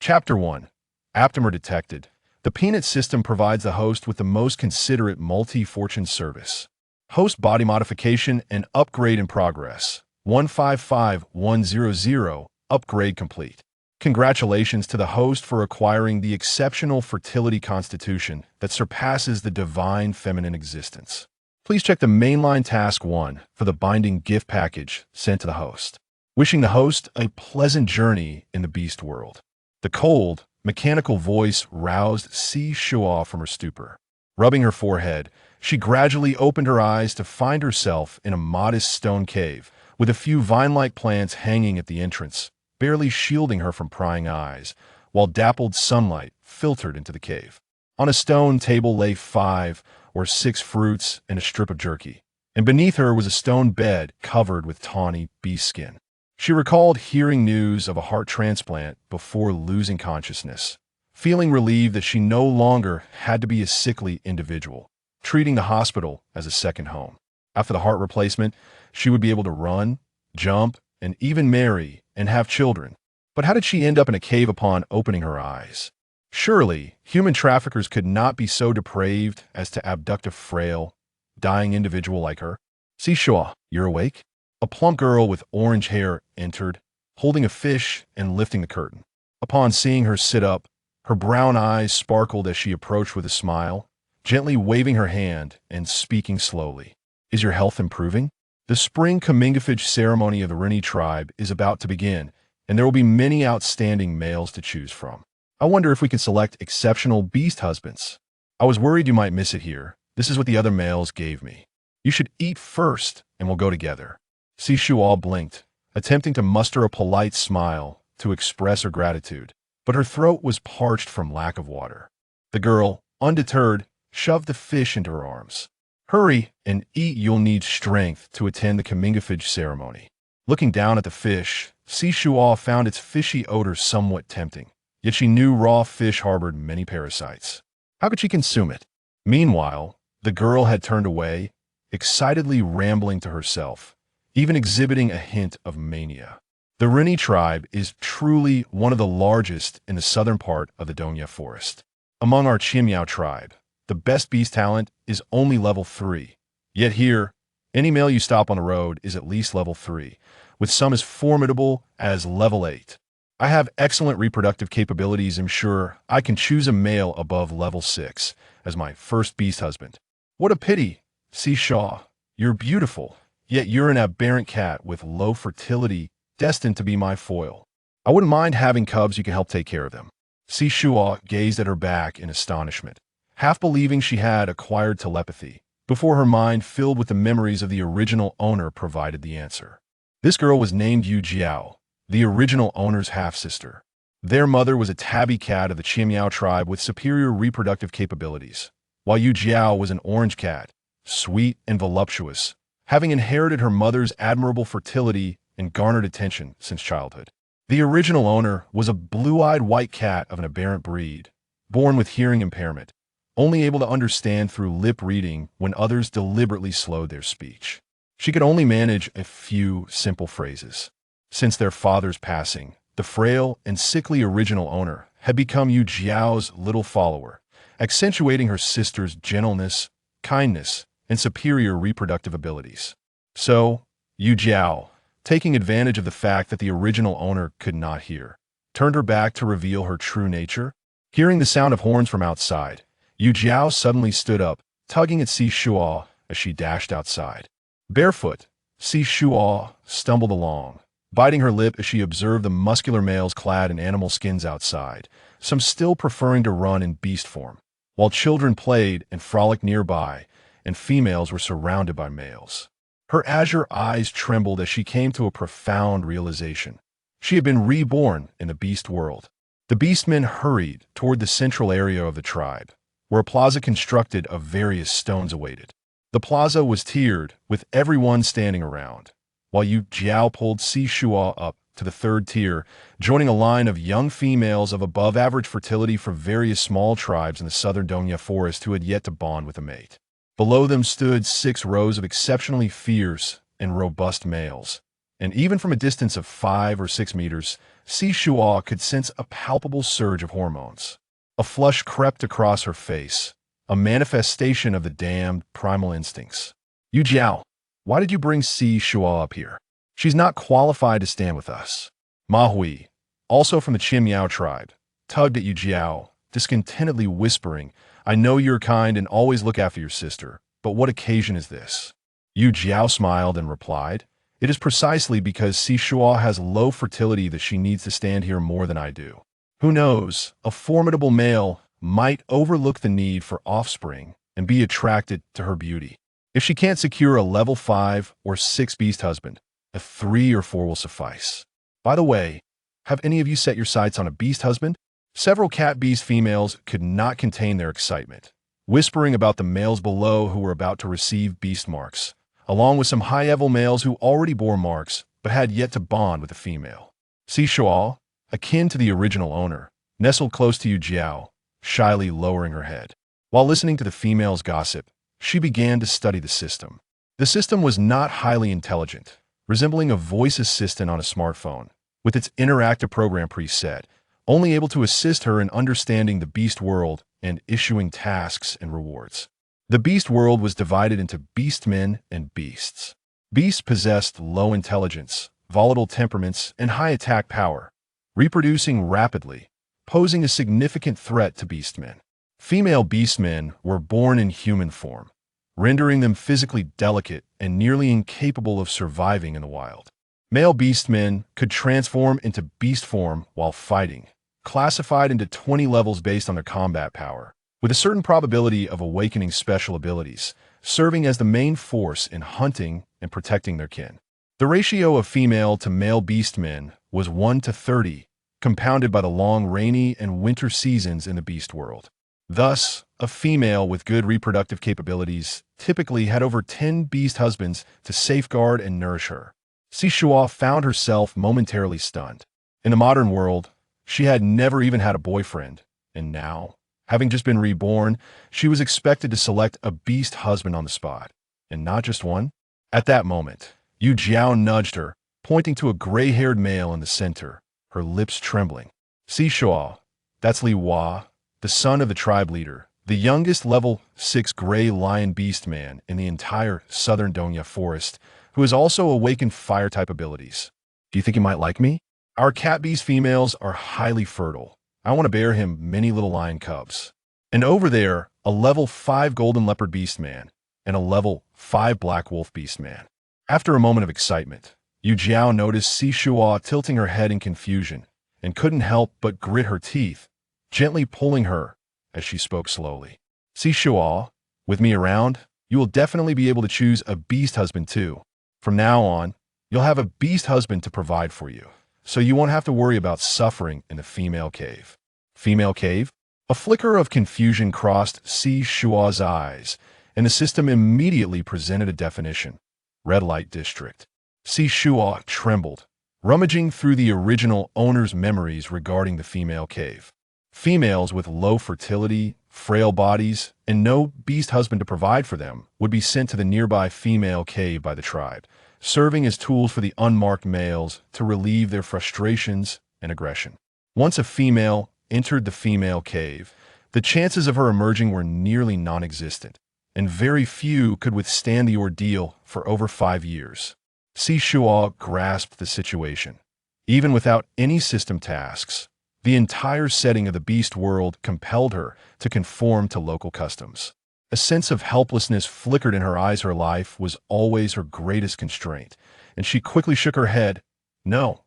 Chapter 1. Aptamer detected. The peanut system provides the host with the most considerate multi-fortune service. Host body modification and upgrade in progress. 155100, upgrade complete. Congratulations to the host for acquiring the exceptional fertility constitution that surpasses the divine feminine existence. Please check the mainline task 1 for the binding gift package sent to the host. Wishing the host a pleasant journey in the beast world. The cold, mechanical voice roused Shuo from her stupor. Rubbing her forehead, she gradually opened her eyes to find herself in a modest stone cave, with a few vine-like plants hanging at the entrance, barely shielding her from prying eyes, while dappled sunlight filtered into the cave. On a stone table lay 5 or 6 fruits and a strip of jerky, and beneath her was a stone bed covered with tawny beast skin. She recalled hearing news of a heart transplant before losing consciousness, feeling relieved that she no longer had to be a sickly individual, treating the hospital as a second home. After the heart replacement, she would be able to run, jump, and even marry and have children. But how did she end up in a cave upon opening her eyes? Surely, human traffickers could not be so depraved as to abduct a frail, dying individual like her. Shuo, you're awake? A plump girl with orange hair entered, holding a fish and lifting the curtain. Upon seeing her sit up, her brown eyes sparkled as she approached with a smile, gently waving her hand and speaking slowly. Is your health improving? The spring comminglage ceremony of the Rini tribe is about to begin, and there will be many outstanding males to choose from. I wonder if we can select exceptional beast husbands. I was worried you might miss it here. This is what the other males gave me. You should eat first, and we'll go together. Shuo blinked, attempting to muster a polite smile to express her gratitude, but her throat was parched from lack of water. The girl, undeterred, shoved the fish into her arms. Hurry and eat, you'll need strength to attend the comminglage ceremony. Looking down at the fish, Shuo found its fishy odor somewhat tempting, yet she knew raw fish harbored many parasites. How could she consume it? Meanwhile, the girl had turned away, excitedly rambling to herself, even exhibiting a hint of mania. The Rini tribe is truly one of the largest in the southern part of the Donya forest. Among our Chimiao tribe, the best beast talent is only level 3. Yet here, any male you stop on the road is at least level 3, with some as formidable as level 8. I have excellent reproductive capabilities. I'm sure I can choose a male above level 6 as my first beast husband. What a pity, Shuo. You're beautiful. Yet you're an aberrant cat with low fertility, destined to be my foil. I wouldn't mind having cubs. You can help take care of them. Shuo gazed at her back in astonishment, half believing she had acquired telepathy, before her mind filled with the memories of the original owner provided the answer. This girl was named Yu Jiao, the original owner's half-sister. Their mother was a tabby cat of the Chimiao tribe with superior reproductive capabilities, while Yu Jiao was an orange cat, sweet and voluptuous, having inherited her mother's admirable fertility and garnered attention since childhood. The original owner was a blue-eyed white cat of an aberrant breed, born with hearing impairment, only able to understand through lip reading when others deliberately slowed their speech. She could only manage a few simple phrases. Since their father's passing, the frail and sickly original owner had become Yu Jiao's little follower, accentuating her sister's gentleness, kindness, and superior reproductive abilities. So, Yu Jiao, taking advantage of the fact that the original owner could not hear, turned her back to reveal her true nature. Hearing the sound of horns from outside, Yu Jiao suddenly stood up, tugging at Shuo as she dashed outside. Barefoot, Shuo stumbled along, biting her lip as she observed the muscular males clad in animal skins outside, some still preferring to run in beast form, while children played and frolicked nearby, and females were surrounded by males. Her azure eyes trembled as she came to a profound realization. She had been reborn in the beast world. The beastmen hurried toward the central area of the tribe, where a plaza constructed of various stones awaited. The plaza was tiered, with everyone standing around, while Yu Jiao pulled Shuo up to the 3rd tier, joining a line of young females of above-average fertility from various small tribes in the southern Donya forest who had yet to bond with a mate. Below them stood 6 rows of exceptionally fierce and robust males, and even from a distance of 5 or 6 meters, Shuo could sense a palpable surge of hormones. A flush crept across her face, a manifestation of the damned primal instincts. Yu Jiao, why did you bring Shuo up here? She's not qualified to stand with us. Ma Hui, also from the Qin Miao tribe, tugged at Yu Jiao, discontentedly whispering, I know you're kind and always look after your sister, but what occasion is this? Yu Jiao smiled and replied, it is precisely because Shuo has low fertility that she needs to stand here more than I do. Who knows, a formidable male might overlook the need for offspring and be attracted to her beauty. If she can't secure a level 5 or 6 beast husband, a 3 or 4 will suffice. By the way, have any of you set your sights on a beast husband? Several cat beast females could not contain their excitement, whispering about the males below who were about to receive beast marks, along with some high-level males who already bore marks but had yet to bond with a female. Shuo, akin to the original owner, nestled close to Yu Jiao, shyly lowering her head. While listening to the female's gossip, she began to study the system. The system was not highly intelligent, resembling a voice assistant on a smartphone, with its interactive program preset, only able to assist her in understanding the beast world and issuing tasks and rewards. The beast world was divided into beastmen and beasts. Beasts possessed low intelligence, volatile temperaments, and high attack power, reproducing rapidly, posing a significant threat to beastmen. Female beastmen were born in human form, rendering them physically delicate and nearly incapable of surviving in the wild. Male beastmen could transform into beast form while fighting, classified into 20 levels based on their combat power, with a certain probability of awakening special abilities, serving as the main force in hunting and protecting their kin. The ratio of female to male beastmen was 1 to 30, compounded by the long rainy and winter seasons in the beast world. Thus, a female with good reproductive capabilities typically had over 10 beast husbands to safeguard and nourish her. Shuo found herself momentarily stunned. In the modern world, she had never even had a boyfriend, and now, having just been reborn, she was expected to select a beast husband on the spot, and not just one. At that moment, Yu Jiao nudged her, pointing to a gray-haired male in the center, her lips trembling. Shuo, that's Li Hua, the son of the tribe leader, the youngest level 6 gray lion beast man in the entire southern Donya forest, who has also awakened fire-type abilities. Do you think he might like me? Our cat beast females are highly fertile. I want to bear him many little lion cubs. And over there, a level 5 golden leopard beast man and a level 5 black wolf beast man. After a moment of excitement, Yu Jiao noticed Shuo tilting her head in confusion and couldn't help but grit her teeth, gently pulling her as she spoke slowly. Shuo, with me around, you will definitely be able to choose a beast husband too. From now on, you'll have a beast husband to provide for you, so you won't have to worry about suffering in the female cave. Female cave? A flicker of confusion crossed Shuo's eyes, and the system immediately presented a definition. Red light district. Shuo trembled, rummaging through the original owner's memories regarding the female cave. Females with low fertility, frail bodies, and no beast husband to provide for them would be sent to the nearby female cave by the tribe, serving as tools for the unmarked males to relieve their frustrations and aggression. Once a female entered the female cave, the chances of her emerging were nearly non-existent, and very few could withstand the ordeal for over 5 years. Shuo grasped the situation. Even without any system tasks, the entire setting of the beast world compelled her to conform to local customs. A sense of helplessness flickered in her eyes. Her life was always her greatest constraint, and she quickly shook her head. No,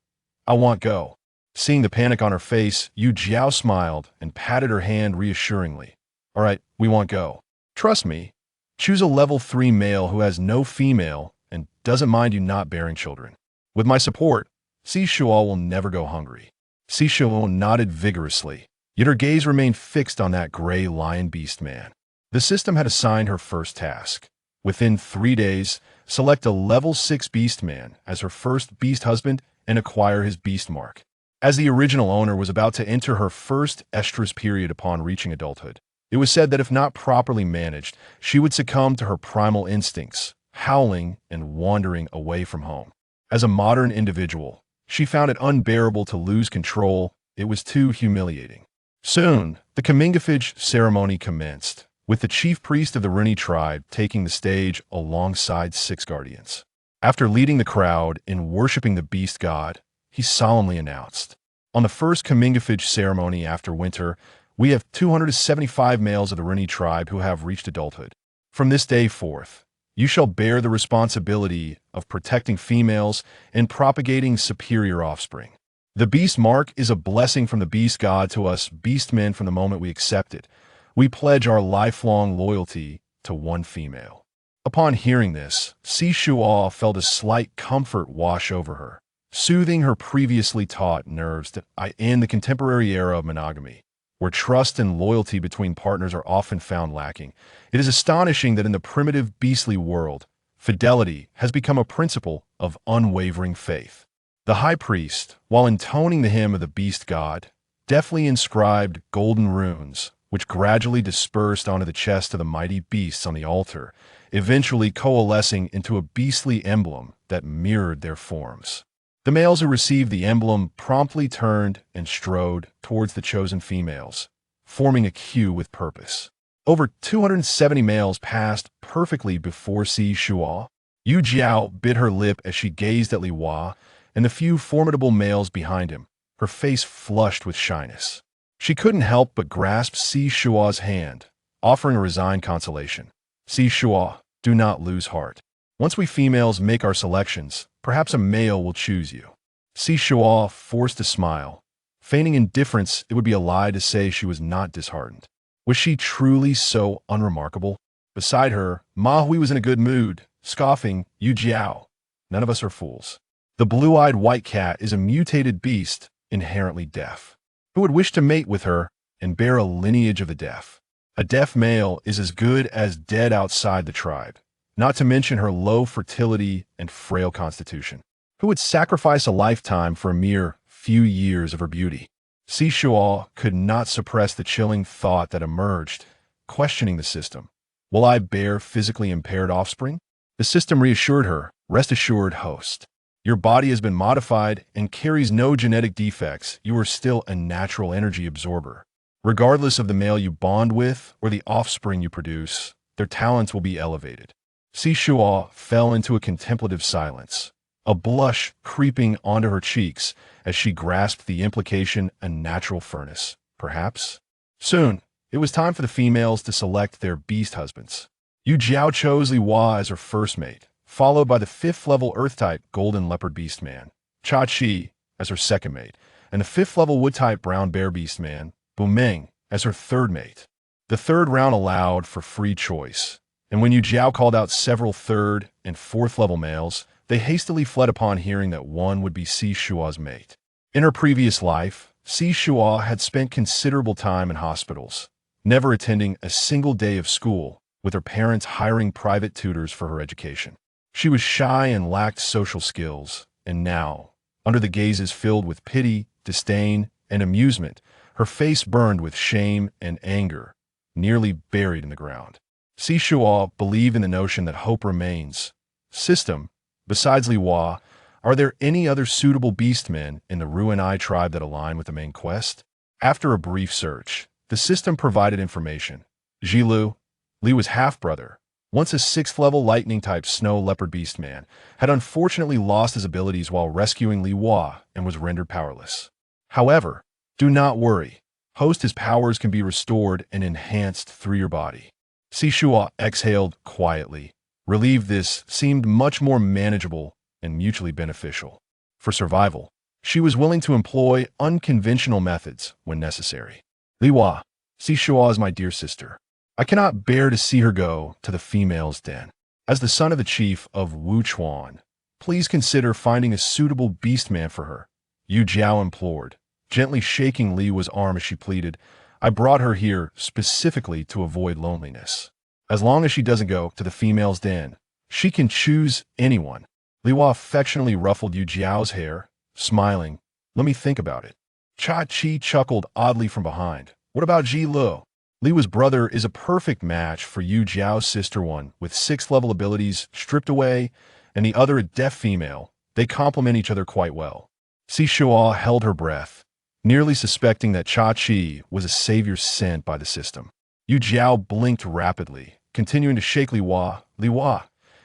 I want go. Seeing the panic on her face, Yu Jiao smiled and patted her hand reassuringly. All right, we want go. Trust me. Choose a level 3 male who has no female and doesn't mind you not bearing children. With my support, Shuo will never go hungry. Shuo nodded vigorously, yet her gaze remained fixed on that gray lion beast man. The system had assigned her first task. Within 3 days, select a level 6 beast man as her first beast husband and acquire his beast mark. As the original owner was about to enter her first estrus period upon reaching adulthood, it was said that if not properly managed, she would succumb to her primal instincts, howling and wandering away from home. As a modern individual, She found it unbearable to lose control. It was too humiliating. Soon, the commingafage ceremony commenced, with the chief priest of the Rini tribe taking the stage alongside 6 guardians. After leading the crowd in worshiping the beast god, he solemnly announced, "On the first commingafage ceremony after winter, we have 275 males of the Rini tribe who have reached adulthood. From this day forth, you shall bear the responsibility of protecting females and propagating superior offspring. The beast mark is a blessing from the beast god to us beast men from the moment we accept it. We pledge our lifelong loyalty to one female." Upon hearing this, Shuo felt a slight comfort wash over her, soothing her previously taut nerves that in the contemporary era of monogamy, where trust and loyalty between partners are often found lacking, it is astonishing that in the primitive beastly world, fidelity has become a principle of unwavering faith. The high priest, while intoning the hymn of the beast god, deftly inscribed golden runes, which gradually dispersed onto the chest of the mighty beasts on the altar, eventually coalescing into a beastly emblem that mirrored their forms. The males who received the emblem promptly turned and strode towards the chosen females, forming a queue with purpose. Over 270 males passed perfectly before Shuo. Yu Jiao bit her lip as she gazed at Li Hua and the few formidable males behind him, her face flushed with shyness. She couldn't help but grasp Shuo's hand, offering a resigned consolation. "Shuo, do not lose heart. Once we females make our selections, perhaps a male will choose you." Shuo forced a smile. Feigning indifference, it would be a lie to say she was not disheartened. Was she truly so unremarkable? Beside her, Ma Hui was in a good mood, scoffing, "Yu Jiao, none of us are fools. The blue-eyed white cat is a mutated beast, inherently deaf. Who would wish to mate with her and bear a lineage of the deaf? A deaf male is as good as dead outside the tribe, not to mention her low fertility and frail constitution. Who would sacrifice a lifetime for a mere few years of her beauty?" Shuo could not suppress the chilling thought that emerged, questioning the system. "Will I bear physically impaired offspring?" The system reassured her, "Rest assured, host. Your body has been modified and carries no genetic defects. You are still a natural energy absorber. Regardless of the male you bond with or the offspring you produce, their talents will be elevated." Shuo fell into a contemplative silence, a blush creeping onto her cheeks as she grasped the implication a natural furnace, perhaps. Soon, it was time for the females to select their beast husbands. Yu Jiao chose Li Hua as her first mate, followed by the 5th-level Earth-type Golden Leopard Beast Man, Cha Chi, as her second mate, and the 5th-level Wood-type Brown Bear Beast Man, Bu Meng, as her third mate. The third round allowed for free choice, and when Yu Jiao called out several 3rd and 4th-level males, they hastily fled upon hearing that one would be Shuo's mate. In her previous life, Shuo had spent considerable time in hospitals, never attending a single day of school, with her parents hiring private tutors for her education. She was shy and lacked social skills, and now, under the gazes filled with pity, disdain, and amusement, her face burned with shame and anger, nearly buried in the ground. Shuo believed in the notion that hope remains. System, besides Li Hua, are there any other suitable beastmen in the Ruinai tribe that align with the main quest? After a brief search, the system provided information. Jilu, Li was half-brother, once a 6th-level lightning-type snow leopard beast man, had unfortunately lost his abilities while rescuing Li Hua and was rendered powerless. However, do not worry. Host, his powers can be restored and enhanced through your body. Shuo exhaled quietly. Relieved, this seemed much more manageable and mutually beneficial. For survival, she was willing to employ unconventional methods when necessary. "Li Hua, Shuo is my dear sister. I cannot bear to see her go to the females' den. As the son of the chief of Wuchuan, please consider finding a suitable beastman for her," Yu Jiao implored, gently shaking Li Hua's arm as she pleaded. "I brought her here specifically to avoid loneliness. As long as she doesn't go to the females' den, she can choose anyone." Li Hua affectionately ruffled Yu Jiao's hair, smiling. "Let me think about it." Cha Chi chuckled oddly from behind. "What about Ji Lu? Li Hua's brother is a perfect match for Yu Jiao's sister, one with 6th-level abilities stripped away, and the other a deaf female. They complement each other quite well." Shuo held her breath, nearly suspecting that Cha-Chi was a savior sent by the system. Yu Jiao blinked rapidly, continuing to shake Li Hua.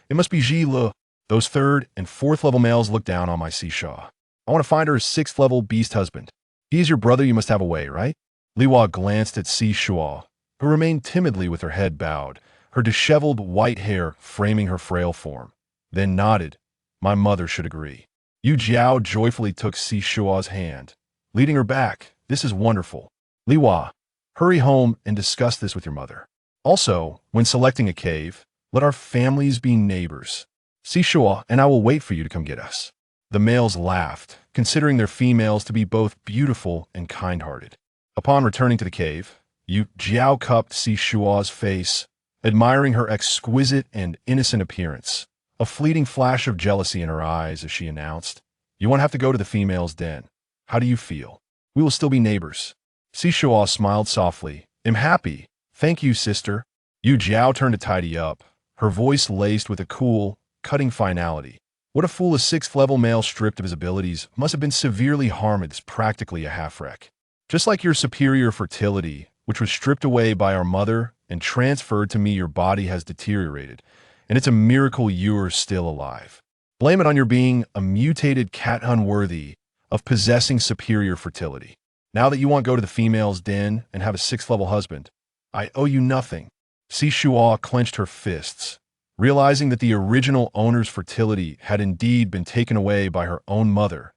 It must be Ji-Le. Those third and fourth level males look down on my Sisha. I want to find her sixth level beast husband. He is your brother, you must have a way, right? Li Hua glanced at Shuo, who remained timidly with her head bowed, her disheveled white hair framing her frail form, then nodded. My mother should agree. Yu Jiao joyfully took Shuo's hand, leading her back. This is wonderful. Li Hua, hurry home and discuss this with your mother. Also, when selecting a cave, let our families be neighbors. Shuo and I will wait for you to come get us. The males laughed, considering their females to be both beautiful and kind-hearted. Upon returning to the cave, Yu Jiao cupped Shuo's face, admiring her exquisite and innocent appearance. A fleeting flash of jealousy in her eyes as she announced, "You won't have to go to the female's den. How do you feel? We will still be neighbors." Shuo smiled softly. "I'm happy. Thank you, sister." Yu Jiao turned to tidy up, her voice laced with a cool, cutting finality. What a fool, a sixth-level male stripped of his abilities must have been severely harmed. It's practically a half-wreck. Just like your superior fertility, which was stripped away by our mother and transferred to me, your body has deteriorated, and it's a miracle you're still alive. Blame it on your being a mutated cat unworthy of possessing superior fertility. Now that you want to go to the female's den and have a sixth-level husband, I owe you nothing. Shuo clenched her fists, realizing that the original owner's fertility had indeed been taken away by her own mother,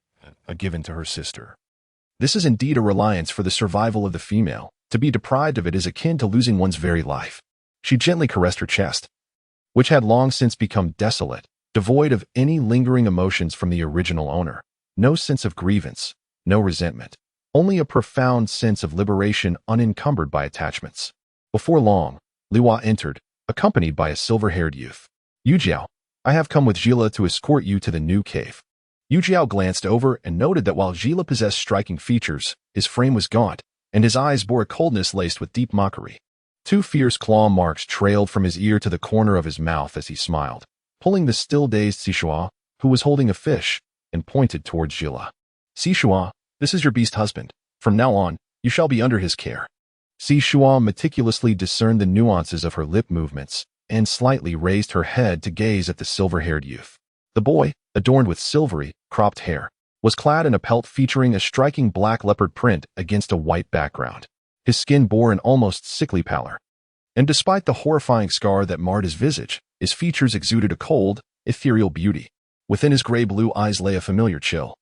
given to her sister. This is indeed a reliance for the survival of the female. To be deprived of it is akin to losing one's very life. She gently caressed her chest, which had long since become desolate, devoid of any lingering emotions from the original owner. No sense of grievance, no resentment, only a profound sense of liberation unencumbered by attachments. Before long, Li Hua entered, accompanied by a silver-haired youth. "Yu Jiao, I have come with Ji-Le to escort you to the new cave." Yu Jiao glanced over and noted that while Ji-Le possessed striking features, his frame was gaunt, and his eyes bore a coldness laced with deep mockery. Two fierce claw marks trailed from his ear to the corner of his mouth as he smiled, pulling the still-dazed Shuo, who was holding a fish, and pointed towards Ji-Le. "Shuo, this is your beast husband. From now on, you shall be under his care." Shuo meticulously discerned the nuances of her lip movements and slightly raised her head to gaze at the silver-haired youth. The boy, adorned with silvery, cropped hair, was clad in a pelt featuring a striking black leopard print against a white background. His skin bore an almost sickly pallor, and despite the horrifying scar that marred his visage, his features exuded a cold, ethereal beauty. Within his gray-blue eyes lay a familiar chill,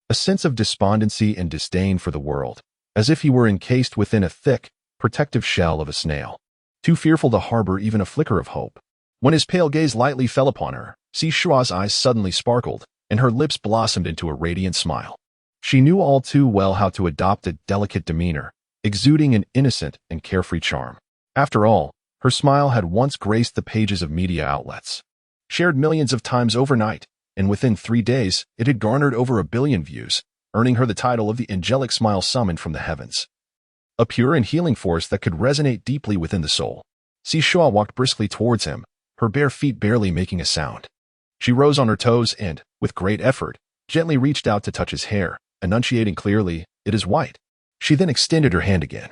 a sense of despondency and disdain for the world, as if he were encased within a thick, protective shell of a snail, too fearful to harbor even a flicker of hope. When his pale gaze lightly fell upon her, Shuo's eyes suddenly sparkled, and her lips blossomed into a radiant smile. She knew all too well how to adopt a delicate demeanor, exuding an innocent and carefree charm. After all, her smile had once graced the pages of media outlets, shared millions of times overnight, and within 3 days, it had garnered over 1 billion views, earning her the title of the angelic smile summoned from the heavens. A pure and healing force that could resonate deeply within the soul. Shuo walked briskly towards him, her bare feet barely making a sound. She rose on her toes and, with great effort, gently reached out to touch his hair, enunciating clearly, "It is white." She then extended her hand again,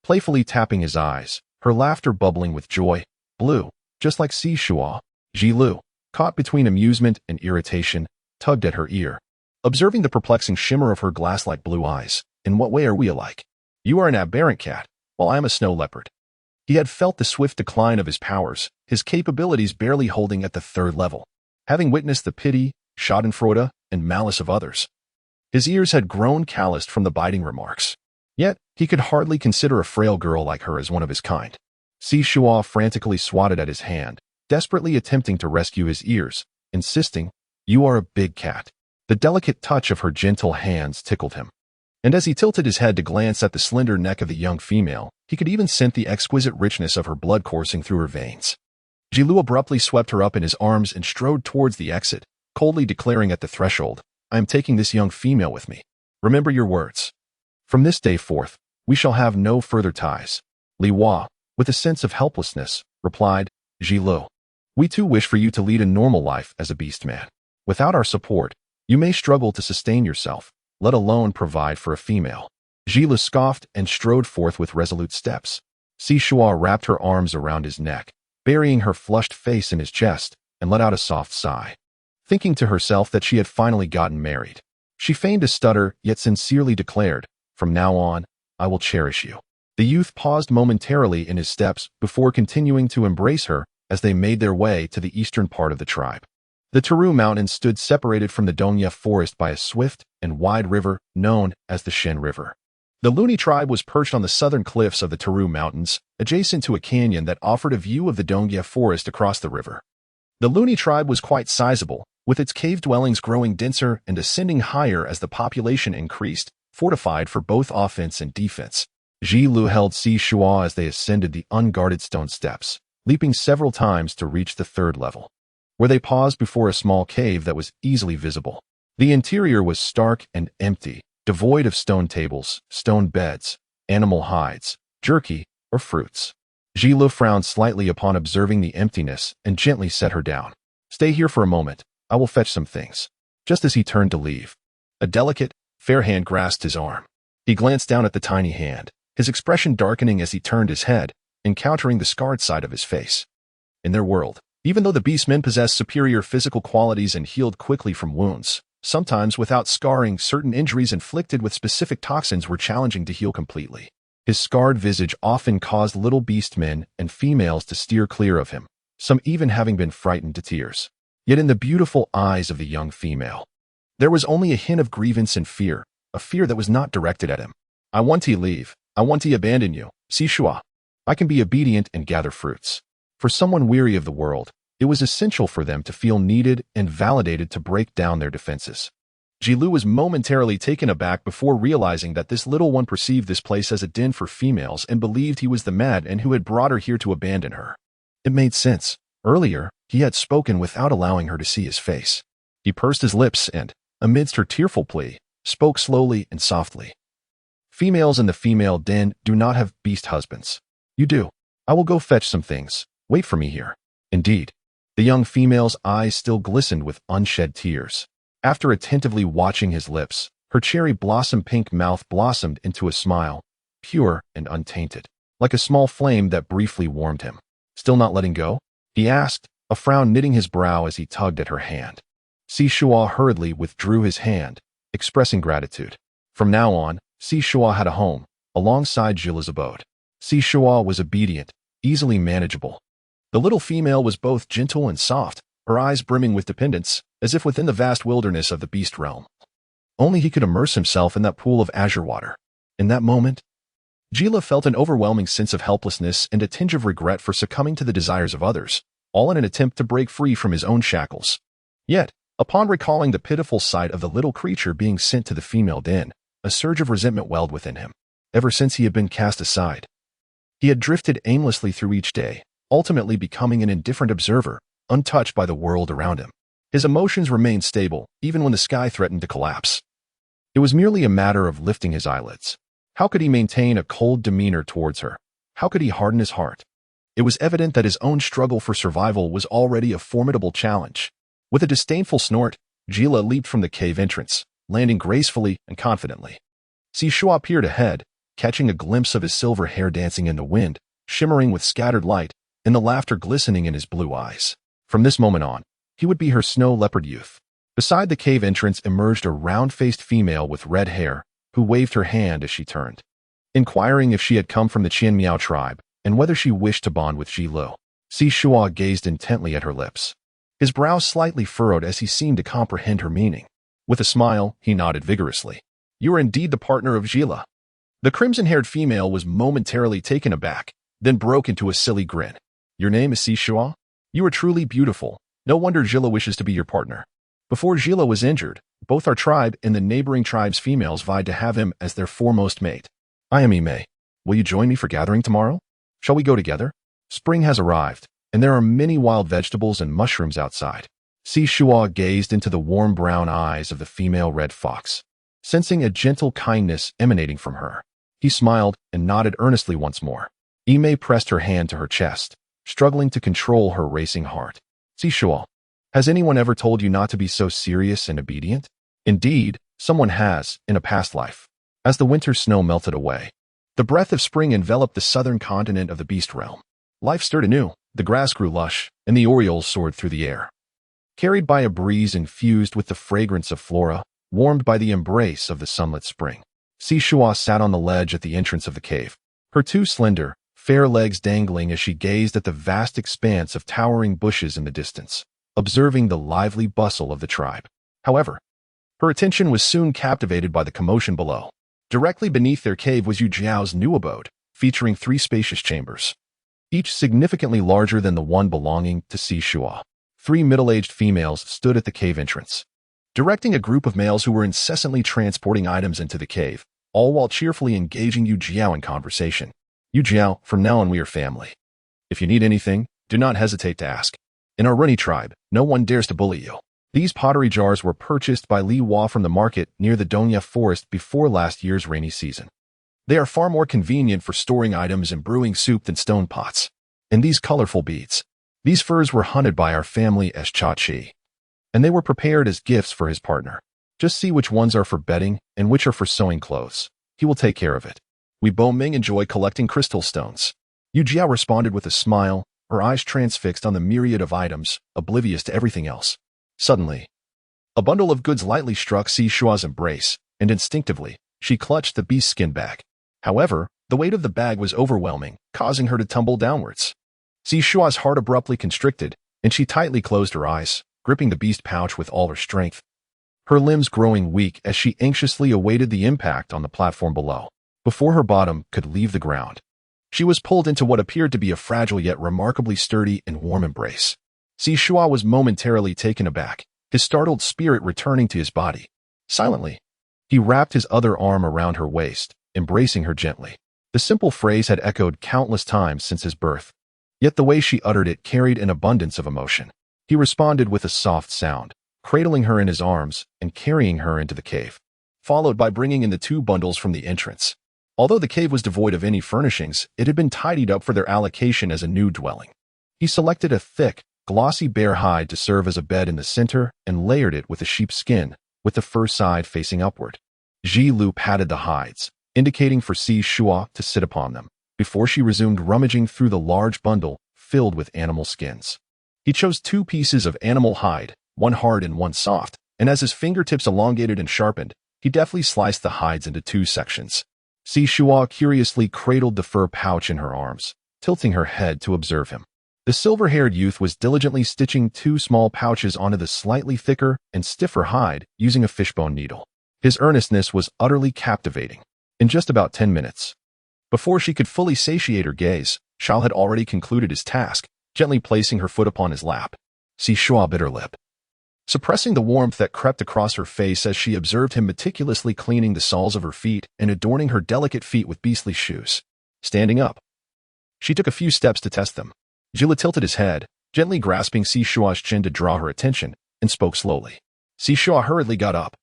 playfully tapping his eyes, her laughter bubbling with joy. "Blue, just like Shuo." Ji-Le, caught between amusement and irritation, tugged at her ear, observing the perplexing shimmer of her glass-like blue eyes. "In what way are we alike? You are an aberrant cat, while I am a snow leopard." He had felt the swift decline of his powers, his capabilities barely holding at the 3rd level, having witnessed the pity, schadenfreude, and malice of others. His ears had grown calloused from the biting remarks. Yet, he could hardly consider a frail girl like her as one of his kind. Shuo frantically swatted at his hand, desperately attempting to rescue his ears, insisting, "You are a big cat." The delicate touch of her gentle hands tickled him, and as he tilted his head to glance at the slender neck of the young female, he could even scent the exquisite richness of her blood coursing through her veins. Ji-Le abruptly swept her up in his arms and strode towards the exit, coldly declaring at the threshold, "I am taking this young female with me. Remember your words. From this day forth, we shall have no further ties." Li Hua, with a sense of helplessness, replied, "Ji-Le, we too wish for you to lead a normal life as a beast man. Without our support, You may struggle to sustain yourself, let alone provide for a female. Gila scoffed and strode forth with resolute steps. Shuo wrapped her arms around his neck, burying her flushed face in his chest, and let out a soft sigh. Thinking to herself that she had finally gotten married, she feigned a stutter, yet sincerely declared, "From now on, I will cherish you." The youth paused momentarily in his steps before continuing to embrace her as they made their way to the eastern part of the tribe. The Taru Mountains stood separated from the Dongya forest by a swift and wide river known as the Shen River. The Luni tribe was perched on the southern cliffs of the Taru Mountains, adjacent to a canyon that offered a view of the Dongya forest across the river. The Luni tribe was quite sizable, with its cave dwellings growing denser and ascending higher as the population increased, fortified for both offense and defense. Ji Lu held Shuo as they ascended the unguarded stone steps, leaping several times to reach the third level, where they paused before a small cave that was easily visible. The interior was stark and empty, devoid of stone tables, stone beds, animal hides, jerky, or fruits. Ji Lu frowned slightly upon observing the emptiness and gently set her down. "Stay here for a moment. I will fetch some things." Just as he turned to leave, a delicate, fair hand grasped his arm. He glanced down at the tiny hand, his expression darkening as he turned his head, encountering the scarred side of his face. In their world, even though the beastmen possessed superior physical qualities and healed quickly from wounds, sometimes without scarring, certain injuries inflicted with specific toxins were challenging to heal completely. His scarred visage often caused little beastmen and females to steer clear of him, some even having been frightened to tears. Yet in the beautiful eyes of the young female, there was only a hint of grievance and fear, a fear that was not directed at him. "I want to leave. I want to abandon you, Shuo. I can be obedient and gather fruits." For someone weary of the world, it was essential for them to feel needed and validated to break down their defenses. Ji Lu was momentarily taken aback before realizing that this little one perceived this place as a den for females and believed he was the madman who had brought her here to abandon her. It made sense. Earlier, he had spoken without allowing her to see his face. He pursed his lips and, amidst her tearful plea, spoke slowly and softly. "Females in the female den do not have beast husbands. You do. I will go fetch some things. Wait for me here." Indeed, the young female's eyes still glistened with unshed tears. After attentively watching his lips, her cherry blossom pink mouth blossomed into a smile, pure and untainted, like a small flame that briefly warmed him. "Still not letting go?" he asked, a frown knitting his brow as he tugged at her hand. Shuo hurriedly withdrew his hand, expressing gratitude. From now on, Shuo had a home, alongside Gila's abode. Shuo was obedient, easily manageable. The little female was both gentle and soft, her eyes brimming with dependence, as if within the vast wilderness of the beast realm. Only he could immerse himself in that pool of azure water. In that moment, Gila felt an overwhelming sense of helplessness and a tinge of regret for succumbing to the desires of others, all in an attempt to break free from his own shackles. Yet, upon recalling the pitiful sight of the little creature being sent to the female den, a surge of resentment welled within him. Ever since he had been cast aside, he had drifted aimlessly through each day, ultimately becoming an indifferent observer, untouched by the world around him. His emotions remained stable, even when the sky threatened to collapse. It was merely a matter of lifting his eyelids. How could he maintain a cold demeanor towards her? How could he harden his heart? It was evident that his own struggle for survival was already a formidable challenge. With a disdainful snort, Gila leaped from the cave entrance, landing gracefully and confidently. Shuo peered ahead, catching a glimpse of his silver hair dancing in the wind, shimmering with scattered light, and the laughter glistening in his blue eyes. From this moment on, he would be her snow leopard youth. Beside the cave entrance emerged a round-faced female with red hair, who waved her hand as she turned, inquiring if she had come from the Qian Miao tribe and whether she wished to bond with Ji Lu. Shuo gazed intently at her lips. His brow slightly furrowed as he seemed to comprehend her meaning. With a smile, he nodded vigorously. "You are indeed the partner of Gila." The crimson-haired female was momentarily taken aback, then broke into a silly grin. "Your name is Shuo? You are truly beautiful. No wonder Gila wishes to be your partner. Before Gila was injured, both our tribe and the neighboring tribe's females vied to have him as their foremost mate. I am Ime. Will you join me for gathering tomorrow? Shall we go together? Spring has arrived, and there are many wild vegetables and mushrooms outside." Shuo gazed into the warm brown eyes of the female red fox, sensing a gentle kindness emanating from her. He smiled and nodded earnestly once more. Ime pressed her hand to her chest, struggling to control her racing heart. "Shuo, has anyone ever told you not to be so serious and obedient?" Indeed, someone has, in a past life. As the winter snow melted away, the breath of spring enveloped the southern continent of the beast realm. Life stirred anew, the grass grew lush, and the orioles soared through the air. Carried by a breeze infused with the fragrance of flora, warmed by the embrace of the sunlit spring, Shuo sat on the ledge at the entrance of the cave, her two slender, fair legs dangling as she gazed at the vast expanse of towering bushes in the distance, observing the lively bustle of the tribe. However, her attention was soon captivated by the commotion below. Directly beneath their cave was Yu Jiao's new abode, featuring 3 spacious chambers, each significantly larger than the one belonging to Shuo. 3 middle-aged females stood at the cave entrance, directing a group of males who were incessantly transporting items into the cave, all while cheerfully engaging Yu Jiao in conversation. Yu Jiao, from now on we are family. If you need anything, do not hesitate to ask. In our Runny tribe, no one dares to bully you. These pottery jars were purchased by Li Hua from the market near the Donya forest before last year's rainy season. They are far more convenient for storing items and brewing soup than stone pots. And these colorful beads. These furs were hunted by our family as Cha-Chi, and they were prepared as gifts for his partner. Just see which ones are for bedding and which are for sewing clothes. He will take care of it. We Boming enjoy collecting crystal stones. Yu Jiao responded with a smile, her eyes transfixed on the myriad of items, oblivious to everything else. Suddenly, a bundle of goods lightly struck Shuo's embrace, and instinctively, she clutched the beast skin bag. However, the weight of the bag was overwhelming, causing her to tumble downwards. Shuo's heart abruptly constricted, and she tightly closed her eyes, gripping the beast pouch with all her strength, her limbs growing weak as she anxiously awaited the impact on the platform below. Before her bottom could leave the ground, she was pulled into what appeared to be a fragile yet remarkably sturdy and warm embrace. Shuo was momentarily taken aback, his startled spirit returning to his body. Silently, he wrapped his other arm around her waist, embracing her gently. The simple phrase had echoed countless times since his birth, yet the way she uttered it carried an abundance of emotion. He responded with a soft sound, cradling her in his arms and carrying her into the cave, followed by bringing in the 2 bundles from the entrance. Although the cave was devoid of any furnishings, it had been tidied up for their allocation as a new dwelling. He selected a thick, glossy bear hide to serve as a bed in the center and layered it with a sheep's skin, with the fur side facing upward. Ji Lu patted the hides, indicating for Shuo to sit upon them, before she resumed rummaging through the large bundle filled with animal skins. He chose 2 pieces of animal hide, one hard and one soft, and as his fingertips elongated and sharpened, he deftly sliced the hides into 2 sections. Shuo curiously cradled the fur pouch in her arms, tilting her head to observe him. The silver-haired youth was diligently stitching 2 small pouches onto the slightly thicker and stiffer hide using a fishbone needle. His earnestness was utterly captivating. In just about 10 minutes, before she could fully satiate her gaze, Shao had already concluded his task, gently placing her foot upon his lap. Shuo bit her lip, suppressing the warmth that crept across her face as she observed him meticulously cleaning the soles of her feet and adorning her delicate feet with beastly shoes. Standing up, she took a few steps to test them. Jilla tilted his head, gently grasping Shuo's chin to draw her attention, and spoke slowly. Shuo hurriedly got up,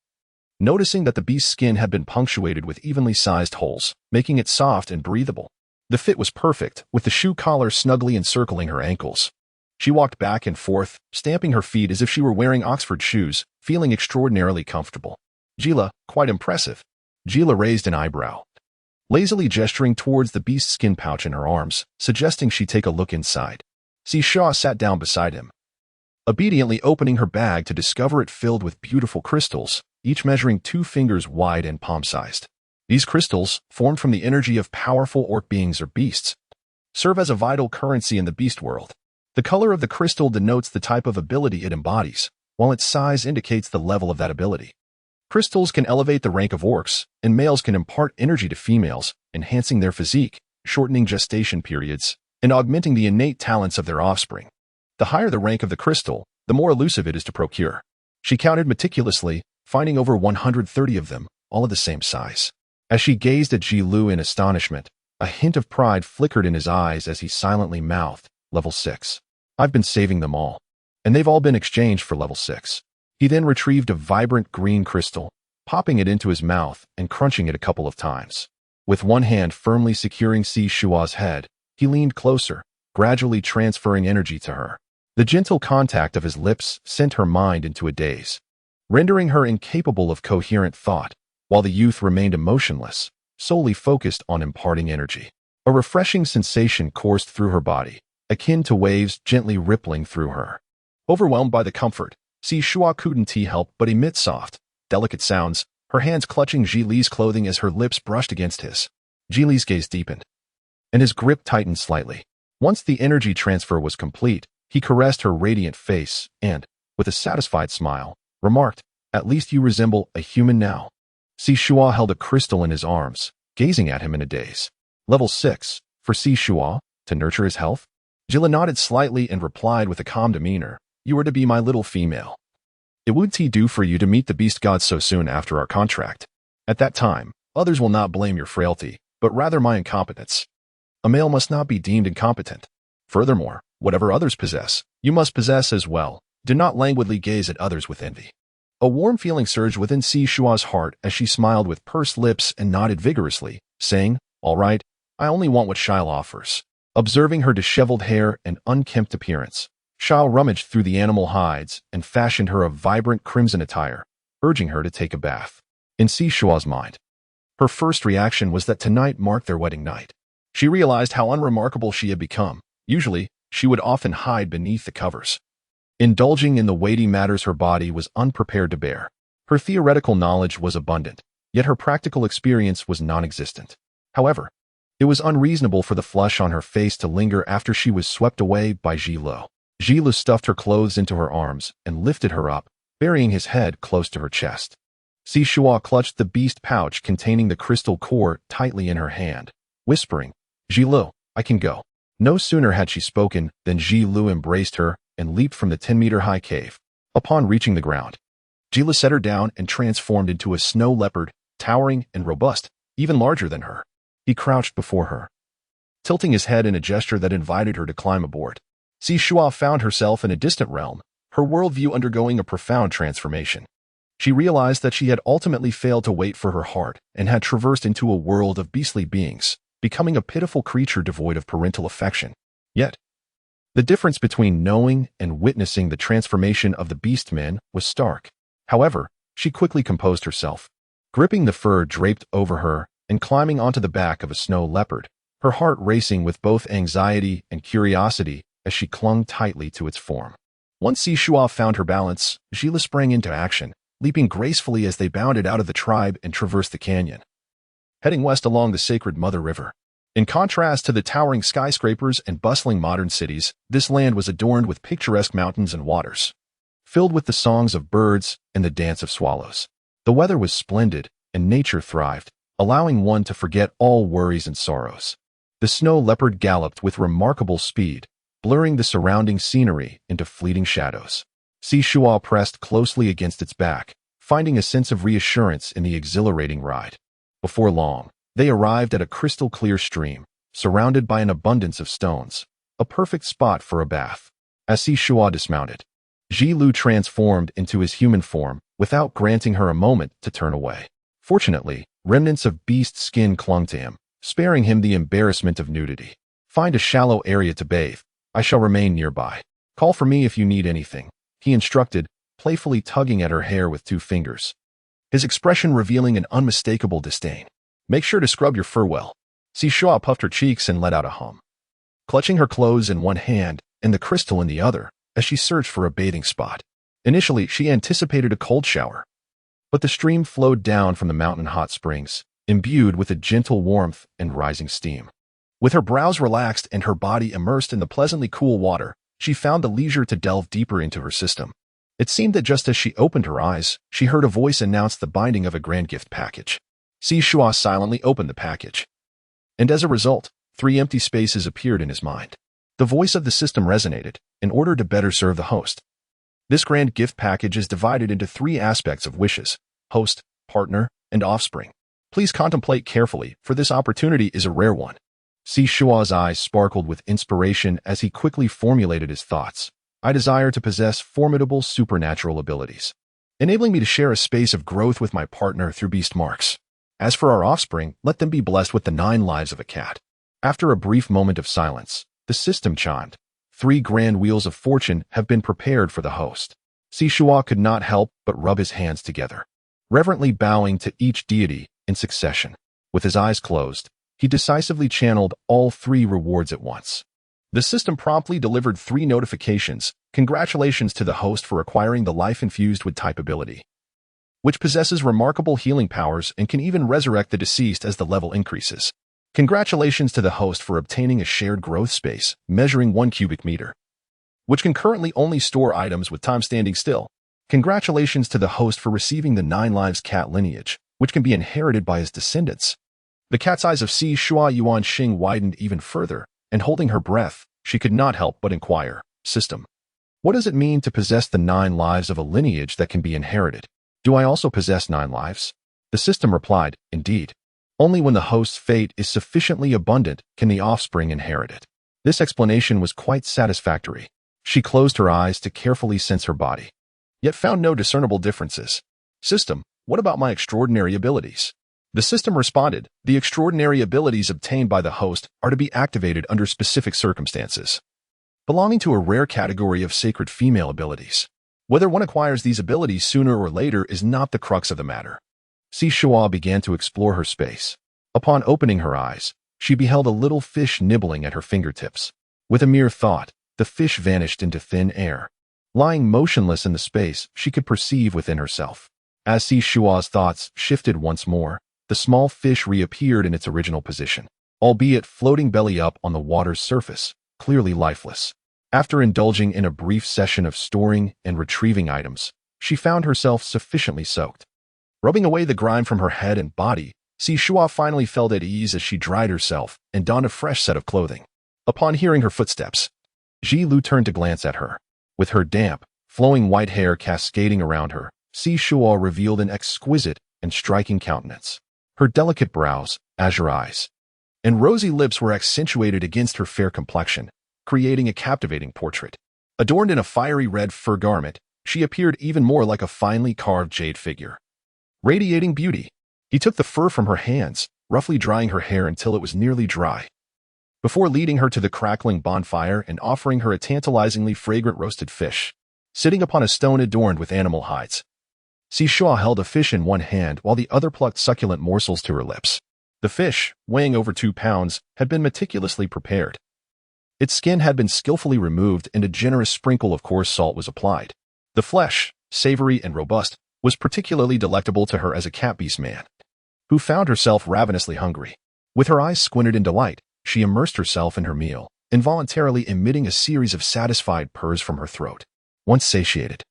noticing that the beast's skin had been punctuated with evenly sized holes, making it soft and breathable. The fit was perfect, with the shoe collar snugly encircling her ankles. She walked back and forth, stamping her feet as if she were wearing Oxford shoes, feeling extraordinarily comfortable. Jilla, quite impressive. Jilla raised an eyebrow, lazily gesturing towards the beast's skin pouch in her arms, suggesting she take a look inside. Shuo sat down beside him, obediently opening her bag to discover it filled with beautiful crystals, each measuring 2 fingers wide and palm-sized. These crystals, formed from the energy of powerful orc beings or beasts, serve as a vital currency in the beast world. The color of the crystal denotes the type of ability it embodies, while its size indicates the level of that ability. Crystals can elevate the rank of orcs, and males can impart energy to females, enhancing their physique, shortening gestation periods, and augmenting the innate talents of their offspring. The higher the rank of the crystal, the more elusive it is to procure. She counted meticulously, finding over 130 of them, all of the same size. As she gazed at Ji Lu in astonishment, a hint of pride flickered in his eyes as he silently mouthed, "Level 6. I've been saving them all, and they've all been exchanged for level 6. He then retrieved a vibrant green crystal, popping it into his mouth and crunching it a couple of times. With one hand firmly securing Shuo's head, he leaned closer, gradually transferring energy to her. The gentle contact of his lips sent her mind into a daze. rendering her incapable of coherent thought, while the youth remained emotionless, solely focused on imparting energy. A refreshing sensation coursed through her body, akin to waves gently rippling through her. Overwhelmed by the comfort, Shuo couldn't help but emit soft, delicate sounds, her hands clutching Ji Li's clothing as her lips brushed against his. Ji Li's gaze deepened, and his grip tightened slightly. Once the energy transfer was complete, he caressed her radiant face and, with a satisfied smile, remarked, "At least you resemble a human now." Shuo held a crystal in his arms, gazing at him in a daze. Level 6, for Shuo, to nurture his health? Jilla nodded slightly and replied with a calm demeanor, "You are to be my little female. It would do for you to meet the beast gods so soon after our contract. At that time, others will not blame your frailty, but rather my incompetence. A male must not be deemed incompetent. Furthermore, whatever others possess, you must possess as well. Do not languidly gaze at others with envy." A warm feeling surged within Shuo's heart as she smiled with pursed lips and nodded vigorously, saying, "All right, I only want what Shile offers." Observing her disheveled hair and unkempt appearance, Shile rummaged through the animal hides and fashioned her a vibrant crimson attire, urging her to take a bath. In Shuo's mind, her first reaction was that tonight marked their wedding night. She realized how unremarkable she had become. Usually, she would often hide beneath the covers, indulging in the weighty matters her body was unprepared to bear. Her theoretical knowledge was abundant, yet her practical experience was non-existent. However, it was unreasonable for the flush on her face to linger after she was swept away by Ji Lu. Ji Lu stuffed her clothes into her arms and lifted her up, burying his head close to her chest. Shuo clutched the beast pouch containing the crystal core tightly in her hand, whispering, "Ji Lu, I can go." No sooner had she spoken than Ji Lu embraced her and leaped from the 10-meter-high cave. Upon reaching the ground, Ji Lu set her down and transformed into a snow leopard, towering and robust, even larger than her. He crouched before her, tilting his head in a gesture that invited her to climb aboard. Shuo found herself in a distant realm, her worldview undergoing a profound transformation. She realized that she had ultimately failed to wait for her heart and had traversed into a world of beastly beings, becoming a pitiful creature devoid of parental affection. Yet, the difference between knowing and witnessing the transformation of the beast men was stark. However, she quickly composed herself. Gripping the fur draped over her and climbing onto the back of a snow leopard, her heart racing with both anxiety and curiosity as she clung tightly to its form. Once Shuo found her balance, Ji Lu sprang into action, leaping gracefully as they bounded out of the tribe and traversed the canyon, heading west along the sacred Mother River. In contrast to the towering skyscrapers and bustling modern cities, this land was adorned with picturesque mountains and waters, filled with the songs of birds and the dance of swallows. The weather was splendid, and nature thrived, allowing one to forget all worries and sorrows. The snow leopard galloped with remarkable speed, blurring the surrounding scenery into fleeting shadows. Shuo pressed closely against its back, finding a sense of reassurance in the exhilarating ride. Before long, they arrived at a crystal-clear stream, surrounded by an abundance of stones, a perfect spot for a bath. As Shuo dismounted, Ji Lu transformed into his human form without granting her a moment to turn away. Fortunately, remnants of beast skin clung to him, sparing him the embarrassment of nudity. "Find a shallow area to bathe. I shall remain nearby. Call for me if you need anything," he instructed, playfully tugging at her hair with 2 fingers, his expression revealing an unmistakable disdain. "Make sure to scrub your fur well." Shuo puffed her cheeks and let out a hum, clutching her clothes in one hand and the crystal in the other as she searched for a bathing spot. Initially, she anticipated a cold shower, but the stream flowed down from the mountain hot springs, imbued with a gentle warmth and rising steam. With her brows relaxed and her body immersed in the pleasantly cool water, she found the leisure to delve deeper into her system. It seemed that just as she opened her eyes, she heard a voice announce the binding of a grand gift package. Shuo silently opened the package, and as a result, 3 empty spaces appeared in his mind. The voice of the system resonated, in order to better serve the host. This grand gift package is divided into 3 aspects of wishes: host, partner, and offspring. Please contemplate carefully, for this opportunity is a rare one. Shuo's eyes sparkled with inspiration as he quickly formulated his thoughts. "I desire to possess formidable supernatural abilities, enabling me to share a space of growth with my partner through beast marks. As for our offspring, let them be blessed with the 9 lives of a cat." After a brief moment of silence, the system chimed. 3 grand wheels of fortune have been prepared for the host. Shuo could not help but rub his hands together, reverently bowing to each deity in succession. With his eyes closed, he decisively channeled all three rewards at once. The system promptly delivered three notifications. Congratulations to the host for acquiring the life-infused with type ability, which possesses remarkable healing powers and can even resurrect the deceased as the level increases. Congratulations to the host for obtaining a shared growth space, measuring 1 cubic meter, which can currently only store items with time standing still. Congratulations to the host for receiving the 9 lives cat lineage, which can be inherited by his descendants. The cat's eyes of Shuo Yuan Xing widened even further, and holding her breath, she could not help but inquire, System, what does it mean to possess the 9 lives of a lineage that can be inherited? Do I also possess 9 lives? The system replied, Indeed. Only when the host's fate is sufficiently abundant can the offspring inherit it. This explanation was quite satisfactory. She closed her eyes to carefully sense her body, yet found no discernible differences. System, what about my extraordinary abilities? The system responded, the extraordinary abilities obtained by the host are to be activated under specific circumstances, belonging to a rare category of sacred female abilities. Whether one acquires these abilities sooner or later is not the crux of the matter. Shuo began to explore her space. Upon opening her eyes, she beheld a little fish nibbling at her fingertips. With a mere thought, the fish vanished into thin air. Lying motionless in the space she could perceive within herself. As Shuo's thoughts shifted once more, the small fish reappeared in its original position, albeit floating belly up on the water's surface, clearly lifeless. After indulging in a brief session of storing and retrieving items, she found herself sufficiently soaked. Rubbing away the grime from her head and body, Shuo finally felt at ease as she dried herself and donned a fresh set of clothing. Upon hearing her footsteps, Jilu turned to glance at her. With her damp, flowing white hair cascading around her, Shuo revealed an exquisite and striking countenance. Her delicate brows, azure eyes, and rosy lips were accentuated against her fair complexion, creating a captivating portrait. Adorned in a fiery red fur garment, she appeared even more like a finely carved jade figure, radiating beauty. He took the fur from her hands, roughly drying her hair until it was nearly dry, before leading her to the crackling bonfire and offering her a tantalizingly fragrant roasted fish. Sitting upon a stone adorned with animal hides, Shuo held a fish in one hand while the other plucked succulent morsels to her lips. The fish, weighing over 2 pounds, had been meticulously prepared. Its skin had been skillfully removed and a generous sprinkle of coarse salt was applied. The flesh, savory and robust, was particularly delectable to her as a cat-beast man, who found herself ravenously hungry. With her eyes squinted in delight, she immersed herself in her meal, involuntarily emitting a series of satisfied purrs from her throat. Once satiated,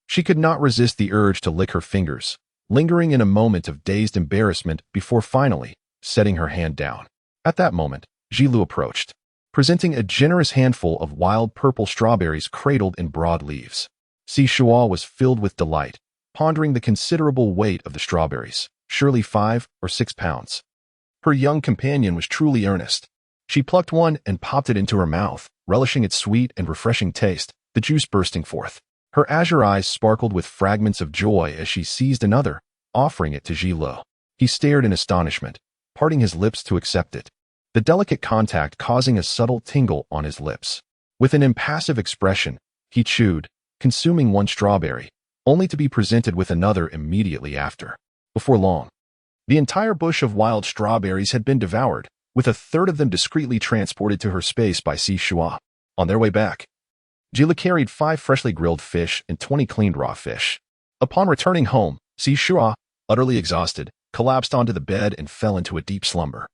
she could not resist the urge to lick her fingers, lingering in a moment of dazed embarrassment before finally setting her hand down. At that moment, Jilu approached, presenting a generous handful of wild purple strawberries cradled in broad leaves. Shuo was filled with delight, pondering the considerable weight of the strawberries, surely 5 or 6 pounds. Her young companion was truly earnest. She plucked one and popped it into her mouth, relishing its sweet and refreshing taste, the juice bursting forth. Her azure eyes sparkled with fragments of joy as she seized another, offering it to Jilu. He stared in astonishment, parting his lips to accept it, the delicate contact causing a subtle tingle on his lips. With an impassive expression, he chewed, consuming one strawberry, only to be presented with another immediately after. Before long, the entire bush of wild strawberries had been devoured, with a third of them discreetly transported to her space by Shuo. On their way back, Jilu carried 5 freshly grilled fish and 20 cleaned raw fish. Upon returning home, Shuo, utterly exhausted, collapsed onto the bed and fell into a deep slumber.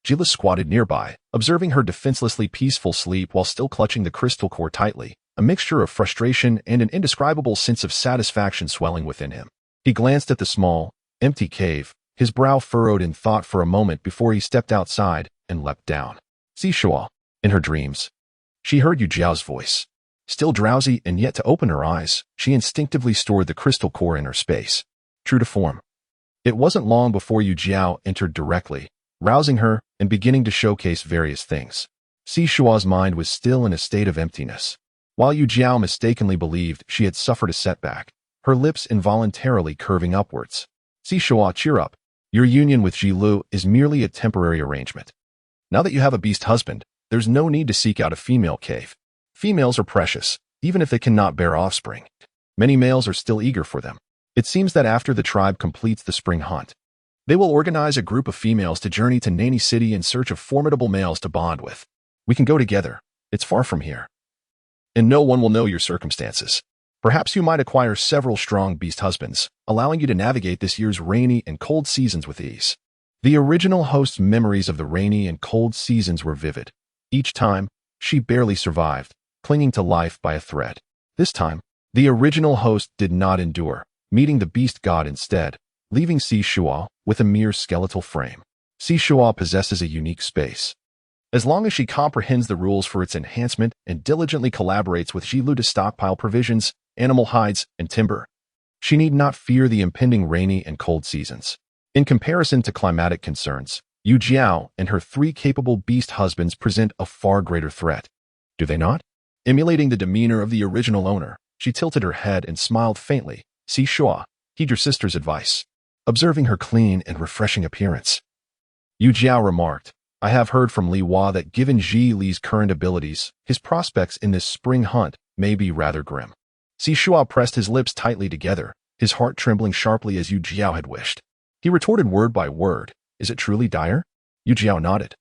Jilu squatted nearby, observing her defenselessly peaceful sleep while still clutching the crystal core tightly, a mixture of frustration and an indescribable sense of satisfaction swelling within him. He glanced at the small, empty cave, his brow furrowed in thought for a moment before he stepped outside and leapt down. Shuo, in her dreams, she heard Yu Jiao's voice. Still drowsy and yet to open her eyes, she instinctively stored the crystal core in her space, true to form. It wasn't long before Yu Jiao entered directly, rousing her and beginning to showcase various things. Shuo's mind was still in a state of emptiness. While Yu Jiao mistakenly believed she had suffered a setback, her lips involuntarily curving upwards. Shuo, cheer up. Your union with Jilu is merely a temporary arrangement. Now that you have a beast husband, there's no need to seek out a female cave. Females are precious, even if they cannot bear offspring. Many males are still eager for them. It seems that after the tribe completes the spring hunt, they will organize a group of females to journey to Nani City in search of formidable males to bond with. We can go together. It's far from here. And no one will know your circumstances. Perhaps you might acquire several strong beast husbands, allowing you to navigate this year's rainy and cold seasons with ease. The original host's memories of the rainy and cold seasons were vivid. Each time, she barely survived, clinging to life by a thread. This time, the original host did not endure, meeting the beast god instead, leaving Shuo with a mere skeletal frame. Shuo possesses a unique space. As long as she comprehends the rules for its enhancement and diligently collaborates with Jilu to stockpile provisions, animal hides, and timber, she need not fear the impending rainy and cold seasons. In comparison to climatic concerns, Yu Jiao and her 3 capable beast husbands present a far greater threat. Do they not? Emulating the demeanor of the original owner, she tilted her head and smiled faintly. Shuo, heed your sister's advice. Observing her clean and refreshing appearance, Yu Jiao remarked, I have heard from Li Hua that given Ji Li's current abilities, his prospects in this spring hunt may be rather grim. Shuo pressed his lips tightly together, his heart trembling sharply as Yu Jiao had wished. He retorted word by word, is it truly dire? Yu Jiao nodded,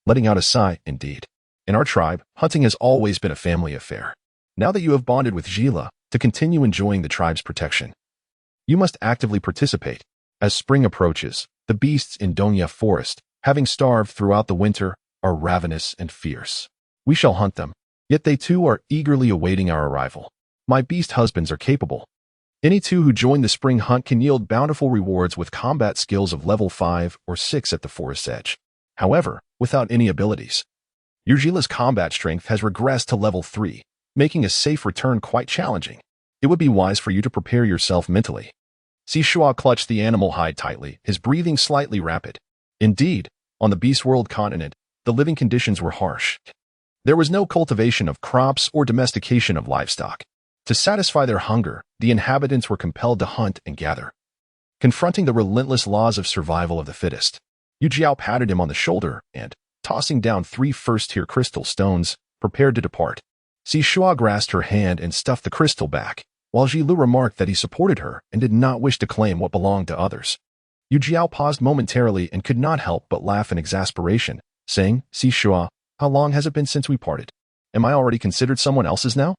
letting out a sigh, indeed. In our tribe, hunting has always been a family affair. Now that you have bonded with Jila, to continue enjoying the tribe's protection, you must actively participate. As spring approaches, the beasts in Dongya Forest, having starved throughout the winter, are ravenous and fierce. We shall hunt them, yet they too are eagerly awaiting our arrival. My beast husbands are capable. Any 2 who join the spring hunt can yield bountiful rewards with combat skills of level 5 or 6 at the forest's edge. However, without any abilities, Urgila's combat strength has regressed to level 3, making a safe return quite challenging. It would be wise for you to prepare yourself mentally. Shuo clutched the animal hide tightly, his breathing slightly rapid. Indeed, on the Beast World continent, the living conditions were harsh. There was no cultivation of crops or domestication of livestock. To satisfy their hunger, the inhabitants were compelled to hunt and gather. Confronting the relentless laws of survival of the fittest, Yu Jiao patted him on the shoulder and, tossing down 3 first-tier crystal stones, prepared to depart. Shuo grasped her hand and stuffed the crystal back, while Jilu remarked that he supported her and did not wish to claim what belonged to others. Yu Jiao paused momentarily and could not help but laugh in exasperation, saying, Shuo, how long has it been since we parted? Am I already considered someone else's now?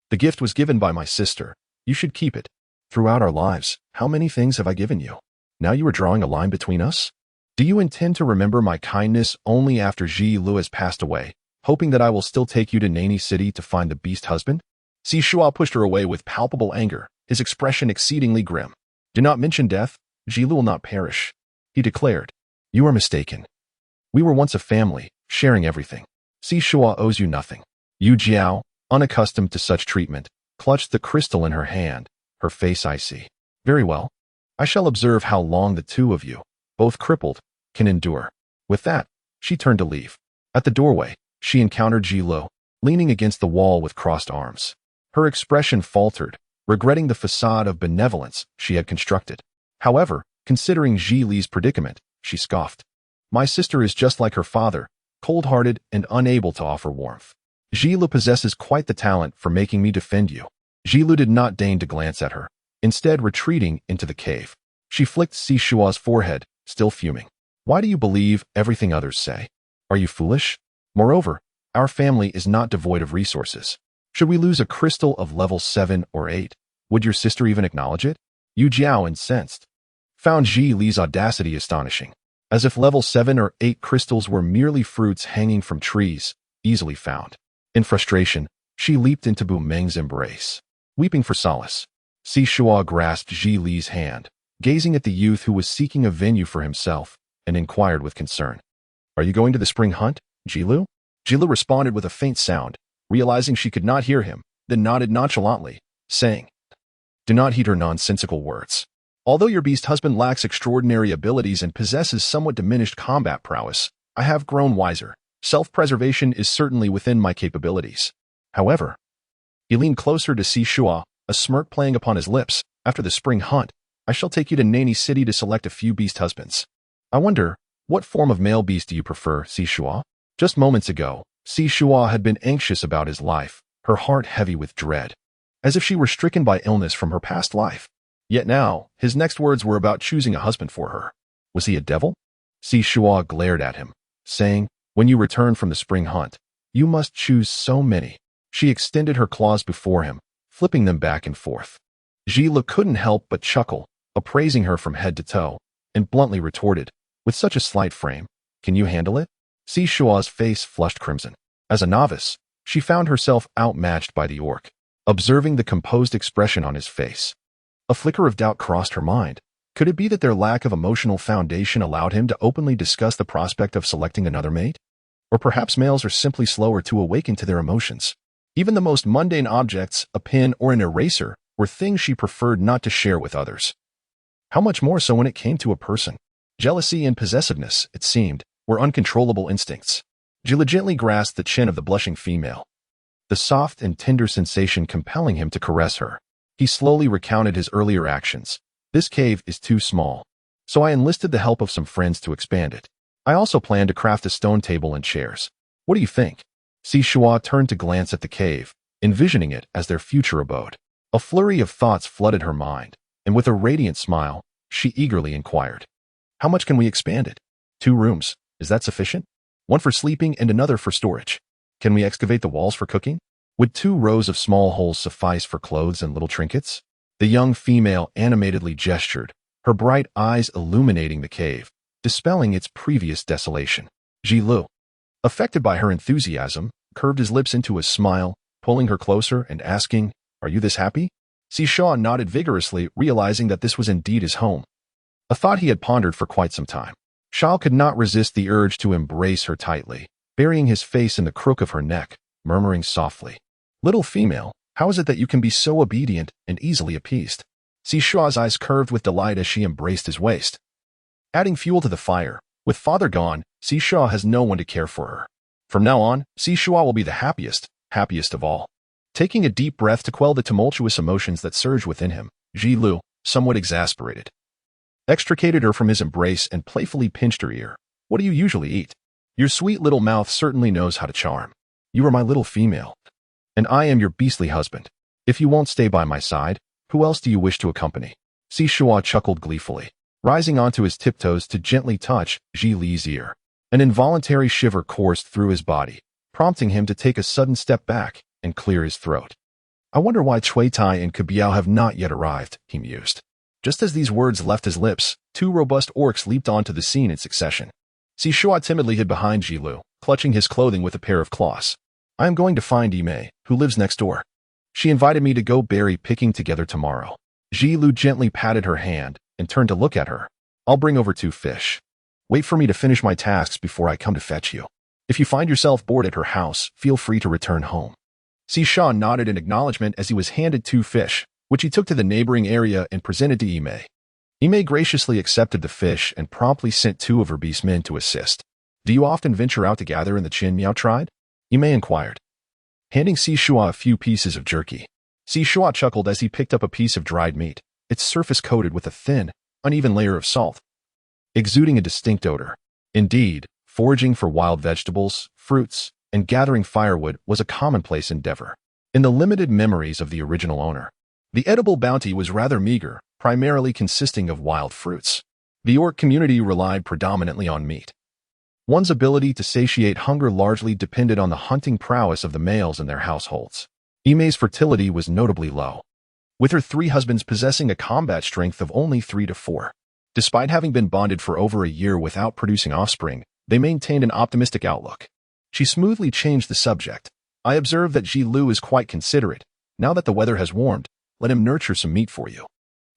The gift was given by my sister. You should keep it. Throughout our lives, how many things have I given you? Now you are drawing a line between us? Do you intend to remember my kindness only after Ji Lu has passed away, hoping that I will still take you to Nani City to find the beast husband? Shuo pushed her away with palpable anger, his expression exceedingly grim. Do not mention death. Ji Lu will not perish, he declared. You are mistaken. We were once a family, sharing everything. Shuo owes you nothing. Yu Jiao, unaccustomed to such treatment, clutched the crystal in her hand, her face icy. Very well. I shall observe how long the 2 of you, both crippled, can endure. With that, she turned to leave. At the doorway, she encountered Ji Lu, leaning against the wall with crossed arms. Her expression faltered, regretting the facade of benevolence she had constructed. However, considering Ji Li's predicament, she scoffed. My sister is just like her father, cold-hearted and unable to offer warmth. Ji Lu possesses quite the talent for making me defend you. Ji Lu did not deign to glance at her, instead retreating into the cave. She flicked Shuo's forehead, still fuming. Why do you believe everything others say? Are you foolish? Moreover, our family is not devoid of resources. Should we lose a crystal of level 7 or 8, would your sister even acknowledge it? Yu Jiao, incensed, found Ji Li's audacity astonishing, as if level 7 or 8 crystals were merely fruits hanging from trees, easily found. In frustration, she leaped into Bu Meng's embrace, weeping for solace. Shuo grasped Ji Li's hand, gazing at the youth who was seeking a venue for himself, and inquired with concern. Are you going to the spring hunt, Jilu? Jilu responded with a faint sound, realizing she could not hear him, then nodded nonchalantly, saying, Do not heed her nonsensical words. Although your beast husband lacks extraordinary abilities and possesses somewhat diminished combat prowess, I have grown wiser. Self-preservation is certainly within my capabilities. However, he leaned closer to Shuo, a smirk playing upon his lips. After the spring hunt, I shall take you to Nani City to select a few beast husbands. I wonder, what form of male beast do you prefer, Shuo? Just moments ago, Shuo had been anxious about his life, her heart heavy with dread. as if she were stricken by illness from her past life. Yet now, his next words were about choosing a husband for her. Was he a devil? Shuo glared at him, saying, when you return from the spring hunt, you must choose so many. She extended her claws before him, flipping them back and forth. Lu couldn't help but chuckle, appraising her from head to toe, and bluntly retorted, with such a slight frame, can you handle it? Shuo's face flushed crimson. As a novice, she found herself outmatched by the orc, observing the composed expression on his face. A flicker of doubt crossed her mind. Could it be that their lack of emotional foundation allowed him to openly discuss the prospect of selecting another mate? Or perhaps males are simply slower to awaken to their emotions. Even the most mundane objects, a pin or an eraser, were things she preferred not to share with others. How much more so when it came to a person? Jealousy and possessiveness, it seemed, were uncontrollable instincts. Jill gently grasped the chin of the blushing female, the soft and tender sensation compelling him to caress her. He slowly recounted his earlier actions. This cave is too small, so I enlisted the help of some friends to expand it. I also plan to craft a stone table and chairs. What do you think? Shuo turned to glance at the cave, envisioning it as their future abode. A flurry of thoughts flooded her mind, and with a radiant smile, she eagerly inquired, how much can we expand it? 2 rooms, is that sufficient? One for sleeping and another for storage. Can we excavate the walls for cooking? Would 2 rows of small holes suffice for clothes and little trinkets? The young female animatedly gestured, her bright eyes illuminating the cave, dispelling its previous desolation. Lu, affected by her enthusiasm, curved his lips into a smile, pulling her closer and asking, are you this happy? Shuo nodded vigorously, realizing that this was indeed his home. A thought he had pondered for quite some time. Shao could not resist the urge to embrace her tightly, burying his face in the crook of her neck, murmuring softly, little female, how is it that you can be so obedient and easily appeased? Shuo's eyes curved with delight as she embraced his waist. Adding fuel to the fire, with father gone, Shuo has no one to care for her. From now on, Shuo will be the happiest of all. Taking a deep breath to quell the tumultuous emotions that surged within him, Lu, somewhat exasperated, extricated her from his embrace and playfully pinched her ear. What do you usually eat? Your sweet little mouth certainly knows how to charm. You are my little female, and I am your beastly husband. If you won't stay by my side, who else do you wish to accompany? Shuo chuckled gleefully, rising onto his tiptoes to gently touch Li's ear. An involuntary shiver coursed through his body, prompting him to take a sudden step back and clear his throat. I wonder why Cui Tai and Kabiao have not yet arrived, he mused. Just as these words left his lips, 2 robust orcs leaped onto the scene in succession. Shuo timidly hid behind Lu, clutching his clothing with a pair of claws. I am going to find Imei, who lives next door. She invited me to go berry picking together tomorrow. Lu gently patted her hand and turned to look at her. I'll bring over 2 fish. Wait for me to finish my tasks before I come to fetch you. If you find yourself bored at her house, feel free to return home. Shuo nodded in acknowledgement as he was handed 2 fish, which he took to the neighboring area and presented to Imei. Imei graciously accepted the fish and promptly sent 2 of her beast men to assist. Do you often venture out to gather in the Qin Miao tribe? Imei inquired, handing Shuo a few pieces of jerky. Shuo chuckled as he picked up a piece of dried meat, its surface coated with a thin, uneven layer of salt, exuding a distinct odor. Indeed, foraging for wild vegetables, fruits, and gathering firewood was a commonplace endeavor. In the limited memories of the original owner, the edible bounty was rather meager, primarily consisting of wild fruits. The orc community relied predominantly on meat. One's ability to satiate hunger largely depended on the hunting prowess of the males in their households. Imei's fertility was notably low, with her 3 husbands possessing a combat strength of only 3 to 4. Despite having been bonded for over a year without producing offspring, they maintained an optimistic outlook. She smoothly changed the subject. I observe that Lu is quite considerate. Now that the weather has warmed, let him nurture some meat for you.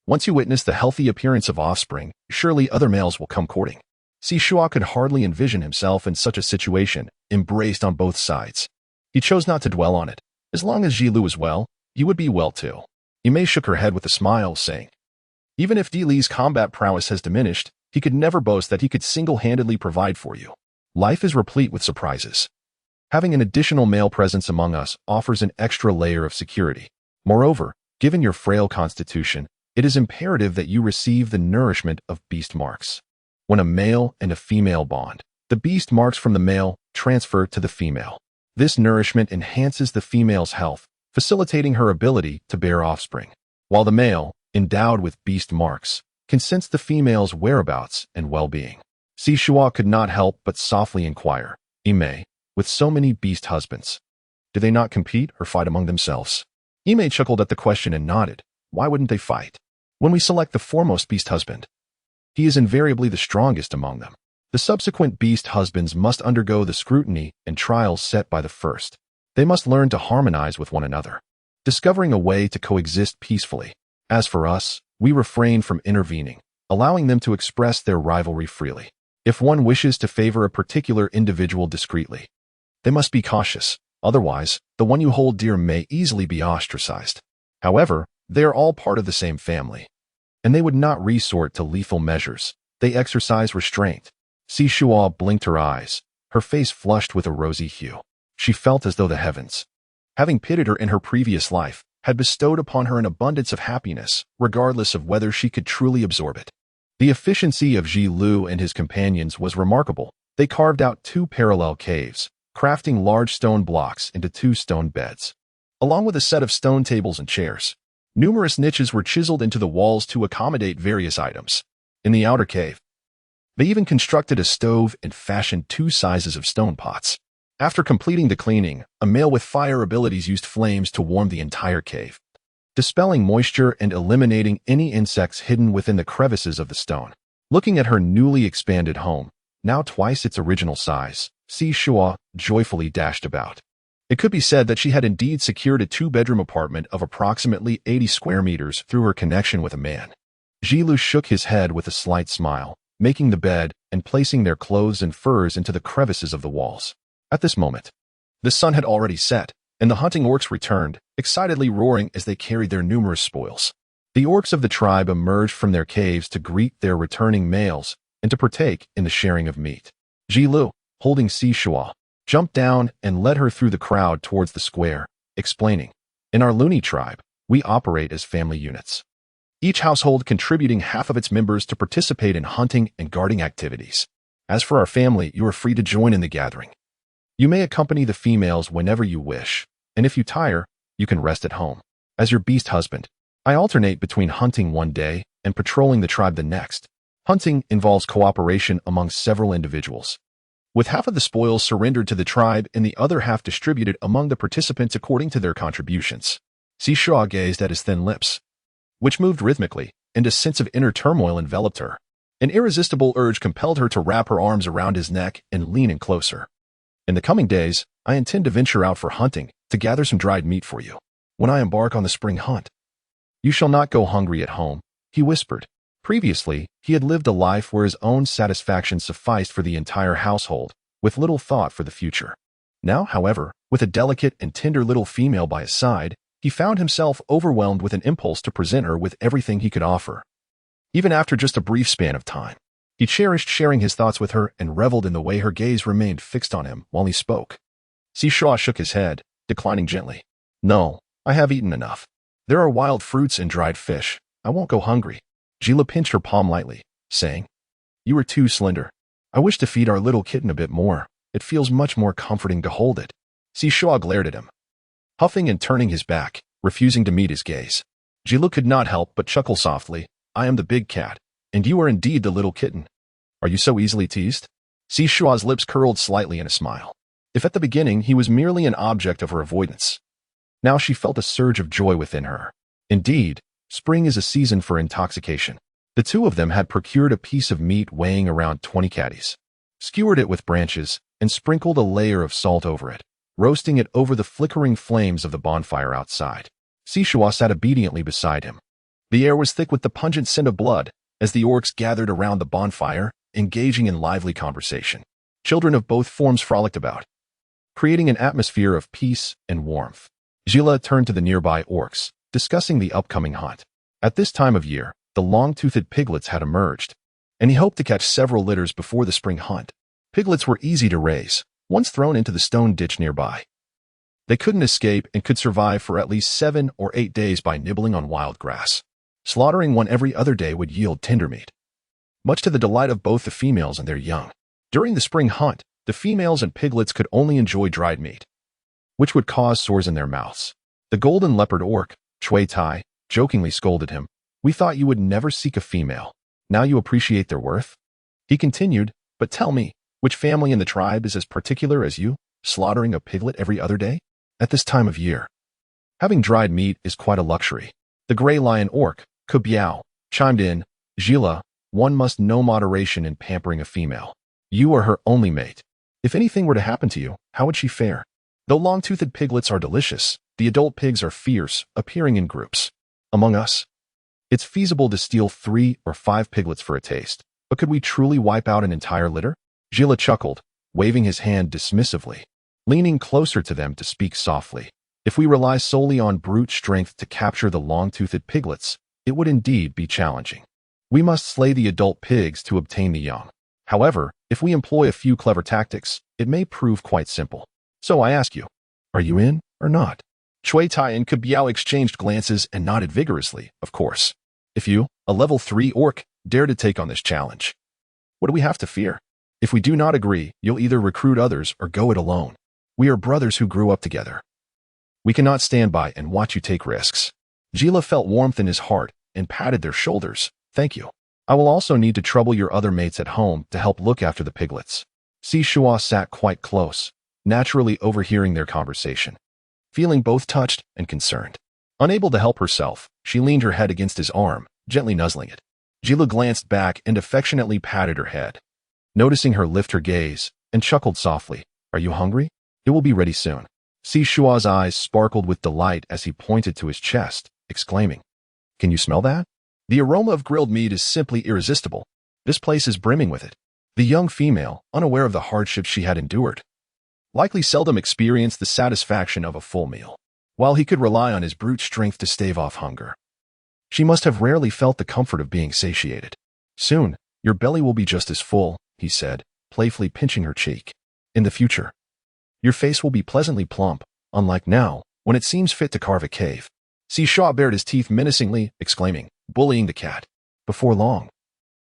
Once you witness the healthy appearance of offspring, surely other males will come courting. Shuo could hardly envision himself in such a situation, embraced on both sides. He chose not to dwell on it. As long as Lu was well, you would be well too. Imei shook her head with a smile, saying, even if Li's combat prowess has diminished, he could never boast that he could single-handedly provide for you. Life is replete with surprises. Having an additional male presence among us offers an extra layer of security. Moreover, given your frail constitution, it is imperative that you receive the nourishment of beast marks. When a male and a female bond, the beast marks from the male transfer to the female. This nourishment enhances the female's health, facilitating her ability to bear offspring, while the male, endowed with beast marks, can sense the female's whereabouts and well-being. Shuo could not help but softly inquire, Ime, with so many beast husbands, do they not compete or fight among themselves? Ime chuckled at the question and nodded. Why wouldn't they fight? When we select the foremost beast husband, he is invariably the strongest among them. The subsequent beast husbands must undergo the scrutiny and trials set by the first. They must learn to harmonize with one another, discovering a way to coexist peacefully. As for us, we refrain from intervening, allowing them to express their rivalry freely. If one wishes to favor a particular individual discreetly, they must be cautious. Otherwise, the one you hold dear may easily be ostracized. However, they are all part of the same family, and they would not resort to lethal measures. They exercise restraint. Shuo blinked her eyes, her face flushed with a rosy hue. She felt as though the heavens, having pitied her in her previous life, had bestowed upon her an abundance of happiness, regardless of whether she could truly absorb it. The efficiency of Ji Lu and his companions was remarkable. They carved out 2 parallel caves, crafting large stone blocks into 2 stone beds, along with a set of stone tables and chairs. Numerous niches were chiseled into the walls to accommodate various items. In the outer cave, they even constructed a stove and fashioned 2 sizes of stone pots. After completing the cleaning, a male with fire abilities used flames to warm the entire cave, dispelling moisture and eliminating any insects hidden within the crevices of the stone. Looking at her newly expanded home, now twice its original size, Shuo joyfully dashed about. It could be said that she had indeed secured a 2-bedroom apartment of approximately 80 square meters through her connection with a man. Ji Lu shook his head with a slight smile, making the bed and placing their clothes and furs into the crevices of the walls. At this moment, the sun had already set, and the hunting orcs returned, excitedly roaring as they carried their numerous spoils. The orcs of the tribe emerged from their caves to greet their returning males and to partake in the sharing of meat. Ji Lu, holding Shuo, jumped down and led her through the crowd towards the square, explaining, in our Luni tribe, we operate as family units, each household contributing half of its members to participate in hunting and guarding activities. As for our family, you are free to join in the gathering. You may accompany the females whenever you wish, and if you tire, you can rest at home. As your beast husband, I alternate between hunting one day and patrolling the tribe the next. Hunting involves cooperation among several individuals, with half of the spoils surrendered to the tribe and the other half distributed among the participants according to their contributions. Shuo gazed at his thin lips, which moved rhythmically, and a sense of inner turmoil enveloped her. An irresistible urge compelled her to wrap her arms around his neck and lean in closer. In the coming days, I intend to venture out for hunting, to gather some dried meat for you. When I embark on the spring hunt, you shall not go hungry at home, he whispered. Previously, he had lived a life where his own satisfaction sufficed for the entire household, with little thought for the future. Now, however, with a delicate and tender little female by his side, he found himself overwhelmed with an impulse to present her with everything he could offer. Even after just a brief span of time, he cherished sharing his thoughts with her and reveled in the way her gaze remained fixed on him while he spoke. Shuo shook his head, declining gently. No, I have eaten enough. There are wild fruits and dried fish. I won't go hungry. Ji Lu pinched her palm lightly, saying, You are too slender. I wish to feed our little kitten a bit more. It feels much more comforting to hold it. Shuo glared at him, huffing and turning his back, refusing to meet his gaze. Ji Lu could not help but chuckle softly. I am the big cat, and you are indeed the little kitten. Are you so easily teased? Shuo's lips curled slightly in a smile. If at the beginning he was merely an object of her avoidance, now she felt a surge of joy within her. Indeed, spring is a season for intoxication. The 2 of them had procured a piece of meat weighing around 20 catties, skewered it with branches, and sprinkled a layer of salt over it, roasting it over the flickering flames of the bonfire outside. Shuo sat obediently beside him. The air was thick with the pungent scent of blood, as the orcs gathered around the bonfire, engaging in lively conversation. Children of both forms frolicked about, creating an atmosphere of peace and warmth. Ji Lu turned to the nearby orcs, discussing the upcoming hunt. At this time of year, the long-toothed piglets had emerged, and he hoped to catch several litters before the spring hunt. Piglets were easy to raise, once thrown into the stone ditch nearby. They couldn't escape and could survive for at least 7 or 8 days by nibbling on wild grass. Slaughtering one every other day would yield tender meat, much to the delight of both the females and their young. During the spring hunt, the females and piglets could only enjoy dried meat, which would cause sores in their mouths. The golden leopard orc, Chui Tai, jokingly scolded him. We thought you would never seek a female. Now you appreciate their worth? He continued, but tell me, which family in the tribe is as particular as you, slaughtering a piglet every other day? At this time of year, having dried meat is quite a luxury. The gray lion orc, Kubiao, chimed in, Gila, one must know moderation in pampering a female. You are her only mate. If anything were to happen to you, how would she fare? Though long-toothed piglets are delicious, the adult pigs are fierce, appearing in groups. Among us, it's feasible to steal 3 or 5 piglets for a taste, but could we truly wipe out an entire litter? Gila chuckled, waving his hand dismissively, leaning closer to them to speak softly. If we rely solely on brute strength to capture the long-toothed piglets, it would indeed be challenging. We must slay the adult pigs to obtain the young. However, if we employ a few clever tactics, it may prove quite simple. So I ask you, are you in or not? Chui Tai and Kubiao exchanged glances and nodded vigorously, of course. If you, a level 3 orc, dare to take on this challenge, what do we have to fear? If we do not agree, you'll either recruit others or go it alone. We are brothers who grew up together. We cannot stand by and watch you take risks. Gila felt warmth in his heart and patted their shoulders. Thank you. I will also need to trouble your other mates at home to help look after the piglets. Shuo sat quite close, naturally overhearing their conversation, feeling both touched and concerned. Unable to help herself, she leaned her head against his arm, gently nuzzling it. Gila glanced back and affectionately patted her head, noticing her lift her gaze, and chuckled softly. Are you hungry? It will be ready soon. Shuo's eyes sparkled with delight as he pointed to his chest, exclaiming, Can you smell that? The aroma of grilled meat is simply irresistible. This place is brimming with it. The young female, unaware of the hardships she had endured, likely seldom experienced the satisfaction of a full meal. While he could rely on his brute strength to stave off hunger, she must have rarely felt the comfort of being satiated. Soon, your belly will be just as full, he said, playfully pinching her cheek. In the future, your face will be pleasantly plump, unlike now, when it seems fit to carve a cave. Shuo bared his teeth menacingly, exclaiming, bullying the cat. Before long,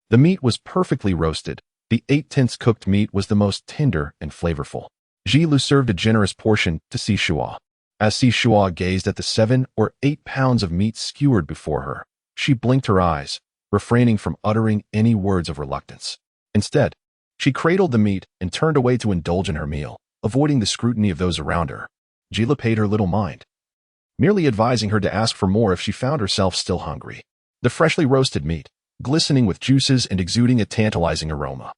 the meat was perfectly roasted. The 8/10 cooked meat was the most tender and flavorful. Jilu served a generous portion to Shuo. As Shuo gazed at the 7 or 8 pounds of meat skewered before her, she blinked her eyes, refraining from uttering any words of reluctance. Instead, she cradled the meat and turned away to indulge in her meal, avoiding the scrutiny of those around her. Gila paid her little mind, merely advising her to ask for more if she found herself still hungry. The freshly roasted meat, glistening with juices and exuding a tantalizing aroma,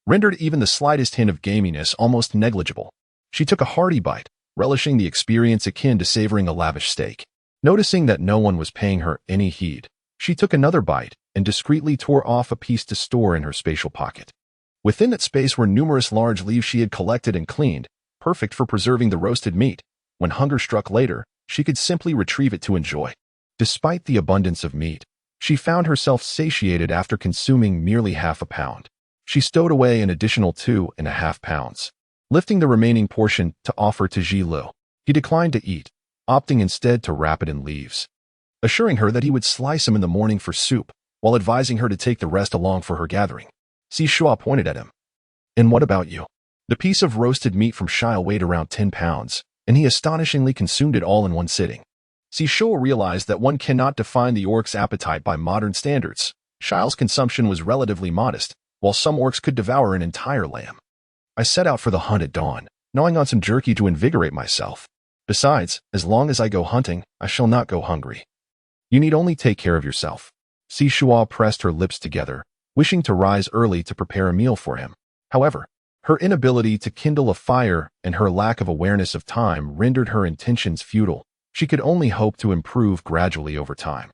rendered even the slightest hint of gaminess almost negligible. She took a hearty bite, relishing the experience akin to savoring a lavish steak. Noticing that no one was paying her any heed, she took another bite and discreetly tore off a piece to store in her spatial pocket. Within that space were numerous large leaves she had collected and cleaned, perfect for preserving the roasted meat. When hunger struck later, she could simply retrieve it to enjoy. Despite the abundance of meat, she found herself satiated after consuming merely half a pound. She stowed away an additional 2.5 pounds, lifting the remaining portion to offer to Jilu. He declined to eat, opting instead to wrap it in leaves, assuring her that he would slice them in the morning for soup, while advising her to take the rest along for her gathering. Shuo pointed at him. And what about you? The piece of roasted meat from Shuo weighed around 10 pounds, and he astonishingly consumed it all in one sitting. Shuo realized that one cannot define the orc's appetite by modern standards. Shuo's consumption was relatively modest, while some orcs could devour an entire lamb. I set out for the hunt at dawn, gnawing on some jerky to invigorate myself. Besides, as long as I go hunting, I shall not go hungry. You need only take care of yourself. Shuo pressed her lips together, wishing to rise early to prepare a meal for him. However, her inability to kindle a fire and her lack of awareness of time rendered her intentions futile. She could only hope to improve gradually over time.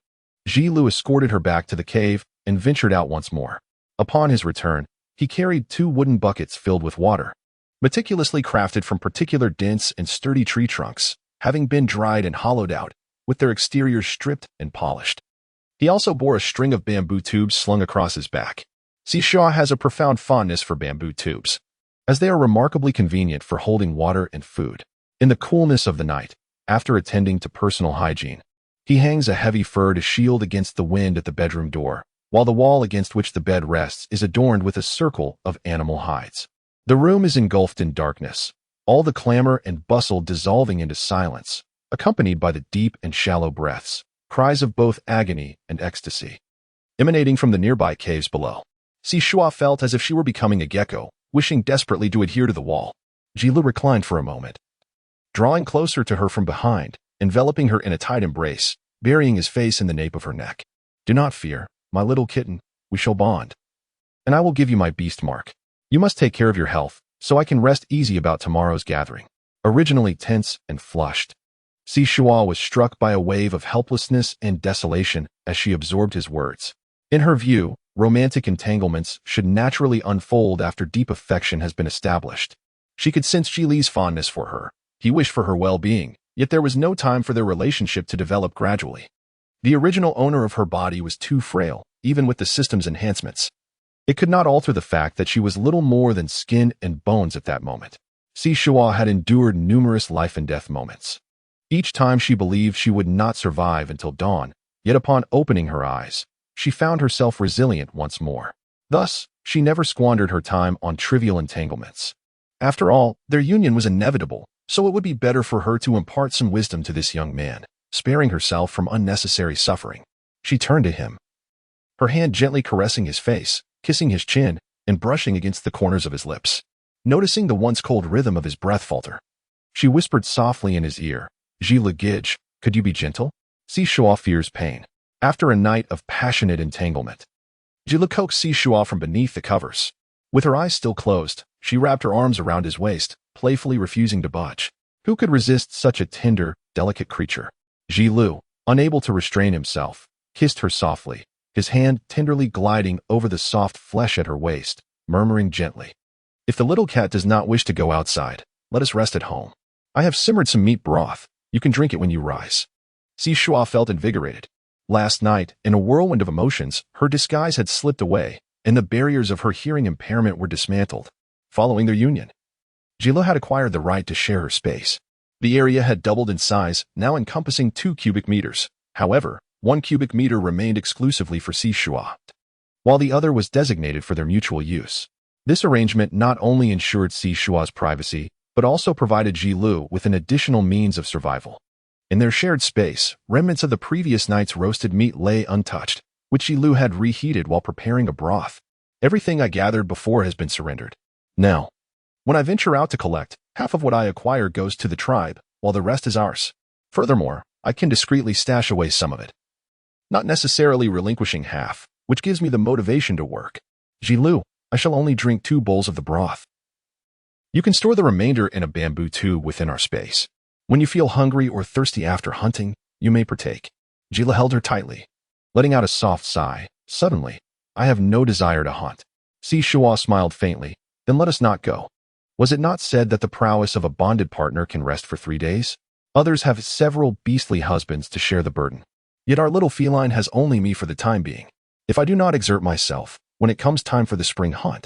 Jilu escorted her back to the cave and ventured out once more. Upon his return, he carried 2 wooden buckets filled with water, meticulously crafted from particular dense and sturdy tree trunks, having been dried and hollowed out, with their exteriors stripped and polished. He also bore a string of bamboo tubes slung across his back. Shuo has a profound fondness for bamboo tubes, as they are remarkably convenient for holding water and food. In the coolness of the night, after attending to personal hygiene, he hangs a heavy fur to shield against the wind at the bedroom door, while the wall against which the bed rests is adorned with a circle of animal hides. The room is engulfed in darkness, all the clamor and bustle dissolving into silence, accompanied by the deep and shallow breaths, cries of both agony and ecstasy, emanating from the nearby caves below. Shuo felt as if she were becoming a gecko, wishing desperately to adhere to the wall. Jilu reclined for a moment, drawing closer to her from behind, enveloping her in a tight embrace, burying his face in the nape of her neck. "Do not fear, my little kitten, we shall bond. And I will give you my beast mark. You must take care of your health, so I can rest easy about tomorrow's gathering." Originally tense and flushed, Shuo was struck by a wave of helplessness and desolation as she absorbed his words. In her view, romantic entanglements should naturally unfold after deep affection has been established. She could sense Jili's fondness for her. He wished for her well-being, yet there was no time for their relationship to develop gradually. The original owner of her body was too frail, even with the system's enhancements. It could not alter the fact that she was little more than skin and bones at that moment. Shuo had endured numerous life and death moments. Each time she believed she would not survive until dawn, yet upon opening her eyes, she found herself resilient once more. Thus, she never squandered her time on trivial entanglements. After all, their union was inevitable, so it would be better for her to impart some wisdom to this young man, sparing herself from unnecessary suffering. She turned to him, her hand gently caressing his face, kissing his chin, and brushing against the corners of his lips. Noticing the once cold rhythm of his breath falter, she whispered softly in his ear, "Jila Gidge, could you be gentle?" Shuo fears pain. After a night of passionate entanglement, Jila coaxed Shuo from beneath the covers. With her eyes still closed, she wrapped her arms around his waist, playfully refusing to budge. Who could resist such a tender, delicate creature? Jilu, unable to restrain himself, kissed her softly, his hand tenderly gliding over the soft flesh at her waist, murmuring gently, "If the little cat does not wish to go outside, let us rest at home. I have simmered some meat broth. You can drink it when you rise." Shuo felt invigorated. Last night, in a whirlwind of emotions, her disguise had slipped away, and the barriers of her hearing impairment were dismantled. Following their union, Jila had acquired the right to share her space. The area had doubled in size, now encompassing 2 cubic meters. However, 1 cubic meter remained exclusively for Shuo, while the other was designated for their mutual use. This arrangement not only ensured Shuo's privacy, but also provided Jilu with an additional means of survival. In their shared space, remnants of the previous night's roasted meat lay untouched, which Jilu had reheated while preparing a broth. "Everything I gathered before has been surrendered. Now, when I venture out to collect, half of what I acquire goes to the tribe, while the rest is ours. Furthermore, I can discreetly stash away some of it, not necessarily relinquishing half, which gives me the motivation to work. Jilu, I shall only drink 2 bowls of the broth. You can store the remainder in a bamboo tube within our space. When you feel hungry or thirsty after hunting, you may partake." Jila held her tightly, letting out a soft sigh. "Suddenly, I have no desire to hunt." Shuo smiled faintly. "Then let us not go. Was it not said that the prowess of a bonded partner can rest for 3 days? Others have several beastly husbands to share the burden. Yet our little feline has only me for the time being. If I do not exert myself, when it comes time for the spring hunt,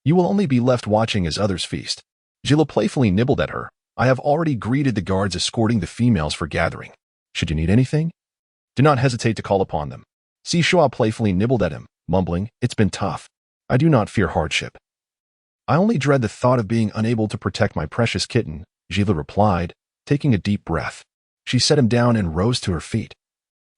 you will only be left watching as others feast." Jila playfully nibbled at her. "I have already greeted the guards escorting the females for gathering. Should you need anything, do not hesitate to call upon them." Shuo playfully nibbled at him, mumbling, "It's been tough. I do not fear hardship. I only dread the thought of being unable to protect my precious kitten," Jila replied, taking a deep breath. She set him down and rose to her feet,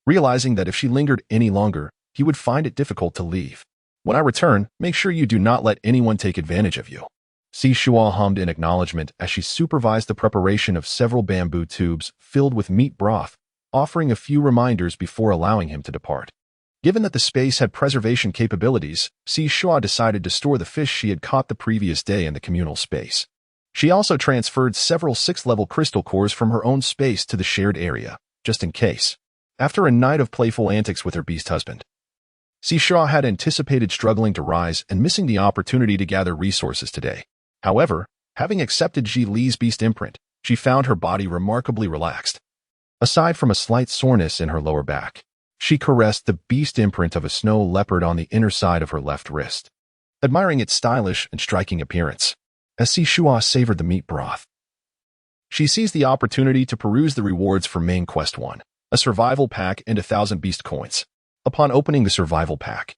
realizing that if she lingered any longer, he would find it difficult to leave. "When I return, make sure you do not let anyone take advantage of you." Shuo hummed in acknowledgement as she supervised the preparation of several bamboo tubes filled with meat broth, offering a few reminders before allowing him to depart. Given that the space had preservation capabilities, Shuo decided to store the fish she had caught the previous day in the communal space. She also transferred several 6th-level crystal cores from her own space to the shared area, just in case. After a night of playful antics with her beast husband, Shuo had anticipated struggling to rise and missing the opportunity to gather resources today. However, having accepted Ji Li's beast imprint, she found her body remarkably relaxed. Aside from a slight soreness in her lower back, she caressed the beast imprint of a snow leopard on the inner side of her left wrist, admiring its stylish and striking appearance. As Shuo savored the meat broth, she seized the opportunity to peruse the rewards for Main Quest 1, a survival pack and 1,000 beast coins. Upon opening the survival pack,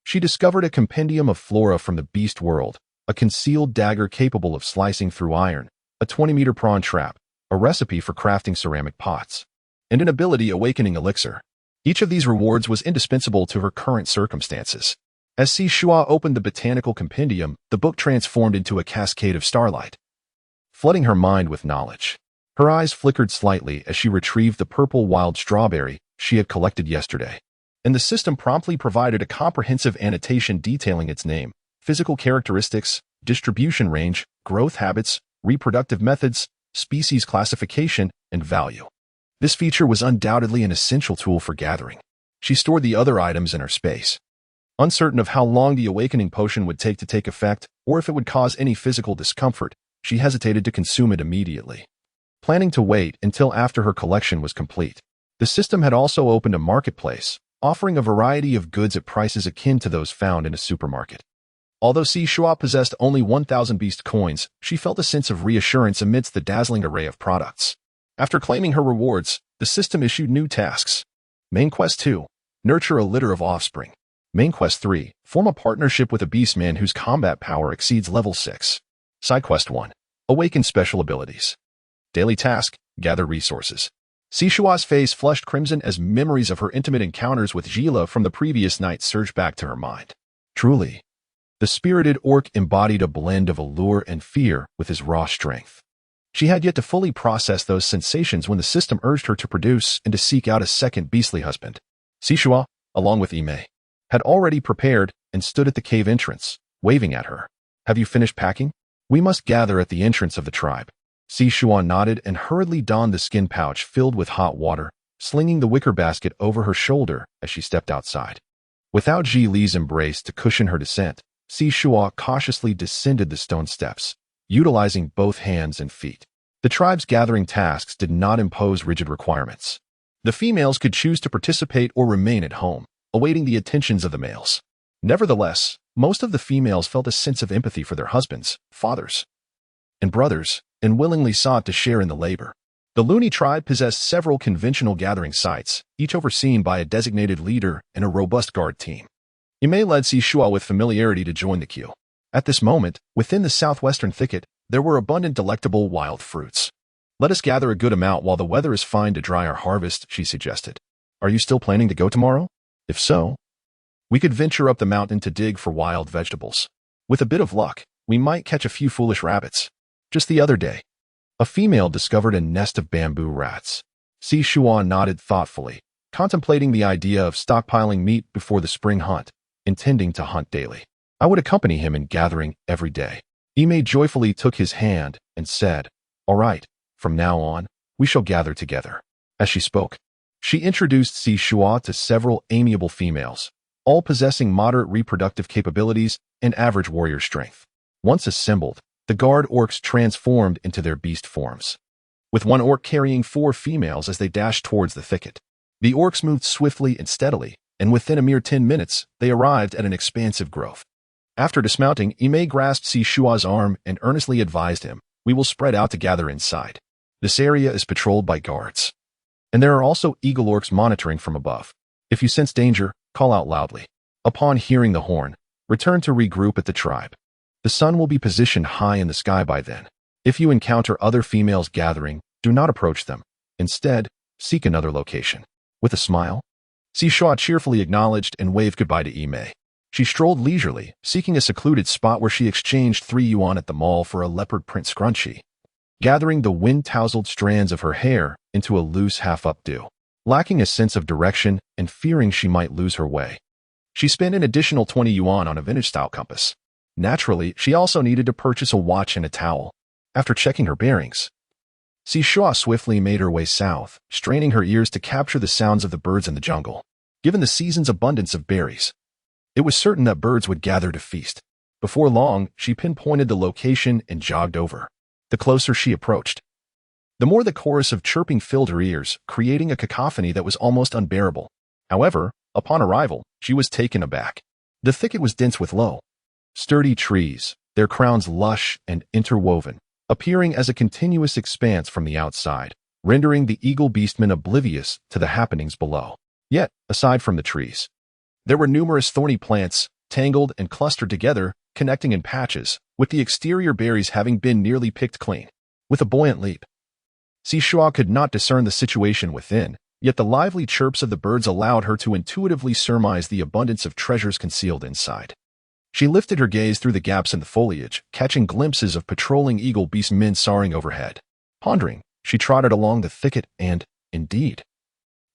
she discovered a compendium of flora from the beast world, a concealed dagger capable of slicing through iron, a 20-meter prawn trap, a a recipe for crafting ceramic pots, and an ability awakening elixir. Each of these rewards was indispensable to her current circumstances. As Shuo opened the botanical compendium, the book transformed into a cascade of starlight, flooding her mind with knowledge. Her eyes flickered slightly as she retrieved the purple wild strawberry she had collected yesterday, and the system promptly provided a comprehensive annotation detailing its name, physical characteristics, distribution range, growth habits, reproductive methods, species classification, and value. This feature was undoubtedly an essential tool for gathering. She stored the other items in her space, uncertain of how long the awakening potion would take to take effect or if it would cause any physical discomfort. She hesitated to consume it immediately, planning to wait until after her collection was complete. The system had also opened a marketplace, offering a variety of goods at prices akin to those found in a supermarket. Although Shuo possessed only 1,000 beast coins, she felt a sense of reassurance amidst the dazzling array of products. After claiming her rewards, the system issued new tasks. Main Quest 2. Nurture a litter of offspring. Main Quest 3. Form a partnership with a beastman whose combat power exceeds level 6. Side Quest 1. Awaken special abilities. Daily task. Gather resources. Shuo's face flushed crimson as memories of her intimate encounters with Gila from the previous night surged back to her mind. Truly, the spirited orc embodied a blend of allure and fear with his raw strength. She had yet to fully process those sensations when the system urged her to produce and to seek out a second beastly husband. Shuo, along with Ime, had already prepared and stood at the cave entrance, waving at her. Have you finished packing? We must gather at the entrance of the tribe. Shuo nodded and hurriedly donned the skin pouch filled with hot water, slinging the wicker basket over her shoulder as she stepped outside. Without Ji Li's embrace to cushion her descent, Shuo cautiously descended the stone steps, utilizing both hands and feet. The tribe's gathering tasks did not impose rigid requirements. The females could choose to participate or remain at home, awaiting the attentions of the males. Nevertheless, most of the females felt a sense of empathy for their husbands, fathers, and brothers, and willingly sought to share in the labor. The Luni tribe possessed several conventional gathering sites, each overseen by a designated leader and a robust guard team. Ime led Shuo with familiarity to join the queue. At this moment, within the southwestern thicket, there were abundant delectable wild fruits. Let us gather a good amount while the weather is fine to dry our harvest, she suggested. Are you still planning to go tomorrow? If so, we could venture up the mountain to dig for wild vegetables. With a bit of luck, we might catch a few foolish rabbits. Just the other day, a female discovered a nest of bamboo rats. Shuo nodded thoughtfully, contemplating the idea of stockpiling meat before the spring hunt, intending to hunt daily. I would accompany him in gathering every day. Ime joyfully took his hand and said, All right, from now on, we shall gather together. As she spoke, she introduced Shuo to several amiable females, all possessing moderate reproductive capabilities and average warrior strength. Once assembled, the guard orcs transformed into their beast forms, with one orc carrying 4 females as they dashed towards the thicket. The orcs moved swiftly and steadily, and within a mere 10 minutes, they arrived at an expansive grove. After dismounting, Ime grasped Shuo's arm and earnestly advised him, We will spread out to gather inside. This area is patrolled by guards, and there are also eagle orcs monitoring from above. If you sense danger, call out loudly. Upon hearing the horn, return to regroup at the tribe. The sun will be positioned high in the sky by then. If you encounter other females gathering, do not approach them. Instead, seek another location. With a smile, Shuo cheerfully acknowledged and waved goodbye to Ime. She strolled leisurely, seeking a secluded spot where she exchanged 3 yuan at the mall for a leopard print scrunchie, gathering the wind-tousled strands of her hair into a loose half-updo. Lacking a sense of direction and fearing she might lose her way, she spent an additional 20 yuan on a vintage-style compass. Naturally, she also needed to purchase a watch and a towel. After checking her bearings, Shuo swiftly made her way south, straining her ears to capture the sounds of the birds in the jungle. Given the season's abundance of berries, it was certain that birds would gather to feast. Before long, she pinpointed the location and jogged over. The closer she approached, the more the chorus of chirping filled her ears, creating a cacophony that was almost unbearable. However, upon arrival, she was taken aback. The thicket was dense with low, sturdy trees, their crowns lush and interwoven, appearing as a continuous expanse from the outside, rendering the eagle beastmen oblivious to the happenings below. Yet, aside from the trees, there were numerous thorny plants, tangled and clustered together, connecting in patches, with the exterior berries having been nearly picked clean. With a buoyant leap, Shuo could not discern the situation within, yet the lively chirps of the birds allowed her to intuitively surmise the abundance of treasures concealed inside. She lifted her gaze through the gaps in the foliage, catching glimpses of patrolling eagle beast men soaring overhead. Pondering, she trotted along the thicket and, indeed,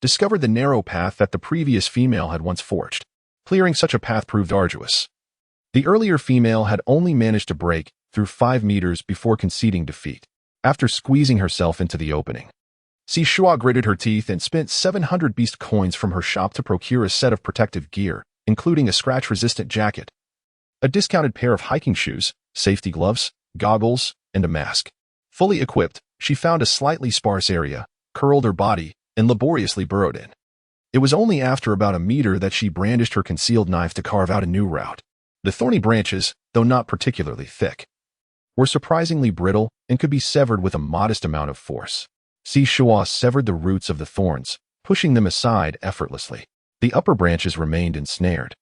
discovered the narrow path that the previous female had once forged. Clearing such a path proved arduous. The earlier female had only managed to break through 5 meters before conceding defeat. After squeezing herself into the opening, Shuo gritted her teeth and spent 700 beast coins from her shop to procure a set of protective gear, including a scratch-resistant jacket, a discounted pair of hiking shoes, safety gloves, goggles, and a mask. Fully equipped, she found a slightly sparse area, curled her body, and laboriously burrowed in. It was only after about a meter that she brandished her concealed knife to carve out a new route. The thorny branches, though not particularly thick, were surprisingly brittle and could be severed with a modest amount of force. Shuo severed the roots of the thorns, pushing them aside effortlessly. The upper branches remained ensnared,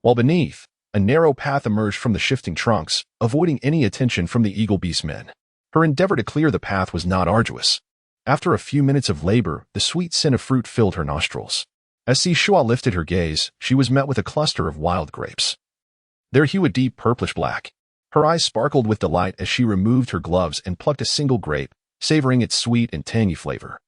while beneath, a narrow path emerged from the shifting trunks, avoiding any attention from the eagle beast men. Her endeavor to clear the path was not arduous. After a few minutes of labor, the sweet scent of fruit filled her nostrils. As Shuo lifted her gaze, she was met with a cluster of wild grapes. Their hue a deep purplish-black. Her eyes sparkled with delight as she removed her gloves and plucked a single grape, savoring its sweet and tangy flavor,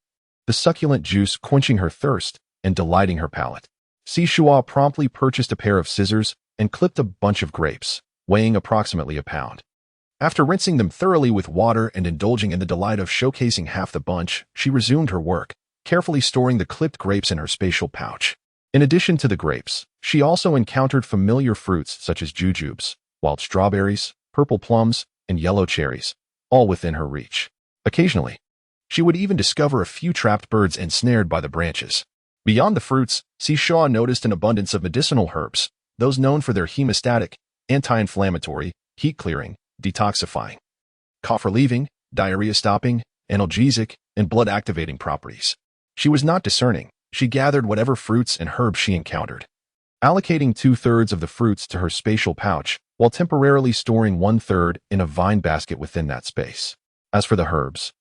the succulent juice quenching her thirst and delighting her palate. Shuo promptly purchased a pair of scissors and clipped a bunch of grapes, weighing approximately a pound. After rinsing them thoroughly with water and indulging in the delight of showcasing half the bunch, she resumed her work, carefully storing the clipped grapes in her spatial pouch. In addition to the grapes, she also encountered familiar fruits such as jujubes, wild strawberries, purple plums, and yellow cherries, all within her reach. Occasionally, she would even discover a few trapped birds ensnared by the branches. Beyond the fruits, Shuo noticed an abundance of medicinal herbs, those known for their hemostatic, anti-inflammatory, heat-clearing, detoxifying, cough-relieving, diarrhea-stopping, analgesic, and blood-activating properties. She was not discerning. She gathered whatever fruits and herbs she encountered, allocating 2/3 of the fruits to her spatial pouch, while temporarily storing 1/3 in a vine basket within that space. As for the herbs,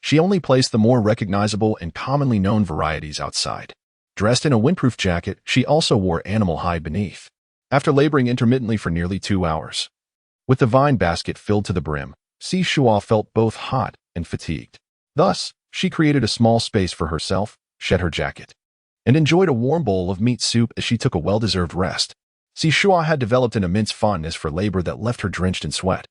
she only placed the more recognizable and commonly known varieties outside. Dressed in a windproof jacket, she also wore animal hide beneath. After laboring intermittently for nearly 2 hours, with the vine basket filled to the brim, Shuo felt both hot and fatigued. Thus, she created a small space for herself, shed her jacket, and enjoyed a warm bowl of meat soup as she took a well-deserved rest. Shuo had developed an immense fondness for labor that left her drenched in sweat.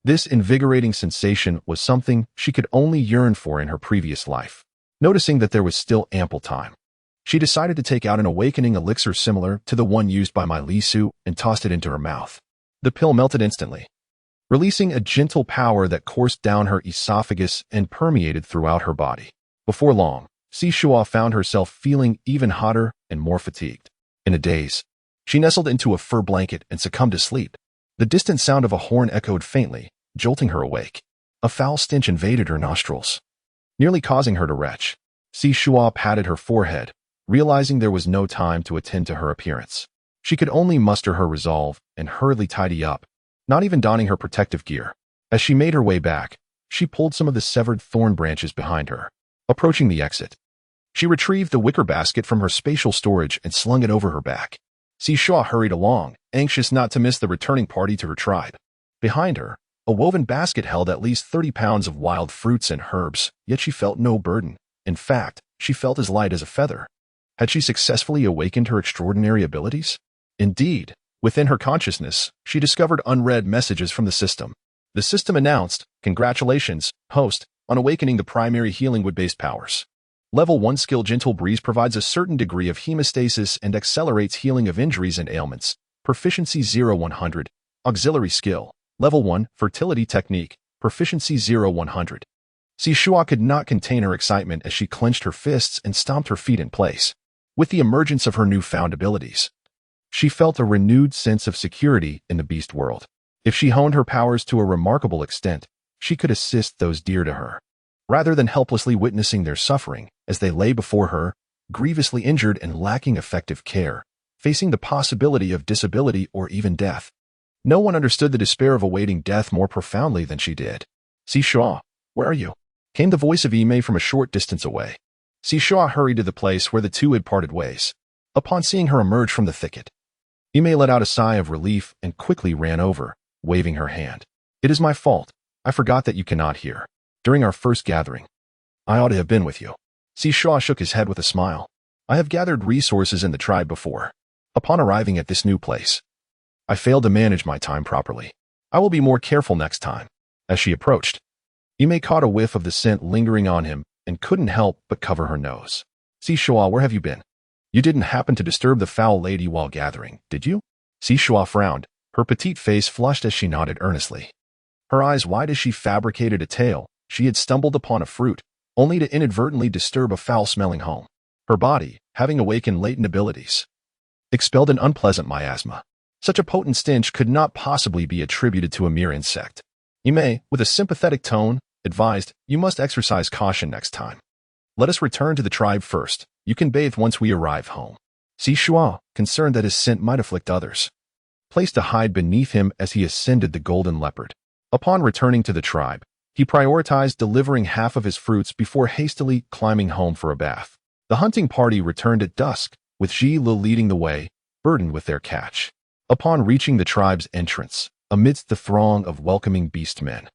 This invigorating sensation was something she could only yearn for in her previous life. Noticing that there was still ample time, she decided to take out an awakening elixir similar to the one used by my Li Su and tossed it into her mouth. The pill melted instantly, releasing a gentle power that coursed down her esophagus and permeated throughout her body. Before long, Shuo found herself feeling even hotter and more fatigued. In a daze, she nestled into a fur blanket and succumbed to sleep. The distant sound of a horn echoed faintly, jolting her awake. A foul stench invaded her nostrils, nearly causing her to retch. Shuo patted her forehead, realizing there was no time to attend to her appearance. She could only muster her resolve and hurriedly tidy up, not even donning her protective gear. As she made her way back, she pulled some of the severed thorn branches behind her. Approaching the exit, she retrieved the wicker basket from her spatial storage and slung it over her back. Shuo hurried along, anxious not to miss the returning party to her tribe. Behind her, a woven basket held at least 30 pounds of wild fruits and herbs, yet she felt no burden. In fact, she felt as light as a feather. Had she successfully awakened her extraordinary abilities? Indeed, within her consciousness, she discovered unread messages from the system. The system announced, "Congratulations, host, on awakening the primary healing wood-based powers. Level 1 skill Gentle Breeze provides a certain degree of hemostasis and accelerates healing of injuries and ailments. Proficiency 0-100. Auxiliary skill. Level 1 Fertility Technique. Proficiency 0-100. Shuo could not contain her excitement as she clenched her fists and stomped her feet in place. With the emergence of her newfound abilities, she felt a renewed sense of security in the beast world. If she honed her powers to a remarkable extent, she could assist those dear to her, rather than helplessly witnessing their suffering as they lay before her, grievously injured and lacking effective care, facing the possibility of disability or even death. No one understood the despair of awaiting death more profoundly than she did. "Shuo, where are you? came the voice of Ime from a short distance away. Shuo hurried to the place where the two had parted ways. Upon seeing her emerge from the thicket, Ime let out a sigh of relief and quickly ran over, waving her hand. It is my fault. I forgot that you cannot hear. During our first gathering, I ought to have been with you. Shuo shook his head with a smile. I have gathered resources in the tribe before. Upon arriving at this new place, I failed to manage my time properly. I will be more careful next time. As she approached, Ime caught a whiff of the scent lingering on him and couldn't help but cover her nose. Shuo, where have you been? You didn't happen to disturb the foul lady while gathering, did you? Shuo frowned, her petite face flushed as she nodded earnestly. Her eyes wide as she fabricated a tale. She had stumbled upon a fruit, only to inadvertently disturb a foul-smelling home. Her body, having awakened latent abilities, expelled an unpleasant miasma. Such a potent stench could not possibly be attributed to a mere insect. Ime, with a sympathetic tone, advised, you must exercise caution next time. Let us return to the tribe first. You can bathe once we arrive home. Shuo, concerned that his scent might afflict others, placed a hide beneath him as he ascended the golden leopard. Upon returning to the tribe, he prioritized delivering half of his fruits before hastily climbing home for a bath. The hunting party returned at dusk, with Ji-Lu leading the way, burdened with their catch. Upon reaching the tribe's entrance, amidst the throng of welcoming beast men,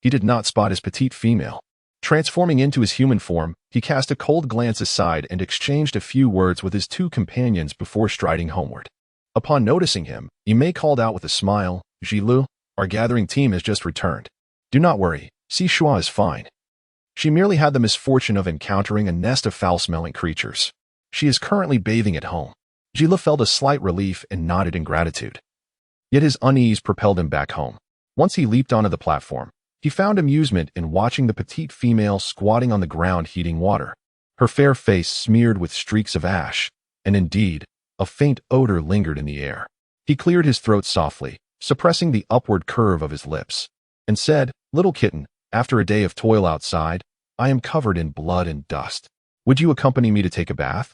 he did not spot his petite female. Transforming into his human form, he cast a cold glance aside and exchanged a few words with his two companions before striding homeward. Upon noticing him, Ime called out with a smile, Ji-Lu, our gathering team has just returned. Do not worry, Shuo is fine. She merely had the misfortune of encountering a nest of foul-smelling creatures. She is currently bathing at home. Ji-Lu felt a slight relief and nodded in gratitude. Yet his unease propelled him back home. Once he leaped onto the platform, he found amusement in watching the petite female squatting on the ground heating water. Her fair face smeared with streaks of ash, and indeed, a faint odor lingered in the air. He cleared his throat softly, suppressing the upward curve of his lips, and said, Little kitten, after a day of toil outside, I am covered in blood and dust. Would you accompany me to take a bath?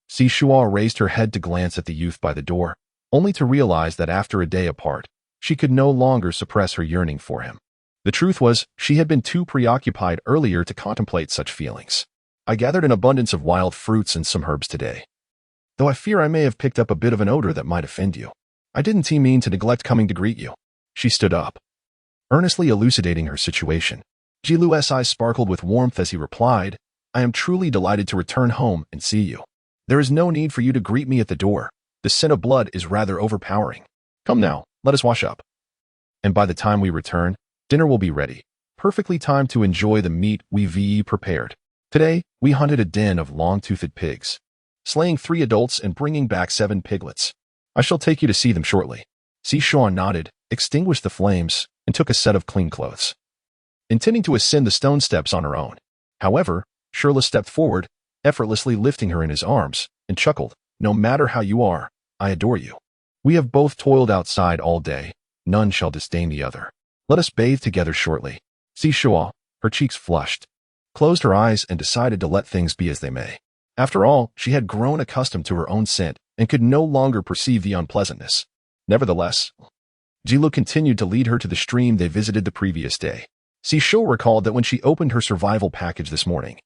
Shuo raised her head to glance at the youth by the door, only to realize that after a day apart, she could no longer suppress her yearning for him. The truth was, she had been too preoccupied earlier to contemplate such feelings. I gathered an abundance of wild fruits and some herbs today, though I fear I may have picked up a bit of an odor that might offend you. I didn't mean to neglect coming to greet you. She stood up, earnestly elucidating her situation. Ji-Lu's eyes sparkled with warmth as he replied, I am truly delighted to return home and see you. There is no need for you to greet me at the door. The scent of blood is rather overpowering. Come now, let us wash up. And by the time we return, dinner will be ready. Perfectly timed to enjoy the meat we've prepared. Today, we hunted a den of long-toothed pigs, slaying 3 adults and bringing back 7 piglets. I shall take you to see them shortly. Shuo nodded, extinguished the flames, and took a set of clean clothes, intending to ascend the stone steps on her own. However, Shuo stepped forward, effortlessly lifting her in his arms, and chuckled, No matter how you are, I adore you. We have both toiled outside all day. None shall disdain the other. Let us bathe together shortly. Shuo, her cheeks flushed, closed her eyes and decided to let things be as they may. After all, she had grown accustomed to her own scent and could no longer perceive the unpleasantness. Nevertheless, Ji-Lu continued to lead her to the stream they visited the previous day. Shuo recalled that when she opened her survival package this morning,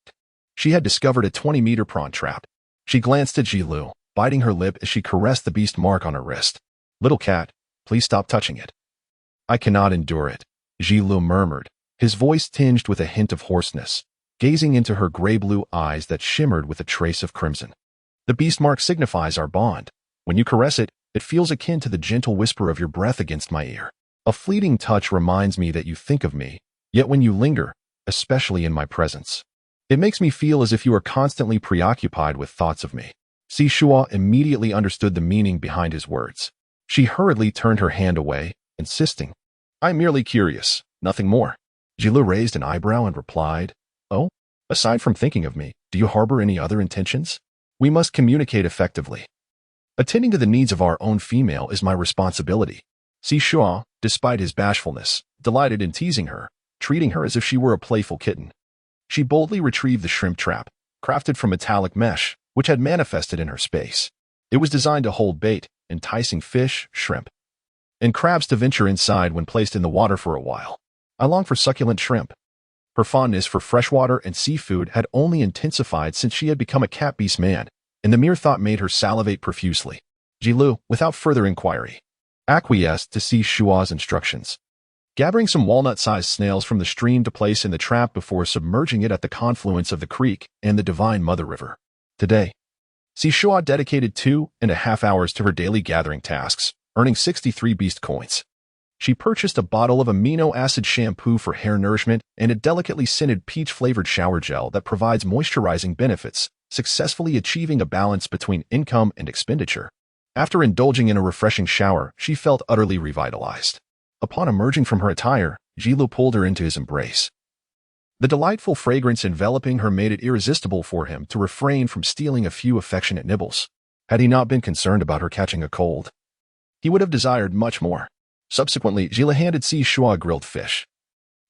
she had discovered a 20-meter prawn trap. She glanced at Ji-Lu, biting her lip as she caressed the beast mark on her wrist. Little cat, please stop touching it. I cannot endure it, Ji-Lu murmured, his voice tinged with a hint of hoarseness, gazing into her gray-blue eyes that shimmered with a trace of crimson. The beast mark signifies our bond. When you caress it, it feels akin to the gentle whisper of your breath against my ear. A fleeting touch reminds me that you think of me, yet when you linger, especially in my presence, it makes me feel as if you are constantly preoccupied with thoughts of me. Shuo immediately understood the meaning behind his words. She hurriedly turned her hand away, insisting, I'm merely curious, nothing more. Ji-Lu raised an eyebrow and replied, Oh, aside from thinking of me, do you harbor any other intentions? We must communicate effectively. Attending to the needs of our own female is my responsibility. Shuo, despite his bashfulness, delighted in teasing her, treating her as if she were a playful kitten. She boldly retrieved the shrimp trap, crafted from metallic mesh, which had manifested in her space. It was designed to hold bait, enticing fish, shrimp, and crabs to venture inside when placed in the water for a while. I long for succulent shrimp. Her fondness for freshwater and seafood had only intensified since she had become a cat-beast man, and the mere thought made her salivate profusely. Jilu, without further inquiry, acquiesced to see Shuo's instructions. Gathering some walnut-sized snails from the stream to place in the trap before submerging it at the confluence of the creek and the Divine Mother River. Today, Shuo dedicated 2.5 hours to her daily gathering tasks, earning 63 beast coins. She purchased a bottle of amino acid shampoo for hair nourishment and a delicately scented peach-flavored shower gel that provides moisturizing benefits, successfully achieving a balance between income and expenditure. After indulging in a refreshing shower, she felt utterly revitalized. Upon emerging from her attire, Jilu pulled her into his embrace. The delightful fragrance enveloping her made it irresistible for him to refrain from stealing a few affectionate nibbles. Had he not been concerned about her catching a cold, he would have desired much more. Subsequently, Jilu handed Shuo grilled fish,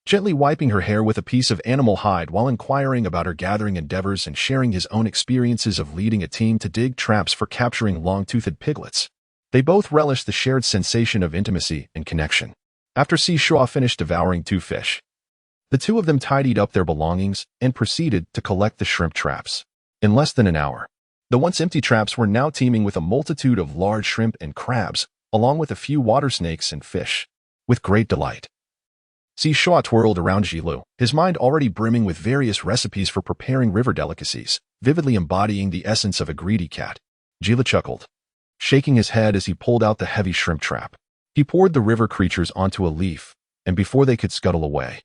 gently wiping her hair with a piece of animal hide while inquiring about her gathering endeavors and sharing his own experiences of leading a team to dig traps for capturing long-toothed piglets. They both relished the shared sensation of intimacy and connection. After Shuo finished devouring 2 fish, the two of them tidied up their belongings and proceeded to collect the shrimp traps. In less than an hour, the once empty traps were now teeming with a multitude of large shrimp and crabs, along with a few water snakes and fish. With great delight, Shuo twirled around Jilu, his mind already brimming with various recipes for preparing river delicacies, vividly embodying the essence of a greedy cat. Jilu chuckled, shaking his head as he pulled out the heavy shrimp trap. He poured the river creatures onto a leaf, and before they could scuttle away,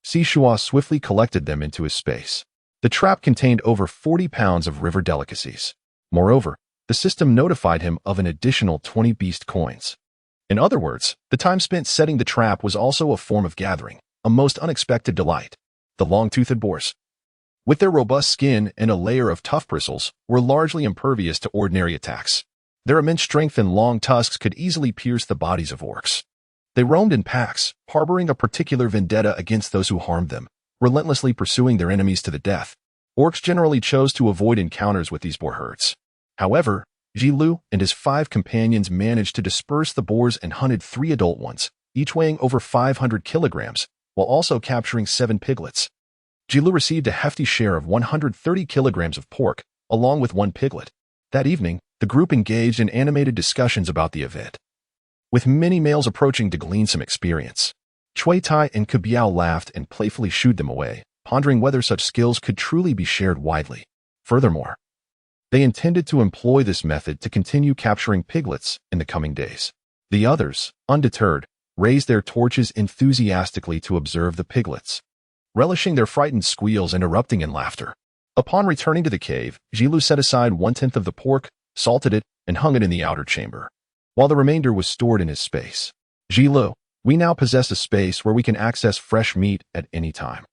Shuo swiftly collected them into his space. The trap contained over 40 pounds of river delicacies. Moreover, the system notified him of an additional 20 beast coins. In other words, the time spent setting the trap was also a form of gathering, a most unexpected delight. The long-toothed boars, with their robust skin and a layer of tough bristles, were largely impervious to ordinary attacks. Their immense strength and long tusks could easily pierce the bodies of orcs. They roamed in packs, harboring a particular vendetta against those who harmed them, relentlessly pursuing their enemies to the death. Orcs generally chose to avoid encounters with these boar herds. However, Jilu and his 5 companions managed to disperse the boars and hunted 3 adult ones, each weighing over 500 kilograms, while also capturing 7 piglets. Jilu received a hefty share of 130 kilograms of pork, along with 1 piglet. That evening, the group engaged in animated discussions about the event, with many males approaching to glean some experience. Cui Tai and Kubiao laughed and playfully shooed them away, pondering whether such skills could truly be shared widely. Furthermore, they intended to employ this method to continue capturing piglets in the coming days. The others, undeterred, raised their torches enthusiastically to observe the piglets, relishing their frightened squeals and erupting in laughter. Upon returning to the cave, Jilu set aside 1/10 of the pork, salted it, and hung it in the outer chamber, while the remainder was stored in his space. Jilu, we now possess a space where we can access fresh meat at any time.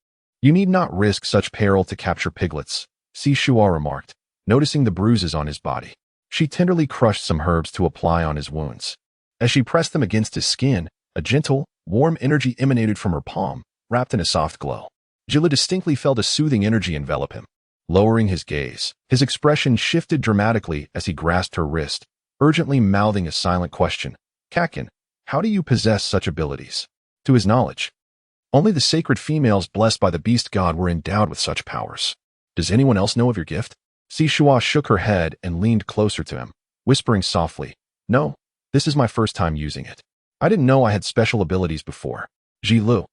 You need not risk such peril to capture piglets, Shuo remarked, noticing the bruises on his body. She tenderly crushed some herbs to apply on his wounds. As she pressed them against his skin, a gentle, warm energy emanated from her palm, wrapped in a soft glow. Jilu distinctly felt a soothing energy envelop him. Lowering his gaze, his expression shifted dramatically as he grasped her wrist, urgently mouthing a silent question. Kakin, how do you possess such abilities? To his knowledge, only the sacred females blessed by the beast god were endowed with such powers. Does anyone else know of your gift? Shuo shook her head and leaned closer to him, whispering softly, No, this is my first time using it. I didn't know I had special abilities before. Jilu,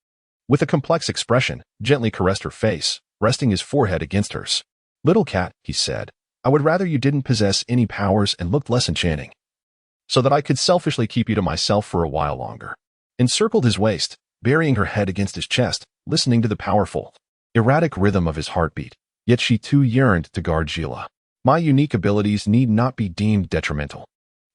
with a complex expression, gently caressed her face, resting his forehead against hers. Little cat, he said, I would rather you didn't possess any powers and looked less enchanting, so that I could selfishly keep you to myself for a while longer. Encircled his waist, burying her head against his chest, listening to the powerful, erratic rhythm of his heartbeat, yet she too yearned to guard Jilu. My unique abilities need not be deemed detrimental.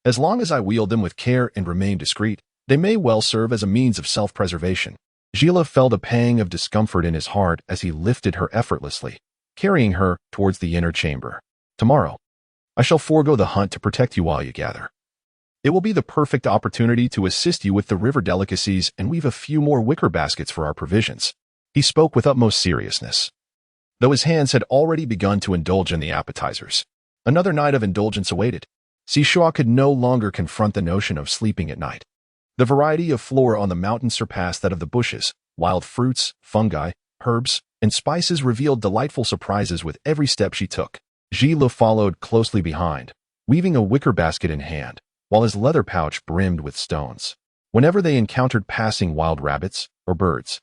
As long as I wield them with care and remain discreet, they may well serve as a means of self-preservation. Jilu felt a pang of discomfort in his heart as he lifted her effortlessly, carrying her towards the inner chamber. Tomorrow, I shall forego the hunt to protect you while you gather. It will be the perfect opportunity to assist you with the river delicacies and weave a few more wicker baskets for our provisions. He spoke with utmost seriousness, though his hands had already begun to indulge in the appetizers. Another night of indulgence awaited. Shuo could no longer confront the notion of sleeping at night. The variety of flora on the mountain surpassed that of the bushes, wild fruits, fungi, herbs, and spices revealed delightful surprises with every step she took. Zhi followed closely behind, weaving a wicker basket in hand, while his leather pouch brimmed with stones. Whenever they encountered passing wild rabbits or birds,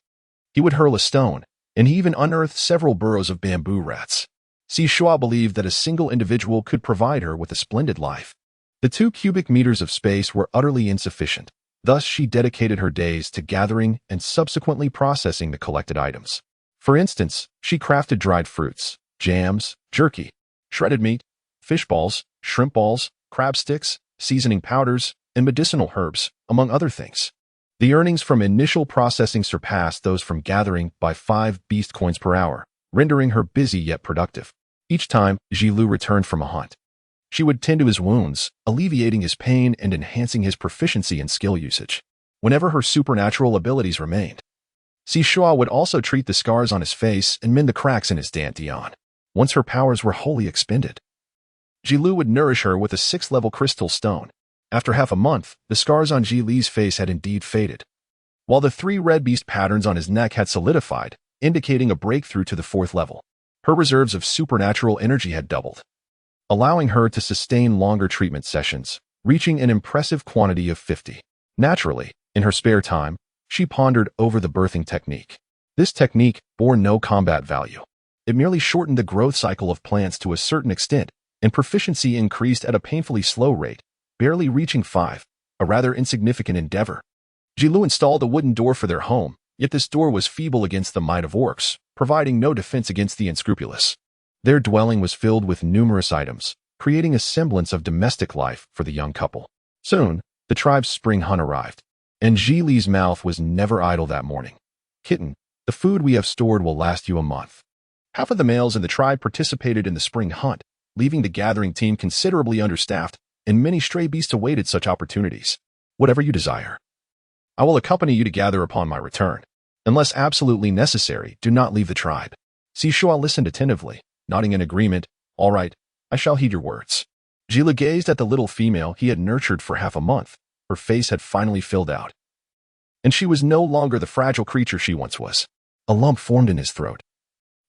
he would hurl a stone, and he even unearthed several burrows of bamboo rats. Shuo believed that a single individual could provide her with a splendid life. The 2 cubic meters of space were utterly insufficient. Thus, she dedicated her days to gathering and subsequently processing the collected items. For instance, she crafted dried fruits, jams, jerky, shredded meat, fish balls, shrimp balls, crab sticks, seasoning powders, and medicinal herbs, among other things. The earnings from initial processing surpassed those from gathering by 5 beast coins per hour, rendering her busy yet productive. Each time Zhi returned from a hunt, she would tend to his wounds, alleviating his pain and enhancing his proficiency in skill usage. Whenever her supernatural abilities remained, Shuo would also treat the scars on his face and mend the cracks in his dantian. Once her powers were wholly expended, Zhi would nourish her with a 6th-level crystal stone. After half a month, the scars on Zhi's face had indeed faded, while the 3 red beast patterns on his neck had solidified, indicating a breakthrough to the 4th level. Her reserves of supernatural energy had doubled, allowing her to sustain longer treatment sessions, reaching an impressive quantity of 50. Naturally, in her spare time, she pondered over the birthing technique. This technique bore no combat value. It merely shortened the growth cycle of plants to a certain extent, and proficiency increased at a painfully slow rate, barely reaching 5, a rather insignificant endeavor. Zhi installed a wooden door for their home, yet this door was feeble against the might of orcs, providing no defense against the unscrupulous. Their dwelling was filled with numerous items, creating a semblance of domestic life for the young couple. Soon, the tribe's spring hunt arrived, and Zhi's mouth was never idle that morning. "Kitten, the food we have stored will last you a month." Half of the males in the tribe participated in the spring hunt, leaving the gathering team considerably understaffed, and many stray beasts awaited such opportunities. "Whatever you desire. I will accompany you to gather upon my return. Unless absolutely necessary, do not leave the tribe." Shuo listened attentively, nodding in agreement. "All right, I shall heed your words." Zhi gazed at the little female he had nurtured for half a month. Her face had finally filled out, and she was no longer the fragile creature she once was. A lump formed in his throat,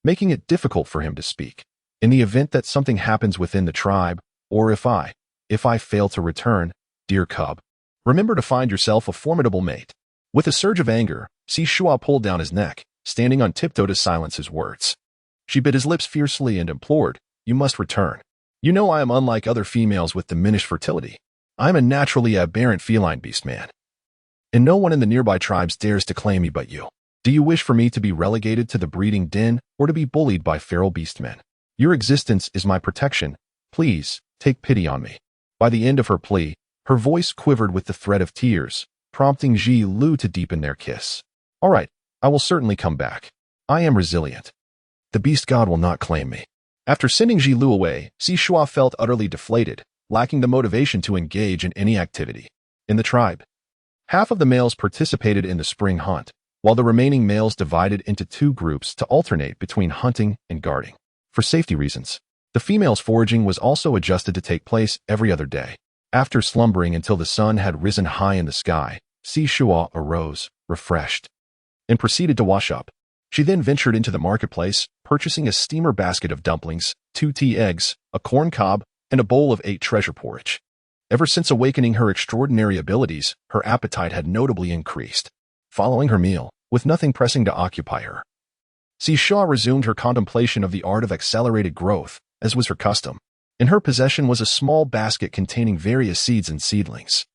making it difficult for him to speak. "In the event that something happens within the tribe, or if I fail to return, dear cub, remember to find yourself a formidable mate." With a surge of anger, Shuo pulled down his neck, standing on tiptoe to silence his words. She bit his lips fiercely and implored, "You must return. You know I am unlike other females with diminished fertility. I am a naturally aberrant feline beast man, and no one in the nearby tribes dares to claim me but you. Do you wish for me to be relegated to the breeding den or to be bullied by feral beast men? Your existence is my protection. Please, take pity on me." By the end of her plea, her voice quivered with the threat of tears, prompting Zhi to deepen their kiss. "All right, I will certainly come back. I am resilient. The beast god will not claim me." After sending Zhi away, Shuo felt utterly deflated, lacking the motivation to engage in any activity. In the tribe, half of the males participated in the spring hunt, while the remaining males divided into 2 groups to alternate between hunting and guarding. For safety reasons, the females' foraging was also adjusted to take place every other day. After slumbering until the sun had risen high in the sky, Shuo arose, refreshed, and proceeded to wash up. She then ventured into the marketplace, purchasing a steamer basket of dumplings, 2 tea eggs, a corn cob, and a bowl of 8 treasure porridge. Ever since awakening her extraordinary abilities, her appetite had notably increased. Following her meal, with nothing pressing to occupy her, Shuo resumed her contemplation of the art of accelerated growth, as was her custom. In her possession was a small basket containing various seeds and seedlings.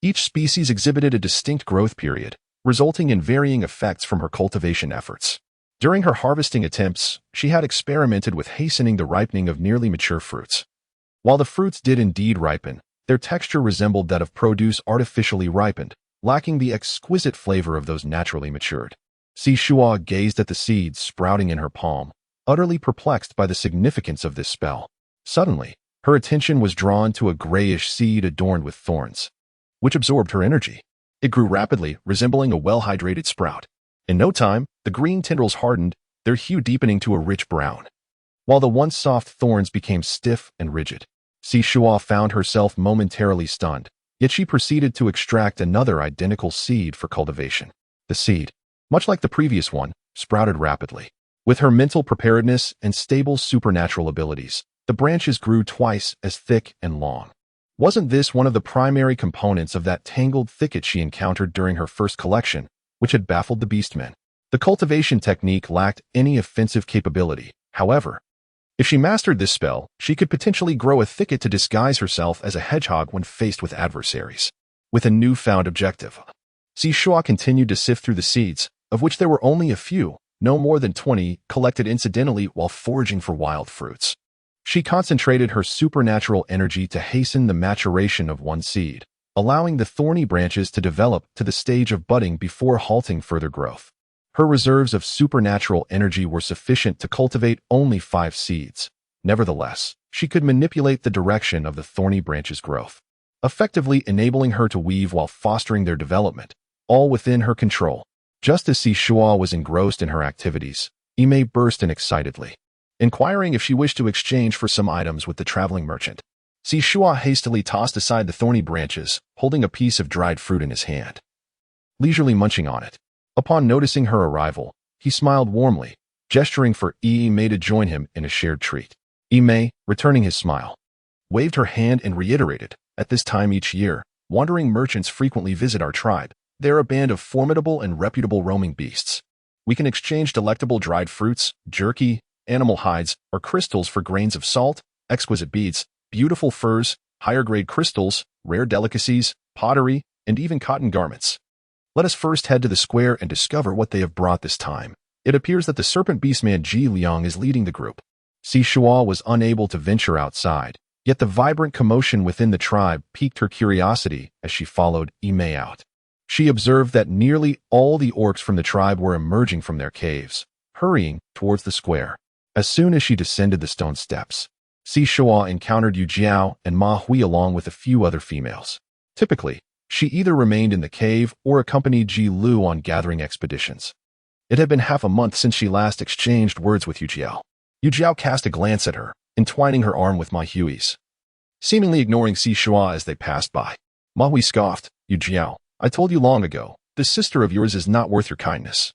Each species exhibited a distinct growth period, resulting in varying effects from her cultivation efforts. During her harvesting attempts, she had experimented with hastening the ripening of nearly mature fruits. While the fruits did indeed ripen, their texture resembled that of produce artificially ripened, lacking the exquisite flavor of those naturally matured. Shuo gazed at the seeds sprouting in her palm, utterly perplexed by the significance of this spell. Suddenly, her attention was drawn to a grayish seed adorned with thorns, which absorbed her energy. It grew rapidly, resembling a well-hydrated sprout. In no time, the green tendrils hardened, their hue deepening to a rich brown, while the once soft thorns became stiff and rigid. Shuo found herself momentarily stunned, yet she proceeded to extract another identical seed for cultivation. The seed, much like the previous one, sprouted rapidly. With her mental preparedness and stable supernatural abilities, the branches grew twice as thick and long. Wasn't this one of the primary components of that tangled thicket she encountered during her first collection, which had baffled the beastmen? The cultivation technique lacked any offensive capability. However, if she mastered this spell, she could potentially grow a thicket to disguise herself as a hedgehog when faced with adversaries. With a newfound objective, Shuo continued to sift through the seeds, of which there were only a few, no more than 20, collected incidentally while foraging for wild fruits. She concentrated her supernatural energy to hasten the maturation of one seed, allowing the thorny branches to develop to the stage of budding before halting further growth. Her reserves of supernatural energy were sufficient to cultivate only 5 seeds. Nevertheless, she could manipulate the direction of the thorny branches' growth, effectively enabling her to weave while fostering their development, all within her control. Just as Shuo was engrossed in her activities, Ime burst in excitedly, inquiring if she wished to exchange for some items with the traveling merchant. Shuo hastily tossed aside the thorny branches, holding a piece of dried fruit in his hand, leisurely munching on it. Upon noticing her arrival, he smiled warmly, gesturing for Ime to join him in a shared treat. Ime, returning his smile, waved her hand and reiterated, "At this time each year, wandering merchants frequently visit our tribe. They are a band of formidable and reputable roaming beasts. We can exchange delectable dried fruits, jerky, animal hides, or crystals for grains of salt, exquisite beads, beautiful furs, higher-grade crystals, rare delicacies, pottery, and even cotton garments. Let us first head to the square and discover what they have brought this time." It appears that the serpent beastman Ji Liang is leading the group. Shuo was unable to venture outside, yet the vibrant commotion within the tribe piqued her curiosity as she followed Ime out. She observed that nearly all the orcs from the tribe were emerging from their caves, hurrying towards the square. As soon as she descended the stone steps, Shuo encountered Yu Jiao and Ma Hui along with a few other females. Typically, she either remained in the cave or accompanied Ji Lu on gathering expeditions. It had been half a month since she last exchanged words with Yu Jiao. Yu Jiao cast a glance at her, entwining her arm with Ma Hui's, seemingly ignoring Shuo as they passed by. Ma Hui scoffed, "Yu Jiao, I told you long ago, this sister of yours is not worth your kindness.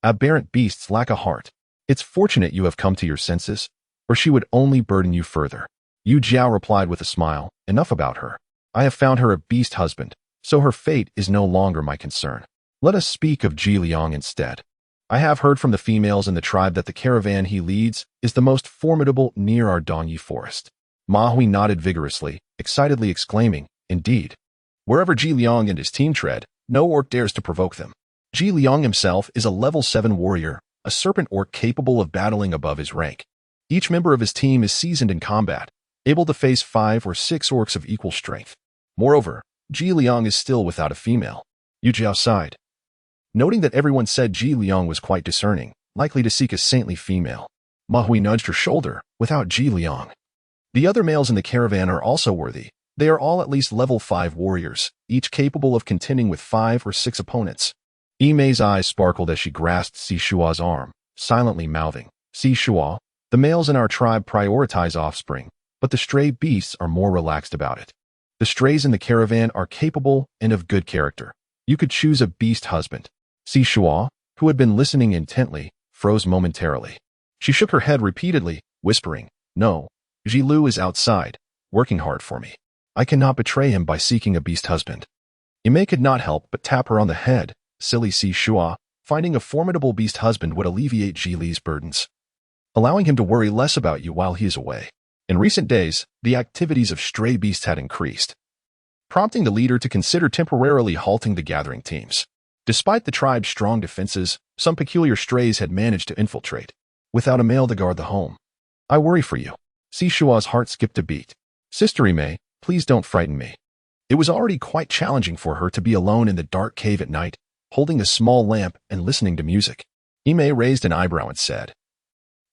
Aberrant beasts lack a heart. It's fortunate you have come to your senses, or she would only burden you further." Yu Jiao replied with a smile, "Enough about her. I have found her a beast husband, so her fate is no longer my concern. Let us speak of Ji Liang instead. I have heard from the females in the tribe that the caravan he leads is the most formidable near our Dongyi forest." Ma Hui nodded vigorously, excitedly exclaiming, "Indeed. Wherever Ji Liang and his team tread, no orc dares to provoke them. Ji Liang himself is a level 7 warrior, a serpent orc capable of battling above his rank. Each member of his team is seasoned in combat, able to face 5 or 6 orcs of equal strength. Moreover, Ji Liang is still without a female." Yu Jiao sighed, noting that everyone said Ji Liang was quite discerning, likely to seek a saintly female. Ma Hui nudged her shoulder, "Without Ji Liang, the other males in the caravan are also worthy. They are all at least level 5 warriors, each capable of contending with 5 or 6 opponents." Ime's eyes sparkled as she grasped Shuo's arm, silently mouthing, "Shuo, the males in our tribe prioritize offspring, but the stray beasts are more relaxed about it. The strays in the caravan are capable and of good character. You could choose a beast husband." Shuo, who had been listening intently, froze momentarily. She shook her head repeatedly, whispering, "No, Ji Lu is outside, working hard for me. I cannot betray him by seeking a beast husband." Ime could not help but tap her on the head. "Silly Shuo, finding a formidable beast husband would alleviate Ji Li's burdens, allowing him to worry less about you while he is away." In recent days, the activities of stray beasts had increased, prompting the leader to consider temporarily halting the gathering teams. Despite the tribe's strong defenses, some peculiar strays had managed to infiltrate, without a male to guard the home. "I worry for you." Shuo's heart skipped a beat. "Sister Ime, please don't frighten me." It was already quite challenging for her to be alone in the dark cave at night, holding a small lamp and listening to music. Ime raised an eyebrow and said,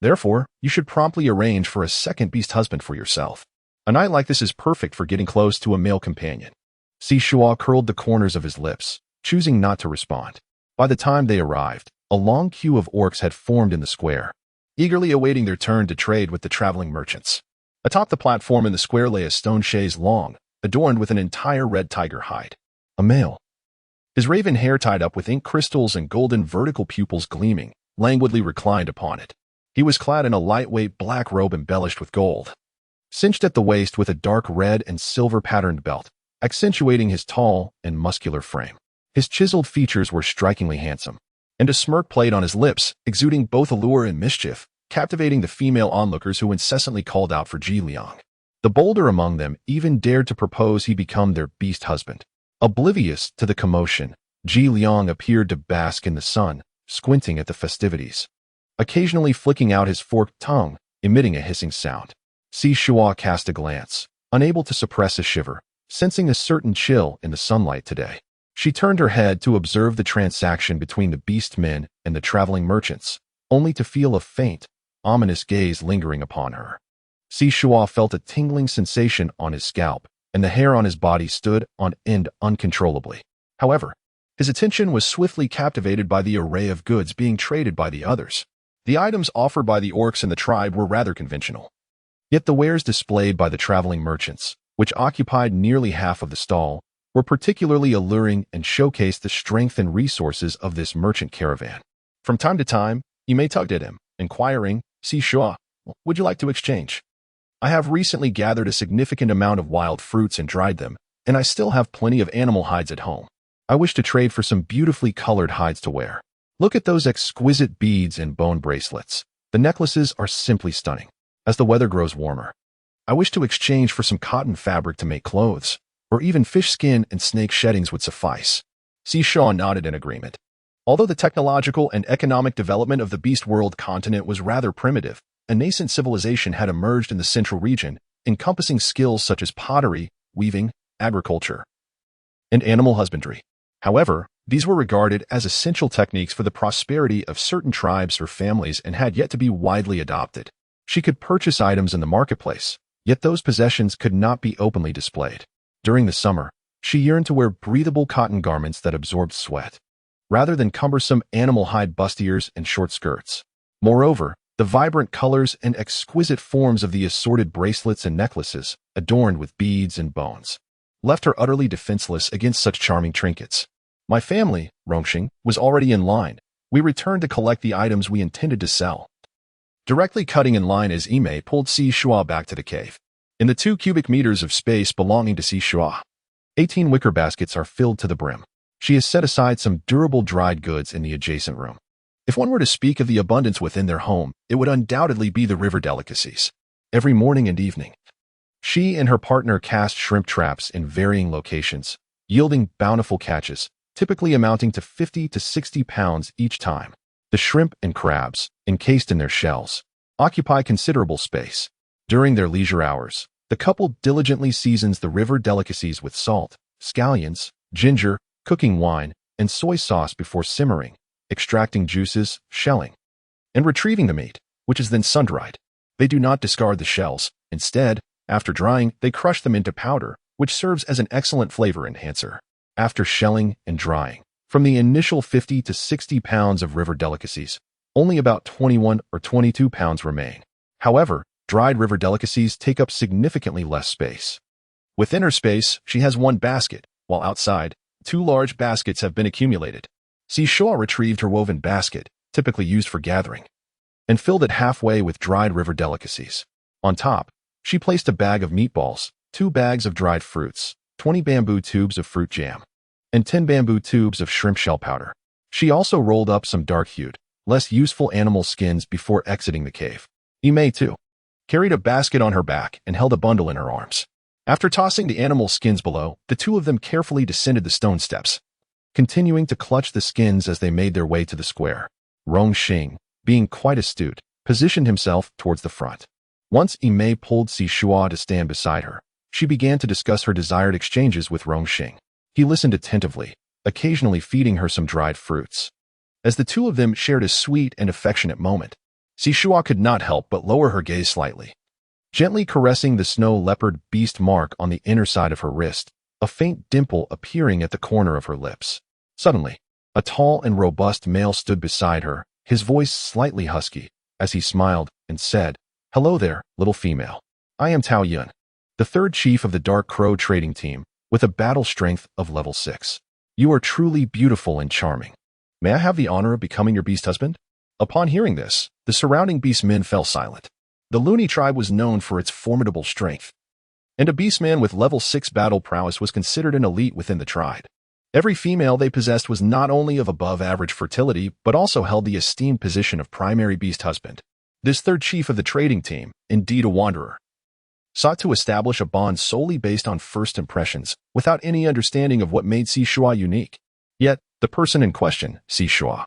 "Therefore, you should promptly arrange for a second beast husband for yourself. A night like this is perfect for getting close to a male companion." Shuo curled the corners of his lips, choosing not to respond. By the time they arrived, a long queue of orcs had formed in the square, eagerly awaiting their turn to trade with the traveling merchants. Atop the platform in the square lay a stone chaise long, adorned with an entire red tiger hide. A male. his raven hair tied up with ink crystals and golden vertical pupils gleaming, languidly reclined upon it. He was clad in a lightweight black robe embellished with gold, cinched at the waist with a dark red and silver patterned belt, accentuating his tall and muscular frame. His chiseled features were strikingly handsome, and a smirk played on his lips, exuding both allure and mischief, captivating the female onlookers who incessantly called out for Ji Liang. The bolder among them even dared to propose he become their beast husband. Oblivious to the commotion, Ji Liang appeared to bask in the sun, squinting at the festivities, occasionally flicking out his forked tongue, emitting a hissing sound. Shuo cast a glance, unable to suppress a shiver, sensing a certain chill in the sunlight today. She turned her head to observe the transaction between the beast men and the traveling merchants, only to feel a faint, ominous gaze lingering upon her. Shuo felt a tingling sensation on his scalp, and the hair on his body stood on end uncontrollably. However, his attention was swiftly captivated by the array of goods being traded by the others. The items offered by the orcs in the tribe were rather conventional. Yet the wares displayed by the traveling merchants, which occupied nearly half of the stall, were particularly alluring and showcased the strength and resources of this merchant caravan. From time to time, Imei tugged at him, inquiring, "Shuo, would you like to exchange? I have recently gathered a significant amount of wild fruits and dried them, and I still have plenty of animal hides at home. I wish to trade for some beautifully colored hides to wear. Look at those exquisite beads and bone bracelets. The necklaces are simply stunning. As the weather grows warmer, I wish to exchange for some cotton fabric to make clothes, or even fish skin and snake sheddings would suffice." Shuo nodded in agreement. Although the technological and economic development of the Beast World continent was rather primitive, a nascent civilization had emerged in the central region, encompassing skills such as pottery, weaving, agriculture, and animal husbandry. However, these were regarded as essential techniques for the prosperity of certain tribes or families and had yet to be widely adopted. She could purchase items in the marketplace, yet those possessions could not be openly displayed. During the summer, she yearned to wear breathable cotton garments that absorbed sweat, rather than cumbersome animal hide bustiers and short skirts. Moreover, the vibrant colors and exquisite forms of the assorted bracelets and necklaces, adorned with beads and bones, left her utterly defenseless against such charming trinkets. "My family," Rongxing, was already in line. "We returned to collect the items we intended to sell." Directly cutting in line as Imei pulled Shuo back to the cave. In the 2 cubic meters of space belonging to Shuo, 18 wicker baskets are filled to the brim. She has set aside some durable dried goods in the adjacent room. If one were to speak of the abundance within their home, it would undoubtedly be the river delicacies. Every morning and evening, she and her partner cast shrimp traps in varying locations, yielding bountiful catches, typically amounting to 50 to 60 pounds each time. The shrimp and crabs, encased in their shells, occupy considerable space. During their leisure hours, the couple diligently seasons the river delicacies with salt, scallions, ginger, cooking wine, and soy sauce before simmering, extracting juices, shelling, and retrieving the meat, which is then sun-dried. They do not discard the shells. Instead, after drying, they crush them into powder, which serves as an excellent flavor enhancer. After shelling and drying, from the initial 50 to 60 pounds of river delicacies, only about 21 or 22 pounds remain. However, dried river delicacies take up significantly less space. Within her space, she has 1 basket, while outside, 2 large baskets have been accumulated. Shuo retrieved her woven basket, typically used for gathering, and filled it halfway with dried river delicacies. On top, she placed a bag of meatballs, 2 bags of dried fruits, 20 bamboo tubes of fruit jam, and 10 bamboo tubes of shrimp shell powder. She also rolled up some dark-hued, less useful animal skins before exiting the cave. Imei, too, carried a basket on her back and held a bundle in her arms. After tossing the animal skins below, the 2 of them carefully descended the stone steps, continuing to clutch the skins as they made their way to the square. Rongxing, being quite astute, positioned himself towards the front. Once Imei pulled Shuo to stand beside her, she began to discuss her desired exchanges with Rongxing. He listened attentively, occasionally feeding her some dried fruits. As the 2 of them shared a sweet and affectionate moment, Shuo could not help but lower her gaze slightly, gently caressing the snow leopard beast mark on the inner side of her wrist, a faint dimple appearing at the corner of her lips. Suddenly, a tall and robust male stood beside her, his voice slightly husky, as he smiled and said, "Hello there, little female. I am Tao Yun, the 3rd chief of the Dark Crow trading team, with a battle strength of level 6. You are truly beautiful and charming. May I have the honor of becoming your beast husband? Upon hearing this, the surrounding beast men fell silent. The Loony tribe was known for its formidable strength, and a beastman with level 6 battle prowess was considered an elite within the tribe. Every female they possessed was not only of above-average fertility, but also held the esteemed position of primary beast husband. This third chief of the trading team, indeed a wanderer, sought to establish a bond solely based on first impressions, without any understanding of what made Shuo unique. Yet, the person in question, Shuo,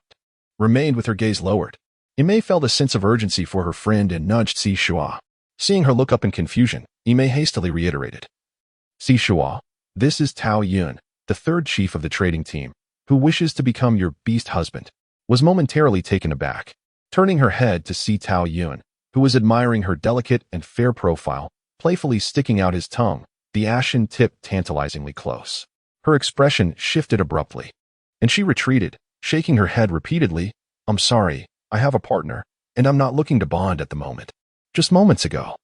remained with her gaze lowered. Imei felt a sense of urgency for her friend and nudged Shuo. Seeing her look up in confusion, Imei hastily reiterated, Shuo, this is Tao Yun, the third chief of the trading team, who wishes to become your beast husband, was momentarily taken aback. Turning her head to see Tao Yun, who was admiring her delicate and fair profile, playfully sticking out his tongue, the ashen tip tantalizingly close. Her expression shifted abruptly, and she retreated, shaking her head repeatedly. I'm sorry, I have a partner, and I'm not looking to bond at the moment. Just moments ago.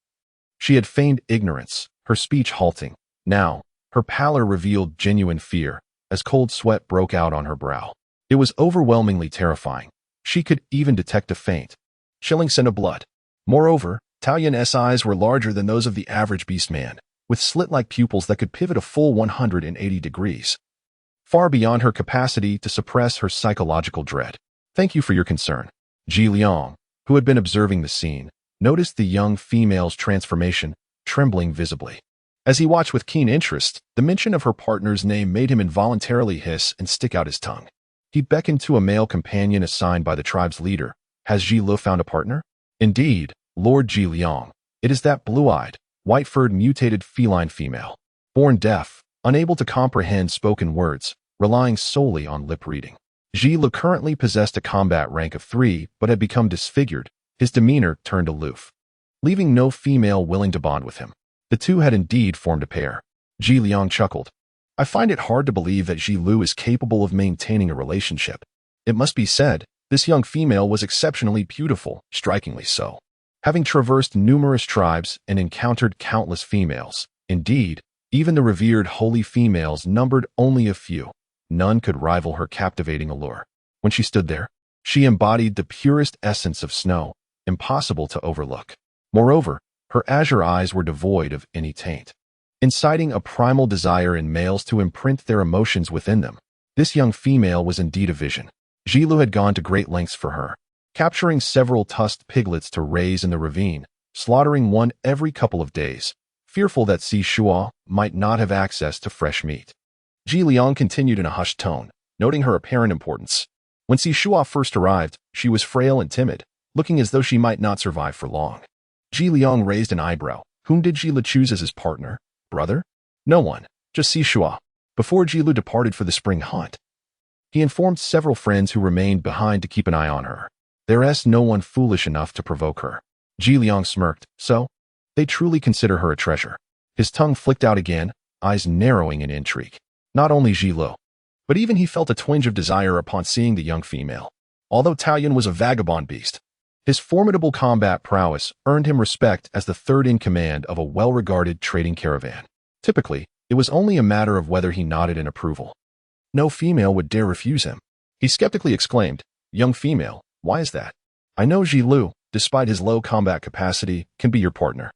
She had feigned ignorance, her speech halting. Now, her pallor revealed genuine fear, as cold sweat broke out on her brow. It was overwhelmingly terrifying. She could even detect a faint, chilling scent of blood. Moreover, Tao Yun's eyes were larger than those of the average beast man, with slit-like pupils that could pivot a full 180 degrees, far beyond her capacity to suppress her psychological dread. Thank you for your concern. Ji Liang, who had been observing the scene, noticed the young female's transformation, trembling visibly. As he watched with keen interest, the mention of her partner's name made him involuntarily hiss and stick out his tongue. He beckoned to a male companion assigned by the tribe's leader. Has Ji Lu found a partner? Indeed, Lord Ji Liang. It is that blue-eyed, white-furred mutated feline female. Born deaf, unable to comprehend spoken words, relying solely on lip-reading. Ji Lu currently possessed a combat rank of 3, but had become disfigured. His demeanor turned aloof, leaving no female willing to bond with him. The two had indeed formed a pair. Ji Liang chuckled. I find it hard to believe that Ji Lu is capable of maintaining a relationship. It must be said, this young female was exceptionally beautiful, strikingly so. Having traversed numerous tribes and encountered countless females, indeed, even the revered holy females numbered only a few. None could rival her captivating allure. When she stood there, she embodied the purest essence of snow, impossible to overlook. Moreover, her azure eyes were devoid of any taint, inciting a primal desire in males to imprint their emotions within them. This young female was indeed a vision. Ji Lu had gone to great lengths for her, capturing several tusked piglets to raise in the ravine, slaughtering one every couple of days, fearful that Shuo might not have access to fresh meat. Ji Liang continued in a hushed tone, noting her apparent importance. When Shuo first arrived, she was frail and timid, looking as though she might not survive for long. Ji Liang raised an eyebrow. Whom did Ji Lu choose as his partner? Brother? No one, just Shuo. Before Ji Lu departed for the spring hunt, he informed several friends who remained behind to keep an eye on her. There is no one foolish enough to provoke her. Ji Liang smirked. So, they truly consider her a treasure. His tongue flicked out again, eyes narrowing in intrigue. Not only Ji Lu, but even he felt a twinge of desire upon seeing the young female. Although Tao Yun was a vagabond beast, his formidable combat prowess earned him respect as the third in command of a well-regarded trading caravan. Typically, it was only a matter of whether he nodded in approval. No female would dare refuse him. He skeptically exclaimed, Young female, why is that? I know Ji Lu, despite his low combat capacity, can be your partner.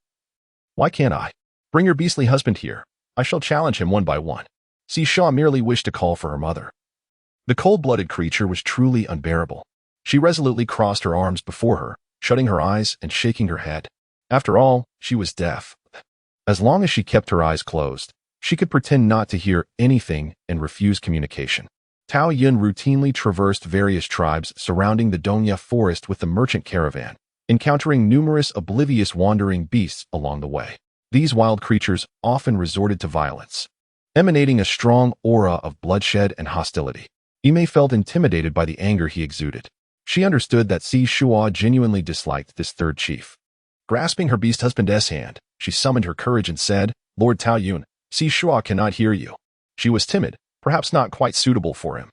Why can't I? Bring your beastly husband here. I shall challenge him one by one. Shuo merely wished to call for her mother. The cold-blooded creature was truly unbearable. She resolutely crossed her arms before her, shutting her eyes and shaking her head. After all, she was deaf. As long as she kept her eyes closed, she could pretend not to hear anything and refuse communication. Tao Yun routinely traversed various tribes surrounding the Dongya forest with the merchant caravan, encountering numerous oblivious wandering beasts along the way. These wild creatures often resorted to violence, emanating a strong aura of bloodshed and hostility. Imei felt intimidated by the anger he exuded. She understood that Shuo genuinely disliked this third chief. Grasping her beast husband's hand, she summoned her courage and said, Lord Tao Yun, Shuo cannot hear you. She was timid, perhaps not quite suitable for him.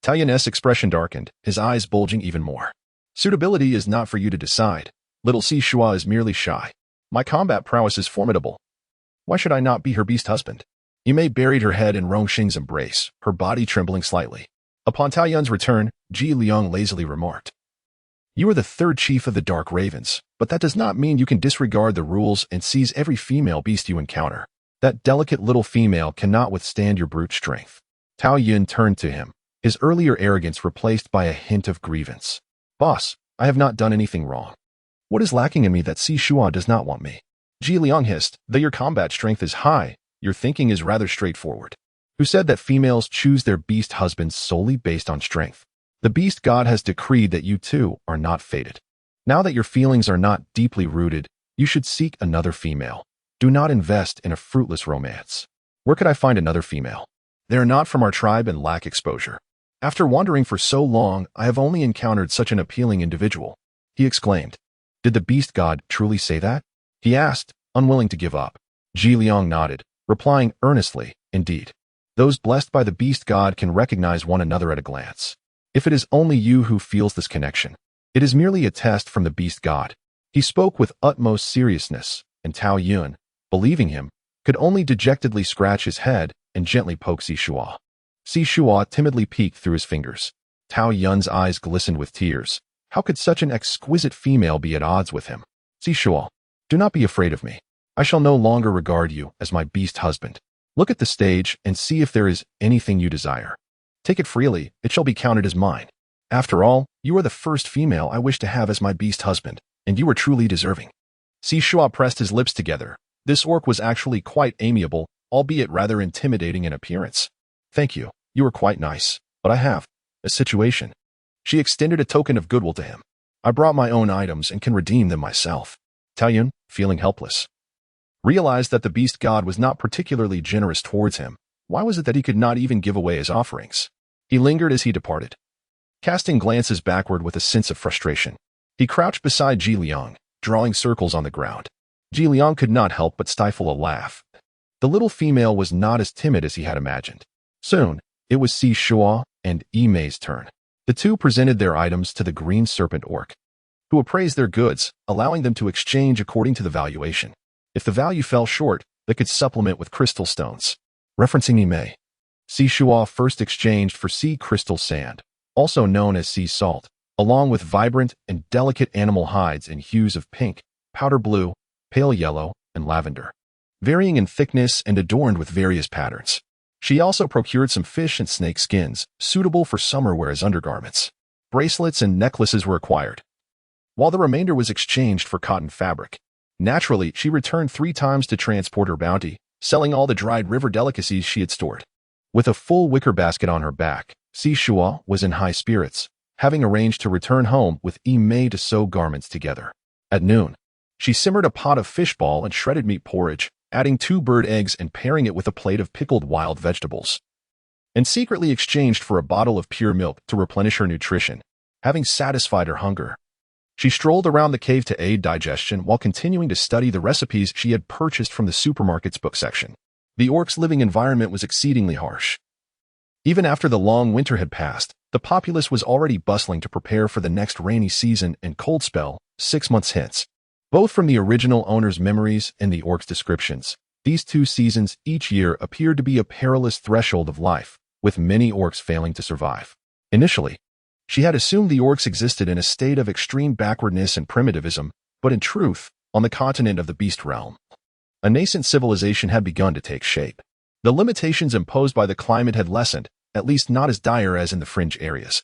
Tao Yun's expression darkened, his eyes bulging even more. Suitability is not for you to decide. Little Shuo is merely shy. My combat prowess is formidable. Why should I not be her beast husband? Yimei buried her head in Rongxing's embrace, her body trembling slightly. Upon Tao Yun's return, Ji Liang lazily remarked, "You are the third chief of the Dark Ravens, but that does not mean you can disregard the rules and seize every female beast you encounter. That delicate little female cannot withstand your brute strength." Tao Yun turned to him, his earlier arrogance replaced by a hint of grievance. "Boss, I have not done anything wrong. What is lacking in me that Shuo does not want me?" Ji Liang hissed, "Though your combat strength is high, your thinking is rather straightforward. Who said that females choose their beast husbands solely based on strength? The beast god has decreed that you too are not fated. Now that your feelings are not deeply rooted, you should seek another female. Do not invest in a fruitless romance. Where could I find another female? They are not from our tribe and lack exposure. After wandering for so long, I have only encountered such an appealing individual," he exclaimed. "Did the beast god truly say that?" he asked, unwilling to give up. Ji Liang nodded, replying earnestly, "Indeed. Those blessed by the beast god can recognize one another at a glance. If it is only you who feels this connection, it is merely a test from the beast god." He spoke with utmost seriousness, and Tao Yun, believing him, could only dejectedly scratch his head and gently poke Shuo. Shuo timidly peeked through his fingers. Tao Yun's eyes glistened with tears. How could such an exquisite female be at odds with him? "Shuo, do not be afraid of me. I shall no longer regard you as my beast husband. Look at the stage and see if there is anything you desire. Take it freely, it shall be counted as mine. After all, you are the first female I wish to have as my beast husband, and you are truly deserving." Shuo pressed his lips together. This orc was actually quite amiable, albeit rather intimidating in appearance. "Thank you, you are quite nice, but I have a situation." She extended a token of goodwill to him. "I brought my own items and can redeem them myself." Tao Yun, feeling helpless, realized that the beast god was not particularly generous towards him. Why was it that he could not even give away his offerings? He lingered as he departed, casting glances backward with a sense of frustration. He crouched beside Ji Liang, drawing circles on the ground. Ji Liang could not help but stifle a laugh. The little female was not as timid as he had imagined. Soon, it was Shuo and Yimei's turn. The two presented their items to the green serpent orc, who appraised their goods, allowing them to exchange according to the valuation. If the value fell short, they could supplement with crystal stones. Referencing Yimei, Shuo first exchanged for sea crystal sand, also known as sea salt, along with vibrant and delicate animal hides in hues of pink, powder blue, pale yellow, and lavender, varying in thickness and adorned with various patterns. She also procured some fish and snake skins, suitable for summer wear as undergarments. Bracelets and necklaces were acquired, while the remainder was exchanged for cotton fabric. Naturally, she returned 3 times to transport her bounty, selling all the dried river delicacies she had stored. With a full wicker basket on her back, Shuo was in high spirits, having arranged to return home with Yimei to sew garments together. At noon, she simmered a pot of fish ball and shredded meat porridge, adding 2 bird eggs and pairing it with a plate of pickled wild vegetables, and secretly exchanged for a bottle of pure milk to replenish her nutrition. Having satisfied her hunger, she strolled around the cave to aid digestion while continuing to study the recipes she had purchased from the supermarket's book section. The orc's living environment was exceedingly harsh. Even after the long winter had passed, the populace was already bustling to prepare for the next rainy season and cold spell, 6 months hence. Both from the original owner's memories and the orc's descriptions, these 2 seasons each year appeared to be a perilous threshold of life, with many orcs failing to survive. Initially, she had assumed the orcs existed in a state of extreme backwardness and primitivism, but in truth, on the continent of the beast realm, a nascent civilization had begun to take shape. The limitations imposed by the climate had lessened, at least not as dire as in the fringe areas,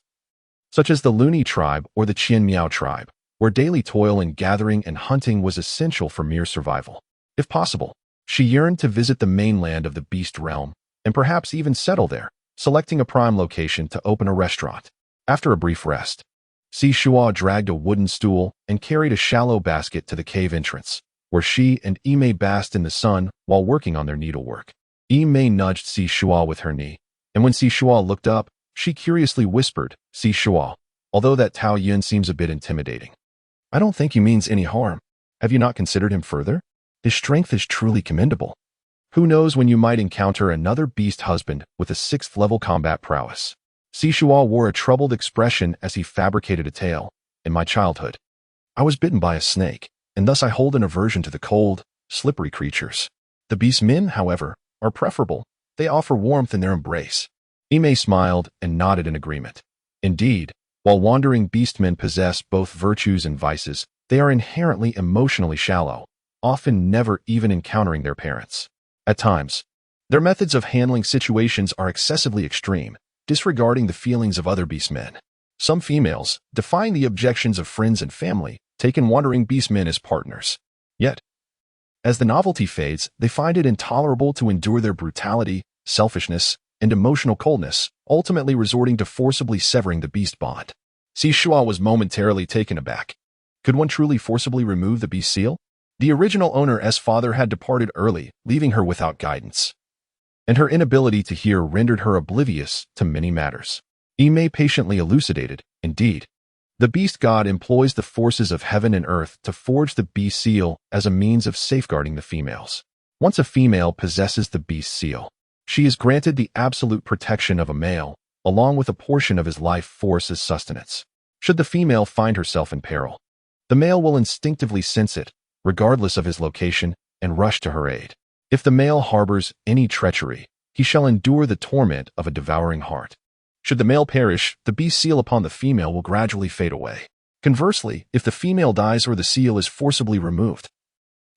such as the Luni tribe or the Qian Miao tribe, where daily toil in gathering and hunting was essential for mere survival. If possible, she yearned to visit the mainland of the beast realm, and perhaps even settle there, selecting a prime location to open a restaurant. After a brief rest, Shuo dragged a wooden stool and carried a shallow basket to the cave entrance, where she and Yimei basked in the sun while working on their needlework. Yimei nudged Shuo with her knee, and when Shuo looked up, she curiously whispered, "Shuo, although that Tao Yun seems a bit intimidating, I don't think he means any harm. Have you not considered him further? His strength is truly commendable. Who knows when you might encounter another beast husband with a 6th-level combat prowess." Shuo wore a troubled expression as he fabricated a tale. "In my childhood, I was bitten by a snake, and thus I hold an aversion to the cold, slippery creatures. The beast men, however, are preferable. They offer warmth in their embrace. Ime smiled and nodded in agreement. Indeed, while wandering beastmen possess both virtues and vices, they are inherently emotionally shallow, often never even encountering their parents. At times, their methods of handling situations are excessively extreme, disregarding the feelings of other beastmen. Some females, defying the objections of friends and family, take in wandering beastmen as partners. Yet, as the novelty fades, they find it intolerable to endure their brutality, selfishness, and emotional coldness, ultimately resorting to forcibly severing the beast bond. Shuo was momentarily taken aback. Could one truly forcibly remove the beast seal? The original owner's father had departed early, leaving her without guidance, and her inability to hear rendered her oblivious to many matters. Ime patiently elucidated. Indeed, the beast god employs the forces of heaven and earth to forge the beast seal as a means of safeguarding the females. Once a female possesses the beast seal, she is granted the absolute protection of a male, along with a portion of his life force as sustenance. Should the female find herself in peril, the male will instinctively sense it, regardless of his location, and rush to her aid. If the male harbors any treachery, he shall endure the torment of a devouring heart. Should the male perish, the beast seal upon the female will gradually fade away. Conversely, if the female dies or the seal is forcibly removed,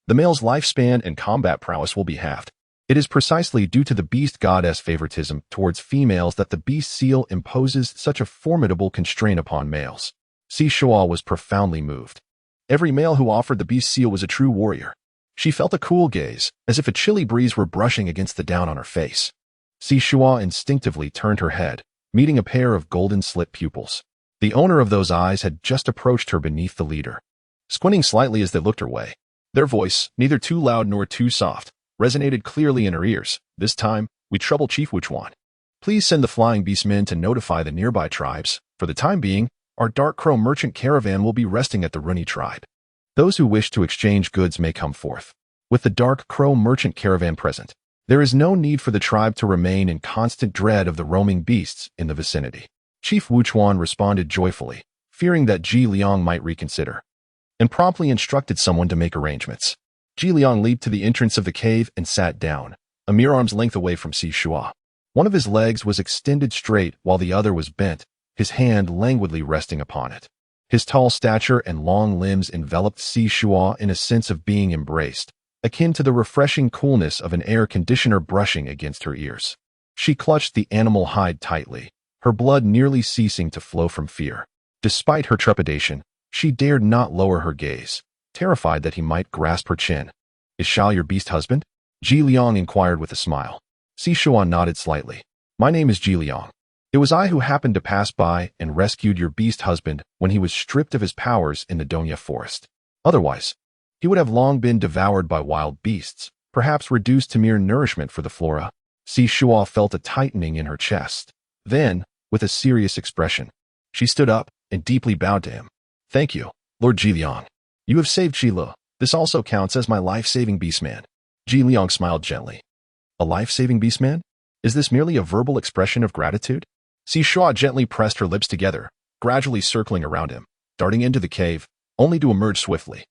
the male's lifespan and combat prowess will be halved. It is precisely due to the beast god's favoritism towards females that the beast seal imposes such a formidable constraint upon males. Shuo was profoundly moved. Every male who offered the beast seal was a true warrior. She felt a cool gaze, as if a chilly breeze were brushing against the down on her face. Shuo instinctively turned her head, meeting a pair of golden-slit pupils. The owner of those eyes had just approached her beneath the leader, squinting slightly as they looked her way. Their voice, neither too loud nor too soft, resonated clearly in her ears. This time, we trouble Chief Wuchuan. Please send the flying beastmen to notify the nearby tribes. For the time being, our Dark Crow merchant caravan will be resting at the Runi tribe. Those who wish to exchange goods may come forth. With the Dark Crow merchant caravan present, there is no need for the tribe to remain in constant dread of the roaming beasts in the vicinity. Chief Wuchuan responded joyfully, fearing that Ji Liang might reconsider, and promptly instructed someone to make arrangements. Ji Liang leaped to the entrance of the cave and sat down, a mere arm's length away from Shuo. One of his legs was extended straight while the other was bent, his hand languidly resting upon it. His tall stature and long limbs enveloped Shuo in a sense of being embraced, akin to the refreshing coolness of an air conditioner brushing against her ears. She clutched the animal hide tightly, her blood nearly ceasing to flow from fear. Despite her trepidation, she dared not lower her gaze, terrified that he might grasp her chin. Is Shao your beast husband? Ji Liang inquired with a smile. Shuo nodded slightly. My name is Ji Liang. It was I who happened to pass by and rescued your beast husband when he was stripped of his powers in the Donya forest. Otherwise, he would have long been devoured by wild beasts, perhaps reduced to mere nourishment for the flora. Shuo felt a tightening in her chest. Then, with a serious expression, she stood up and deeply bowed to him. Thank you, Lord Ji Liang. You have saved Shilu. This also counts as my life-saving beastman. Ji Liang smiled gently. A life-saving beastman? Is this merely a verbal expression of gratitude? Shuo gently pressed her lips together, gradually circling around him, darting into the cave, only to emerge swiftly,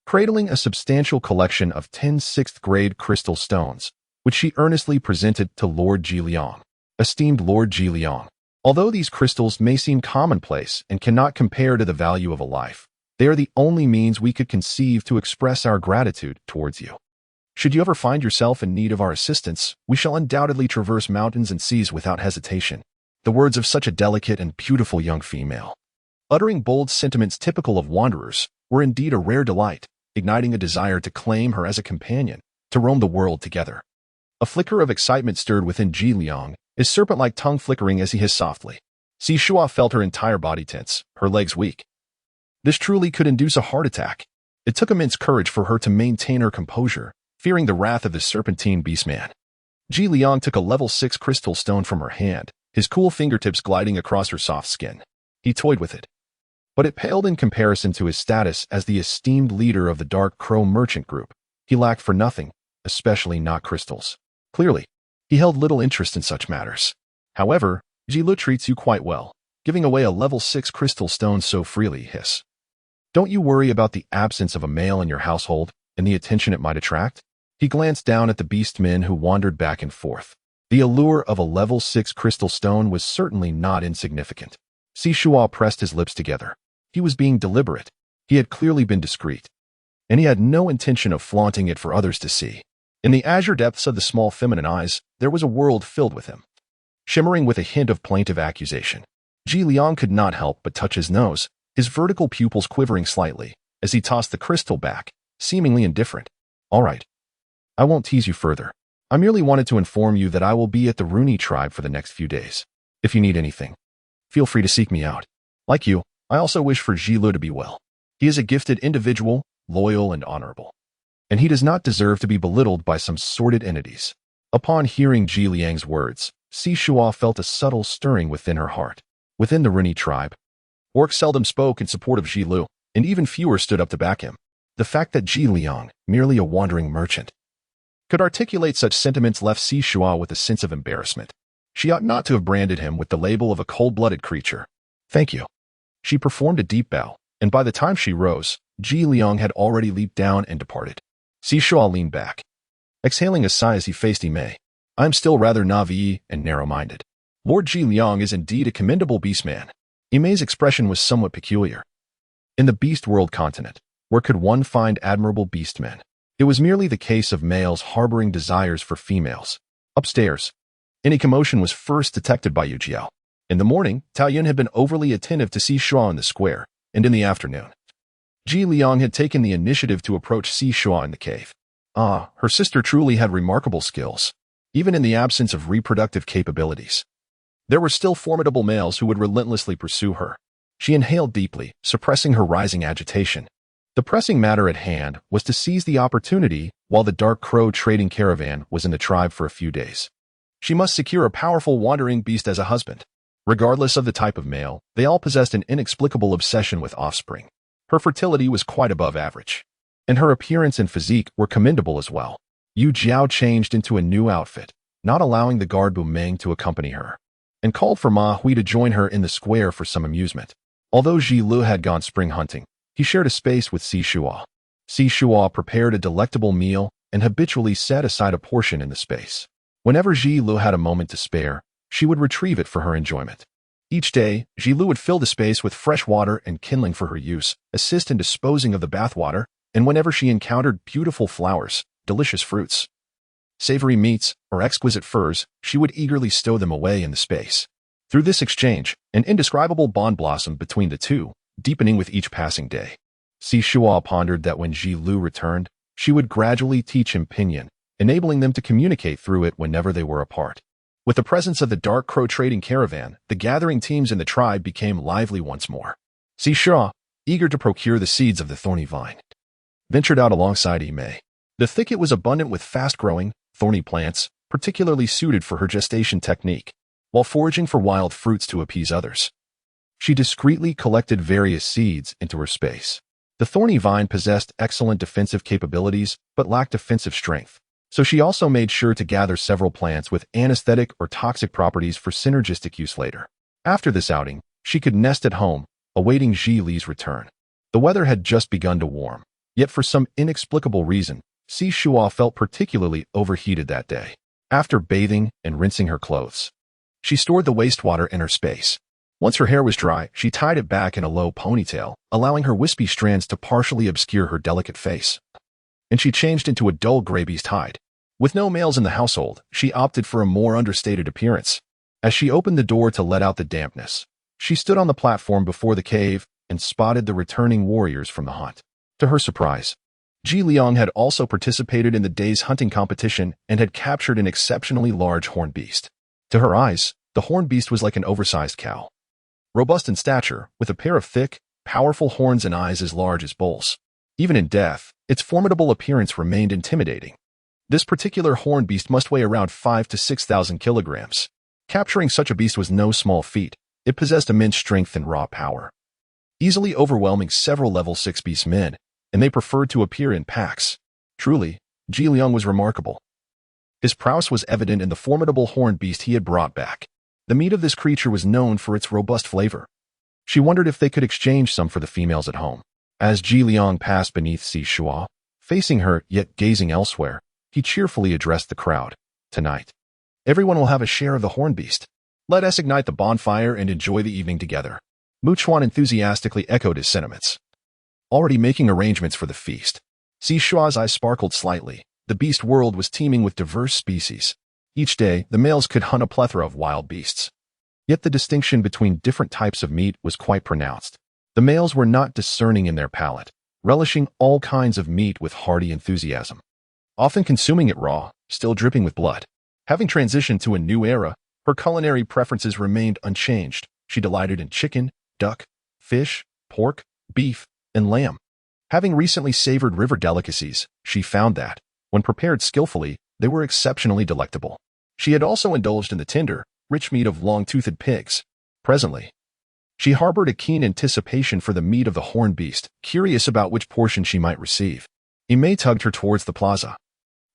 cradling a substantial collection of 10 sixth-grade crystal stones, which she earnestly presented to Lord Ji Liang. Esteemed Lord Ji Liang, although these crystals may seem commonplace and cannot compare to the value of a life, they are the only means we could conceive to express our gratitude towards you. Should you ever find yourself in need of our assistance, we shall undoubtedly traverse mountains and seas without hesitation. The words of such a delicate and beautiful young female, uttering bold sentiments typical of wanderers, were indeed a rare delight, igniting a desire to claim her as a companion, to roam the world together. A flicker of excitement stirred within Ji Liang, his serpent-like tongue flickering as he hissed softly. Shuo felt her entire body tense, her legs weak. This truly could induce a heart attack. It took immense courage for her to maintain her composure, fearing the wrath of the serpentine beastman. Ji Liang took a level 6 crystal stone from her hand, his cool fingertips gliding across her soft skin. He toyed with it, but it paled in comparison to his status as the esteemed leader of the Dark Crow merchant group. He lacked for nothing, especially not crystals. Clearly, he held little interest in such matters. However, Jilu treats you quite well, giving away a level 6 crystal stone so freely. Hiss. Don't you worry about the absence of a male in your household and the attention it might attract? He glanced down at the beastmen who wandered back and forth. The allure of a level 6 crystal stone was certainly not insignificant. Shuo pressed his lips together. He was being deliberate. He had clearly been discreet, and he had no intention of flaunting it for others to see. In the azure depths of the small feminine eyes, there was a world filled with him, shimmering with a hint of plaintive accusation. Ji Liang could not help but touch his nose, his vertical pupils quivering slightly, as he tossed the crystal back, seemingly indifferent. All right. I won't tease you further. I merely wanted to inform you that I will be at the Rooney tribe for the next few days. If you need anything, feel free to seek me out. Like you, I also wish for Ji to be well. He is a gifted individual, loyal and honorable, and he does not deserve to be belittled by some sordid entities. Upon hearing Ji Liang's words, Shuo felt a subtle stirring within her heart. Within the Rooney tribe, orcs seldom spoke in support of Ji, and even fewer stood up to back him. The fact that Ji Liang, merely a wandering merchant, could articulate such sentiments left Shuo with a sense of embarrassment. She ought not to have branded him with the label of a cold-blooded creature. Thank you. She performed a deep bow, and by the time she rose, Ji Liang had already leaped down and departed. Shuo leaned back, exhaling a sigh as he faced Imei. I'm still rather naive and narrow-minded. Lord Ji Liang is indeed a commendable beastman. Imei's expression was somewhat peculiar. In the beast world continent, where could one find admirable beastmen? It was merely the case of males harboring desires for females. Upstairs, any commotion was first detected by Yu Jiao. In the morning, Tao Yun had been overly attentive to Shuo in the square, and in the afternoon, Ji Liang had taken the initiative to approach Shuo in the cave. Her sister truly had remarkable skills, even in the absence of reproductive capabilities. There were still formidable males who would relentlessly pursue her. She inhaled deeply, suppressing her rising agitation. The pressing matter at hand was to seize the opportunity while the Dark Crow trading caravan was in the tribe for a few days. She must secure a powerful wandering beast as a husband. Regardless of the type of male, they all possessed an inexplicable obsession with offspring. Her fertility was quite above average, and her appearance and physique were commendable as well. Yu Jiao changed into a new outfit, not allowing the guard Bu Meng to accompany her, and called for Ma Hui to join her in the square for some amusement. Although Ji Lu had gone spring hunting, he shared a space with Shuo. Shuo prepared a delectable meal and habitually set aside a portion in the space. Whenever Ji Lu had a moment to spare, she would retrieve it for her enjoyment. Each day, Ji Lu would fill the space with fresh water and kindling for her use, assist in disposing of the bathwater, and whenever she encountered beautiful flowers, delicious fruits, savory meats, or exquisite furs, she would eagerly stow them away in the space. Through this exchange, an indescribable bond blossomed between the two, deepening with each passing day. Shuo pondered that when Ji Lu returned, she would gradually teach him pinyin, enabling them to communicate through it whenever they were apart. With the presence of the Dark Crow trading caravan, the gathering teams in the tribe became lively once more. Shuo, eager to procure the seeds of the thorny vine, ventured out alongside Imei. The thicket was abundant with fast-growing, thorny plants, particularly suited for her gestation technique, while foraging for wild fruits to appease others. She discreetly collected various seeds into her space. The thorny vine possessed excellent defensive capabilities, but lacked offensive strength, so she also made sure to gather several plants with anesthetic or toxic properties for synergistic use later. After this outing, she could nest at home, awaiting Ji Li's return. The weather had just begun to warm, yet for some inexplicable reason, Shuo felt particularly overheated that day. After bathing and rinsing her clothes, she stored the wastewater in her space. Once her hair was dry, she tied it back in a low ponytail, allowing her wispy strands to partially obscure her delicate face. And she changed into a dull gray beast hide. With no males in the household, she opted for a more understated appearance. As she opened the door to let out the dampness, she stood on the platform before the cave and spotted the returning warriors from the hunt. To her surprise, Ji Liang had also participated in the day's hunting competition and had captured an exceptionally large horned beast. To her eyes, the horned beast was like an oversized cow, robust in stature, with a pair of thick, powerful horns and eyes as large as bowls. Even in death, its formidable appearance remained intimidating. This particular horned beast must weigh around 5,000 to 6,000 kilograms. Capturing such a beast was no small feat. It possessed immense strength and raw power, easily overwhelming several level 6 beast men, and they preferred to appear in packs. Truly, Ji Liang was remarkable. His prowess was evident in the formidable horned beast he had brought back. The meat of this creature was known for its robust flavor. She wondered if they could exchange some for the females at home. As Ji Liang passed beneath Shuo, facing her yet gazing elsewhere, he cheerfully addressed the crowd. Tonight, everyone will have a share of the horn beast. Let us ignite the bonfire and enjoy the evening together. Muchuan enthusiastically echoed his sentiments. Already making arrangements for the feast. Shuo's eyes sparkled slightly. The beast world was teeming with diverse species. Each day, the males could hunt a plethora of wild beasts. Yet the distinction between different types of meat was quite pronounced. The males were not discerning in their palate, relishing all kinds of meat with hearty enthusiasm, often consuming it raw, still dripping with blood. Having transitioned to a new era, her culinary preferences remained unchanged. She delighted in chicken, duck, fish, pork, beef, and lamb. Having recently savored river delicacies, she found that, when prepared skillfully, they were exceptionally delectable. She had also indulged in the tender, rich meat of long-toothed pigs. Presently, she harbored a keen anticipation for the meat of the horned beast, curious about which portion she might receive. Imei tugged her towards the plaza,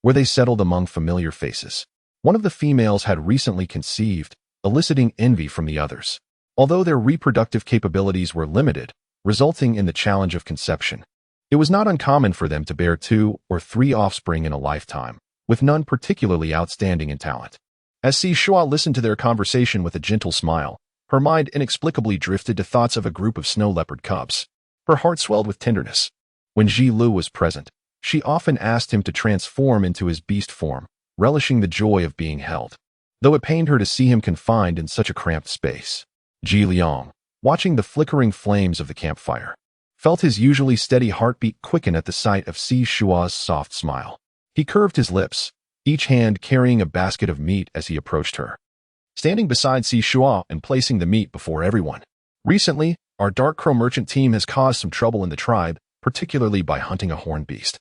where they settled among familiar faces. One of the females had recently conceived, eliciting envy from the others. Although their reproductive capabilities were limited, resulting in the challenge of conception, it was not uncommon for them to bear 2 or 3 offspring in a lifetime, with none particularly outstanding in talent. As Shuo listened to their conversation with a gentle smile, her mind inexplicably drifted to thoughts of a group of snow leopard cubs. Her heart swelled with tenderness. When Ji Lu was present, she often asked him to transform into his beast form, relishing the joy of being held, though it pained her to see him confined in such a cramped space. Ji Liang, watching the flickering flames of the campfire, felt his usually steady heartbeat quicken at the sight of Shuo's soft smile. He curved his lips, each hand carrying a basket of meat as he approached her, standing beside Shuo and placing the meat before everyone. Recently, our dark crow merchant team has caused some trouble in the tribe, particularly by hunting a horned beast.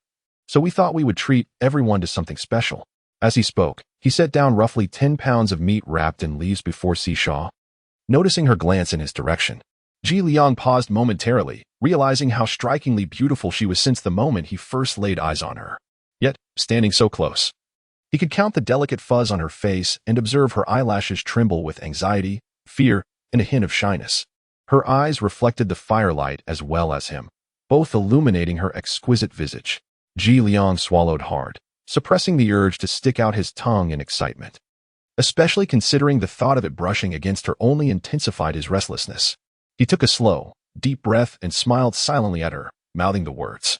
So we thought we would treat everyone to something special. As he spoke, he set down roughly 10 pounds of meat wrapped in leaves before Shuo. Noticing her glance in his direction, Ji Liang paused momentarily, realizing how strikingly beautiful she was since the moment he first laid eyes on her. Yet, standing so close, he could count the delicate fuzz on her face and observe her eyelashes tremble with anxiety, fear, and a hint of shyness. Her eyes reflected the firelight as well as him, both illuminating her exquisite visage. Ji Liang swallowed hard, suppressing the urge to stick out his tongue in excitement. Especially considering the thought of it brushing against her only intensified his restlessness. He took a slow, deep breath and smiled silently at her, mouthing the words.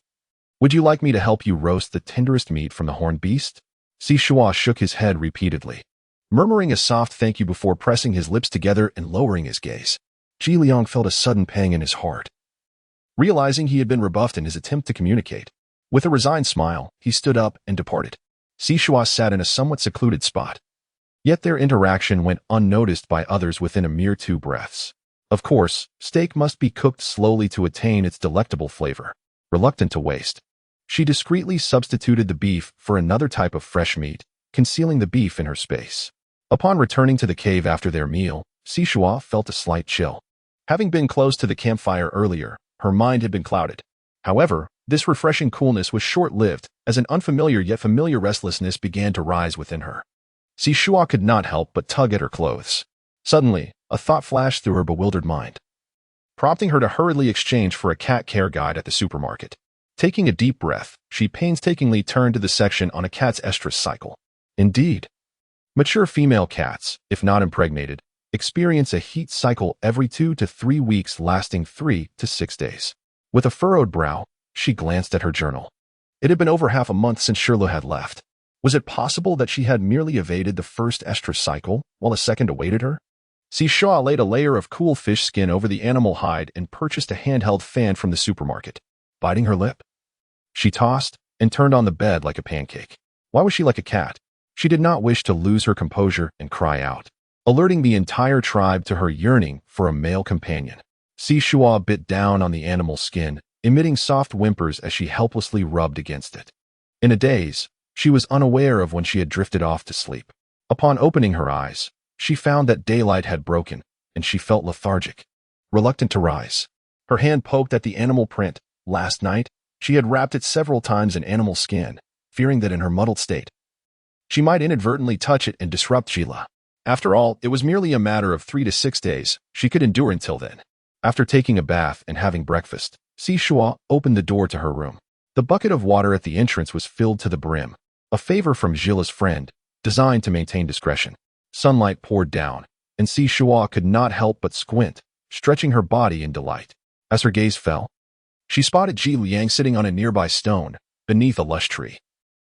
Would you like me to help you roast the tenderest meat from the horned beast? Shuo shook his head repeatedly, murmuring a soft thank you before pressing his lips together and lowering his gaze. Ji Liang felt a sudden pang in his heart, realizing he had been rebuffed in his attempt to communicate. With a resigned smile, he stood up and departed. Shuo sat in a somewhat secluded spot. Yet their interaction went unnoticed by others within a mere 2 breaths. Of course, steak must be cooked slowly to attain its delectable flavor. Reluctant to waste, she discreetly substituted the beef for another type of fresh meat, concealing the beef in her space. Upon returning to the cave after their meal, Shuo felt a slight chill. Having been close to the campfire earlier, her mind had been clouded. However, this refreshing coolness was short-lived, as an unfamiliar yet familiar restlessness began to rise within her. Shuo could not help but tug at her clothes. Suddenly, a thought flashed through her bewildered mind, prompting her to hurriedly exchange for a cat care guide at the supermarket. Taking a deep breath, she painstakingly turned to the section on a cat's estrus cycle. Indeed, mature female cats, if not impregnated, experience a heat cycle every 2 to 3 weeks lasting 3 to 6 days. With a furrowed brow, she glanced at her journal. It had been over half a month since Shuo had left. Was it possible that she had merely evaded the first estrus cycle, while a second awaited her? Shuo laid a layer of cool fish skin over the animal hide and purchased a handheld fan from the supermarket. Biting her lip, she tossed and turned on the bed like a pancake. Why was she like a cat? She did not wish to lose her composure and cry out, alerting the entire tribe to her yearning for a male companion. Shuo bit down on the animal's skin, emitting soft whimpers as she helplessly rubbed against it. In a daze, she was unaware of when she had drifted off to sleep. Upon opening her eyes, she found that daylight had broken, and she felt lethargic. Reluctant to rise, her hand poked at the animal print. Last night, she had wrapped it several times in animal skin, fearing that in her muddled state, she might inadvertently touch it and disrupt Sheila. After all, it was merely a matter of 3 to 6 days. She could endure until then. After taking a bath and having breakfast, Shuo opened the door to her room. The bucket of water at the entrance was filled to the brim. a favor from Gila's friend, designed to maintain discretion. Sunlight poured down, and Shuo could not help but squint, stretching her body in delight. As her gaze fell, she spotted Ji Liang sitting on a nearby stone, beneath a lush tree.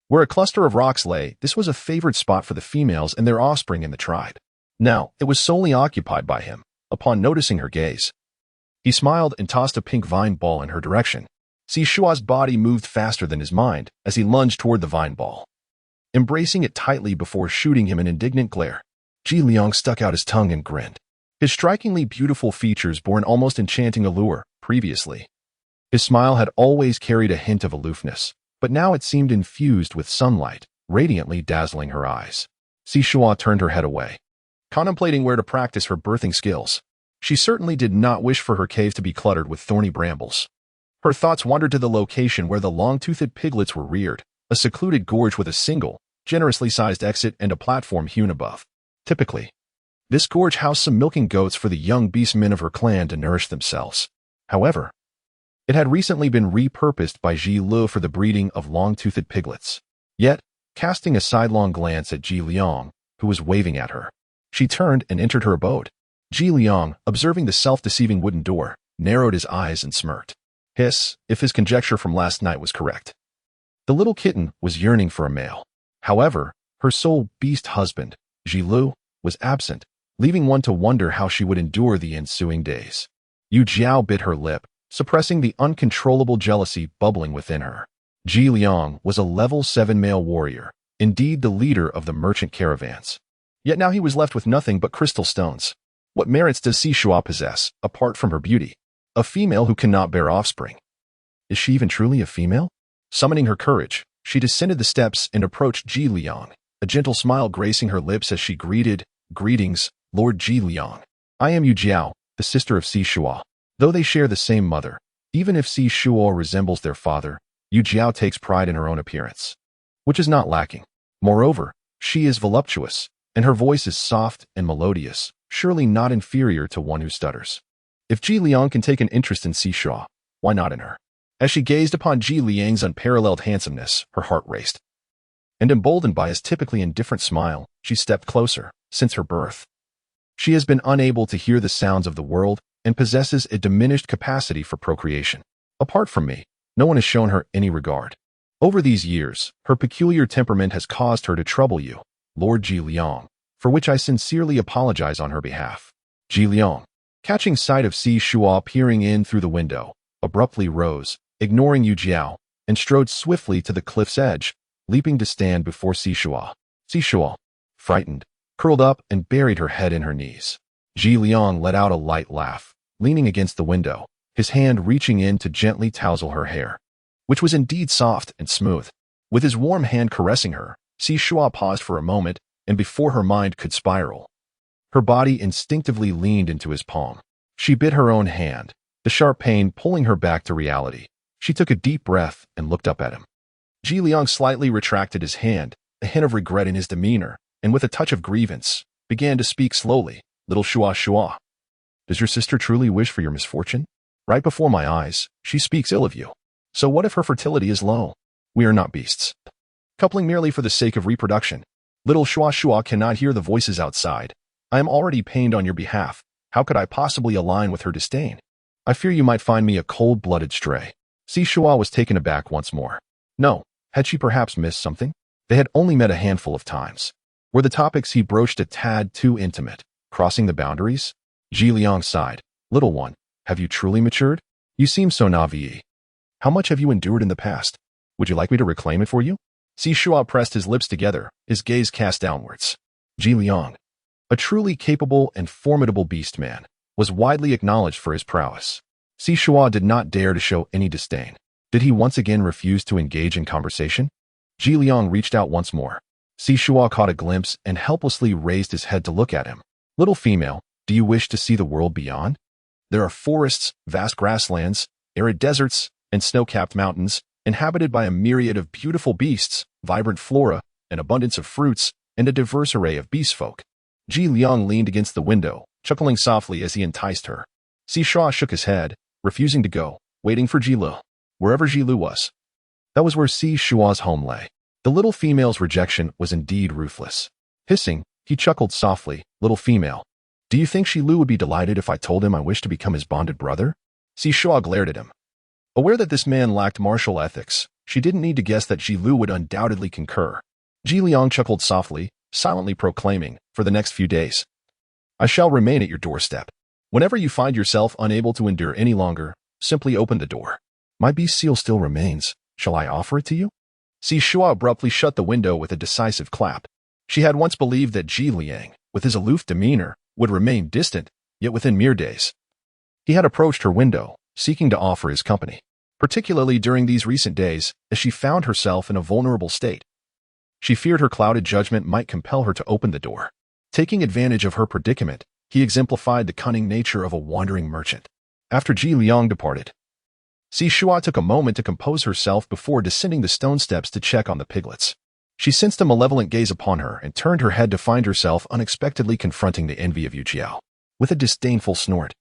Where a cluster of rocks lay, this was a favored spot for the females and their offspring in the tribe. Now, it was solely occupied by him. Upon noticing her gaze, he smiled and tossed a pink vine ball in her direction. Shuo's body moved faster than his mind as he lunged toward the vine ball, embracing it tightly before shooting him an indignant glare. Ji Liang stuck out his tongue and grinned. His strikingly beautiful features bore an almost enchanting allure. Previously, his smile had always carried a hint of aloofness, but now it seemed infused with sunlight, radiantly dazzling her eyes. Shuo turned her head away, contemplating where to practice her birthing skills. She certainly did not wish for her cave to be cluttered with thorny brambles. Her thoughts wandered to the location where the long-toothed piglets were reared, a secluded gorge with a single, generously sized exit and a platform hewn above. Typically, this gorge housed some milking goats for the young beast men of her clan to nourish themselves. However, it had recently been repurposed by Ji Lu for the breeding of long-toothed piglets. Yet, casting a sidelong glance at Ji Liang, who was waving at her, she turned and entered her abode. Ji Liang, observing the self-deceiving wooden door, narrowed his eyes and smirked. If his conjecture from last night was correct. The little kitten was yearning for a male. However, her sole beast husband, Ji Lu, was absent, leaving one to wonder how she would endure the ensuing days. Yu Jiao bit her lip, suppressing the uncontrollable jealousy bubbling within her. Ji Liang was a level 7 male warrior, indeed the leader of the merchant caravans. Yet now he was left with nothing but crystal stones. What merits does Shuo possess, apart from her beauty? A female who cannot bear offspring. Is she even truly a female? Summoning her courage, she descended the steps and approached Ji Liang, a gentle smile gracing her lips as she greeted, "Greetings, Lord Ji Liang. I am Yu Jiao, the sister of Shuo. Though they share the same mother, even if Shuo resembles their father, Yu Jiao takes pride in her own appearance, which is not lacking. Moreover, she is voluptuous, and her voice is soft and melodious, surely not inferior to one who stutters. If Ji Liang can take an interest in Shuo, why not in her?" As she gazed upon Ji Liang's unparalleled handsomeness, her heart raced. And emboldened by his typically indifferent smile, she stepped closer. Since her birth, she has been unable to hear the sounds of the world and possesses a diminished capacity for procreation. Apart from me, no one has shown her any regard. Over these years, her peculiar temperament has caused her to trouble you, Lord Ji Liang, for which I sincerely apologize on her behalf. Ji Liang, catching sight of Shuo peering in through the window, abruptly rose, ignoring Yu Jiao, and strode swiftly to the cliff's edge, leaping to stand before Shuo. Shuo, frightened, curled up and buried her head in her knees. Ji Liang let out a light laugh, leaning against the window, his hand reaching in to gently tousle her hair, which was indeed soft and smooth. With his warm hand caressing her, Shuo paused for a moment, and before her mind could spiral, her body instinctively leaned into his palm. She bit her own hand, the sharp pain pulling her back to reality. She took a deep breath and looked up at him. Ji Liang slightly retracted his hand, a hint of regret in his demeanor, and with a touch of grievance, began to speak slowly. "Little Shuo, does your sister truly wish for your misfortune? Right before my eyes, she speaks ill of you. So what if her fertility is low? We are not beasts, coupling merely for the sake of reproduction. Little Shuo cannot hear the voices outside. I am already pained on your behalf. How could I possibly align with her disdain? I fear you might find me a cold-blooded stray." Shuo was taken aback once more. No, had she perhaps missed something? They had only met a handful of times. Were the topics he broached a tad too intimate, crossing the boundaries? Ji Liang sighed. "Little one, have you truly matured? You seem so naive. How much have you endured in the past? Would you like me to reclaim it for you?" Shuo pressed his lips together, his gaze cast downwards. Ji Liang, a truly capable and formidable beast man, was widely acknowledged for his prowess. Shuo did not dare to show any disdain. Did he once again refuse to engage in conversation? Ji Liang reached out once more. Shuo caught a glimpse and helplessly raised his head to look at him. "Little female, do you wish to see the world beyond? There are forests, vast grasslands, arid deserts, and snow-capped mountains, inhabited by a myriad of beautiful beasts, vibrant flora, an abundance of fruits, and a diverse array of beast folk." Ji Liang leaned against the window, chuckling softly as he enticed her. Shuo shook his head, refusing to go, waiting for Ji Lu. Wherever Ji Lu was, that was where Shuo's home lay. The little female's rejection was indeed ruthless. Hissing, he chuckled softly, "Little female, do you think Shuo would be delighted if I told him I wish to become his bonded brother?" Shuo glared at him. Aware that this man lacked martial ethics, she didn't need to guess that Lu would undoubtedly concur. Ji Liang chuckled softly, silently proclaiming, "For the next few days, I shall remain at your doorstep. Whenever you find yourself unable to endure any longer, simply open the door. My beast seal still remains. Shall I offer it to you?" Shuo abruptly shut the window with a decisive clap. She had once believed that Ji Liang, with his aloof demeanor, would remain distant, yet within mere days, he had approached her window, seeking to offer his company, particularly during these recent days, as she found herself in a vulnerable state. She feared her clouded judgment might compel her to open the door. Taking advantage of her predicament, he exemplified the cunning nature of a wandering merchant. After Ji Liang departed, Shuo took a moment to compose herself before descending the stone steps to check on the piglets. She sensed a malevolent gaze upon her and turned her head to find herself unexpectedly confronting the envy of Yu Jiao. With a disdainful snort,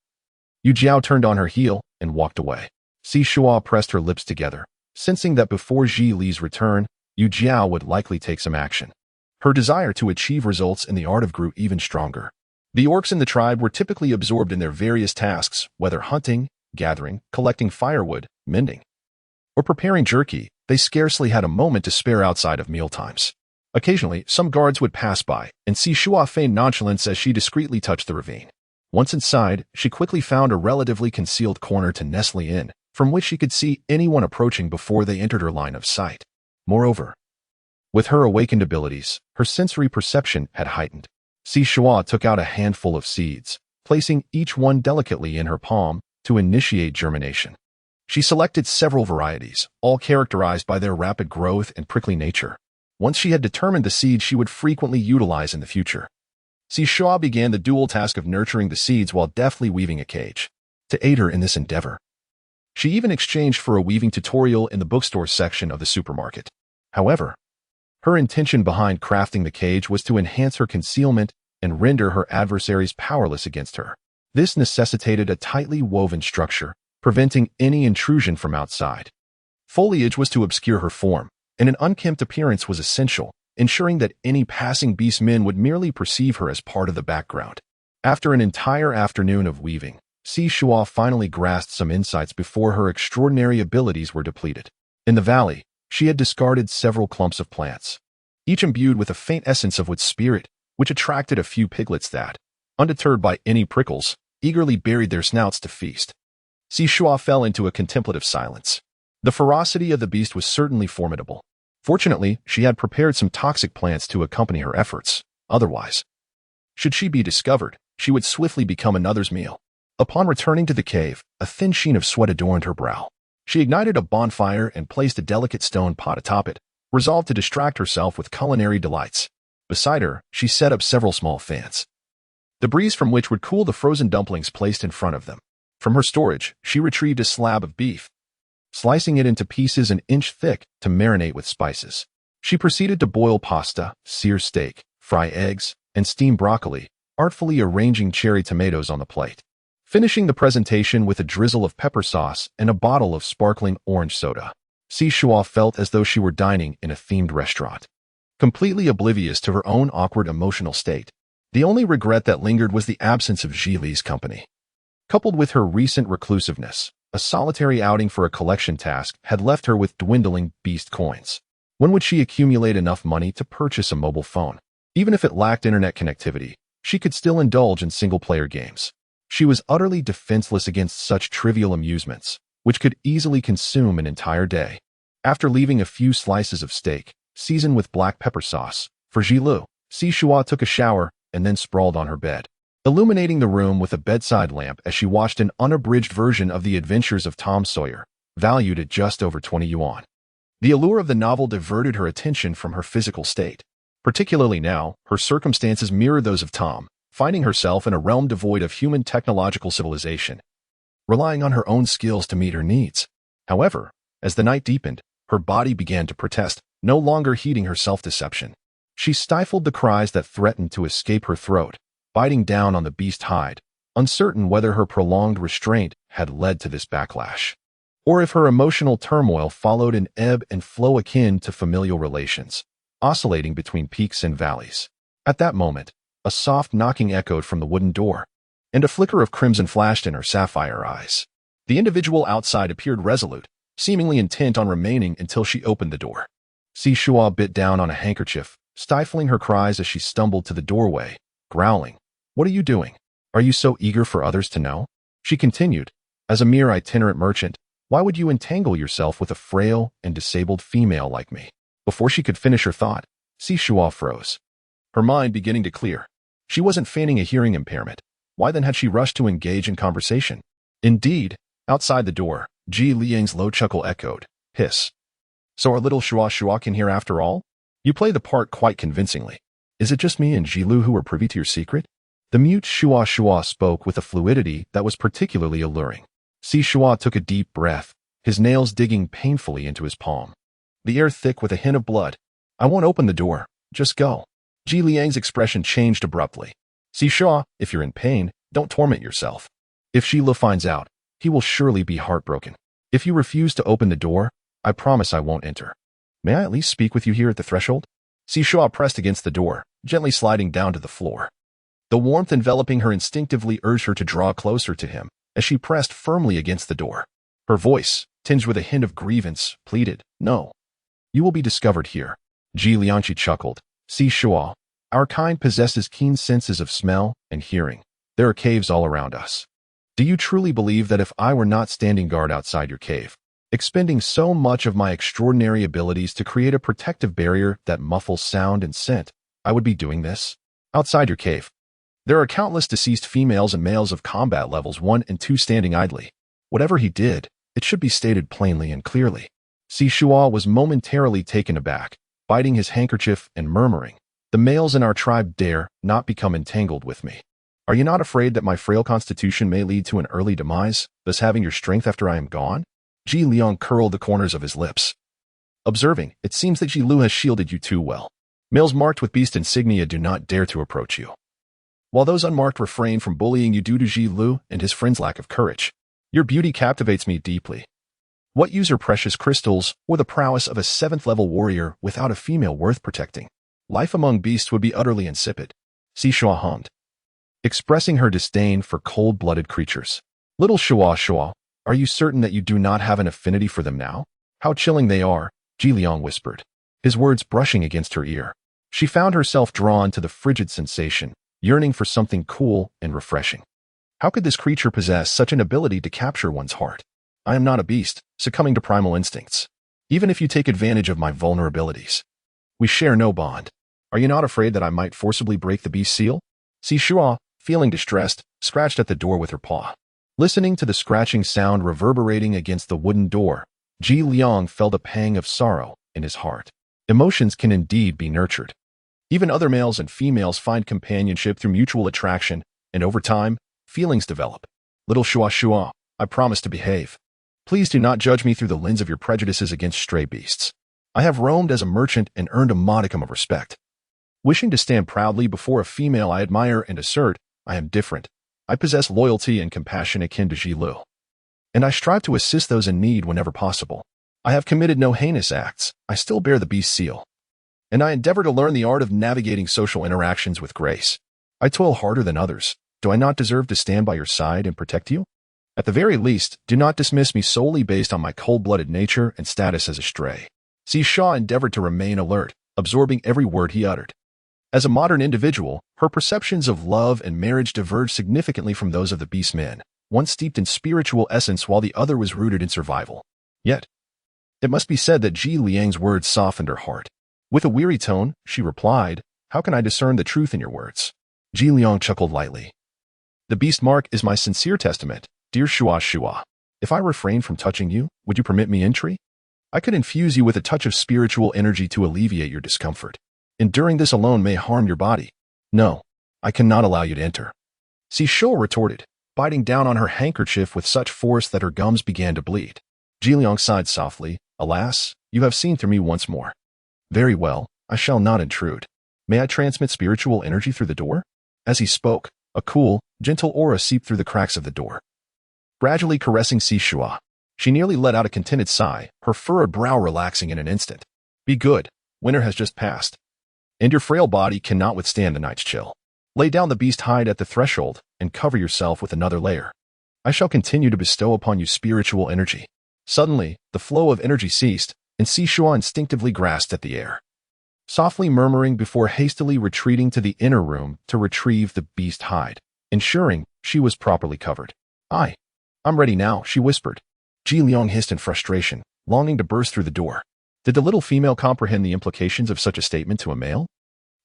Yu Jiao turned on her heel and walked away. Shuo pressed her lips together, sensing that before Ji Li's return, Yu Jiao would likely take some action. Her desire to achieve results in the art of grew even stronger. The orcs in the tribe were typically absorbed in their various tasks, whether hunting, gathering, collecting firewood, mending, or preparing jerky. They scarcely had a moment to spare outside of mealtimes. Occasionally, some guards would pass by, and Shuo feigned nonchalance as she discreetly touched the ravine. Once inside, she quickly found a relatively concealed corner to nestle in, from which she could see anyone approaching before they entered her line of sight. Moreover, with her awakened abilities, her sensory perception had heightened. Shuo took out a handful of seeds, placing each one delicately in her palm to initiate germination. She selected several varieties, all characterized by their rapid growth and prickly nature. Once she had determined the seeds she would frequently utilize in the future, Shuo began the dual task of nurturing the seeds while deftly weaving a cage. To aid her in this endeavor, she even exchanged for a weaving tutorial in the bookstore section of the supermarket. However, her intention behind crafting the cage was to enhance her concealment and render her adversaries powerless against her. This necessitated a tightly woven structure, preventing any intrusion from outside. Foliage was to obscure her form, and an unkempt appearance was essential, ensuring that any passing beastmen would merely perceive her as part of the background. After an entire afternoon of weaving, Shuo finally grasped some insights before her extraordinary abilities were depleted. In the valley, she had discarded several clumps of plants, each imbued with a faint essence of wood spirit, which attracted a few piglets that, undeterred by any prickles, eagerly buried their snouts to feast. Shuo fell into a contemplative silence. The ferocity of the beast was certainly formidable. Fortunately, she had prepared some toxic plants to accompany her efforts. Otherwise, should she be discovered, she would swiftly become another's meal. Upon returning to the cave, a thin sheen of sweat adorned her brow. She ignited a bonfire and placed a delicate stone pot atop it, resolved to distract herself with culinary delights. Beside her, she set up several small fans, the breeze from which would cool the frozen dumplings placed in front of them. From her storage, she retrieved a slab of beef, slicing it into pieces an inch thick to marinate with spices. She proceeded to boil pasta, sear steak, fry eggs, and steam broccoli, artfully arranging cherry tomatoes on the plate, finishing the presentation with a drizzle of pepper sauce and a bottle of sparkling orange soda. Shuo felt as though she were dining in a themed restaurant. Completely oblivious to her own awkward emotional state, the only regret that lingered was the absence of Ji Li's company. Coupled with her recent reclusiveness, a solitary outing for a collection task had left her with dwindling beast coins. When would she accumulate enough money to purchase a mobile phone? Even if it lacked internet connectivity, she could still indulge in single-player games. She was utterly defenseless against such trivial amusements, which could easily consume an entire day. After leaving a few slices of steak, seasoned with black pepper sauce, for Shuo, Shuo took a shower and then sprawled on her bed, illuminating the room with a bedside lamp as she watched an unabridged version of The Adventures of Tom Sawyer, valued at just over 20 yuan. The allure of the novel diverted her attention from her physical state. Particularly now, her circumstances mirrored those of Tom, finding herself in a realm devoid of human technological civilization, relying on her own skills to meet her needs. However, as the night deepened, her body began to protest, no longer heeding her self-deception. She stifled the cries that threatened to escape her throat, biting down on the beast hide, uncertain whether her prolonged restraint had led to this backlash, or if her emotional turmoil followed an ebb and flow akin to familial relations, oscillating between peaks and valleys. At that moment, a soft knocking echoed from the wooden door, and a flicker of crimson flashed in her sapphire eyes. The individual outside appeared resolute, seemingly intent on remaining until she opened the door. Shuo bit down on a handkerchief, stifling her cries as she stumbled to the doorway, growling, "What are you doing? Are you so eager for others to know?" She continued, "As a mere itinerant merchant, why would you entangle yourself with a frail and disabled female like me?" Before she could finish her thought, Shuo froze, her mind beginning to clear. She wasn't feigning a hearing impairment. Why then had she rushed to engage in conversation? Indeed, outside the door, Ji Liang's low chuckle echoed, "Hiss. So our little Shuo can hear after all? You play the part quite convincingly. Is it just me and Jilu who are privy to your secret?" The mute Shuo spoke with a fluidity that was particularly alluring. Shuo took a deep breath, his nails digging painfully into his palm. The air thick with a hint of blood. "I won't open the door. Just go." Ji Liang's expression changed abruptly. "Shuo, if you're in pain, don't torment yourself. If Jilu finds out, he will surely be heartbroken. If you refuse to open the door, I promise I won't enter. May I at least speak with you here at the threshold?" Shuo pressed against the door, gently sliding down to the floor. The warmth enveloping her instinctively urged her to draw closer to him as she pressed firmly against the door. Her voice, tinged with a hint of grievance, pleaded, "No. You will be discovered here." Ji Liangqi chuckled. "Shuo, our kind possesses keen senses of smell and hearing. There are caves all around us. Do you truly believe that if I were not standing guard outside your cave, expending so much of my extraordinary abilities to create a protective barrier that muffles sound and scent, I would be doing this? Outside your cave, there are countless deceased females and males of combat levels 1 and 2 standing idly. Whatever he did, it should be stated plainly and clearly." Shuo was momentarily taken aback, biting his handkerchief and murmuring, "The males in our tribe dare not become entangled with me. Are you not afraid that my frail constitution may lead to an early demise, thus having your strength after I am gone?" Ji Liang curled the corners of his lips, observing, "It seems that Jilu has shielded you too well. Males marked with beast insignia do not dare to approach you, while those unmarked refrain from bullying you due to Jilu and his friend's lack of courage. Your beauty captivates me deeply. What use are precious crystals or the prowess of a 7th-level warrior without a female worth protecting? Life among beasts would be utterly insipid." Shuo hummed, expressing her disdain for cold-blooded creatures. "Little Shuo, are you certain that you do not have an affinity for them now? How chilling they are," Ji Liang whispered, his words brushing against her ear. She found herself drawn to the frigid sensation, yearning for something cool and refreshing. How could this creature possess such an ability to capture one's heart? I am not a beast, succumbing to primal instincts. Even if you take advantage of my vulnerabilities, we share no bond. Are you not afraid that I might forcibly break the beast seal?" Shuo, feeling distressed, scratched at the door with her paw. Listening to the scratching sound reverberating against the wooden door, Ji Liang felt a pang of sorrow in his heart. Emotions can indeed be nurtured. Even other males and females find companionship through mutual attraction, and over time, feelings develop. Little Shuo, I promise to behave. Please do not judge me through the lens of your prejudices against stray beasts. I have roamed as a merchant and earned a modicum of respect. Wishing to stand proudly before a female I admire and assert, I am different. I possess loyalty and compassion akin to Jilu, and I strive to assist those in need whenever possible. I have committed no heinous acts. I still bear the beast seal, and I endeavor to learn the art of navigating social interactions with grace. I toil harder than others. Do I not deserve to stand by your side and protect you? At the very least, do not dismiss me solely based on my cold-blooded nature and status as a stray." Shuo endeavored to remain alert, absorbing every word he uttered. As a modern individual, her perceptions of love and marriage diverged significantly from those of the beast men, one steeped in spiritual essence while the other was rooted in survival. Yet, it must be said that Ji Liang's words softened her heart. With a weary tone, she replied, "How can I discern the truth in your words?" Ji Liang chuckled lightly. "The beast mark is my sincere testament, dear Shuo. If I refrain from touching you, would you permit me entry? I could infuse you with a touch of spiritual energy to alleviate your discomfort. Enduring this alone may harm your body. No, I cannot allow you to enter." Shuo retorted, biting down on her handkerchief with such force that her gums began to bleed. Ji Liang sighed softly. "Alas, you have seen through me once more. Very well, I shall not intrude. May I transmit spiritual energy through the door?" As he spoke, a cool, gentle aura seeped through the cracks of the door, gradually caressing Shuo. She nearly let out a contented sigh, her furrowed brow relaxing in an instant. Be good. Winter has just passed, and your frail body cannot withstand the night's chill. Lay down the beast hide at the threshold and cover yourself with another layer. I shall continue to bestow upon you spiritual energy. Suddenly, the flow of energy ceased, and Shuo instinctively grasped at the air, softly murmuring before hastily retreating to the inner room to retrieve the beast hide, ensuring she was properly covered. I'm ready now, she whispered. Ji Liang hissed in frustration, longing to burst through the door. Did the little female comprehend the implications of such a statement to a male?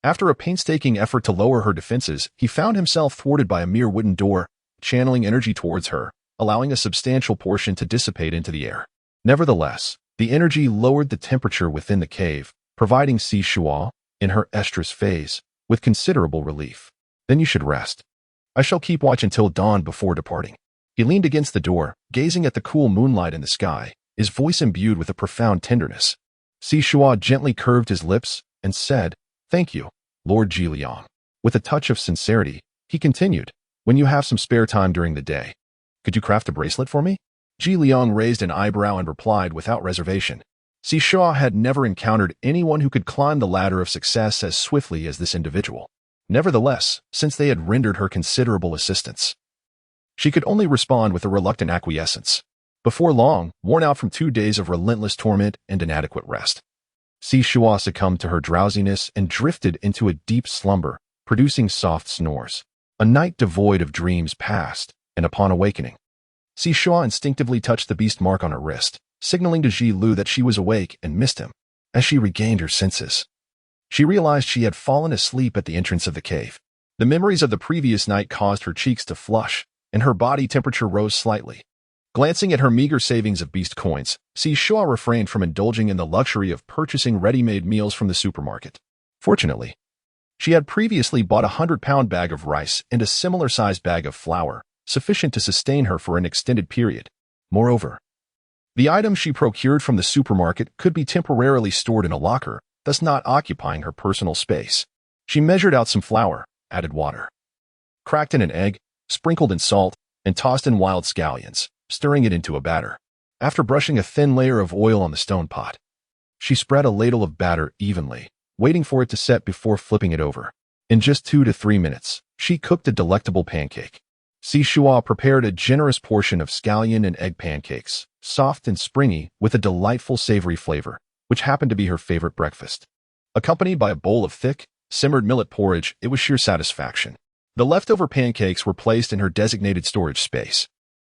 After a painstaking effort to lower her defenses, he found himself thwarted by a mere wooden door, channeling energy towards her, allowing a substantial portion to dissipate into the air. Nevertheless, the energy lowered the temperature within the cave, providing Shuo, in her estrus phase, with considerable relief. Then you should rest. I shall keep watch until dawn before departing. He leaned against the door, gazing at the cool moonlight in the sky, his voice imbued with a profound tenderness. Shuo gently curved his lips and said, Thank you, Lord Ji Liang. With a touch of sincerity, he continued, When you have some spare time during the day, could you craft a bracelet for me? Ji Liang raised an eyebrow and replied without reservation. Shuo had never encountered anyone who could climb the ladder of success as swiftly as this individual. Nevertheless, since they had rendered her considerable assistance, she could only respond with a reluctant acquiescence. Before long, worn out from 2 days of relentless torment and inadequate rest, Shuo succumbed to her drowsiness and drifted into a deep slumber, producing soft snores. A night devoid of dreams passed, and upon awakening, Shuo instinctively touched the beast mark on her wrist, signaling to Ji Lu that she was awake and missed him. As she regained her senses, she realized she had fallen asleep at the entrance of the cave. The memories of the previous night caused her cheeks to flush, and her body temperature rose slightly. Glancing at her meager savings of beast coins, Shuo refrained from indulging in the luxury of purchasing ready-made meals from the supermarket. Fortunately, she had previously bought a 100-pound bag of rice and a similar-sized bag of flour, sufficient to sustain her for an extended period. Moreover, the items she procured from the supermarket could be temporarily stored in a locker, thus not occupying her personal space. She measured out some flour, added water, cracked in an egg, sprinkled in salt, and tossed in wild scallions, stirring it into a batter. After brushing a thin layer of oil on the stone pot, she spread a ladle of batter evenly, waiting for it to set before flipping it over. In just 2 to 3 minutes, she cooked a delectable pancake. Shuo prepared a generous portion of scallion and egg pancakes, soft and springy with a delightful savory flavor, which happened to be her favorite breakfast. Accompanied by a bowl of thick, simmered millet porridge, it was sheer satisfaction. The leftover pancakes were placed in her designated storage space.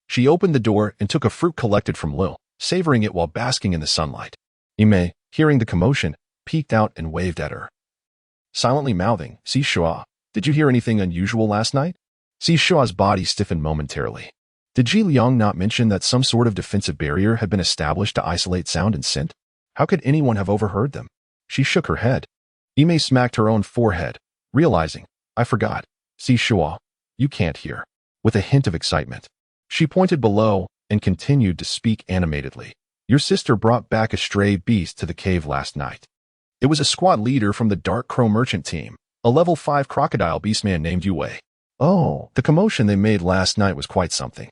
She opened the door and took a fruit collected from Lil, savoring it while basking in the sunlight. Ime, hearing the commotion, peeked out and waved at her, silently mouthing, Shuo, did you hear anything unusual last night? Shuo's body stiffened momentarily. Did Ji Liang not mention that some sort of defensive barrier had been established to isolate sound and scent? How could anyone have overheard them? She shook her head. Ime smacked her own forehead, realizing, I forgot. Shuo, you can't hear. With a hint of excitement, she pointed below and continued to speak animatedly. Your sister brought back a stray beast to the cave last night. It was a squad leader from the Dark Crow merchant team, a level 5 crocodile beastman named Yue. Oh, the commotion they made last night was quite something.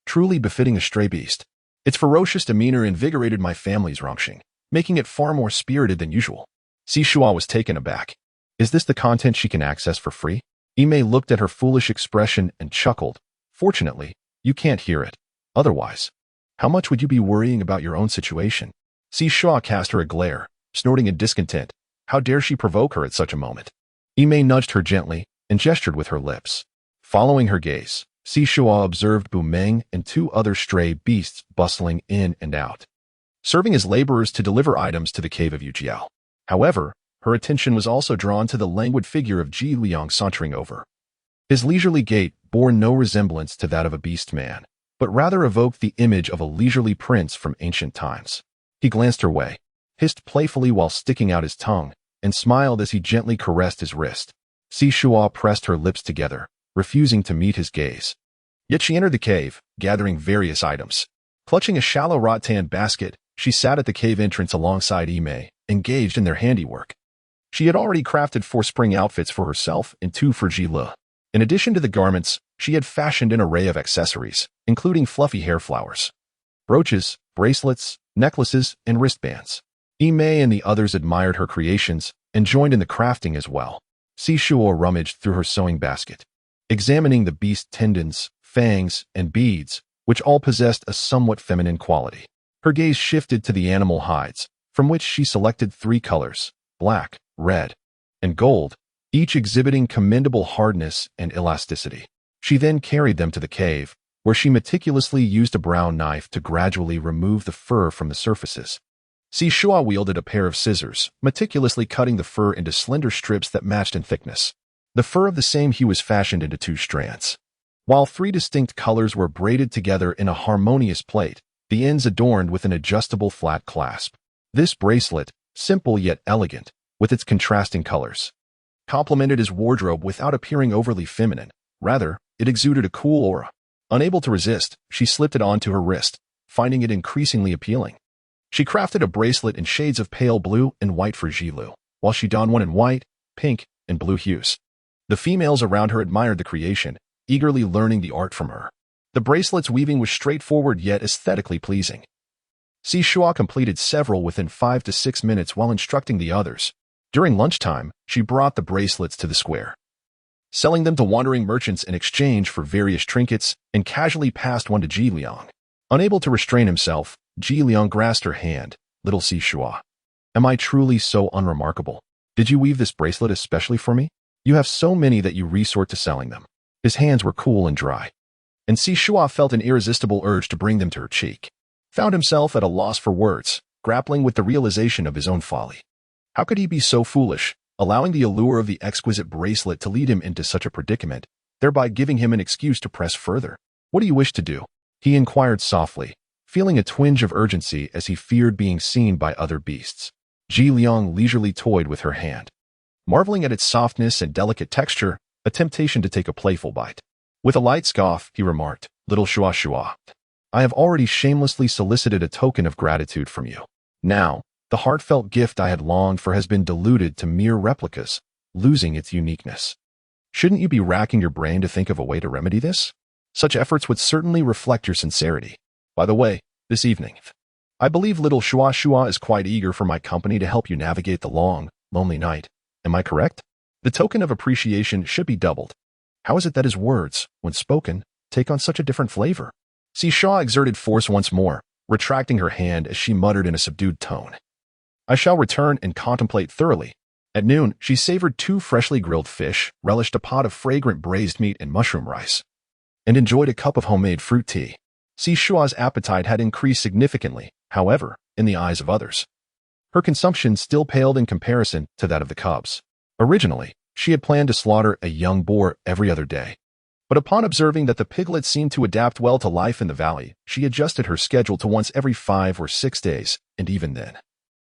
Truly befitting a stray beast. Its ferocious demeanor invigorated my family's Rongxing, making it far more spirited than usual. Shuo was taken aback. Is this the content she can access for free? Ime looked at her foolish expression and chuckled. Fortunately, you can't hear it. Otherwise, how much would you be worrying about your own situation? Shuo cast her a glare, snorting in discontent. How dare she provoke her at such a moment? Ime nudged her gently and gestured with her lips. Following her gaze, Shuo observed Bumeng and 2 other stray beasts bustling in and out, serving as laborers to deliver items to the cave of Yujiao. However, her attention was also drawn to the languid figure of Ji Liang sauntering over. His leisurely gait bore no resemblance to that of a beast man, but rather evoked the image of a leisurely prince from ancient times. He glanced her way, hissed playfully while sticking out his tongue, and smiled as he gently caressed his wrist. Shuo pressed her lips together, refusing to meet his gaze. Yet she entered the cave, gathering various items. Clutching a shallow rattan basket, she sat at the cave entrance alongside Ime, engaged in their handiwork. She had already crafted 4 spring outfits for herself and 2 for Ji Lu. In addition to the garments, she had fashioned an array of accessories, including fluffy hair flowers, brooches, bracelets, necklaces, and wristbands. Imei and the others admired her creations and joined in the crafting as well. Shuo rummaged through her sewing basket, examining the beast's tendons, fangs, and beads, which all possessed a somewhat feminine quality. Her gaze shifted to the animal hides, from which she selected 3 colors, black, red, and gold, each exhibiting commendable hardness and elasticity. She then carried them to the cave, where she meticulously used a brown knife to gradually remove the fur from the surfaces. Shuo wielded a pair of scissors, meticulously cutting the fur into slender strips that matched in thickness. The fur of the same hue was fashioned into 2 strands, while 3 distinct colors were braided together in a harmonious plait, the ends adorned with an adjustable flat clasp. This bracelet, simple yet elegant, with its contrasting colors, complemented his wardrobe without appearing overly feminine. Rather, it exuded a cool aura. Unable to resist, she slipped it onto her wrist, finding it increasingly appealing. She crafted a bracelet in shades of pale blue and white for Jilu, while she donned one in white, pink, and blue hues. The females around her admired the creation, eagerly learning the art from her. The bracelet's weaving was straightforward yet aesthetically pleasing. Shuo completed several within 5 to 6 minutes while instructing the others. During lunchtime, she brought the bracelets to the square, selling them to wandering merchants in exchange for various trinkets, and casually passed one to Ji Liang. Unable to restrain himself, Ji Liang grasped her hand. Little Shuo, am I truly so unremarkable? Did you weave this bracelet especially for me? You have so many that you resort to selling them. His hands were cool and dry, and Shuo felt an irresistible urge to bring them to her cheek. Found himself at a loss for words, grappling with the realization of his own folly. How could he be so foolish, allowing the allure of the exquisite bracelet to lead him into such a predicament, thereby giving him an excuse to press further? What do you wish to do? He inquired softly, feeling a twinge of urgency as he feared being seen by other beasts. Ji Liang leisurely toyed with her hand, marveling at its softness and delicate texture, a temptation to take a playful bite. With a light scoff, he remarked, Little Shuo, I have already shamelessly solicited a token of gratitude from you. Now, the heartfelt gift I had longed for has been diluted to mere replicas, losing its uniqueness. Shouldn't you be racking your brain to think of a way to remedy this? Such efforts would certainly reflect your sincerity. By the way, this evening, I believe little Shuo is quite eager for my company to help you navigate the long, lonely night. Am I correct? The token of appreciation should be doubled. How is it that his words, when spoken, take on such a different flavor? Shuo exerted force once more, retracting her hand as she muttered in a subdued tone. I shall return and contemplate thoroughly. At noon, she savored 2 freshly grilled fish, relished a pot of fragrant braised meat and mushroom rice, and enjoyed a cup of homemade fruit tea. Shuo's appetite had increased significantly, however, in the eyes of others. Her consumption still paled in comparison to that of the cubs. Originally, she had planned to slaughter a young boar every other day, but upon observing that the piglets seemed to adapt well to life in the valley, she adjusted her schedule to once every 5 or 6 days, and even then,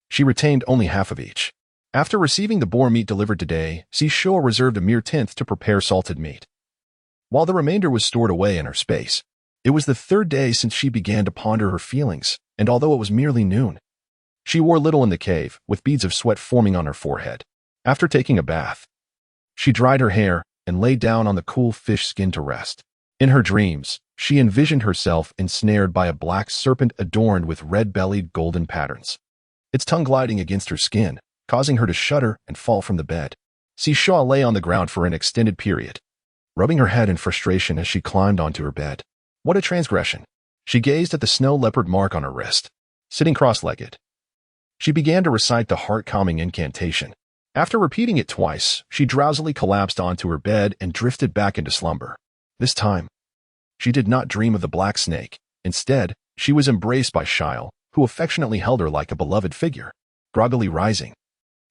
she retained only half of each. After receiving the boar meat delivered today, Shuo reserved a mere 10th to prepare salted meat, while the remainder was stored away in her space. It was the 3rd day since she began to ponder her feelings, and although it was merely noon, she wore little in the cave, with beads of sweat forming on her forehead. After taking a bath, she dried her hair and lay down on the cool fish skin to rest. In her dreams, she envisioned herself ensnared by a black serpent adorned with red-bellied golden patterns, its tongue gliding against her skin, causing her to shudder and fall from the bed. Shuo lay on the ground for an extended period, rubbing her head in frustration as she climbed onto her bed. What a transgression! She gazed at the snow leopard mark on her wrist. Sitting cross-legged, she began to recite the heart-calming incantation. After repeating it twice, she drowsily collapsed onto her bed and drifted back into slumber. This time, she did not dream of the black snake. Instead, she was embraced by Shuo, who affectionately held her like a beloved figure. Groggily rising,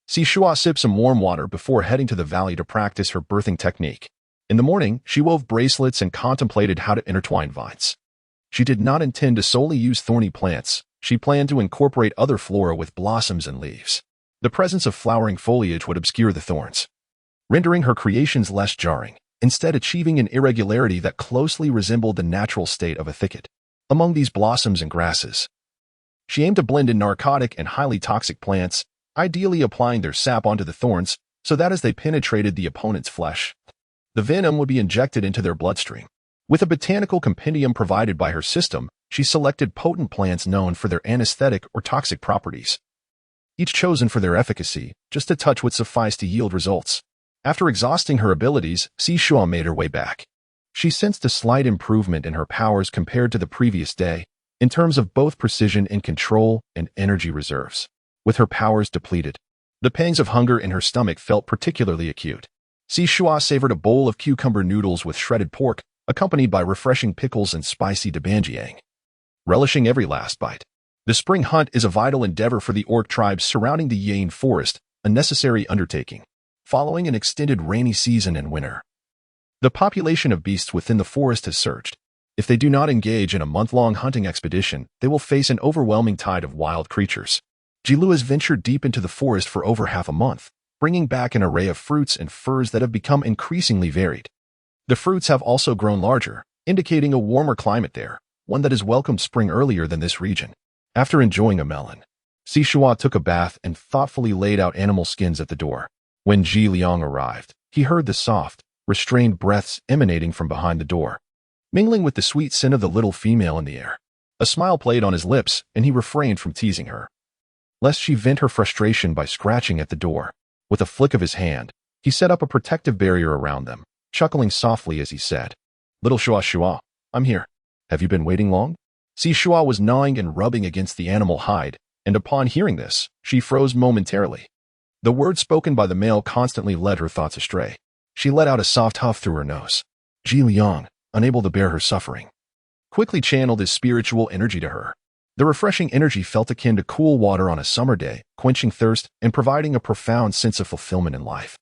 Shuo sipped some warm water before heading to the valley to practice her birthing technique. In the morning, she wove bracelets and contemplated how to intertwine vines. She did not intend to solely use thorny plants. She planned to incorporate other flora with blossoms and leaves. The presence of flowering foliage would obscure the thorns, rendering her creations less jarring, instead achieving an irregularity that closely resembled the natural state of a thicket. Among these blossoms and grasses, she aimed to blend in narcotic and highly toxic plants, ideally applying their sap onto the thorns so that as they penetrated the opponent's flesh, the venom would be injected into their bloodstream. With a botanical compendium provided by her system, She selected potent plants known for their anesthetic or toxic properties, each chosen for their efficacy. Just a touch would suffice to yield results. After exhausting her abilities, Shuo made her way back. She sensed a slight improvement in her powers compared to the previous day, in terms of both precision and control and energy reserves. With her powers depleted, the pangs of hunger in her stomach felt particularly acute. Shuo savored a bowl of cucumber noodles with shredded pork, accompanied by refreshing pickles and spicy dabanjiang, relishing every last bite. The spring hunt is a vital endeavor for the orc tribes surrounding the Yane forest, a necessary undertaking, following an extended rainy season and winter. The population of beasts within the forest has surged. If they do not engage in a month-long hunting expedition, they will face an overwhelming tide of wild creatures. Jilu has ventured deep into the forest for over half a month, bringing back an array of fruits and furs that have become increasingly varied. The fruits have also grown larger, indicating a warmer climate there, one that has welcomed spring earlier than this region. After enjoying a melon, Shuo took a bath and thoughtfully laid out animal skins at the door. When Ji Liang arrived, he heard the soft, restrained breaths emanating from behind the door, mingling with the sweet scent of the little female in the air. A smile played on his lips, and he refrained from teasing her, lest she vent her frustration by scratching at the door. With a flick of his hand, he set up a protective barrier around them, chuckling softly as he said, "Little Shuo, I'm here. Have you been waiting long?" Shuo was gnawing and rubbing against the animal hide, and upon hearing this, she froze momentarily. The words spoken by the male constantly led her thoughts astray. She let out a soft huff through her nose. Ji Liang, unable to bear her suffering, quickly channeled his spiritual energy to her. The refreshing energy felt akin to cool water on a summer day, quenching thirst and providing a profound sense of fulfillment in life.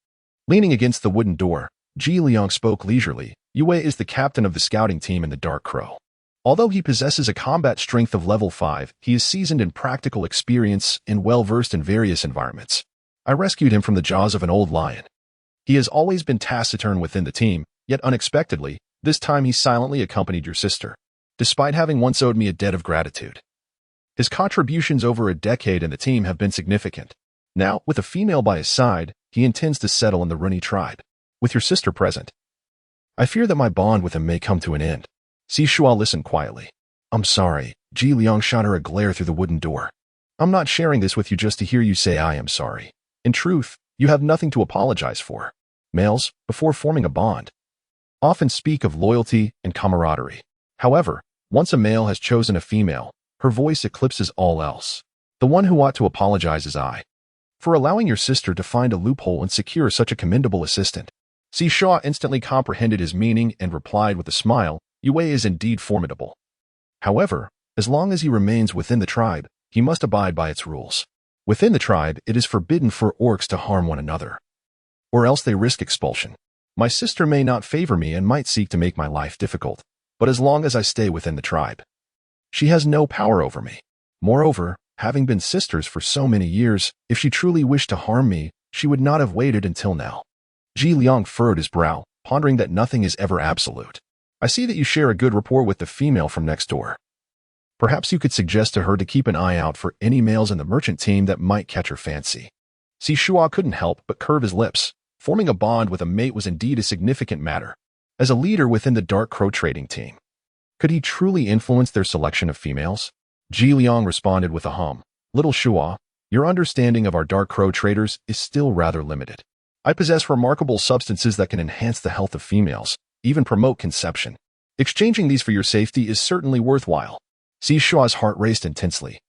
Leaning against the wooden door, Ji Liang spoke leisurely. Yue is the captain of the scouting team in the Dark Crow. Although he possesses a combat strength of level 5, he is seasoned in practical experience and well-versed in various environments. I rescued him from the jaws of an old lion. He has always been taciturn within the team, yet unexpectedly, this time he silently accompanied your sister, despite having once owed me a debt of gratitude. His contributions over a decade in the team have been significant. Now, with a female by his side, he intends to settle in the Runi tribe. With your sister present, I fear that my bond with him may come to an end. Shuo listened quietly. I'm sorry. Ji Liang shot her a glare through the wooden door. I'm not sharing this with you just to hear you say I am sorry. In truth, you have nothing to apologize for. Males, before forming a bond, often speak of loyalty and camaraderie. However, once a male has chosen a female, her voice eclipses all else. The one who ought to apologize is I, for allowing your sister to find a loophole and secure such a commendable assistant. Shuo instantly comprehended his meaning and replied with a smile, Yue is indeed formidable. However, as long as he remains within the tribe, he must abide by its rules. Within the tribe, it is forbidden for orcs to harm one another, or else they risk expulsion. My sister may not favor me and might seek to make my life difficult, but as long as I stay within the tribe, she has no power over me. Moreover, having been sisters for so many years, if she truly wished to harm me, she would not have waited until now. Ji Liang furrowed his brow, pondering that nothing is ever absolute. I see that you share a good rapport with the female from next door. Perhaps you could suggest to her to keep an eye out for any males in the merchant team that might catch her fancy. Shuo couldn't help but curve his lips. Forming a bond with a mate was indeed a significant matter. As a leader within the Dark Crow trading team, could he truly influence their selection of females? Ji Liang responded with a hum. Little Shuo, your understanding of our Dark Crow traders is still rather limited. I possess remarkable substances that can enhance the health of females, even promote conception. Exchanging these for your safety is certainly worthwhile. Shuo's heart raced intensely,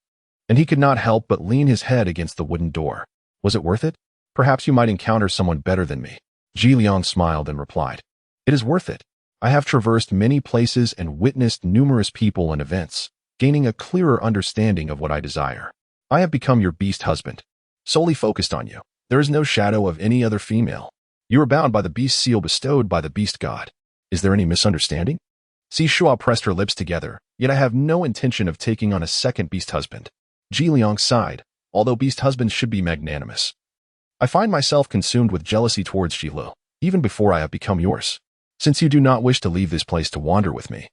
and he could not help but lean his head against the wooden door. Was it worth it? Perhaps you might encounter someone better than me. Ji Liang smiled and replied, It is worth it. I have traversed many places and witnessed numerous people and events, gaining a clearer understanding of what I desire. I have become your beast husband, solely focused on you. There is no shadow of any other female. You are bound by the beast seal bestowed by the beast god. Is there any misunderstanding? Shuo pressed her lips together, yet I have no intention of taking on a second beast husband. Ji Liang sighed, although beast husbands should be magnanimous. I find myself consumed with jealousy towards Jilu, even before I have become yours. Since you do not wish to leave this place to wander with me,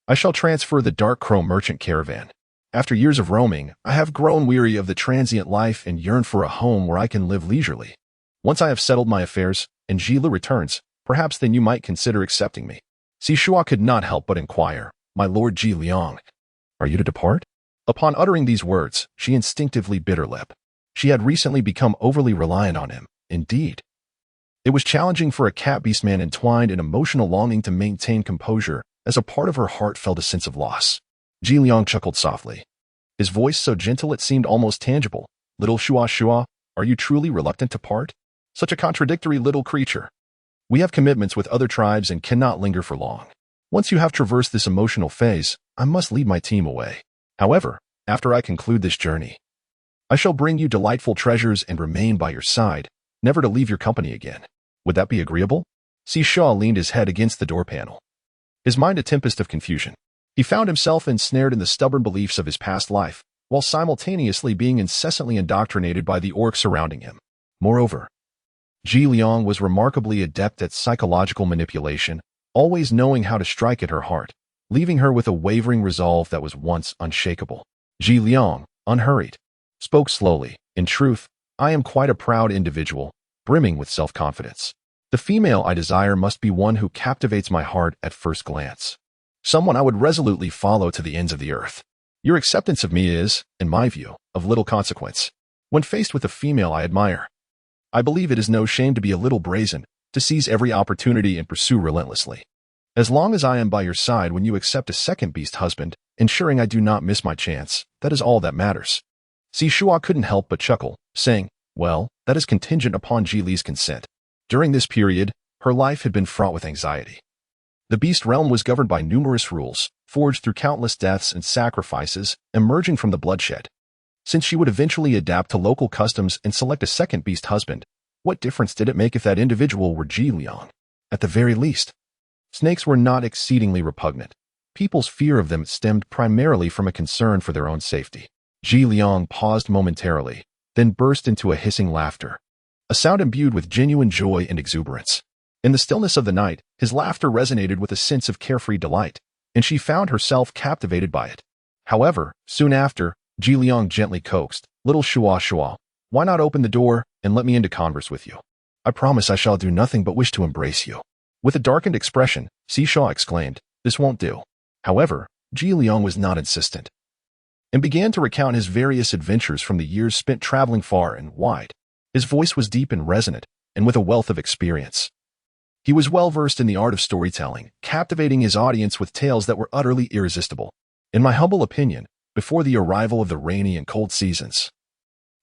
I shall transfer the Dark Crow merchant caravan. After years of roaming, I have grown weary of the transient life and yearn for a home where I can live leisurely. Once I have settled my affairs, and Jilu returns, perhaps then you might consider accepting me. Shuo could not help but inquire, My Lord Ji Liang, Are you to depart? Upon uttering these words, she instinctively bit her lip. She had recently become overly reliant on him. Indeed, it was challenging for a cat beast man entwined in emotional longing to maintain composure as a part of her heart felt a sense of loss. Ji Liang chuckled softly, his voice so gentle it seemed almost tangible. Little Shuo, are you truly reluctant to part? Such a contradictory little creature. We have commitments with other tribes and cannot linger for long. Once you have traversed this emotional phase, I must lead my team away. However, after I conclude this journey, I shall bring you delightful treasures and remain by your side, never to leave your company again. Would that be agreeable? Shuo leaned his head against the door panel, his mind a tempest of confusion. He found himself ensnared in the stubborn beliefs of his past life, while simultaneously being incessantly indoctrinated by the orcs surrounding him. Moreover, Ji Liang was remarkably adept at psychological manipulation, always knowing how to strike at her heart, leaving her with a wavering resolve that was once unshakable. Ji Liang, unhurried, spoke slowly. In truth, I am quite a proud individual, brimming with self-confidence. The female I desire must be one who captivates my heart at first glance, someone I would resolutely follow to the ends of the earth. Your acceptance of me is, in my view, of little consequence. When faced with a female I admire, I believe it is no shame to be a little brazen, to seize every opportunity and pursue relentlessly. As long as I am by your side when you accept a second beast husband, ensuring I do not miss my chance, that is all that matters. Shuo couldn't help but chuckle, saying, well, that is contingent upon Ji Li's consent. During this period, her life had been fraught with anxiety. The beast realm was governed by numerous rules, forged through countless deaths and sacrifices, emerging from the bloodshed. Since she would eventually adapt to local customs and select a second beast husband, what difference did it make if that individual were Ji Liang? At the very least, snakes were not exceedingly repugnant. People's fear of them stemmed primarily from a concern for their own safety. Ji Liang paused momentarily, then burst into a hissing laughter, a sound imbued with genuine joy and exuberance. In the stillness of the night, his laughter resonated with a sense of carefree delight, and she found herself captivated by it. However, soon after, Ji Liang gently coaxed, Little Shuo, why not open the door and let me into converse with you? I promise I shall do nothing but wish to embrace you. With a darkened expression, Shuo exclaimed, this won't do. However, Ji Liang was not insistent, and began to recount his various adventures from the years spent traveling far and wide. His voice was deep and resonant, and with a wealth of experience. He was well-versed in the art of storytelling, captivating his audience with tales that were utterly irresistible. In my humble opinion, before the arrival of the rainy and cold seasons,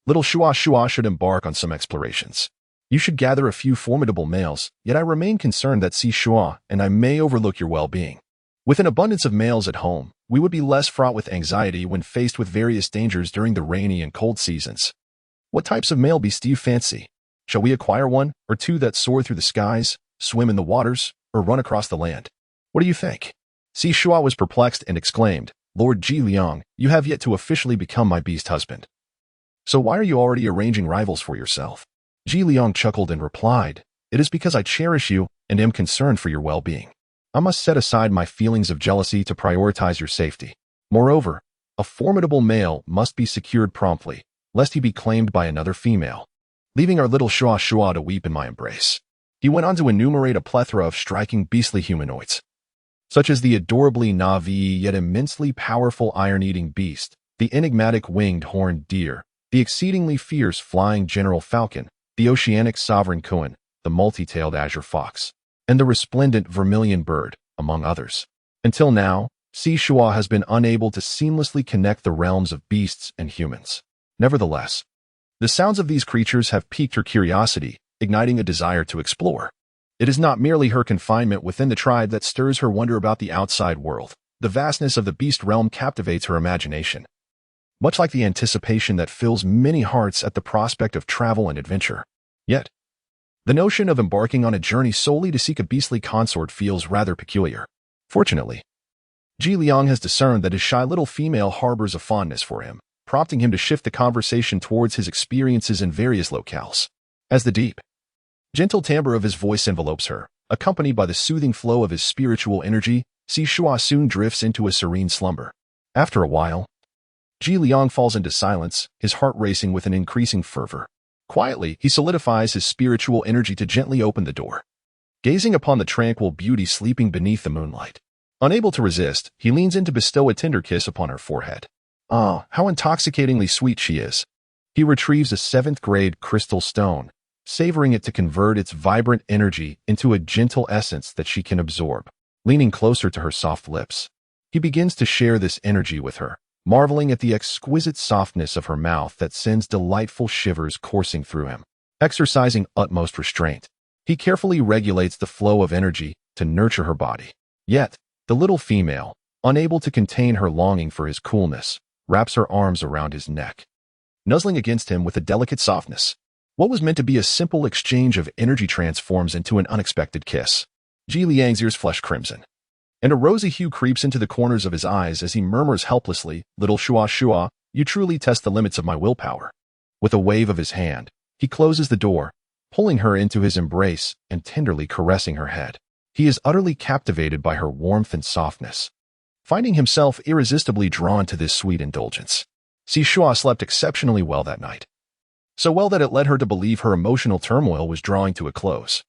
Little Shuo should embark on some explorations. You should gather a few formidable males, yet I remain concerned that Shuo and I may overlook your well-being. With an abundance of males at home, we would be less fraught with anxiety when faced with various dangers during the rainy and cold seasons. What types of male beasts do you fancy? Shall we acquire one or two that soar through the skies, swim in the waters, or run across the land? What do you think? Shuo was perplexed and exclaimed, Lord Ji Liang, you have yet to officially become my beast husband. So why are you already arranging rivals for yourself? Ji Liang chuckled and replied, it is because I cherish you and am concerned for your well-being. I must set aside my feelings of jealousy to prioritize your safety. Moreover, a formidable male must be secured promptly, lest he be claimed by another female, leaving our little Shuo to weep in my embrace. He went on to enumerate a plethora of striking beastly humanoids, such as the adorably Navi yet immensely powerful iron-eating beast, the enigmatic winged horned deer, the exceedingly fierce flying general falcon, the oceanic sovereign kuan, the multi-tailed azure fox, and the resplendent vermilion bird, among others. Until now, Shuo has been unable to seamlessly connect the realms of beasts and humans. Nevertheless, the sounds of these creatures have piqued her curiosity, igniting a desire to explore. It is not merely her confinement within the tribe that stirs her wonder about the outside world. The vastness of the beast realm captivates her imagination, much like the anticipation that fills many hearts at the prospect of travel and adventure. Yet, the notion of embarking on a journey solely to seek a beastly consort feels rather peculiar. Fortunately, Ji Liang has discerned that his shy little female harbors a fondness for him, prompting him to shift the conversation towards his experiences in various locales. As the deep, gentle timbre of his voice envelopes her, accompanied by the soothing flow of his spiritual energy, Shuo soon drifts into a serene slumber. After a while, Ji Liang falls into silence, his heart racing with an increasing fervor. Quietly, he solidifies his spiritual energy to gently open the door, gazing upon the tranquil beauty sleeping beneath the moonlight. Unable to resist, he leans in to bestow a tender kiss upon her forehead. Ah, how intoxicatingly sweet she is. He retrieves a 7th-grade crystal stone, savoring it to convert its vibrant energy into a gentle essence that she can absorb. Leaning closer to her soft lips, he begins to share this energy with her, marveling at the exquisite softness of her mouth that sends delightful shivers coursing through him. Exercising utmost restraint, he carefully regulates the flow of energy to nurture her body. Yet, the little female, unable to contain her longing for his coolness, wraps her arms around his neck, nuzzling against him with a delicate softness. What was meant to be a simple exchange of energy transforms into an unexpected kiss. Ji Liang's ears flush crimson, and a rosy hue creeps into the corners of his eyes as he murmurs helplessly, "Little Shuo, you truly test the limits of my willpower." With a wave of his hand, he closes the door, pulling her into his embrace and tenderly caressing her head. He is utterly captivated by her warmth and softness, finding himself irresistibly drawn to this sweet indulgence. Shuo slept exceptionally well that night, so well that it led her to believe her emotional turmoil was drawing to a close.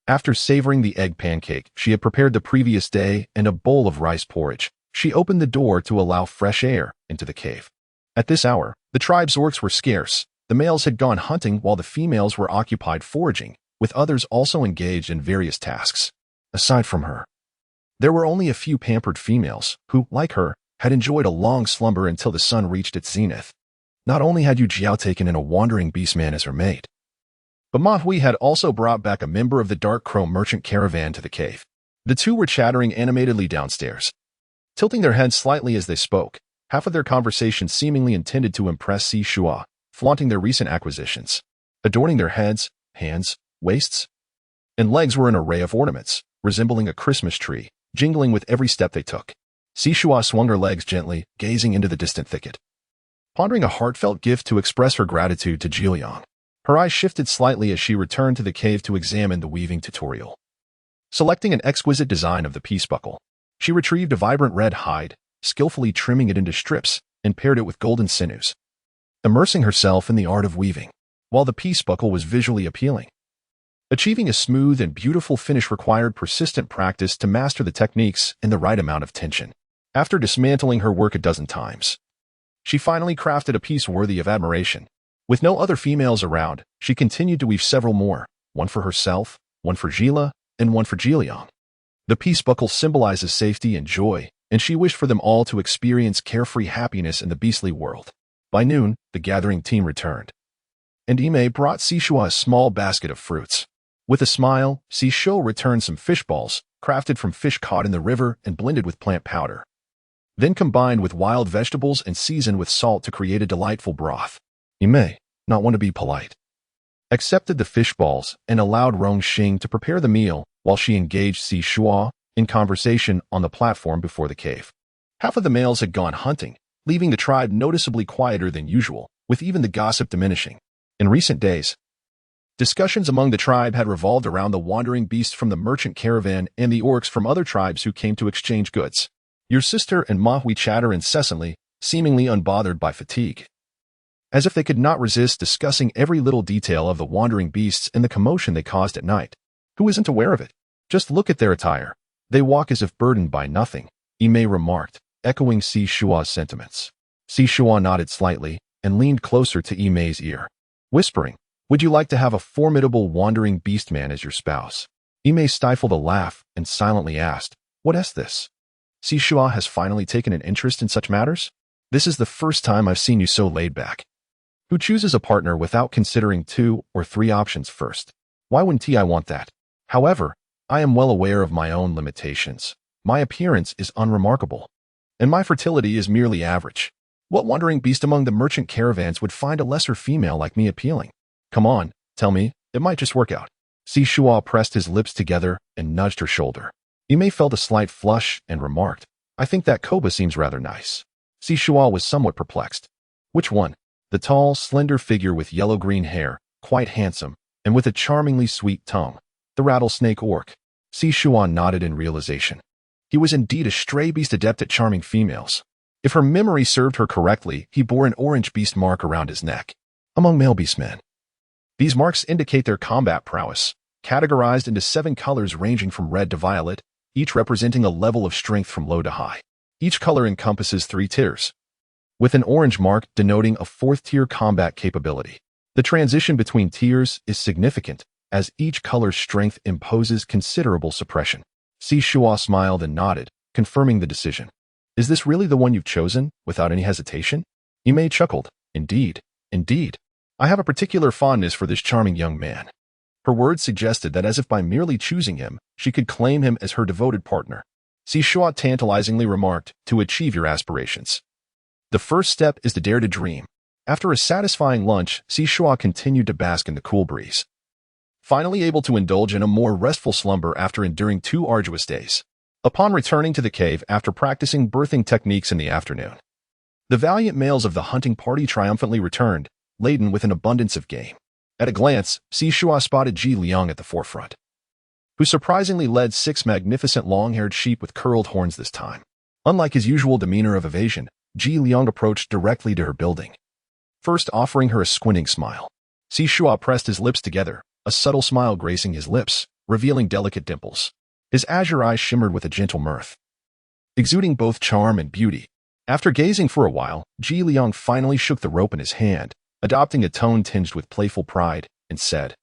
After savoring the egg pancake she had prepared the previous day and a bowl of rice porridge, she opened the door to allow fresh air into the cave. At this hour, the tribe's orcs were scarce. The males had gone hunting while the females were occupied foraging, with others also engaged in various tasks. Aside from her, there were only a few pampered females who, like her, had enjoyed a long slumber until the sun reached its zenith. Not only had Yu Jiao taken in a wandering beastman as her mate, but Ma Hui had also brought back a member of the Dark Crow merchant caravan to the cave. The two were chattering animatedly downstairs, tilting their heads slightly as they spoke, half of their conversation seemingly intended to impress Shuo, flaunting their recent acquisitions. Adorning their heads, hands, waists, and legs were an array of ornaments, resembling a Christmas tree, jingling with every step they took. Shuo swung her legs gently, gazing into the distant thicket, pondering a heartfelt gift to express her gratitude to Jiliang. Her eyes shifted slightly as she returned to the cave to examine the weaving tutorial. Selecting an exquisite design of the peace buckle, she retrieved a vibrant red hide, skillfully trimming it into strips, and paired it with golden sinews, immersing herself in the art of weaving. While the peace buckle was visually appealing, achieving a smooth and beautiful finish required persistent practice to master the techniques and the right amount of tension. After dismantling her work a dozen times, she finally crafted a piece worthy of admiration. With no other females around, she continued to weave several more, one for herself, one for Gila, and one for Jiliang. The peace buckle symbolizes safety and joy, and she wished for them all to experience carefree happiness in the beastly world. By noon, the gathering team returned, and Ime brought Shuo a small basket of fruits. With a smile, Shuo returned some fish balls, crafted from fish caught in the river and blended with plant powder, then combined with wild vegetables and seasoned with salt to create a delightful broth. Ime, not one to be polite, accepted the fish balls and allowed Rong Xing to prepare the meal while she engaged Shuo in conversation on the platform before the cave. Half of the males had gone hunting, leaving the tribe noticeably quieter than usual, with even the gossip diminishing. In recent days, discussions among the tribe had revolved around the wandering beasts from the merchant caravan and the orcs from other tribes who came to exchange goods. Your sister and Ma Hui chatter incessantly, seemingly unbothered by fatigue, as if they could not resist discussing every little detail of the wandering beasts and the commotion they caused at night. Who isn't aware of it? Just look at their attire. They walk as if burdened by nothing, Ime remarked, echoing Shuo's sentiments. Shuo nodded slightly and leaned closer to Ime's ear, whispering, "Would you like to have a formidable wandering beastman as your spouse?" Ime stifled a laugh and silently asked, "What is this? Shuo has finally taken an interest in such matters? This is the first time I've seen you so laid back. Who chooses a partner without considering 2 or 3 options first? Why wouldn't I want that? However, I am well aware of my own limitations. My appearance is unremarkable, and my fertility is merely average. What wandering beast among the merchant caravans would find a lesser female like me appealing? Come on, tell me, it might just work out." Shuo pressed his lips together and nudged her shoulder. Ime felt a slight flush and remarked, "I think that Koba seems rather nice." Shuo was somewhat perplexed. Which one? The tall, slender figure with yellow-green hair, quite handsome, and with a charmingly sweet tongue. The rattlesnake orc. Shuo nodded in realization. He was indeed a stray beast adept at charming females. If her memory served her correctly, he bore an orange beast mark around his neck. Among male beastmen, these marks indicate their combat prowess, categorized into 7 colors ranging from red to violet. each representing a level of strength from low to high. Each color encompasses 3 tiers, with an orange mark denoting a 4th-tier combat capability. The transition between tiers is significant, as each color's strength imposes considerable suppression. Shuo smiled and nodded, confirming the decision. Is this really the one you've chosen, without any hesitation? Imei chuckled. Indeed, indeed. I have a particular fondness for this charming young man. Her words suggested that as if by merely choosing him, she could claim him as her devoted partner. Shuo tantalizingly remarked, to achieve your aspirations. The first step is to dare to dream. After a satisfying lunch, Shuo continued to bask in the cool breeze. Finally able to indulge in a more restful slumber after enduring 2 arduous days. Upon returning to the cave after practicing birthing techniques in the afternoon, the valiant males of the hunting party triumphantly returned, laden with an abundance of game. At a glance, Shuo spotted Ji Liang at the forefront, who surprisingly led 6 magnificent long-haired sheep with curled horns this time. Unlike his usual demeanor of evasion, Ji Liang approached directly to her building, first offering her a squinting smile. Shuo pressed his lips together, a subtle smile gracing his lips, revealing delicate dimples. His azure eyes shimmered with a gentle mirth, exuding both charm and beauty. After gazing for a while, Ji Liang finally shook the rope in his hand, adopting a tone tinged with playful pride, and said,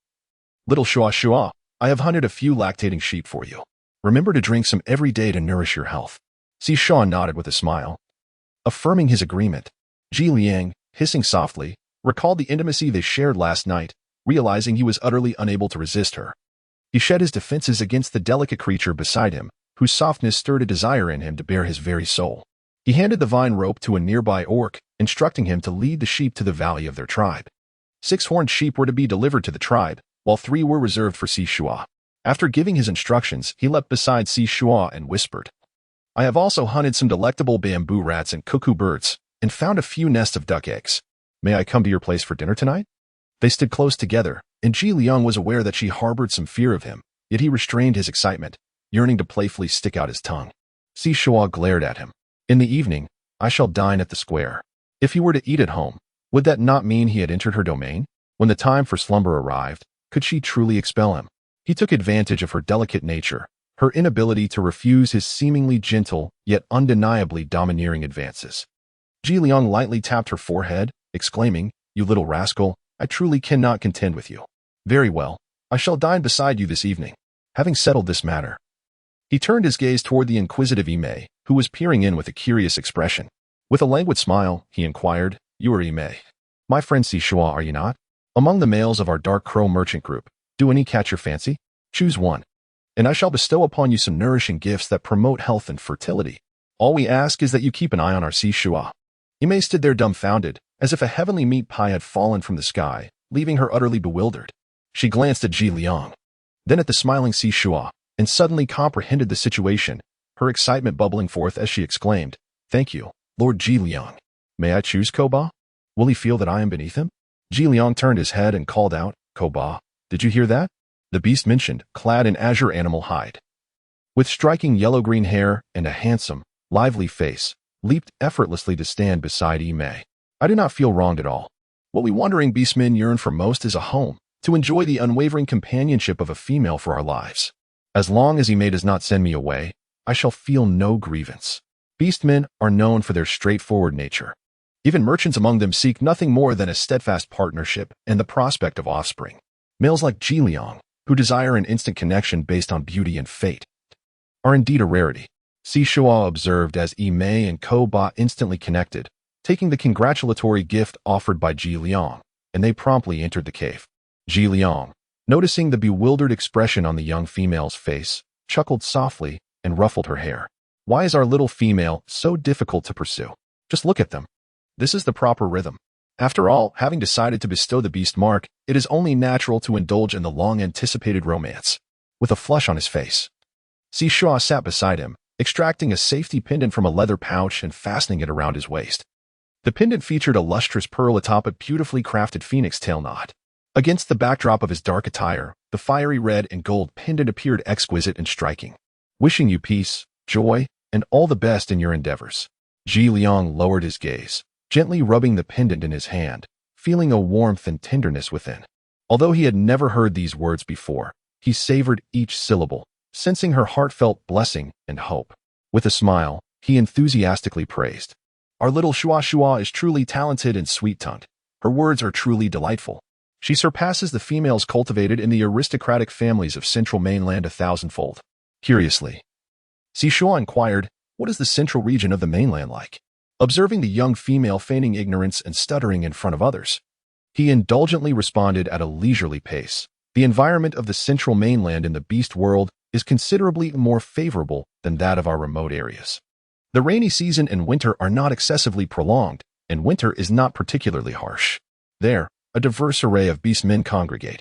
"Little Shuo, I have hunted a few lactating sheep for you. Remember to drink some every day to nourish your health." Shuo nodded with a smile, affirming his agreement. Ji Liang, hissing softly, recalled the intimacy they shared last night, realizing he was utterly unable to resist her. He shed his defenses against the delicate creature beside him, whose softness stirred a desire in him to bare his very soul. He handed the vine rope to a nearby orc, instructing him to lead the sheep to the valley of their tribe. 6 horned sheep were to be delivered to the tribe, while 3 were reserved for Shuo. After giving his instructions, he leapt beside Shuo and whispered, "I have also hunted some delectable bamboo rats and cuckoo birds, and found a few nests of duck eggs. May I come to your place for dinner tonight?" They stood close together, and Ji Liang was aware that she harbored some fear of him, yet he restrained his excitement, yearning to playfully stick out his tongue. Shuo glared at him. "In the evening, I shall dine at the square." If he were to eat at home, would that not mean he had entered her domain? When the time for slumber arrived, could she truly expel him? He took advantage of her delicate nature, her inability to refuse his seemingly gentle, yet undeniably domineering advances. Ji Liang lightly tapped her forehead, exclaiming, "You little rascal, I truly cannot contend with you. Very well, I shall dine beside you this evening." Having settled this matter, he turned his gaze toward the inquisitive Imei, who was peering in with a curious expression. With a languid smile, he inquired, "You are Imei. My friend Shuo, are you not? Among the males of our Dark Crow merchant group, do any catch your fancy? Choose one, and I shall bestow upon you some nourishing gifts that promote health and fertility. All we ask is that you keep an eye on our Shuo." Imei stood there dumbfounded, as if a heavenly meat pie had fallen from the sky, leaving her utterly bewildered. She glanced at Ji Liang, then at the smiling Shuo, and suddenly comprehended the situation, her excitement bubbling forth as she exclaimed, "Thank you, Lord Ji Liang. May I choose Koba? Will he feel that I am beneath him?" Ji Liang turned his head and called out, "Koba, did you hear that?" The beast mentioned, clad in azure animal hide, with striking yellow-green hair and a handsome, lively face, leaped effortlessly to stand beside Imei. "I do not feel wronged at all. What we wandering beastmen yearn for most is a home, to enjoy the unwavering companionship of a female for our lives. As long as Imei does not send me away, I shall feel no grievance. Beastmen are known for their straightforward nature. Even merchants among them seek nothing more than a steadfast partnership and the prospect of offspring. Males like Ji Liang, who desire an instant connection based on beauty and fate, are indeed a rarity." Shuo observed as Imei and Koba instantly connected, taking the congratulatory gift offered by Ji Liang, and they promptly entered the cave. Ji Liang, noticing the bewildered expression on the young female's face, chuckled softly and ruffled her hair. "Why is our little female so difficult to pursue? Just look at them. This is the proper rhythm. After all, having decided to bestow the beast mark, it is only natural to indulge in the long-anticipated romance." With a flush on his face, Shuo sat beside him, extracting a safety pendant from a leather pouch and fastening it around his waist. The pendant featured a lustrous pearl atop a beautifully crafted phoenix tail knot. Against the backdrop of his dark attire, the fiery red and gold pendant appeared exquisite and striking. "Wishing you peace, joy, and all the best in your endeavors." Ji Liang lowered his gaze, gently rubbing the pendant in his hand, feeling a warmth and tenderness within. Although he had never heard these words before, he savored each syllable, sensing her heartfelt blessing and hope. With a smile, he enthusiastically praised. Our little Shuo is truly talented and sweet-tongued. Her words are truly delightful. She surpasses the females cultivated in the aristocratic families of central mainland 1,000-fold. Curiously, Shuo inquired, what is the central region of the mainland like? Observing the young female feigning ignorance and stuttering in front of others, he indulgently responded at a leisurely pace. The environment of the central mainland in the beast world is considerably more favorable than that of our remote areas. The rainy season and winter are not excessively prolonged, and winter is not particularly harsh. There, a diverse array of beastmen congregate.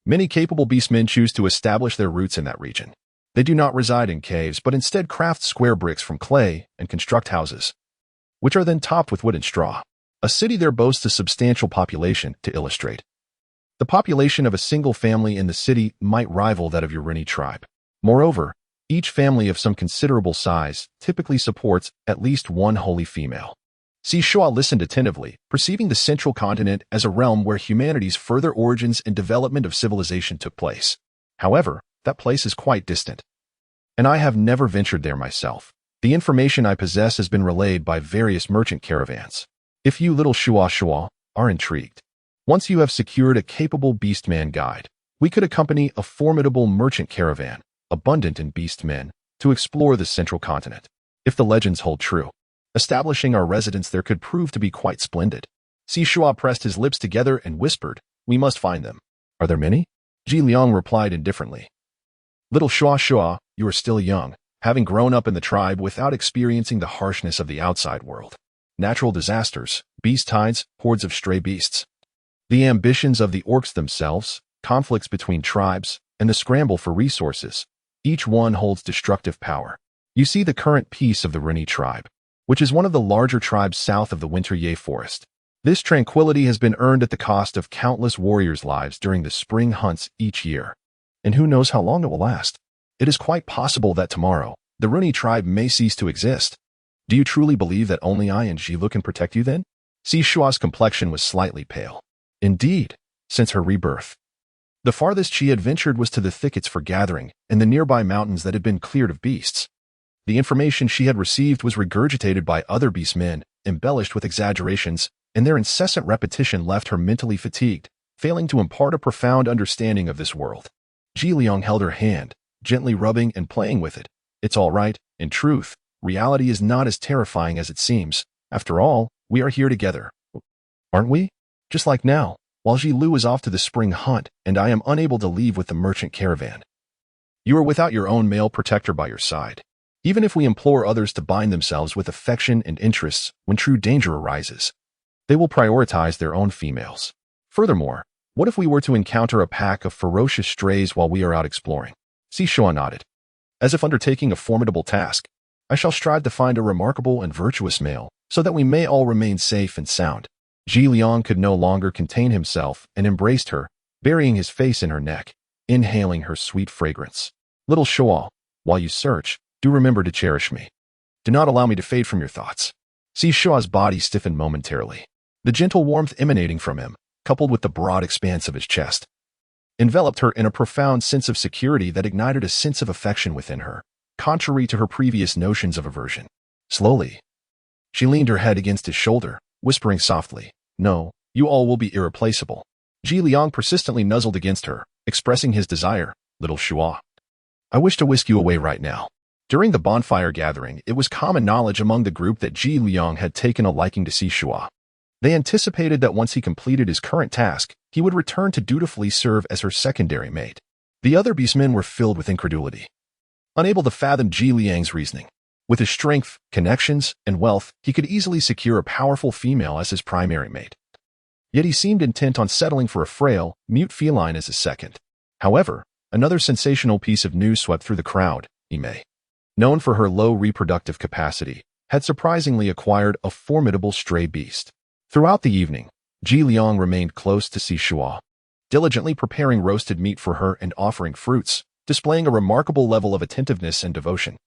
Many capable beastmen choose to establish their roots in that region. They do not reside in caves, but instead craft square bricks from clay and construct houses, which are then topped with wood and straw. A city there boasts a substantial population. To illustrate, the population of a single family in the city might rival that of your Rini tribe. Moreover, each family of some considerable size typically supports at least one holy female. Shuo listened attentively, perceiving the central continent as a realm where humanity's further origins and development of civilization took place. However, that place is quite distant, and I have never ventured there myself. The information I possess has been relayed by various merchant caravans. If you little Shuo are intrigued, once you have secured a capable beastman guide, we could accompany a formidable merchant caravan, abundant in beastmen, to explore the central continent. If the legends hold true, establishing our residence there could prove to be quite splendid. Shuo pressed his lips together and whispered, we must find them. Are there many? Ji Liang replied indifferently. Little Shuo, you are still young, having grown up in the tribe without experiencing the harshness of the outside world. Natural disasters, beast tides, hordes of stray beasts, the ambitions of the orcs themselves, conflicts between tribes, and the scramble for resources. Each one holds destructive power. You see the current peace of the Rini tribe, which is one of the larger tribes south of the Winter Ye Forest. This tranquility has been earned at the cost of countless warriors' lives during the spring hunts each year. And who knows how long it will last? It is quite possible that tomorrow, the Rini tribe may cease to exist. Do you truly believe that only I and Jilu can protect you then? Shuo's complexion was slightly pale. Indeed, since her rebirth, the farthest she had ventured was to the thickets for gathering and the nearby mountains that had been cleared of beasts. The information she had received was regurgitated by other beastmen, embellished with exaggerations, and their incessant repetition left her mentally fatigued, failing to impart a profound understanding of this world. Ji Liang held her hand, gently rubbing and playing with it. It's all right. In truth, reality is not as terrifying as it seems. After all, we are here together. Aren't we? Just like now, while Ji Lu is off to the spring hunt and I am unable to leave with the merchant caravan. You are without your own male protector by your side. Even if we implore others to bind themselves with affection and interests when true danger arises, they will prioritize their own females. Furthermore, what if we were to encounter a pack of ferocious strays while we are out exploring? Shuo nodded. As if undertaking a formidable task, I shall strive to find a remarkable and virtuous male, so that we may all remain safe and sound. Ji Liang could no longer contain himself and embraced her, burying his face in her neck, inhaling her sweet fragrance. Little Shuo, while you search, do remember to cherish me. Do not allow me to fade from your thoughts. Shuo's body stiffened momentarily. The gentle warmth emanating from him, coupled with the broad expanse of his chest, enveloped her in a profound sense of security that ignited a sense of affection within her, contrary to her previous notions of aversion. Slowly, she leaned her head against his shoulder, whispering softly, no, you all will be irreplaceable. Ji Liang persistently nuzzled against her, expressing his desire. Little Shuo, I wish to whisk you away right now. During the bonfire gathering, it was common knowledge among the group that Ji Liang had taken a liking to Shuo. They anticipated that once he completed his current task, he would return to dutifully serve as her secondary mate. The other beastmen were filled with incredulity, unable to fathom Ji Liang's reasoning. With his strength, connections, and wealth, he could easily secure a powerful female as his primary mate. Yet he seemed intent on settling for a frail, mute feline as his second. However, another sensational piece of news swept through the crowd. Imei, known for her low reproductive capacity, had surprisingly acquired a formidable stray beast. Throughout the evening, Ji Liang remained close to Shuo, diligently preparing roasted meat for her and offering fruits, displaying a remarkable level of attentiveness and devotion.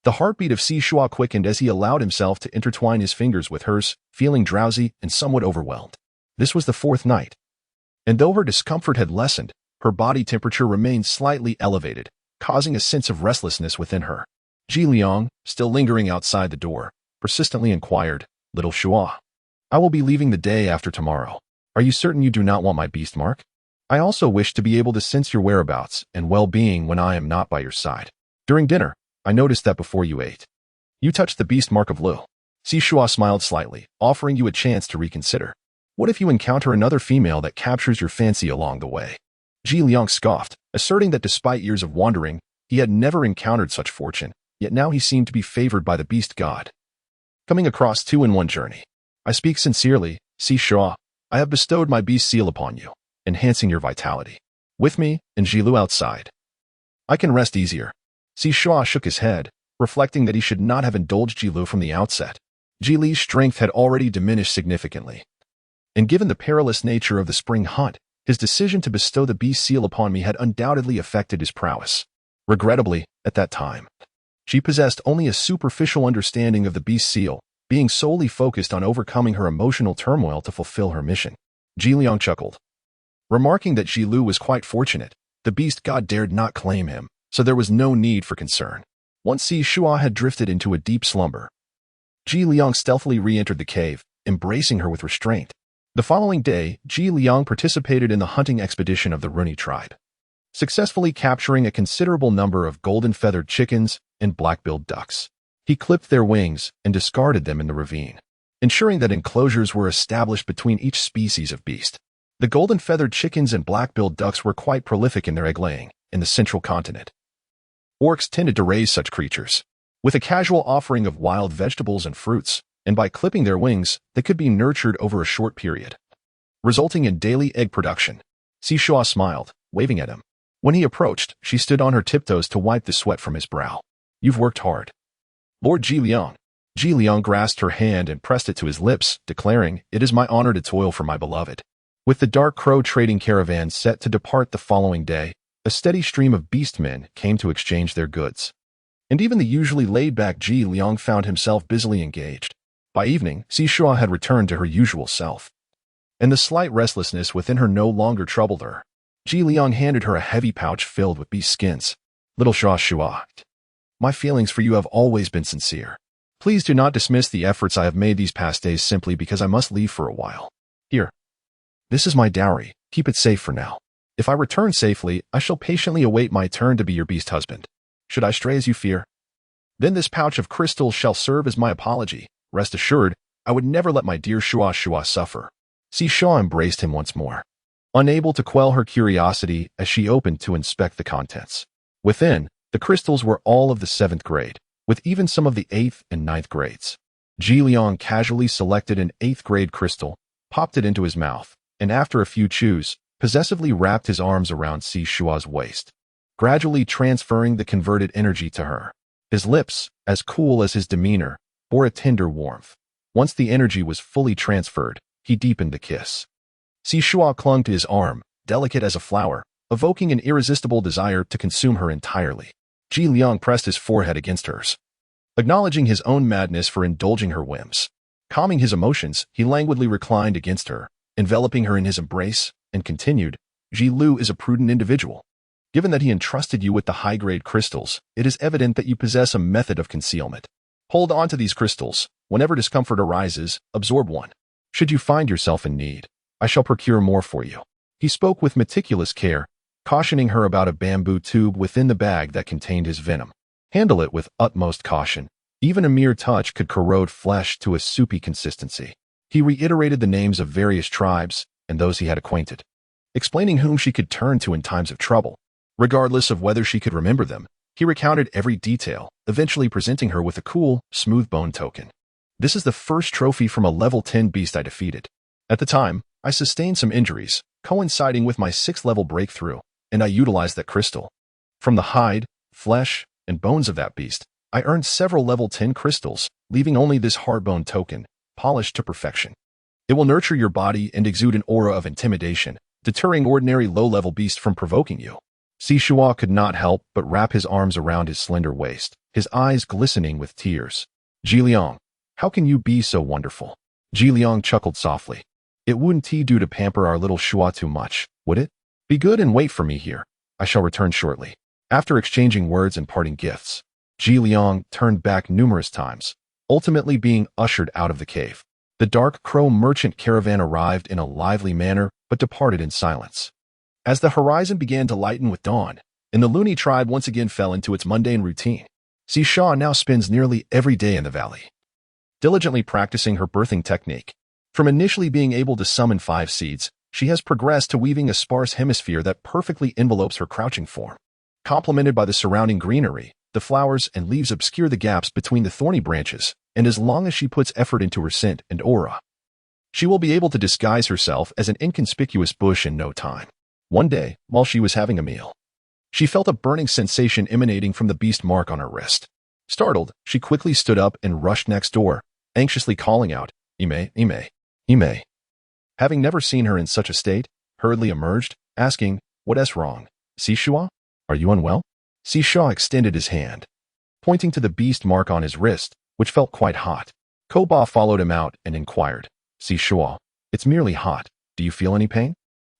The heartbeat of Shuo quickened as he allowed himself to intertwine his fingers with hers, feeling drowsy and somewhat overwhelmed. This was the fourth night, and though her discomfort had lessened, her body temperature remained slightly elevated, causing a sense of restlessness within her. Ji Liang, still lingering outside the door, persistently inquired, "Little Shuo, I will be leaving the day after tomorrow. Are you certain you do not want my beast mark? I also wish to be able to sense your whereabouts and well-being when I am not by your side. During dinner, I noticed that before you ate, you touched the beast mark of Lu." Shuo smiled slightly, offering you a chance to reconsider. "What if you encounter another female that captures your fancy along the way?" Ji Liang scoffed, asserting that despite years of wandering, he had never encountered such fortune, yet now he seemed to be favored by the beast god. Coming across two in one journey. I speak sincerely, Shuo. I have bestowed my beast seal upon you, enhancing your vitality. With me, and Jilu outside, I can rest easier. Shuo shook his head, reflecting that he should not have indulged Jilu from the outset. Jili's strength had already diminished significantly. And given the perilous nature of the spring hunt, his decision to bestow the beast seal upon me had undoubtedly affected his prowess. Regrettably, at that time, she possessed only a superficial understanding of the beast seal, being solely focused on overcoming her emotional turmoil to fulfill her mission. Ji Liang chuckled, remarking that Jilu was quite fortunate. The beast god dared not claim him, so there was no need for concern. Once Shuo had drifted into a deep slumber, Ji Liang stealthily re-entered the cave, embracing her with restraint. The following day, Ji Liang participated in the hunting expedition of the Runi tribe, successfully capturing a considerable number of golden-feathered chickens and black-billed ducks. He clipped their wings and discarded them in the ravine, ensuring that enclosures were established between each species of beast. The golden-feathered chickens and black-billed ducks were quite prolific in their egg-laying in the central continent. Orcs tended to raise such creatures, with a casual offering of wild vegetables and fruits, and by clipping their wings, they could be nurtured over a short period, resulting in daily egg production. Shuo smiled, waving at him. When he approached, she stood on her tiptoes to wipe the sweat from his brow. "You've worked hard, Lord Ji Liang." Ji Liang grasped her hand and pressed it to his lips, declaring, "It is my honor to toil for my beloved." With the Dark Crow trading caravan set to depart the following day, a steady stream of beastmen came to exchange their goods. And even the usually laid-back Ji Liang found himself busily engaged. By evening, Shuo had returned to her usual self, and the slight restlessness within her no longer troubled her. Ji Liang handed her a heavy pouch filled with beast skins. "Little Shuo, my feelings for you have always been sincere. Please do not dismiss the efforts I have made these past days simply because I must leave for a while. Here, this is my dowry. Keep it safe for now. If I return safely, I shall patiently await my turn to be your beast husband. Should I stray as you fear, then this pouch of crystals shall serve as my apology. Rest assured, I would never let my dear Shuo suffer." Shuo embraced him once more, unable to quell her curiosity as she opened to inspect the contents. Within, the crystals were all of the 7th grade, with even some of the 8th and 9th grades. Ji Liang casually selected an 8th grade crystal, popped it into his mouth, and after a few chews, possessively wrapped his arms around Shuo's waist, gradually transferring the converted energy to her. His lips, as cool as his demeanor, bore a tender warmth. Once the energy was fully transferred, he deepened the kiss. Shuo clung to his arm, delicate as a flower, evoking an irresistible desire to consume her entirely. Ji Liang pressed his forehead against hers, acknowledging his own madness for indulging her whims. Calming his emotions, he languidly reclined against her, enveloping her in his embrace, and continued, "Ji Lu is a prudent individual. Given that he entrusted you with the high-grade crystals, it is evident that you possess a method of concealment. Hold on to these crystals. Whenever discomfort arises, absorb one. Should you find yourself in need, I shall procure more for you." He spoke with meticulous care, cautioning her about a bamboo tube within the bag that contained his venom. Handle it with utmost caution. Even a mere touch could corrode flesh to a soupy consistency. He reiterated the names of various tribes and those he had acquainted, explaining whom she could turn to in times of trouble. Regardless of whether she could remember them, he recounted every detail, eventually presenting her with a cool, smooth bone token. "This is the first trophy from a level 10 beast I defeated. At the time, I sustained some injuries, coinciding with my 6th level breakthrough, and I utilized that crystal. From the hide, flesh, and bones of that beast, I earned several level 10 crystals, leaving only this hard-bone token, polished to perfection. It will nurture your body and exude an aura of intimidation, deterring ordinary low-level beasts from provoking you." Shuo could not help but wrap his arms around his slender waist, his eyes glistening with tears. "Ji Liang, how can you be so wonderful?" Ji Liang chuckled softly. "It wouldn't do to pamper our little Shuo too much, would it? Be good and wait for me here. I shall return shortly." After exchanging words and parting gifts, Ji Liang turned back numerous times, ultimately being ushered out of the cave. The dark crow merchant caravan arrived in a lively manner but departed in silence. As the horizon began to lighten with dawn, and the loony tribe once again fell into its mundane routine, Shuo now spends nearly every day in the valley, diligently practicing her birthing technique. From initially being able to summon 5 seeds, she has progressed to weaving a sparse hemisphere that perfectly envelopes her crouching form. Complemented by the surrounding greenery, the flowers and leaves obscure the gaps between the thorny branches, and as long as she puts effort into her scent and aura, she will be able to disguise herself as an inconspicuous bush in no time. One day, while she was having a meal, she felt a burning sensation emanating from the beast mark on her wrist. Startled, she quickly stood up and rushed next door, anxiously calling out, "Ime, Ime, Ime." Having never seen her in such a state, hurriedly emerged, asking, "What's wrong? Shuo? Are you unwell?" Shuo extended his hand, pointing to the beast mark on his wrist, which felt quite hot. Koba followed him out and inquired, "Shuo, it's merely hot. Do you feel any pain?"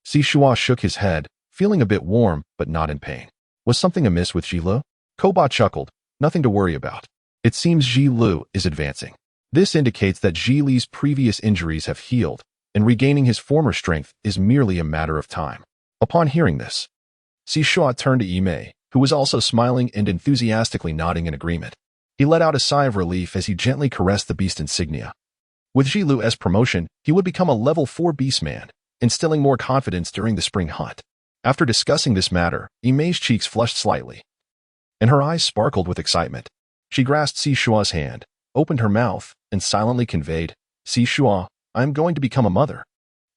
Shuo shook his head, feeling a bit warm, but not in pain. Was something amiss with Ji Lu? Koba chuckled, "Nothing to worry about. It seems Ji Lu is advancing. This indicates that Ji Li's previous injuries have healed, and regaining his former strength is merely a matter of time." Upon hearing this, Shuo turned to Ime, who was also smiling and enthusiastically nodding in agreement. He let out a sigh of relief as he gently caressed the beast insignia. With Ji Lu's promotion, he would become a level 4 beastman, instilling more confidence during the spring hunt. After discussing this matter, Ime's cheeks flushed slightly, and her eyes sparkled with excitement. She grasped Shuo's hand, opened her mouth, and silently conveyed, "Shuo, I am going to become a mother."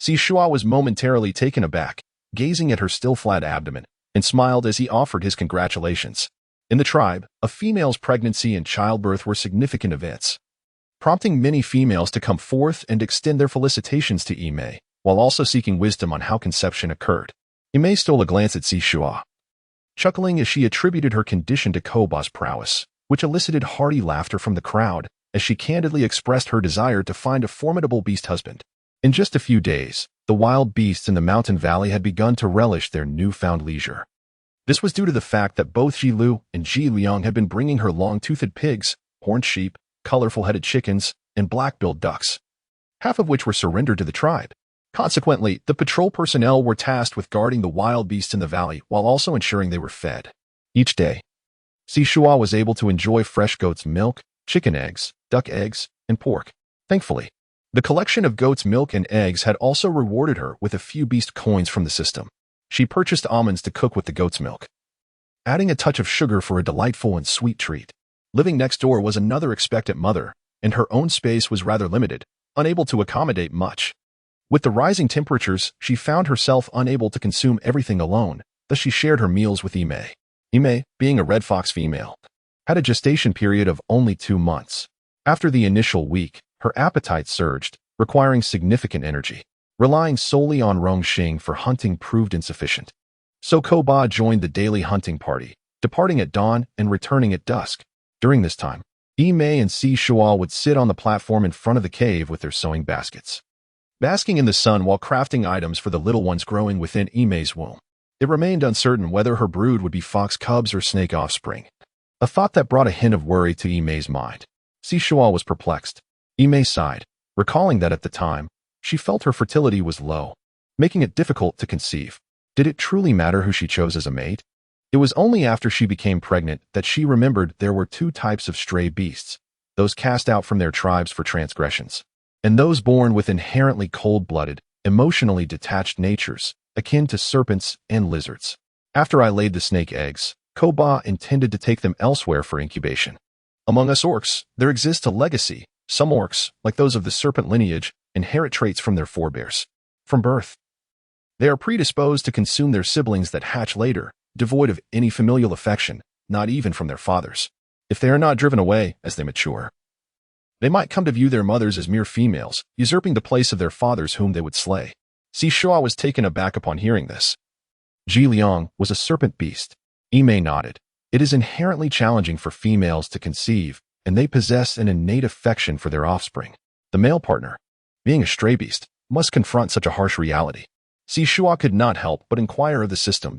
Shuo was momentarily taken aback, gazing at her still flat abdomen, and smiled as he offered his congratulations. In the tribe, a female's pregnancy and childbirth were significant events, prompting many females to come forth and extend their felicitations to Ime, while also seeking wisdom on how conception occurred. Ime stole a glance at Shuo, chuckling as she attributed her condition to Koba's prowess, which elicited hearty laughter from the crowd as she candidly expressed her desire to find a formidable beast husband. In just a few days, the wild beasts in the mountain valley had begun to relish their newfound leisure. This was due to the fact that both Ji Lu and Ji Liang had been bringing her long-toothed pigs, horned sheep, colorful-headed chickens, and black-billed ducks, half of which were surrendered to the tribe. Consequently, the patrol personnel were tasked with guarding the wild beasts in the valley while also ensuring they were fed. Each day, Shuo was able to enjoy fresh goat's milk, chicken eggs, duck eggs, and pork. Thankfully, the collection of goat's milk and eggs had also rewarded her with a few beast coins from the system. She purchased almonds to cook with the goat's milk, adding a touch of sugar for a delightful and sweet treat. Living next door was another expectant mother, and her own space was rather limited, unable to accommodate much. With the rising temperatures, she found herself unable to consume everything alone, thus she shared her meals with Ime. Ime, being a red fox female, had a gestation period of only 2 months. After the initial week, her appetite surged, requiring significant energy. Relying solely on Rongxing for hunting proved insufficient. So Koba joined the daily hunting party, departing at dawn and returning at dusk. During this time, Ime and Shuo would sit on the platform in front of the cave with their sewing baskets, basking in the sun while crafting items for the little ones growing within Ime's womb. It remained uncertain whether her brood would be fox cubs or snake offspring, a thought that brought a hint of worry to Ime's mind. Shuo was perplexed. Ime sighed, recalling that at the time, she felt her fertility was low, making it difficult to conceive. Did it truly matter who she chose as a mate? It was only after she became pregnant that she remembered there were 2 types of stray beasts, those cast out from their tribes for transgressions, and those born with inherently cold-blooded, emotionally detached natures, akin to serpents and lizards. After I laid the snake eggs, Koba intended to take them elsewhere for incubation. Among us orcs, there exists a legacy. Some orcs, like those of the serpent lineage, inherit traits from their forebears. From birth, they are predisposed to consume their siblings that hatch later, devoid of any familial affection, not even from their fathers. If they are not driven away as they mature, they might come to view their mothers as mere females, usurping the place of their fathers whom they would slay. Shuo was taken aback upon hearing this. Ji Liang was a serpent beast. Ime nodded. It is inherently challenging for females to conceive, and they possess an innate affection for their offspring. The male partner, being a stray beast, must confront such a harsh reality. Shuo could not help but inquire of the system.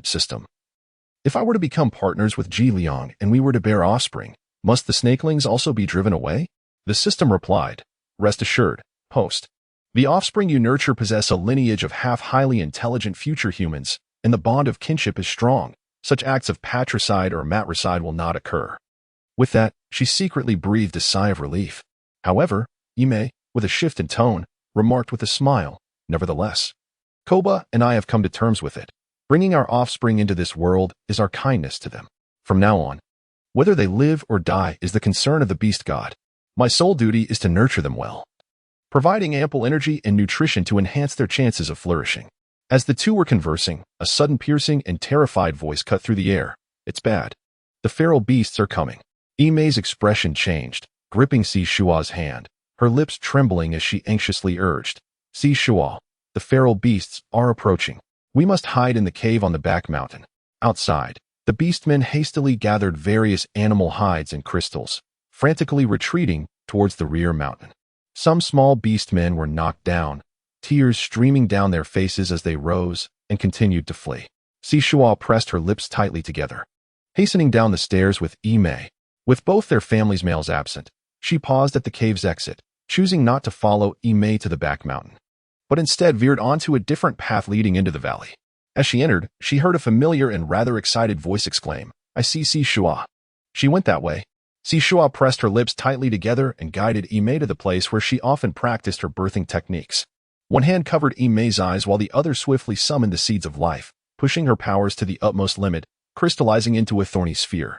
If I were to become partners with Ji Liang and we were to bear offspring, must the snakelings also be driven away? The system replied, rest assured, host. The offspring you nurture possess a lineage of half-highly intelligent future humans, and the bond of kinship is strong. Such acts of patricide or matricide will not occur. With that, she secretly breathed a sigh of relief. However, Ime, with a shift in tone, remarked with a smile, nevertheless, Koba and I have come to terms with it. Bringing our offspring into this world is our kindness to them. From now on, whether they live or die is the concern of the beast god. My sole duty is to nurture them well, providing ample energy and nutrition to enhance their chances of flourishing. As the two were conversing, a sudden piercing and terrified voice cut through the air. It's bad. The feral beasts are coming. Ime's expression changed, gripping Shuo's hand, her lips trembling as she anxiously urged, Shuo, the feral beasts are approaching. We must hide in the cave on the back mountain. Outside, the beastmen hastily gathered various animal hides and crystals, frantically retreating towards the rear mountain. Some small beastmen were knocked down, tears streaming down their faces as they rose and continued to flee. Shuo pressed her lips tightly together. Hastening down the stairs with Ime, with both their families' males absent, she paused at the cave's exit, choosing not to follow Ime to the back mountain, but instead veered onto a different path leading into the valley. As she entered, she heard a familiar and rather excited voice exclaim, I see Shuo. She went that way. Shuo pressed her lips tightly together and guided Ime to the place where she often practiced her birthing techniques. One hand covered Ime's eyes while the other swiftly summoned the seeds of life, pushing her powers to the utmost limit, crystallizing into a thorny sphere,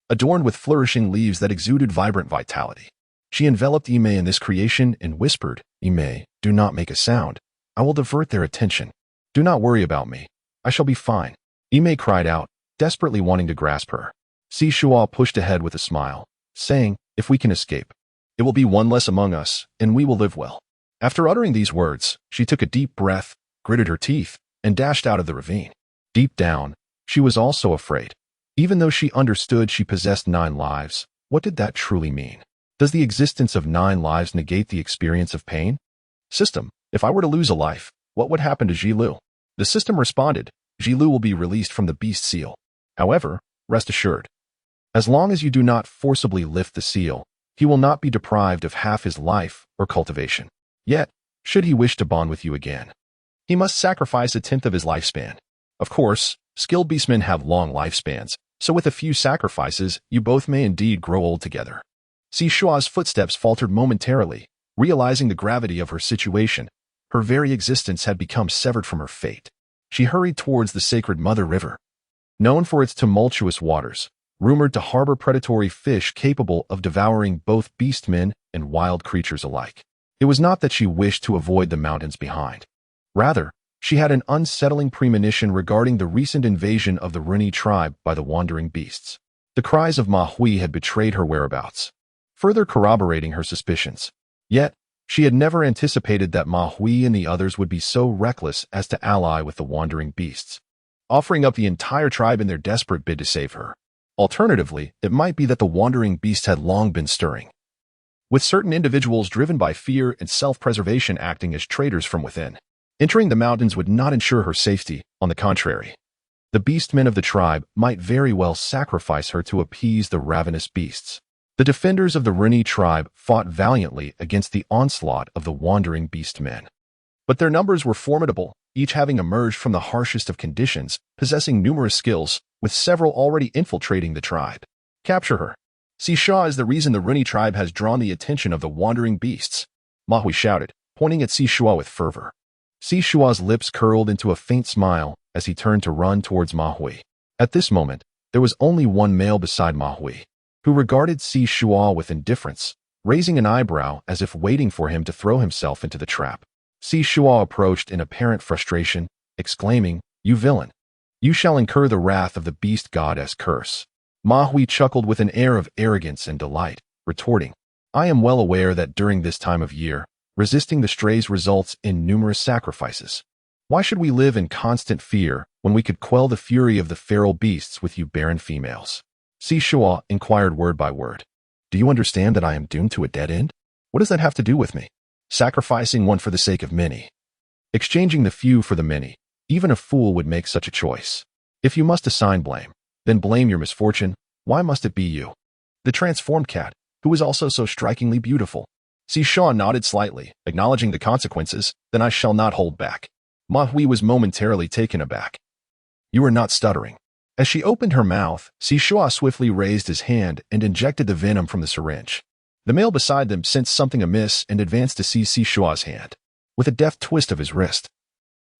adorned with flourishing leaves that exuded vibrant vitality. She enveloped Ime in this creation and whispered, Ime, do not make a sound. I will divert their attention. Do not worry about me. I shall be fine. Ime cried out, desperately wanting to grasp her. Shuo pushed ahead with a smile, saying, if we can escape, it will be one less among us, and we will live well. After uttering these words, she took a deep breath, gritted her teeth, and dashed out of the ravine. Deep down, she was also afraid. Even though she understood she possessed 9 lives, what did that truly mean? Does the existence of 9 lives negate the experience of pain? System, if I were to lose a life, what would happen to Jilu? The system responded, Jilu will be released from the beast seal. However, rest assured, as long as you do not forcibly lift the seal, he will not be deprived of half his life or cultivation. Yet, should he wish to bond with you again, he must sacrifice 1/10 of his lifespan. Of course, skilled beastmen have long lifespans, so with a few sacrifices, you both may indeed grow old together. Shuo's footsteps faltered momentarily, realizing the gravity of her situation. Her very existence had become severed from her fate. She hurried towards the sacred Mother River, known for its tumultuous waters, rumored to harbor predatory fish capable of devouring both beastmen and wild creatures alike. It was not that she wished to avoid the mountains behind. Rather, she had an unsettling premonition regarding the recent invasion of the Runi tribe by the wandering beasts. The cries of Ma Hui had betrayed her whereabouts, further corroborating her suspicions. Yet, she had never anticipated that Ma Hui and the others would be so reckless as to ally with the wandering beasts, offering up the entire tribe in their desperate bid to save her. Alternatively, it might be that the wandering beasts had long been stirring, with certain individuals driven by fear and self-preservation acting as traitors from within. Entering the mountains would not ensure her safety, on the contrary. The beastmen of the tribe might very well sacrifice her to appease the ravenous beasts. The defenders of the Runi tribe fought valiantly against the onslaught of the wandering beastmen. But their numbers were formidable, each having emerged from the harshest of conditions, possessing numerous skills, with several already infiltrating the tribe. Capture her. Shuo is the reason the Runi tribe has drawn the attention of the wandering beasts, Ma Hui shouted, pointing at Shuo with fervor. Shuo's lips curled into a faint smile as he turned to run towards Ma Hui. At this moment, there was only one male beside Ma Hui, who regarded Shuo with indifference, raising an eyebrow as if waiting for him to throw himself into the trap. Shuo approached in apparent frustration, exclaiming, You villain! You shall incur the wrath of the beast god as curse. Ma Hui chuckled with an air of arrogance and delight, retorting, I am well aware that during this time of year, resisting the strays results in numerous sacrifices. Why should we live in constant fear when we could quell the fury of the feral beasts with you barren females? Shuo inquired word by word. Do you understand that I am doomed to a dead end? What does that have to do with me? Sacrificing one for the sake of many. Exchanging the few for the many. Even a fool would make such a choice. If you must assign blame, then blame your misfortune. Why must it be you? The transformed cat, who was also so strikingly beautiful. Shuo nodded slightly, acknowledging the consequences. Then I shall not hold back. Ma Hui was momentarily taken aback. You are not stuttering. As she opened her mouth, Shuo swiftly raised his hand and injected the venom from the syringe. The male beside them sensed something amiss and advanced to seize Shuo's hand. With a deft twist of his wrist,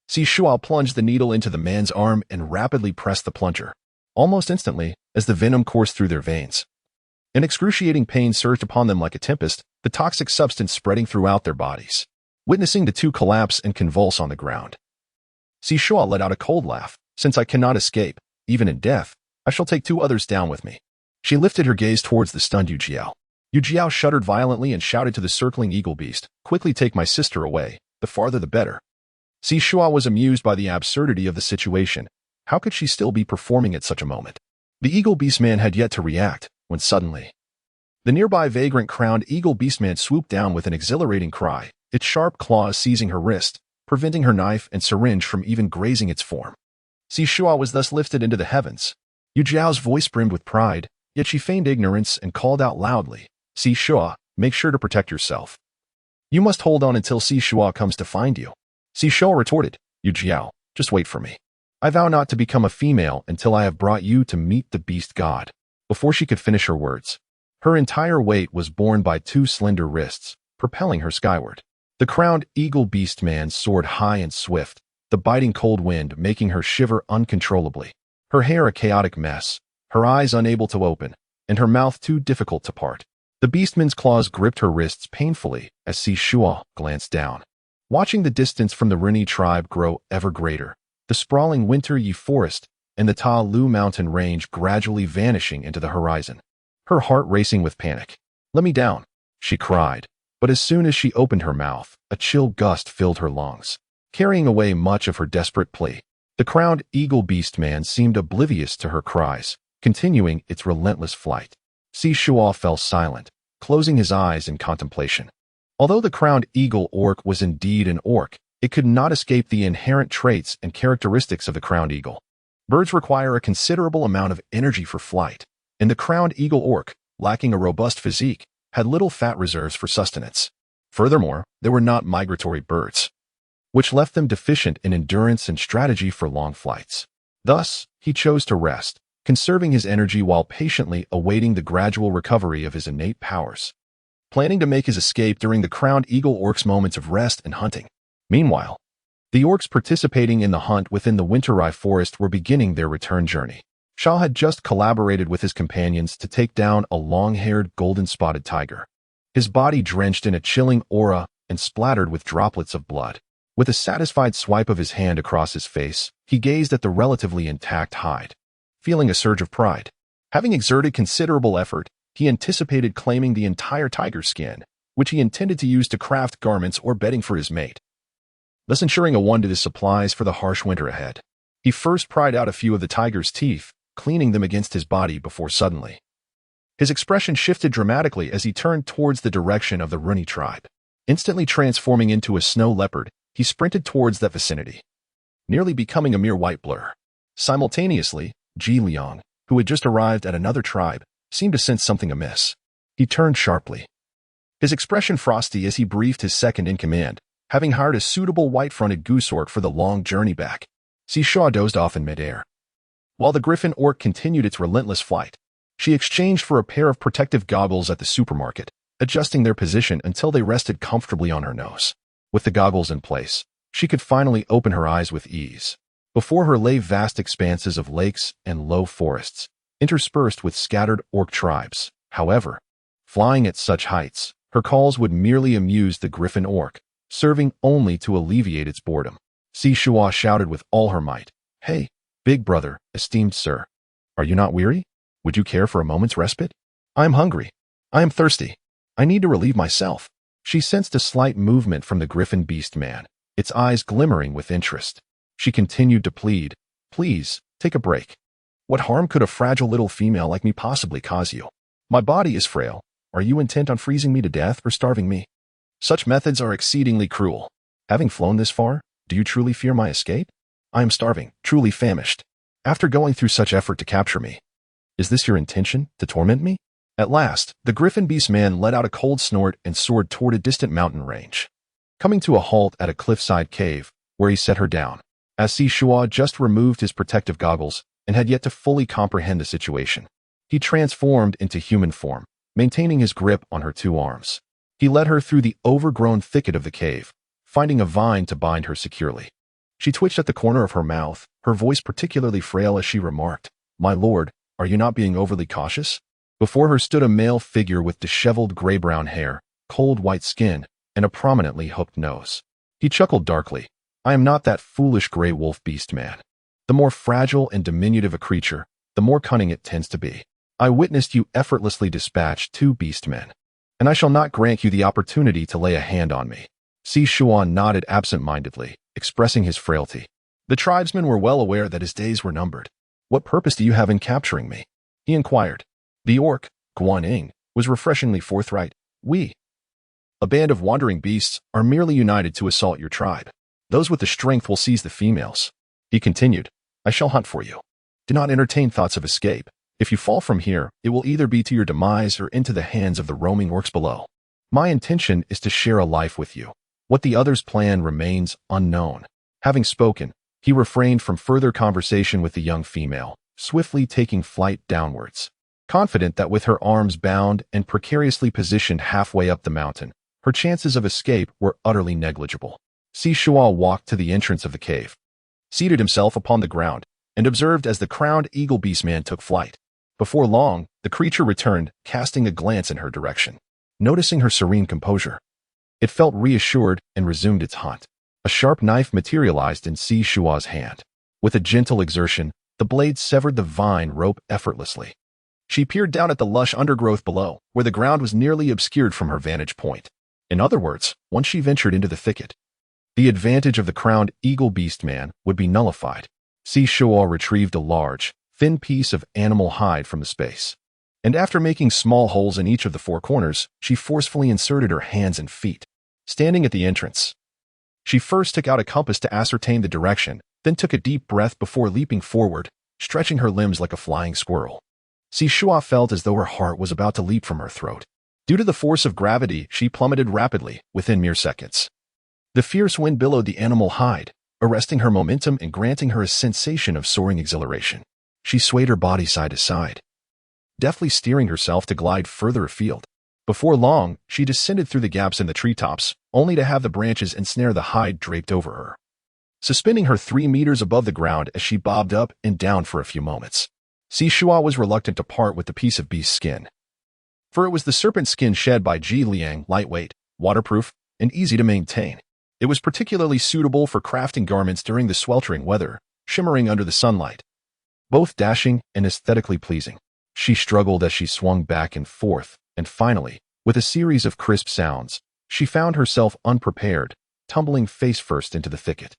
Shuo plunged the needle into the man's arm and rapidly pressed the plunger. Almost instantly, as the venom coursed through their veins, an excruciating pain surged upon them like a tempest, the toxic substance spreading throughout their bodies. Witnessing the two collapse and convulse on the ground, Shuo let out a cold laugh. Since I cannot escape, even in death, I shall take two others down with me. She lifted her gaze towards the stunned Yu Jiao. Yu Jiao shuddered violently and shouted to the circling eagle beast, quickly take my sister away, the farther the better. Shuo was amused by the absurdity of the situation. How could she still be performing at such a moment? The eagle beastman had yet to react, when suddenly, the nearby vagrant crowned eagle beastman swooped down with an exhilarating cry, its sharp claws seizing her wrist, preventing her knife and syringe from even grazing its form. Shuo was thus lifted into the heavens. Yu Jiao's voice brimmed with pride, yet she feigned ignorance and called out loudly, Shuo, make sure to protect yourself. You must hold on until Shuo comes to find you. Shuo retorted, Yu Jiao, just wait for me. I vow not to become a female until I have brought you to meet the beast god. Before she could finish her words, her entire weight was borne by two slender wrists, propelling her skyward. The crowned eagle beastman soared high and swift, the biting cold wind making her shiver uncontrollably. Her hair a chaotic mess, her eyes unable to open, and her mouth too difficult to part. The beastman's claws gripped her wrists painfully as Shuo glanced down. Watching the distance from the Rini tribe grow ever greater, the sprawling Winter Yi forest and the Ta Lu mountain range gradually vanishing into the horizon. Her heart racing with panic. Let me down, she cried. But as soon as she opened her mouth, a chill gust filled her lungs, carrying away much of her desperate plea. The crowned eagle beastman seemed oblivious to her cries, continuing its relentless flight. Shuo fell silent, closing his eyes in contemplation. Although the crowned eagle orc was indeed an orc, it could not escape the inherent traits and characteristics of the crowned eagle. Birds require a considerable amount of energy for flight, and the crowned eagle orc, lacking a robust physique, had little fat reserves for sustenance. Furthermore, they were not migratory birds, which left them deficient in endurance and strategy for long flights. Thus, he chose to rest, conserving his energy while patiently awaiting the gradual recovery of his innate powers, planning to make his escape during the crowned eagle orc's moments of rest and hunting. Meanwhile, the orcs participating in the hunt within the Winterai forest were beginning their return journey. Shuo had just collaborated with his companions to take down a long-haired golden-spotted tiger, his body drenched in a chilling aura and splattered with droplets of blood. With a satisfied swipe of his hand across his face, he gazed at the relatively intact hide, feeling a surge of pride. Having exerted considerable effort, he anticipated claiming the entire tiger's skin, which he intended to use to craft garments or bedding for his mate, thus ensuring a one to his supplies for the harsh winter ahead. He first pried out a few of the tiger's teeth, cleaning them against his body before suddenly, his expression shifted dramatically as he turned towards the direction of the Runi tribe. Instantly transforming into a snow leopard, he sprinted towards that vicinity, nearly becoming a mere white blur. Simultaneously, Ji Liang, who had just arrived at another tribe, seemed to sense something amiss. He turned sharply, his expression frosty as he briefed his second in command, having hired a suitable white-fronted goose orc for the long journey back. Shuo dozed off in midair, while the griffin orc continued its relentless flight. She exchanged for a pair of protective goggles at the supermarket, adjusting their position until they rested comfortably on her nose. With the goggles in place, she could finally open her eyes with ease. Before her lay vast expanses of lakes and low forests, interspersed with scattered orc tribes. However, flying at such heights, her calls would merely amuse the griffin orc, serving only to alleviate its boredom. Shuo shouted with all her might, "Hey, big brother, esteemed sir. Are you not weary? Would you care for a moment's respite? I am hungry. I am thirsty. I need to relieve myself." She sensed a slight movement from the griffin beast man, its eyes glimmering with interest. She continued to plead, "Please, take a break. What harm could a fragile little female like me possibly cause you? My body is frail. Are you intent on freezing me to death or starving me? Such methods are exceedingly cruel. Having flown this far, do you truly fear my escape? I am starving, truly famished." after going through such effort to capture me? Is this your intention, to torment me? At last, the griffin beast man let out a cold snort and soared toward a distant mountain range, coming to a halt at a cliffside cave, where he set her down, as Shuo just removed his protective goggles and had yet to fully comprehend the situation. He transformed into human form, maintaining his grip on her two arms. He led her through the overgrown thicket of the cave, finding a vine to bind her securely. She twitched at the corner of her mouth, her voice particularly frail as she remarked, "My lord, are you not being overly cautious?" Before her stood a male figure with disheveled gray-brown hair, cold white skin, and a prominently hooked nose. He chuckled darkly. "I am not that foolish gray wolf beast man. The more fragile and diminutive a creature, the more cunning it tends to be. I witnessed you effortlessly dispatch 2 beast men, and I shall not grant you the opportunity to lay a hand on me." Shuo nodded absent-mindedly, expressing his frailty. The tribesmen were well aware that his days were numbered. "What purpose do you have in capturing me?" he inquired. The orc, Guan, was refreshingly forthright. "We, a band of wandering beasts, are merely united to assault your tribe. Those with the strength will seize the females." He continued, "I shall hunt for you. Do not entertain thoughts of escape. If you fall from here, it will either be to your demise or into the hands of the roaming orcs below. My intention is to share a life with you. What the others plan remains unknown." Having spoken, he refrained from further conversation with the young female, swiftly taking flight downwards. Confident that with her arms bound and precariously positioned halfway up the mountain, her chances of escape were utterly negligible. Shuo walked to the entrance of the cave, seated himself upon the ground, and observed as the crowned eagle beastman took flight. Before long, the creature returned, casting a glance in her direction. Noticing her serene composure, it felt reassured and resumed its hunt. A sharp knife materialized in Shuo's hand. With a gentle exertion, the blade severed the vine rope effortlessly. She peered down at the lush undergrowth below, where the ground was nearly obscured from her vantage point. In other words, once she ventured into the thicket, the advantage of the crowned eagle beastman would be nullified. Shuo retrieved a large, thin piece of animal hide from the space, and after making small holes in each of the 4 corners, she forcefully inserted her hands and feet. Standing at the entrance, she first took out a compass to ascertain the direction, then took a deep breath before leaping forward, stretching her limbs like a flying squirrel. Shuo felt as though her heart was about to leap from her throat. Due to the force of gravity, she plummeted rapidly within mere seconds. The fierce wind billowed the animal hide, arresting her momentum and granting her a sensation of soaring exhilaration. She swayed her body side to side, deftly steering herself to glide further afield. Before long, she descended through the gaps in the treetops, only to have the branches ensnare the hide draped over her, suspending her 3 meters above the ground as she bobbed up and down for a few moments. Shuo was reluctant to part with the piece of beast skin, for it was the serpent skin shed by Ji Liang, lightweight, waterproof, and easy to maintain. It was particularly suitable for crafting garments during the sweltering weather, shimmering under the sunlight, both dashing and aesthetically pleasing. She struggled as she swung back and forth, and finally, with a series of crisp sounds, she found herself unprepared, tumbling face first into the thicket.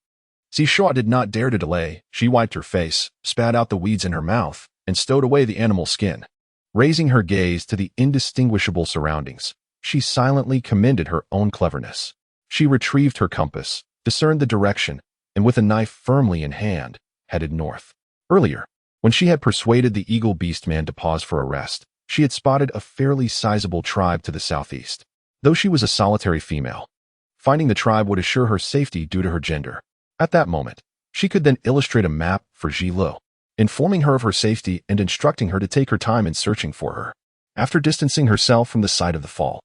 Shuo did not dare to delay. She wiped her face, spat out the weeds in her mouth, and stowed away the animal skin. Raising her gaze to the indistinguishable surroundings, she silently commended her own cleverness. She retrieved her compass, discerned the direction, and with a knife firmly in hand, headed north. Earlier, when she had persuaded the eagle beastman to pause for a rest, she had spotted a fairly sizable tribe to the southeast. Though she was a solitary female, finding the tribe would assure her safety due to her gender. At that moment, she could then illustrate a map for Ji Lo, informing her of her safety and instructing her to take her time in searching for her. After distancing herself from the site of the fall,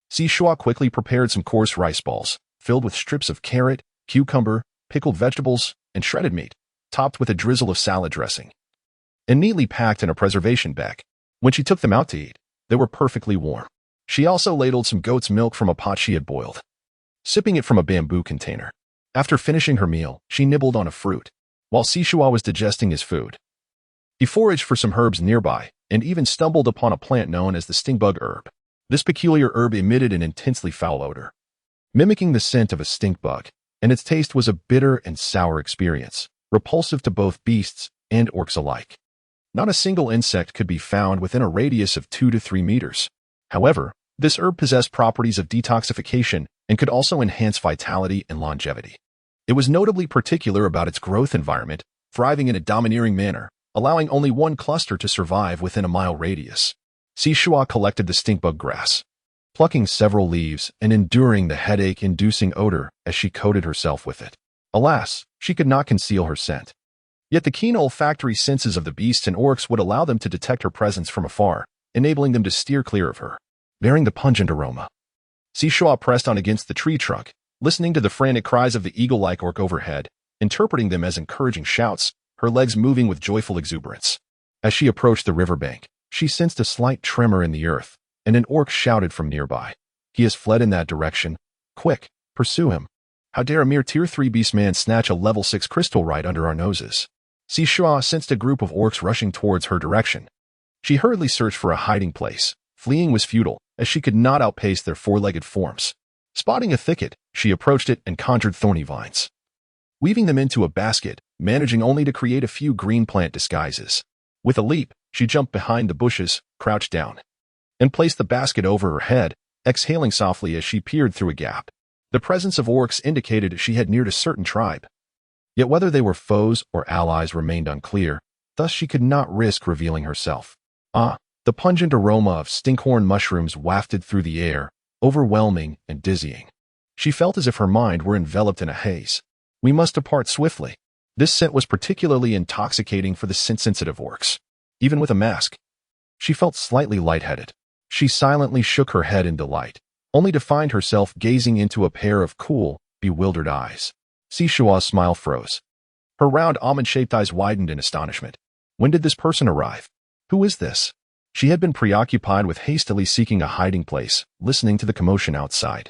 Shuo quickly prepared some coarse rice balls, filled with strips of carrot, cucumber, pickled vegetables, and shredded meat, topped with a drizzle of salad dressing, and neatly packed in a preservation bag. When she took them out to eat, they were perfectly warm. She also ladled some goat's milk from a pot she had boiled, sipping it from a bamboo container. After finishing her meal, she nibbled on a fruit, while Shuo was digesting his food. He foraged for some herbs nearby, and even stumbled upon a plant known as the stingbug herb. This peculiar herb emitted an intensely foul odor, mimicking the scent of a stink bug, and its taste was a bitter and sour experience, repulsive to both beasts and orcs alike. Not a single insect could be found within a radius of 2 to 3 meters. However, this herb possessed properties of detoxification and could also enhance vitality and longevity. It was notably particular about its growth environment, thriving in a domineering manner, allowing only one cluster to survive within a mile radius. Shuo collected the stinkbug grass, plucking several leaves and enduring the headache-inducing odor as she coated herself with it. Alas, she could not conceal her scent. Yet the keen olfactory senses of the beasts and orcs would allow them to detect her presence from afar, enabling them to steer clear of her, bearing the pungent aroma. Shuo pressed on against the tree trunk, listening to the frantic cries of the eagle-like orc overhead, interpreting them as encouraging shouts, her legs moving with joyful exuberance. As she approached the riverbank, she sensed a slight tremor in the earth, and an orc shouted from nearby. "He has fled in that direction. Quick, pursue him. How dare a mere Tier 3 beastman snatch a level 6 crystal right under our noses?" Shuo sensed a group of orcs rushing towards her direction. She hurriedly searched for a hiding place. Fleeing was futile, as she could not outpace their four-legged forms. Spotting a thicket, she approached it and conjured thorny vines, weaving them into a basket, managing only to create a few green plant disguises. With a leap, she jumped behind the bushes, crouched down, and placed the basket over her head, exhaling softly as she peered through a gap. The presence of orcs indicated she had neared a certain tribe. Yet whether they were foes or allies remained unclear, thus she could not risk revealing herself. The pungent aroma of stinkhorn mushrooms wafted through the air, overwhelming and dizzying. She felt as if her mind were enveloped in a haze. We must depart swiftly. This scent was particularly intoxicating for the scent-sensitive orcs. Even with a mask, she felt slightly lightheaded. She silently shook her head in delight, only to find herself gazing into a pair of cool, bewildered eyes. Shuo's smile froze. Her round almond-shaped eyes widened in astonishment. When did this person arrive? Who is this? She had been preoccupied with hastily seeking a hiding place, listening to the commotion outside,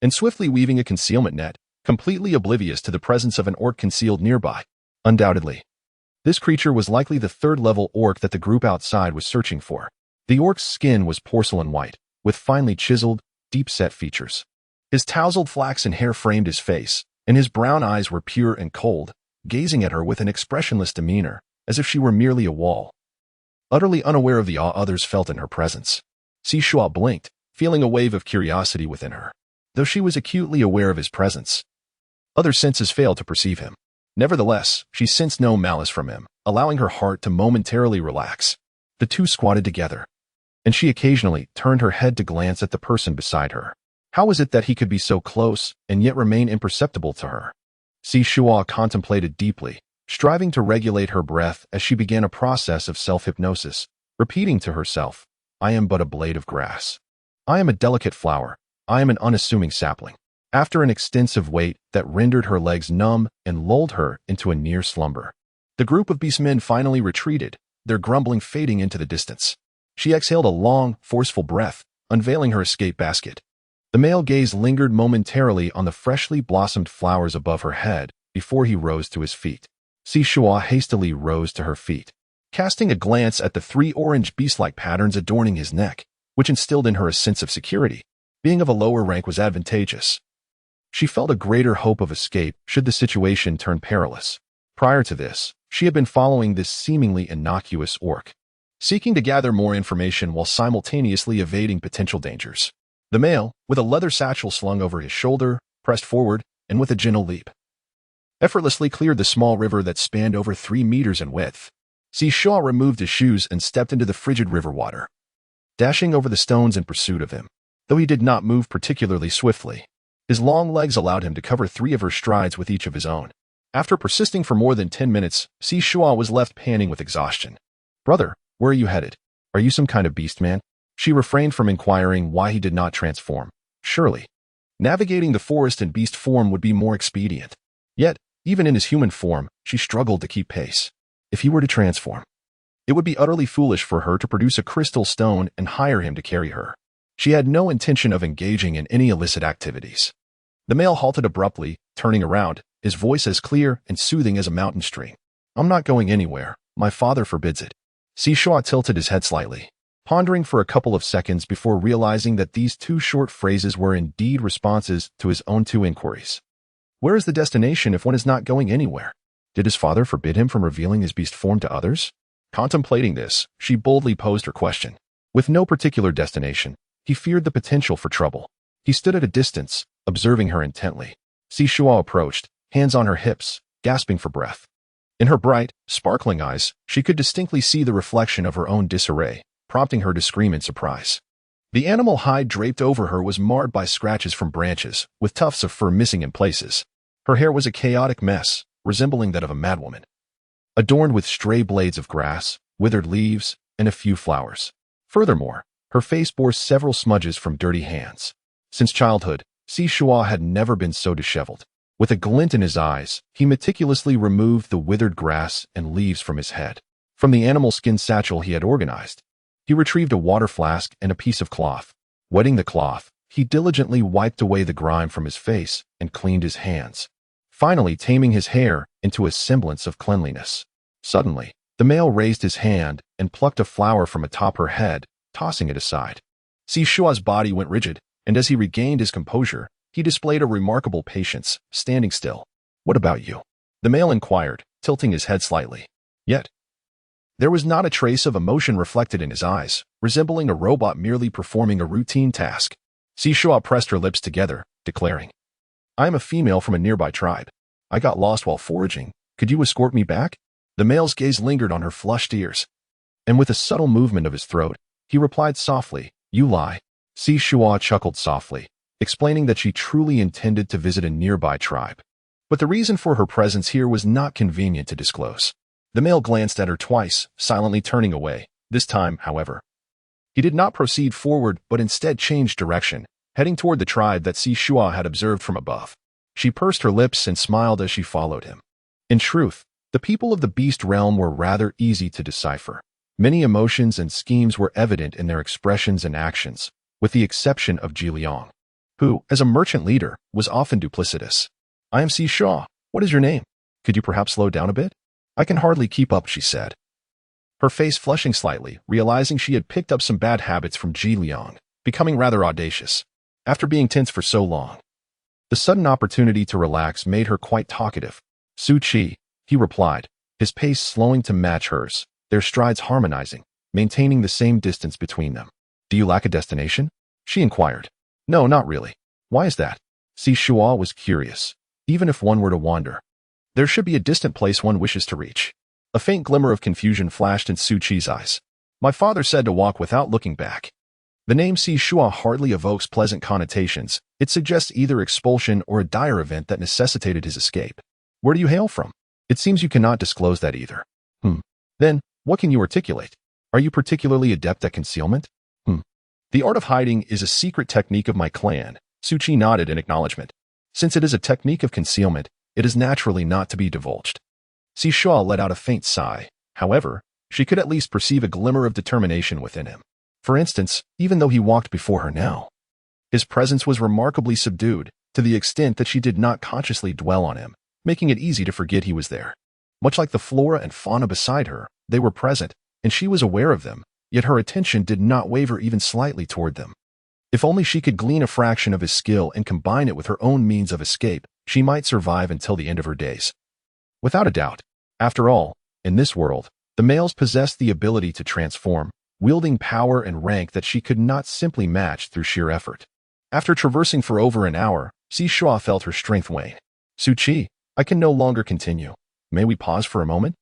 and swiftly weaving a concealment net, completely oblivious to the presence of an orc concealed nearby. Undoubtedly, this creature was likely the third-level orc that the group outside was searching for. The orc's skin was porcelain white, with finely chiseled, deep-set features. His tousled flaxen hair framed his face, and his brown eyes were pure and cold, gazing at her with an expressionless demeanor, as if she were merely a wall. Utterly unaware of the awe others felt in her presence, Shuo blinked, feeling a wave of curiosity within her. Though she was acutely aware of his presence, other senses failed to perceive him. Nevertheless, she sensed no malice from him, allowing her heart to momentarily relax. The two squatted together, and she occasionally turned her head to glance at the person beside her. How was it that he could be so close and yet remain imperceptible to her? Shuo contemplated deeply, striving to regulate her breath as she began a process of self-hypnosis, repeating to herself, "I am but a blade of grass. I am a delicate flower. I am an unassuming sapling." After an extensive wait that rendered her legs numb and lulled her into a near slumber, the group of beastmen finally retreated, their grumbling fading into the distance. She exhaled a long, forceful breath, unveiling her escape basket. The male gaze lingered momentarily on the freshly blossomed flowers above her head before he rose to his feet. Shuo hastily rose to her feet, casting a glance at the three orange beast-like patterns adorning his neck, which instilled in her a sense of security. Being of a lower rank was advantageous. She felt a greater hope of escape should the situation turn perilous. Prior to this, she had been following this seemingly innocuous orc, seeking to gather more information while simultaneously evading potential dangers. The male, with a leather satchel slung over his shoulder, pressed forward, and with a gentle leap, effortlessly cleared the small river that spanned over 3 meters in width. Shuo removed his shoes and stepped into the frigid river water, dashing over the stones in pursuit of him. Though he did not move particularly swiftly, his long legs allowed him to cover 3 of her strides with each of his own. After persisting for more than 10 minutes, Shuo was left panting with exhaustion. "Brother, where are you headed? Are you some kind of beast man?" She refrained from inquiring why he did not transform. Surely, navigating the forest in beast form would be more expedient. Yet, even in his human form, she struggled to keep pace. If he were to transform, it would be utterly foolish for her to produce a crystal stone and hire him to carry her. She had no intention of engaging in any illicit activities. The male halted abruptly, turning around, his voice as clear and soothing as a mountain stream. "I'm not going anywhere. My father forbids it." Shuo tilted his head slightly, pondering for a couple of seconds before realizing that these 2 short phrases were indeed responses to his own 2 inquiries. Where is the destination if one is not going anywhere? Did his father forbid him from revealing his beast form to others? Contemplating this, she boldly posed her question. With no particular destination, he feared the potential for trouble. He stood at a distance, observing her intently. Shuo approached, hands on her hips, gasping for breath. In her bright, sparkling eyes, she could distinctly see the reflection of her own disarray, prompting her to scream in surprise. The animal hide draped over her was marred by scratches from branches, with tufts of fur missing in places. Her hair was a chaotic mess, resembling that of a madwoman, adorned with stray blades of grass, withered leaves, and a few flowers. Furthermore, her face bore several smudges from dirty hands. Since childhood, Shuo had never been so disheveled. With a glint in his eyes, he meticulously removed the withered grass and leaves from his head. From the animal skin satchel he had organized, he retrieved a water flask and a piece of cloth. Wetting the cloth, he diligently wiped away the grime from his face and cleaned his hands, finally taming his hair into a semblance of cleanliness. Suddenly, the male raised his hand and plucked a flower from atop her head, tossing it aside. Shuo's body went rigid, and as he regained his composure, he displayed a remarkable patience, standing still. "What about you?" the male inquired, tilting his head slightly. Yet, there was not a trace of emotion reflected in his eyes, resembling a robot merely performing a routine task. Shuo pressed her lips together, declaring, "I am a female from a nearby tribe. I got lost while foraging. Could you escort me back?" The male's gaze lingered on her flushed ears, and with a subtle movement of his throat, he replied softly, "You lie." Shuo chuckled softly, explaining that she truly intended to visit a nearby tribe. But the reason for her presence here was not convenient to disclose. The male glanced at her twice, silently turning away. This time, however, he did not proceed forward but instead changed direction, heading toward the tribe that Shuo had observed from above. She pursed her lips and smiled as she followed him. In truth, the people of the beast realm were rather easy to decipher. Many emotions and schemes were evident in their expressions and actions, with the exception of Ji Liang, who, as a merchant leader, was often duplicitous. "I am Shuo. What is your name? Could you perhaps slow down a bit? I can hardly keep up," she said, her face flushing slightly, realizing she had picked up some bad habits from Ji Liang, becoming rather audacious. After being tense for so long, the sudden opportunity to relax made her quite talkative. "Su Qi," he replied, his pace slowing to match hers, their strides harmonizing, maintaining the same distance between them. "Do you lack a destination?" she inquired. "No, not really." "Why is that?" Shuo was curious. Even if one were to wander, there should be a distant place one wishes to reach. A faint glimmer of confusion flashed in Su Qi's eyes. "My father said to walk without looking back." The name Shuo hardly evokes pleasant connotations. It suggests either expulsion or a dire event that necessitated his escape. "Where do you hail from?" "It seems you cannot disclose that either." Then, what can you articulate? Are you particularly adept at concealment?" "The art of hiding is a secret technique of my clan." Su Qi nodded in acknowledgement. "Since it is a technique of concealment, it is naturally not to be divulged." Shuo let out a faint sigh. However, she could at least perceive a glimmer of determination within him. For instance, even though he walked before her now, his presence was remarkably subdued, to the extent that she did not consciously dwell on him, making it easy to forget he was there. Much like the flora and fauna beside her, they were present, and she was aware of them, yet her attention did not waver even slightly toward them. If only she could glean a fraction of his skill and combine it with her own means of escape, she might survive until the end of her days. Without a doubt. After all, in this world, the males possessed the ability to transform, wielding power and rank that she could not simply match through sheer effort. After traversing for over an hour, Shuo felt her strength wane. "Su Qi, I can no longer continue. May we pause for a moment?"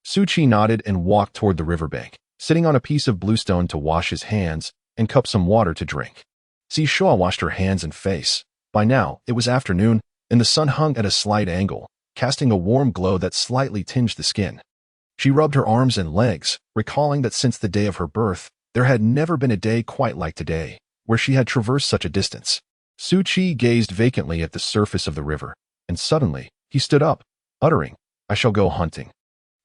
Su Qi nodded and walked toward the riverbank, sitting on a piece of bluestone to wash his hands and cup some water to drink. Shuo washed her hands and face. By now, it was afternoon, and the sun hung at a slight angle, casting a warm glow that slightly tinged the skin. She rubbed her arms and legs, recalling that since the day of her birth, there had never been a day quite like today, where she had traversed such a distance. Su Qi gazed vacantly at the surface of the river, and suddenly, he stood up, uttering, "I shall go hunting,"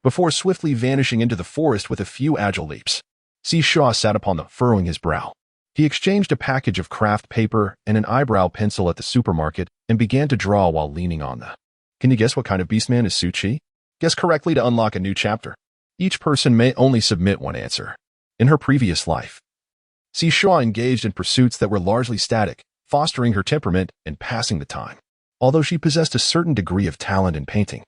before swiftly vanishing into the forest with a few agile leaps. Shuo sat upon them, furrowing his brow. He exchanged a package of craft paper and an eyebrow pencil at the supermarket and began to draw while leaning on the. Can you guess what kind of beastman is Su Qi? Guess correctly to unlock a new chapter. Each person may only submit one answer. In her previous life, Shuo engaged in pursuits that were largely static, fostering her temperament and passing the time. Although she possessed a certain degree of talent in painting,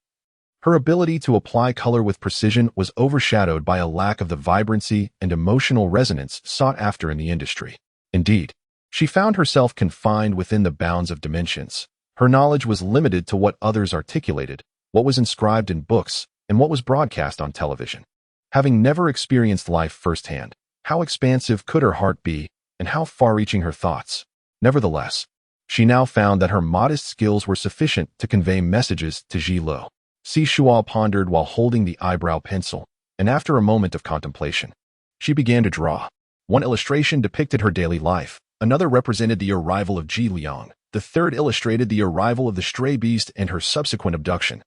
her ability to apply color with precision was overshadowed by a lack of the vibrancy and emotional resonance sought after in the industry. Indeed, she found herself confined within the bounds of dimensions. Her knowledge was limited to what others articulated, what was inscribed in books, and what was broadcast on television. Having never experienced life firsthand, how expansive could her heart be, and how far-reaching her thoughts? Nevertheless, she now found that her modest skills were sufficient to convey messages to Shuo. Shuo pondered while holding the eyebrow pencil, and after a moment of contemplation, she began to draw. One illustration depicted her daily life, another represented the arrival of Ji Liang, the third illustrated the arrival of the stray beast and her subsequent abduction,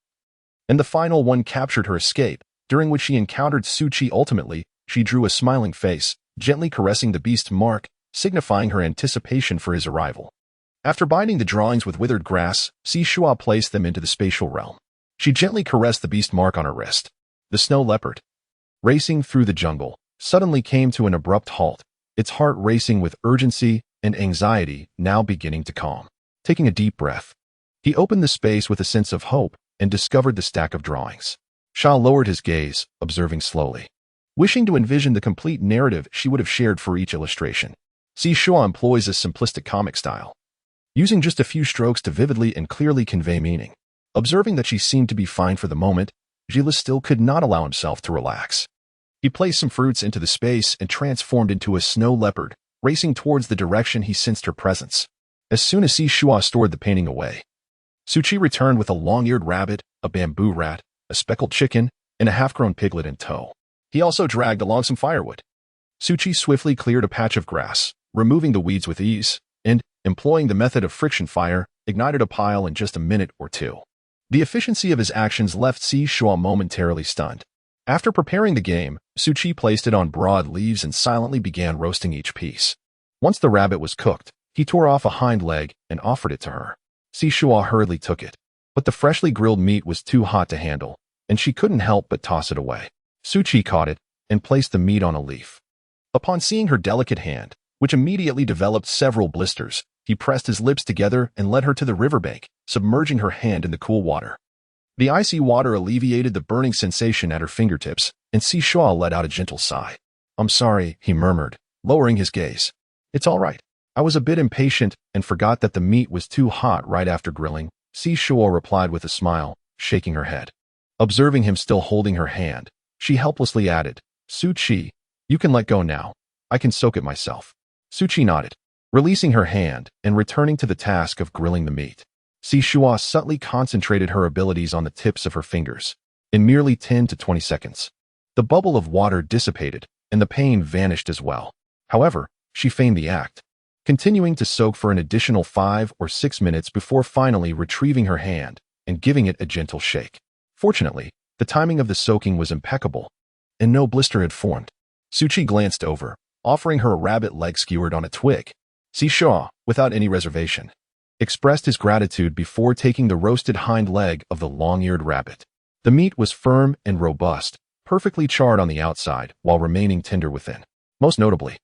and the final one captured her escape, during which she encountered Su Qi. Ultimately, she drew a smiling face, gently caressing the beast's mark, signifying her anticipation for his arrival. After binding the drawings with withered grass, Shuo placed them into the spatial realm. She gently caressed the beast mark on her wrist. The snow leopard, racing through the jungle, suddenly came to an abrupt halt, its heart racing with urgency and anxiety now beginning to calm. Taking a deep breath, he opened the space with a sense of hope and discovered the stack of drawings. Sha lowered his gaze, observing slowly. Wishing to envision the complete narrative she would have shared for each illustration, Shuo employs a simplistic comic style, using just a few strokes to vividly and clearly convey meaning. Observing that she seemed to be fine for the moment, Gila still could not allow himself to relax. He placed some fruits into the space and transformed into a snow leopard, racing towards the direction he sensed her presence. As soon as Shuo stored the painting away, Su Qi returned with a long-eared rabbit, a bamboo rat, a speckled chicken, and a half-grown piglet in tow. He also dragged along some firewood. Su Qi swiftly cleared a patch of grass, removing the weeds with ease, and, employing the method of friction fire, ignited a pile in just a minute or two. The efficiency of his actions left Shuo momentarily stunned. After preparing the game, Su Qi placed it on broad leaves and silently began roasting each piece. Once the rabbit was cooked, he tore off a hind leg and offered it to her. Shuo hurriedly took it, but the freshly grilled meat was too hot to handle, and she couldn't help but toss it away. Su Qi caught it and placed the meat on a leaf. Upon seeing her delicate hand, which immediately developed several blisters, he pressed his lips together and led her to the riverbank, submerging her hand in the cool water. The icy water alleviated the burning sensation at her fingertips, and Shuo let out a gentle sigh. "I'm sorry," he murmured, lowering his gaze. "It's all right. I was a bit impatient and forgot that the meat was too hot right after grilling," Shuo replied with a smile, shaking her head. Observing him still holding her hand, she helplessly added, "Su Qi, you can let go now. I can soak it myself." Su Qi nodded, releasing her hand and returning to the task of grilling the meat. Shuo subtly concentrated her abilities on the tips of her fingers. In merely 10 to 20 seconds, the bubble of water dissipated, and the pain vanished as well. However, she feigned the act, continuing to soak for an additional 5 or 6 minutes before finally retrieving her hand and giving it a gentle shake. Fortunately, the timing of the soaking was impeccable, and no blister had formed. Su Qi glanced over, offering her a rabbit leg skewered on a twig. Shuo, without any reservation, expressed his gratitude before taking the roasted hind leg of the long-eared rabbit. The meat was firm and robust, perfectly charred on the outside while remaining tender within. Most notably,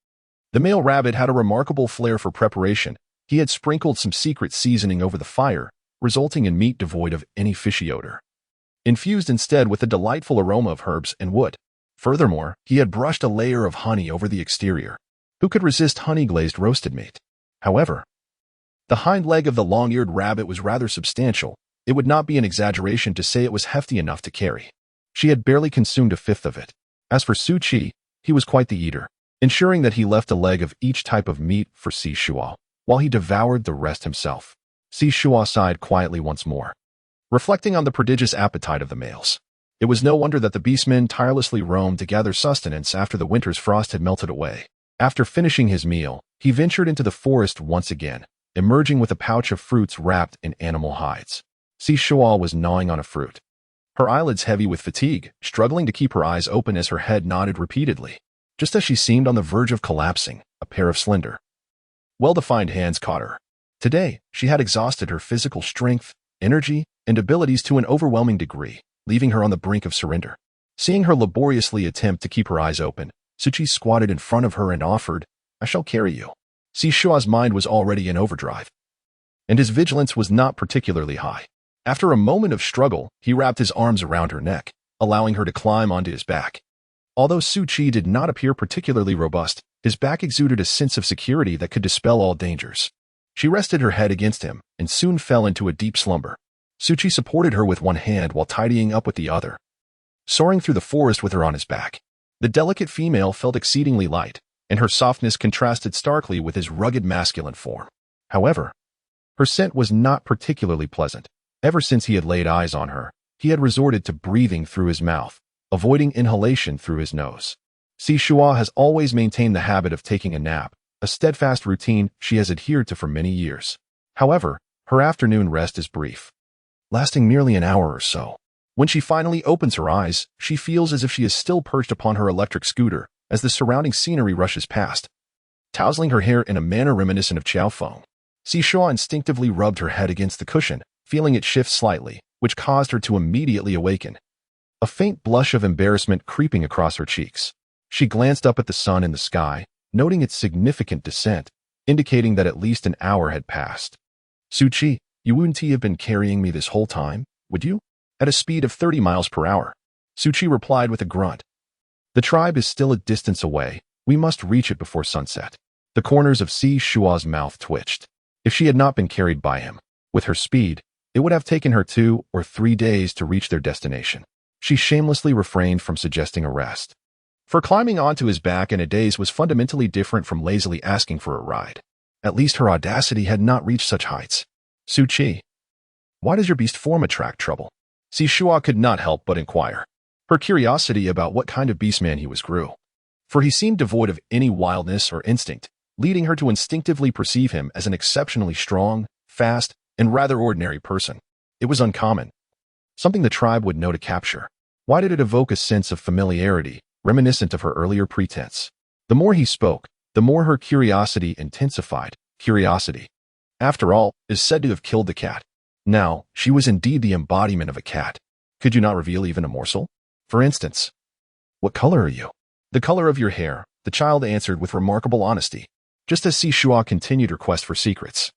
the male rabbit had a remarkable flair for preparation. He had sprinkled some secret seasoning over the fire, resulting in meat devoid of any fishy odor, infused instead with a delightful aroma of herbs and wood. Furthermore, he had brushed a layer of honey over the exterior. Who could resist honey-glazed roasted meat? However, the hind leg of the long-eared rabbit was rather substantial. It would not be an exaggeration to say it was hefty enough to carry. She had barely consumed a fifth of it. As for Su Qi, he was quite the eater, ensuring that he left a leg of each type of meat for Shuo, while he devoured the rest himself. Shuo sighed quietly once more, reflecting on the prodigious appetite of the males. It was no wonder that the beastmen tirelessly roamed to gather sustenance after the winter's frost had melted away. After finishing his meal, he ventured into the forest once again, emerging with a pouch of fruits wrapped in animal hides. Shuo was gnawing on a fruit, her eyelids heavy with fatigue, struggling to keep her eyes open as her head nodded repeatedly. Just as she seemed on the verge of collapsing, a pair of slender, well-defined hands caught her. Today, she had exhausted her physical strength, energy, and abilities to an overwhelming degree, leaving her on the brink of surrender. Seeing her laboriously attempt to keep her eyes open, Su Qi squatted in front of her and offered, "I shall carry you." Shuo's mind was already in overdrive, and his vigilance was not particularly high. After a moment of struggle, he wrapped his arms around her neck, allowing her to climb onto his back. Although Su Qi did not appear particularly robust, his back exuded a sense of security that could dispel all dangers. She rested her head against him and soon fell into a deep slumber. Su Qi supported her with one hand while tidying up with the other, soaring through the forest with her on his back. The delicate female felt exceedingly light, and her softness contrasted starkly with his rugged masculine form. However, her scent was not particularly pleasant. Ever since he had laid eyes on her, he had resorted to breathing through his mouth, avoiding inhalation through his nose. Shuo has always maintained the habit of taking a nap, a steadfast routine she has adhered to for many years. However, her afternoon rest is brief, lasting merely an hour or so. When she finally opens her eyes, she feels as if she is still perched upon her electric scooter as the surrounding scenery rushes past, tousling her hair in a manner reminiscent of Qiao Feng. Shuo instinctively rubbed her head against the cushion, feeling it shift slightly, which caused her to immediately awaken, a faint blush of embarrassment creeping across her cheeks. She glanced up at the sun in the sky, noting its significant descent, indicating that at least an hour had passed. Suchi, you wouldn't have been carrying me this whole time, would you? At a speed of 30 miles per hour. Suchi replied with a grunt. The tribe is still a distance away. We must reach it before sunset. The corners of Shuo's mouth twitched. If she had not been carried by him, with her speed, it would have taken her 2 or 3 days to reach their destination. She shamelessly refrained from suggesting a rest. For climbing onto his back in a daze was fundamentally different from lazily asking for a ride. At least her audacity had not reached such heights. Suchi, why does your beast form attract trouble? Shuo could not help but inquire. Her curiosity about what kind of beastman he was grew. For he seemed devoid of any wildness or instinct, leading her to instinctively perceive him as an exceptionally strong, fast, and rather ordinary person. It was uncommon. Something the tribe would know to capture. Why did it evoke a sense of familiarity, reminiscent of her earlier pretense? The more he spoke, the more her curiosity intensified. Curiosity, after all, is said to have killed the cat. Now, she was indeed the embodiment of a cat. Could you not reveal even a morsel? For instance, what color are you? The color of your hair, the child answered with remarkable honesty, just as Shuo continued her quest for secrets.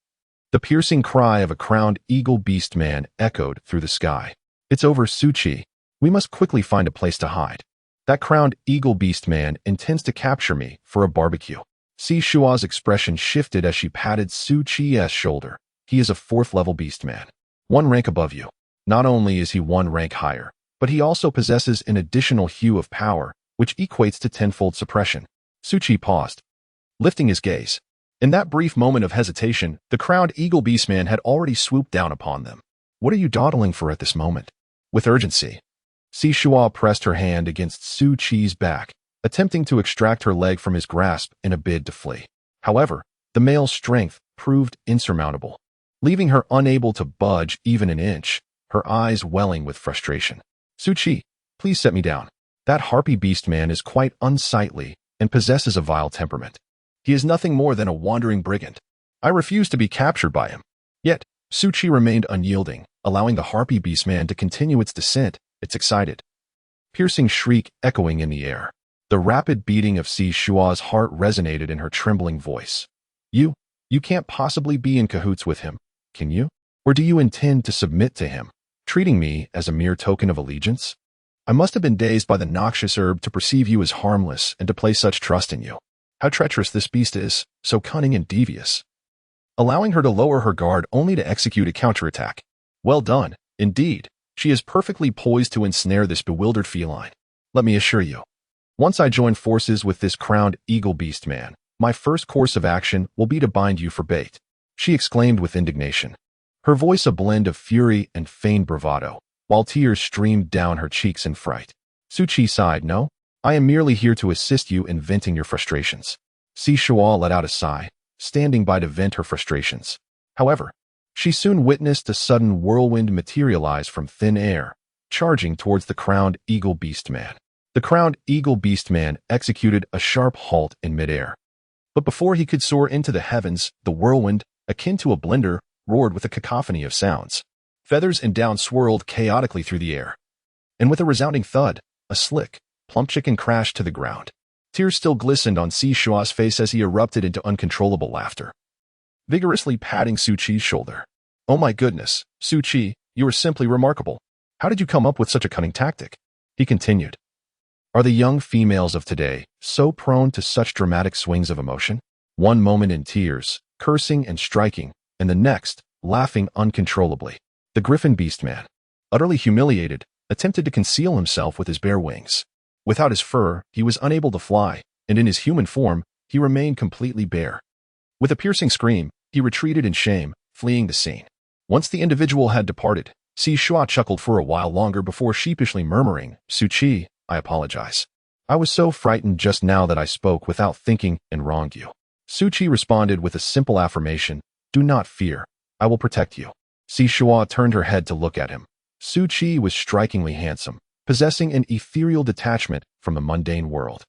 The piercing cry of a crowned eagle beast man echoed through the sky. It's over, Suchi. We must quickly find a place to hide. That crowned eagle beast man intends to capture me for a barbecue. Shuo's expression shifted as she patted Suchi's shoulder. He is a 4th-level beast man. 1 rank above you. Not only is he 1 rank higher, but he also possesses an additional hue of power, which equates to 10-fold suppression. Suchi paused, lifting his gaze. In that brief moment of hesitation, the crowned eagle beastman had already swooped down upon them. What are you dawdling for at this moment? With urgency, Shuo pressed her hand against Suchi's back, attempting to extract her leg from his grasp in a bid to flee. However, the male's strength proved insurmountable, leaving her unable to budge even an inch, her eyes welling with frustration. Suchi, please set me down. That harpy beastman is quite unsightly and possesses a vile temperament. He is nothing more than a wandering brigand. I refuse to be captured by him. Yet, Suchi remained unyielding, allowing the harpy beastman to continue its descent, its excited, piercing shriek echoing in the air. The rapid beating of Shuo's heart resonated in her trembling voice. You can't possibly be in cahoots with him, can you? Or do you intend to submit to him, treating me as a mere token of allegiance? I must have been dazed by the noxious herb to perceive you as harmless and to place such trust in you. How treacherous this beast is, so cunning and devious. Allowing her to lower her guard only to execute a counterattack. Well done, indeed. She is perfectly poised to ensnare this bewildered feline. Let me assure you, once I join forces with this crowned eagle beast man, my first course of action will be to bind you for bait, she exclaimed with indignation, her voice a blend of fury and feigned bravado, while tears streamed down her cheeks in fright. Suchi sighed. No, I am merely here to assist you in venting your frustrations. Shuo let out a sigh, standing by to vent her frustrations. However, she soon witnessed a sudden whirlwind materialize from thin air, charging towards the crowned eagle beastman. The crowned eagle beastman executed a sharp halt in midair. But before he could soar into the heavens, the whirlwind, akin to a blender, roared with a cacophony of sounds. Feathers and down swirled chaotically through the air. And with a resounding thud, a slick, plump chicken crashed to the ground. Tears still glistened on Shuo's face as he erupted into uncontrollable laughter, vigorously patting Suchi's shoulder. Oh my goodness, Suchi, you are simply remarkable. How did you come up with such a cunning tactic? He continued. Are the young females of today so prone to such dramatic swings of emotion? One moment in tears, cursing and striking, and the next, laughing uncontrollably. The griffin beastman, utterly humiliated, attempted to conceal himself with his bare wings. Without his fur, he was unable to fly, and in his human form, he remained completely bare. With a piercing scream, he retreated in shame, fleeing the scene. Once the individual had departed, Shuo chuckled for a while longer before sheepishly murmuring, "Suchi, I apologize. I was so frightened just now that I spoke without thinking and wronged you." Suchi responded with a simple affirmation, "Do not fear. I will protect you." Shuo turned her head to look at him. Suchi was strikingly handsome, possessing an ethereal detachment from the mundane world.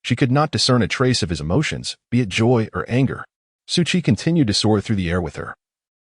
She could not discern a trace of his emotions, be it joy or anger. Suchi continued to soar through the air with her.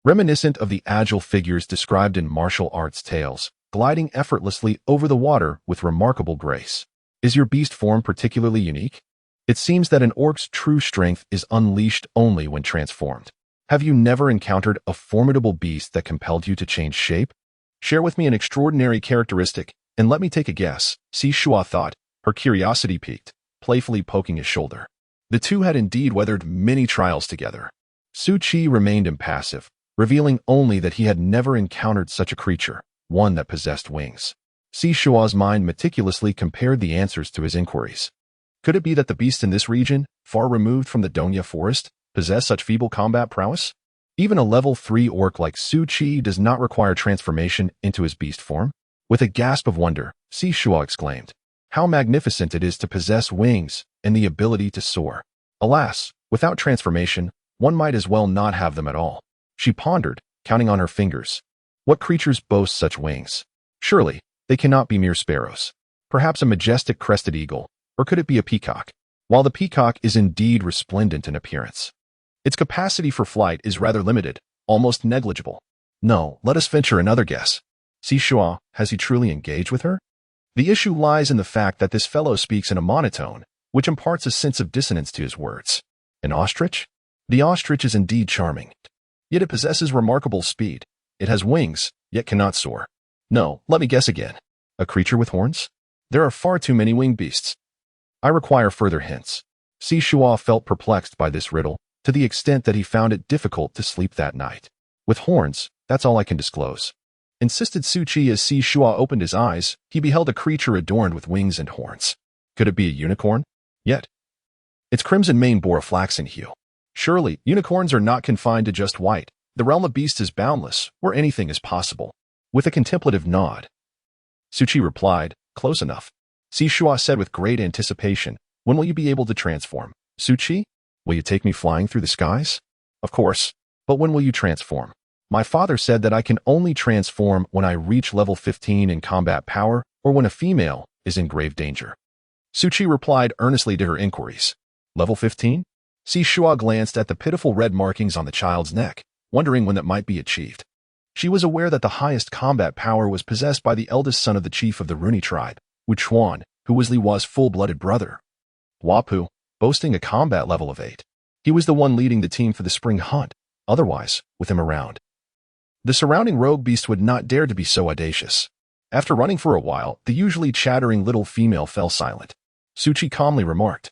Reminiscent of the agile figures described in martial arts tales, gliding effortlessly over the water with remarkable grace. Is your beast form particularly unique? It seems that an orc's true strength is unleashed only when transformed. Have you never encountered a formidable beast that compelled you to change shape? Share with me an extraordinary characteristic, and let me take a guess, Shuo thought, her curiosity piqued, playfully poking his shoulder. The two had indeed weathered many trials together. Suchi remained impassive, revealing only that he had never encountered such a creature, one that possessed wings. Shuo's mind meticulously compared the answers to his inquiries. Could it be that the beasts in this region, far removed from the Donya forest, possess such feeble combat prowess? Even a level 3 orc like Suchi does not require transformation into his beast form. With a gasp of wonder, Shuo exclaimed, "How magnificent it is to possess wings and the ability to soar. Alas, without transformation, one might as well not have them at all." She pondered, counting on her fingers. What creatures boast such wings? Surely, they cannot be mere sparrows. Perhaps a majestic crested eagle, or could it be a peacock? While the peacock is indeed resplendent in appearance, its capacity for flight is rather limited, almost negligible. No, let us venture another guess. Shuo, has he truly engaged with her? The issue lies in the fact that this fellow speaks in a monotone, which imparts a sense of dissonance to his words. An ostrich? The ostrich is indeed charming. Yet it possesses remarkable speed. It has wings, yet cannot soar. No, let me guess again. A creature with horns? There are far too many winged beasts. I require further hints. Shuo felt perplexed by this riddle, to the extent that he found it difficult to sleep that night. With horns, that's all I can disclose. Insisted Suchi as Shuo opened his eyes, he beheld a creature adorned with wings and horns. Could it be a unicorn? Yet, its crimson mane bore a flaxen hue. Surely, unicorns are not confined to just white. The realm of beasts is boundless, where anything is possible. With a contemplative nod, Suchi replied, "Close enough." Shuo said with great anticipation, "When will you be able to transform? Suchi? Will you take me flying through the skies?" "Of course. But when will you transform?" "My father said that I can only transform when I reach level 15 in combat power or when a female is in grave danger." Suchi replied earnestly to her inquiries. "Level 15? Shuo glanced at the pitiful red markings on the child's neck, wondering when that might be achieved. She was aware that the highest combat power was possessed by the eldest son of the chief of the Runi tribe, Wuchuan, who was Li Hua's full-blooded brother. Wapu, boasting a combat level of 8. He was the one leading the team for the spring hunt. Otherwise, with him around, the surrounding rogue beast would not dare to be so audacious. After running for a while, the usually chattering little female fell silent. Suchi calmly remarked,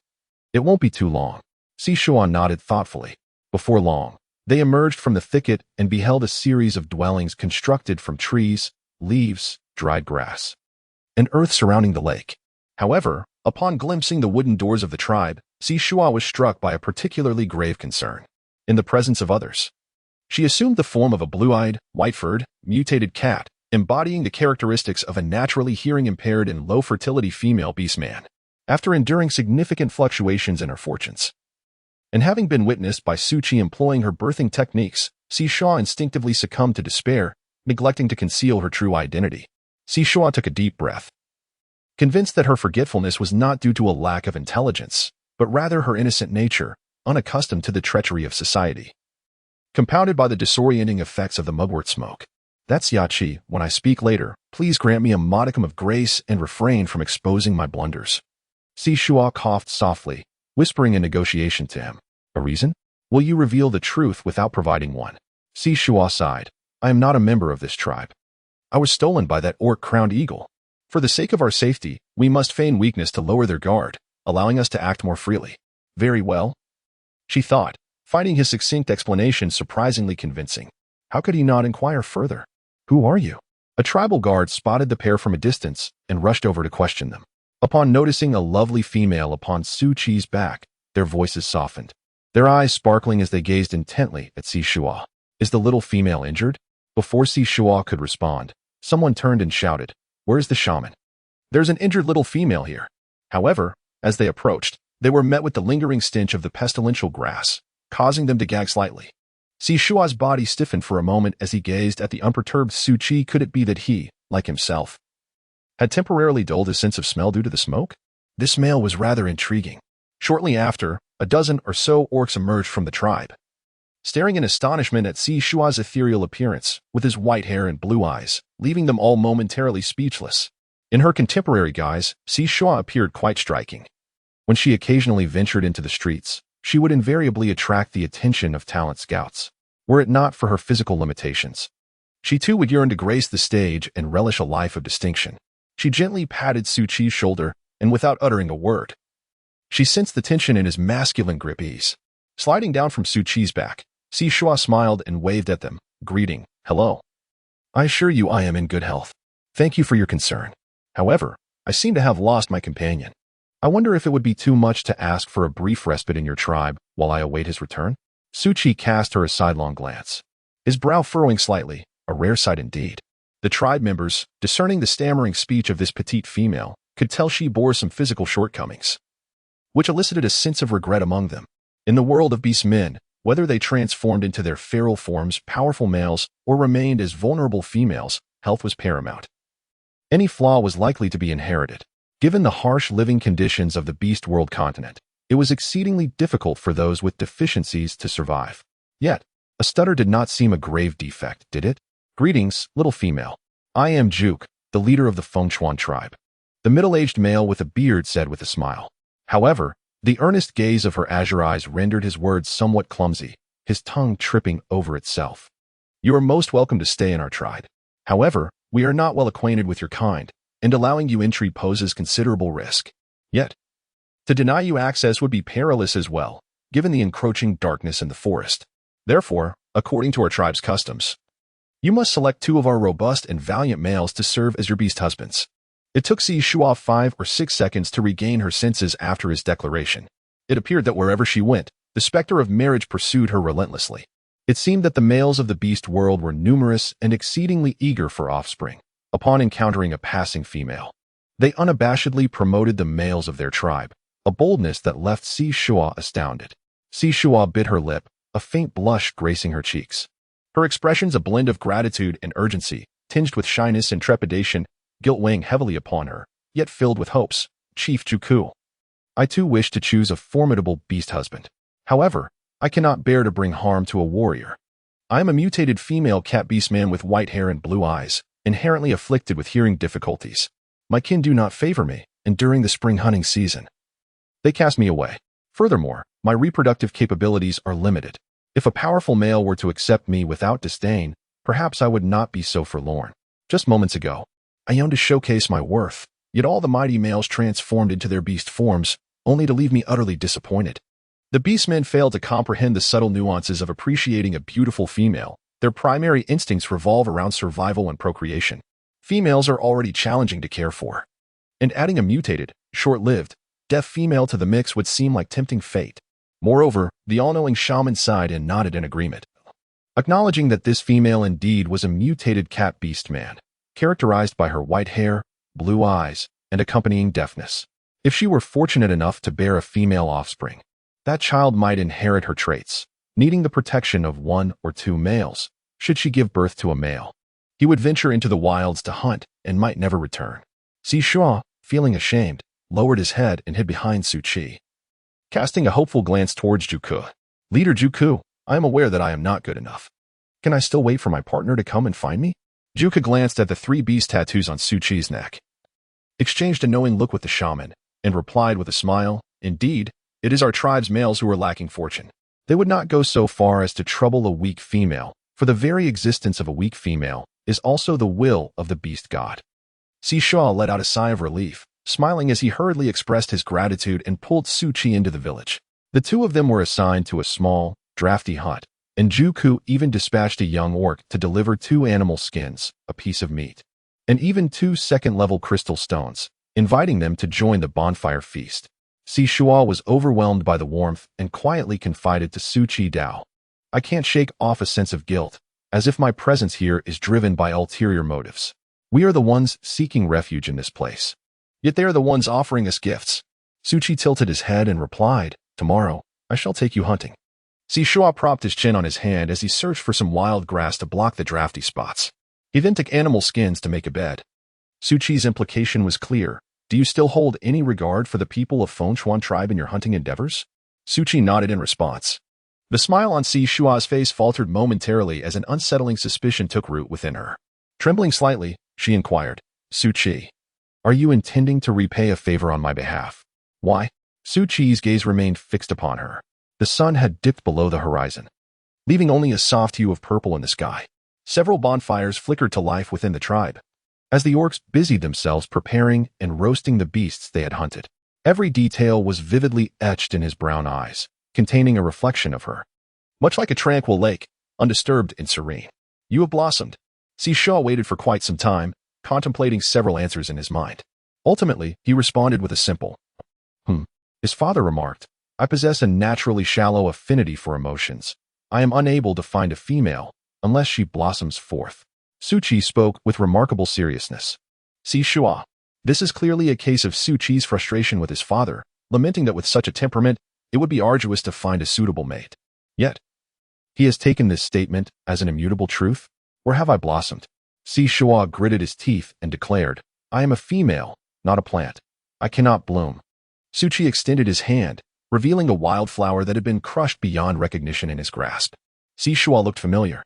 "It won't be too long." Shuo nodded thoughtfully. Before long, they emerged from the thicket and beheld a series of dwellings constructed from trees, leaves, dried grass, and earth surrounding the lake. However, upon glimpsing the wooden doors of the tribe, Shuo was struck by a particularly grave concern. In the presence of others, she assumed the form of a blue-eyed, white-furred, mutated cat, embodying the characteristics of a naturally hearing-impaired and low-fertility female beastman. After enduring significant fluctuations in her fortunes, and having been witnessed by Suchi employing her birthing techniques, Shuo instinctively succumbed to despair, neglecting to conceal her true identity. Shuo took a deep breath, convinced that her forgetfulness was not due to a lack of intelligence, but rather her innocent nature, unaccustomed to the treachery of society, compounded by the disorienting effects of the mugwort smoke. "That's Yachi. When I speak later, please grant me a modicum of grace and refrain from exposing my blunders." Shuo coughed softly, whispering a negotiation to him. "A reason? Will you reveal the truth without providing one?" Shuo sighed. "I am not a member of this tribe. I was stolen by that orc-crowned eagle. For the sake of our safety, we must feign weakness to lower their guard, allowing us to act more freely." "Very well," she thought, finding his succinct explanation surprisingly convincing. How could he not inquire further? "Who are you?" A tribal guard spotted the pair from a distance and rushed over to question them. Upon noticing a lovely female upon Shuo's back, their voices softened, their eyes sparkling as they gazed intently at Shuo. "Is the little female injured?" Before Shuo could respond, someone turned and shouted, "Where's the shaman? There's an injured little female here." However, as they approached, they were met with the lingering stench of the pestilential grass, causing them to gag slightly. Shuo's body stiffened for a moment as he gazed at the unperturbed Shuo. Could it be that he, like himself, had temporarily dulled his sense of smell due to the smoke? This male was rather intriguing. Shortly after, a dozen or so orcs emerged from the tribe, staring in astonishment at Shuo's ethereal appearance, with his white hair and blue eyes, leaving them all momentarily speechless. In her contemporary guise, Shuo appeared quite striking. When she occasionally ventured into the streets, she would invariably attract the attention of talent scouts, were it not for her physical limitations. She too would yearn to grace the stage and relish a life of distinction. She gently patted Shuo's shoulder, and without uttering a word, she sensed the tension in his masculine grip ease. Sliding down from Shuo's back, Shuo smiled and waved at them, greeting, "Hello. I assure you I am in good health. Thank you for your concern. However, I seem to have lost my companion. I wonder if it would be too much to ask for a brief respite in your tribe while I await his return?" Shuo cast her a sidelong glance, his brow furrowing slightly, a rare sight indeed. The tribe members, discerning the stammering speech of this petite female, could tell she bore some physical shortcomings, which elicited a sense of regret among them. In the world of beast men, whether they transformed into their feral forms, powerful males, or remained as vulnerable females, health was paramount. Any flaw was likely to be inherited. Given the harsh living conditions of the beast world continent, it was exceedingly difficult for those with deficiencies to survive. Yet, a stutter did not seem a grave defect, did it? "Greetings, little female. I am Juke, the leader of the Fengchuan tribe," the middle-aged male with a beard said with a smile. However, the earnest gaze of her azure eyes rendered his words somewhat clumsy, his tongue tripping over itself. "You are most welcome to stay in our tribe. However, we are not well acquainted with your kind, and allowing you entry poses considerable risk. Yet, to deny you access would be perilous as well, given the encroaching darkness in the forest. Therefore, according to our tribe's customs, you must select 2 of our robust and valiant males to serve as your beast husbands." It took Shuo 5 or 6 seconds to regain her senses after his declaration. It appeared that wherever she went, the specter of marriage pursued her relentlessly. It seemed that the males of the beast world were numerous and exceedingly eager for offspring. Upon encountering a passing female, they unabashedly promoted the males of their tribe, a boldness that left Shuo astounded. Shuo bit her lip, a faint blush gracing her cheeks. Her expressions a blend of gratitude and urgency, tinged with shyness and trepidation, guilt weighing heavily upon her, yet filled with hopes. "Chief Juku, I too wish to choose a formidable beast husband. However, I cannot bear to bring harm to a warrior. I am a mutated female cat beast man with white hair and blue eyes, inherently afflicted with hearing difficulties. My kin do not favor me, and during the spring hunting season, they cast me away. Furthermore, my reproductive capabilities are limited. If a powerful male were to accept me without disdain, perhaps I would not be so forlorn. Just moments ago, I yearned to showcase my worth, yet all the mighty males transformed into their beast forms, only to leave me utterly disappointed." The beastmen failed to comprehend the subtle nuances of appreciating a beautiful female. Their primary instincts revolve around survival and procreation. Females are already challenging to care for, and adding a mutated, short-lived, deaf female to the mix would seem like tempting fate. Moreover, the all-knowing shaman sighed and nodded in agreement, acknowledging that this female indeed was a mutated cat beast man, characterized by her white hair, blue eyes, and accompanying deafness. If she were fortunate enough to bear a female offspring, that child might inherit her traits, needing the protection of 1 or 2 males. Should she give birth to a male, he would venture into the wilds to hunt and might never return. Shuo, feeling ashamed, lowered his head and hid behind Shuo, casting a hopeful glance towards Juku. "Leader Juku, I am aware that I am not good enough. Can I still wait for my partner to come and find me?" Juku glanced at the 3 beast tattoos on Shuo's neck, exchanged a knowing look with the shaman, and replied with a smile, "Indeed, it is our tribe's males who are lacking fortune. They would not go so far as to trouble a weak female, for the very existence of a weak female is also the will of the beast god." Shuo let out a sigh of relief, smiling as he hurriedly expressed his gratitude and pulled Shuo into the village. The 2 of them were assigned to a small, drafty hut, and Juku even dispatched a young orc to deliver 2 animal skins, a piece of meat, and even 2 second-level crystal stones, inviting them to join the bonfire feast. Shuo was overwhelmed by the warmth and quietly confided to Su Qidao, "I can't shake off a sense of guilt, as if my presence here is driven by ulterior motives. We are the ones seeking refuge in this place, yet they are the ones offering us gifts." Suchi tilted his head and replied, "Tomorrow, I shall take you hunting." Shuo propped his chin on his hand as he searched for some wild grass to block the drafty spots. He then took animal skins to make a bed. Suchi's implication was clear. "Do you still hold any regard for the people of Fengchuan tribe in your hunting endeavors?" Suchi nodded in response. The smile on Shuo's face faltered momentarily as an unsettling suspicion took root within her. Trembling slightly, she inquired, "Suchi, are you intending to repay a favor on my behalf?" "Why?" Suchi's gaze remained fixed upon her. The sun had dipped below the horizon, leaving only a soft hue of purple in the sky. Several bonfires flickered to life within the tribe, as the orcs busied themselves preparing and roasting the beasts they had hunted. Every detail was vividly etched in his brown eyes, containing a reflection of her. Much like a tranquil lake, undisturbed and serene. "You have blossomed." Shuo waited for quite some time, contemplating several answers in his mind. Ultimately, he responded with a simple, His father remarked, "I possess a naturally shallow affinity for emotions. I am unable to find a female unless she blossoms forth." Suchi spoke with remarkable seriousness. "Shuo, this is clearly a case of Suchi's frustration with his father, lamenting that with such a temperament, it would be arduous to find a suitable mate. Yet, he has taken this statement as an immutable truth? Where have I blossomed?" Shuo gritted his teeth and declared, "I am a female, not a plant. I cannot bloom." Suchi extended his hand, revealing a wildflower that had been crushed beyond recognition in his grasp. Shuo looked familiar.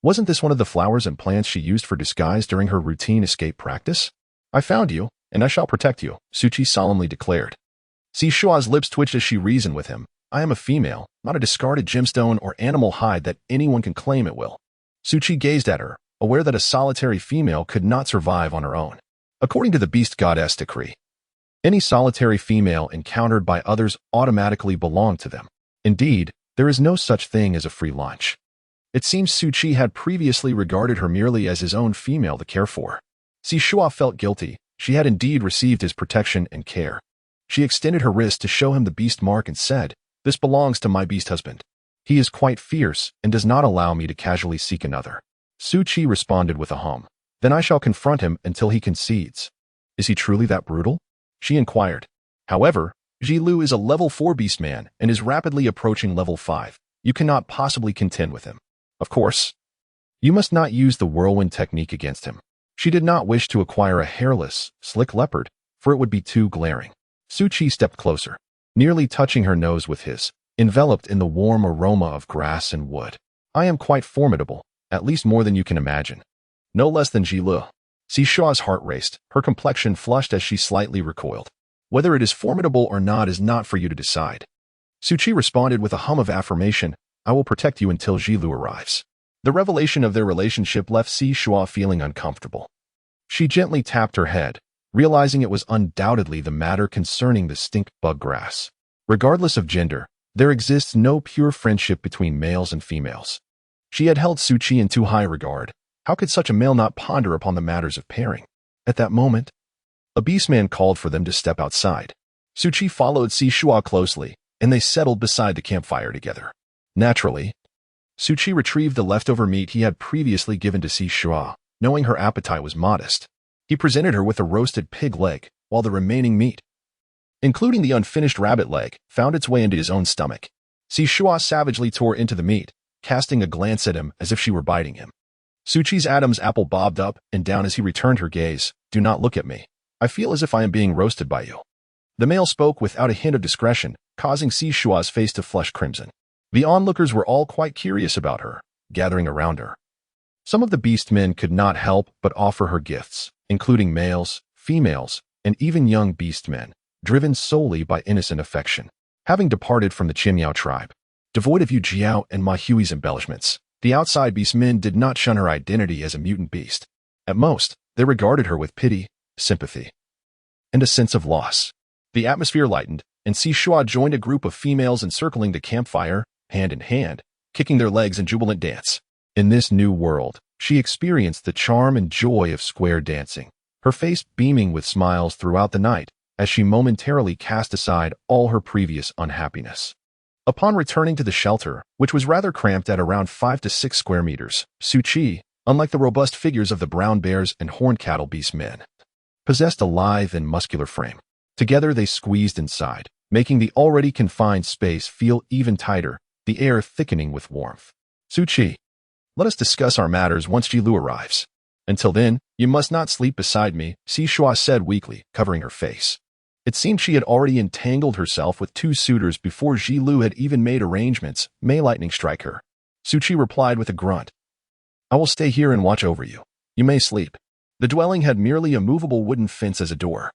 Wasn't this one of the flowers and plants she used for disguise during her routine escape practice? "I found you, and I shall protect you," Suchi solemnly declared. Shuo's lips twitched as she reasoned with him. "I am a female, not a discarded gemstone or animal hide that anyone can claim at will." Suchi gazed at her, aware that a solitary female could not survive on her own. According to the beast goddess decree, any solitary female encountered by others automatically belonged to them. Indeed, there is no such thing as a free lunch. It seems Suchi had previously regarded her merely as his own female to care for. Shuo felt guilty. She had indeed received his protection and care. She extended her wrist to show him the beast mark and said, "This belongs to my beast husband. He is quite fierce and does not allow me to casually seek another." Suchi responded with a hum. "Then I shall confront him until he concedes." "Is he truly that brutal?" she inquired. "However, Jilu is a level 4 beast man and is rapidly approaching level 5. You cannot possibly contend with him. Of course, you must not use the whirlwind technique against him." She did not wish to acquire a hairless, slick leopard, for it would be too glaring. Suchi stepped closer, nearly touching her nose with his, enveloped in the warm aroma of grass and wood. "I am quite formidable, at least more than you can imagine. No less than Jilu." Shuo's heart raced, her complexion flushed as she slightly recoiled. "Whether it is formidable or not is not for you to decide." Suchi responded with a hum of affirmation, "I will protect you until Jilu arrives." The revelation of their relationship left Shuo feeling uncomfortable. She gently tapped her head, realizing it was undoubtedly the matter concerning the stink bug grass. Regardless of gender, there exists no pure friendship between males and females. She had held Suchi in too high regard. How could such a male not ponder upon the matters of pairing? At that moment, a beastman called for them to step outside. Suchi followed Shuo closely, and they settled beside the campfire together. Naturally, Suchi retrieved the leftover meat he had previously given to Shuo, knowing her appetite was modest. He presented her with a roasted pig leg, while the remaining meat, including the unfinished rabbit leg, found its way into his own stomach. Shuo savagely tore into the meat, casting a glance at him as if she were biting him. Suchi's Adam's apple bobbed up and down as he returned her gaze. "Do not look at me. I feel as if I am being roasted by you." The male spoke without a hint of discretion, causing Shuo's face to flush crimson. The onlookers were all quite curious about her, gathering around her. Some of the beast men could not help but offer her gifts, including males, females, and even young beast men, driven solely by innocent affection. Having departed from the Qinmiao tribe, devoid of Yu Jiao and Ma Hui's embellishments, the outside beast men did not shun her identity as a mutant beast. At most, they regarded her with pity, sympathy, and a sense of loss. The atmosphere lightened, and Shuo joined a group of females encircling the campfire, hand in hand, kicking their legs in jubilant dance. In this new world, she experienced the charm and joy of square dancing, her face beaming with smiles throughout the night as she momentarily cast aside all her previous unhappiness. Upon returning to the shelter, which was rather cramped at around 5 to 6 square meters, Shuo, unlike the robust figures of the brown bears and horned cattle beast men, possessed a lithe and muscular frame. Together they squeezed inside, making the already confined space feel even tighter, the air thickening with warmth. Shuo, let us discuss our matters once Jilu arrives. Until then, you must not sleep beside me, Shuo said weakly, covering her face. It seemed she had already entangled herself with 2 suitors before Jilu had even made arrangements. May lightning strike her. Shuo replied with a grunt. I will stay here and watch over you. You may sleep. The dwelling had merely a movable wooden fence as a door,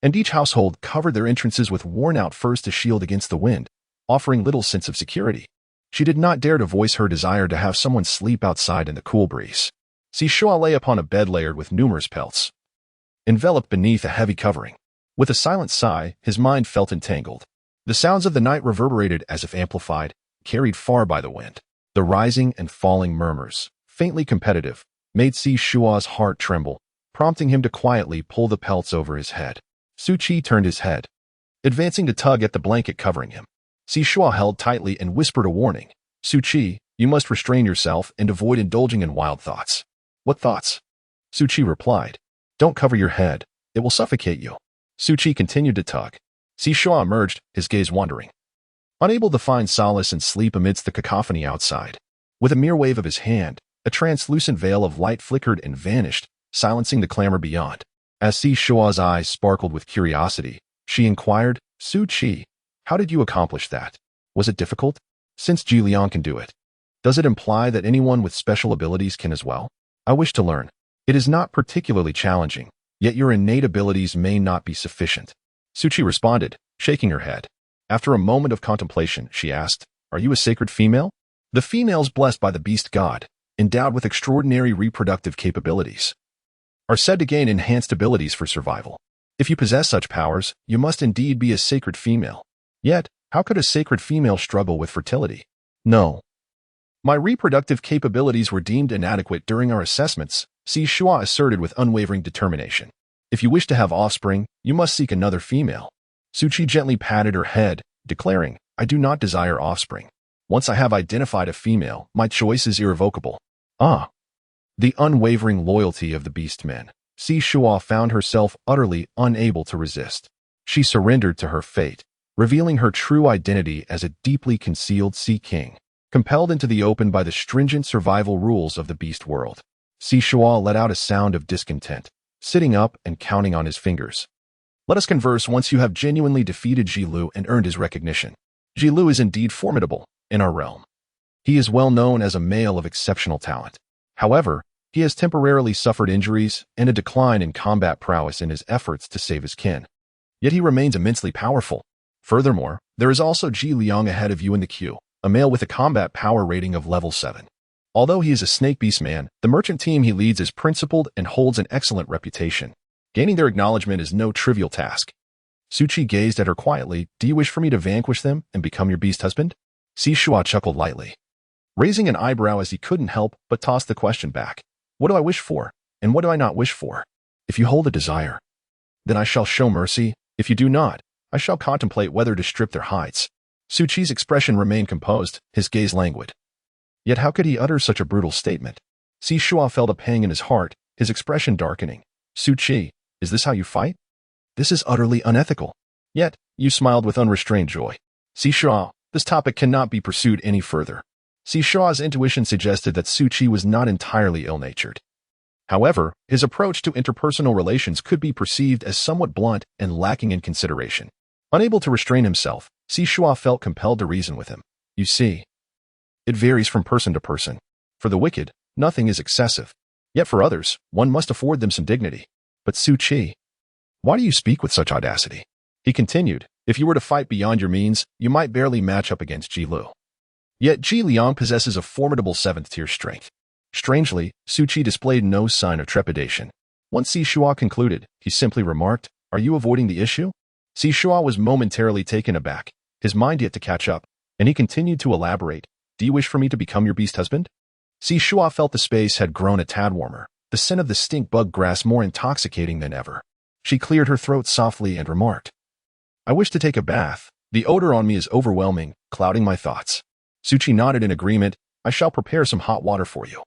and each household covered their entrances with worn-out furs to shield against the wind, offering little sense of security. She did not dare to voice her desire to have someone sleep outside in the cool breeze. Shuo lay upon a bed layered with numerous pelts, enveloped beneath a heavy covering. With a silent sigh, his mind felt entangled. The sounds of the night reverberated as if amplified, carried far by the wind. The rising and falling murmurs, faintly competitive, made Shuo's heart tremble, prompting him to quietly pull the pelts over his head. Shuo turned his head, advancing to tug at the blanket covering him. Shuo held tightly and whispered a warning. Shuo, you must restrain yourself and avoid indulging in wild thoughts. What thoughts? Shuo replied. Don't cover your head. It will suffocate you. Shuo continued to tug. Shuo emerged, his gaze wandering, unable to find solace in sleep amidst the cacophony outside. With a mere wave of his hand, a translucent veil of light flickered and vanished, silencing the clamor beyond. As Shuo's eyes sparkled with curiosity, she inquired, Shuo, how did you accomplish that? Was it difficult? Since Ji Liang can do it, does it imply that anyone with special abilities can as well? I wish to learn. It is not particularly challenging, yet your innate abilities may not be sufficient. Shuo responded, shaking her head. After a moment of contemplation, she asked, Are you a sacred female? The females blessed by the beast god, endowed with extraordinary reproductive capabilities, are said to gain enhanced abilities for survival. If you possess such powers, you must indeed be a sacred female. Yet, how could a sacred female struggle with fertility? No. My reproductive capabilities were deemed inadequate during our assessments, Shuo asserted with unwavering determination. If you wish to have offspring, you must seek another female. Shuo gently patted her head, declaring, I do not desire offspring. Once I have identified a female, my choice is irrevocable. Ah. The unwavering loyalty of the beast men. Shuo found herself utterly unable to resist. She surrendered to her fate, revealing her true identity as a deeply concealed sea king, compelled into the open by the stringent survival rules of the beast world. Shuo let out a sound of discontent, sitting up and counting on his fingers. Let us converse once you have genuinely defeated Jilu and earned his recognition. Jilu is indeed formidable in our realm. He is well known as a male of exceptional talent. However, he has temporarily suffered injuries and a decline in combat prowess in his efforts to save his kin. Yet he remains immensely powerful. Furthermore, there is also Ji Liang ahead of you in the queue, a male with a combat power rating of level 7. Although he is a snake beast man, the merchant team he leads is principled and holds an excellent reputation. Gaining their acknowledgement is no trivial task. Shuo gazed at her quietly. Do you wish for me to vanquish them and become your beast husband? Shuo chuckled lightly, raising an eyebrow as he couldn't help but toss the question back. What do I wish for, and what do I not wish for? If you hold a desire, then I shall show mercy. If you do not, I shall contemplate whether to strip their hides. Shuo's expression remained composed, his gaze languid. Yet how could he utter such a brutal statement? Shuo felt a pang in his heart, his expression darkening. Shuo, is this how you fight? This is utterly unethical. Yet, you smiled with unrestrained joy. Shuo, this topic cannot be pursued any further. Shuo's intuition suggested that Shuo was not entirely ill-natured. However, his approach to interpersonal relations could be perceived as somewhat blunt and lacking in consideration. Unable to restrain himself, Shuo felt compelled to reason with him. You see, it varies from person to person. For the wicked, nothing is excessive. Yet for others, one must afford them some dignity. But Shuo, why do you speak with such audacity? He continued, if you were to fight beyond your means, you might barely match up against Jilu. Yet Ji Liang possesses a formidable 7th-tier strength. Strangely, Shuo displayed no sign of trepidation. Once Shuo concluded, he simply remarked, Are you avoiding the issue? Shuo was momentarily taken aback, his mind yet to catch up, and he continued to elaborate. Do you wish for me to become your beast husband? Shuo felt the space had grown a tad warmer, the scent of the stink bug grass more intoxicating than ever. She cleared her throat softly and remarked, I wish to take a bath. The odor on me is overwhelming, clouding my thoughts. Suchi nodded in agreement. I shall prepare some hot water for you.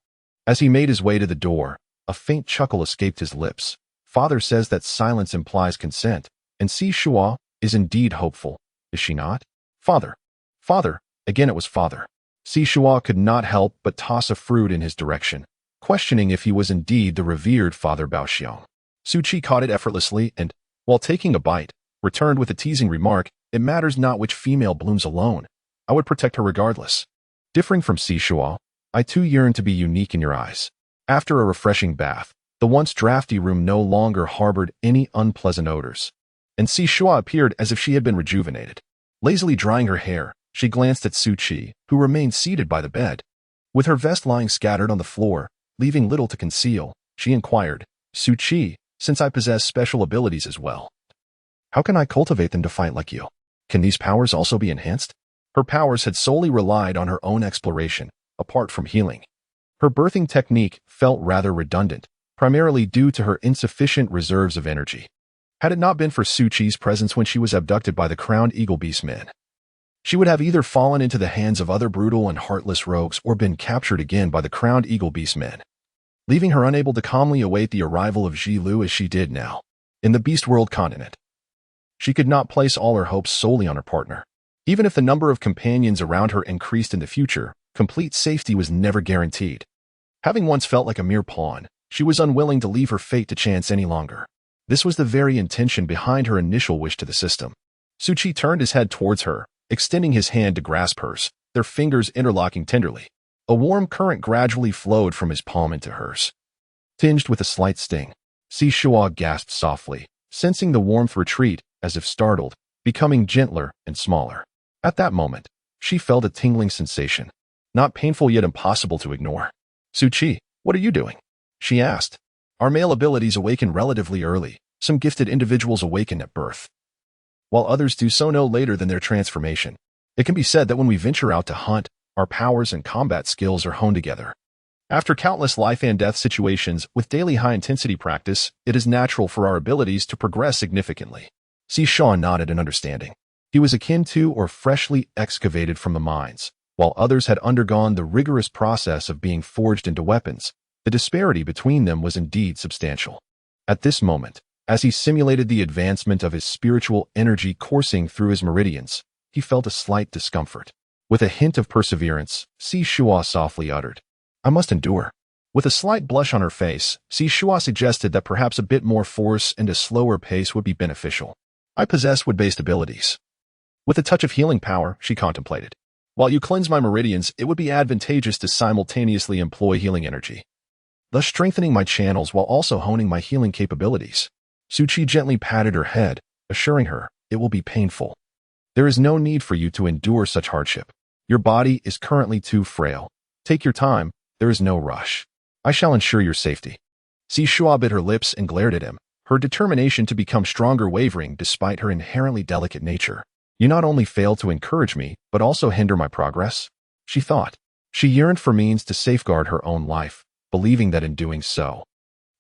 As he made his way to the door, a faint chuckle escaped his lips. Father says that silence implies consent, and Shuo is indeed hopeful, is she not? Father. Father. Again it was father. Shuo could not help but toss a fruit in his direction, questioning if he was indeed the revered Father Baoxiong. Suchi caught it effortlessly and, while taking a bite, returned with a teasing remark, It matters not which female blooms alone. I would protect her regardless. Differing from Shuo, I too yearn to be unique in your eyes. After a refreshing bath, the once drafty room no longer harbored any unpleasant odors, and Shuo appeared as if she had been rejuvenated. Lazily drying her hair, she glanced at Suchi, who remained seated by the bed. With her vest lying scattered on the floor, leaving little to conceal, she inquired, Suchi, since I possess special abilities as well, how can I cultivate them to fight like you? Can these powers also be enhanced? Her powers had solely relied on her own exploration, apart from healing. Her birthing technique felt rather redundant, primarily due to her insufficient reserves of energy. Had it not been for Suchi's presence when she was abducted by the crowned eagle beast men, she would have either fallen into the hands of other brutal and heartless rogues or been captured again by the crowned eagle beast men, leaving her unable to calmly await the arrival of Ji Lu as she did now, in the beast world continent. She could not place all her hopes solely on her partner. Even if the number of companions around her increased in the future, complete safety was never guaranteed. Having once felt like a mere pawn, she was unwilling to leave her fate to chance any longer. This was the very intention behind her initial wish to the system. Suchi turned his head towards her, extending his hand to grasp hers, their fingers interlocking tenderly. A warm current gradually flowed from his palm into hers, tinged with a slight sting. Shuo gasped softly, sensing the warmth retreat, as if startled, becoming gentler and smaller. At that moment, she felt a tingling sensation, not painful yet impossible to ignore. Suchi, what are you doing? She asked. Our male abilities awaken relatively early. Some gifted individuals awaken at birth, while others do so no later than their transformation. It can be said that when we venture out to hunt, our powers and combat skills are honed together. After countless life and death situations with daily high-intensity practice, it is natural for our abilities to progress significantly. Shuo nodded in understanding. He was akin to or freshly excavated from the mines, while others had undergone the rigorous process of being forged into weapons. The disparity between them was indeed substantial. At this moment, as he simulated the advancement of his spiritual energy coursing through his meridians, he felt a slight discomfort. With a hint of perseverance, Shuo softly uttered, I must endure. With a slight blush on her face, Shuo suggested that perhaps a bit more force and a slower pace would be beneficial. I possess wood-based abilities. With a touch of healing power, she contemplated. While you cleanse my meridians, it would be advantageous to simultaneously employ healing energy, thus strengthening my channels while also honing my healing capabilities. Suchi gently patted her head, assuring her, it will be painful. There is no need for you to endure such hardship. Your body is currently too frail. Take your time, there is no rush. I shall ensure your safety. Shuo bit her lips and glared at him, her determination to become stronger wavering despite her inherently delicate nature. You not only fail to encourage me, but also hinder my progress, she thought. She yearned for means to safeguard her own life, believing that in doing so,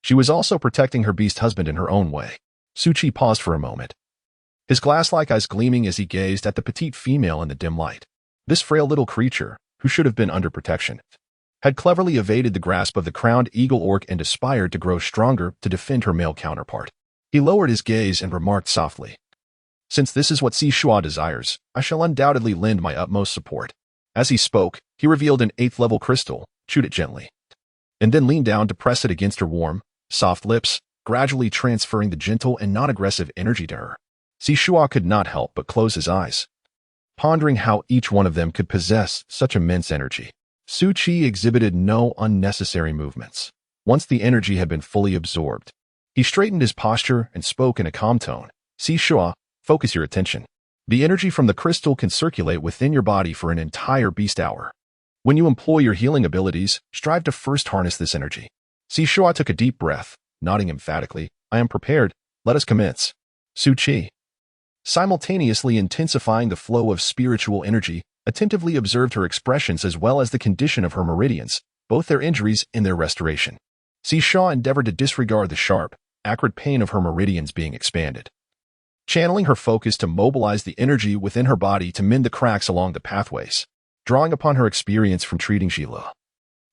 she was also protecting her beast husband in her own way. Suchi paused for a moment, his glass-like eyes gleaming as he gazed at the petite female in the dim light. This frail little creature, who should have been under protection, had cleverly evaded the grasp of the crowned eagle orc and aspired to grow stronger to defend her male counterpart. He lowered his gaze and remarked softly, Since this is what Shuo desires, I shall undoubtedly lend my utmost support. As he spoke, he revealed an 8th-level crystal, chewed it gently, and then leaned down to press it against her warm, soft lips, gradually transferring the gentle and non-aggressive energy to her. Shuo could not help but close his eyes, pondering how each one of them could possess such immense energy. Suchi exhibited no unnecessary movements. Once the energy had been fully absorbed, he straightened his posture and spoke in a calm tone. Shuo, focus your attention. The energy from the crystal can circulate within your body for an entire beast hour. When you employ your healing abilities, strive to first harness this energy. Shuo took a deep breath, nodding emphatically, I am prepared, let us commence. Suchi, simultaneously intensifying the flow of spiritual energy, attentively observed her expressions as well as the condition of her meridians, both their injuries and their restoration. Shuo endeavored to disregard the sharp, acrid pain of her meridians being expanded, channeling her focus to mobilize the energy within her body to mend the cracks along the pathways, drawing upon her experience from treating Zhile.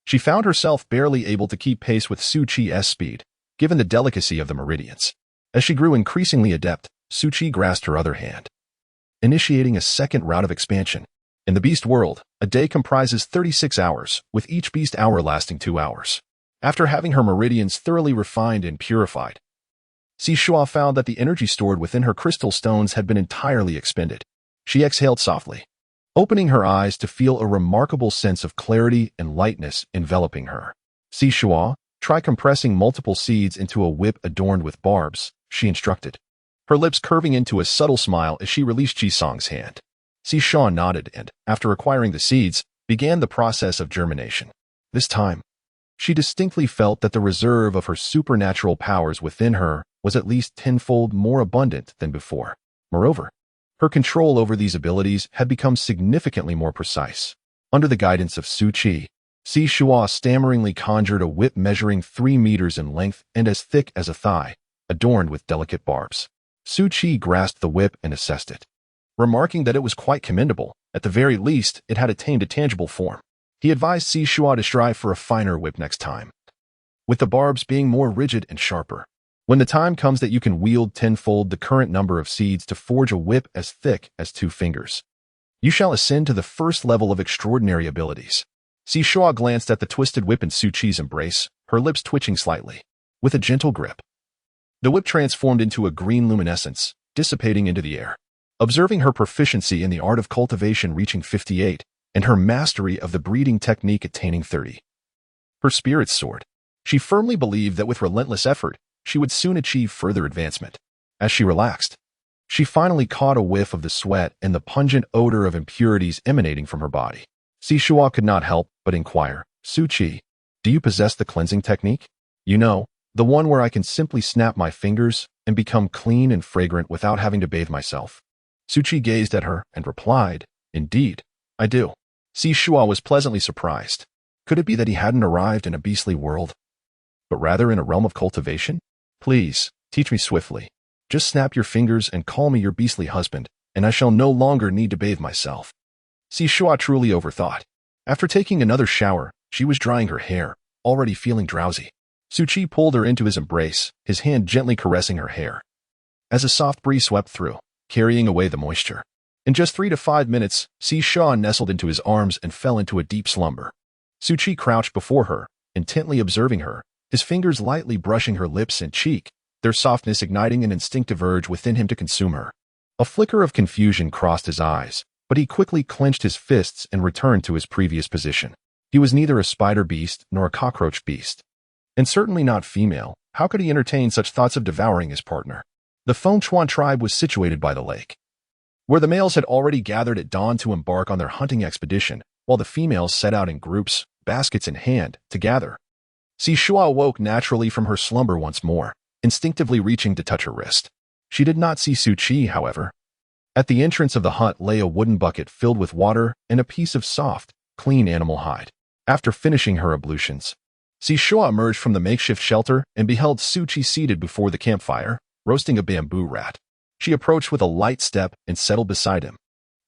She found herself barely able to keep pace with Su Qi's speed, given the delicacy of the meridians. As she grew increasingly adept, Su Qi grasped her other hand, initiating a second round of expansion. In the beast world, a day comprises 36 hours, with each beast hour lasting 2 hours. After having her meridians thoroughly refined and purified, Shuo found that the energy stored within her crystal stones had been entirely expended. She exhaled softly, opening her eyes to feel a remarkable sense of clarity and lightness enveloping her. Shuo, try compressing multiple seeds into a whip adorned with barbs, she instructed, her lips curving into a subtle smile as she released Jisong's hand. Shuo nodded and, after acquiring the seeds, began the process of germination. This time, she distinctly felt that the reserve of her supernatural powers within her was at least tenfold more abundant than before. Moreover, her control over these abilities had become significantly more precise. Under the guidance of Su Qi, Shuo stammeringly conjured a whip measuring 3 meters in length and as thick as a thigh, adorned with delicate barbs. Su Qi grasped the whip and assessed it, remarking that it was quite commendable. At the very least, it had attained a tangible form. He advised Shuo to strive for a finer whip next time, with the barbs being more rigid and sharper. When the time comes that you can wield tenfold the current number of seeds to forge a whip as thick as 2 fingers, you shall ascend to the first level of extraordinary abilities. Shuo glanced at the twisted whip in Su Qi's embrace, her lips twitching slightly. With a gentle grip, the whip transformed into a green luminescence, dissipating into the air. Observing her proficiency in the art of cultivation reaching 58, and her mastery of the breeding technique attaining 30, her spirits soared. She firmly believed that with relentless effort, she would soon achieve further advancement. As she relaxed, she finally caught a whiff of the sweat and the pungent odor of impurities emanating from her body. Shuo could not help but inquire, Su Qi, do you possess the cleansing technique? You know, the one where I can simply snap my fingers and become clean and fragrant without having to bathe myself. Su Qi gazed at her and replied, indeed, I do. Shuo was pleasantly surprised. Could it be that he hadn't arrived in a beastly world, but rather in a realm of cultivation? Please, teach me swiftly. Just snap your fingers and call me your beastly husband, and I shall no longer need to bathe myself. Shuo truly overthought. After taking another shower, she was drying her hair, already feeling drowsy. Su Qi pulled her into his embrace, his hand gently caressing her hair, as a soft breeze swept through, carrying away the moisture. In just 3 to 5 minutes, Shuo nestled into his arms and fell into a deep slumber. Su Qi crouched before her, intently observing her, his fingers lightly brushing her lips and cheek, their softness igniting an instinctive urge within him to consume her. A flicker of confusion crossed his eyes, but he quickly clenched his fists and returned to his previous position. He was neither a spider beast nor a cockroach beast, and certainly not female. How could he entertain such thoughts of devouring his partner? The Fengchuan tribe was situated by the lake, where the males had already gathered at dawn to embark on their hunting expedition, while the females set out in groups, baskets in hand, to gather. Shuo awoke naturally from her slumber once more, instinctively reaching to touch her wrist. She did not see Su Qi, however. At the entrance of the hut lay a wooden bucket filled with water and a piece of soft, clean animal hide. After finishing her ablutions, Shuo emerged from the makeshift shelter and beheld Su Qi seated before the campfire, roasting a bamboo rat. She approached with a light step and settled beside him.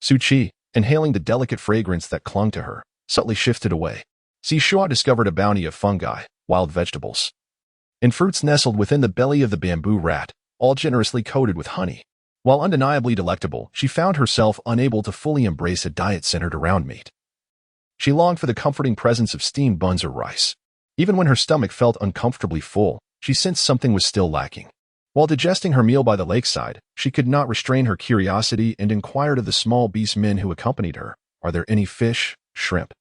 Su Qi, inhaling the delicate fragrance that clung to her, subtly shifted away. Shuo discovered a bounty of fungi, wild vegetables, and fruits nestled within the belly of the bamboo rat, all generously coated with honey. While undeniably delectable, she found herself unable to fully embrace a diet centered around meat. She longed for the comforting presence of steamed buns or rice. Even when her stomach felt uncomfortably full, she sensed something was still lacking. While digesting her meal by the lakeside, she could not restrain her curiosity and inquired of the small beast men who accompanied her, "Are there any fish, shrimp,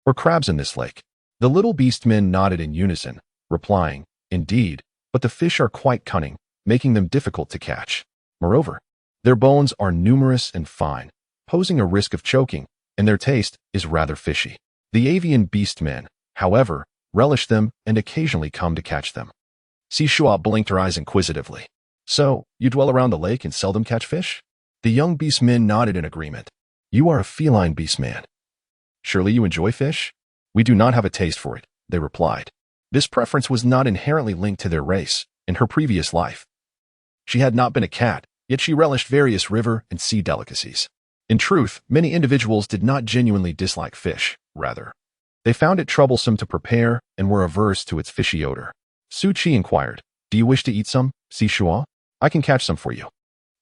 or crabs in this lake?" The little beast men nodded in unison, replying, "Indeed, but the fish are quite cunning, making them difficult to catch. Moreover, their bones are numerous and fine, posing a risk of choking, and their taste is rather fishy. The avian beast men, however, relish them and occasionally come to catch them." Shuo blinked her eyes inquisitively. "So, you dwell around the lake and seldom catch fish?" The young beast men nodded in agreement. You are a feline beast man. Surely you enjoy fish? We do not have a taste for it, they replied. This preference was not inherently linked to their race. In her previous life, she had not been a cat, yet she relished various river and sea delicacies. In truth, many individuals did not genuinely dislike fish. Rather, they found it troublesome to prepare and were averse to its fishy odor. Shuo inquired, "Do you wish to eat some, Shuo? I can catch some for you."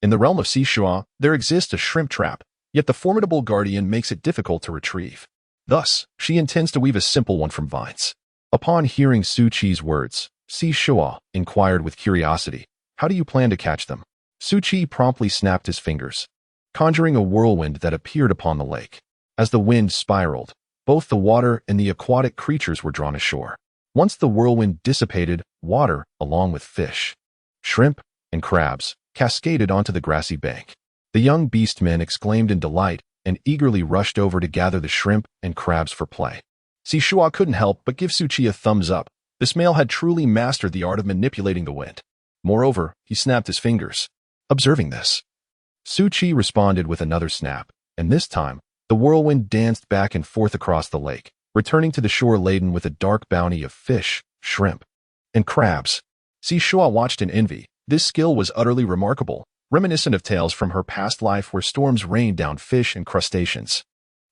In the realm of Shuo, there exists a shrimp trap, yet the formidable guardian makes it difficult to retrieve. Thus, she intends to weave a simple one from vines. Upon hearing Shuo's words, Shuo inquired with curiosity, "How do you plan to catch them?" Shuo promptly snapped his fingers, conjuring a whirlwind that appeared upon the lake. As the wind spiraled, both the water and the aquatic creatures were drawn ashore. Once the whirlwind dissipated, water, along with fish, shrimp, and crabs, cascaded onto the grassy bank. The young beastmen exclaimed in delight and eagerly rushed over to gather the shrimp and crabs for play. Shuo couldn't help but give Shuo a thumbs up. This male had truly mastered the art of manipulating the wind. Moreover, he snapped his fingers. Observing this, Shuo responded with another snap, and this time, the whirlwind danced back and forth across the lake, returning to the shore laden with a dark bounty of fish, shrimp, and crabs. Shuo watched in envy. This skill was utterly remarkable, reminiscent of tales from her past life where storms rained down fish and crustaceans.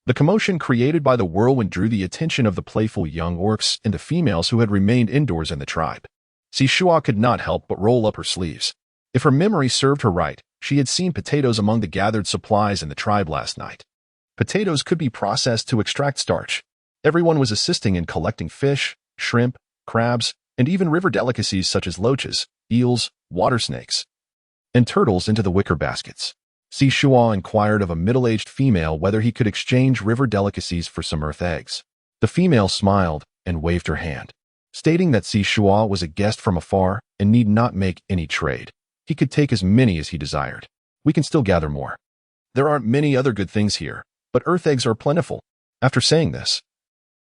The commotion created by the whirlwind drew the attention of the playful young orcs and the females who had remained indoors in the tribe. Shuo could not help but roll up her sleeves. If her memory served her right, she had seen potatoes among the gathered supplies in the tribe last night. Potatoes could be processed to extract starch. Everyone was assisting in collecting fish, shrimp, crabs, and even river delicacies such as loaches, eels, water snakes, and turtles into the wicker baskets. Shuo inquired of a middle-aged female whether he could exchange river delicacies for some earth eggs. The female smiled and waved her hand, stating that Shuo was a guest from afar and need not make any trade. He could take as many as he desired. We can still gather more. There aren't many other good things here, but earth eggs are plentiful. After saying this,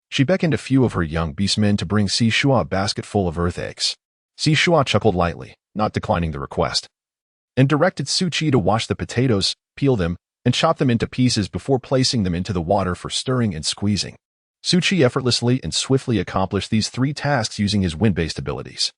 she beckoned a few of her young beastmen to bring Shuo a basket full of earth eggs. Shuo chuckled lightly, not declining the request, and directed Shuo to wash the potatoes, peel them, and chop them into pieces before placing them into the water for stirring and squeezing. Shuo effortlessly and swiftly accomplished these three tasks using his wind-based abilities.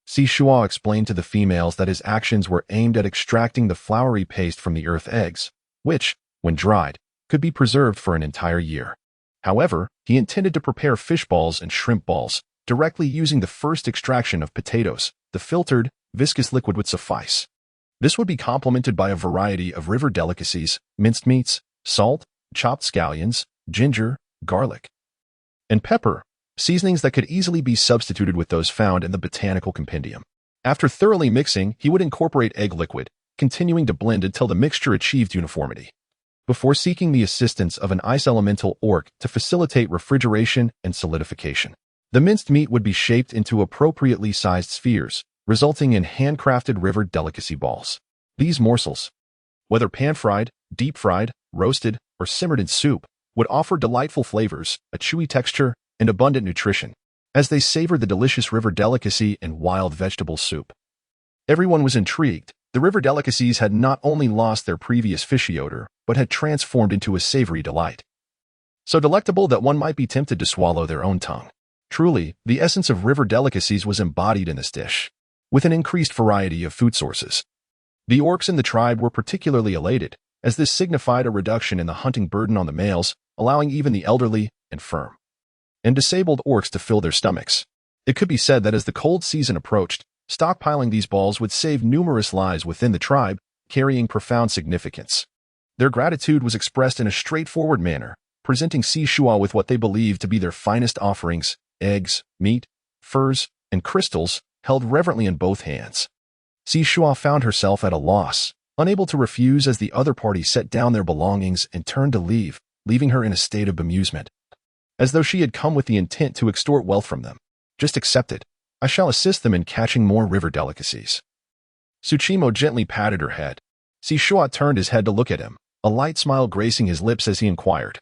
Shuo explained to the females that his actions were aimed at extracting the floury paste from the earth eggs, which, when dried, could be preserved for an entire year. However, he intended to prepare fish balls and shrimp balls, directly using the first extraction of potatoes. The filtered, viscous liquid would suffice. This would be complemented by a variety of river delicacies, minced meats, salt, chopped scallions, ginger, garlic, and pepper, seasonings that could easily be substituted with those found in the botanical compendium. After thoroughly mixing, he would incorporate egg liquid, continuing to blend until the mixture achieved uniformity. Before seeking the assistance of an ice elemental orc to facilitate refrigeration and solidification, the minced meat would be shaped into appropriately sized spheres, resulting in handcrafted river delicacy balls. These morsels, whether pan-fried, deep-fried, roasted, or simmered in soup, would offer delightful flavors, a chewy texture, and abundant nutrition, as they savored the delicious river delicacy and wild vegetable soup. Everyone was intrigued. The river delicacies had not only lost their previous fishy odor, but had transformed into a savory delight, so delectable that one might be tempted to swallow their own tongue. Truly, the essence of river delicacies was embodied in this dish, with an increased variety of food sources. The orcs in the tribe were particularly elated, as this signified a reduction in the hunting burden on the males, allowing even the elderly, infirm, and disabled orcs to fill their stomachs. It could be said that as the cold season approached, stockpiling these balls would save numerous lives within the tribe, carrying profound significance. Their gratitude was expressed in a straightforward manner, presenting Shuo with what they believed to be their finest offerings: eggs, meat, furs, and crystals, held reverently in both hands. Shuo found herself at a loss, unable to refuse as the other party set down their belongings and turned to leave, leaving her in a state of bemusement, as though she had come with the intent to extort wealth from them. "Just accept it. I shall assist them in catching more river delicacies." Tsuchimo gently patted her head. Shuo turned his head to look at him, a light smile gracing his lips as he inquired,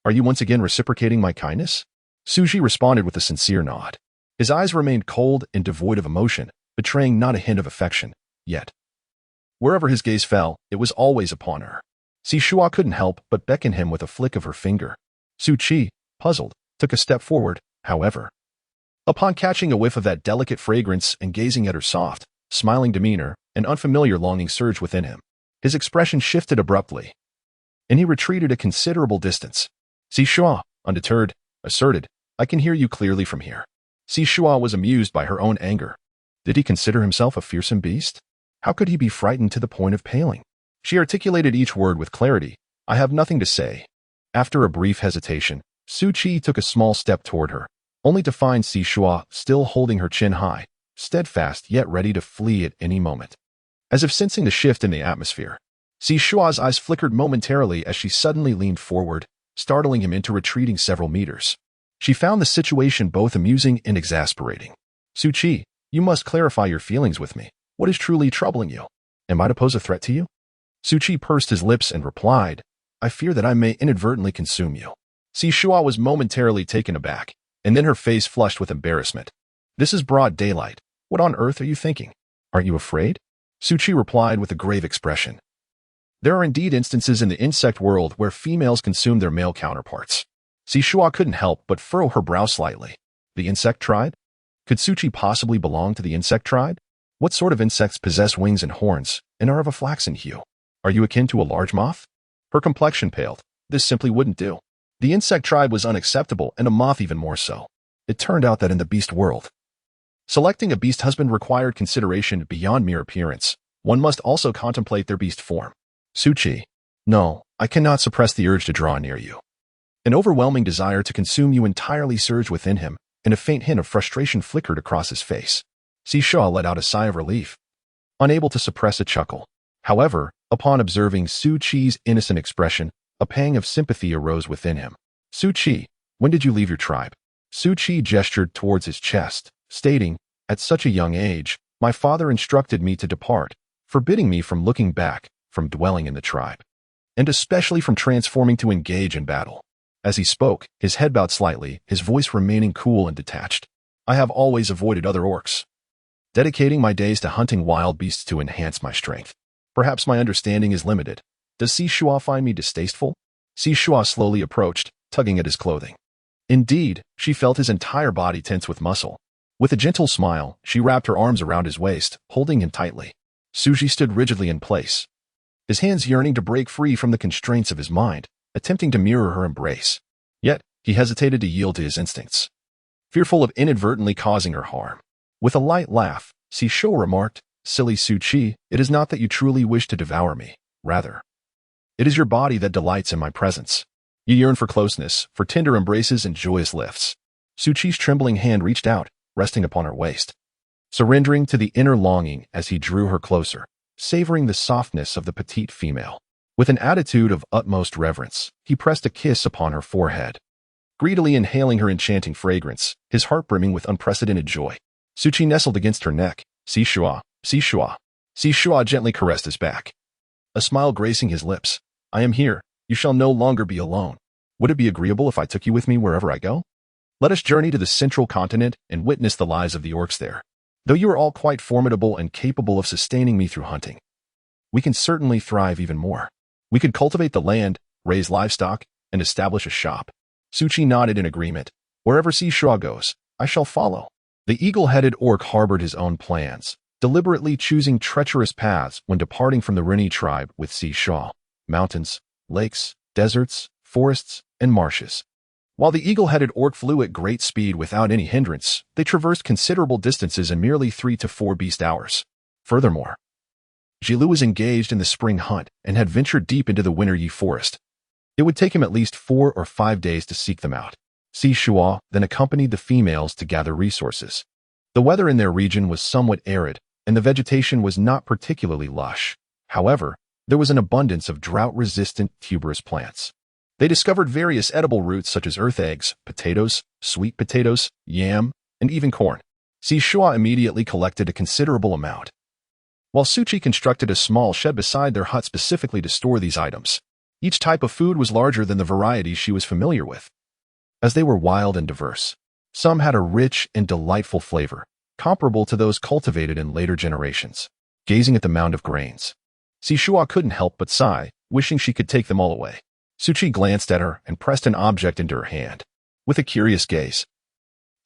"Are you once again reciprocating my kindness?" Suji responded with a sincere nod. His eyes remained cold and devoid of emotion, betraying not a hint of affection, yet wherever his gaze fell, it was always upon her. Shuo couldn't help but beckon him with a flick of her finger. Su Qi, puzzled, took a step forward, however. Upon catching a whiff of that delicate fragrance and gazing at her soft, smiling demeanor, an unfamiliar longing surged within him. His expression shifted abruptly, and he retreated a considerable distance. Shuo, undeterred, asserted, "I can hear you clearly from here." Shuo was amused by her own anger. Did he consider himself a fearsome beast? How could he be frightened to the point of paling? She articulated each word with clarity. "I have nothing to say." After a brief hesitation, Su Qi took a small step toward her, only to find Shuo still holding her chin high, steadfast yet ready to flee at any moment. As if sensing the shift in the atmosphere, Shuo's eyes flickered momentarily as she suddenly leaned forward, startling him into retreating several meters. She found the situation both amusing and exasperating. "Su Qi, you must clarify your feelings with me. What is truly troubling you? Am I to pose a threat to you?" Su Qi pursed his lips and replied, "I fear that I may inadvertently consume you." Shuo was momentarily taken aback, and then her face flushed with embarrassment. "This is broad daylight. What on earth are you thinking? Aren't you afraid?" Su Qi replied with a grave expression. There are indeed instances in the insect world where females consume their male counterparts. Shuo couldn't help but furrow her brow slightly. The insect tribe? Could Su Qi possibly belong to the insect tribe? What sort of insects possess wings and horns, and are of a flaxen hue? Are you akin to a large moth? Her complexion paled. This simply wouldn't do. The insect tribe was unacceptable, and a moth even more so. It turned out that in the beast world, selecting a beast husband required consideration beyond mere appearance. One must also contemplate their beast form. Su Qi, no, I cannot suppress the urge to draw near you. An overwhelming desire to consume you entirely surged within him, and a faint hint of frustration flickered across his face. Shuo let out a sigh of relief, unable to suppress a chuckle. However, upon observing Su Qi's innocent expression, a pang of sympathy arose within him. "Su Qi, when did you leave your tribe?" Su Qi gestured towards his chest, stating, "At such a young age, my father instructed me to depart, forbidding me from looking back, from dwelling in the tribe, and especially from transforming to engage in battle." As he spoke, his head bowed slightly, his voice remaining cool and detached. "I have always avoided other orcs, dedicating my days to hunting wild beasts to enhance my strength. Perhaps my understanding is limited. Does Shuo find me distasteful?" Shuo slowly approached, tugging at his clothing. Indeed, she felt his entire body tense with muscle. With a gentle smile, she wrapped her arms around his waist, holding him tightly. Suji stood rigidly in place, his hands yearning to break free from the constraints of his mind, attempting to mirror her embrace. Yet, he hesitated to yield to his instincts, fearful of inadvertently causing her harm. With a light laugh, Shuo remarked, "Silly Su Qi, it is not that you truly wish to devour me. Rather, it is your body that delights in my presence. You yearn for closeness, for tender embraces and joyous lifts." Su Qi's trembling hand reached out, resting upon her waist, surrendering to the inner longing as he drew her closer, savoring the softness of the petite female. With an attitude of utmost reverence, he pressed a kiss upon her forehead, greedily inhaling her enchanting fragrance, his heart brimming with unprecedented joy. Su Qi nestled against her neck. Shuo, Shuo. Shuo gently caressed his back, a smile gracing his lips. "I am here. You shall no longer be alone. Would it be agreeable if I took you with me wherever I go? Let us journey to the central continent and witness the lives of the orcs there. Though you are all quite formidable and capable of sustaining me through hunting, we can certainly thrive even more. We could cultivate the land, raise livestock, and establish a shop." Su Qi nodded in agreement. "Wherever Shuo goes, I shall follow." The eagle-headed orc harbored his own plans, deliberately choosing treacherous paths when departing from the Rini tribe with Shuo. Mountains, lakes, deserts, forests, and marshes. While the eagle-headed orc flew at great speed without any hindrance, they traversed considerable distances in merely 3 to 4 beast hours. Furthermore, Jilu was engaged in the spring hunt and had ventured deep into the Winter-Yi forest. It would take him at least 4 or 5 days to seek them out. Shuo then accompanied the females to gather resources. The weather in their region was somewhat arid, and the vegetation was not particularly lush. However, there was an abundance of drought-resistant tuberous plants. They discovered various edible roots such as earth eggs, potatoes, sweet potatoes, yam, and even corn. Shuo immediately collected a considerable amount, while Su Qi constructed a small shed beside their hut specifically to store these items. Each type of food was larger than the varieties she was familiar with, as they were wild and diverse. Some had a rich and delightful flavor, comparable to those cultivated in later generations. Gazing at the mound of grains, Shuo couldn't help but sigh, wishing she could take them all away. Suchi glanced at her and pressed an object into her hand. With a curious gaze,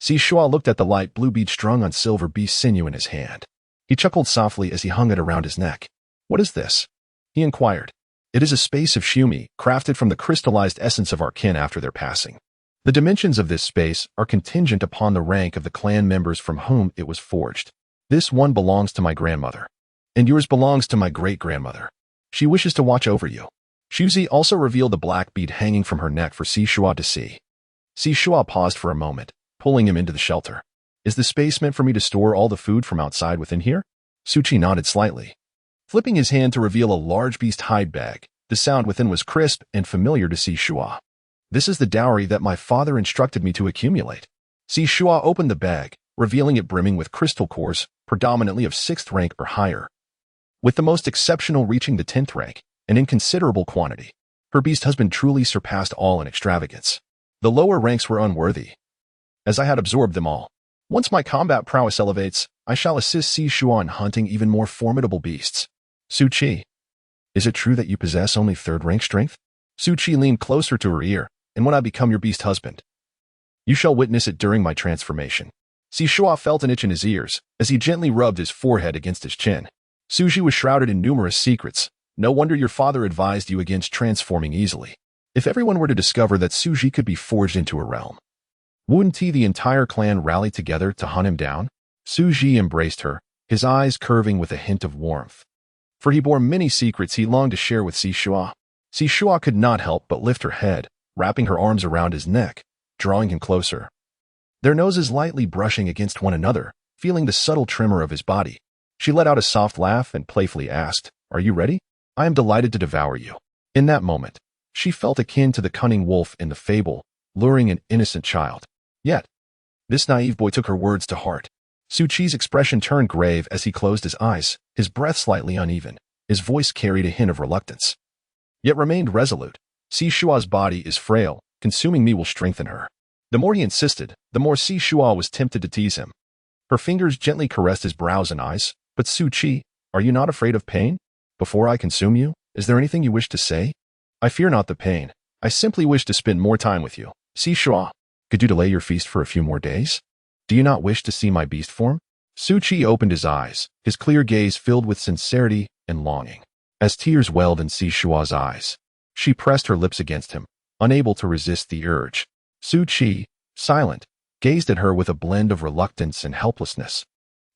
Shuo looked at the light blue bead strung on silver beast sinew in his hand. He chuckled softly as he hung it around his neck. "What is this?" he inquired. "It is a space of Shumi, crafted from the crystallized essence of our kin after their passing. The dimensions of this space are contingent upon the rank of the clan members from whom it was forged. This one belongs to my grandmother, and yours belongs to my great-grandmother. She wishes to watch over you." Shuzi also revealed the black bead hanging from her neck for Shuo to see. Shuo paused for a moment, pulling him into the shelter. "Is the space meant for me to store all the food from outside within here?" Suchi nodded slightly, flipping his hand to reveal a large beast hide bag. The sound within was crisp and familiar to Shuo. "This is the dowry that my father instructed me to accumulate." Shuo opened the bag, revealing it brimming with crystal cores, predominantly of 6th rank or higher, with the most exceptional reaching the 10th rank, and in considerable quantity. Her beast husband truly surpassed all in extravagance. The lower ranks were unworthy, as I had absorbed them all. Once my combat prowess elevates, I shall assist Shuo in hunting even more formidable beasts. "Suchi, is it true that you possess only 3rd rank strength?" Suchi leaned closer to her ear. "And when I become your beast husband, you shall witness it during my transformation." Shuo felt an itch in his ears as he gently rubbed his forehead against his chin. Suji was shrouded in numerous secrets. No wonder your father advised you against transforming easily. If everyone were to discover that Suji could be forged into a realm, wouldn't the entire clan rally together to hunt him down? Suji embraced her, his eyes curving with a hint of warmth. For he bore many secrets he longed to share with Shuo. Shuo could not help but lift her head, wrapping her arms around his neck, drawing him closer. Their noses lightly brushing against one another, feeling the subtle tremor of his body. She let out a soft laugh and playfully asked, "Are you ready? I am delighted to devour you." In that moment, she felt akin to the cunning wolf in the fable, luring an innocent child. Yet, this naive boy took her words to heart. Suchi's expression turned grave as he closed his eyes, his breath slightly uneven. His voice carried a hint of reluctance, yet remained resolute. Shuo's body is frail, consuming me will strengthen her. The more he insisted, the more Shuo was tempted to tease him. Her fingers gently caressed his brows and eyes. "But Suchi, are you not afraid of pain? Before I consume you, is there anything you wish to say?" "I fear not the pain. I simply wish to spend more time with you." Shuo, could you delay your feast for a few more days? Do you not wish to see my beast form? Suchi opened his eyes, his clear gaze filled with sincerity and longing. As tears welled in Shuo's eyes, she pressed her lips against him, unable to resist the urge. Suchi, silent, gazed at her with a blend of reluctance and helplessness,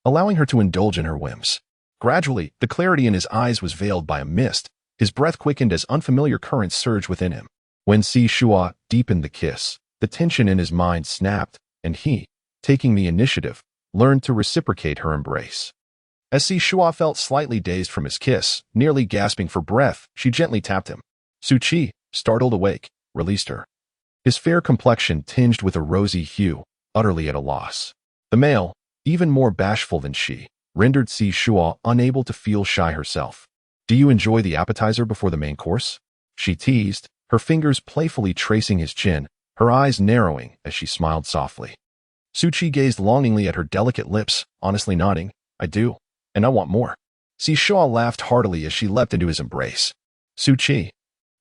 allowing her to indulge in her whims. Gradually, the clarity in his eyes was veiled by a mist. His breath quickened as unfamiliar currents surged within him. When Shuo deepened the kiss, the tension in his mind snapped, and he, taking the initiative, learned to reciprocate her embrace. As Shuo felt slightly dazed from his kiss, nearly gasping for breath, she gently tapped him. Suchi, startled awake, released her. His fair complexion tinged with a rosy hue, utterly at a loss. The male, even more bashful than she, rendered Shuo unable to feel shy herself. "Do you enjoy the appetizer before the main course?" she teased, her fingers playfully tracing his chin, her eyes narrowing as she smiled softly. Suchi gazed longingly at her delicate lips, honestly nodding. "I do, and I want more." Shuo laughed heartily as she leapt into his embrace. "Suchi,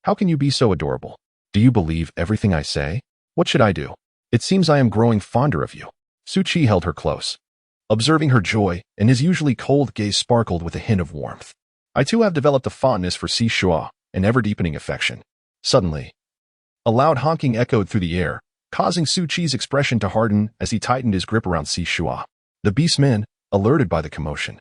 how can you be so adorable? Do you believe everything I say? What should I do? It seems I am growing fonder of you." Suchi held her close, observing her joy, and his usually cold gaze sparkled with a hint of warmth. "I too have developed a fondness for Shuo, an ever-deepening affection." Suddenly, a loud honking echoed through the air, causing Suchi's expression to harden as he tightened his grip around Shuo. The beastmen, alerted by the commotion,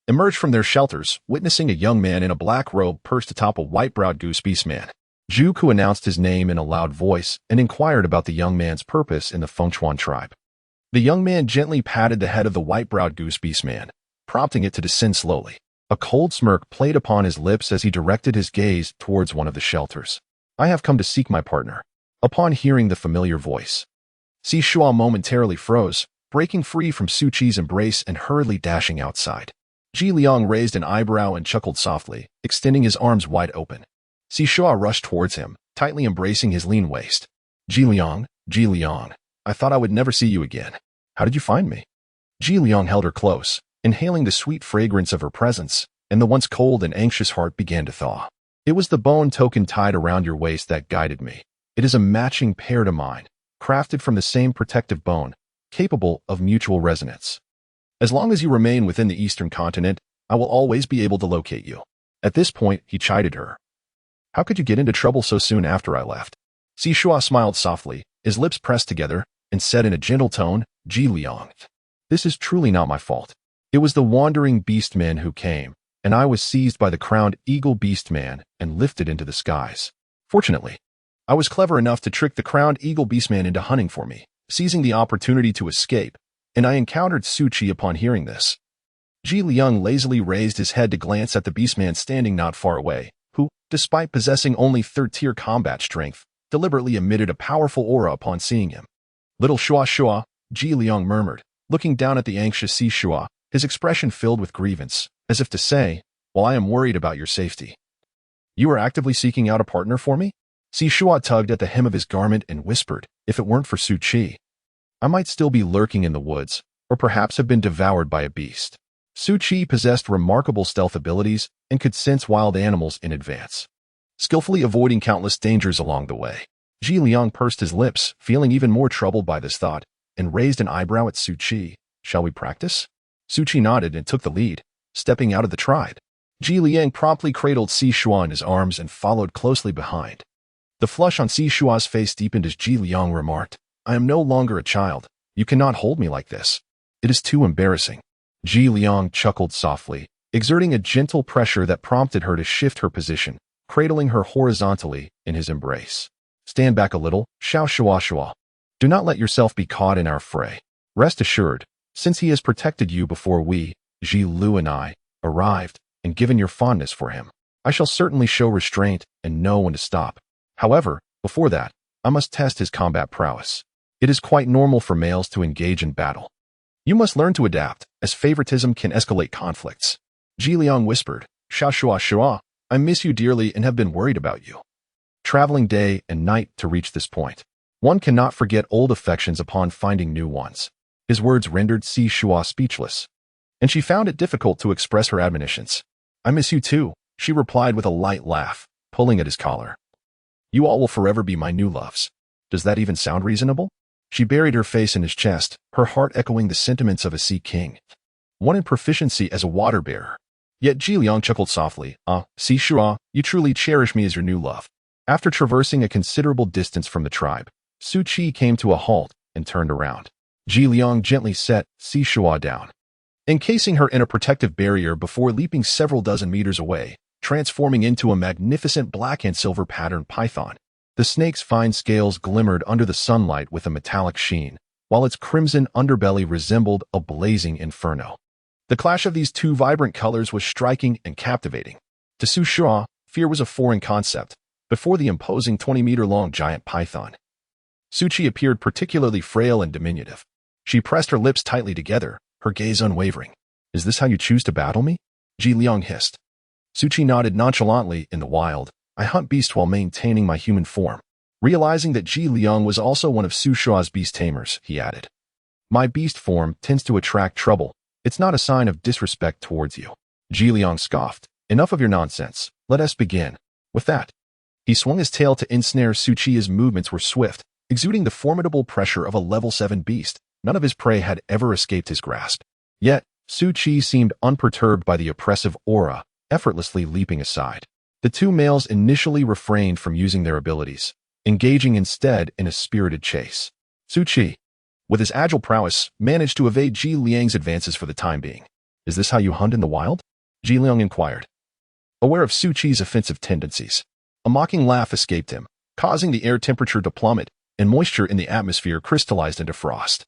emerged from their shelters, witnessing a young man in a black robe perched atop a white-browed goose beastman. Juku announced his name in a loud voice and inquired about the young man's purpose in the Fengchuan tribe. The young man gently patted the head of the white-browed goose beastman, prompting it to descend slowly. A cold smirk played upon his lips as he directed his gaze towards one of the shelters. "I have come to seek my partner." Upon hearing the familiar voice, Shuo momentarily froze, breaking free from Suchi's embrace and hurriedly dashing outside. Ji Liang raised an eyebrow and chuckled softly, extending his arms wide open. Shuo rushed towards him, tightly embracing his lean waist. Ji Liang, I thought I would never see you again. How did you find me?" Ji Liang held her close, inhaling the sweet fragrance of her presence, and the once cold and anxious heart began to thaw. It was the bone token tied around your waist that guided me. It is a matching pair to mine, crafted from the same protective bone, capable of mutual resonance. As long as you remain within the Eastern continent, I will always be able to locate you. At this point, he chided her. How could you get into trouble so soon after I left? Shuo smiled softly, his lips pressed together, and said in a gentle tone, Ji Liang, this is truly not my fault. It was the wandering beastmen who came, and I was seized by the crowned eagle beastman and lifted into the skies. Fortunately, I was clever enough to trick the crowned eagle beastman into hunting for me, seizing the opportunity to escape, and I encountered Su Qi upon hearing this. Ji Liang lazily raised his head to glance at the beastman standing not far away, who, despite possessing only third-tier combat strength, deliberately emitted a powerful aura upon seeing him. Little Shuo, Ji Liang murmured, looking down at the anxious Shuo, his expression filled with grievance, as if to say, well, I am worried about your safety. You are actively seeking out a partner for me? Shuo tugged at the hem of his garment and whispered, if it weren't for Su Qi, I might still be lurking in the woods, or perhaps have been devoured by a beast. Su Qi possessed remarkable stealth abilities and could sense wild animals in advance, skillfully avoiding countless dangers along the way. Ji Liang pursed his lips, feeling even more troubled by this thought, and raised an eyebrow at Su Qi. Shall we practice? Su Qi nodded and took the lead, stepping out of the stride. Ji Liang promptly cradled Shuo in his arms and followed closely behind. The flush on Shuo's face deepened as Ji Liang remarked, I am no longer a child. You cannot hold me like this. It is too embarrassing. Ji Liang chuckled softly, exerting a gentle pressure that prompted her to shift her position, cradling her horizontally in his embrace. Stand back a little, Shuo. Do not let yourself be caught in our fray. Rest assured, since he has protected you before we, Ji Lu and I, arrived, and given your fondness for him, I shall certainly show restraint and know when to stop. However, before that, I must test his combat prowess. It is quite normal for males to engage in battle. You must learn to adapt, as favoritism can escalate conflicts. Ji Liang whispered, Shuo, I miss you dearly and have been worried about you. Traveling day and night to reach this point, one cannot forget old affections upon finding new ones. His words rendered Shuo speechless, and she found it difficult to express her admonitions. I miss you too, she replied with a light laugh, pulling at his collar. You all will forever be my new loves. Does that even sound reasonable? She buried her face in his chest, her heart echoing the sentiments of a sea king, one in proficiency as a water bearer. Yet Ji Liang chuckled softly, Shuo, you truly cherish me as your new love. After traversing a considerable distance from the tribe, Su Qi came to a halt and turned around. Ji Liang gently set Shuo down, encasing her in a protective barrier before leaping several dozen meters away, transforming into a magnificent black and silver patterned python. The snake's fine scales glimmered under the sunlight with a metallic sheen, while its crimson underbelly resembled a blazing inferno. The clash of these two vibrant colors was striking and captivating. To Shuo, fear was a foreign concept, before the imposing 20-meter-long giant python. Su Qi appeared particularly frail and diminutive. She pressed her lips tightly together, her gaze unwavering. Is this how you choose to battle me? Ji Liang hissed. Su Qi nodded nonchalantly. In the wild, I hunt beasts while maintaining my human form. Realizing that Ji Liang was also one of Shuo's beast tamers, he added, my beast form tends to attract trouble. It's not a sign of disrespect towards you. Ji Liang scoffed. Enough of your nonsense. Let us begin. With that, he swung his tail to ensnare Su Qi. His movements were swift, exuding the formidable pressure of a level 7 beast. None of his prey had ever escaped his grasp. Yet, Su Qi seemed unperturbed by the oppressive aura, effortlessly leaping aside. The two males initially refrained from using their abilities, engaging instead in a spirited chase. Su Qi, with his agile prowess, managed to evade Ji Liang's advances for the time being. Is this how you hunt in the wild? Ji Liang inquired, aware of Su Qi's offensive tendencies. A mocking laugh escaped him, causing the air temperature to plummet, and moisture in the atmosphere crystallized into frost.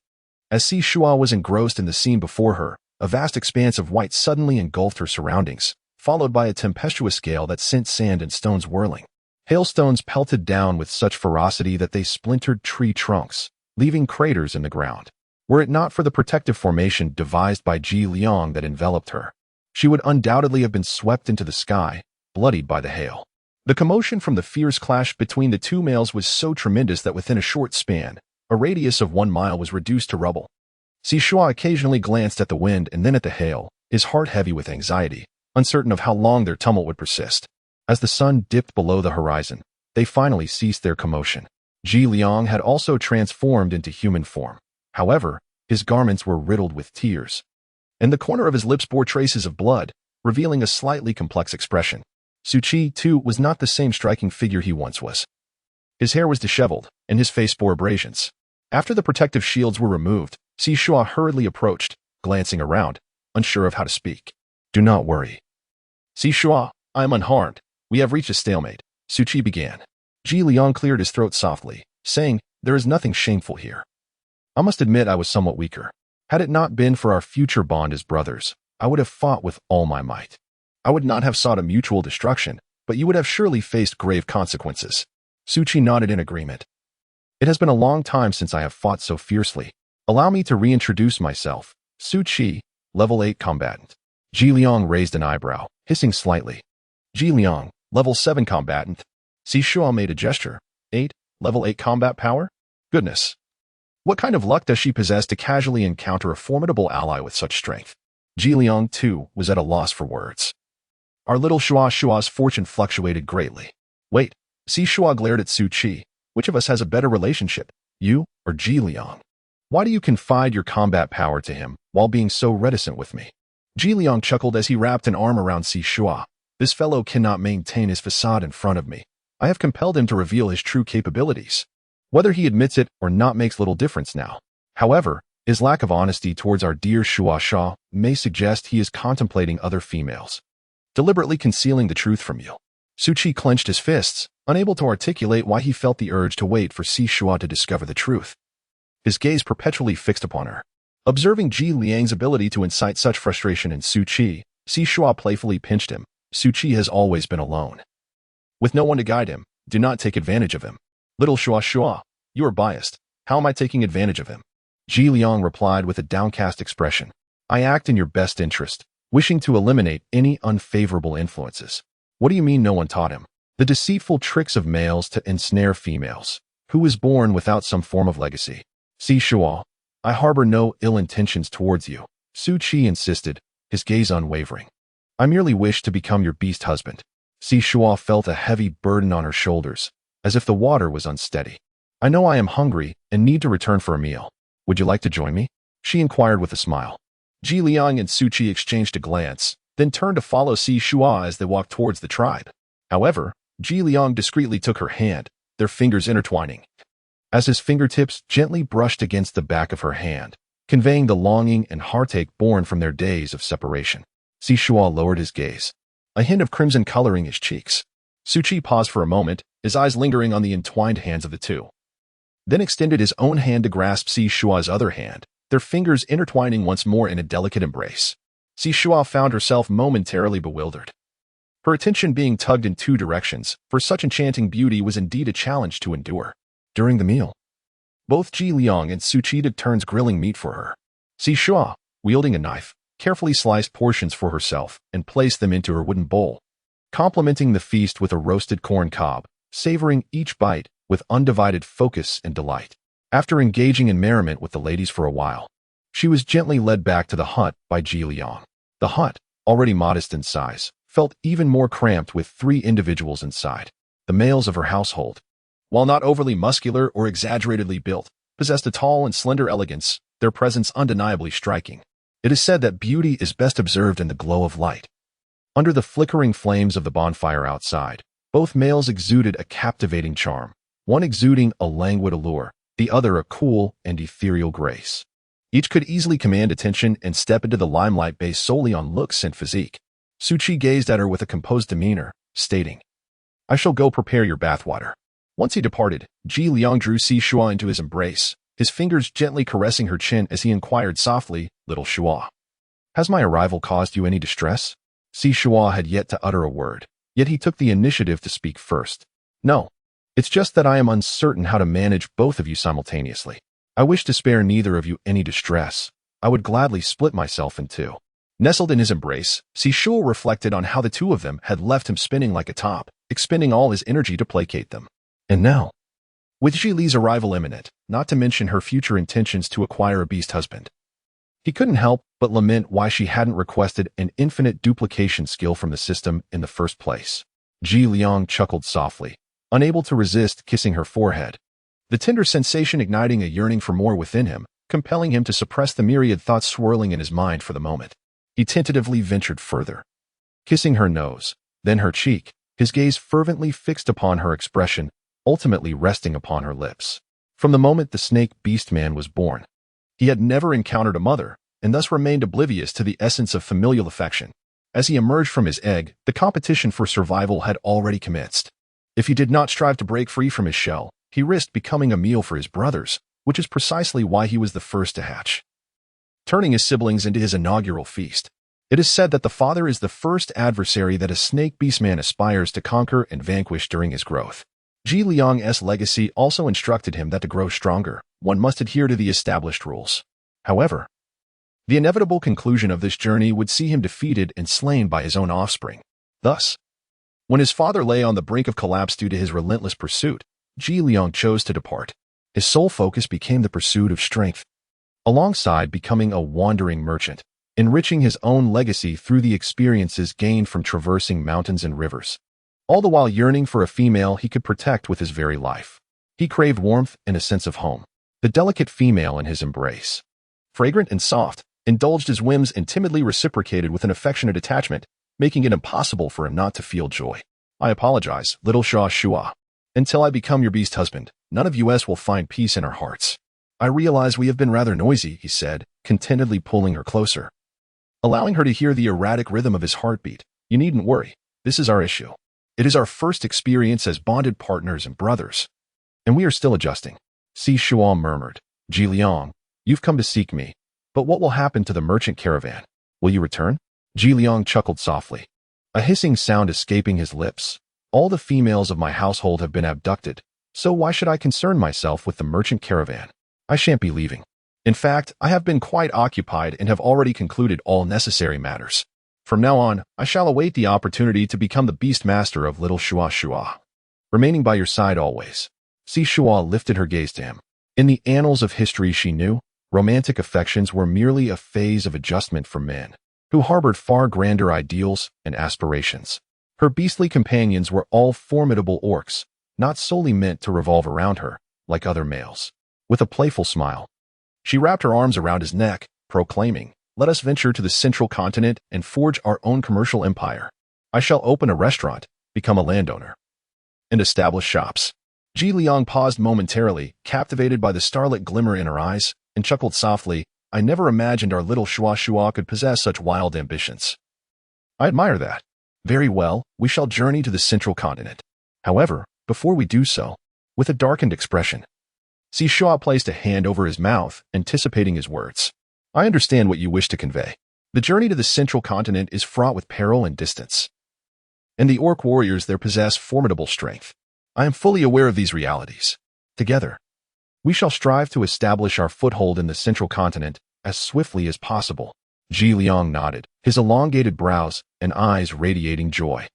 As Shuo was engrossed in the scene before her, a vast expanse of white suddenly engulfed her surroundings, followed by a tempestuous gale that sent sand and stones whirling. Hailstones pelted down with such ferocity that they splintered tree trunks, leaving craters in the ground. Were it not for the protective formation devised by Ji Liang that enveloped her, she would undoubtedly have been swept into the sky, bloodied by the hail. The commotion from the fierce clash between the two males was so tremendous that within a short span, a radius of 1 mile was reduced to rubble. Shuo occasionally glanced at the wind and then at the hail, his heart heavy with anxiety, uncertain of how long their tumult would persist. As the sun dipped below the horizon, they finally ceased their commotion. Ji Liang had also transformed into human form. However, his garments were riddled with tears, and the corner of his lips bore traces of blood, revealing a slightly complex expression. Su Qi, too, was not the same striking figure he once was. His hair was disheveled, and his face bore abrasions. After the protective shields were removed, Shuo hurriedly approached, glancing around, unsure of how to speak. "Do not worry. Shuo, I am unharmed. We have reached a stalemate," Su Qi began. Ji Liang cleared his throat softly, saying, "There is nothing shameful here. I must admit I was somewhat weaker. Had it not been for our future bond as brothers, I would have fought with all my might. I would not have sought a mutual destruction, but you would have surely faced grave consequences." Su Qi nodded in agreement. "It has been a long time since I have fought so fiercely. Allow me to reintroduce myself. Su Qi, level 8 combatant." Ji Liang raised an eyebrow, hissing slightly. "Ji Liang, level 7 combatant." Shuo made a gesture. Level 8 combat power? Goodness. What kind of luck does she possess to casually encounter a formidable ally with such strength? Ji Liang, too, was at a loss for words. Our little Shuo's fortune fluctuated greatly. Wait, Shuo glared at Su Qi. Which of us has a better relationship, you or Ji Liang? Why do you confide your combat power to him while being so reticent with me? Ji Liang chuckled as he wrapped an arm around Shuo. This fellow cannot maintain his facade in front of me. I have compelled him to reveal his true capabilities. Whether he admits it or not makes little difference now. However, his lack of honesty towards our dear Shuo may suggest he is contemplating other females, deliberately concealing the truth from you. Su Qi clenched his fists, unable to articulate why he felt the urge to wait for Shuo to discover the truth. His gaze perpetually fixed upon her. Observing Ji Liang's ability to incite such frustration in Su Qi, Shuo playfully pinched him. Su Qi has always been alone, with no one to guide him. Do not take advantage of him. Little Shuo, you are biased. How am I taking advantage of him? Ji Liang replied with a downcast expression. I act in your best interest, wishing to eliminate any unfavorable influences. What do you mean no one taught him? The deceitful tricks of males to ensnare females. Who is born without some form of legacy? Shuo, I harbor no ill intentions towards you. Su Qi insisted, his gaze unwavering. I merely wish to become your beast husband. Shuo felt a heavy burden on her shoulders, as if the water was unsteady. I know I am hungry and need to return for a meal. Would you like to join me? She inquired with a smile. Ji Liang and Su Qi exchanged a glance, then turned to follow Shuo as they walked towards the tribe. However, Ji Liang discreetly took her hand, their fingers intertwining, as his fingertips gently brushed against the back of her hand, conveying the longing and heartache born from their days of separation. Shuo lowered his gaze, a hint of crimson coloring his cheeks. Su Qi paused for a moment, his eyes lingering on the entwined hands of the two, then extended his own hand to grasp Shuo's other hand, their fingers intertwining once more in a delicate embrace. Shuo found herself momentarily bewildered. Her attention being tugged in two directions, for such enchanting beauty was indeed a challenge to endure. During the meal, both Ji Liang and Su Qi took turns grilling meat for her. Shuo, wielding a knife, carefully sliced portions for herself and placed them into her wooden bowl, complementing the feast with a roasted corn cob, savoring each bite with undivided focus and delight. After engaging in merriment with the ladies for a while, she was gently led back to the hut by Ji Liang. The hut, already modest in size, felt even more cramped with 3 individuals inside. The males of her household, while not overly muscular or exaggeratedly built, possessed a tall and slender elegance, their presence undeniably striking. It is said that beauty is best observed in the glow of light. Under the flickering flames of the bonfire outside, both males exuded a captivating charm, one exuding a languid allure, the other a cool and ethereal grace. Each could easily command attention and step into the limelight based solely on looks and physique. Su Qi gazed at her with a composed demeanor, stating, I shall go prepare your bathwater. Once he departed, Ji Liang drew Shuo into his embrace, his fingers gently caressing her chin as he inquired softly, Little Shuo, has my arrival caused you any distress? Shuo had yet to utter a word, yet he took the initiative to speak first. No, it's just that I am uncertain how to manage both of you simultaneously. I wish to spare neither of you any distress. I would gladly split myself in 2. Nestled in his embrace, Shuo reflected on how the two of them had left him spinning like a top, expending all his energy to placate them. And now, with Ji Li's arrival imminent, not to mention her future intentions to acquire a beast husband, he couldn't help but lament why she hadn't requested an infinite duplication skill from the system in the first place. Ji Liang chuckled softly, unable to resist kissing her forehead. The tender sensation igniting a yearning for more within him, compelling him to suppress the myriad thoughts swirling in his mind for the moment. He tentatively ventured further, kissing her nose, then her cheek, his gaze fervently fixed upon her expression, ultimately resting upon her lips. From the moment the snake beast man was born, he had never encountered a mother, and thus remained oblivious to the essence of familial affection. As he emerged from his egg, the competition for survival had already commenced. If he did not strive to break free from his shell, he risked becoming a meal for his brothers, which is precisely why he was the first to hatch, turning his siblings into his inaugural feast. It is said that the father is the first adversary that a snake beastman aspires to conquer and vanquish during his growth. Ji Liang's legacy also instructed him that to grow stronger, one must adhere to the established rules. However, the inevitable conclusion of this journey would see him defeated and slain by his own offspring. Thus, when his father lay on the brink of collapse due to his relentless pursuit, Ji Liang chose to depart. His sole focus became the pursuit of strength, alongside becoming a wandering merchant, enriching his own legacy through the experiences gained from traversing mountains and rivers, all the while yearning for a female he could protect with his very life. He craved warmth and a sense of home, the delicate female in his embrace. Fragrant and soft, indulged his whims and timidly reciprocated with an affectionate attachment, making it impossible for him not to feel joy. I apologize, little Shuo. Until I become your beast husband, none of us will find peace in our hearts. I realize we have been rather noisy, he said, contentedly pulling her closer, allowing her to hear the erratic rhythm of his heartbeat. You needn't worry. This is our issue. It is our first experience as bonded partners and brothers, and we are still adjusting. Shuo murmured. Ji Liang, you've come to seek me, but what will happen to the merchant caravan? Will you return? Ji Liang chuckled softly, a hissing sound escaping his lips. All the females of my household have been abducted, so why should I concern myself with the merchant caravan? I shan't be leaving. In fact, I have been quite occupied and have already concluded all necessary matters. From now on, I shall await the opportunity to become the beast master of little Shuo, remaining by your side always. Shuo lifted her gaze to him. In the annals of history she knew, romantic affections were merely a phase of adjustment for men, who harbored far grander ideals and aspirations. Her beastly companions were all formidable orcs, not solely meant to revolve around her, like other males. With a playful smile, she wrapped her arms around his neck, proclaiming, "Let us venture to the central continent and forge our own commercial empire. I shall open a restaurant, become a landowner, and establish shops." Ji Liang paused momentarily, captivated by the starlit glimmer in her eyes, and chuckled softly. I never imagined our little Shuo could possess such wild ambitions. I admire that. Very well, we shall journey to the central continent. However, before we do so, with a darkened expression, Shuo placed a hand over his mouth, anticipating his words. I understand what you wish to convey. The journey to the central continent is fraught with peril and distance, and the orc warriors there possess formidable strength. I am fully aware of these realities. Together, we shall strive to establish our foothold in the central continent as swiftly as possible. Ji Liang nodded, his elongated brows and eyes radiating joy.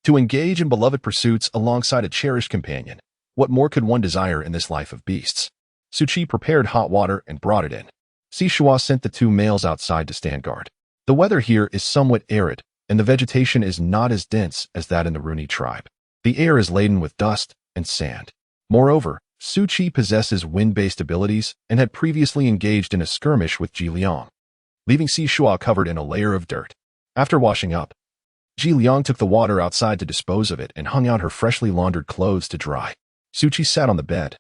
To engage in beloved pursuits alongside a cherished companion, what more could one desire in this life of beasts? Suchi prepared hot water and brought it in. Shuo sent the two males outside to stand guard. The weather here is somewhat arid, and the vegetation is not as dense as that in the Runi tribe. The air is laden with dust and sand. Moreover, Suchi possesses wind-based abilities and had previously engaged in a skirmish with Ji Liang, leaving Shuo covered in a layer of dirt. After washing up, Ji Liang took the water outside to dispose of it and hung out her freshly laundered clothes to dry. Suchi sat on the bed,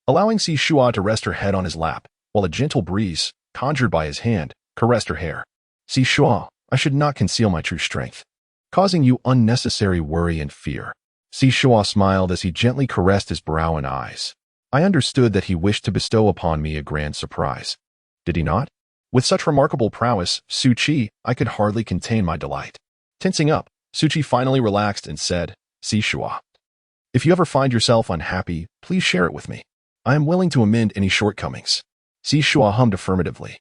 allowing Shuo to rest her head on his lap, while a gentle breeze, conjured by his hand, caressed her hair. Shuo, I should not conceal my true strength, causing you unnecessary worry and fear. Shuo smiled as he gently caressed his brow and eyes. I understood that he wished to bestow upon me a grand surprise. Did he not? With such remarkable prowess, Suchi, I could hardly contain my delight. Tensing up, Suchi finally relaxed and said, Shuo, if you ever find yourself unhappy, please share it with me. I am willing to amend any shortcomings. Shuo hummed affirmatively,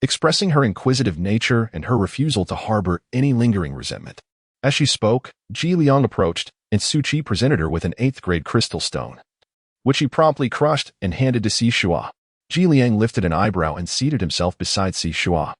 expressing her inquisitive nature and her refusal to harbor any lingering resentment. As she spoke, Ji Liang approached, and Suchi presented her with an 8th-grade crystal stone, which he promptly crushed and handed to Shuo. Ji Liang lifted an eyebrow and seated himself beside Shuo.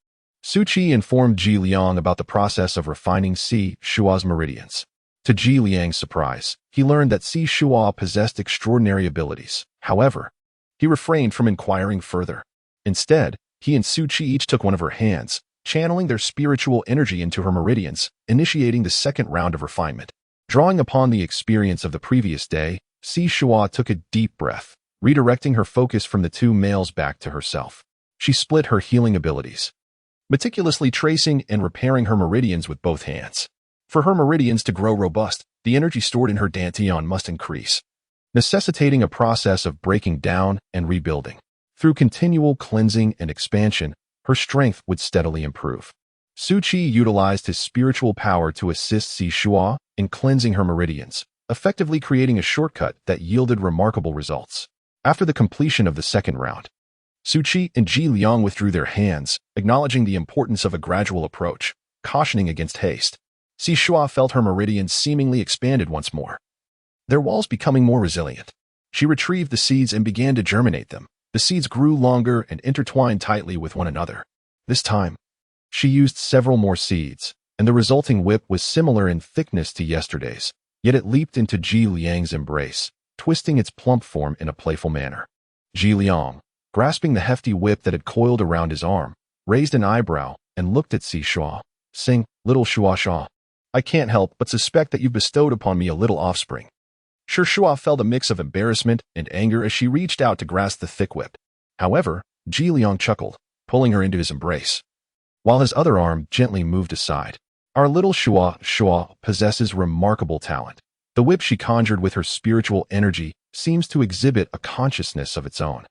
Suchi informed Ji Liang about the process of refining Shuo's meridians. To Ji Liang's surprise, he learned that Shuo possessed extraordinary abilities. However, he refrained from inquiring further. Instead, he and Su Qi each took one of her hands, channeling their spiritual energy into her meridians, initiating the second round of refinement. Drawing upon the experience of the previous day, Shuo took a deep breath, redirecting her focus from the two males back to herself. She split her healing abilities, meticulously tracing and repairing her meridians with both hands. For her meridians to grow robust, the energy stored in her dantian must increase, necessitating a process of breaking down and rebuilding. Through continual cleansing and expansion, her strength would steadily improve. Su Qi utilized his spiritual power to assist Shuo in cleansing her meridians, effectively creating a shortcut that yielded remarkable results. After the completion of the second round, Su Qi and Ji Liang withdrew their hands, acknowledging the importance of a gradual approach, cautioning against haste. Shuo felt her meridians seemingly expanded once more, their walls becoming more resilient. She retrieved the seeds and began to germinate them. The seeds grew longer and intertwined tightly with one another. This time, she used several more seeds, and the resulting whip was similar in thickness to yesterday's, yet it leaped into Ji Liang's embrace, twisting its plump form in a playful manner. Ji Liang, grasping the hefty whip that had coiled around his arm, raised an eyebrow and looked at Shuo, saying, "Little Shuo, I can't help but suspect that you've bestowed upon me a little offspring." Shuo felt a mix of embarrassment and anger as she reached out to grasp the thick whip. However, Ji Liang chuckled, pulling her into his embrace, while his other arm gently moved aside. Our little Shuo possesses remarkable talent. The whip she conjured with her spiritual energy seems to exhibit a consciousness of its own.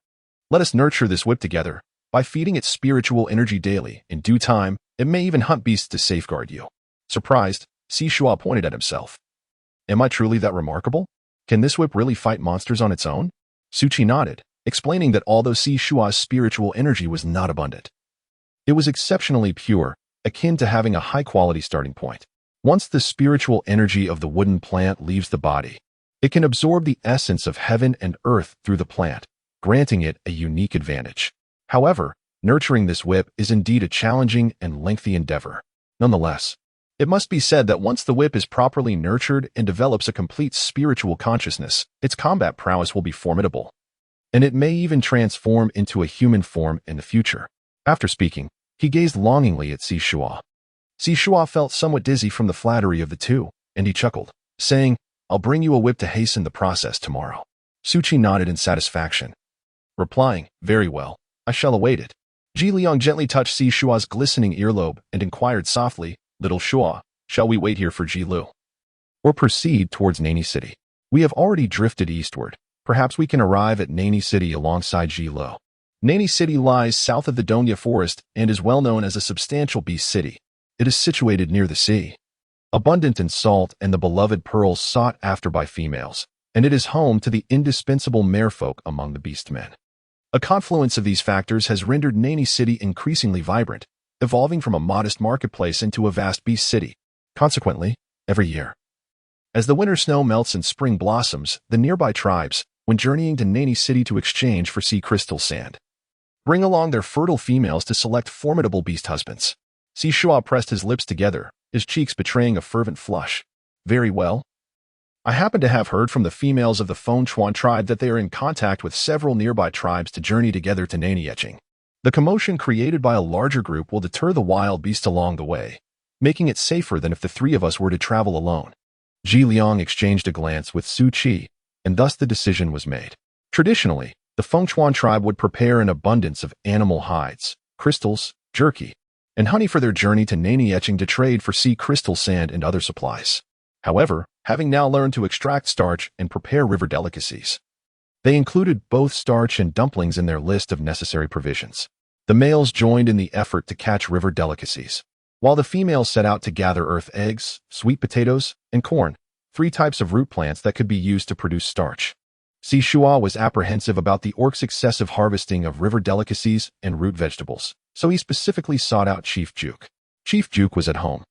Let us nurture this whip together. By feeding its spiritual energy daily, in due time, it may even hunt beasts to safeguard you. Surprised, Shuo pointed at himself. Am I truly that remarkable? Can this whip really fight monsters on its own? Su Qi nodded, explaining that although Shuo's spiritual energy was not abundant, it was exceptionally pure, akin to having a high-quality starting point. Once the spiritual energy of the wooden plant leaves the body, it can absorb the essence of heaven and earth through the plant, granting it a unique advantage. However, nurturing this whip is indeed a challenging and lengthy endeavor. Nonetheless, it must be said that once the whip is properly nurtured and develops a complete spiritual consciousness, its combat prowess will be formidable, and it may even transform into a human form in the future. After speaking, he gazed longingly at Shuo. Shuo felt somewhat dizzy from the flattery of the two, and he chuckled, saying, "I'll bring you a whip to hasten the process tomorrow." Su Qi nodded in satisfaction, replying, "Very well, I shall await it." Ji Liang gently touched Shuo's glistening earlobe and inquired softly, "Little Shuo, shall we wait here for Ji Lu, or proceed towards Nani City? We have already drifted eastward. Perhaps we can arrive at Nani City alongside Ji Lu." Nani City lies south of the Donya Forest and is well known as a substantial beast city. It is situated near the sea, abundant in salt and the beloved pearls sought after by females, and it is home to the indispensable merfolk among the beastmen. A confluence of these factors has rendered Nani City increasingly vibrant, evolving from a modest marketplace into a vast beast city. Consequently, every year, as the winter snow melts and spring blossoms, the nearby tribes, when journeying to Nani City to exchange for sea crystal sand, bring along their fertile females to select formidable beast husbands. Shuo pressed his lips together, his cheeks betraying a fervent flush. "Very well. I happen to have heard from the females of the Fengchuan tribe that they are in contact with several nearby tribes to journey together to Nanyeching. The commotion created by a larger group will deter the wild beast along the way, making it safer than if the three of us were to travel alone." Ji Liang exchanged a glance with Su Qi, and thus the decision was made. Traditionally, the Fengchuan tribe would prepare an abundance of animal hides, crystals, jerky, and honey for their journey to Nanyeching to trade for sea crystal sand and other supplies. However, having now learned to extract starch and prepare river delicacies, they included both starch and dumplings in their list of necessary provisions. The males joined in the effort to catch river delicacies, while the females set out to gather earth eggs, sweet potatoes, and corn, 3 types of root plants that could be used to produce starch. Shuo was apprehensive about the orcs' excessive harvesting of river delicacies and root vegetables, so he specifically sought out Chief Juke. Chief Juke was at home,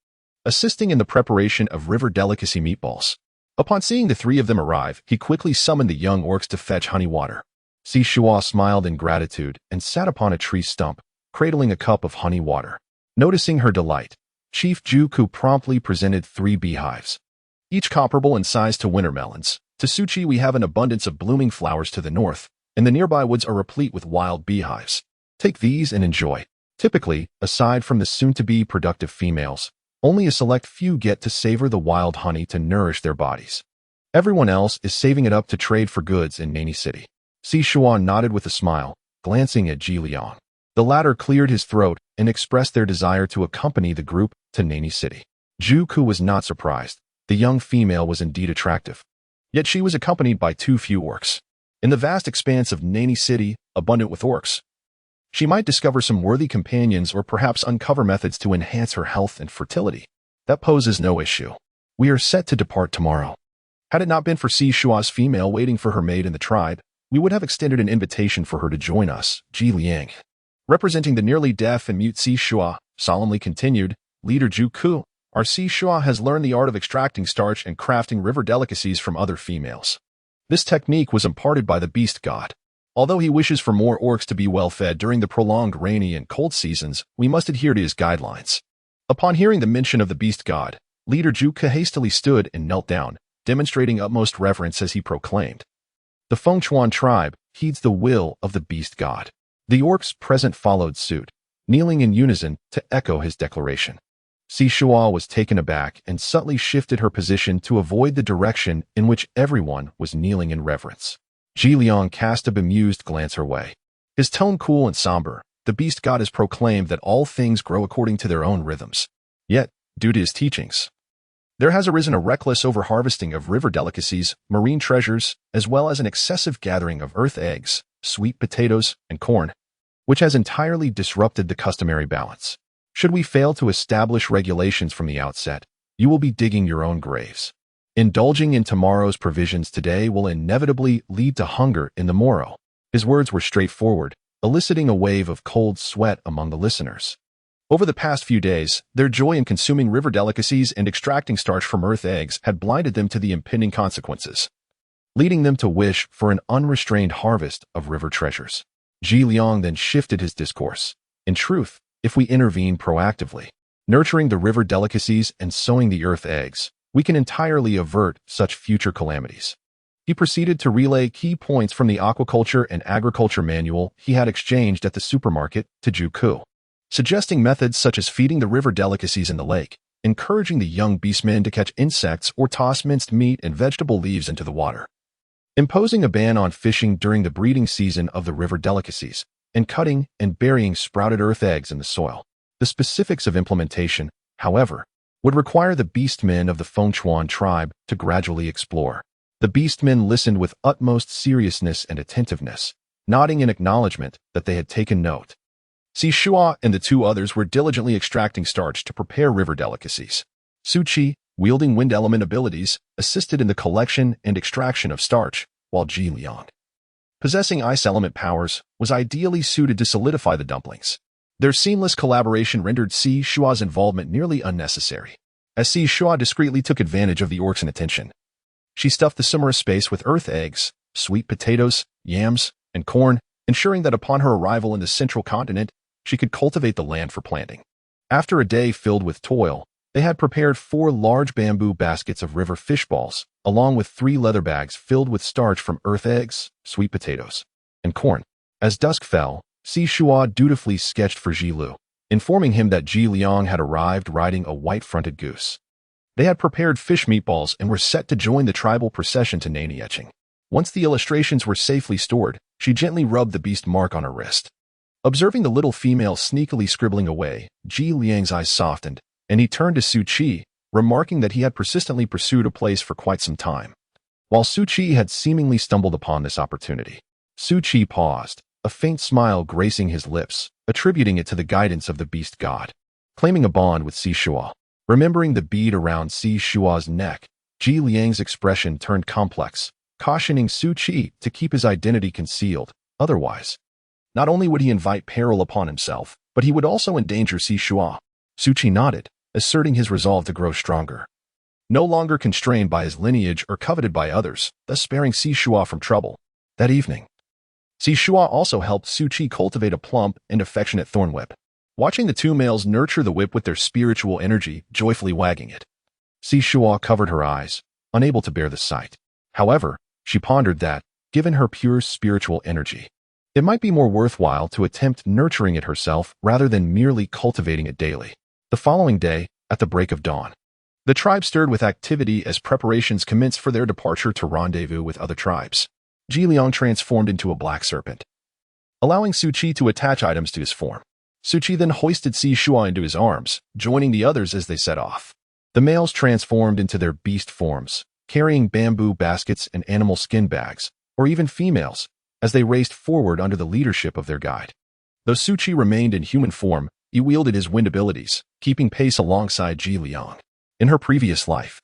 assisting in the preparation of river delicacy meatballs. Upon seeing the 3 of them arrive, he quickly summoned the young orcs to fetch honey water. Shuo smiled in gratitude and sat upon a tree stump, cradling a cup of honey water. Noticing her delight, Chief Juku promptly presented 3 beehives, each comparable in size to winter melons. To Suchi we have an abundance of blooming flowers to the north, and the nearby woods are replete with wild beehives. Take these and enjoy. Typically, aside from the soon-to-be productive females, only a select few get to savor the wild honey to nourish their bodies. Everyone else is saving it up to trade for goods in Nani City. Shuo nodded with a smile, glancing at Ji Liang. The latter cleared his throat and expressed their desire to accompany the group to Nani City. Zhu Ku was not surprised. The young female was indeed attractive. Yet she was accompanied by too few orcs. In the vast expanse of Nani City, abundant with orcs, she might discover some worthy companions or perhaps uncover methods to enhance her health and fertility. That poses no issue. We are set to depart tomorrow. Had it not been for Shuo's female waiting for her mate in the tribe, we would have extended an invitation for her to join us. Ji Liang, representing the nearly deaf and mute Shuo, solemnly continued, Leader Zhu Ku, our Shuo has learned the art of extracting starch and crafting river delicacies from other females. This technique was imparted by the beast god. Although he wishes for more orcs to be well fed during the prolonged rainy and cold seasons, we must adhere to his guidelines. Upon hearing the mention of the beast god, Leader Zhu Ku hastily stood and knelt down, demonstrating utmost reverence as he proclaimed, the Fengchuan tribe heeds the will of the beast god. The orcs present followed suit, kneeling in unison to echo his declaration. Shuo was taken aback and subtly shifted her position to avoid the direction in which everyone was kneeling in reverence. Ji Liang cast a bemused glance her way. His tone cool and somber, the beast god has proclaimed that all things grow according to their own rhythms. Yet, due to his teachings, there has arisen a reckless overharvesting of river delicacies, marine treasures, as well as an excessive gathering of earth eggs, sweet potatoes, and corn, which has entirely disrupted the customary balance. Should we fail to establish regulations from the outset, you will be digging your own graves. Indulging in tomorrow's provisions today will inevitably lead to hunger in the morrow. His words were straightforward, eliciting a wave of cold sweat among the listeners. Over the past few days, their joy in consuming river delicacies and extracting starch from earth eggs had blinded them to the impending consequences, leading them to wish for an unrestrained harvest of river treasures. Ji Liang then shifted his discourse. In truth, if we intervene proactively, nurturing the river delicacies and sowing the earth eggs, we can entirely avert such future calamities. He proceeded to relay key points from the aquaculture and agriculture manual he had exchanged at the supermarket to Zhu Ku, suggesting methods such as feeding the river delicacies in the lake, encouraging the young beastmen to catch insects or toss minced meat and vegetable leaves into the water, imposing a ban on fishing during the breeding season of the river delicacies, and cutting and burying sprouted earth eggs in the soil. The specifics of implementation, however, would require the beastmen of the Fengchuan tribe to gradually explore. The beastmen listened with utmost seriousness and attentiveness, nodding in acknowledgement that they had taken note. Shuo and the two others were diligently extracting starch to prepare river delicacies. Suchi, wielding wind element abilities, assisted in the collection and extraction of starch, while Ji Liang, possessing ice element powers, was ideally suited to solidify the dumplings. Their seamless collaboration rendered Shuo's involvement nearly unnecessary. As Shuo discreetly took advantage of the orcs' inattention, she stuffed the summer space with earth eggs, sweet potatoes, yams, and corn, ensuring that upon her arrival in the central continent, she could cultivate the land for planting. After a day filled with toil, they had prepared 4 large bamboo baskets of river fish balls, along with 3 leather bags filled with starch from earth eggs, sweet potatoes, and corn. As dusk fell, Shuo dutifully sketched for Ji Lu, informing him that Ji Liang had arrived riding a white-fronted goose. They had prepared fish meatballs and were set to join the tribal procession to Nani etching. Once the illustrations were safely stored, she gently rubbed the beast mark on her wrist. Observing the little female sneakily scribbling away, Ji Liang's eyes softened, and he turned to Su Qi, remarking that he had persistently pursued a place for quite some time, while Su Qi had seemingly stumbled upon this opportunity. Su Qi paused, a faint smile gracing his lips, attributing it to the guidance of the beast god. Claiming a bond with Shuo. Remembering the bead around Shuo's neck, Ji Liang's expression turned complex, cautioning Su Qi to keep his identity concealed. Otherwise, not only would he invite peril upon himself, but he would also endanger Shuo. Su Qi nodded, asserting his resolve to grow stronger. No longer constrained by his lineage or coveted by others, thus sparing Shuo from trouble. That evening, Shuo also helped Su Qi cultivate a plump and affectionate thorn whip. Watching the two males nurture the whip with their spiritual energy, joyfully wagging it, Shuo covered her eyes, unable to bear the sight. However, she pondered that, given her pure spiritual energy, it might be more worthwhile to attempt nurturing it herself rather than merely cultivating it daily. The following day, at the break of dawn, the tribe stirred with activity as preparations commenced for their departure to rendezvous with other tribes. Jiliang transformed into a black serpent, allowing Su Qi to attach items to his form. Su Qi then hoisted Shuo into his arms, joining the others as they set off. The males transformed into their beast forms, carrying bamboo baskets and animal skin bags, or even females, as they raced forward under the leadership of their guide. Though Su Qi remained in human form, he wielded his wind abilities, keeping pace alongside Jiliang. In her previous life,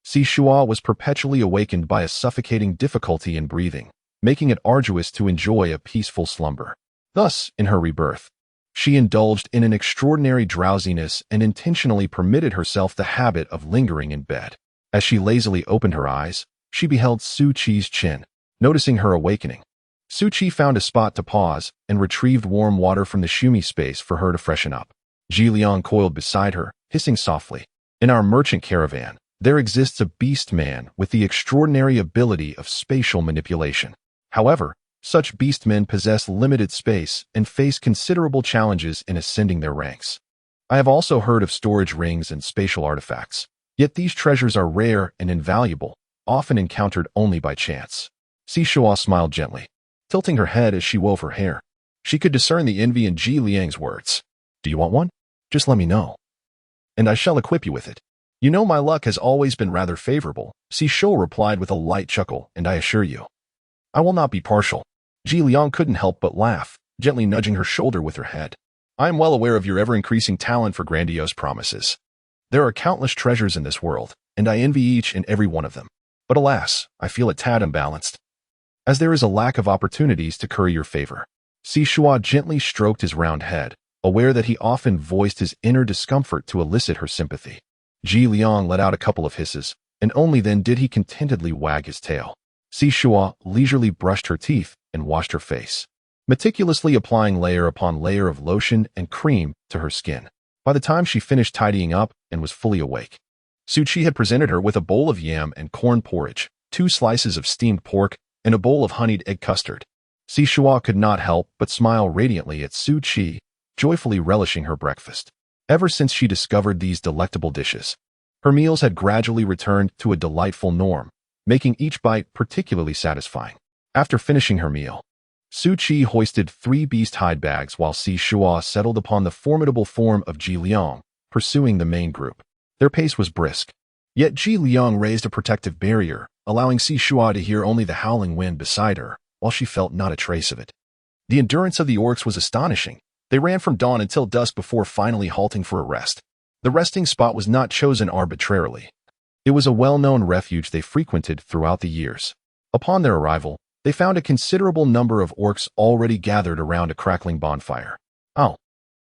Shuo was perpetually awakened by a suffocating difficulty in breathing, making it arduous to enjoy a peaceful slumber. Thus, in her rebirth, she indulged in an extraordinary drowsiness and intentionally permitted herself the habit of lingering in bed. As she lazily opened her eyes, she beheld Su Qi's chin. Noticing her awakening, Su Qi found a spot to pause and retrieved warm water from the shumi space for her to freshen up. Jiliang coiled beside her, hissing softly. In our merchant caravan, there exists a beast man with the extraordinary ability of spatial manipulation. However, such beastmen possess limited space and face considerable challenges in ascending their ranks. I have also heard of storage rings and spatial artifacts, yet these treasures are rare and invaluable, often encountered only by chance. Shuo smiled gently, tilting her head as she wove her hair. She could discern the envy in Ji Liang's words. Do you want one? Just let me know, and I shall equip you with it. You know my luck has always been rather favorable, Shuo replied with a light chuckle, and I assure you, I will not be partial. Jiliang couldn't help but laugh, gently nudging her shoulder with her head. I am well aware of your ever-increasing talent for grandiose promises. There are countless treasures in this world, and I envy each and every one of them. But alas, I feel a tad imbalanced, as there is a lack of opportunities to curry your favor. Shuo gently stroked his round head, aware that he often voiced his inner discomfort to elicit her sympathy. Jiliang let out a couple of hisses, and only then did he contentedly wag his tail. Shuo leisurely brushed her teeth and washed her face, meticulously applying layer upon layer of lotion and cream to her skin. By the time she finished tidying up and was fully awake, Su Qi had presented her with a bowl of yam and corn porridge, 2 slices of steamed pork, and a bowl of honeyed egg custard. Shuo could not help but smile radiantly at Su Qi, joyfully relishing her breakfast. Ever since she discovered these delectable dishes, her meals had gradually returned to a delightful norm, making each bite particularly satisfying. After finishing her meal, Su Qi hoisted 3 beast hide bags while Shuo settled upon the formidable form of Jiliang, pursuing the main group. Their pace was brisk, yet Jiliang raised a protective barrier, allowing Shuo to hear only the howling wind beside her, while she felt not a trace of it. The endurance of the orcs was astonishing. They ran from dawn until dusk before finally halting for a rest. The resting spot was not chosen arbitrarily. It was a well-known refuge they frequented throughout the years. Upon their arrival, they found a considerable number of orcs already gathered around a crackling bonfire. Oh,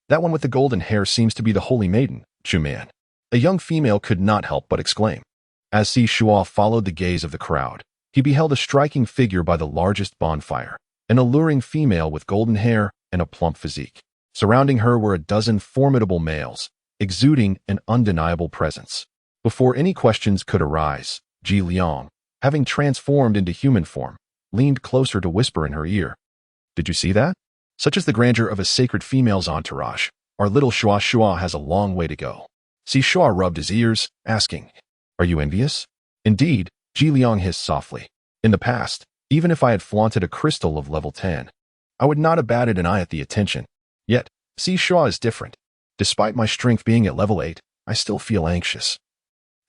that one with the golden hair seems to be the Holy Maiden, Chuman. A young female could not help but exclaim. As Shuo followed the gaze of the crowd, he beheld a striking figure by the largest bonfire, an alluring female with golden hair and a plump physique. Surrounding her were a dozen formidable males, exuding an undeniable presence. Before any questions could arise, Jiliang, having transformed into human form, leaned closer to whisper in her ear. Did you see that? Such is the grandeur of a sacred female's entourage. Our little Shuo has a long way to go. Shuo rubbed his ears, asking, Are you envious? Indeed, Jiliang hissed softly. In the past, even if I had flaunted a crystal of level 10, I would not have batted an eye at the attention. Yet, Shuo is different. Despite my strength being at level 8, I still feel anxious,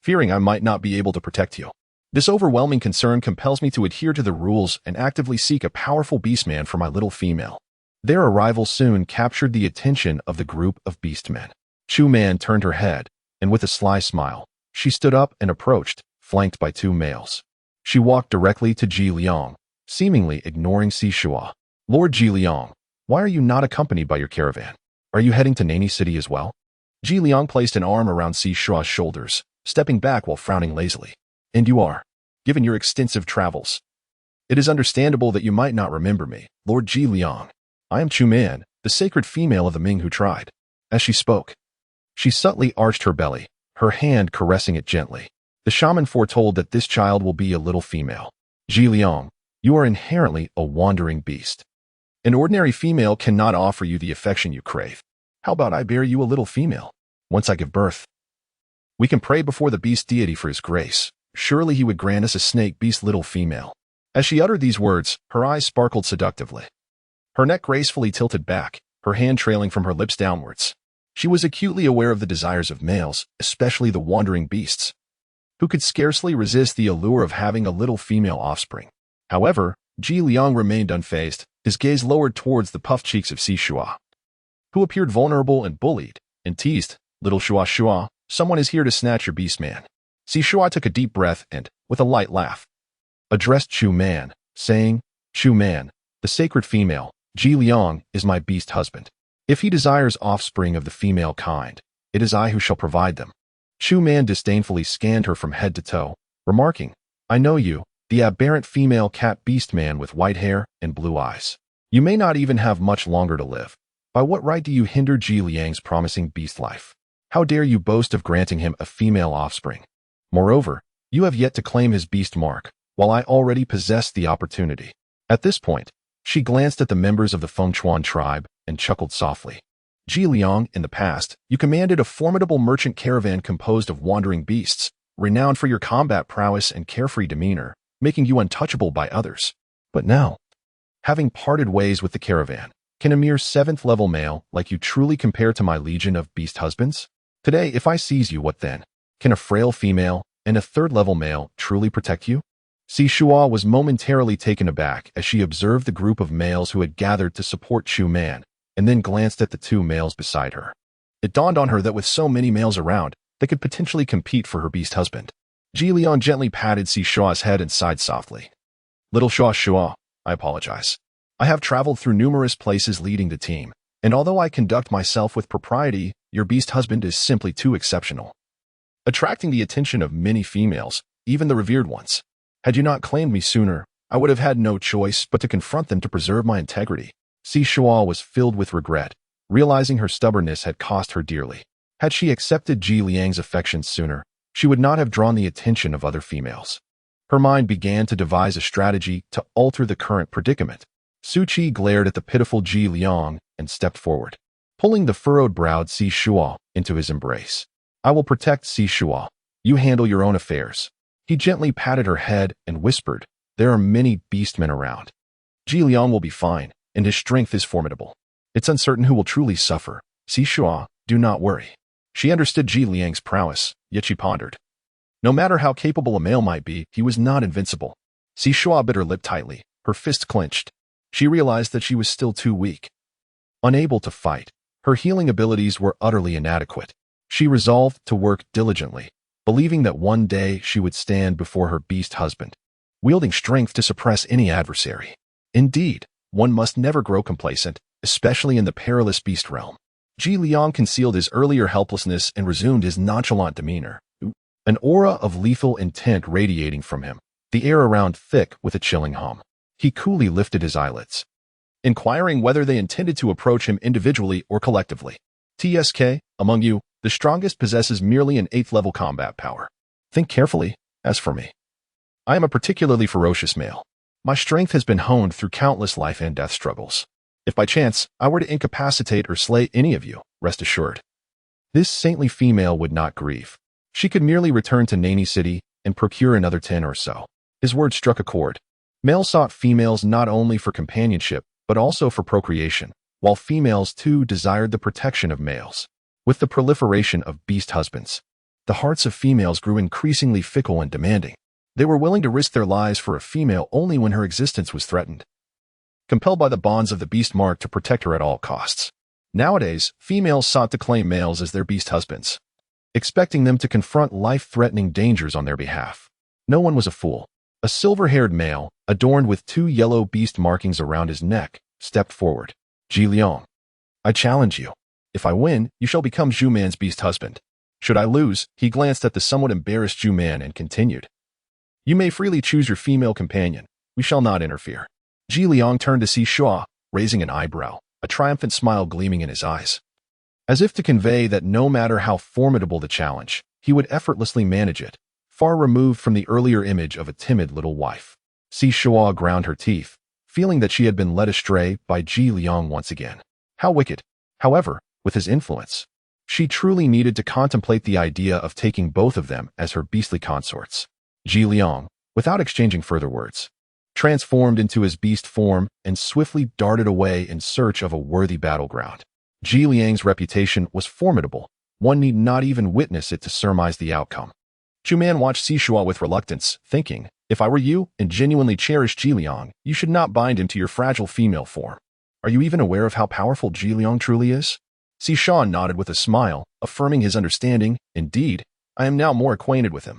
fearing I might not be able to protect you. This overwhelming concern compels me to adhere to the rules and actively seek a powerful beastman for my little female. Their arrival soon captured the attention of the group of beastmen. Chuman turned her head, and with a sly smile, she stood up and approached, flanked by 2 males. She walked directly to Jiliang, seemingly ignoring Shuo. Lord Jiliang, why are you not accompanied by your caravan? Are you heading to Nani City as well? Jiliang placed an arm around Shuo's shoulders, stepping back while frowning lazily. And you are, given your extensive travels. It is understandable that you might not remember me, Lord Jiliang. I am Chuman, the sacred female of the Minghu tribe. As she spoke, she subtly arched her belly, her hand caressing it gently. The shaman foretold that this child will be a little female. Ji Liang, you are inherently a wandering beast. An ordinary female cannot offer you the affection you crave. How about I bear you a little female? Once I give birth, we can pray before the beast deity for his grace. Surely he would grant us a snake beast little female. As she uttered these words, her eyes sparkled seductively. Her neck gracefully tilted back, her hand trailing from her lips downwards. She was acutely aware of the desires of males, especially the wandering beasts, who could scarcely resist the allure of having a little female offspring. However, Ji Liang remained unfazed, his gaze lowered towards the puffed cheeks of Shuo, who appeared vulnerable and bullied, and teased, "Little Shuo, someone is here to snatch your beast man." Shuo took a deep breath and, with a light laugh, addressed Chu Man, saying, "Chu Man, the sacred female, Ji Liang, is my beast husband. If he desires offspring of the female kind, it is I who shall provide them." Chu Man disdainfully scanned her from head to toe, remarking, "I know you, the aberrant female cat beast man with white hair and blue eyes. You may not even have much longer to live. By what right do you hinder Ji Liang's promising beast life? How dare you boast of granting him a female offspring? Moreover, you have yet to claim his beast mark, while I already possess the opportunity." At this point, she glanced at the members of the Fengchuan tribe and chuckled softly. "Ji Liang, in the past, you commanded a formidable merchant caravan composed of wandering beasts, renowned for your combat prowess and carefree demeanor, making you untouchable by others. But now, having parted ways with the caravan, can a mere 7th-level male like you truly compare to my legion of beast husbands? Today, if I seize you, what then? Can a frail female and a 3rd-level male truly protect you?" Shuo was momentarily taken aback as she observed the group of males who had gathered to support Chu Man, and then glanced at the 2 males beside her. It dawned on her that with so many males around, they could potentially compete for her beast husband. Ji Liang gently patted Shuo's head and sighed softly. "Little Shuo, I apologize. I have traveled through numerous places leading the team, and although I conduct myself with propriety, your beast husband is simply too exceptional, attracting the attention of many females, even the revered ones. Had you not claimed me sooner, I would have had no choice but to confront them to preserve my integrity." Shuo was filled with regret, realizing her stubbornness had cost her dearly. Had she accepted Ji Liang's affections sooner, she would not have drawn the attention of other females. Her mind began to devise a strategy to alter the current predicament. Su Qi glared at the pitiful Ji Liang and stepped forward, pulling the furrowed-browed Shuo into his embrace. "I will protect Shuo. You handle your own affairs." He gently patted her head and whispered, "There are many beastmen around. Ji Liang will be fine, and his strength is formidable. It's uncertain who will truly suffer. Shuo, do not worry." She understood Ji Liang's prowess, yet she pondered. No matter how capable a male might be, he was not invincible. Shuo bit her lip tightly, her fist clenched. She realized that she was still too weak. Unable to fight, her healing abilities were utterly inadequate. She resolved to work diligently, believing that one day she would stand before her beast husband, wielding strength to suppress any adversary. Indeed, one must never grow complacent, especially in the perilous beast realm. Ji Liang concealed his earlier helplessness and resumed his nonchalant demeanor, an aura of lethal intent radiating from him, the air around thick with a chilling hum. He coolly lifted his eyelids, inquiring whether they intended to approach him individually or collectively. "TSK, among you, the strongest possesses merely an 8th-level combat power. Think carefully. As for me, I am a particularly ferocious male. My strength has been honed through countless life and death struggles. If by chance I were to incapacitate or slay any of you, rest assured, this saintly female would not grieve. She could merely return to Nani City and procure another 10 or so." His words struck a chord. Males sought females not only for companionship, but also for procreation, while females too desired the protection of males. With the proliferation of beast husbands, the hearts of females grew increasingly fickle and demanding. They were willing to risk their lives for a female only when her existence was threatened, compelled by the bonds of the beast mark to protect her at all costs. Nowadays, females sought to claim males as their beast husbands, expecting them to confront life-threatening dangers on their behalf. No one was a fool. A silver-haired male, adorned with 2 yellow beast markings around his neck, stepped forward. "Ji Liang, I challenge you. If I win, you shall become Zhu Man's beast husband. Should I lose," he glanced at the somewhat embarrassed Zhu Man and continued, "you may freely choose your female companion. We shall not interfere." Ji Liang turned to see Shuo, raising an eyebrow, a triumphant smile gleaming in his eyes. As if to convey that no matter how formidable the challenge, he would effortlessly manage it, far removed from the earlier image of a timid little wife. Shuo ground her teeth, feeling that she had been led astray by Ji Liang once again. How wicked! However, with his influence, she truly needed to contemplate the idea of taking both of them as her beastly consorts. Ji Liang, without exchanging further words, transformed into his beast form and swiftly darted away in search of a worthy battleground. Ji Liang's reputation was formidable. One need not even witness it to surmise the outcome. Chuman watched Shuo with reluctance, thinking, if I were you and genuinely cherished Ji Liang, you should not bind him to your fragile female form. Are you even aware of how powerful Ji Liang truly is? Shuo nodded with a smile, affirming his understanding. Indeed, I am now more acquainted with him.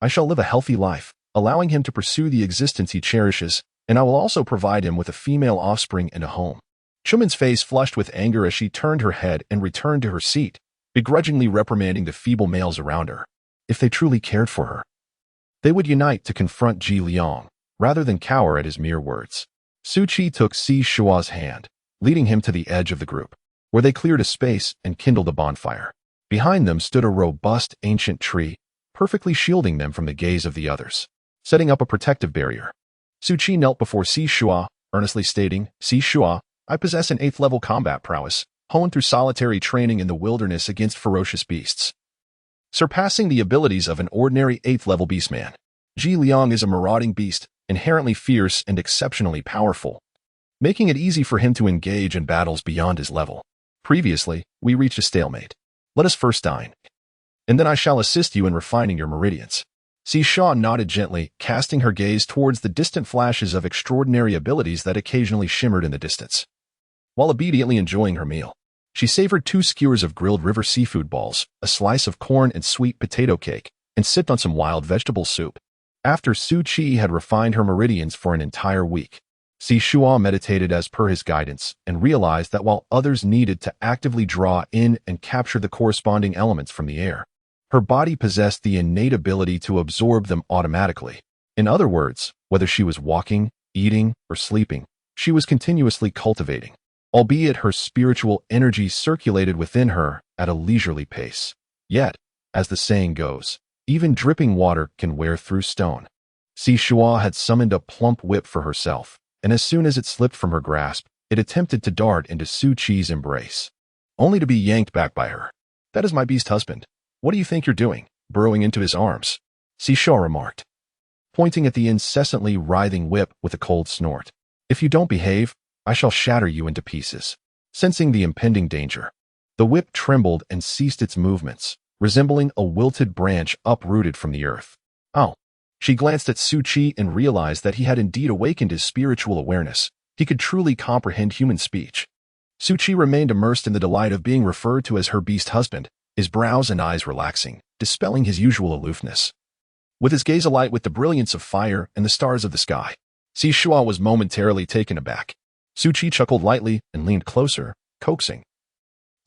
I shall live a healthy life, allowing him to pursue the existence he cherishes, and I will also provide him with a female offspring and a home. Chuman's face flushed with anger as she turned her head and returned to her seat, begrudgingly reprimanding the feeble males around her. If they truly cared for her, they would unite to confront Ji Liang, rather than cower at his mere words. Su Qi took Shuo's hand, leading him to the edge of the group, where they cleared a space and kindled a bonfire. Behind them stood a robust ancient tree, perfectly shielding them from the gaze of the others, setting up a protective barrier. Su Qi knelt before Shuo, earnestly stating, Shuo, I possess an 8th-level combat prowess, honed through solitary training in the wilderness against ferocious beasts, surpassing the abilities of an ordinary 8th-level beastman. Ji Liang is a marauding beast, inherently fierce and exceptionally powerful, making it easy for him to engage in battles beyond his level. Previously, we reached a stalemate. Let us first dine, and then I shall assist you in refining your meridians. Shuo nodded gently, casting her gaze towards the distant flashes of extraordinary abilities that occasionally shimmered in the distance. While obediently enjoying her meal, she savored 2 skewers of grilled river seafood balls, a slice of corn and sweet potato cake, and sipped on some wild vegetable soup. After Su Qi had refined her meridians for an entire week, Shuo meditated as per his guidance and realized that while others needed to actively draw in and capture the corresponding elements from the air, her body possessed the innate ability to absorb them automatically. In other words, whether she was walking, eating, or sleeping, she was continuously cultivating, albeit her spiritual energy circulated within her at a leisurely pace. Yet, as the saying goes, even dripping water can wear through stone. Shuo had summoned a plump whip for herself, and as soon as it slipped from her grasp, it attempted to dart into Su Qi's embrace, only to be yanked back by her. That is my beast husband. What do you think you're doing, burrowing into his arms? Shuo remarked, pointing at the incessantly writhing whip with a cold snort. If you don't behave, I shall shatter you into pieces. Sensing the impending danger, the whip trembled and ceased its movements, resembling a wilted branch uprooted from the earth. Oh. She glanced at Su Qi and realized that he had indeed awakened his spiritual awareness. He could truly comprehend human speech. Su Qi remained immersed in the delight of being referred to as her beast husband, his brows and eyes relaxing, dispelling his usual aloofness. With his gaze alight with the brilliance of fire and the stars of the sky, Shuo was momentarily taken aback. Su Qi chuckled lightly and leaned closer, coaxing.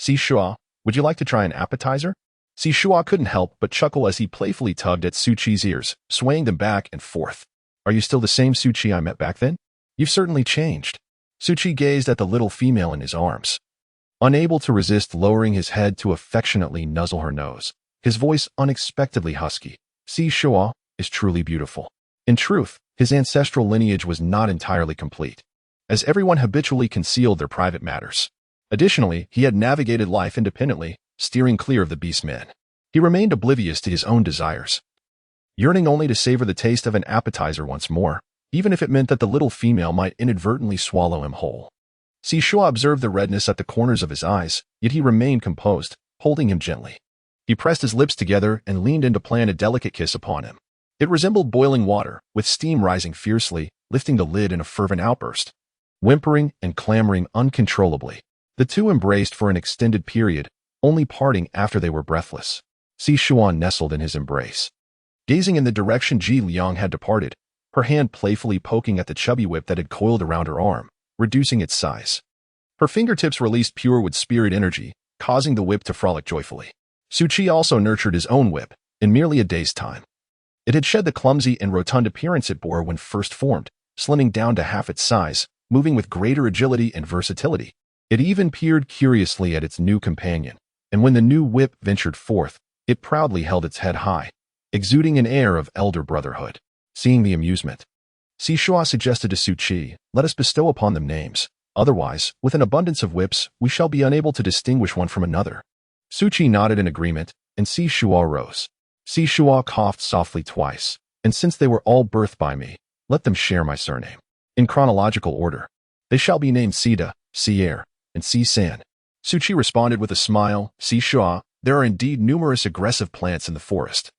Shuo, would you like to try an appetizer? Shuo couldn't help but chuckle as he playfully tugged at Su Qi's ears, swaying them back and forth. Are you still the same Su Qi I met back then? You've certainly changed. Su Qi gazed at the little female in his arms, unable to resist lowering his head to affectionately nuzzle her nose, his voice unexpectedly husky. Shuo is truly beautiful. In truth, his ancestral lineage was not entirely complete, as everyone habitually concealed their private matters. Additionally, he had navigated life independently, steering clear of the beastmen. He remained oblivious to his own desires, yearning only to savor the taste of an appetizer once more, even if it meant that the little female might inadvertently swallow him whole. Shuo observed the redness at the corners of his eyes, yet he remained composed, holding him gently. He pressed his lips together and leaned in to plan a delicate kiss upon him. It resembled boiling water, with steam rising fiercely, lifting the lid in a fervent outburst. Whimpering and clamoring uncontrollably, the two embraced for an extended period, only parting after they were breathless. Shuo nestled in his embrace, gazing in the direction Ji Liang had departed, her hand playfully poking at the chubby whip that had coiled around her arm, reducing its size. Her fingertips released pure wood spirit energy, causing the whip to frolic joyfully. Su Qi also nurtured his own whip, in merely a day's time. It had shed the clumsy and rotund appearance it bore when first formed, slimming down to half its size, moving with greater agility and versatility. It even peered curiously at its new companion, and when the new whip ventured forth, It proudly held its head high, exuding an air of elder brotherhood. Seeing the amusement, Shuo suggested to Su Qi, "Let us bestow upon them names. Otherwise, with an abundance of whips, we shall be unable to distinguish one from another." Su Qi nodded in agreement, and Shuo rose. Shuo coughed softly twice, "And since they were all birthed by me, let them share my surname. In chronological order, they shall be named Sida, Sier, and San." Su Qi responded with a smile, "Shuo, there are indeed numerous aggressive plants in the forest.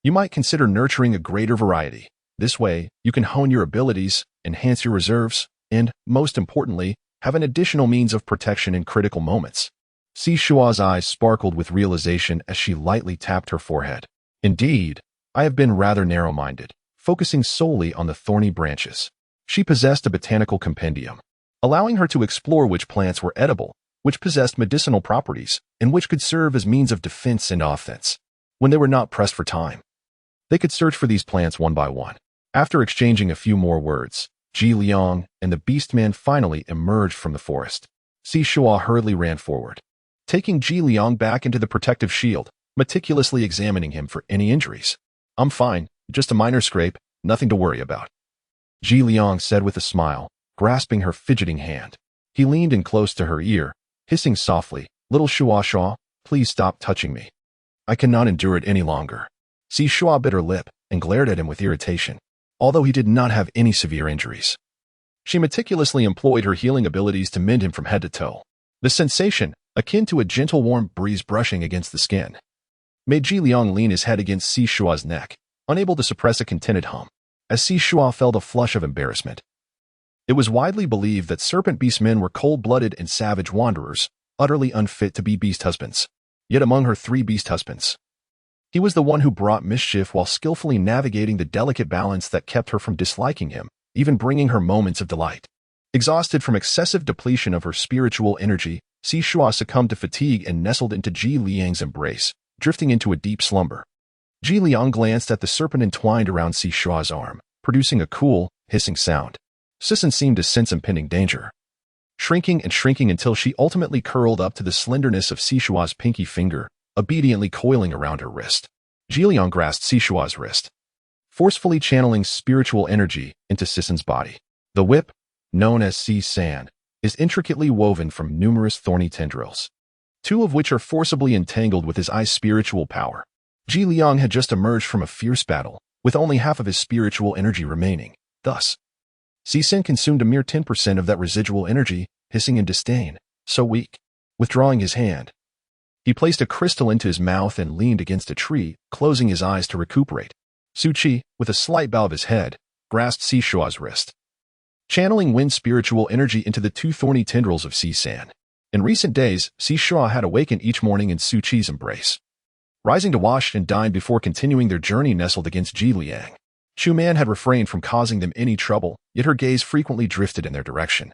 You might consider nurturing a greater variety. This way, you can hone your abilities, enhance your reserves, and, most importantly, have an additional means of protection in critical moments." Shuo's eyes sparkled with realization as she lightly tapped her forehead. "Indeed, I have been rather narrow-minded, focusing solely on the thorny branches." She possessed a botanical compendium, allowing her to explore which plants were edible, which possessed medicinal properties, and which could serve as means of defense and offense. When they were not pressed for time, they could search for these plants one by one. After exchanging a few more words, Ji Liang and the Beastman finally emerged from the forest. Shuo hurriedly ran forward, taking Ji Liang back into the protective shield, meticulously examining him for any injuries. "I'm fine, just a minor scrape, nothing to worry about," Ji Liang said with a smile, grasping her fidgeting hand. He leaned in close to her ear, hissing softly, "Little Shuo, please stop touching me. I cannot endure it any longer." Shuo bit her lip and glared at him with irritation. Although he did not have any severe injuries, she meticulously employed her healing abilities to mend him from head to toe. The sensation, akin to a gentle warm breeze brushing against the skin, made Ji Liang lean his head against Shuo's neck, unable to suppress a contented hum. As Shuo felt a flush of embarrassment. It was widely believed that serpent beast men were cold-blooded and savage wanderers, utterly unfit to be beast husbands. Yet among her 3 beast husbands, he was the one who brought mischief while skillfully navigating the delicate balance that kept her from disliking him, even bringing her moments of delight. Exhausted from excessive depletion of her spiritual energy, Shuo succumbed to fatigue and nestled into Ji Liang's embrace, drifting into a deep slumber. Ji Liang glanced at the serpent entwined around Shuo's arm, producing a cool, hissing sound. Sisson seemed to sense impending danger, shrinking and shrinking until she ultimately curled up to the slenderness of Shuo's pinky finger, obediently coiling around her wrist. Ji Liang grasped Shuo's wrist, forcefully channeling spiritual energy into Sisson's body. The whip, known as San, is intricately woven from numerous thorny tendrils, 2 of which are forcibly entangled with his eye's spiritual power. Ji Liang had just emerged from a fierce battle, with only half of his spiritual energy remaining. Thus, Sisson consumed a mere 10% of that residual energy, hissing in disdain. "So weak." Withdrawing his hand, he placed a crystal into his mouth and leaned against a tree, closing his eyes to recuperate. Su Qi, with a slight bow of his head, grasped Shuo's wrist, channeling wind spiritual energy into the 2 thorny tendrils of San. In recent days, Shuo had awakened each morning in Su Qi's embrace, rising to wash and dine before continuing their journey nestled against Ji Liang. Chu Man had refrained from causing them any trouble, yet her gaze frequently drifted in their direction,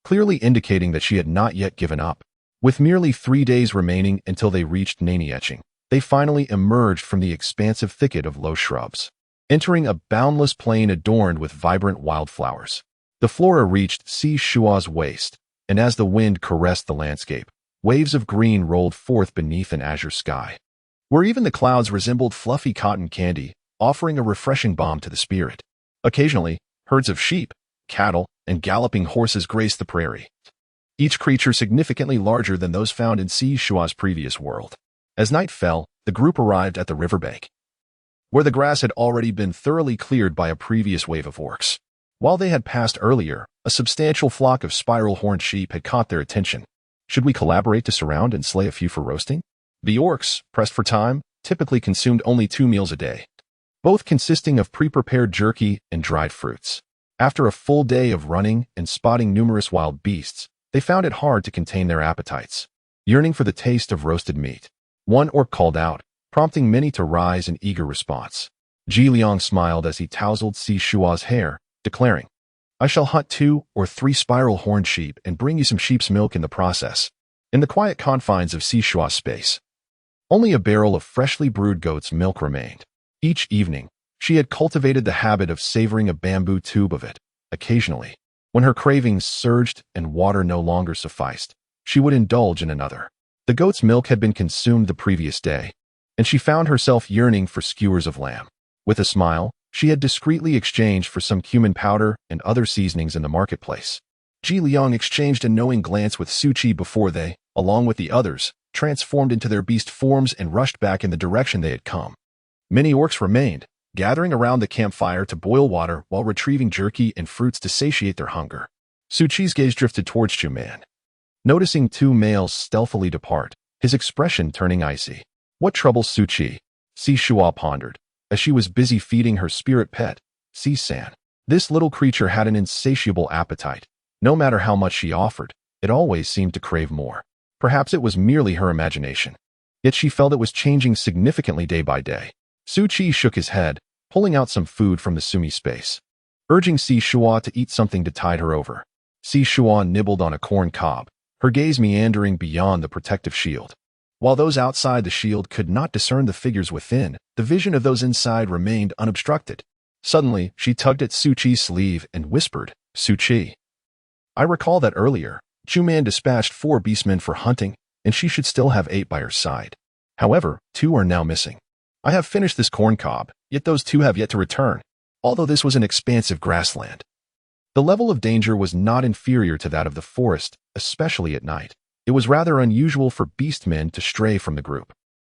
clearly indicating that she had not yet given up. With merely 3 days remaining until they reached Nanietching, they finally emerged from the expansive thicket of low shrubs, entering a boundless plain adorned with vibrant wildflowers. The flora reached Shuo's waist, and as the wind caressed the landscape, waves of green rolled forth beneath an azure sky, where even the clouds resembled fluffy cotton candy, offering a refreshing balm to the spirit. Occasionally, herds of sheep, cattle, and galloping horses graced the prairie, each creature significantly larger than those found in Shuo's previous world. As night fell, the group arrived at the riverbank, where the grass had already been thoroughly cleared by a previous wave of orcs. While they had passed earlier, a substantial flock of spiral-horned sheep had caught their attention. "Should we collaborate to surround and slay a few for roasting?" The orcs, pressed for time, typically consumed only 2 meals a day, both consisting of pre-prepared jerky and dried fruits. After a full day of running and spotting numerous wild beasts, they found it hard to contain their appetites, yearning for the taste of roasted meat. One orc called out, prompting many to rise in eager response. Ji Liang smiled as he tousled Shuo's hair, declaring, "I shall hunt 2 or 3 spiral-horned sheep and bring you some sheep's milk in the process." In the quiet confines of Shuo's space, only a barrel of freshly brewed goat's milk remained. Each evening, she had cultivated the habit of savoring a bamboo tube of it. Occasionally, when her cravings surged and water no longer sufficed, she would indulge in another. The goat's milk had been consumed the previous day, and she found herself yearning for skewers of lamb. With a smile, she had discreetly exchanged for some cumin powder and other seasonings in the marketplace. Ji Liang exchanged a knowing glance with Su Qi before they, along with the others, transformed into their beast forms and rushed back in the direction they had come. Many orcs remained, gathering around the campfire to boil water while retrieving jerky and fruits to satiate their hunger. Su Qi's gaze drifted towards Chu Man. Noticing two males stealthily depart, his expression turning icy. What troubles Su Qi? Si Shuo pondered, as she was busy feeding her spirit pet, Si San. This little creature had an insatiable appetite. No matter how much she offered, it always seemed to crave more. Perhaps it was merely her imagination. Yet she felt it was changing significantly day by day. Su Qi shook his head, pulling out some food from the sumi space, urging Si Shuo to eat something to tide her over. Si Shuo nibbled on a corn cob, her gaze meandering beyond the protective shield. While those outside the shield could not discern the figures within, the vision of those inside remained unobstructed. Suddenly, she tugged at Su Qi's sleeve and whispered, Su Qi. I recall that earlier, Chu Man dispatched 4 beastmen for hunting, and she should still have 8 by her side. However, 2 are now missing. I have finished this corn cob, yet those 2 have yet to return, although this was an expansive grassland. The level of danger was not inferior to that of the forest, especially at night. It was rather unusual for beastmen to stray from the group.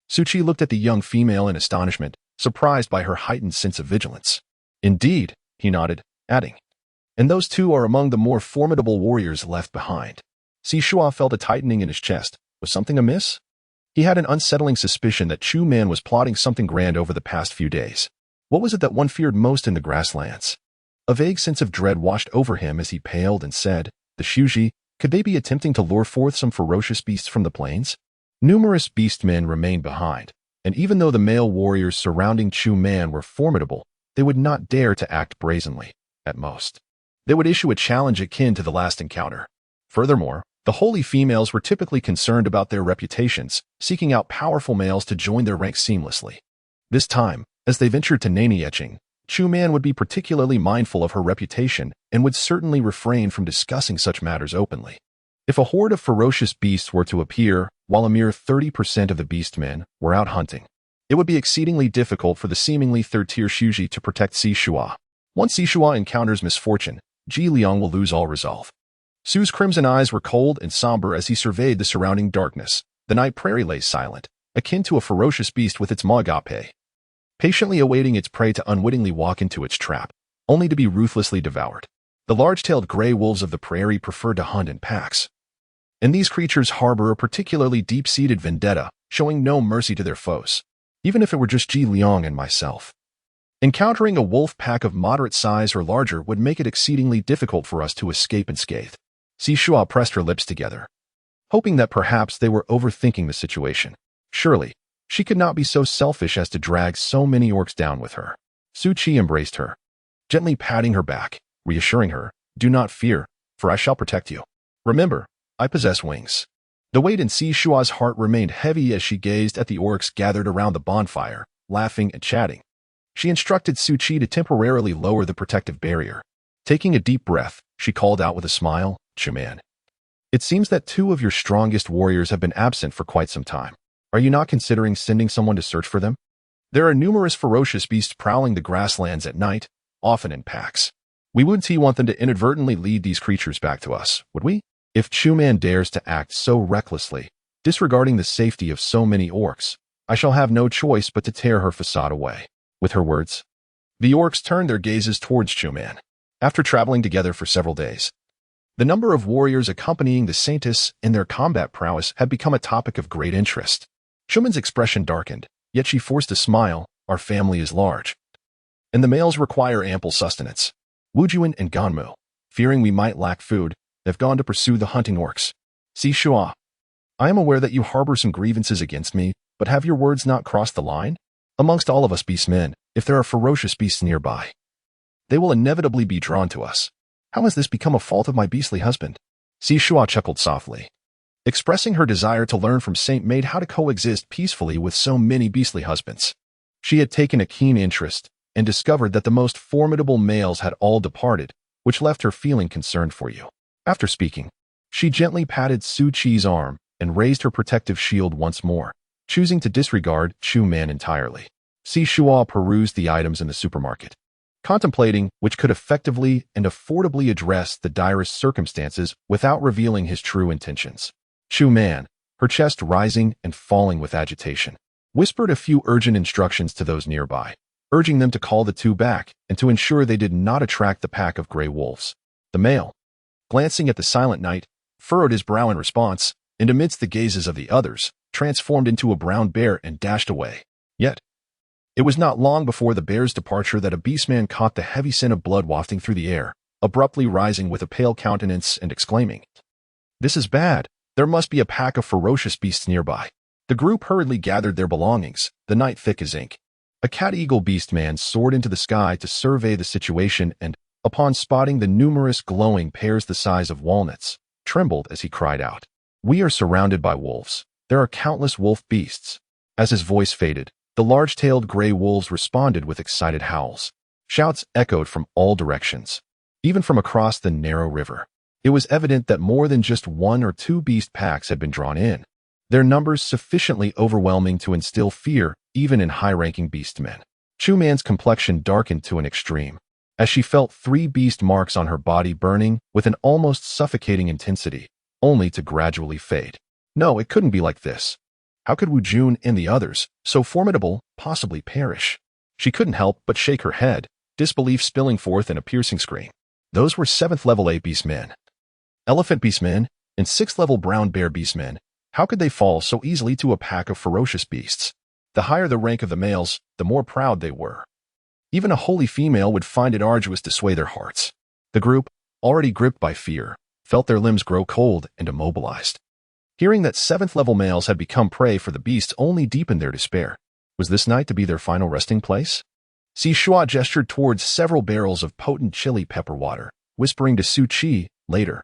Su Qi looked at the young female in astonishment, surprised by her heightened sense of vigilance. Indeed, he nodded, adding, and those 2 are among the more formidable warriors left behind. Si Shuo felt a tightening in his chest. Was something amiss? He had an unsettling suspicion that Chu Man was plotting something grand over the past few days. What was it that one feared most in the grasslands? A vague sense of dread washed over him as he paled and said, the Shuji, could they be attempting to lure forth some ferocious beasts from the plains? Numerous beastmen remained behind, and even though the male warriors surrounding Chu Man were formidable, they would not dare to act brazenly. At most, they would issue a challenge akin to the last encounter. Furthermore, the holy females were typically concerned about their reputations, seeking out powerful males to join their ranks seamlessly. This time, as they ventured to Nanieching, Chu Man would be particularly mindful of her reputation and would certainly refrain from discussing such matters openly. If a horde of ferocious beasts were to appear, while a mere 30% of the beastmen were out hunting, it would be exceedingly difficult for the seemingly third-tier Shuji to protect Si Shuo. Once Si Shuo encounters misfortune, Ji Liang will lose all resolve. Su's crimson eyes were cold and somber as he surveyed the surrounding darkness. The night prairie lay silent, akin to a ferocious beast with its maw agape, patiently awaiting its prey to unwittingly walk into its trap, only to be ruthlessly devoured. The large-tailed gray wolves of the prairie preferred to hunt in packs, and these creatures harbor a particularly deep-seated vendetta, showing no mercy to their foes, even if it were just Ji Liang and myself. Encountering a wolf pack of moderate size or larger would make it exceedingly difficult for us to escape unscathed. Si Shuo pressed her lips together, hoping that perhaps they were overthinking the situation. Surely, she could not be so selfish as to drag so many orcs down with her. Su Qi embraced her, gently patting her back, reassuring her, do not fear, for I shall protect you. Remember, I possess wings. The weight in Si Shuo's heart remained heavy as she gazed at the orcs gathered around the bonfire, laughing and chatting. She instructed Su Qi to temporarily lower the protective barrier. Taking a deep breath, she called out with a smile, Chu Man. It seems that 2 of your strongest warriors have been absent for quite some time. Are you not considering sending someone to search for them? There are numerous ferocious beasts prowling the grasslands at night, often in packs. We wouldn't want them to inadvertently lead these creatures back to us, would we? If Chu Man dares to act so recklessly, disregarding the safety of so many orcs, I shall have no choice but to tear her facade away. With her words, the orcs turned their gazes towards Chu Man. After traveling together for several days, the number of warriors accompanying the Saintess in their combat prowess had become a topic of great interest. Chu Man's expression darkened, yet she forced a smile. Our family is large, and the males require ample sustenance. Wu Juan and Ganmu, fearing we might lack food, have gone to pursue the hunting orcs. Si Shuo, I am aware that you harbor some grievances against me, but have your words not crossed the line? Amongst all of us beastmen, if there are ferocious beasts nearby, they will inevitably be drawn to us. How has this become a fault of my beastly husband? Si Shuo chuckled softly, expressing her desire to learn from Saint Maid how to coexist peacefully with so many beastly husbands. She had taken a keen interest and discovered that the most formidable males had all departed, which left her feeling concerned for you. After speaking, she gently patted Su Qi's arm and raised her protective shield once more. choosing to disregard Shu Man entirely. Shuo perused the items in the supermarket, contemplating which could effectively and affordably address the direst circumstances without revealing his true intentions. Shu Man, her chest rising and falling with agitation, whispered a few urgent instructions to those nearby, urging them to call the two back and to ensure they did not attract the pack of gray wolves. The male, glancing at the silent knight, furrowed his brow in response, and amidst the gazes of the others, transformed into a brown bear and dashed away. Yet, it was not long before the bear's departure that a beastman caught the heavy scent of blood wafting through the air, abruptly rising with a pale countenance and exclaiming, "This is bad. There must be a pack of ferocious beasts nearby." The group hurriedly gathered their belongings, the night thick as ink. A cat-eagle beastman soared into the sky to survey the situation and, upon spotting the numerous glowing pears the size of walnuts, trembled as he cried out, "We are surrounded by wolves. There are countless wolf beasts." As his voice faded, the large-tailed gray wolves responded with excited howls. Shouts echoed from all directions, even from across the narrow river. It was evident that more than just one or two beast packs had been drawn in, their numbers sufficiently overwhelming to instill fear even in high-ranking beastmen. Shu Man's complexion darkened to an extreme, as she felt 3 beast marks on her body burning with an almost suffocating intensity, only to gradually fade. No, it couldn't be like this. How could Wu Jun and the others, so formidable, possibly perish? She couldn't help but shake her head, disbelief spilling forth in a piercing scream. Those were 7th-level 8 beastmen, elephant beastmen, and 6th-level brown bear beastmen. How could they fall so easily to a pack of ferocious beasts? The higher the rank of the males, the more proud they were. Even a holy female would find it arduous to sway their hearts. The group, already gripped by fear, felt their limbs grow cold and immobilized. Hearing that 7th-level males had become prey for the beasts only deepened their despair. Was this night to be their final resting place? Shuo gestured towards several barrels of potent chili pepper water, whispering to Su Qi later,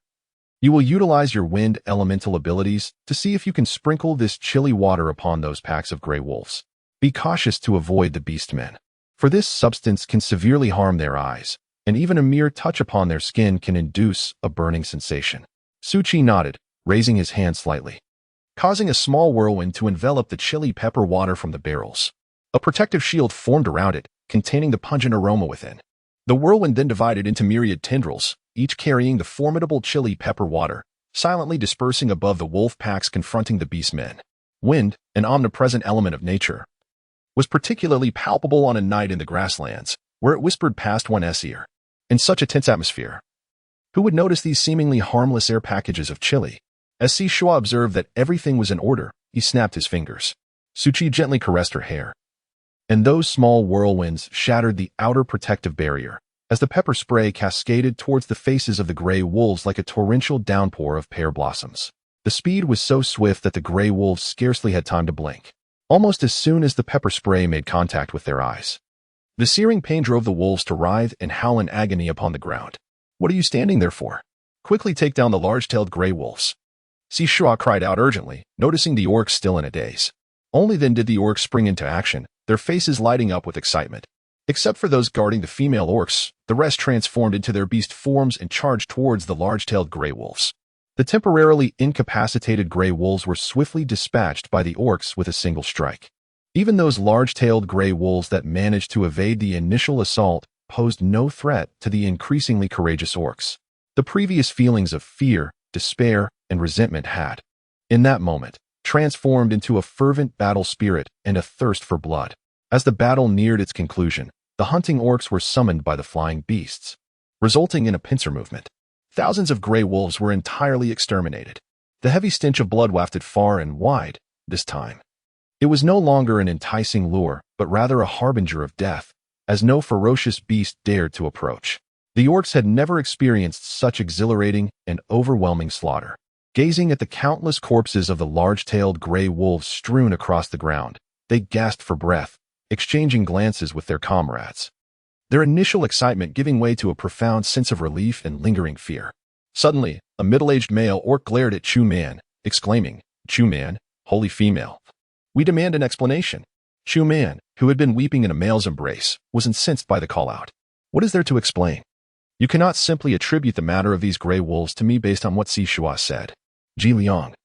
"You will utilize your wind elemental abilities to see if you can sprinkle this chili water upon those packs of gray wolves. Be cautious to avoid the beastmen, for this substance can severely harm their eyes, and even a mere touch upon their skin can induce a burning sensation." Su Qi nodded, raising his hand slightly, causing a small whirlwind to envelop the chili pepper water from the barrels. A protective shield formed around it, containing the pungent aroma within. The whirlwind then divided into myriad tendrils, each carrying the formidable chili pepper water, silently dispersing above the wolf packs confronting the beastmen. Wind, an omnipresent element of nature, was particularly palpable on a night in the grasslands, where it whispered past one's ear. In such a tense atmosphere, who would notice these seemingly harmless air packages of chili? As Shuo observed that everything was in order, he snapped his fingers. Su Qi gently caressed her hair, and those small whirlwinds shattered the outer protective barrier, as the pepper spray cascaded towards the faces of the gray wolves like a torrential downpour of pear blossoms. The speed was so swift that the gray wolves scarcely had time to blink, almost as soon as the pepper spray made contact with their eyes. The searing pain drove the wolves to writhe and howl in agony upon the ground. "What are you standing there for? Quickly take down the large-tailed gray wolves." Shuo cried out urgently, noticing the orcs still in a daze. Only then did the orcs spring into action, their faces lighting up with excitement. Except for those guarding the female orcs, the rest transformed into their beast forms and charged towards the large-tailed gray wolves. The temporarily incapacitated gray wolves were swiftly dispatched by the orcs with a single strike. Even those large-tailed gray wolves that managed to evade the initial assault posed no threat to the increasingly courageous orcs. The previous feelings of fear, despair, and resentment had, in that moment, transformed into a fervent battle spirit and a thirst for blood. As the battle neared its conclusion, the hunting orcs were summoned by the flying beasts, resulting in a pincer movement. Thousands of gray wolves were entirely exterminated. The heavy stench of blood wafted far and wide, this time. It was no longer an enticing lure, but rather a harbinger of death, as no ferocious beast dared to approach. The orcs had never experienced such exhilarating and overwhelming slaughter. Gazing at the countless corpses of the large-tailed gray wolves strewn across the ground, they gasped for breath, exchanging glances with their comrades, their initial excitement giving way to a profound sense of relief and lingering fear. Suddenly, a middle-aged male orc glared at Shu Man, exclaiming, "Shu Man, holy female. We demand an explanation." Shu Man, who had been weeping in a male's embrace, was incensed by the call-out. "What is there to explain? You cannot simply attribute the matter of these gray wolves to me based on what Shuo said." Ji Liang,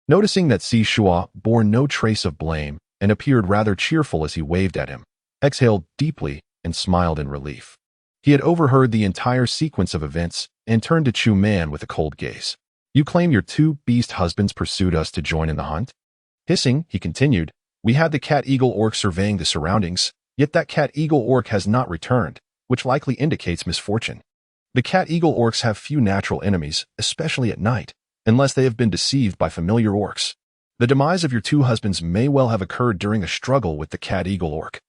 Noticing that Shuo bore no trace of blame and appeared rather cheerful as he waved at him, exhaled deeply and smiled in relief. He had overheard the entire sequence of events and turned to Chu Man with a cold gaze. "You claim your two beast husbands pursued us to join in the hunt?" Hissing, he continued, "We had the cat-eagle orc surveying the surroundings, yet that cat-eagle orc has not returned, which likely indicates misfortune. The cat-eagle orcs have few natural enemies, especially at night, unless they have been deceived by familiar orcs. The demise of your two husbands may well have occurred during a struggle with the cat-eagle orc,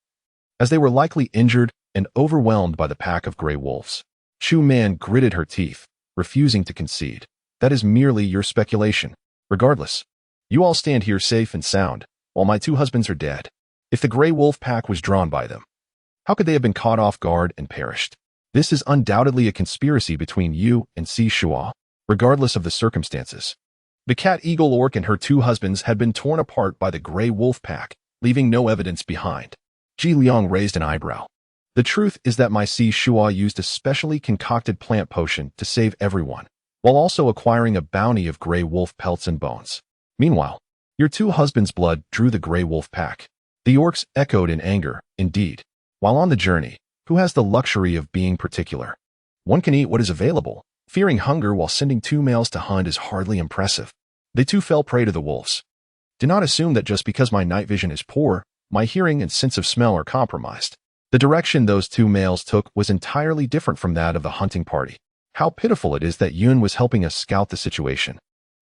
as they were likely injured and overwhelmed by the pack of gray wolves." Chu Man gritted her teeth, refusing to concede. "That is merely your speculation. Regardless, you all stand here safe and sound, while my two husbands are dead. If the gray wolf pack was drawn by them, how could they have been caught off guard and perished? This is undoubtedly a conspiracy between you and Shuo, regardless of the circumstances. The cat-eagle orc and her two husbands had been torn apart by the gray wolf pack, leaving no evidence behind." Ji Liang raised an eyebrow. "The truth is that my Shuo used a specially concocted plant potion to save everyone, while also acquiring a bounty of gray wolf pelts and bones. Meanwhile, your two husbands' blood drew the gray wolf pack." The orcs echoed in anger. "Indeed. While on the journey, who has the luxury of being particular? One can eat what is available. Fearing hunger while sending two males to hunt is hardly impressive." They too fell prey to the wolves. "Do not assume that just because my night vision is poor, my hearing and sense of smell are compromised." The direction those two males took was entirely different from that of the hunting party. How pitiful it is that Yun was helping us scout the situation,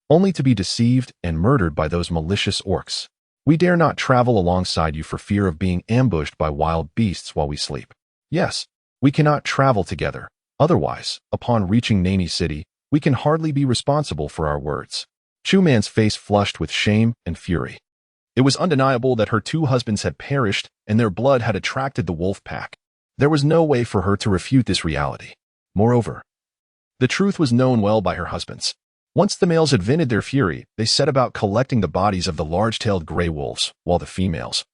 only to be deceived and murdered by those malicious orcs. "We dare not travel alongside you for fear of being ambushed by wild beasts while we sleep. Yes, we cannot travel together. Otherwise, upon reaching Nani City, we can hardly be responsible for our words." Chu Man's face flushed with shame and fury. It was undeniable that her two husbands had perished and their blood had attracted the wolf pack. There was no way for her to refute this reality. Moreover, the truth was known well by her husbands. Once the males had vented their fury, they set about collecting the bodies of the large-tailed gray wolves, while the females,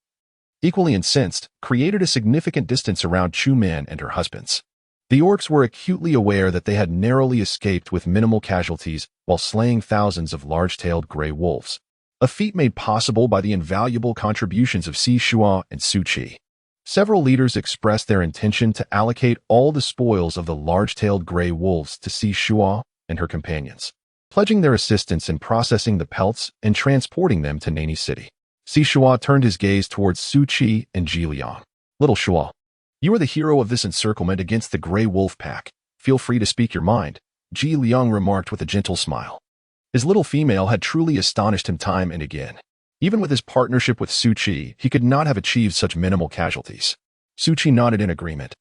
equally incensed, created a significant distance around Chu Man and her husbands. The orcs were acutely aware that they had narrowly escaped with minimal casualties while slaying thousands of large-tailed gray wolves, a feat made possible by the invaluable contributions of Shuo and Su Qi. Several leaders expressed their intention to allocate all the spoils of the large-tailed gray wolves to Shuo and her companions, pledging their assistance in processing the pelts and transporting them to Nani City. Shuo turned his gaze towards Su Qi and Ji Liang. "Little Shuo, you are the hero of this encirclement against the gray wolf pack. Feel free to speak your mind," Ji Liang remarked with a gentle smile. His little female had truly astonished him time and again. Even with his partnership with Su Qi, he could not have achieved such minimal casualties. Su Qi nodded in agreement,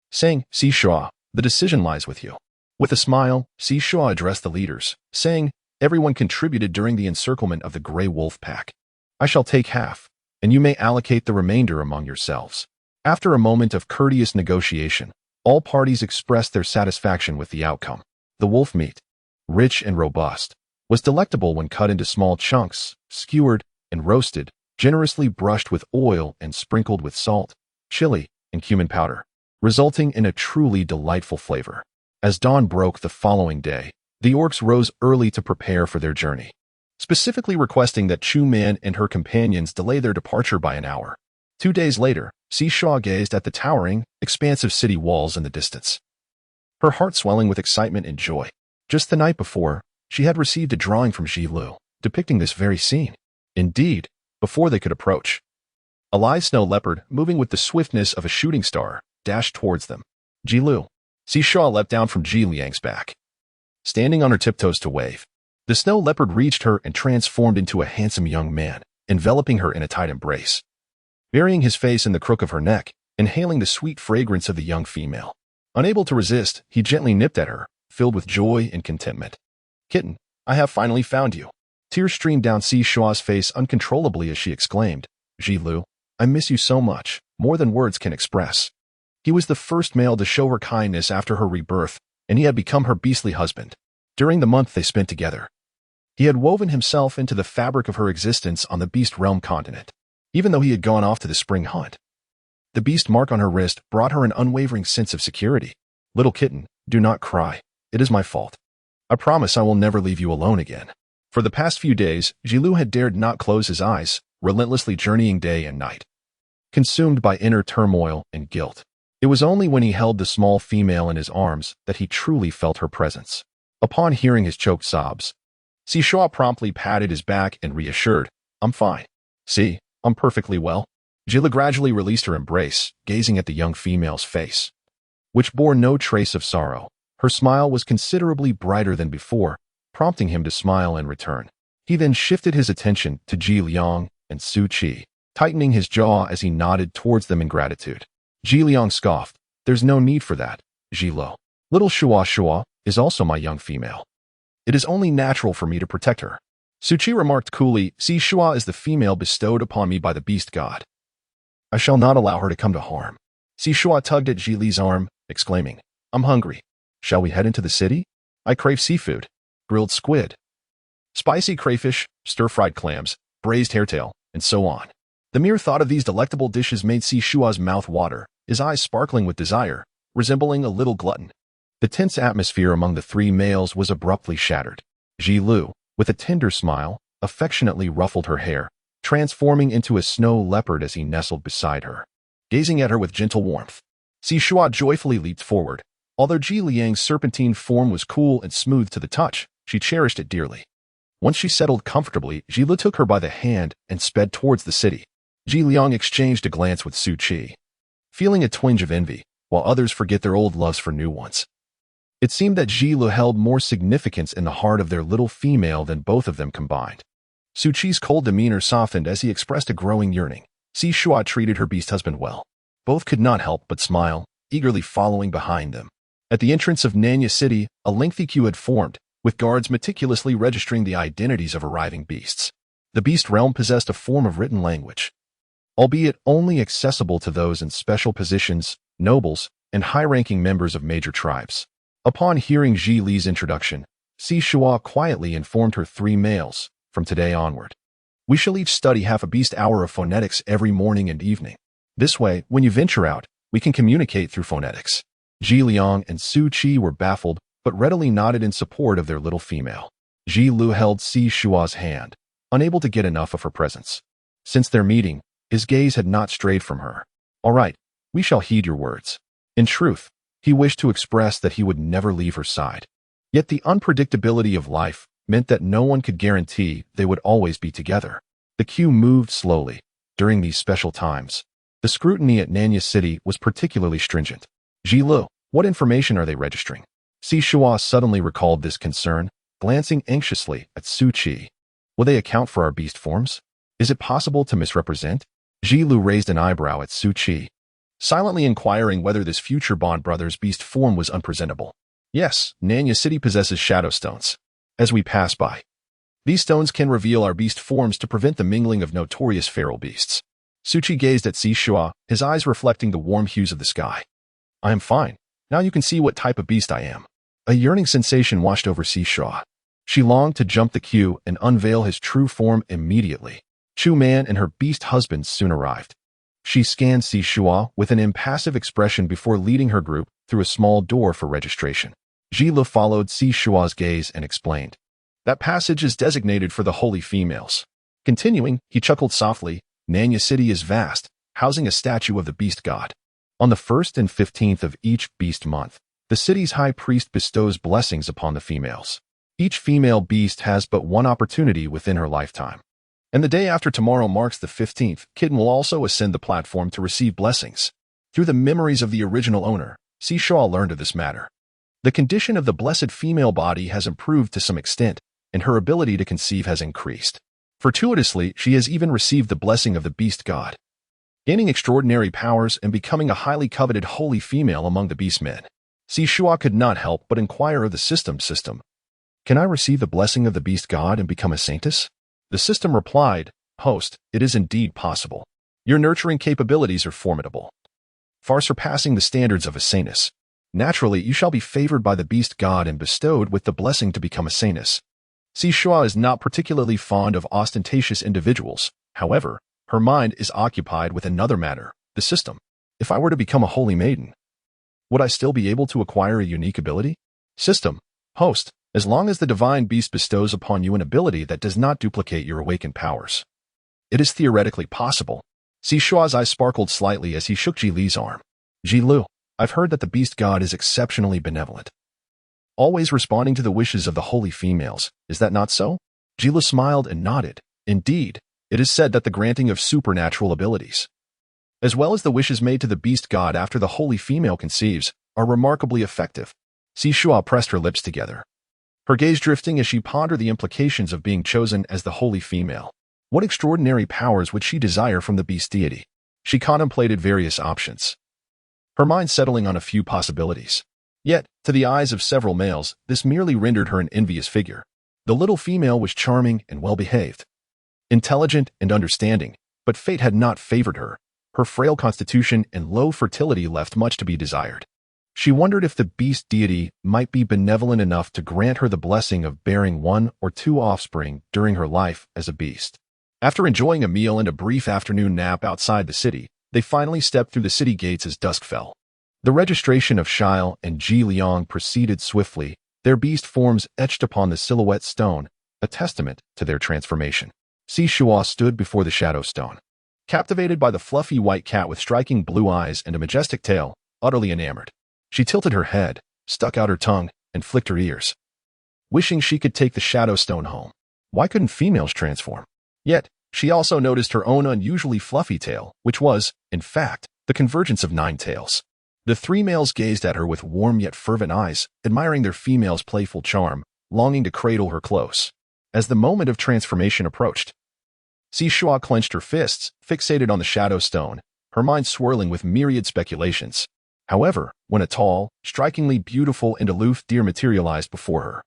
saying, "Shuo, the decision lies with you." With a smile, Shuo addressed the leaders, saying, "Everyone contributed during the encirclement of the gray wolf pack. I shall take half, and you may allocate the remainder among yourselves." After a moment of courteous negotiation, all parties expressed their satisfaction with the outcome. The wolf meat, rich and robust, was delectable when cut into small chunks, skewered, and roasted, generously brushed with oil and sprinkled with salt, chili, and cumin powder, resulting in a truly delightful flavor. As dawn broke the following day, the orcs rose early to prepare for their journey, specifically requesting that Chu Man and her companions delay their departure by an hour. 2 days later, Shuo gazed at the towering, expansive city walls in the distance, her heart swelling with excitement and joy. Just the night before, she had received a drawing from Ji Lu, depicting this very scene. Indeed, before they could approach, a live snow leopard, moving with the swiftness of a shooting star, dashed towards them. "Ji Lu." Shuo leapt down from Ji Liang's back, standing on her tiptoes to wave. The snow leopard reached her and transformed into a handsome young man, enveloping her in a tight embrace, burying his face in the crook of her neck, inhaling the sweet fragrance of the young female. Unable to resist, he gently nipped at her, filled with joy and contentment. "Kitten, I have finally found you." Tears streamed down Shuo's face uncontrollably as she exclaimed, "Ji Lu, I miss you so much, more than words can express." He was the first male to show her kindness after her rebirth, and he had become her beastly husband. During the month they spent together, he had woven himself into the fabric of her existence on the Beast Realm continent, even though he had gone off to the spring hunt. The beast mark on her wrist brought her an unwavering sense of security. "Little kitten, do not cry. It is my fault. I promise I will never leave you alone again." For the past few days, Jilu had dared not close his eyes, relentlessly journeying day and night, consumed by inner turmoil and guilt. It was only when he held the small female in his arms that he truly felt her presence. Upon hearing his choked sobs, Shuo promptly patted his back and reassured, "I'm fine. See, I'm perfectly well." Jilu gradually released her embrace, gazing at the young female's face, which bore no trace of sorrow. Her smile was considerably brighter than before, prompting him to smile in return. He then shifted his attention to Ji Liang and Su Qi, tightening his jaw as he nodded towards them in gratitude. Ji Liang scoffed, "There's no need for that, Jilu. Little Shuo is also my young female. It is only natural for me to protect her." Su Qi remarked coolly, "See, Shuo is the female bestowed upon me by the beast god. I shall not allow her to come to harm." Shuo tugged at Ji Li's arm, exclaiming, "I'm hungry. Shall we head into the city? I crave seafood, grilled squid, spicy crayfish, stir-fried clams, braised hairtail, and so on." The mere thought of these delectable dishes made Shuo's mouth water, his eyes sparkling with desire, resembling a little glutton. The tense atmosphere among the three males was abruptly shattered. Jilu, with a tender smile, affectionately ruffled her hair, transforming into a snow leopard as he nestled beside her, gazing at her with gentle warmth. Shuo joyfully leaped forward. Although Ji Liang's serpentine form was cool and smooth to the touch, she cherished it dearly. Once she settled comfortably, Jilu took her by the hand and sped towards the city. Ji Liang exchanged a glance with Su Qi, feeling a twinge of envy, while others forget their old loves for new ones. It seemed that Jilu held more significance in the heart of their little female than both of them combined. Su Qi's cold demeanor softened as he expressed a growing yearning. Shuo treated her beast husband well. Both could not help but smile, eagerly following behind them. At the entrance of Nanya City, a lengthy queue had formed, with guards meticulously registering the identities of arriving beasts. The beast realm possessed a form of written language, albeit only accessible to those in special positions, nobles, and high-ranking members of major tribes. Upon hearing Ji Li's introduction, Shuo quietly informed her three males, "From today onward, we shall each study half a beast hour of phonetics every morning and evening. This way, when you venture out, we can communicate through phonetics." Ji Liang and Su Qi were baffled, but readily nodded in support of their little female. Jilu held Shuo's hand, unable to get enough of her presence. Since their meeting, his gaze had not strayed from her. "All right, we shall heed your words." In truth, he wished to express that he would never leave her side. Yet the unpredictability of life meant that no one could guarantee they would always be together. The queue moved slowly. During these special times, the scrutiny at Nanya City was particularly stringent. "Jilu, what information are they registering?" Shuo suddenly recalled this concern, glancing anxiously at Su Qi. "Will they account for our beast forms? Is it possible to misrepresent?" Jilu raised an eyebrow at Su Qi, silently inquiring whether this future Bond brother's beast form was unpresentable. "Yes, Nanya City possesses shadow stones. As we pass by, these stones can reveal our beast forms to prevent the mingling of notorious feral beasts." Su Qi gazed at Shuo, his eyes reflecting the warm hues of the sky. "I am fine. Now you can see what type of beast I am." A yearning sensation washed over Shuo. She longed to jump the queue and unveil his true form immediately. Chu Man and her beast husband soon arrived. She scanned Shuo with an impassive expression before leading her group through a small door for registration. Jilu followed Shuo's gaze and explained, "That passage is designated for the holy females." Continuing, he chuckled softly, "Nanya City is vast, housing a statue of the beast god. On the 1st and 15th of each beast month, the city's high priest bestows blessings upon the females. Each female beast has but one opportunity within her lifetime. And the day after tomorrow marks the 15th, Kitten will also ascend the platform to receive blessings. Through the memories of the original owner, Shuo learned of this matter. The condition of the blessed female body has improved to some extent, and her ability to conceive has increased. Fortuitously, she has even received the blessing of the beast god, gaining extraordinary powers and becoming a highly coveted holy female among the beast men. Shuo could not help but inquire of the system. "Can I receive the blessing of the beast god and become a saintess?" The system replied, "Host, it is indeed possible. Your nurturing capabilities are formidable, far surpassing the standards of a saintess. Naturally, you shall be favored by the beast god and bestowed with the blessing to become a saintess." Shuo is not particularly fond of ostentatious individuals. However, her mind is occupied with another matter, the system. "If I were to become a holy maiden, would I still be able to acquire a unique ability?" System. "Host, as long as the divine beast bestows upon you an ability that does not duplicate your awakened powers. It is theoretically possible. Shuo's eyes sparkled slightly as he shook Ji Li's arm. Ji Lu, I've heard that the beast god is exceptionally benevolent, always responding to the wishes of the holy females. Is that not so? Ji Lu smiled and nodded. Indeed, it is said that the granting of supernatural abilities, as well as the wishes made to the beast god after the holy female conceives, are remarkably effective. Shuo pressed her lips together, her gaze drifting as she pondered the implications of being chosen as the holy female. What extraordinary powers would she desire from the beast deity? She contemplated various options, her mind settling on a few possibilities. Yet, to the eyes of several males, this merely rendered her an envious figure. The little female was charming and well-behaved, intelligent and understanding, but fate had not favored her. Her frail constitution and low fertility left much to be desired. She wondered if the beast deity might be benevolent enough to grant her the blessing of bearing 1 or 2 offspring during her life as a beast. After enjoying a meal and a brief afternoon nap outside the city, they finally stepped through the city gates as dusk fell. The registration of Xiao and Ji Liang proceeded swiftly, their beast forms etched upon the silhouette stone, a testament to their transformation. Shuo stood before the shadow stone, captivated by the fluffy white cat with striking blue eyes and a majestic tail, utterly enamored. She tilted her head, stuck out her tongue, and flicked her ears, wishing she could take the shadow stone home. Why couldn't females transform? Yet, she also noticed her own unusually fluffy tail, which was, in fact, the convergence of 9 tails. The 3 males gazed at her with warm yet fervent eyes, admiring their female's playful charm, longing to cradle her close. As the moment of transformation approached, Shuo clenched her fists, fixated on the shadow stone, her mind swirling with myriad speculations. However, when a tall, strikingly beautiful and aloof deer materialized before her,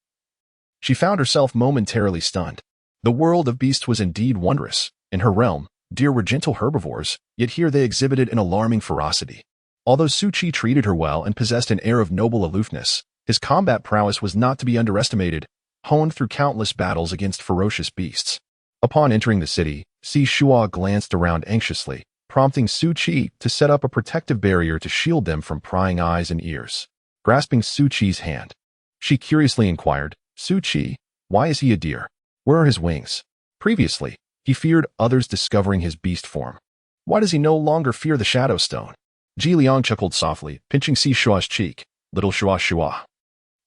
she found herself momentarily stunned. The world of beasts was indeed wondrous. In her realm, deer were gentle herbivores, yet here they exhibited an alarming ferocity. Although Su Qi treated her well and possessed an air of noble aloofness, his combat prowess was not to be underestimated, honed through countless battles against ferocious beasts. Upon entering the city, Shuo glanced around anxiously, prompting Su Qi to set up a protective barrier to shield them from prying eyes and ears. Grasping Su Qi's hand, she curiously inquired, Su Qi, why is he a deer? Where are his wings? Previously, he feared others discovering his beast form. Why does he no longer fear the shadow stone? Ji Liang chuckled softly, pinching Shuo's cheek. Little Shuo,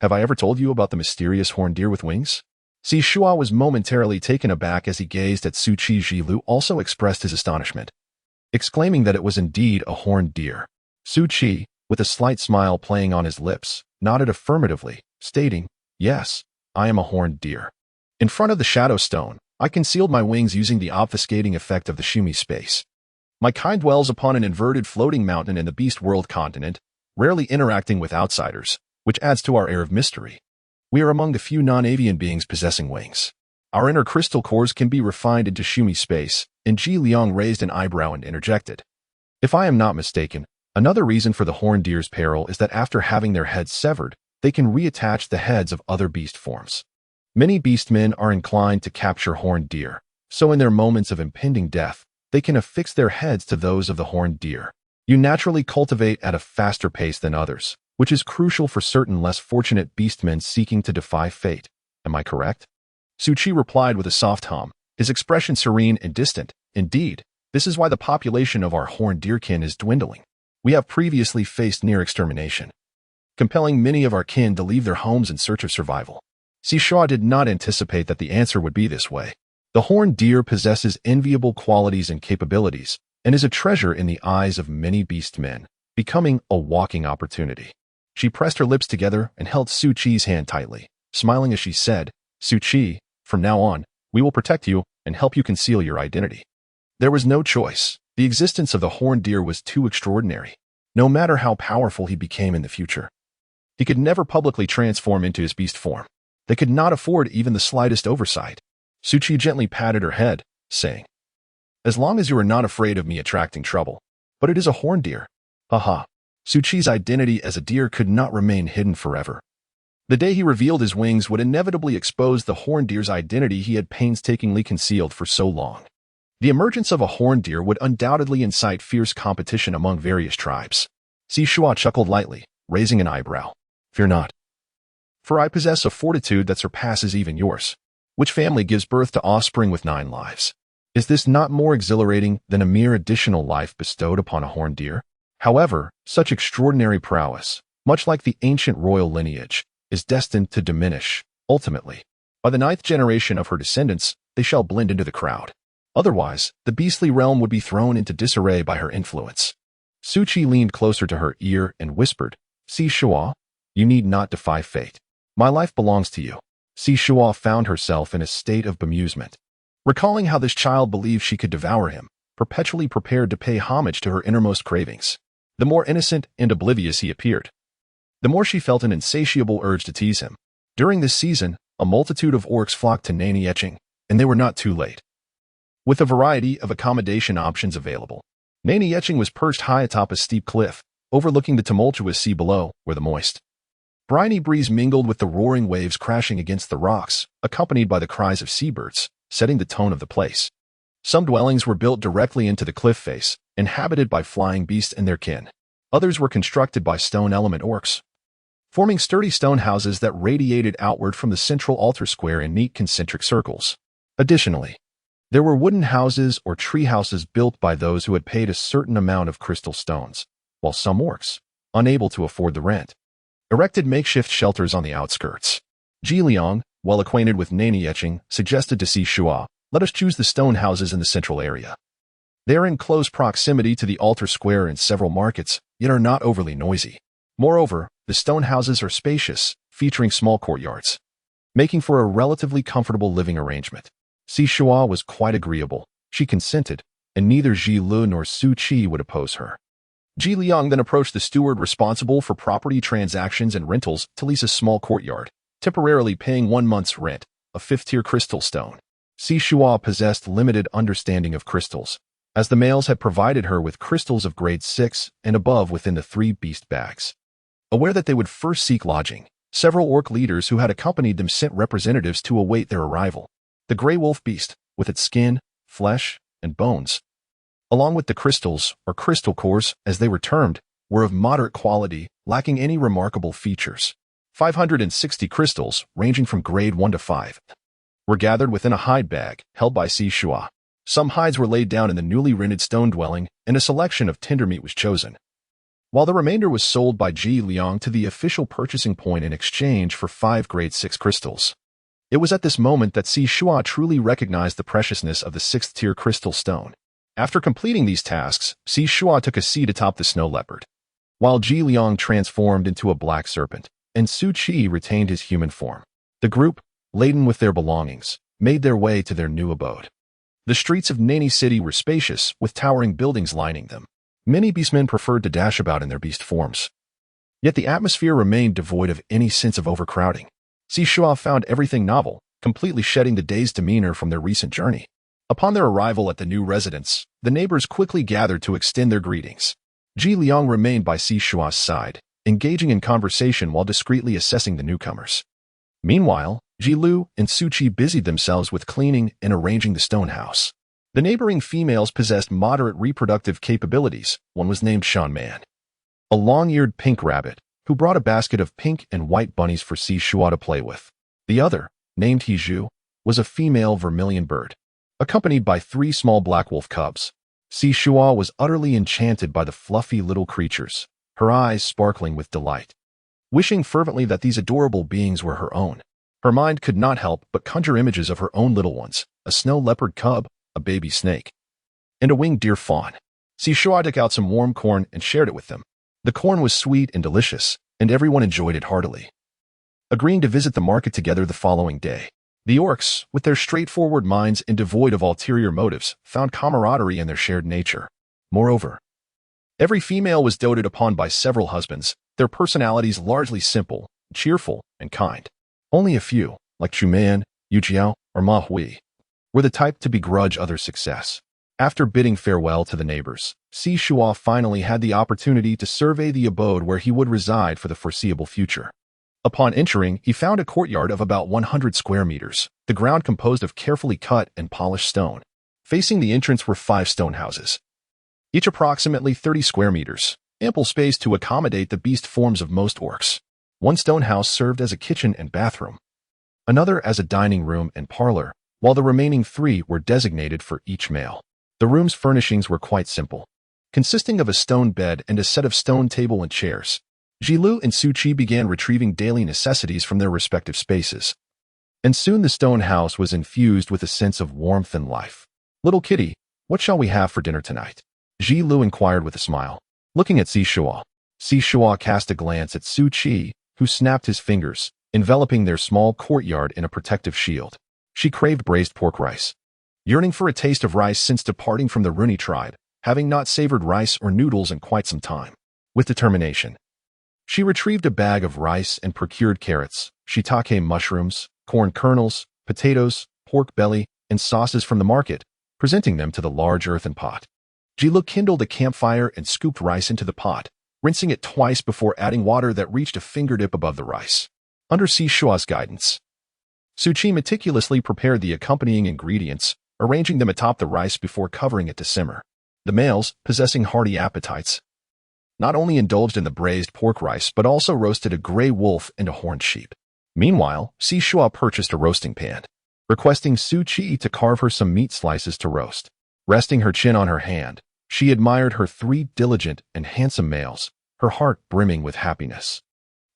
have I ever told you about the mysterious horned deer with wings? Shuo was momentarily taken aback as he gazed at Su Qi. Ji Lu also expressed his astonishment, exclaiming that it was indeed a horned deer. Su Qi, with a slight smile playing on his lips, nodded affirmatively, stating, yes, I am a horned deer. In front of the shadow stone, I concealed my wings using the obfuscating effect of the Shumi space. My kind dwells upon an inverted floating mountain in the beast world continent, rarely interacting with outsiders, which adds to our air of mystery. We are among the few non-avian beings possessing wings. Our inner crystal cores can be refined into Shumi space, and Ji Liang raised an eyebrow and interjected. If I am not mistaken, another reason for the horned deer's peril is that after having their heads severed, they can reattach the heads of other beast forms. Many beastmen are inclined to capture horned deer, so in their moments of impending death, they can affix their heads to those of the horned deer. You naturally cultivate at a faster pace than others, which is crucial for certain less fortunate beastmen seeking to defy fate. Am I correct? Su Qi replied with a soft hum, his expression serene and distant. Indeed, this is why the population of our horned deerkin is dwindling. We have previously faced near extermination, compelling many of our kin to leave their homes in search of survival. Shuo did not anticipate that the answer would be this way. The horned deer possesses enviable qualities and capabilities, and is a treasure in the eyes of many beastmen, becoming a walking opportunity. She pressed her lips together and held Su Qi's hand tightly, smiling as she said, Su Qi, from now on, we will protect you and help you conceal your identity. There was no choice. The existence of the horned deer was too extraordinary. No matter how powerful he became in the future, he could never publicly transform into his beast form. They could not afford even the slightest oversight. Su Qi gently patted her head, saying, as long as you are not afraid of me attracting trouble. But it is a horned deer. Haha. Su Qi's identity as a deer could not remain hidden forever. The day he revealed his wings would inevitably expose the horned deer's identity he had painstakingly concealed for so long. The emergence of a horned deer would undoubtedly incite fierce competition among various tribes. Shuo chuckled lightly, raising an eyebrow. Fear not. for I possess a fortitude that surpasses even yours. Which family gives birth to offspring with 9 lives? Is this not more exhilarating than a mere additional life bestowed upon a horned deer? However, such extraordinary prowess, much like the ancient royal lineage, is destined to diminish, ultimately. By the 9th generation of her descendants, they shall blend into the crowd. Otherwise, the beastly realm would be thrown into disarray by her influence. Suchi leaned closer to her ear and whispered, "See, Shuo, you need not defy fate. My life belongs to you." See, Shuo found herself in a state of bemusement. Recalling how this child believed she could devour him, perpetually prepared to pay homage to her innermost cravings. The more innocent and oblivious he appeared, the more she felt an insatiable urge to tease him. During this season, a multitude of orcs flocked to Nani Etching, and they were not too late. With a variety of accommodation options available, Nani Etching was perched high atop a steep cliff, overlooking the tumultuous sea below, where the moist, briny breeze mingled with the roaring waves crashing against the rocks, accompanied by the cries of seabirds, setting the tone of the place. Some dwellings were built directly into the cliff face, inhabited by flying beasts and their kin. Others were constructed by stone element orcs, forming sturdy stone houses that radiated outward from the central altar square in neat concentric circles. Additionally, there were wooden houses or tree houses built by those who had paid a certain amount of crystal stones, while some orcs, unable to afford the rent, erected makeshift shelters on the outskirts. Ji Liang, well acquainted with Nani Etching, suggested to Si Shuo, "Let us choose the stone houses in the central area. They are in close proximity to the altar square and several markets, yet are not overly noisy. Moreover, the stone houses are spacious, featuring small courtyards, making for a relatively comfortable living arrangement." Si Shuo was quite agreeable. She consented, and neither Ji Lu nor Su Qi would oppose her. Ji Liang then approached the steward responsible for property transactions and rentals to lease a small courtyard, temporarily paying 1 month's rent, a 5th-tier crystal stone. Si Shuo possessed limited understanding of crystals, as the males had provided her with crystals of grade 6 and above within the 3 beast bags. Aware that they would first seek lodging, several orc leaders who had accompanied them sent representatives to await their arrival. The gray wolf beast, with its skin, flesh, and bones, along with the crystals, or crystal cores, as they were termed, were of moderate quality, lacking any remarkable features. 560 crystals, ranging from grade 1 to 5, were gathered within a hide bag held by Si Shuo. Some hides were laid down in the newly rented stone dwelling, and a selection of tender meat was chosen, while the remainder was sold by Ji Liang to the official purchasing point in exchange for 5 grade 6 crystals. It was at this moment that Si Shuo truly recognized the preciousness of the 6th-tier crystal stone. After completing these tasks, Si Shuo took a seat atop the snow leopard, while Ji Liang transformed into a black serpent, and Su Qi retained his human form. The group, laden with their belongings, made their way to their new abode. The streets of Nani City were spacious, with towering buildings lining them. Many beastmen preferred to dash about in their beast forms. Yet the atmosphere remained devoid of any sense of overcrowding. Si Shuo found everything novel, completely shedding the dazed demeanor from their recent journey. Upon their arrival at the new residence, the neighbors quickly gathered to extend their greetings. Ji Liang remained by Si Shuo's side, engaging in conversation while discreetly assessing the newcomers. Meanwhile, Ji Lu and Su Qi busied themselves with cleaning and arranging the stone house. The neighboring females possessed moderate reproductive capabilities. One was named Shan Man, a long-eared pink rabbit, who brought a basket of pink and white bunnies for Si Shuo to play with. The other, named Hiju, was a female vermilion bird, accompanied by 3 small black wolf cubs. Si Shuo was utterly enchanted by the fluffy little creatures, her eyes sparkling with delight. Wishing fervently that these adorable beings were her own, her mind could not help but conjure images of her own little ones, a snow leopard cub, a baby snake, and a winged deer fawn. Si Shuo took out some warm corn and shared it with them. The corn was sweet and delicious, and everyone enjoyed it heartily. Agreeing to visit the market together the following day, the orcs, with their straightforward minds and devoid of ulterior motives, found camaraderie in their shared nature. Moreover, every female was doted upon by several husbands, their personalities largely simple, cheerful, and kind. Only a few, like Chuman, Yujiao, or Ma Hui, were the type to begrudge others' success. After bidding farewell to the neighbors, Si Shuo finally had the opportunity to survey the abode where he would reside for the foreseeable future. Upon entering, he found a courtyard of about 100 square meters, the ground composed of carefully cut and polished stone. Facing the entrance were 5 stone houses, each approximately 30 square meters, ample space to accommodate the beast forms of most orcs. One stone house served as a kitchen and bathroom, another as a dining room and parlor, while the remaining 3 were designated for each male. The room's furnishings were quite simple, consisting of a stone bed and a set of stone table and chairs. Jilu and Suchi began retrieving daily necessities from their respective spaces, and soon the stone house was infused with a sense of warmth and life. "Little kitty, what shall we have for dinner tonight?" Jilu inquired with a smile, looking at Shuo. Shuo cast a glance at Suchi, who snapped his fingers, enveloping their small courtyard in a protective shield. She craved braised pork rice, yearning for a taste of rice since departing from the Runi tribe, having not savored rice or noodles in quite some time. With determination, she retrieved a bag of rice and procured carrots, shiitake mushrooms, corn kernels, potatoes, pork belly, and sauces from the market, presenting them to the large earthen pot. Jilu kindled a campfire and scooped rice into the pot, rinsing it twice before adding water that reached a fingertip above the rice. Under Shuo's guidance, Suchi meticulously prepared the accompanying ingredients, arranging them atop the rice before covering it to simmer. The males, possessing hearty appetites, not only indulged in the braised pork rice but also roasted a gray wolf and a horned sheep. Meanwhile, Shuo purchased a roasting pan, requesting Suchi to carve her some meat slices to roast. Resting her chin on her hand, she admired her 3 diligent and handsome males, her heart brimming with happiness.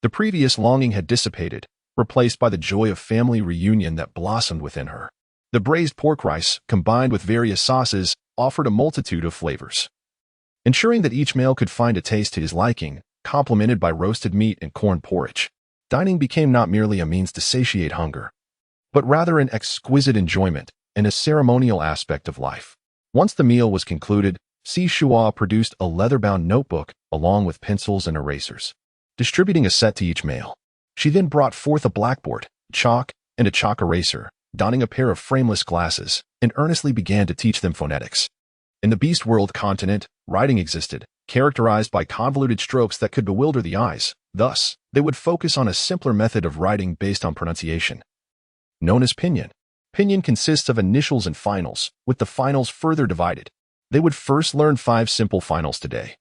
The previous longing had dissipated, replaced by the joy of family reunion that blossomed within her. The braised pork rice, combined with various sauces, offered a multitude of flavors, ensuring that each male could find a taste to his liking, complemented by roasted meat and corn porridge. Dining became not merely a means to satiate hunger, but rather an exquisite enjoyment and a ceremonial aspect of life. Once the meal was concluded, Shuo produced a leather-bound notebook along with pencils and erasers, distributing a set to each male. She then brought forth a blackboard, chalk, and a chalk eraser, donning a pair of frameless glasses, and earnestly began to teach them phonetics. In the Beast World continent, writing existed, characterized by convoluted strokes that could bewilder the eyes. Thus, they would focus on a simpler method of writing based on pronunciation, known as pinyin. Pinyin consists of initials and finals, with the finals further divided. They would first learn 5 simple finals today,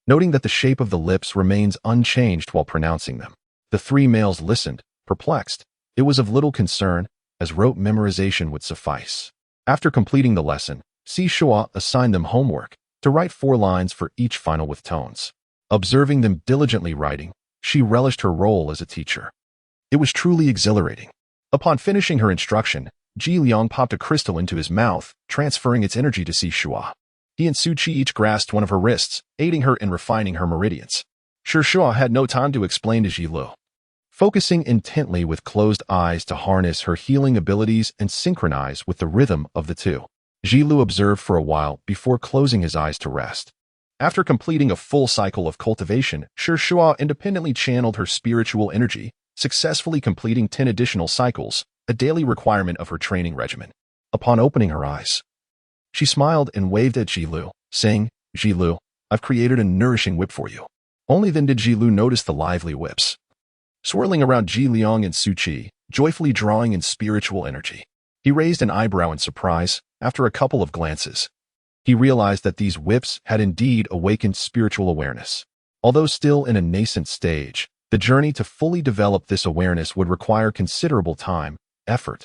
noting that the shape of the lips remains unchanged while pronouncing them. The 3 males listened, perplexed. It was of little concern, as rote memorization would suffice. After completing the lesson, Shuo assigned them homework, to write 4 lines for each final with tones. Observing them diligently writing, she relished her role as a teacher. It was truly exhilarating. Upon finishing her instruction, Ji Liang popped a crystal into his mouth, transferring its energy to Shuo. He and Suchi each grasped one of her wrists, aiding her in refining her meridians. Shuo had no time to explain to Jilu, focusing intently with closed eyes to harness her healing abilities and synchronize with the rhythm of the 2. Jilu observed for a while before closing his eyes to rest. After completing a full cycle of cultivation, Shuo independently channeled her spiritual energy, successfully completing 10 additional cycles, a daily requirement of her training regimen. Upon opening her eyes, she smiled and waved at Jilu, saying, "Jilu, I've created a nourishing whip for you." Only then did Jilu notice the lively whips swirling around Ji Liang and Suchi, joyfully drawing in spiritual energy. He raised an eyebrow in surprise. After a couple of glances, he realized that these whips had indeed awakened spiritual awareness. Although still in a nascent stage, the journey to fully develop this awareness would require considerable time, effort,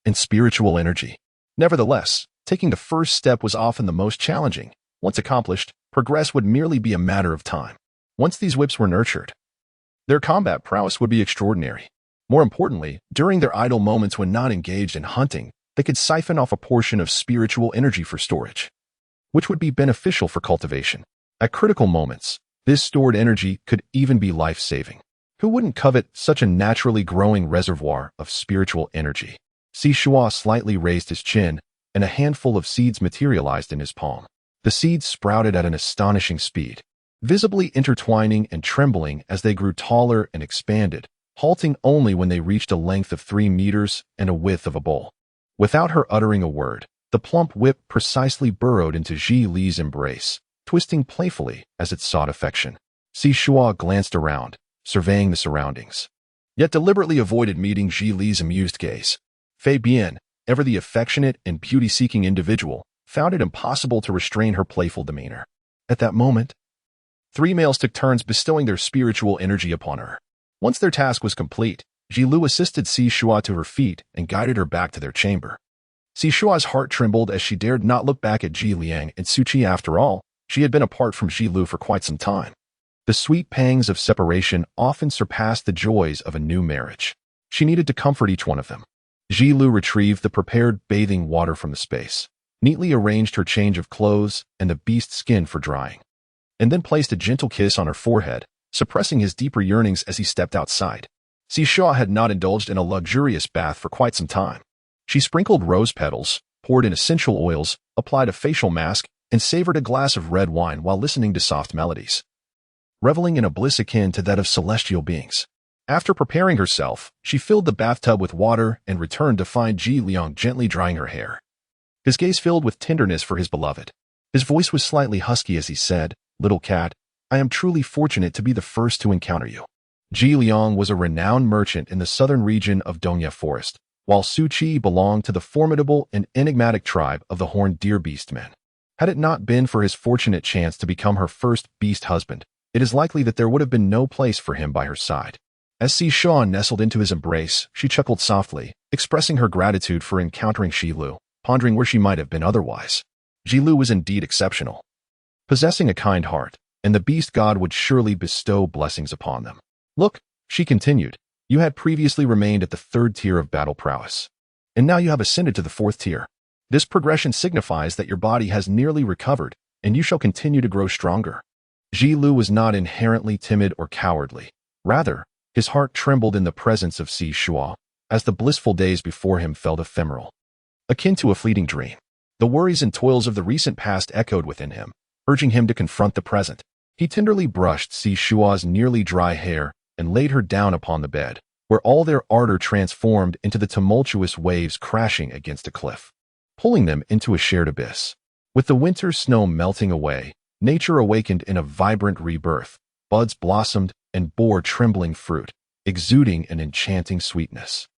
and spiritual energy. Nevertheless, taking the first step was often the most challenging. Once accomplished, progress would merely be a matter of time. Once these whips were nurtured, their combat prowess would be extraordinary. More importantly, during their idle moments when not engaged in hunting, they could siphon off a portion of spiritual energy for storage, which would be beneficial for cultivation. At critical moments, this stored energy could even be life-saving. Who wouldn't covet such a naturally growing reservoir of spiritual energy? Shuo slightly raised his chin, and a handful of seeds materialized in his palm. The seeds sprouted at an astonishing speed, visibly intertwining and trembling as they grew taller and expanded, halting only when they reached a length of 3 meters and a width of a bowl. Without her uttering a word, the plump whip precisely burrowed into Ji Li's embrace, twisting playfully as it sought affection. Shuo glanced around, surveying the surroundings, yet deliberately avoided meeting Ji Li's amused gaze. Fei Bian, ever the affectionate and beauty-seeking individual, found it impossible to restrain her playful demeanor. At that moment, 3 males took turns bestowing their spiritual energy upon her. Once their task was complete, Jilu assisted Shuo to her feet and guided her back to their chamber. Shuo's heart trembled as she dared not look back at Ji Liang and Su Qi. After all, she had been apart from Jilu for quite some time. The sweet pangs of separation often surpassed the joys of a new marriage. She needed to comfort each one of them. Jilu retrieved the prepared bathing water from the space, neatly arranged her change of clothes and the beast's skin for drying, and then placed a gentle kiss on her forehead, suppressing his deeper yearnings as he stepped outside. Shuo had not indulged in a luxurious bath for quite some time. She sprinkled rose petals, poured in essential oils, applied a facial mask, and savored a glass of red wine while listening to soft melodies, reveling in a bliss akin to that of celestial beings. After preparing herself, she filled the bathtub with water and returned to find Ji Liang gently drying her hair, his gaze filled with tenderness for his beloved. His voice was slightly husky as he said, "Little cat, I am truly fortunate to be the first to encounter you." Ji Liang was a renowned merchant in the southern region of Dongye Forest, while Su Qi belonged to the formidable and enigmatic tribe of the horned deer beast men. Had it not been for his fortunate chance to become her first beast husband, it is likely that there would have been no place for him by her side. As Shuo nestled into his embrace, she chuckled softly, expressing her gratitude for encountering Jilu, pondering where she might have been otherwise. Jilu was indeed exceptional, possessing a kind heart, and the beast god would surely bestow blessings upon them. "Look," she continued, "you had previously remained at the 3rd tier of battle prowess, and now you have ascended to the 4th tier. This progression signifies that your body has nearly recovered, and you shall continue to grow stronger." Jilu was not inherently timid or cowardly. Rather, his heart trembled in the presence of Shuo, as the blissful days before him felt ephemeral, akin to a fleeting dream. The worries and toils of the recent past echoed within him, urging him to confront the present. He tenderly brushed Shuo's nearly dry hair and laid her down upon the bed, where all their ardor transformed into the tumultuous waves crashing against a cliff, pulling them into a shared abyss. With the winter snow melting away, nature awakened in a vibrant rebirth. Buds blossomed and bore trembling fruit, exuding an enchanting sweetness.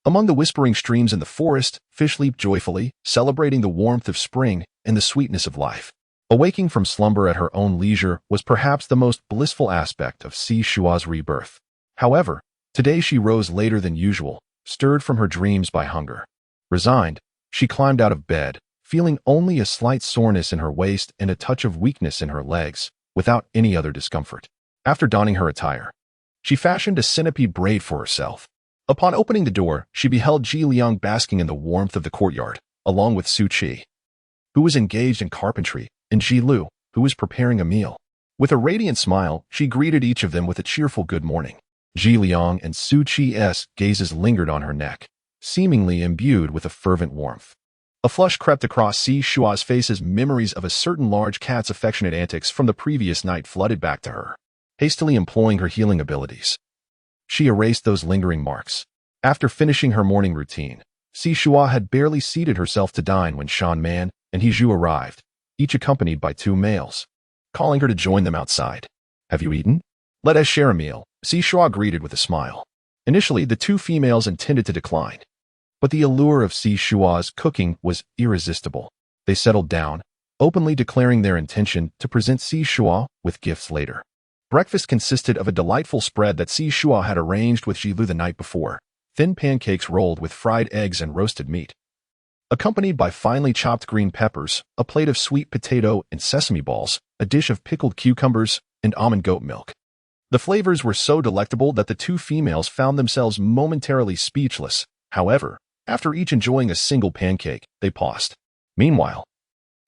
Among the whispering streams in the forest, fish leaped joyfully, celebrating the warmth of spring and the sweetness of life. Awaking from slumber at her own leisure was perhaps the most blissful aspect of Shuo's rebirth. However, today she rose later than usual, stirred from her dreams by hunger. Resigned, she climbed out of bed, feeling only a slight soreness in her waist and a touch of weakness in her legs, without any other discomfort. After donning her attire, she fashioned a centipede braid for herself. Upon opening the door, she beheld Ji Liang basking in the warmth of the courtyard, along with Su Qi, who was engaged in carpentry, and Jilu, who was preparing a meal. With a radiant smile, she greeted each of them with a cheerful good morning. Ji Liang and Su Qi's gazes lingered on her neck, seemingly imbued with a fervent warmth. A flush crept across Shuo's face as memories of a certain large cat's affectionate antics from the previous night flooded back to her. Hastily employing her healing abilities, she erased those lingering marks. After finishing her morning routine, Shuo had barely seated herself to dine when Shan Man and Hiju arrived, each accompanied by 2 males, calling her to join them outside. "Have you eaten? Let us share a meal," Shuo greeted with a smile. Initially, the 2 females intended to decline, but the allure of Shuo's cooking was irresistible. They settled down, openly declaring their intention to present Shuo with gifts later. Breakfast consisted of a delightful spread that Shuo had arranged with Jilu the night before, thin pancakes rolled with fried eggs and roasted meat, accompanied by finely chopped green peppers, a plate of sweet potato and sesame balls, a dish of pickled cucumbers, and almond goat milk. The flavors were so delectable that the 2 females found themselves momentarily speechless. However, after each enjoying a single pancake, they paused. Meanwhile,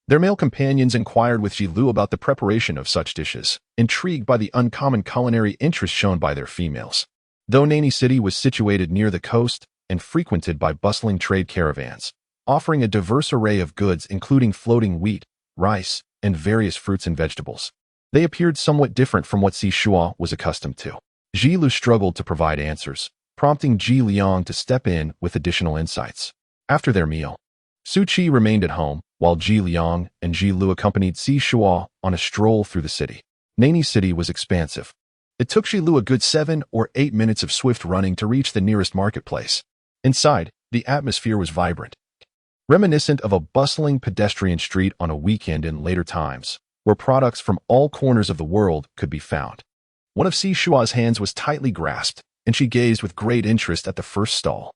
their male companions inquired with Jilu about the preparation of such dishes, intrigued by the uncommon culinary interest shown by their females. Though Nani City was situated near the coast and frequented by bustling trade caravans, offering a diverse array of goods including floating wheat, rice, and various fruits and vegetables, they appeared somewhat different from what Shuo was accustomed to. Jilu struggled to provide answers, prompting Ji Liang to step in with additional insights. After their meal, Su Qi remained at home, while Ji Liang and Jilu accompanied Shuo on a stroll through the city. Nani City was expansive. It took Jilu a good 7 or 8 minutes of swift running to reach the nearest marketplace. Inside, the atmosphere was vibrant, reminiscent of a bustling pedestrian street on a weekend in later times, where products from all corners of the world could be found. One of Shuo's hands was tightly grasped, and she gazed with great interest at the first stall.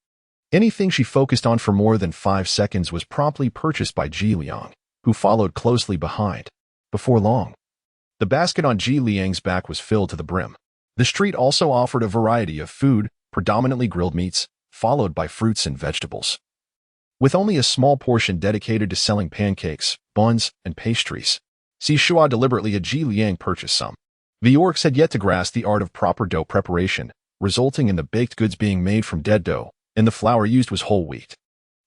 Anything she focused on for more than 5 seconds was promptly purchased by Ji Liang, who followed closely behind. Before long, the basket on Ji Liang's back was filled to the brim. The street also offered a variety of food, predominantly grilled meats, followed by fruits and vegetables. With only a small portion dedicated to selling pancakes, buns, and pastries, Shuo deliberately had Ji Liang purchase some. The orcs had yet to grasp the art of proper dough preparation, resulting in the baked goods being made from dead dough, and the flour used was whole wheat.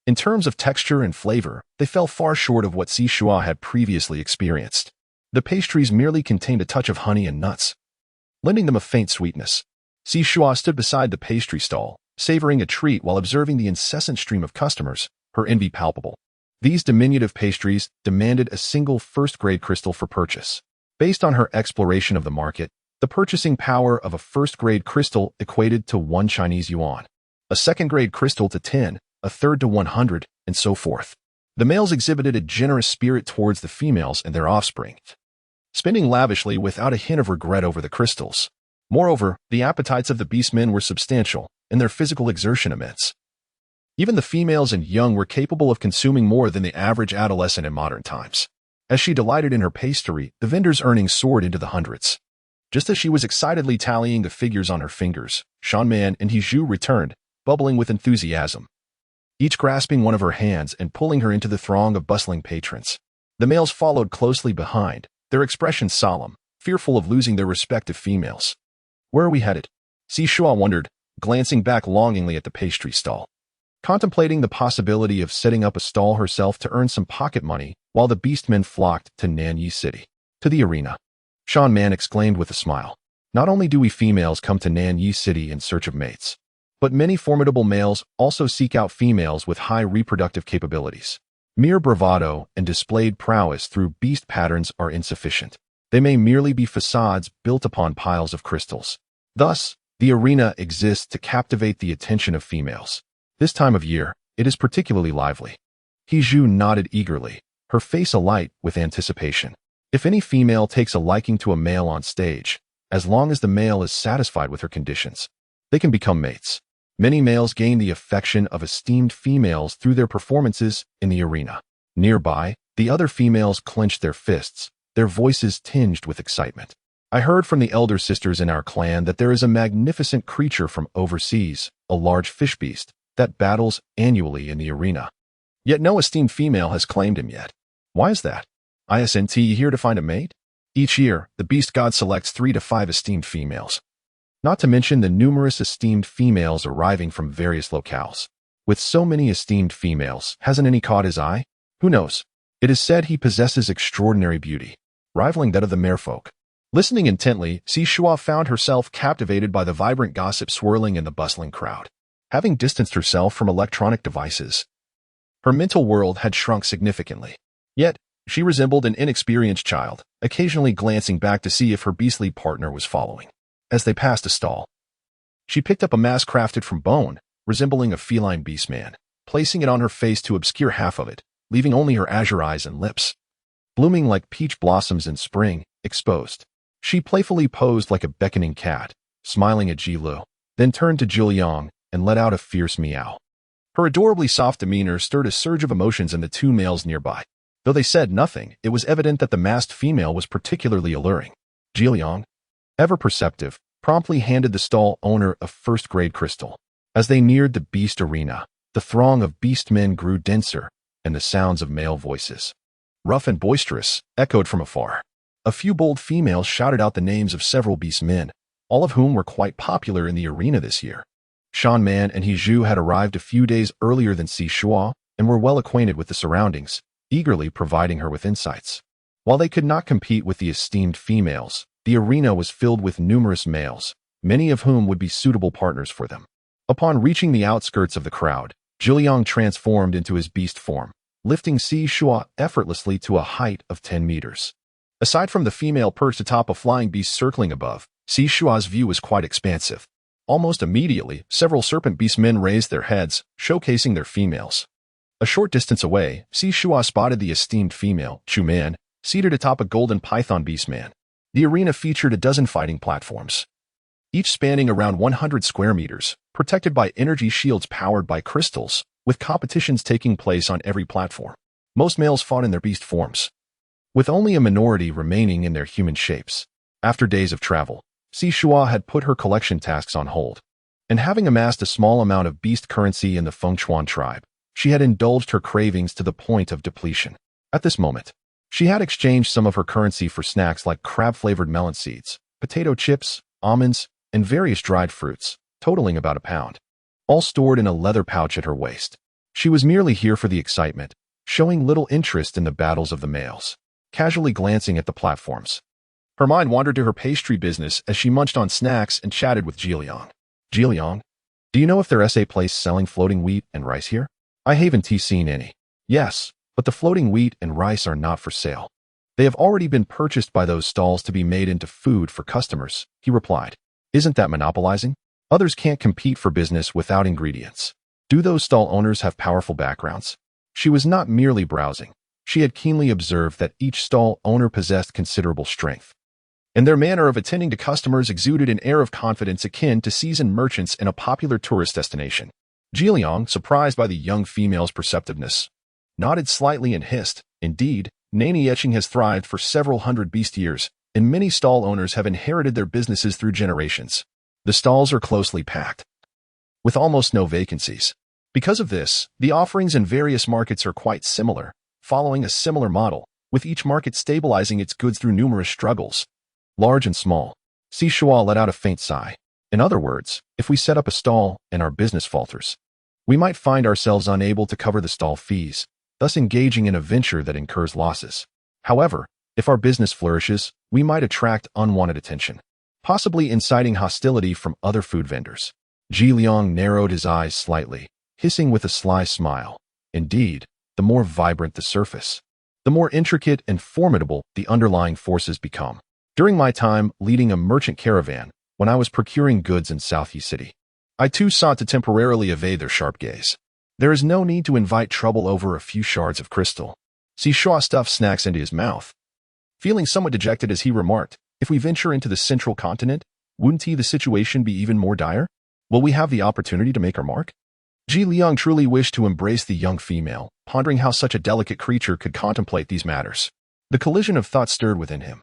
In terms of texture and flavor, they fell far short of what Shuo had previously experienced. The pastries merely contained a touch of honey and nuts, lending them a faint sweetness. Shuo stood beside the pastry stall, savoring a treat while observing the incessant stream of customers, her envy palpable. These diminutive pastries demanded a single first-grade crystal for purchase. Based on her exploration of the market, the purchasing power of a first-grade crystal equated to 1 Chinese yuan, a second-grade crystal to 10, a third to 100, and so forth. The males exhibited a generous spirit towards the females and their offspring, spending lavishly without a hint of regret over the crystals. Moreover, the appetites of the beastmen were substantial, and their physical exertion immense. Even the females and young were capable of consuming more than the average adolescent in modern times. As she delighted in her pastry, the vendor's earnings soared into the hundreds. Just as she was excitedly tallying the figures on her fingers, Shan Man and Zhu returned, bubbling with enthusiasm, each grasping one of her hands and pulling her into the throng of bustling patrons. The males followed closely behind, their expressions solemn, fearful of losing their respective females. Where are we headed? Shuo wondered, glancing back longingly at the pastry stall. Contemplating the possibility of setting up a stall herself to earn some pocket money while the beastmen flocked to Nanyi City. To the arena. Shan Man exclaimed with a smile. Not only do we females come to Nanyi City in search of mates, but many formidable males also seek out females with high reproductive capabilities. Mere bravado and displayed prowess through beast patterns are insufficient. They may merely be facades built upon piles of crystals. Thus, the arena exists to captivate the attention of females. This time of year, it is particularly lively. Zhu nodded eagerly, her face alight with anticipation. If any female takes a liking to a male on stage, as long as the male is satisfied with her conditions, they can become mates. Many males gain the affection of esteemed females through their performances in the arena. Nearby, the other females clenched their fists, their voices tinged with excitement. I heard from the elder sisters in our clan that there is a magnificent creature from overseas, a large fish beast, that battles annually in the arena. Yet no esteemed female has claimed him yet. Why is that? Isn't here to find a mate? Each year, the beast god selects 3 to 5 esteemed females. Not to mention the numerous esteemed females arriving from various locales. With so many esteemed females, hasn't any caught his eye? Who knows? It is said he possesses extraordinary beauty, rivaling that of the merfolk. Listening intently, Shuo found herself captivated by the vibrant gossip swirling in the bustling crowd. Having distanced herself from electronic devices, her mental world had shrunk significantly. Yet, she resembled an inexperienced child, occasionally glancing back to see if her beastly partner was following. As they passed a stall, she picked up a mask crafted from bone, resembling a feline beastman, placing it on her face to obscure half of it, leaving only her azure eyes and lips, blooming like peach blossoms in spring, exposed. She playfully posed like a beckoning cat, smiling at Ji Lu, then turned to Zhuliang and let out a fierce meow. Her adorably soft demeanor stirred a surge of emotions in the 2 males nearby. Though they said nothing, it was evident that the masked female was particularly alluring. Zhuliang, ever perceptive, promptly handed the stall owner a first-grade crystal. As they neared the beast arena, the throng of beastmen grew denser, and the sounds of male voices, rough and boisterous, echoed from afar. A few bold females shouted out the names of several beastmen, all of whom were quite popular in the arena this year. Shan Man and Zhu had arrived a few days earlier than Shuo and were well acquainted with the surroundings, eagerly providing her with insights. While they could not compete with the esteemed females, the arena was filled with numerous males, many of whom would be suitable partners for them. Upon reaching the outskirts of the crowd, Zhuliang transformed into his beast form, lifting Shuo effortlessly to a height of 10 meters. Aside from the female perched atop a flying beast circling above, Shuo's view was quite expansive. Almost immediately, several serpent beastmen raised their heads, showcasing their females. A short distance away, Shuo spotted the esteemed female, Chu Man, seated atop a golden python beastman. The arena featured a dozen fighting platforms, each spanning around 100 square meters, protected by energy shields powered by crystals, with competitions taking place on every platform. Most males fought in their beast forms, with only a minority remaining in their human shapes. After days of travel, Shuo had put her collection tasks on hold, and having amassed a small amount of beast currency in the Fengchuan tribe, she had indulged her cravings to the point of depletion. At this moment, she had exchanged some of her currency for snacks like crab-flavored melon seeds, potato chips, almonds, and various dried fruits, totaling about a pound, all stored in a leather pouch at her waist. She was merely here for the excitement, showing little interest in the battles of the males, casually glancing at the platforms. Her mind wandered to her pastry business as she munched on snacks and chatted with Jiliang. Jiliang, do you know if there's a place selling floating wheat and rice here? I haven't seen any. Yes, but the floating wheat and rice are not for sale. They have already been purchased by those stalls to be made into food for customers, he replied. Isn't that monopolizing? Others can't compete for business without ingredients. Do those stall owners have powerful backgrounds? She was not merely browsing. She had keenly observed that each stall owner possessed considerable strength, and their manner of attending to customers exuded an air of confidence akin to seasoned merchants in a popular tourist destination. Jiliang, surprised by the young female's perceptiveness, nodded slightly and hissed. Indeed, Nani etching has thrived for several hundred beast years, and many stall owners have inherited their businesses through generations. The stalls are closely packed, with almost no vacancies. Because of this, the offerings in various markets are quite similar, following a similar model, with each market stabilizing its goods through numerous struggles, large and small. Shuo let out a faint sigh. In other words, if we set up a stall and our business falters, we might find ourselves unable to cover the stall fees, thus engaging in a venture that incurs losses. However, if our business flourishes, we might attract unwanted attention, possibly inciting hostility from other food vendors. Jiliang narrowed his eyes slightly, hissing with a sly smile. Indeed, the more vibrant the surface, the more intricate and formidable the underlying forces become. During my time leading a merchant caravan, when I was procuring goods in Southeast City, I too sought to temporarily evade their sharp gaze. There is no need to invite trouble over a few shards of crystal. Shuo stuffed snacks into his mouth, feeling somewhat dejected as he remarked, if we venture into the central continent, wouldn't the situation be even more dire? Will we have the opportunity to make our mark? Jiliang truly wished to embrace the young female, pondering how such a delicate creature could contemplate these matters. The collision of thought stirred within him,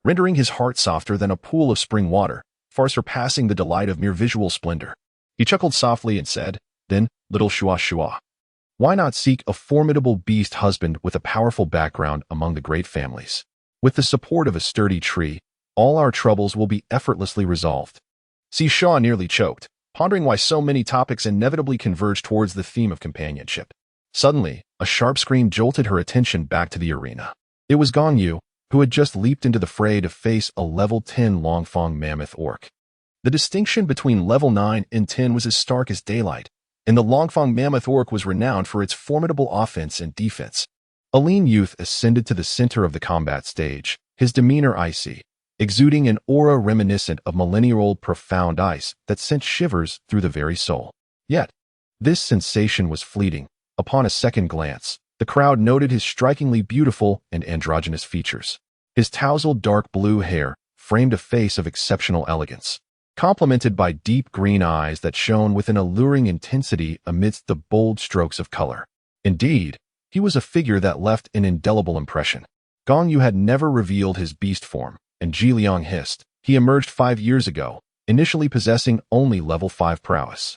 rendering his heart softer than a pool of spring water, far surpassing the delight of mere visual splendor. He chuckled softly and said, then, little Shuo, why not seek a formidable beast husband with a powerful background among the great families? With the support of a sturdy tree, all our troubles will be effortlessly resolved. Shuo nearly choked, pondering why so many topics inevitably converged towards the theme of companionship. Suddenly, a sharp scream jolted her attention back to the arena. It was Gongyu, who had just leaped into the fray to face a level 10 Longfang mammoth orc. The distinction between level 9 and 10 was as stark as daylight, and the Longfang mammoth orc was renowned for its formidable offense and defense. A lean youth ascended to the center of the combat stage, his demeanor icy, exuding an aura reminiscent of millennia-old profound ice that sent shivers through the very soul. Yet, this sensation was fleeting. Upon a second glance, the crowd noted his strikingly beautiful and androgynous features. His tousled dark blue hair framed a face of exceptional elegance, complemented by deep green eyes that shone with an alluring intensity amidst the bold strokes of color. Indeed, he was a figure that left an indelible impression. Gongyu had never revealed his beast form, and Jiliang hissed. He emerged 5 years ago, initially possessing only level 5 prowess.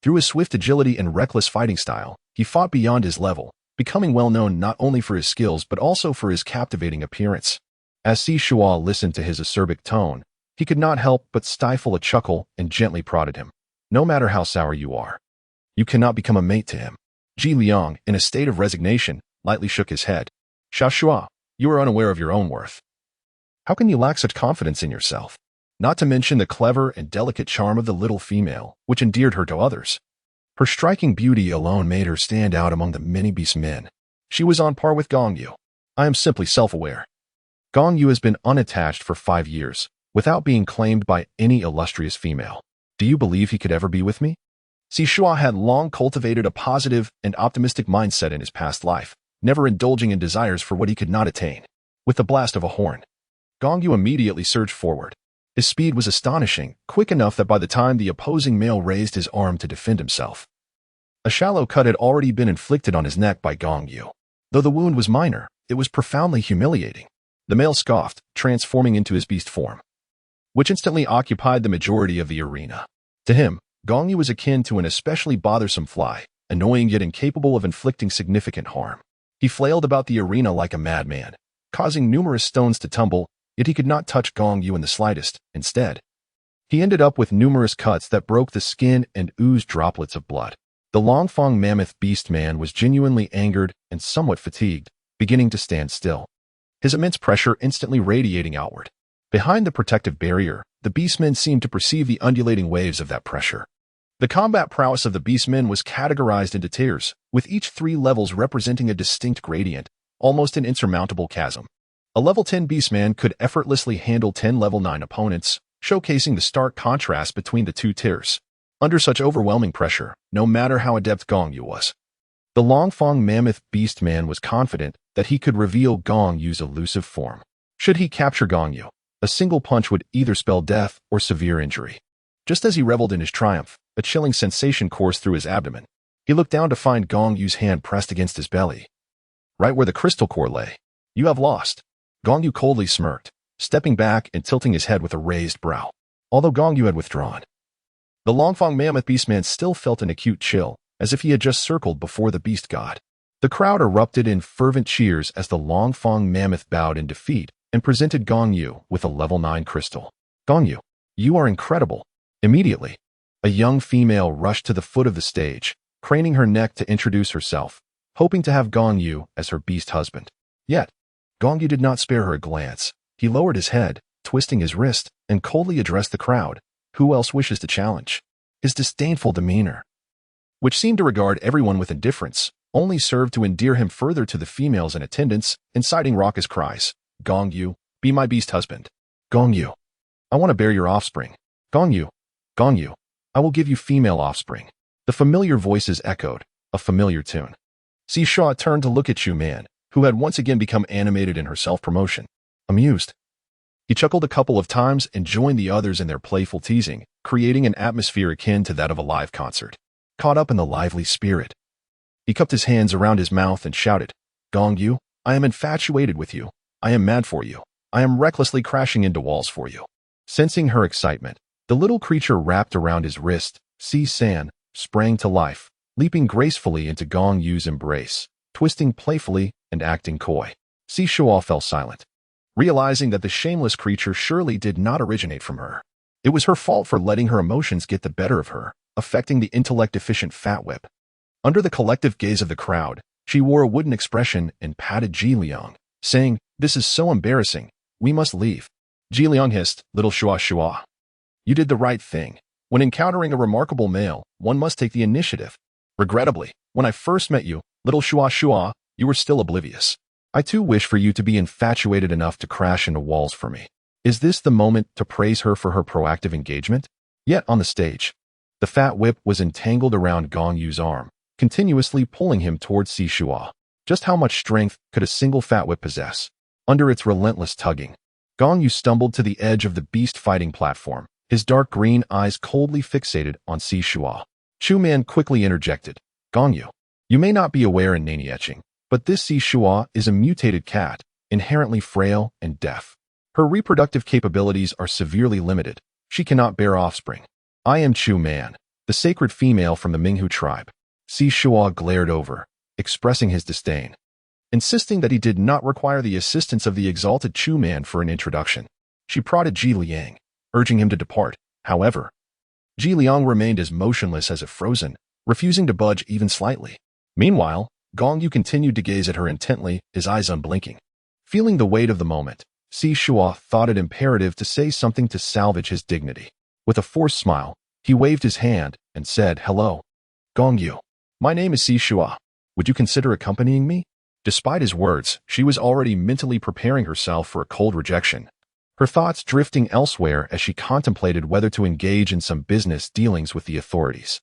Through his swift agility and reckless fighting style, he fought beyond his level, becoming well known not only for his skills but also for his captivating appearance. As Shuo listened to his acerbic tone, he could not help but stifle a chuckle and gently prodded him. No matter how sour you are, you cannot become a mate to him. Jiliang, in a state of resignation, lightly shook his head. Shuo, you are unaware of your own worth. How can you lack such confidence in yourself? Not to mention the clever and delicate charm of the little female, which endeared her to others. Her striking beauty alone made her stand out among the many beast men. She was on par with Gongyu. I am simply self-aware. Gongyu has been unattached for 5 years, without being claimed by any illustrious female. Do you believe he could ever be with me? Shuo had long cultivated a positive and optimistic mindset in his past life, never indulging in desires for what he could not attain. With the blast of a horn, Gongyu immediately surged forward. His speed was astonishing, quick enough that by the time the opposing male raised his arm to defend himself, a shallow cut had already been inflicted on his neck by Gong Yu. Though the wound was minor, it was profoundly humiliating. The male scoffed, transforming into his beast form, which instantly occupied the majority of the arena. To him, Gong Yu was akin to an especially bothersome fly, annoying yet incapable of inflicting significant harm. He flailed about the arena like a madman, causing numerous stones to tumble, yet he could not touch Gong Yu in the slightest. Instead, he ended up with numerous cuts that broke the skin and oozed droplets of blood. The Longfang mammoth beast man was genuinely angered and somewhat fatigued, beginning to stand still, his immense pressure instantly radiating outward. Behind the protective barrier, the beastmen seemed to perceive the undulating waves of that pressure. The combat prowess of the beastmen was categorized into tiers, with each 3 levels representing a distinct gradient, almost an insurmountable chasm. A level 10 beastman could effortlessly handle 10 level 9 opponents, showcasing the stark contrast between the 2 tiers. Under such overwhelming pressure, no matter how adept Gong Yu was, the Longfang mammoth beastman was confident that he could reveal Gong Yu's elusive form. Should he capture Gong Yu, a single punch would either spell death or severe injury. Just as he reveled in his triumph, a chilling sensation coursed through his abdomen. He looked down to find Gong Yu's hand pressed against his belly, right where the crystal core lay. "You have lost." Gong Yu coldly smirked, stepping back and tilting his head with a raised brow. Although Gong Yu had withdrawn, the Longfang mammoth beastman still felt an acute chill, as if he had just circled before the beast god. The crowd erupted in fervent cheers as the Longfang mammoth bowed in defeat and presented Gong Yu with a level 9 crystal. "Gong Yu, you are incredible." Immediately, a young female rushed to the foot of the stage, craning her neck to introduce herself, hoping to have Gong Yu as her beast husband. Yet, Gong Yu did not spare her a glance. He lowered his head, twisting his wrist, and coldly addressed the crowd. Who else wishes to challenge? His disdainful demeanor, which seemed to regard everyone with indifference, only served to endear him further to the females in attendance, inciting raucous cries. "Gong Yu, be my beast husband. Gong Yu, I want to bear your offspring. Gong Yu, I will give you female offspring." The familiar voices echoed, a familiar tune. Shuo turned to look at Chu Man, who had once again become animated in her self-promotion. Amused, he chuckled a couple of times and joined the others in their playful teasing, creating an atmosphere akin to that of a live concert. Caught up in the lively spirit, he cupped his hands around his mouth and shouted, "Gong Yu, I am infatuated with you. I am mad for you. I am recklessly crashing into walls for you." Sensing her excitement, the little creature wrapped around his wrist, Si-san, sprang to life, leaping gracefully into Gong Yu's embrace, twisting playfully and acting coy. Shuo fell silent, realizing that the shameless creature surely did not originate from her. It was her fault for letting her emotions get the better of her, affecting the intellect-deficient fat whip. Under the collective gaze of the crowd, she wore a wooden expression and patted Ji Liang, saying, "This is so embarrassing. We must leave." Ji Liang hissed, "Little Shuo, you did the right thing. When encountering a remarkable male, one must take the initiative. Regrettably, when I first met you, little Shuo, you were still oblivious. I too wish for you to be infatuated enough to crash into walls for me." Is this the moment to praise her for her proactive engagement? Yet on the stage, the fat whip was entangled around Gong Yu's arm, continuously pulling him towards Shuo. Just how much strength could a single fat whip possess? Under its relentless tugging, Gong Yu stumbled to the edge of the beast fighting platform, his dark green eyes coldly fixated on Shuo. Chu Man quickly interjected, "Gong Yu, you may not be aware in nani etching, but this Shuo is a mutated cat, inherently frail and deaf. Her reproductive capabilities are severely limited. She cannot bear offspring. I am Chu Man, the sacred female from the Minghu tribe." Shuo glared over, expressing his disdain, insisting that he did not require the assistance of the exalted Chu Man for an introduction. She prodded Ji Liang, urging him to depart. However, Ji Liang remained as motionless as if frozen, refusing to budge even slightly. Meanwhile, Gong Yu continued to gaze at her intently, his eyes unblinking. Feeling the weight of the moment, Shuo thought it imperative to say something to salvage his dignity. With a forced smile, he waved his hand and said, "Hello, Gong Yu. My name is Shuo. Would you consider accompanying me?" Despite his words, she was already mentally preparing herself for a cold rejection, her thoughts drifting elsewhere as she contemplated whether to engage in some business dealings with the authorities.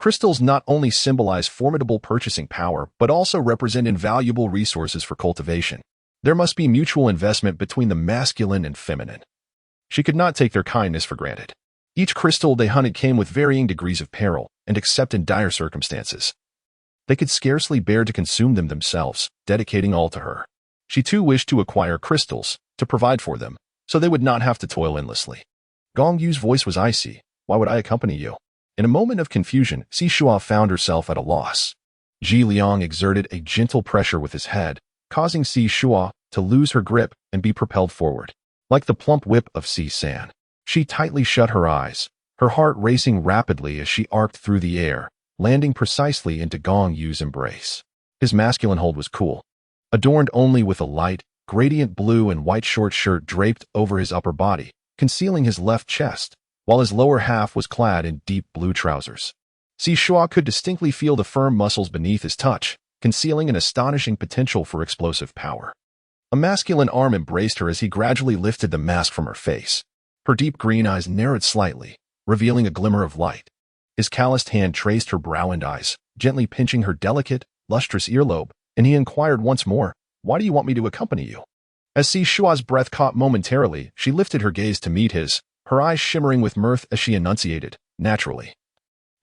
Crystals not only symbolize formidable purchasing power, but also represent invaluable resources for cultivation. There must be mutual investment between the masculine and feminine. She could not take their kindness for granted. Each crystal they hunted came with varying degrees of peril, and except in dire circumstances, they could scarcely bear to consume them themselves, dedicating all to her. She too wished to acquire crystals, to provide for them, so they would not have to toil endlessly. Gong Yu's voice was icy. Why would I accompany you? In a moment of confusion, Shuo found herself at a loss. Ji Liang exerted a gentle pressure with his head, causing Shuo to lose her grip and be propelled forward. Like the plump whip of San, she tightly shut her eyes, her heart racing rapidly as she arced through the air, landing precisely into Gong Yu's embrace. His masculine hold was cool, adorned only with a light, gradient blue and white short shirt draped over his upper body, concealing his left chest, while his lower half was clad in deep blue trousers. Shuo could distinctly feel the firm muscles beneath his touch, concealing an astonishing potential for explosive power. A masculine arm embraced her as he gradually lifted the mask from her face. Her deep green eyes narrowed slightly, revealing a glimmer of light. His calloused hand traced her brow and eyes, gently pinching her delicate, lustrous earlobe, and he inquired once more, "Why do you want me to accompany you?" As Shuo's breath caught momentarily, she lifted her gaze to meet his, her eyes shimmering with mirth as she enunciated, "Naturally.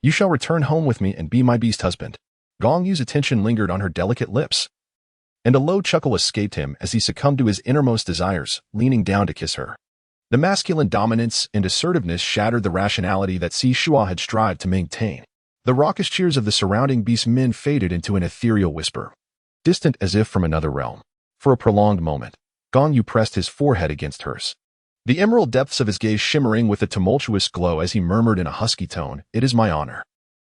You shall return home with me and be my beast husband." Gong Yu's attention lingered on her delicate lips, and a low chuckle escaped him as he succumbed to his innermost desires, leaning down to kiss her. The masculine dominance and assertiveness shattered the rationality that Shuo had strived to maintain. The raucous cheers of the surrounding beast men faded into an ethereal whisper, distant as if from another realm. For a prolonged moment, Gong Yu pressed his forehead against hers, the emerald depths of his gaze shimmering with a tumultuous glow as he murmured in a husky tone, "It is my honor."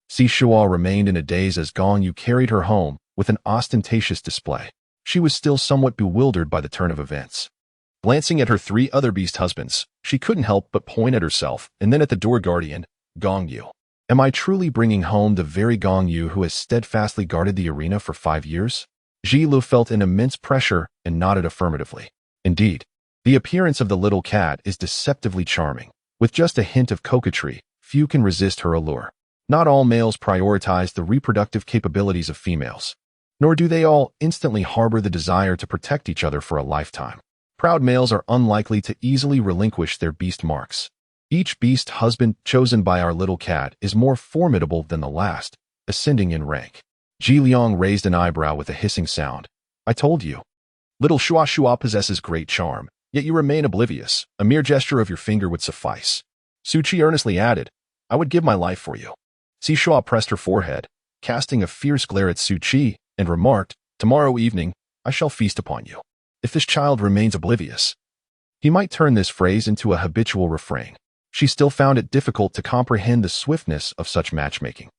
Shuo remained in a daze as Gong Yu carried her home with an ostentatious display. She was still somewhat bewildered by the turn of events. Glancing at her 3 other beast husbands, she couldn't help but point at herself and then at the door guardian, Gong Yu. Am I truly bringing home the very Gong Yu who has steadfastly guarded the arena for 5 years? Ji Lu felt an immense pressure and nodded affirmatively. Indeed, the appearance of the little cat is deceptively charming. With just a hint of coquetry, few can resist her allure. Not all males prioritize the reproductive capabilities of females, nor do they all instantly harbor the desire to protect each other for a lifetime. Proud males are unlikely to easily relinquish their beast marks. Each beast husband chosen by our little cat is more formidable than the last, ascending in rank. Ji Liang raised an eyebrow with a hissing sound. I told you. Little Shuo possesses great charm, yet you remain oblivious. A mere gesture of your finger would suffice. Su Qi earnestly added, I would give my life for you. Shuo pressed her forehead, casting a fierce glare at Su Qi, and remarked, tomorrow evening, I shall feast upon you. If this child remains oblivious, he might turn this phrase into a habitual refrain. She still found it difficult to comprehend the swiftness of such matchmaking.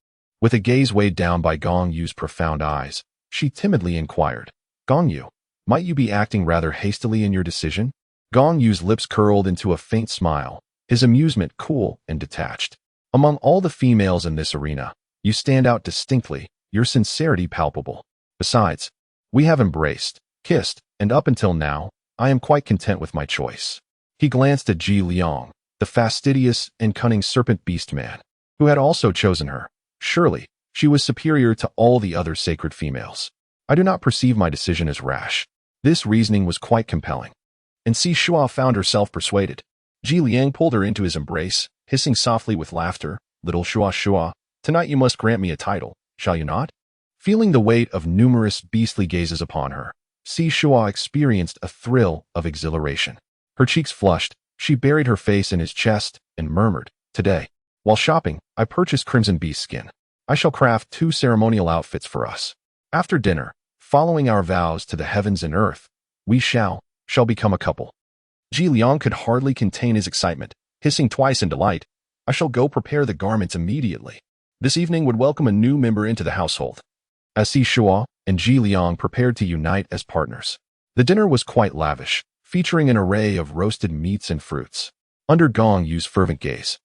With a gaze weighed down by Gong Yu's profound eyes, she timidly inquired, Gong Yu, might you be acting rather hastily in your decision? Gong Yu's lips curled into a faint smile, his amusement cool and detached. Among all the females in this arena, you stand out distinctly, your sincerity palpable. Besides, we have embraced, kissed, and up until now, I am quite content with my choice. He glanced at Ji Liang, the fastidious and cunning serpent beast man, who had also chosen her. Surely, she was superior to all the other sacred females. I do not perceive my decision as rash. This reasoning was quite compelling, and Shuo found herself persuaded. Ji Liang pulled her into his embrace, hissing softly with laughter, Little Shuo, tonight you must grant me a title, shall you not? Feeling the weight of numerous beastly gazes upon her, Shuo experienced a thrill of exhilaration. Her cheeks flushed, she buried her face in his chest and murmured, Today, while shopping, I purchased crimson beast skin. I shall craft 2 ceremonial outfits for us. After dinner, following our vows to the heavens and earth, we shall become a couple. Ji Liang could hardly contain his excitement, hissing twice in delight, I shall go prepare the garments immediately. This evening would welcome a new member into the household. As Shuo and Ji Liang prepared to unite as partners, the dinner was quite lavish, featuring an array of roasted meats and fruits. Under Gong Yu's fervent gaze,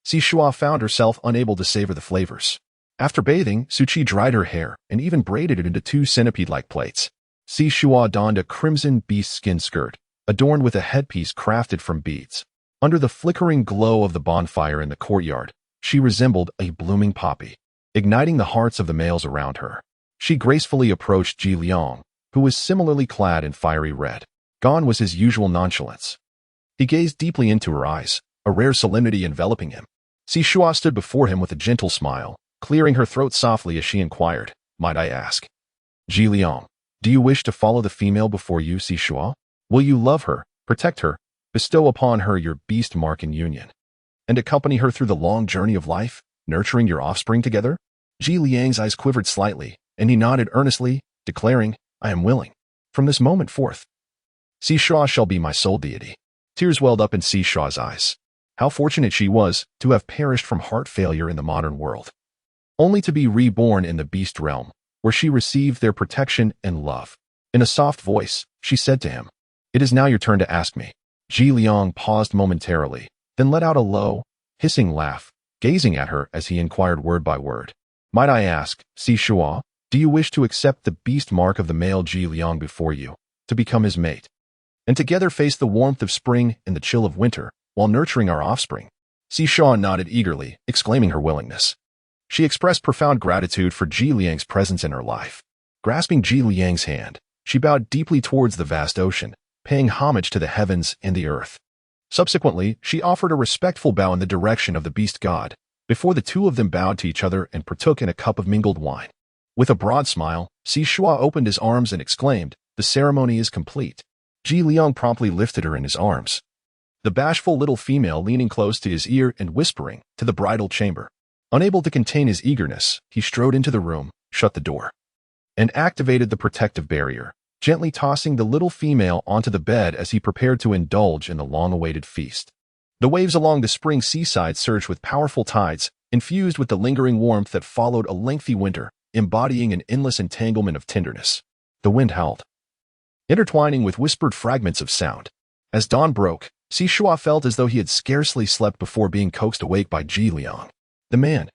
Shuo found herself unable to savor the flavors. After bathing, Su Qi dried her hair and even braided it into 2 centipede-like plaits. Shuo donned a crimson beast skin skirt, adorned with a headpiece crafted from beads. Under the flickering glow of the bonfire in the courtyard, she resembled a blooming poppy, igniting the hearts of the males around her. She gracefully approached Ji Liang, who was similarly clad in fiery red. Gone was his usual nonchalance. He gazed deeply into her eyes, a rare solemnity enveloping him. Shuo stood before him with a gentle smile, clearing her throat softly as she inquired, "Might I ask? Ji Liang, do you wish to follow the female before you, Shuo? Will you love her, protect her, bestow upon her your beast mark in union, and accompany her through the long journey of life, nurturing your offspring together?" Ji Liang's eyes quivered slightly, and he nodded earnestly, declaring, "I am willing. From this moment forth, Shuo shall be my sole deity." Tears welled up in Shuo's eyes. How fortunate she was to have perished from heart failure in the modern world, only to be reborn in the beast realm, where she received their protection and love. In a soft voice, she said to him, "It is now your turn to ask me." Ji Liang paused momentarily, then let out a low, hissing laugh, gazing at her as he inquired word by word, "Might I ask, Shuo, do you wish to accept the beast mark of the male Ji Liang before you, to become his mate, and together face the warmth of spring and the chill of winter, while nurturing our offspring?" Shuo nodded eagerly, exclaiming her willingness. She expressed profound gratitude for Ji Liang's presence in her life. Grasping Ji Liang's hand, she bowed deeply towards the vast ocean, paying homage to the heavens and the earth. Subsequently, she offered a respectful bow in the direction of the beast god, before the two of them bowed to each other and partook in a cup of mingled wine. With a broad smile, Shuo opened his arms and exclaimed, "The ceremony is complete." Ji Liang promptly lifted her in his arms, the bashful little female leaning close to his ear and whispering, "To the bridal chamber." Unable to contain his eagerness, he strode into the room, shut the door, and activated the protective barrier, gently tossing the little female onto the bed as he prepared to indulge in the long-awaited feast. The waves along the spring seaside surged with powerful tides, infused with the lingering warmth that followed a lengthy winter, embodying an endless entanglement of tenderness. The wind howled, intertwining with whispered fragments of sound. As dawn broke, Shuo felt as though he had scarcely slept before being coaxed awake by Ji Liang. The man,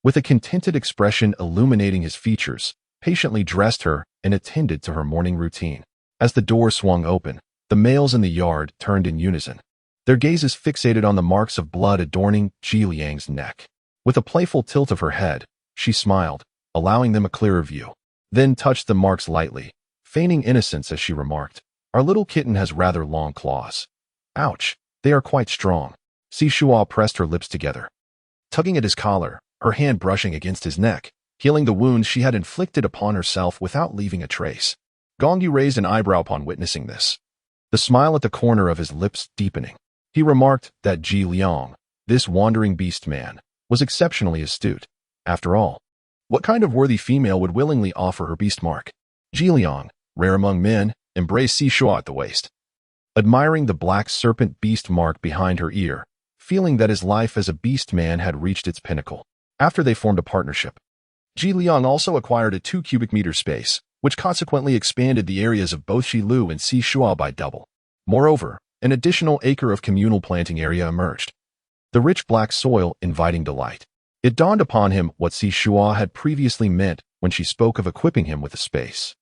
with a contented expression illuminating his features, patiently dressed her and attended to her morning routine. As the door swung open, the males in the yard turned in unison, their gazes fixated on the marks of blood adorning Ji Liang's neck. With a playful tilt of her head, she smiled, allowing them a clearer view, then touched the marks lightly, feigning innocence as she remarked, "Our little kitten has rather long claws. Ouch, they are quite strong." Shuo pressed her lips together, tugging at his collar, her hand brushing against his neck, healing the wounds she had inflicted upon herself without leaving a trace. Gongyu raised an eyebrow upon witnessing this, the smile at the corner of his lips deepening. He remarked that Ji Liang, this wandering beast man, was exceptionally astute. After all, what kind of worthy female would willingly offer her beast mark? Ji Liang, rare among men, embraced Shuo at the waist, admiring the black serpent beast mark behind her ear, feeling that his life as a beast man had reached its pinnacle. After they formed a partnership, Ji Liang also acquired a 2 cubic meter space, which consequently expanded the areas of both Shilu and Shuo by double. Moreover, an additional acre of communal planting area emerged, the rich black soil inviting delight. It dawned upon him what Shuo had previously meant when she spoke of equipping him with a space.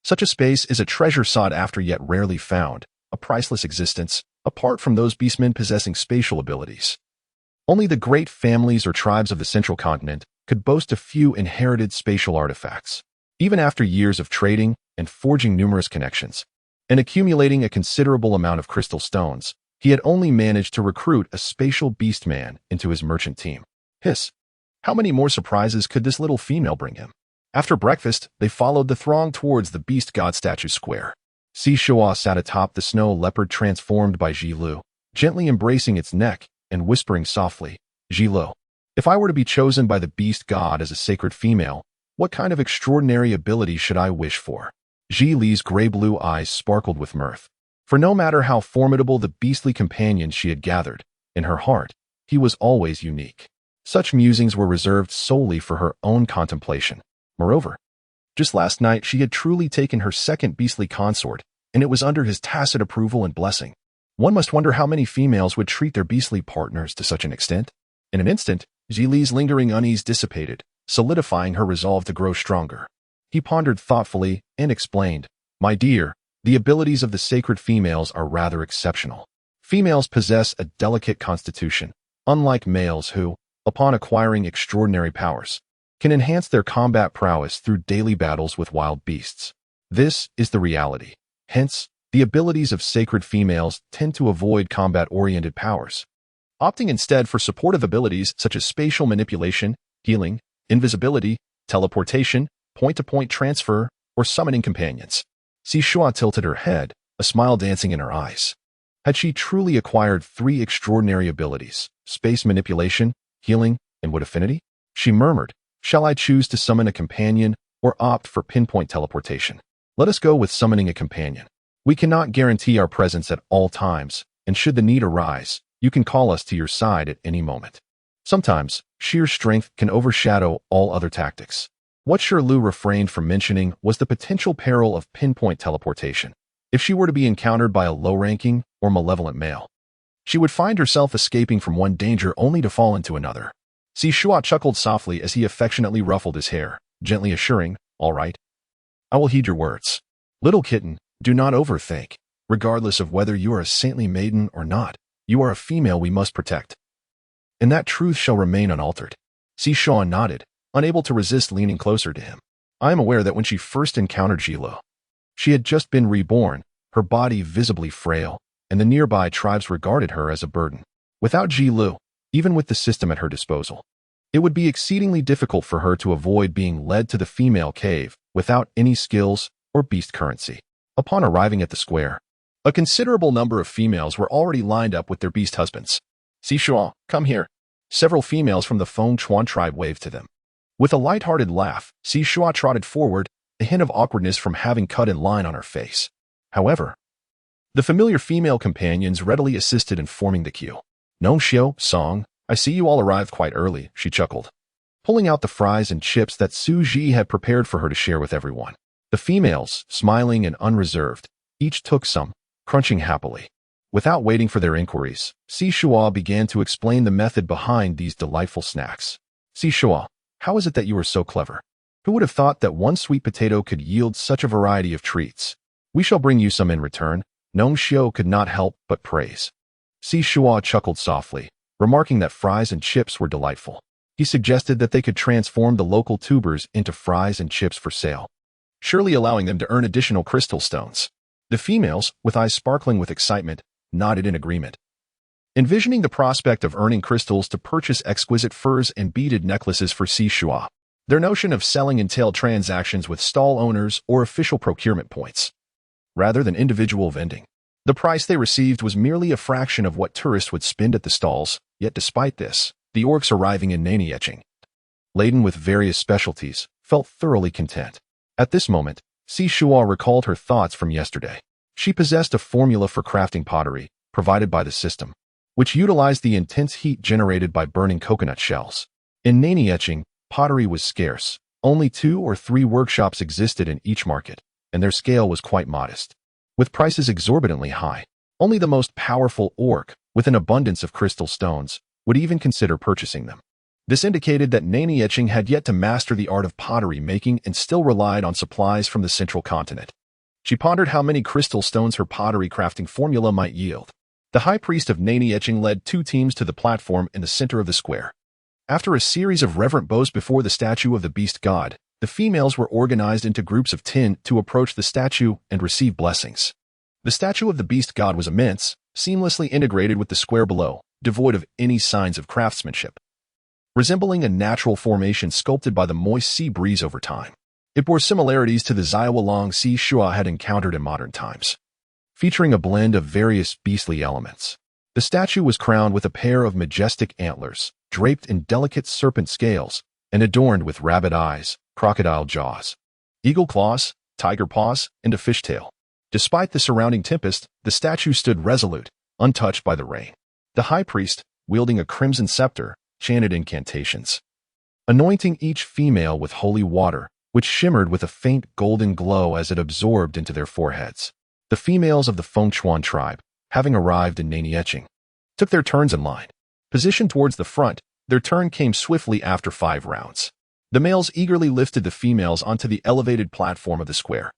Such a space is a treasure sought after yet rarely found, a priceless existence, apart from those beastmen possessing spatial abilities. Only the great families or tribes of the central continent could boast a few inherited spatial artifacts. Even after years of trading and forging numerous connections, and accumulating a considerable amount of crystal stones, he had only managed to recruit a spatial beastman into his merchant team. Hiss! How many more surprises could this little female bring him? After breakfast, they followed the throng towards the beast god statue square. Shuo sat atop the snow leopard transformed by Jilu, gently embracing its neck and whispering softly, "Jilu, if I were to be chosen by the beast god as a sacred female, what kind of extraordinary ability should I wish for?" Li's gray-blue eyes sparkled with mirth. For no matter how formidable the beastly companion she had gathered, in her heart, he was always unique. Such musings were reserved solely for her own contemplation. Moreover, just last night she had truly taken her second beastly consort, and it was under his tacit approval and blessing. One must wonder how many females would treat their beastly partners to such an extent. In an instant, Li's lingering unease dissipated, solidifying her resolve to grow stronger. He pondered thoughtfully and explained, "My dear, the abilities of the sacred females are rather exceptional. Females possess a delicate constitution, unlike males who, upon acquiring extraordinary powers, can enhance their combat prowess through daily battles with wild beasts. This is the reality. Hence, The abilities of sacred females tend to avoid combat-oriented powers, opting instead for supportive abilities such as spatial manipulation, healing, invisibility, teleportation, point-to-point transfer, or summoning companions. Shuo tilted her head, a smile dancing in her eyes. Had she truly acquired 3 extraordinary abilities, space manipulation, healing, and wood affinity? She murmured, "Shall I choose to summon a companion or opt for pinpoint teleportation? Let us go with summoning a companion. We cannot guarantee our presence at all times, and should the need arise, you can call us to your side at any moment. Sometimes, sheer strength can overshadow all other tactics." What Shirlu refrained from mentioning was the potential peril of pinpoint teleportation. If she were to be encountered by a low-ranking or malevolent male, she would find herself escaping from one danger only to fall into another. Shuo chuckled softly as he affectionately ruffled his hair, gently assuring, "All right. I will heed your words. Little kitten, do not overthink. Regardless of whether you are a saintly maiden or not, you are a female we must protect. And that truth shall remain unaltered." Shuo nodded, unable to resist leaning closer to him. I am aware that when she first encountered Jilo, she had just been reborn, her body visibly frail, and the nearby tribes regarded her as a burden. Without Jilo, even with the system at her disposal, it would be exceedingly difficult for her to avoid being led to the female cave without any skills or beast currency. Upon arriving at the square, a considerable number of females were already lined up with their beast husbands. "Shuo, come here." Several females from the Feng Chuan tribe waved to them. With a light-hearted laugh, Shuo trotted forward, a hint of awkwardness from having cut in line on her face. However, the familiar female companions readily assisted in forming the queue. "No, Xiao, Song, I see you all arrived quite early," she chuckled, pulling out the fries and chips that Su Ji had prepared for her to share with everyone. The females, smiling and unreserved, each took some, crunching happily. Without waiting for their inquiries, Shuo began to explain the method behind these delightful snacks. "Shuo, how is it that you are so clever? Who would have thought that one sweet potato could yield such a variety of treats? We shall bring you some in return." Gnome Xiao could not help but praise. Shuo chuckled softly, remarking that fries and chips were delightful. He suggested that they could transform the local tubers into fries and chips for sale, surely allowing them to earn additional crystal stones. The females, with eyes sparkling with excitement, nodded in agreement, envisioning the prospect of earning crystals to purchase exquisite furs and beaded necklaces for Shuo. Their notion of selling entailed transactions with stall owners or official procurement points, rather than individual vending. The price they received was merely a fraction of what tourists would spend at the stalls, yet despite this, the orcs arriving in Nanieching, laden with various specialties, felt thoroughly content. At this moment, Shuo recalled her thoughts from yesterday. She possessed a formula for crafting pottery, provided by the system, which utilized the intense heat generated by burning coconut shells. In Nanieching, pottery was scarce. Only 2 or 3 workshops existed in each market, and their scale was quite modest. With prices exorbitantly high, only the most powerful orc, with an abundance of crystal stones, would even consider purchasing them. This indicated that Nanieching had yet to master the art of pottery making and still relied on supplies from the central continent. She pondered how many crystal stones her pottery crafting formula might yield. The high priest of Nanieching led 2 teams to the platform in the center of the square. After a series of reverent bows before the statue of the beast god, the females were organized into groups of 10 to approach the statue and receive blessings. The statue of the beast god was immense, seamlessly integrated with the square below, devoid of any signs of craftsmanship, resembling a natural formation sculpted by the moist sea breeze over time. It bore similarities to the Xiaolong Shuo had encountered in modern times, featuring a blend of various beastly elements. The statue was crowned with a pair of majestic antlers, draped in delicate serpent scales, and adorned with rabbit eyes, crocodile jaws, eagle claws, tiger paws, and a fishtail. Despite the surrounding tempest, the statue stood resolute, untouched by the rain. The high priest, wielding a crimson scepter, chanted incantations, anointing each female with holy water, which shimmered with a faint golden glow as it absorbed into their foreheads. The females of the Feng Chuan tribe, having arrived in Nanieching, took their turns in line. Positioned towards the front, their turn came swiftly after 5 rounds. The males eagerly lifted the females onto the elevated platform of the square.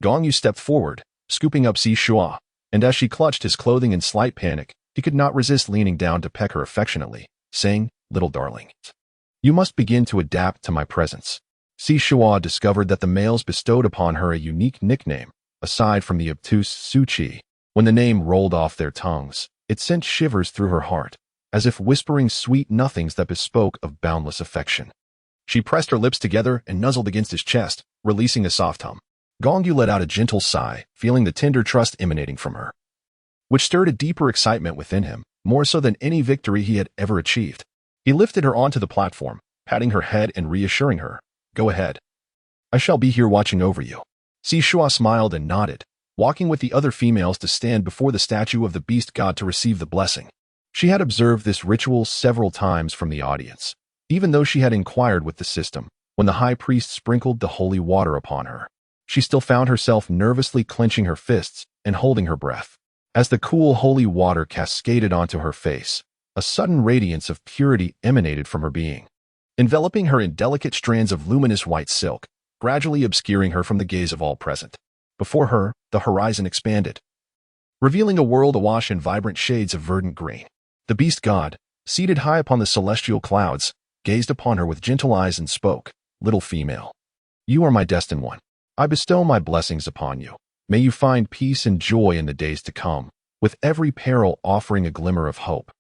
Gong Yu stepped forward, scooping up Shuo, and as she clutched his clothing in slight panic, he could not resist leaning down to peck her affectionately, saying, "Little darling, you must begin to adapt to my presence." Shuo discovered that the males bestowed upon her a unique nickname, aside from the obtuse Suchi. When the name rolled off their tongues, it sent shivers through her heart, as if whispering sweet nothings that bespoke of boundless affection. She pressed her lips together and nuzzled against his chest, releasing a soft hum. Gongyu let out a gentle sigh, feeling the tender trust emanating from her, which stirred a deeper excitement within him, more so than any victory he had ever achieved. He lifted her onto the platform, patting her head and reassuring her, "Go ahead. I shall be here watching over you." Shuo smiled and nodded, walking with the other females to stand before the statue of the beast god to receive the blessing. She had observed this ritual several times from the audience, even though she had inquired with the system. When the high priest sprinkled the holy water upon her, she still found herself nervously clenching her fists and holding her breath. As the cool holy water cascaded onto her face, a sudden radiance of purity emanated from her being, enveloping her in delicate strands of luminous white silk, gradually obscuring her from the gaze of all present. Before her, the horizon expanded, revealing a world awash in vibrant shades of verdant green. The beast god, seated high upon the celestial clouds, gazed upon her with gentle eyes and spoke, "Little female, you are my destined one. I bestow my blessings upon you. May you find peace and joy in the days to come, with every peril offering a glimmer of hope.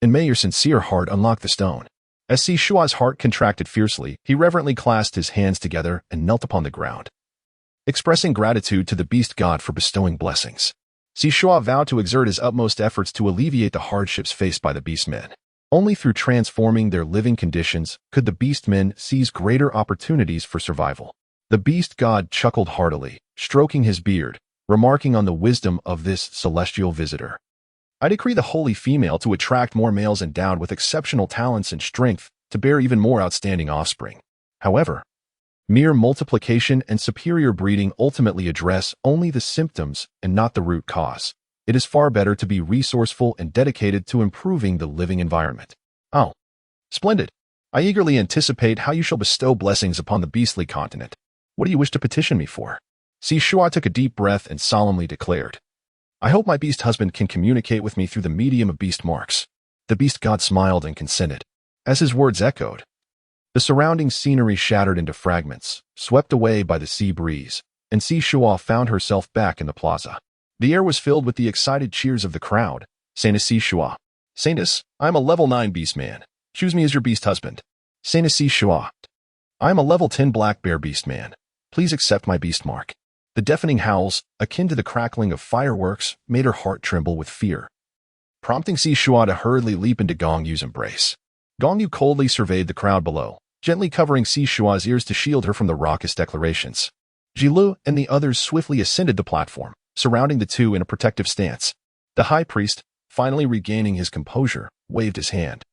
And may your sincere heart unlock the stone." As Shuo's heart contracted fiercely, he reverently clasped his hands together and knelt upon the ground, expressing gratitude to the beast god for bestowing blessings. Shuo vowed to exert his utmost efforts to alleviate the hardships faced by the beastmen. Only through transforming their living conditions could the beastmen seize greater opportunities for survival. The beast god chuckled heartily, stroking his beard, remarking on the wisdom of this celestial visitor. "I decree the holy female to attract more males endowed with exceptional talents and strength to bear even more outstanding offspring. However, mere multiplication and superior breeding ultimately address only the symptoms and not the root cause. It is far better to be resourceful and dedicated to improving the living environment." "Oh, splendid. I eagerly anticipate how you shall bestow blessings upon the beastly continent. What do you wish to petition me for?" Shuo took a deep breath and solemnly declared, "I hope my beast husband can communicate with me through the medium of beast marks." The beast god smiled and consented. As his words echoed, the surrounding scenery shattered into fragments, swept away by the sea breeze, and Shuo found herself back in the plaza. The air was filled with the excited cheers of the crowd. "Saint Shuo. Saintus, I am a level 9 beast man. Choose me as your beast husband." "Saint Shuo. I am a level 10 black bear beast man. Please accept my beast mark." The deafening howls, akin to the crackling of fireworks, made her heart tremble with fear, prompting Shuo to hurriedly leap into Gongyu's embrace. Gongyu coldly surveyed the crowd below, gently covering Shuo's ears to shield her from the raucous declarations. Jilu and the others swiftly ascended the platform, surrounding the two in a protective stance. The high priest, finally regaining his composure, waved his hand,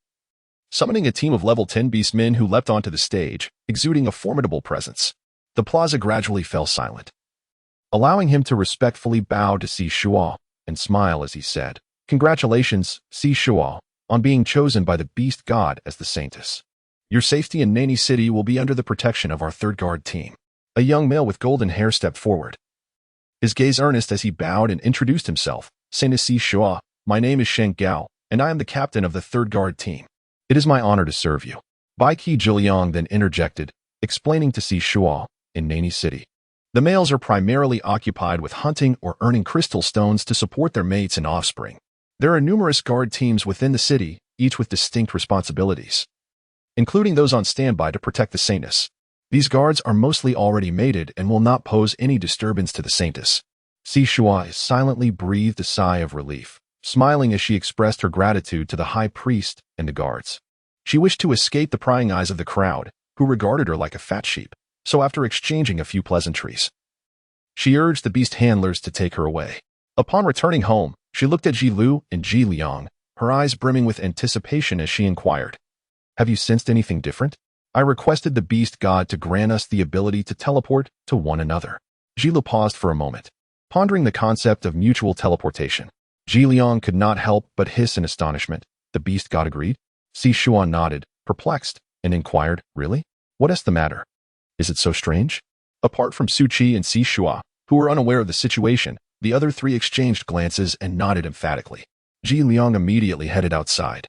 summoning a team of level 10 beastmen who leapt onto the stage, exuding a formidable presence. The plaza gradually fell silent, allowing him to respectfully bow to Shuo and smile as he said, "Congratulations, Shuo, on being chosen by the beast god as the saintess. Your safety in Nani City will be under the protection of our third guard team." A young male with golden hair stepped forward, his gaze earnest as he bowed and introduced himself. "Saint Shuo, my name is Shen Gao, and I am the captain of the third guard team. It is my honor to serve you." Bai Qi Zhiliang then interjected, explaining to Shuo, "In Nani City, the males are primarily occupied with hunting or earning crystal stones to support their mates and offspring. There are numerous guard teams within the city, each with distinct responsibilities, including those on standby to protect the saintess. These guards are mostly already mated and will not pose any disturbance to the saintess." Shuo silently breathed a sigh of relief, smiling as she expressed her gratitude to the high priest and the guards. She wished to escape the prying eyes of the crowd, who regarded her like a fat sheep. So after exchanging a few pleasantries, she urged the beast handlers to take her away. Upon returning home, she looked at Jilu and Jiliang, her eyes brimming with anticipation as she inquired, "Have you sensed anything different? I requested the beast god to grant us the ability to teleport to one another." Jilu paused for a moment, pondering the concept of mutual teleportation. Jiliang could not help but hiss in astonishment. The beast god agreed. Shuo nodded, perplexed, and inquired, "Really? What is the matter? Is it so strange?" Apart from Suchi and Shuo, who were unaware of the situation, the other three exchanged glances and nodded emphatically. Ji Liang immediately headed outside,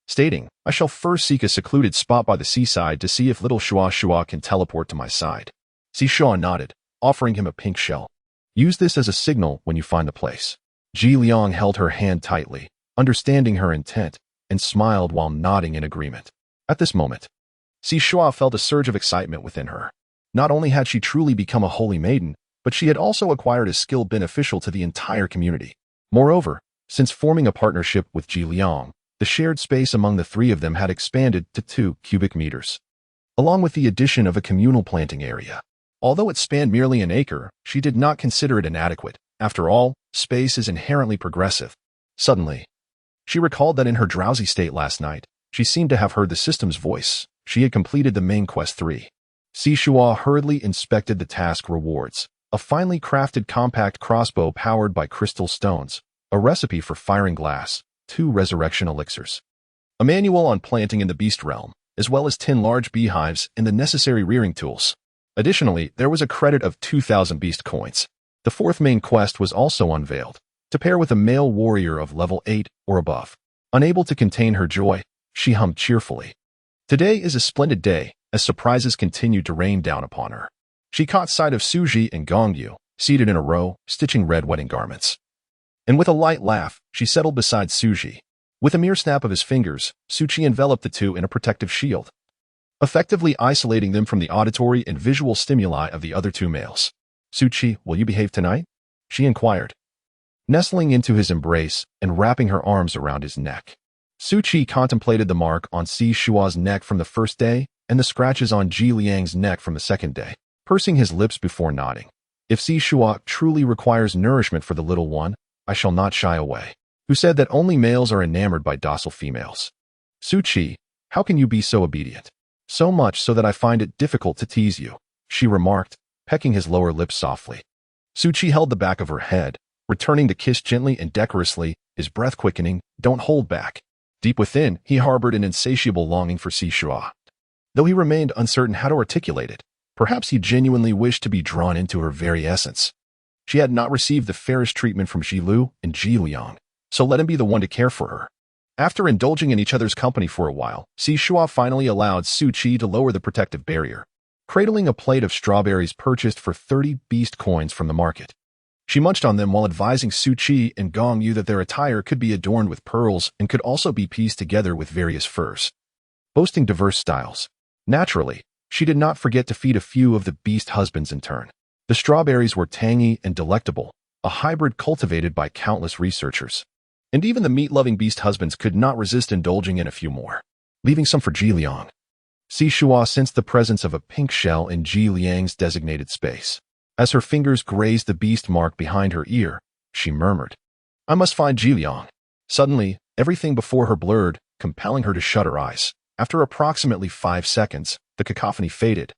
stating, "I shall first seek a secluded spot by the seaside to see if little Shuo can teleport to my side." Shuo nodded, offering him a pink shell. Use this as a signal when you find the place. Ji Liang held her hand tightly, understanding her intent, and smiled while nodding in agreement. At this moment, Shuo felt a surge of excitement within her. Not only had she truly become a holy maiden, but she had also acquired a skill beneficial to the entire community. Moreover, since forming a partnership with Ji Liang, the shared space among the three of them had expanded to 2 cubic meters, along with the addition of a communal planting area. Although it spanned merely an acre, she did not consider it inadequate. After all, space is inherently progressive. Suddenly, she recalled that in her drowsy state last night, she seemed to have heard the system's voice. She had completed the main quest 3. Shuo hurriedly inspected the task rewards. A finely crafted compact crossbow powered by crystal stones, a recipe for firing glass, 2 resurrection elixirs, a manual on planting in the beast realm, as well as 10 large beehives and the necessary rearing tools. Additionally, there was a credit of 2,000 beast coins. The 4th main quest was also unveiled, to pair with a male warrior of level 8 or above. Unable to contain her joy, she hummed cheerfully. Today is a splendid day, as surprises continued to rain down upon her. She caught sight of Suji and Gongyu, seated in a row, stitching red wedding garments. And with a light laugh, she settled beside Suji. With a mere snap of his fingers, Suji enveloped the two in a protective shield, effectively isolating them from the auditory and visual stimuli of the other 2 males. Suji, will you behave tonight? She inquired, nestling into his embrace and wrapping her arms around his neck. Suji contemplated the mark on Shuo's neck from the first day and the scratches on Ji Liang's neck from the second day, pursing his lips before nodding. If Shuo truly requires nourishment for the little one, I shall not shy away. Who said that only males are enamored by docile females? Suji, how can you be so obedient? So much so that I find it difficult to tease you, she remarked, pecking his lower lip softly. Suji held the back of her head, returning to kiss gently and decorously, his breath quickening. Don't hold back. Deep within, he harbored an insatiable longing for Shuo. Though he remained uncertain how to articulate it, perhaps he genuinely wished to be drawn into her very essence. She had not received the fairest treatment from Jilu and Ji Liang, so let him be the one to care for her. After indulging in each other's company for a while, Shuo finally allowed Suji to lower the protective barrier, cradling a plate of strawberries purchased for 30 beast coins from the market. She munched on them while advising Suji and Gongyu that their attire could be adorned with pearls and could also be pieced together with various furs, boasting diverse styles. Naturally, she did not forget to feed a few of the beast husbands in turn. The strawberries were tangy and delectable, a hybrid cultivated by countless researchers. And even the meat-loving beast husbands could not resist indulging in a few more, leaving some for Ji Liang. Shuo sensed the presence of a pink shell in Ji Liang's designated space. As her fingers grazed the beast mark behind her ear, she murmured, I must find Ji Liang. Suddenly, everything before her blurred, compelling her to shut her eyes. After approximately 5 seconds, the cacophony faded,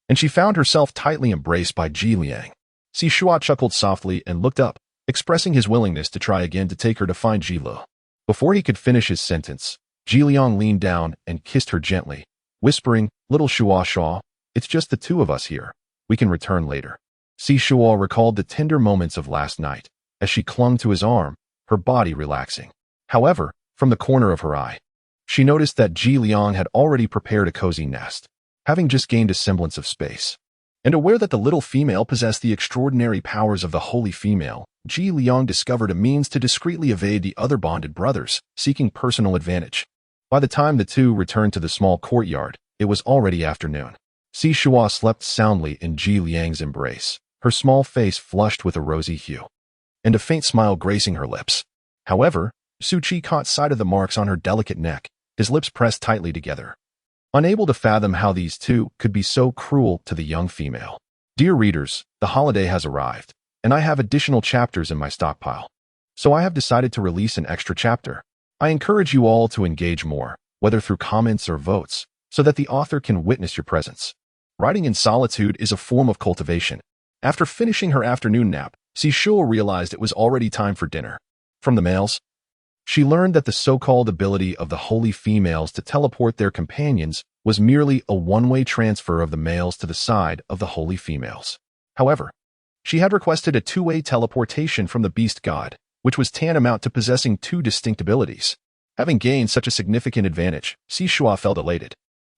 and she found herself tightly embraced by Ji Liang. Shuo chuckled softly and looked up, expressing his willingness to try again to take her to find Jilu. Before he could finish his sentence, Ji Liang leaned down and kissed her gently, whispering, Little Shuo, it's just the 2 of us here. We can return later. Shuo recalled the tender moments of last night, as she clung to his arm, her body relaxing. However, from the corner of her eye, she noticed that Ji Liang had already prepared a cozy nest, having just gained a semblance of space. And aware that the little female possessed the extraordinary powers of the holy female, Ji Liang discovered a means to discreetly evade the other bonded brothers, seeking personal advantage. By the time the 2 returned to the small courtyard, it was already afternoon. Shuo slept soundly in Ji Liang's embrace, her small face flushed with a rosy hue, and a faint smile gracing her lips. However, Suji caught sight of the marks on her delicate neck, his lips pressed tightly together, unable to fathom how these 2 could be so cruel to the young female. Dear readers, the holiday has arrived, and I have additional chapters in my stockpile. So I have decided to release an extra chapter. I encourage you all to engage more, whether through comments or votes, so that the author can witness your presence. Writing in solitude is a form of cultivation. After finishing her afternoon nap, Shuo realized it was already time for dinner. From the males, she learned that the so-called ability of the holy females to teleport their companions was merely a one-way transfer of the males to the side of the holy females. However, she had requested a two-way teleportation from the beast god, which was tantamount to possessing 2 distinct abilities. Having gained such a significant advantage, Shuo felt elated.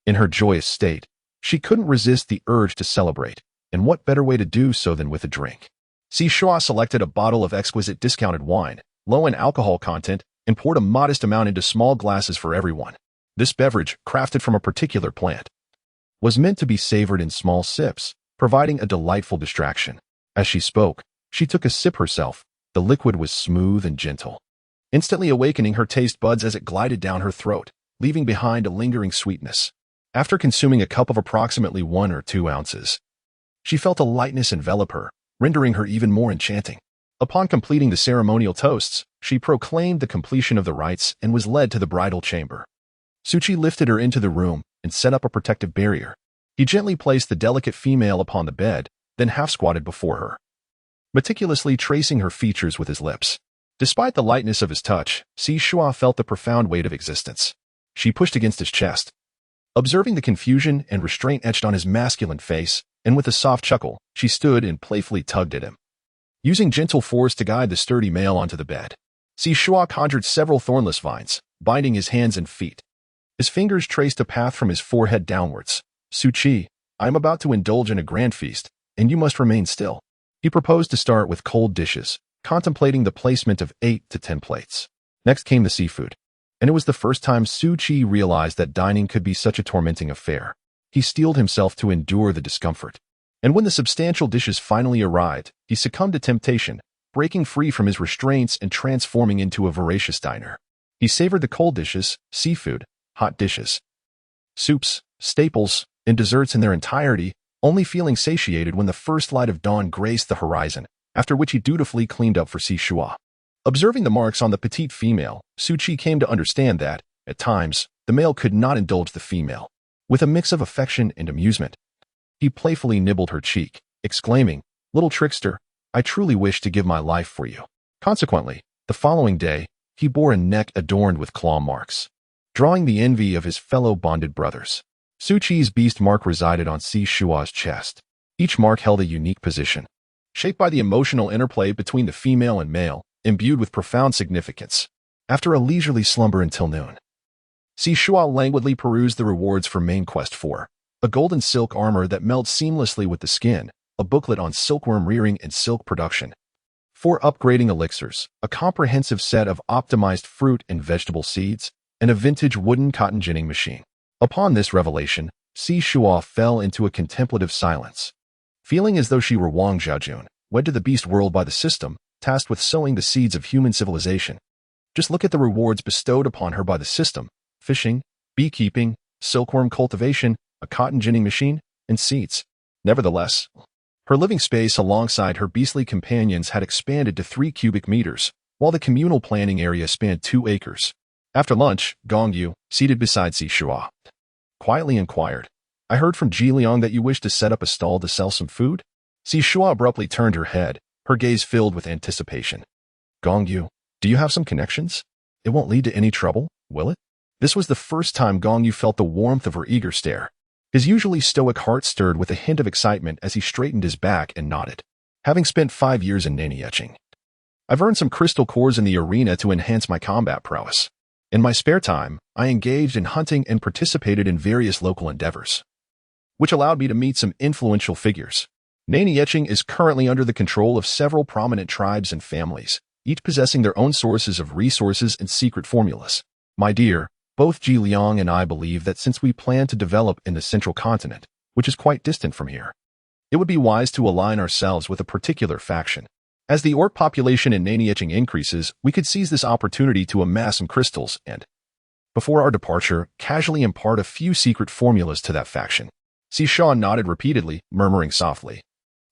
In her joyous state, she couldn't resist the urge to celebrate, and what better way to do so than with a drink? Shuo selected a bottle of exquisite discounted wine, low in alcohol content, and poured a modest amount into small glasses for everyone. This beverage, crafted from a particular plant, was meant to be savored in small sips, providing a delightful distraction. As she spoke, she took a sip herself. The liquid was smooth and gentle, instantly awakening her taste buds as it glided down her throat, leaving behind a lingering sweetness. After consuming a cup of approximately 1 or 2 ounces, she felt a lightness envelop her, rendering her even more enchanting. Upon completing the ceremonial toasts, she proclaimed the completion of the rites and was led to the bridal chamber. Shuo lifted her into the room and set up a protective barrier. He gently placed the delicate female upon the bed, then half-squatted before her, meticulously tracing her features with his lips. Despite the lightness of his touch, Shuo felt the profound weight of existence. She pushed against his chest, observing the confusion and restraint etched on his masculine face, and with a soft chuckle, she stood and playfully tugged at him, using gentle force to guide the sturdy male onto the bed. Shuo conjured several thornless vines, binding his hands and feet. His fingers traced a path from his forehead downwards. "Shuo, I am about to indulge in a grand feast, and you must remain still." He proposed to start with cold dishes, contemplating the placement of 8 to 10 plates. Next came the seafood, and it was the first time Shuo realized that dining could be such a tormenting affair. He steeled himself to endure the discomfort. And when the substantial dishes finally arrived, he succumbed to temptation, breaking free from his restraints and transforming into a voracious diner. He savored the cold dishes, seafood, hot dishes, soups, staples, and desserts in their entirety, only feeling satiated when the first light of dawn graced the horizon, after which he dutifully cleaned up for Shuo. Observing the marks on the petite female, Shuo came to understand that, at times, the male could not indulge the female. With a mix of affection and amusement, he playfully nibbled her cheek, exclaiming, "Little trickster, I truly wish to give my life for you." Consequently, the following day, he bore a neck adorned with claw marks, drawing the envy of his fellow bonded brothers. Shuo's beast mark resided on Shuo's chest. Each mark held a unique position, shaped by the emotional interplay between the female and male, imbued with profound significance. After a leisurely slumber until noon, Shuo languidly perused the rewards for main quest 4, a golden silk armor that melts seamlessly with the skin, a booklet on silkworm rearing and silk production, 4 upgrading elixirs, a comprehensive set of optimized fruit and vegetable seeds, and a vintage wooden cotton ginning machine. Upon this revelation, Shuo fell into a contemplative silence, feeling as though she were Wang Xiaojun, wed to the beast world by the system, tasked with sowing the seeds of human civilization. Just look at the rewards bestowed upon her by the system: fishing, beekeeping, silkworm cultivation, a cotton ginning machine, and seeds. Nevertheless, her living space alongside her beastly companions had expanded to 3 cubic meters, while the communal planning area spanned 2 acres. After lunch, Gongyu, seated beside Shuo, quietly inquired, "I heard from Jiliang that you wish to set up a stall to sell some food?" Shuo abruptly turned her head, her gaze filled with anticipation. "Gongyu, do you have some connections? It won't lead to any trouble, will it?" This was the first time Gongyu felt the warmth of her eager stare. His usually stoic heart stirred with a hint of excitement as he straightened his back and nodded. "Having spent 5 years in nani etching, I've earned some crystal cores in the arena to enhance my combat prowess. In my spare time, I engaged in hunting and participated in various local endeavors, which allowed me to meet some influential figures. Nani etching is currently under the control of several prominent tribes and families, each possessing their own sources of resources and secret formulas. My dear, both Ji Liang and I believe that since we plan to develop in the central continent, which is quite distant from here, it would be wise to align ourselves with a particular faction. As the orc population in nani etching increases, we could seize this opportunity to amass some crystals and, before our departure, casually impart a few secret formulas to that faction." Shuo nodded repeatedly, murmuring softly,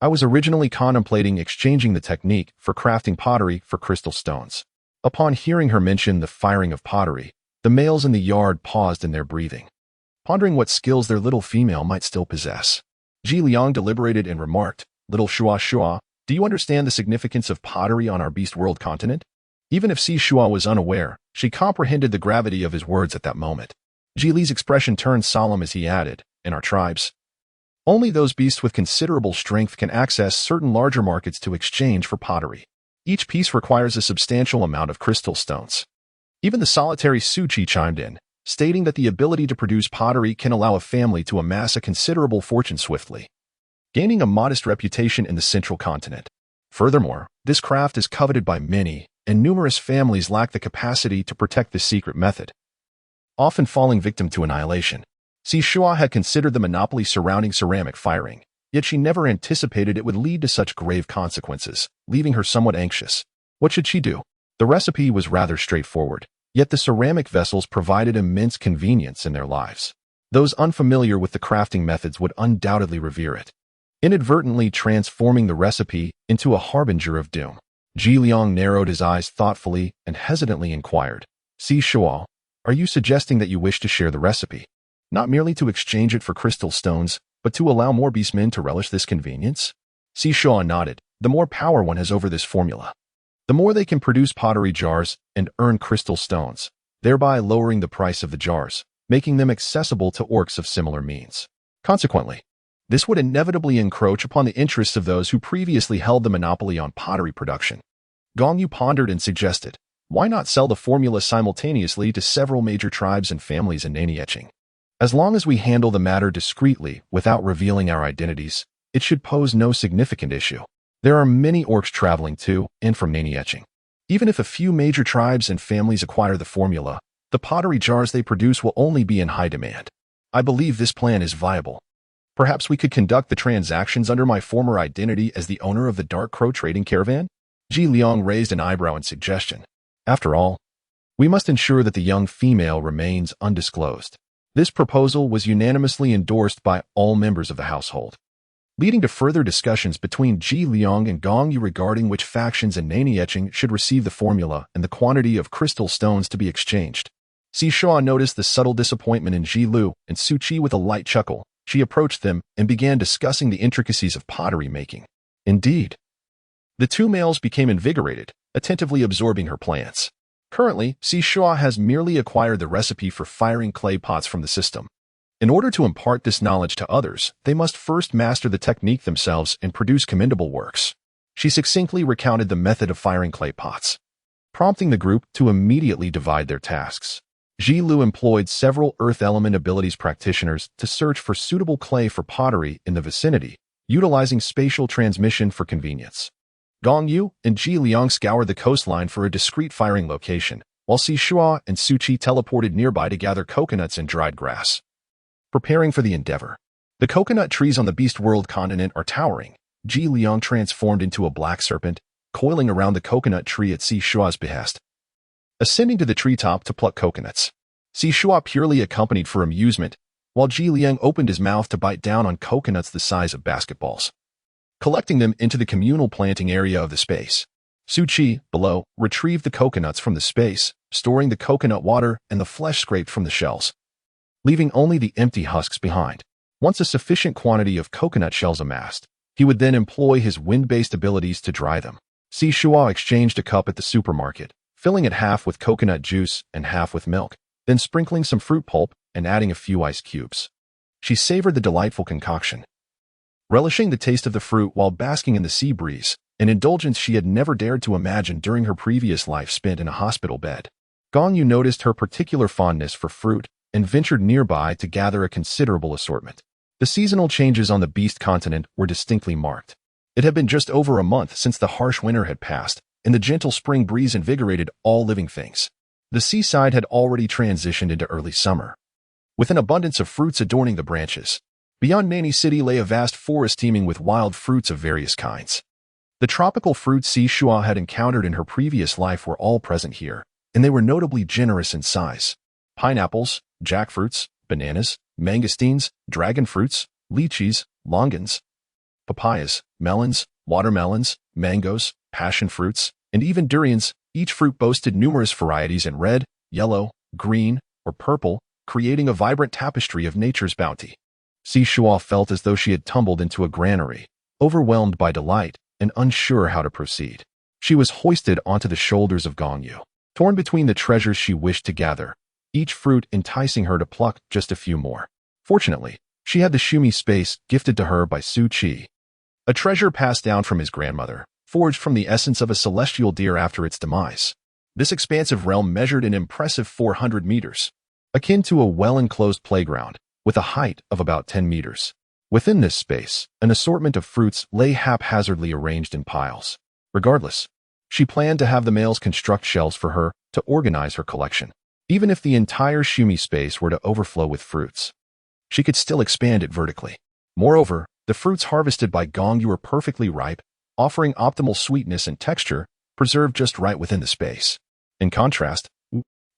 "I was originally contemplating exchanging the technique for crafting pottery for crystal stones." Upon hearing her mention the firing of pottery, the males in the yard paused in their breathing, pondering what skills their little female might still possess. Ji Liang deliberated and remarked, "Little Shuo, do you understand the significance of pottery on our beast world continent?" Even if Shuo was unaware, she comprehended the gravity of his words at that moment. Ji Li's expression turned solemn as he added, "In our tribes, only those beasts with considerable strength can access certain larger markets to exchange for pottery. Each piece requires a substantial amount of crystal stones." Even the solitary Shuo chimed in, stating that the ability to produce pottery can allow a family to amass a considerable fortune swiftly, gaining a modest reputation in the central continent. Furthermore, this craft is coveted by many, and numerous families lack the capacity to protect this secret method, often falling victim to annihilation. Shuo had considered the monopoly surrounding ceramic firing, yet she never anticipated it would lead to such grave consequences, leaving her somewhat anxious. What should she do? The recipe was rather straightforward, yet the ceramic vessels provided immense convenience in their lives. Those unfamiliar with the crafting methods would undoubtedly revere it, inadvertently transforming the recipe into a harbinger of doom. Ji Liang narrowed his eyes thoughtfully and hesitantly inquired, Shuo, are you suggesting that you wish to share the recipe? Not merely to exchange it for crystal stones, but to allow more beastmen to relish this convenience? Shuo nodded. The more power one has over this formula, the more they can produce pottery jars and earn crystal stones, thereby lowering the price of the jars, making them accessible to orcs of similar means. Consequently, this would inevitably encroach upon the interests of those who previously held the monopoly on pottery production. Gongyu pondered and suggested, why not sell the formula simultaneously to several major tribes and families in Nanieching? As long as we handle the matter discreetly without revealing our identities, it should pose no significant issue. There are many orcs traveling to and from Nanieching. Even if a few major tribes and families acquire the formula, the pottery jars they produce will only be in high demand. I believe this plan is viable. Perhaps we could conduct the transactions under my former identity as the owner of the Dark Crow trading caravan? Ji Liang raised an eyebrow in suggestion. After all, we must ensure that the young female remains undisclosed. This proposal was unanimously endorsed by all members of the household, leading to further discussions between Ji Liang and Gongyu regarding which factions in Nanieching should receive the formula and the quantity of crystal stones to be exchanged. Shuo noticed the subtle disappointment in Ji Lu and Su Qi with a light chuckle. She approached them and began discussing the intricacies of pottery making. Indeed, the two males became invigorated, attentively absorbing her plans. Currently, Shuo has merely acquired the recipe for firing clay pots from the system. In order to impart this knowledge to others, they must first master the technique themselves and produce commendable works. She succinctly recounted the method of firing clay pots, prompting the group to immediately divide their tasks. Ji Lu employed several earth element abilities practitioners to search for suitable clay for pottery in the vicinity, utilizing spatial transmission for convenience. Gongyu and Ji Liang scoured the coastline for a discreet firing location, while Shuo and Su Qi teleported nearby to gather coconuts and dried grass, preparing for the endeavor. The coconut trees on the Beast World continent are towering. Ji Liang transformed into a black serpent, coiling around the coconut tree at Shuo's behest, ascending to the treetop to pluck coconuts. Shuo purely accompanied for amusement, while Ji Liang opened his mouth to bite down on coconuts the size of basketballs, collecting them into the communal planting area of the space. Su Qi, below, retrieved the coconuts from the space, storing the coconut water and the flesh scraped from the shells, leaving only the empty husks behind. Once a sufficient quantity of coconut shells amassed, he would then employ his wind-based abilities to dry them. Shuo exchanged a cup at the supermarket, filling it half with coconut juice and half with milk, then sprinkling some fruit pulp and adding a few ice cubes. She savored the delightful concoction, relishing the taste of the fruit while basking in the sea breeze, an indulgence she had never dared to imagine during her previous life spent in a hospital bed. Gongyu noticed her particular fondness for fruit and ventured nearby to gather a considerable assortment. The seasonal changes on the Beast continent were distinctly marked. It had been just over a month since the harsh winter had passed, and the gentle spring breeze invigorated all living things. The seaside had already transitioned into early summer, with an abundance of fruits adorning the branches. Beyond Nani City lay a vast forest teeming with wild fruits of various kinds. The tropical fruits Shuo had encountered in her previous life were all present here, and they were notably generous in size. Pineapples, jackfruits, bananas, mangosteens, dragon fruits, lychees, longans, papayas, melons, watermelons, mangoes, passion fruits, and even durians. Each fruit boasted numerous varieties in red, yellow, green, or purple, creating a vibrant tapestry of nature's bounty. Shuo felt as though she had tumbled into a granary, overwhelmed by delight and unsure how to proceed. She was hoisted onto the shoulders of Gongyu, torn between the treasures she wished to gather, each fruit enticing her to pluck just a few more. Fortunately, she had the Shumi space gifted to her by Su Qi, a treasure passed down from his grandmother, forged from the essence of a celestial deer after its demise. This expansive realm measured an impressive 400 meters, akin to a well-enclosed playground, with a height of about 10 meters. Within this space, an assortment of fruits lay haphazardly arranged in piles. Regardless, she planned to have the males construct shelves for her to organize her collection. Even if the entire Shumi space were to overflow with fruits, she could still expand it vertically. Moreover, the fruits harvested by Gongyu were perfectly ripe, offering optimal sweetness and texture, preserved just right within the space. In contrast,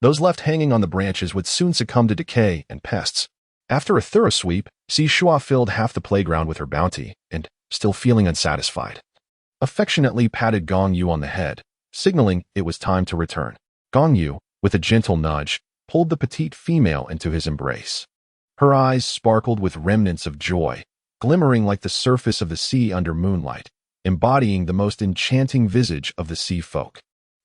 those left hanging on the branches would soon succumb to decay and pests. After a thorough sweep, Shuo filled half the playground with her bounty, and, still feeling unsatisfied, affectionately patted Gongyu on the head, signaling it was time to return. Gongyu, with a gentle nudge, pulled the petite female into his embrace. Her eyes sparkled with remnants of joy, glimmering like the surface of the sea under moonlight, embodying the most enchanting visage of the sea folk.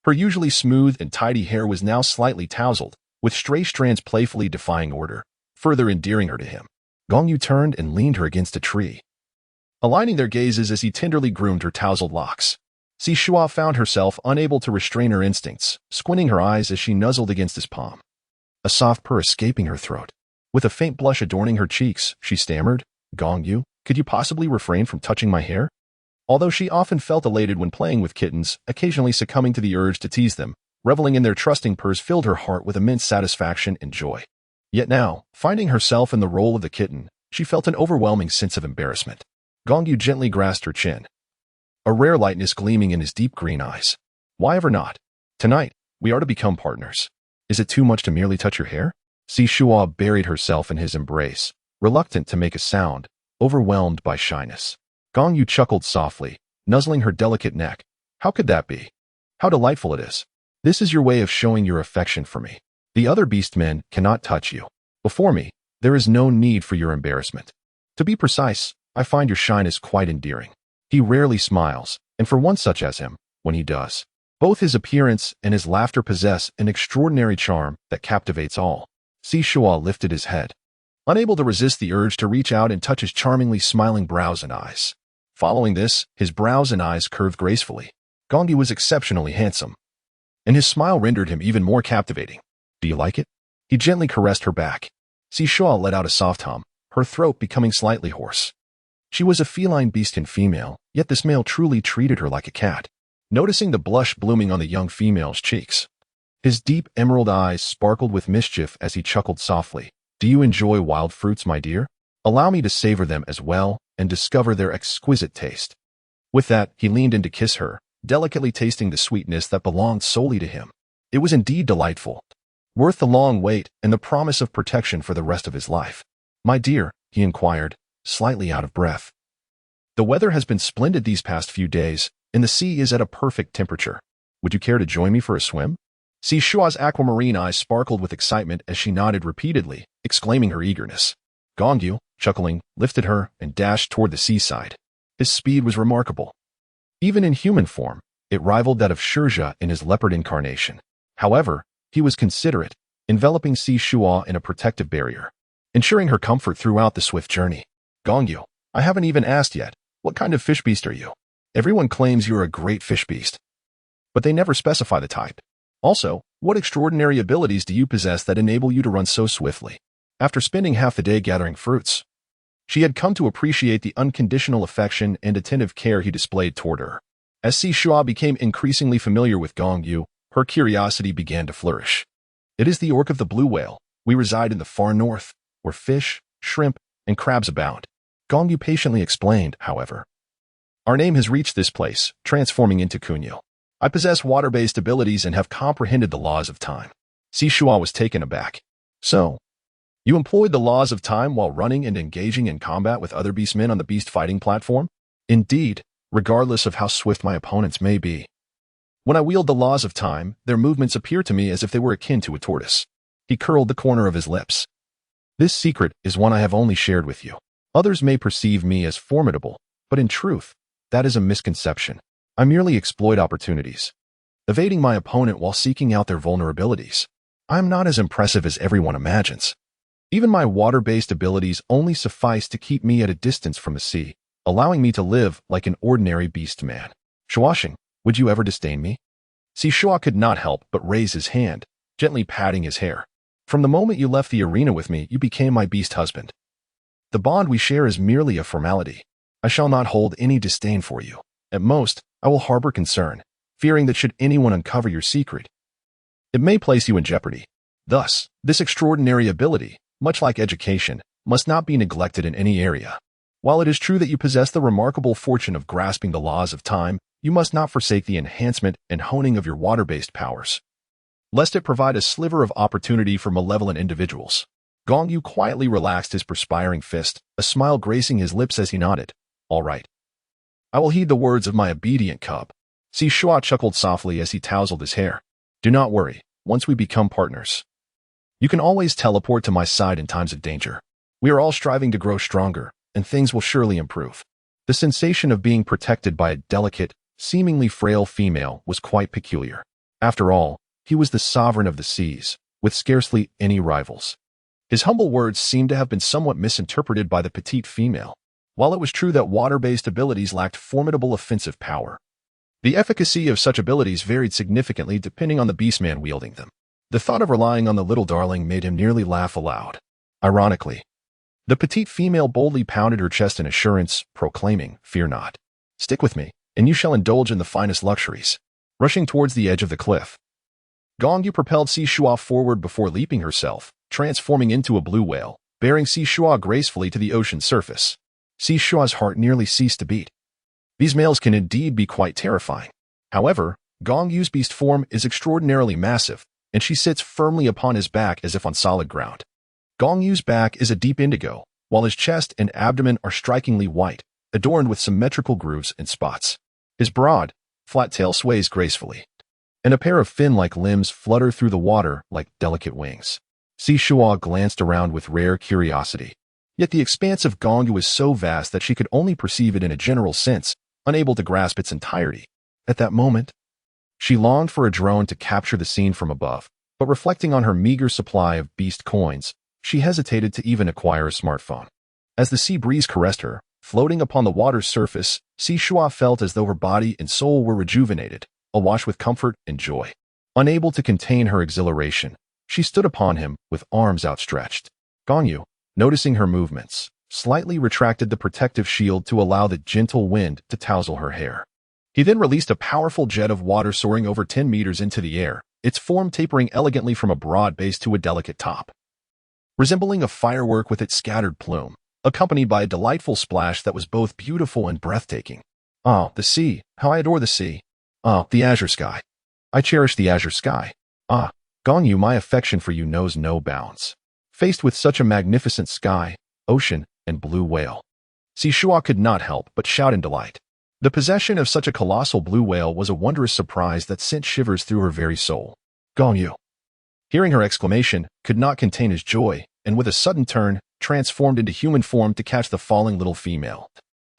Her usually smooth and tidy hair was now slightly tousled, with stray strands playfully defying order, further endearing her to him. Gongyu turned and leaned her against a tree, aligning their gazes as he tenderly groomed her tousled locks. Shuo found herself unable to restrain her instincts, squinting her eyes as she nuzzled against his palm, a soft purr escaping her throat. With a faint blush adorning her cheeks, she stammered, "Gongyu, could you possibly refrain from touching my hair?" Although she often felt elated when playing with kittens, occasionally succumbing to the urge to tease them, reveling in their trusting purrs filled her heart with immense satisfaction and joy. Yet now, finding herself in the role of the kitten, she felt an overwhelming sense of embarrassment. Gongyu gently grasped her chin, a rare lightness gleaming in his deep green eyes. "Why ever not? Tonight, we are to become partners. Is it too much to merely touch your hair?" Shuo buried herself in his embrace, reluctant to make a sound, overwhelmed by shyness. Gongyu chuckled softly, nuzzling her delicate neck. "How could that be? How delightful it is. This is your way of showing your affection for me. The other beast men cannot touch you. Before me, there is no need for your embarrassment. To be precise, I find your shyness quite endearing." He rarely smiles, and for one such as him, when he does, both his appearance and his laughter possess an extraordinary charm that captivates all. Shuo lifted his head, unable to resist the urge to reach out and touch his charmingly smiling brows and eyes. Following this, his brows and eyes curved gracefully. Gongyu was exceptionally handsome, and his smile rendered him even more captivating. "Do you like it?" He gently caressed her back. Shuo let out a soft hum, her throat becoming slightly hoarse. She was a feline beastkin female, yet this male truly treated her like a cat. Noticing the blush blooming on the young female's cheeks, his deep emerald eyes sparkled with mischief as he chuckled softly. "Do you enjoy wild fruits, my dear? Allow me to savor them as well and discover their exquisite taste." With that, he leaned in to kiss her, delicately tasting the sweetness that belonged solely to him. It was indeed delightful, worth the long wait and the promise of protection for the rest of his life. "My dear," he inquired, slightly out of breath, "the weather has been splendid these past few days, and the sea is at a perfect temperature. Would you care to join me for a swim?" Shuo's aquamarine eyes sparkled with excitement as she nodded repeatedly, exclaiming her eagerness. Gongyu, chuckling, lifted her and dashed toward the seaside. His speed was remarkable. Even in human form, it rivaled that of Shuo in his leopard incarnation. However, he was considerate, enveloping Shuo in a protective barrier, ensuring her comfort throughout the swift journey. "Gongyu, I haven't even asked yet, what kind of fish beast are you? Everyone claims you're a great fish beast, but they never specify the type. Also, what extraordinary abilities do you possess that enable you to run so swiftly?" After spending half the day gathering fruits, she had come to appreciate the unconditional affection and attentive care he displayed toward her. As Shuo became increasingly familiar with Gongyu, her curiosity began to flourish. "It is the orc of the blue whale. We reside in the far north, where fish, shrimp, and crabs abound." Gongyu patiently explained, however. "Our name has reached this place, transforming into Kunyo. I possess water-based abilities and have comprehended the laws of time." Shuo was taken aback. "So, you employed the laws of time while running and engaging in combat with other beastmen on the beast fighting platform?" "Indeed, regardless of how swift my opponents may be. When I wield the laws of time, their movements appear to me as if they were akin to a tortoise." He curled the corner of his lips. "This secret is one I have only shared with you. Others may perceive me as formidable, but in truth, that is a misconception. I merely exploit opportunities, evading my opponent while seeking out their vulnerabilities. I am not as impressive as everyone imagines. Even my water-based abilities only suffice to keep me at a distance from the sea, allowing me to live like an ordinary beast man. Shuosheng, would you ever disdain me?" Shuo could not help but raise his hand, gently patting his hair. "From the moment you left the arena with me, you became my beast husband. The bond we share is merely a formality. I shall not hold any disdain for you. At most, I will harbor concern, fearing that should anyone uncover your secret, it may place you in jeopardy. Thus, this extraordinary ability, much like education, must not be neglected in any area. While it is true that you possess the remarkable fortune of grasping the laws of time, you must not forsake the enhancement and honing of your water-based powers, lest it provide a sliver of opportunity for malevolent individuals. Gong Yu quietly relaxed his perspiring fist, a smile gracing his lips as he nodded. All right. I will heed the words of my obedient cub. Shuo chuckled softly as he tousled his hair. Do not worry, once we become partners, you can always teleport to my side in times of danger. We are all striving to grow stronger, and things will surely improve. The sensation of being protected by a delicate, seemingly frail female was quite peculiar. After all, he was the sovereign of the seas, with scarcely any rivals. His humble words seemed to have been somewhat misinterpreted by the petite female. While it was true that water-based abilities lacked formidable offensive power, the efficacy of such abilities varied significantly depending on the beastman wielding them. The thought of relying on the little darling made him nearly laugh aloud. Ironically, the petite female boldly pounded her chest in assurance, proclaiming, "Fear not. Stick with me, and you shall indulge in the finest luxuries." Rushing towards the edge of the cliff, Gong Yu propelled Shuo forward before leaping herself, transforming into a blue whale, bearing Shuo gracefully to the ocean's surface. Shuo's heart nearly ceased to beat. These males can indeed be quite terrifying. However, Gong Yu's beast form is extraordinarily massive, and she sits firmly upon his back as if on solid ground. Gong Yu's back is a deep indigo, while his chest and abdomen are strikingly white, adorned with symmetrical grooves and spots. His broad, flat tail sways gracefully, and a pair of fin-like limbs flutter through the water like delicate wings. Shuo glanced around with rare curiosity. Yet the expanse of Gong Yu is so vast that she could only perceive it in a general sense, unable to grasp its entirety. At that moment, she longed for a drone to capture the scene from above, but reflecting on her meager supply of beast coins, she hesitated to even acquire a smartphone. As the sea breeze caressed her, floating upon the water's surface, Shuo felt as though her body and soul were rejuvenated, awash with comfort and joy. Unable to contain her exhilaration, she stood upon him with arms outstretched. Gong Yu, noticing her movements, slightly retracted the protective shield to allow the gentle wind to tousle her hair. He then released a powerful jet of water soaring over 10 meters into the air, its form tapering elegantly from a broad base to a delicate top, resembling a firework with its scattered plume, accompanied by a delightful splash that was both beautiful and breathtaking. Ah, the sea, how I adore the sea. Ah, the azure sky. I cherish the azure sky. Ah, Gong Yu, my affection for you knows no bounds. Faced with such a magnificent sky, ocean, and blue whale, Shuo could not help but shout in delight. The possession of such a colossal blue whale was a wondrous surprise that sent shivers through her very soul. Gong Yu, hearing her exclamation, could not contain his joy, and with a sudden turn, transformed into human form to catch the falling little female,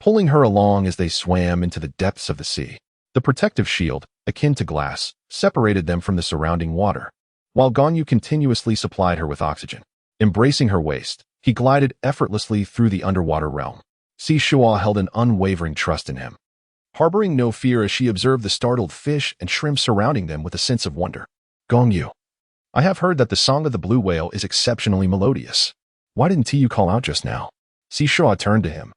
pulling her along as they swam into the depths of the sea. The protective shield, akin to glass, separated them from the surrounding water, while Gong Yu continuously supplied her with oxygen. Embracing her waist, he glided effortlessly through the underwater realm. Shuo held an unwavering trust in him, harboring no fear as she observed the startled fish and shrimp surrounding them with a sense of wonder. Gong Yu, I have heard that the song of the blue whale is exceptionally melodious. Why didn't you call out just now? Shuo turned to him,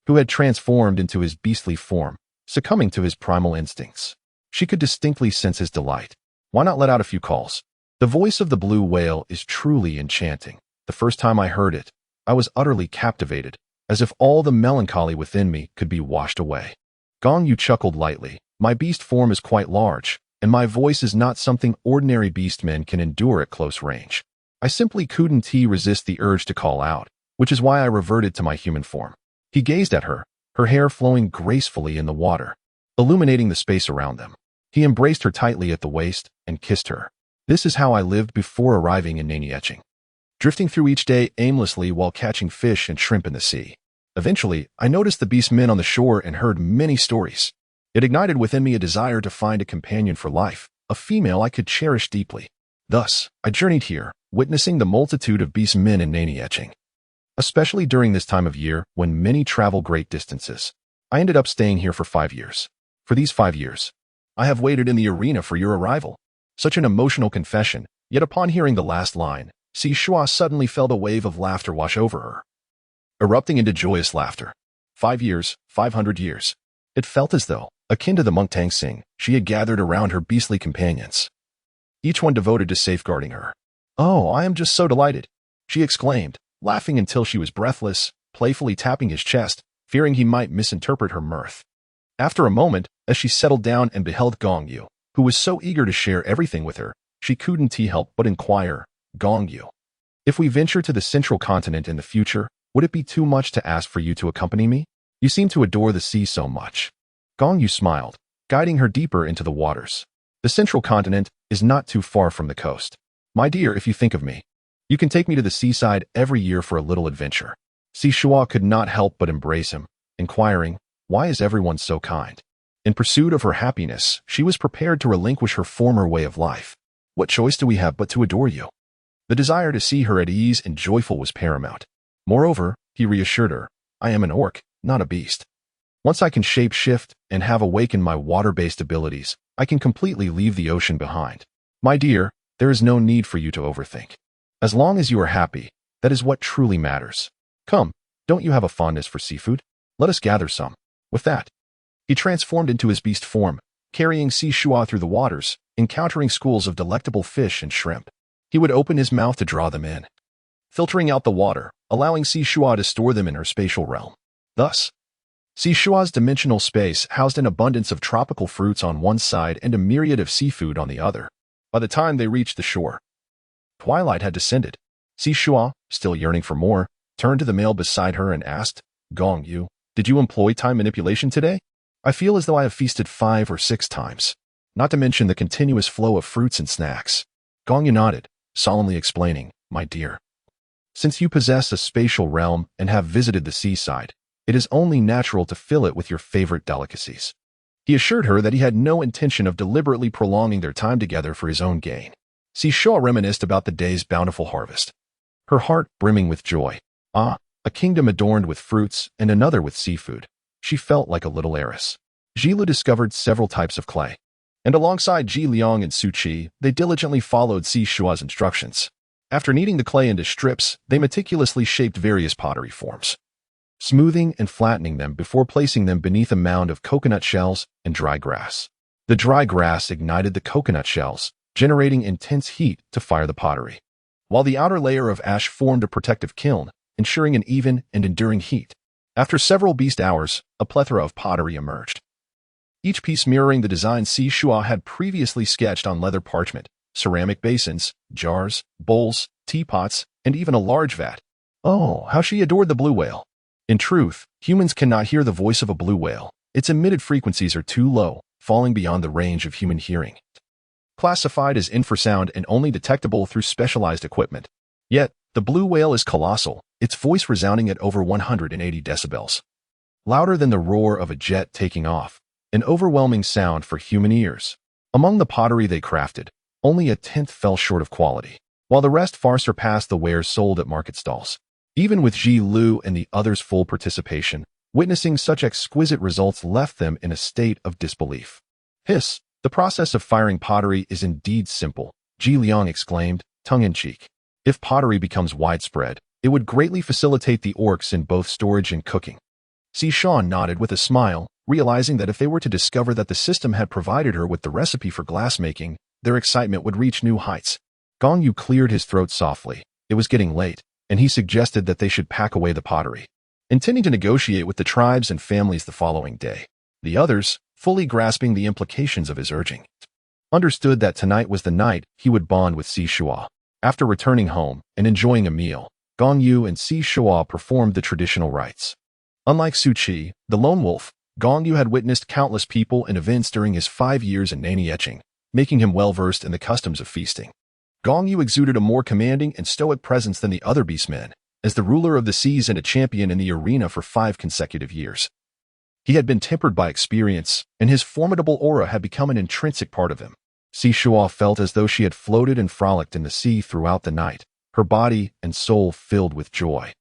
who had transformed into his beastly form, succumbing to his primal instincts. She could distinctly sense his delight. Why not let out a few calls? The voice of the blue whale is truly enchanting. The first time I heard it, I was utterly captivated, as if all the melancholy within me could be washed away. Gong Yu chuckled lightly. My beast form is quite large, and my voice is not something ordinary beastmen can endure at close range. I simply couldn't resist the urge to call out, which is why I reverted to my human form. He gazed at her, her hair flowing gracefully in the water, illuminating the space around them. He embraced her tightly at the waist and kissed her. This is how I lived before arriving in Nanieching, drifting through each day aimlessly while catching fish and shrimp in the sea. Eventually, I noticed the beast men on the shore and heard many stories. It ignited within me a desire to find a companion for life, a female I could cherish deeply. Thus, I journeyed here, witnessing the multitude of beast men in Nanieching. Especially during this time of year when many travel great distances. I ended up staying here for 5 years. For these 5 years, I have waited in the arena for your arrival. Such an emotional confession, yet upon hearing the last line, Shuo suddenly felt a wave of laughter wash over her, erupting into joyous laughter. 5 years, 500 years. It felt as though Akin to the monk Tang Sing, she had gathered around her beastly companions, each one devoted to safeguarding her. "Oh, I am just so delighted," she exclaimed, laughing until she was breathless, playfully tapping his chest, fearing he might misinterpret her mirth. After a moment, as she settled down and beheld Gong Yu, who was so eager to share everything with her, she couldn't help but inquire, "Gong Yu, if we venture to the central continent in the future, would it be too much to ask for you to accompany me? You seem to adore the sea so much." Gong Yu smiled, guiding her deeper into the waters. "The central continent is not too far from the coast. My dear, if you think of me, you can take me to the seaside every year for a little adventure." Shuo could not help but embrace him, inquiring, "Why is everyone so kind?" In pursuit of her happiness, she was prepared to relinquish her former way of life. "What choice do we have but to adore you?" The desire to see her at ease and joyful was paramount. Moreover, he reassured her, "I am an orc, not a beast. Once I can shape-shift and have awakened my water-based abilities, I can completely leave the ocean behind. My dear, there is no need for you to overthink. As long as you are happy, that is what truly matters. Come, don't you have a fondness for seafood? Let us gather some." With that, he transformed into his beast form, carrying Shuo through the waters, encountering schools of delectable fish and shrimp. He would open his mouth to draw them in, filtering out the water, allowing Shuo to store them in her spatial realm. Thus, Shuo's dimensional space housed an abundance of tropical fruits on one side and a myriad of seafood on the other. By the time they reached the shore, twilight had descended. Shuo, still yearning for more, turned to the male beside her and asked, "Gong Yu, did you employ time manipulation today? I feel as though I have feasted 5 or 6 times, not to mention the continuous flow of fruits and snacks." Gong Yu nodded, solemnly explaining, "My dear, since you possess a spatial realm and have visited the seaside, it is only natural to fill it with your favorite delicacies." He assured her that he had no intention of deliberately prolonging their time together for his own gain. Shuo reminisced about the day's bountiful harvest, her heart brimming with joy. A kingdom adorned with fruits and another with seafood. She felt like a little heiress. Jilu discovered several types of clay, and alongside Ji Liang and Su Qi, they diligently followed Shuo's instructions. After kneading the clay into strips, they meticulously shaped various pottery forms, smoothing and flattening them before placing them beneath a mound of coconut shells and dry grass. The dry grass ignited the coconut shells, generating intense heat to fire the pottery, while the outer layer of ash formed a protective kiln, ensuring an even and enduring heat. After several beast hours, a plethora of pottery emerged, each piece mirroring the design Shuo had previously sketched on leather parchment: ceramic basins, jars, bowls, teapots, and even a large vat. Oh, how she adored the blue whale! In truth, humans cannot hear the voice of a blue whale. Its emitted frequencies are too low, falling beyond the range of human hearing. Classified as infrasound and only detectable through specialized equipment. Yet, the blue whale is colossal, its voice resounding at over 180 decibels. Louder than the roar of a jet taking off, an overwhelming sound for human ears. Among the pottery they crafted, only a tenth fell short of quality, while the rest far surpassed the wares sold at market stalls. Even with Ji Lu and the others' full participation, witnessing such exquisite results left them in a state of disbelief. "Hiss, the process of firing pottery is indeed simple," Ji Liang exclaimed, tongue-in-cheek. "If pottery becomes widespread, it would greatly facilitate the orcs in both storage and cooking." Shuo nodded with a smile, realizing that if they were to discover that the system had provided her with the recipe for glassmaking, their excitement would reach new heights. Gong Yu cleared his throat softly. It was getting late, and he suggested that they should pack away the pottery, intending to negotiate with the tribes and families the following day. The others, fully grasping the implications of his urging, understood that tonight was the night he would bond with Shuo. After returning home and enjoying a meal, Gong Yu and Shuo performed the traditional rites. Unlike Su Qi, the lone wolf, Gong Yu had witnessed countless people and events during his 5 years in Nani etching, making him well-versed in the customs of feasting. Gong Yu exuded a more commanding and stoic presence than the other beastmen, as the ruler of the seas and a champion in the arena for 5 consecutive years. He had been tempered by experience, and his formidable aura had become an intrinsic part of him. Shuo felt as though she had floated and frolicked in the sea throughout the night, her body and soul filled with joy,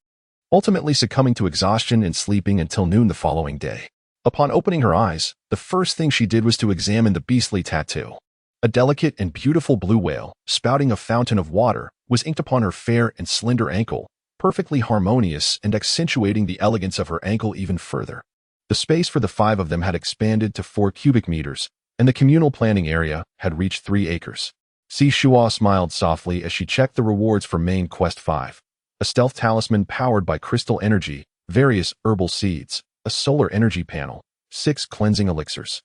ultimately succumbing to exhaustion and sleeping until noon the following day. Upon opening her eyes, the first thing she did was to examine the beastly tattoo. A delicate and beautiful blue whale, spouting a fountain of water, was inked upon her fair and slender ankle, perfectly harmonious and accentuating the elegance of her ankle even further. The space for the 5 of them had expanded to 4 cubic meters, and the communal planning area had reached 3 acres. Shuo smiled softly as she checked the rewards for main quest 5. A stealth talisman powered by crystal energy, various herbal seeds, a solar energy panel, 6 cleansing elixirs,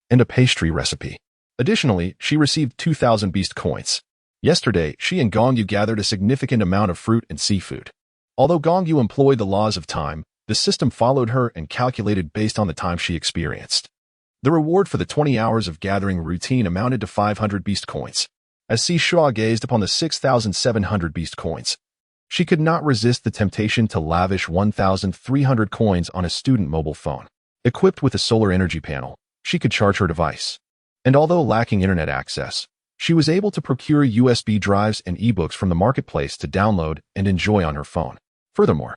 and a pastry recipe. Additionally, she received 2,000 beast coins. Yesterday, she and Gongyu gathered a significant amount of fruit and seafood. Although Gongyu employed the laws of time, the system followed her and calculated based on the time she experienced. The reward for the 20 hours of gathering routine amounted to 500 beast coins. As Shuo gazed upon the 6,700 beast coins, she could not resist the temptation to lavish 1,300 coins on a student mobile phone. Equipped with a solar energy panel, she could charge her device. And although lacking internet access, she was able to procure USB drives and ebooks from the marketplace to download and enjoy on her phone. Furthermore,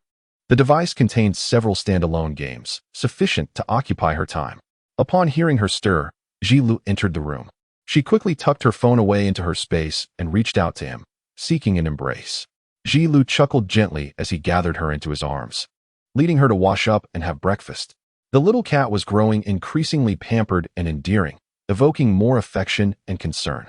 the device contained several standalone games, sufficient to occupy her time. Upon hearing her stir, Jilu entered the room. She quickly tucked her phone away into her space and reached out to him, seeking an embrace. Jilu chuckled gently as he gathered her into his arms, leading her to wash up and have breakfast. The little cat was growing increasingly pampered and endearing, evoking more affection and concern.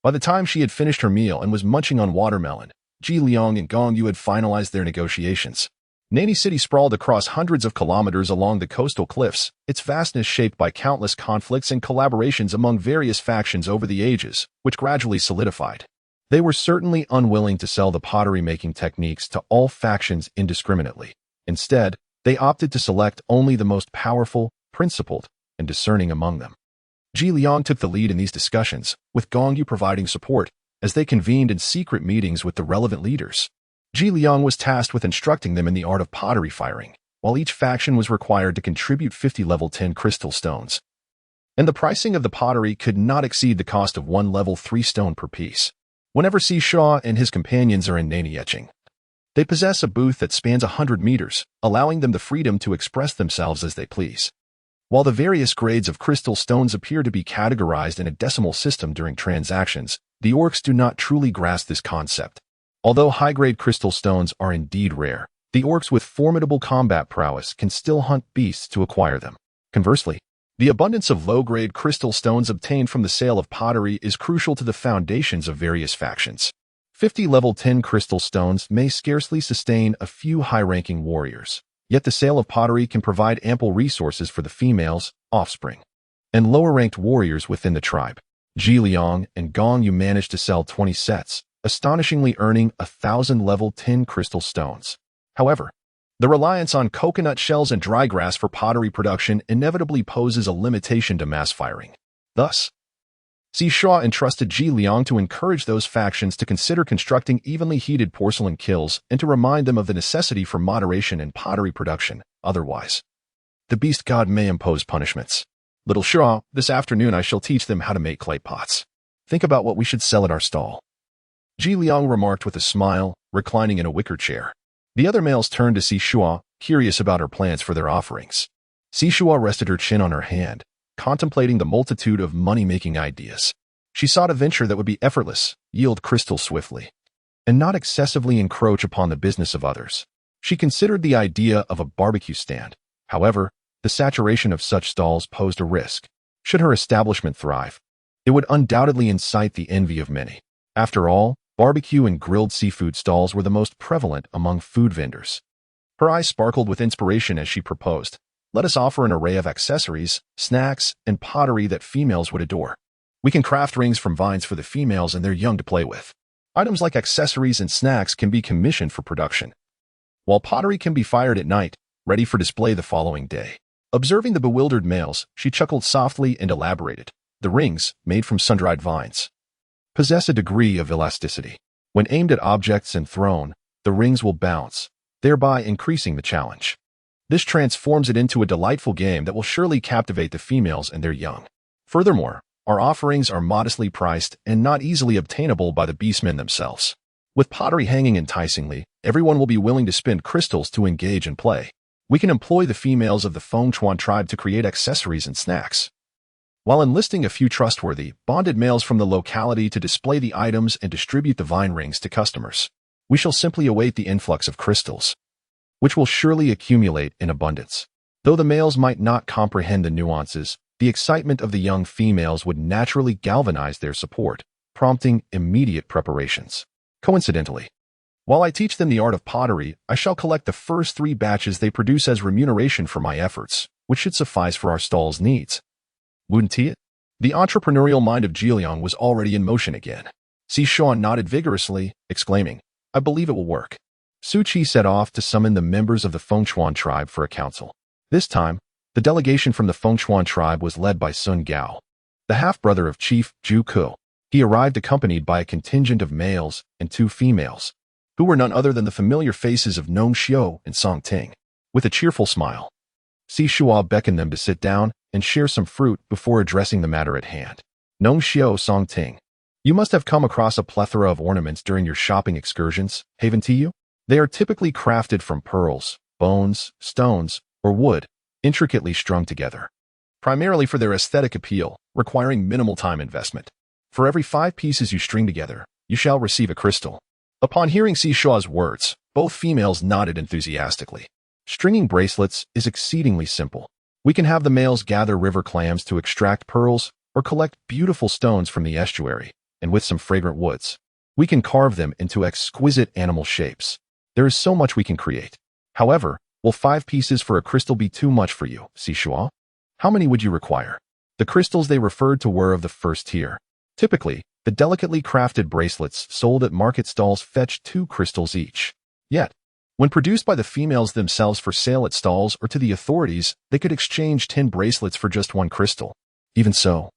By the time she had finished her meal and was munching on watermelon, Ji Liang and Gongyu had finalized their negotiations. Nani City sprawled across hundreds of kilometers along the coastal cliffs, its vastness shaped by countless conflicts and collaborations among various factions over the ages, which gradually solidified. They were certainly unwilling to sell the pottery-making techniques to all factions indiscriminately. Instead, they opted to select only the most powerful, principled, and discerning among them. Ji Liang took the lead in these discussions, with Gongyu providing support, as they convened in secret meetings with the relevant leaders. Ji Liang was tasked with instructing them in the art of pottery firing, while each faction was required to contribute 50 level 10 crystal stones. And the pricing of the pottery could not exceed the cost of 1 level 3 stone per piece. Whenever Shuo and his companions are in Nani etching, they possess a booth that spans 100 meters, allowing them the freedom to express themselves as they please. While the various grades of crystal stones appear to be categorized in a decimal system during transactions, the orcs do not truly grasp this concept. Although high-grade crystal stones are indeed rare, the orcs with formidable combat prowess can still hunt beasts to acquire them. Conversely, the abundance of low-grade crystal stones obtained from the sale of pottery is crucial to the foundations of various factions. 50 level 10 crystal stones may scarcely sustain a few high-ranking warriors. Yet the sale of pottery can provide ample resources for the females, offspring, and lower-ranked warriors within the tribe. Ji Liang and Gongyu managed to sell 20 sets, astonishingly earning 1,000 level 10 crystal stones. However, the reliance on coconut shells and dry grass for pottery production inevitably poses a limitation to mass firing. Thus, Shuo entrusted Ji Liang to encourage those factions to consider constructing evenly heated porcelain kilns and to remind them of the necessity for moderation in pottery production. Otherwise, the beast god may impose punishments. Little Shuo, this afternoon I shall teach them how to make clay pots. Think about what we should sell at our stall. Ji Liang remarked with a smile, reclining in a wicker chair. The other males turned to Shuo, curious about her plans for their offerings. Shuo rested her chin on her hand, contemplating the multitude of money-making ideas. She sought a venture that would be effortless, yield crystals swiftly, and not excessively encroach upon the business of others. She considered the idea of a barbecue stand. However, the saturation of such stalls posed a risk. Should her establishment thrive, it would undoubtedly incite the envy of many. After all, barbecue and grilled seafood stalls were the most prevalent among food vendors. Her eyes sparkled with inspiration as she proposed, "Let us offer an array of accessories, snacks, and pottery that females would adore. We can craft rings from vines for the females and their young to play with. Items like accessories and snacks can be commissioned for production, while pottery can be fired at night, ready for display the following day." Observing the bewildered males, she chuckled softly and elaborated. The rings, made from sun-dried vines, possess a degree of elasticity. When aimed at objects and thrown, the rings will bounce, thereby increasing the challenge. This transforms it into a delightful game that will surely captivate the females and their young. Furthermore, our offerings are modestly priced and not easily obtainable by the beastmen themselves. With pottery hanging enticingly, everyone will be willing to spend crystals to engage in play. We can employ the females of the Fengchuan tribe to create accessories and snacks, while enlisting a few trustworthy, bonded males from the locality to display the items and distribute the vine rings to customers. We shall simply await the influx of crystals, which will surely accumulate in abundance. Though the males might not comprehend the nuances, the excitement of the young females would naturally galvanize their support, prompting immediate preparations. Coincidentally, while I teach them the art of pottery, I shall collect the first 3 batches they produce as remuneration for my efforts, which should suffice for our stall's needs. Wouldn't it? The entrepreneurial mind of Jiliang was already in motion again. Shuo nodded vigorously, exclaiming, "I believe it will work." Su Qi set off to summon the members of the Fengchuan tribe for a council. This time, the delegation from the Fengchuan tribe was led by Sun Gao, the half-brother of Chief Zhu Ke. He arrived accompanied by a contingent of males and 2 females, who were none other than the familiar faces of Nong Xiu and Song Ting. With a cheerful smile, Shuo beckoned them to sit down and share some fruit before addressing the matter at hand. Nong Xiu, Song Ting, you must have come across a plethora of ornaments during your shopping excursions, haven't you? They are typically crafted from pearls, bones, stones, or wood, intricately strung together, primarily for their aesthetic appeal, requiring minimal time investment. For every 5 pieces you string together, you shall receive a crystal. Upon hearing Shuo's words, both females nodded enthusiastically. Stringing bracelets is exceedingly simple. We can have the males gather river clams to extract pearls or collect beautiful stones from the estuary, and with some fragrant woods, we can carve them into exquisite animal shapes. There is so much we can create. However, will 5 pieces for a crystal be too much for you, Shuo? How many would you require? The crystals they referred to were of the first tier. Typically, the delicately crafted bracelets sold at market stalls fetch 2 crystals each. Yet, when produced by the females themselves for sale at stalls or to the authorities, they could exchange 10 bracelets for just 1 crystal. Even so,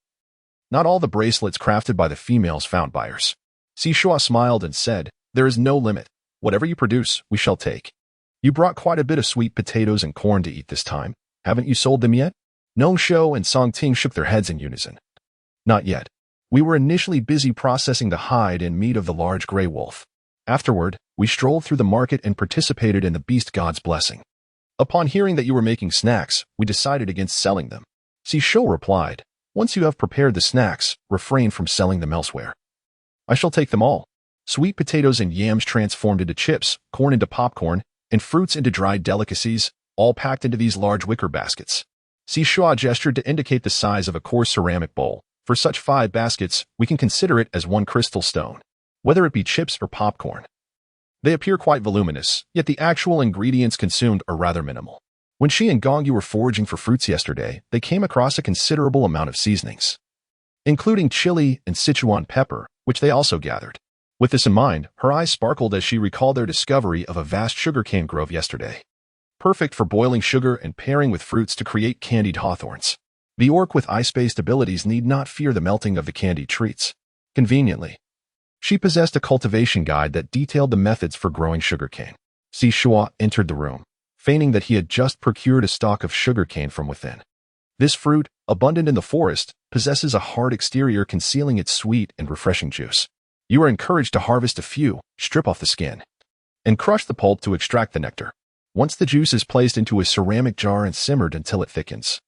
not all the bracelets crafted by the females found buyers. Shuo smiled and said, "There is no limit. Whatever you produce, we shall take." You brought quite a bit of sweet potatoes and corn to eat this time. Haven't you sold them yet? Nong Xiu and Song Ting shook their heads in unison. Not yet. We were initially busy processing the hide and meat of the large gray wolf. Afterward, we strolled through the market and participated in the beast god's blessing. Upon hearing that you were making snacks, we decided against selling them. Shuo replied, "Once you have prepared the snacks, refrain from selling them elsewhere." "I shall take them all. Sweet potatoes and yams transformed into chips, corn into popcorn, and fruits into dried delicacies, all packed into these large wicker baskets." Shuo gestured to indicate the size of a coarse ceramic bowl. "For such 5 baskets, we can consider it as 1 crystal stone, whether it be chips or popcorn. They appear quite voluminous, yet the actual ingredients consumed are rather minimal. When she and Gongyu were foraging for fruits yesterday, they came across a considerable amount of seasonings, including chili and Sichuan pepper, which they also gathered." With this in mind, her eyes sparkled as she recalled their discovery of a vast sugarcane grove yesterday. Perfect for boiling sugar and pairing with fruits to create candied hawthorns. The orc with ice-based abilities need not fear the melting of the candied treats. Conveniently, she possessed a cultivation guide that detailed the methods for growing sugarcane. Shuo entered the room, feigning that he had just procured a stalk of sugarcane from within. This fruit, abundant in the forest, possesses a hard exterior concealing its sweet and refreshing juice. You are encouraged to harvest a few, strip off the skin, and crush the pulp to extract the nectar. Once the juice is placed into a ceramic jar and simmered until it thickens,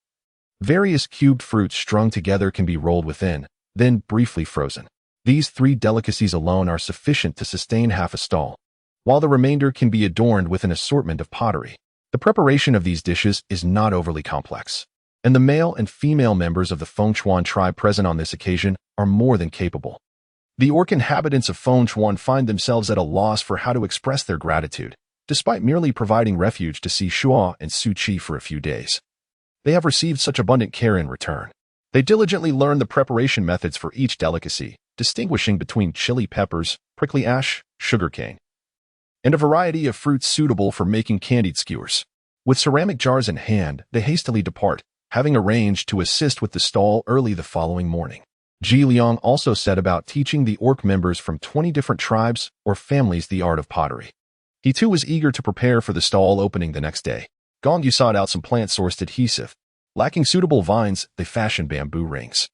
various cubed fruits strung together can be rolled within, then briefly frozen. These 3 delicacies alone are sufficient to sustain half a stall, while the remainder can be adorned with an assortment of pottery. The preparation of these dishes is not overly complex, and the male and female members of the Fengchuan tribe present on this occasion are more than capable. The orc inhabitants of Fengchuan find themselves at a loss for how to express their gratitude, despite merely providing refuge to see Shuo and Su Qi for a few days. They have received such abundant care in return. They diligently learn the preparation methods for each delicacy, distinguishing between chili peppers, prickly ash, sugarcane, and a variety of fruits suitable for making candied skewers. With ceramic jars in hand, they hastily depart, having arranged to assist with the stall early the following morning. Ji Liang also set about teaching the orc members from 20 different tribes or families the art of pottery. He too was eager to prepare for the stall opening the next day. Gongyu sought out some plant-sourced adhesive. Lacking suitable vines, they fashioned bamboo rings,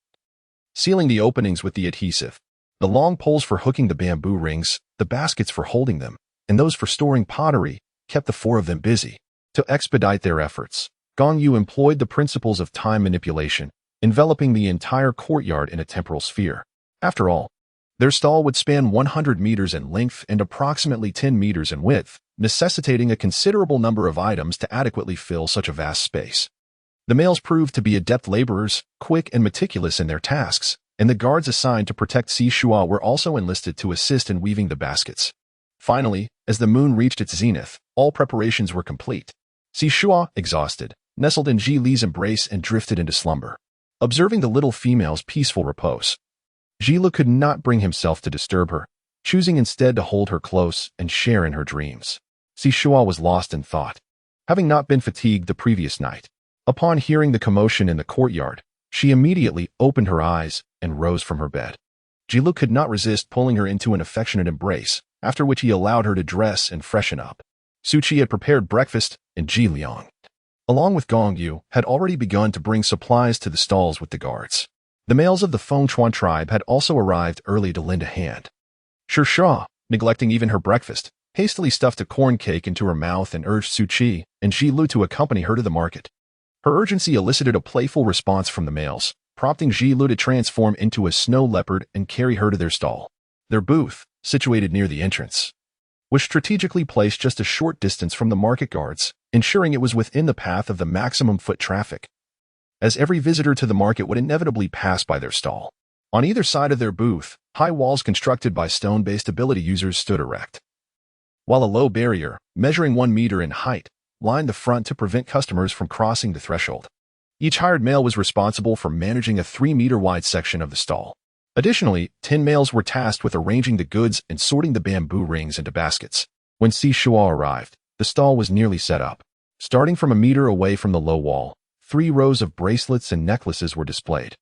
sealing the openings with the adhesive. The long poles for hooking the bamboo rings, the baskets for holding them, and those for storing pottery kept the 4 of them busy. To expedite their efforts, Gongyu employed the principles of time manipulation, enveloping the entire courtyard in a temporal sphere. After all, their stall would span 100 meters in length and approximately 10 meters in width, necessitating a considerable number of items to adequately fill such a vast space. The males proved to be adept laborers, quick and meticulous in their tasks, and the guards assigned to protect Shuo were also enlisted to assist in weaving the baskets. Finally, as the moon reached its zenith, all preparations were complete. Shuo, exhausted, nestled in Ji Li's embrace and drifted into slumber. Observing the little female's peaceful repose, Ji Li could not bring himself to disturb her, choosing instead to hold her close and share in her dreams. Shuo was lost in thought, having not been fatigued the previous night. Upon hearing the commotion in the courtyard, she immediately opened her eyes and rose from her bed. Ji Li could not resist pulling her into an affectionate embrace, after which he allowed her to dress and freshen up. Su Qi had prepared breakfast, and Ji Liang, along with Gong Yu, had already begun to bring supplies to the stalls with the guards. The males of the Feng Chuan tribe had also arrived early to lend a hand. Shuo, neglecting even her breakfast, hastily stuffed a corn cake into her mouth and urged Su Qi and Ji Li to accompany her to the market. Her urgency elicited a playful response from the males, prompting Ji Li to transform into a snow leopard and carry her to their stall. Their booth, situated near the entrance, was strategically placed just a short distance from the market guards, ensuring it was within the path of the maximum foot traffic, as every visitor to the market would inevitably pass by their stall. On either side of their booth, high walls constructed by stone-based ability users stood erect, while a low barrier, measuring 1 meter in height, lined the front to prevent customers from crossing the threshold. Each hired male was responsible for managing a 3-meter-wide section of the stall. Additionally, 10 males were tasked with arranging the goods and sorting the bamboo rings into baskets. When Shuo arrived, the stall was nearly set up. Starting from a meter away from the low wall, 3 rows of bracelets and necklaces were displayed,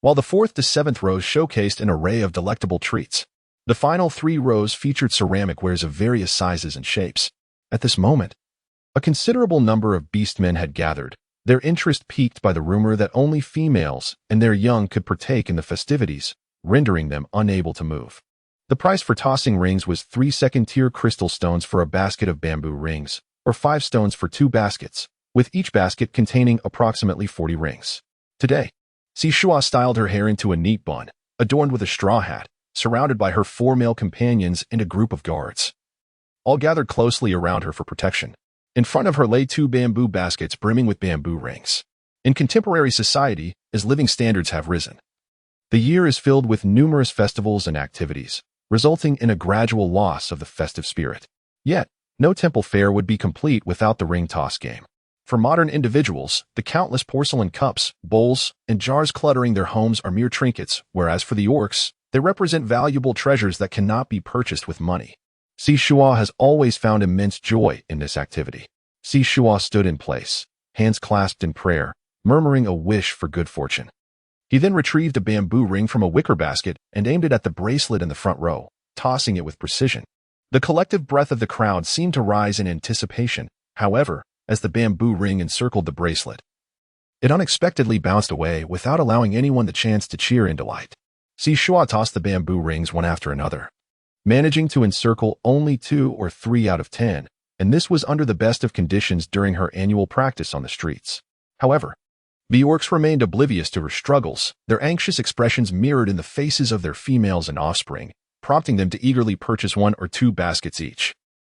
while the 4th to 7th rows showcased an array of delectable treats. The final 3 rows featured ceramic wares of various sizes and shapes. At this moment, a considerable number of beastmen had gathered, their interest piqued by the rumor that only females and their young could partake in the festivities, rendering them unable to move. The price for tossing rings was 3 second-tier crystal stones for a basket of bamboo rings, or 5 stones for 2 baskets, with each basket containing approximately 40 rings. Today, Shuo styled her hair into a neat bun, adorned with a straw hat, surrounded by her 4 male companions and a group of guards, all gathered closely around her for protection. In front of her lay 2 bamboo baskets brimming with bamboo rings. In contemporary society, as living standards have risen, the year is filled with numerous festivals and activities, resulting in a gradual loss of the festive spirit. Yet, no temple fair would be complete without the ring toss game. For modern individuals, the countless porcelain cups, bowls, and jars cluttering their homes are mere trinkets, whereas for the orcs, they represent valuable treasures that cannot be purchased with money. Shuo has always found immense joy in this activity. Shuo stood in place, hands clasped in prayer, murmuring a wish for good fortune. He then retrieved a bamboo ring from a wicker basket and aimed it at the bracelet in the front row, tossing it with precision. The collective breath of the crowd seemed to rise in anticipation. However, as the bamboo ring encircled the bracelet, it unexpectedly bounced away without allowing anyone the chance to cheer in delight. Shuo tossed the bamboo rings one after another, managing to encircle only 2 or 3 out of 10, and this was under the best of conditions during her annual practice on the streets. However, the orcs remained oblivious to her struggles, their anxious expressions mirrored in the faces of their females and offspring, prompting them to eagerly purchase 1 or 2 baskets each.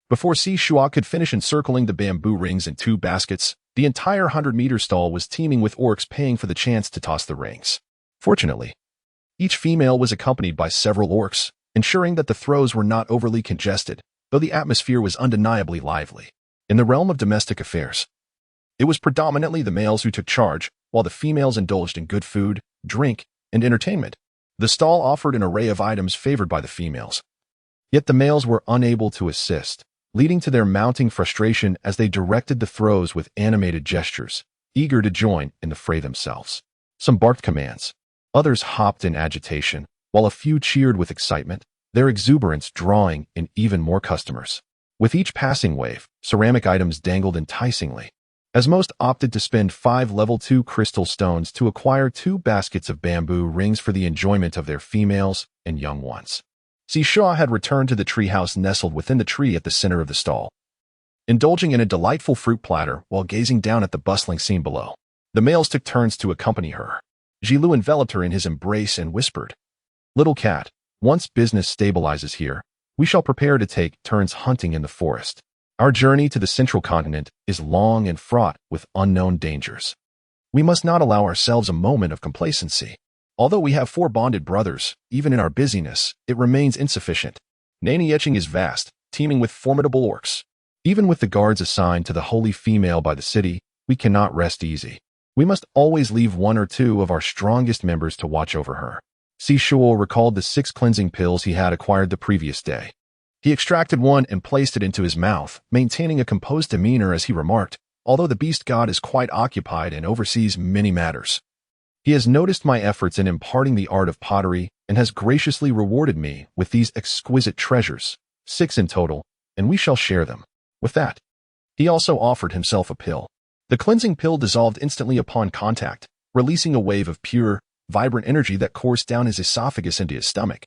Before Shuo could finish encircling the bamboo rings in 2 baskets, the entire 100-meter stall was teeming with orcs paying for the chance to toss the rings. Fortunately, each female was accompanied by several orcs, ensuring that the throws were not overly congested, though the atmosphere was undeniably lively. In the realm of domestic affairs, it was predominantly the males who took charge, while the females indulged in good food, drink, and entertainment. The stall offered an array of items favored by the females. Yet the males were unable to assist, leading to their mounting frustration as they directed the throws with animated gestures, eager to join in the fray themselves. Some barked commands, others hopped in agitation, while a few cheered with excitement, their exuberance drawing in even more customers. With each passing wave, ceramic items dangled enticingly, as most opted to spend 5 level 2 crystal stones to acquire 2 baskets of bamboo rings for the enjoyment of their females and young ones. Shuo had returned to the treehouse nestled within the tree at the center of the stall, indulging in a delightful fruit platter while gazing down at the bustling scene below. The males took turns to accompany her. Ji Li enveloped her in his embrace and whispered, "Little cat, once business stabilizes here, we shall prepare to take turns hunting in the forest." Our journey to the central continent is long and fraught with unknown dangers. We must not allow ourselves a moment of complacency. Although we have 4 bonded brothers, even in our busyness, it remains insufficient. Nani Etching is vast, teeming with formidable orcs. Even with the guards assigned to the holy female by the city, we cannot rest easy. We must always leave 1 or 2 of our strongest members to watch over her. Shuo recalled the 6 cleansing pills he had acquired the previous day. He extracted one and placed it into his mouth, maintaining a composed demeanor as he remarked, although the beast god is quite occupied and oversees many matters. He has noticed my efforts in imparting the art of pottery and has graciously rewarded me with these exquisite treasures, 6 in total, and we shall share them. With that, he also offered himself a pill. The cleansing pill dissolved instantly upon contact, releasing a wave of pure, vibrant energy that coursed down his esophagus into his stomach,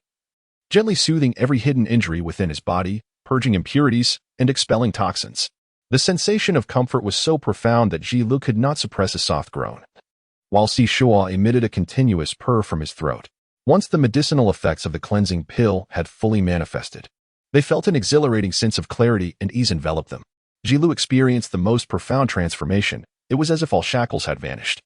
gently soothing every hidden injury within his body, purging impurities, and expelling toxins. The sensation of comfort was so profound that Ji Lu could not suppress a soft groan, while Shuo emitted a continuous purr from his throat. Once the medicinal effects of the cleansing pill had fully manifested, they felt an exhilarating sense of clarity and ease envelop them. Ji Lu experienced the most profound transformation. It was as if all shackles had vanished,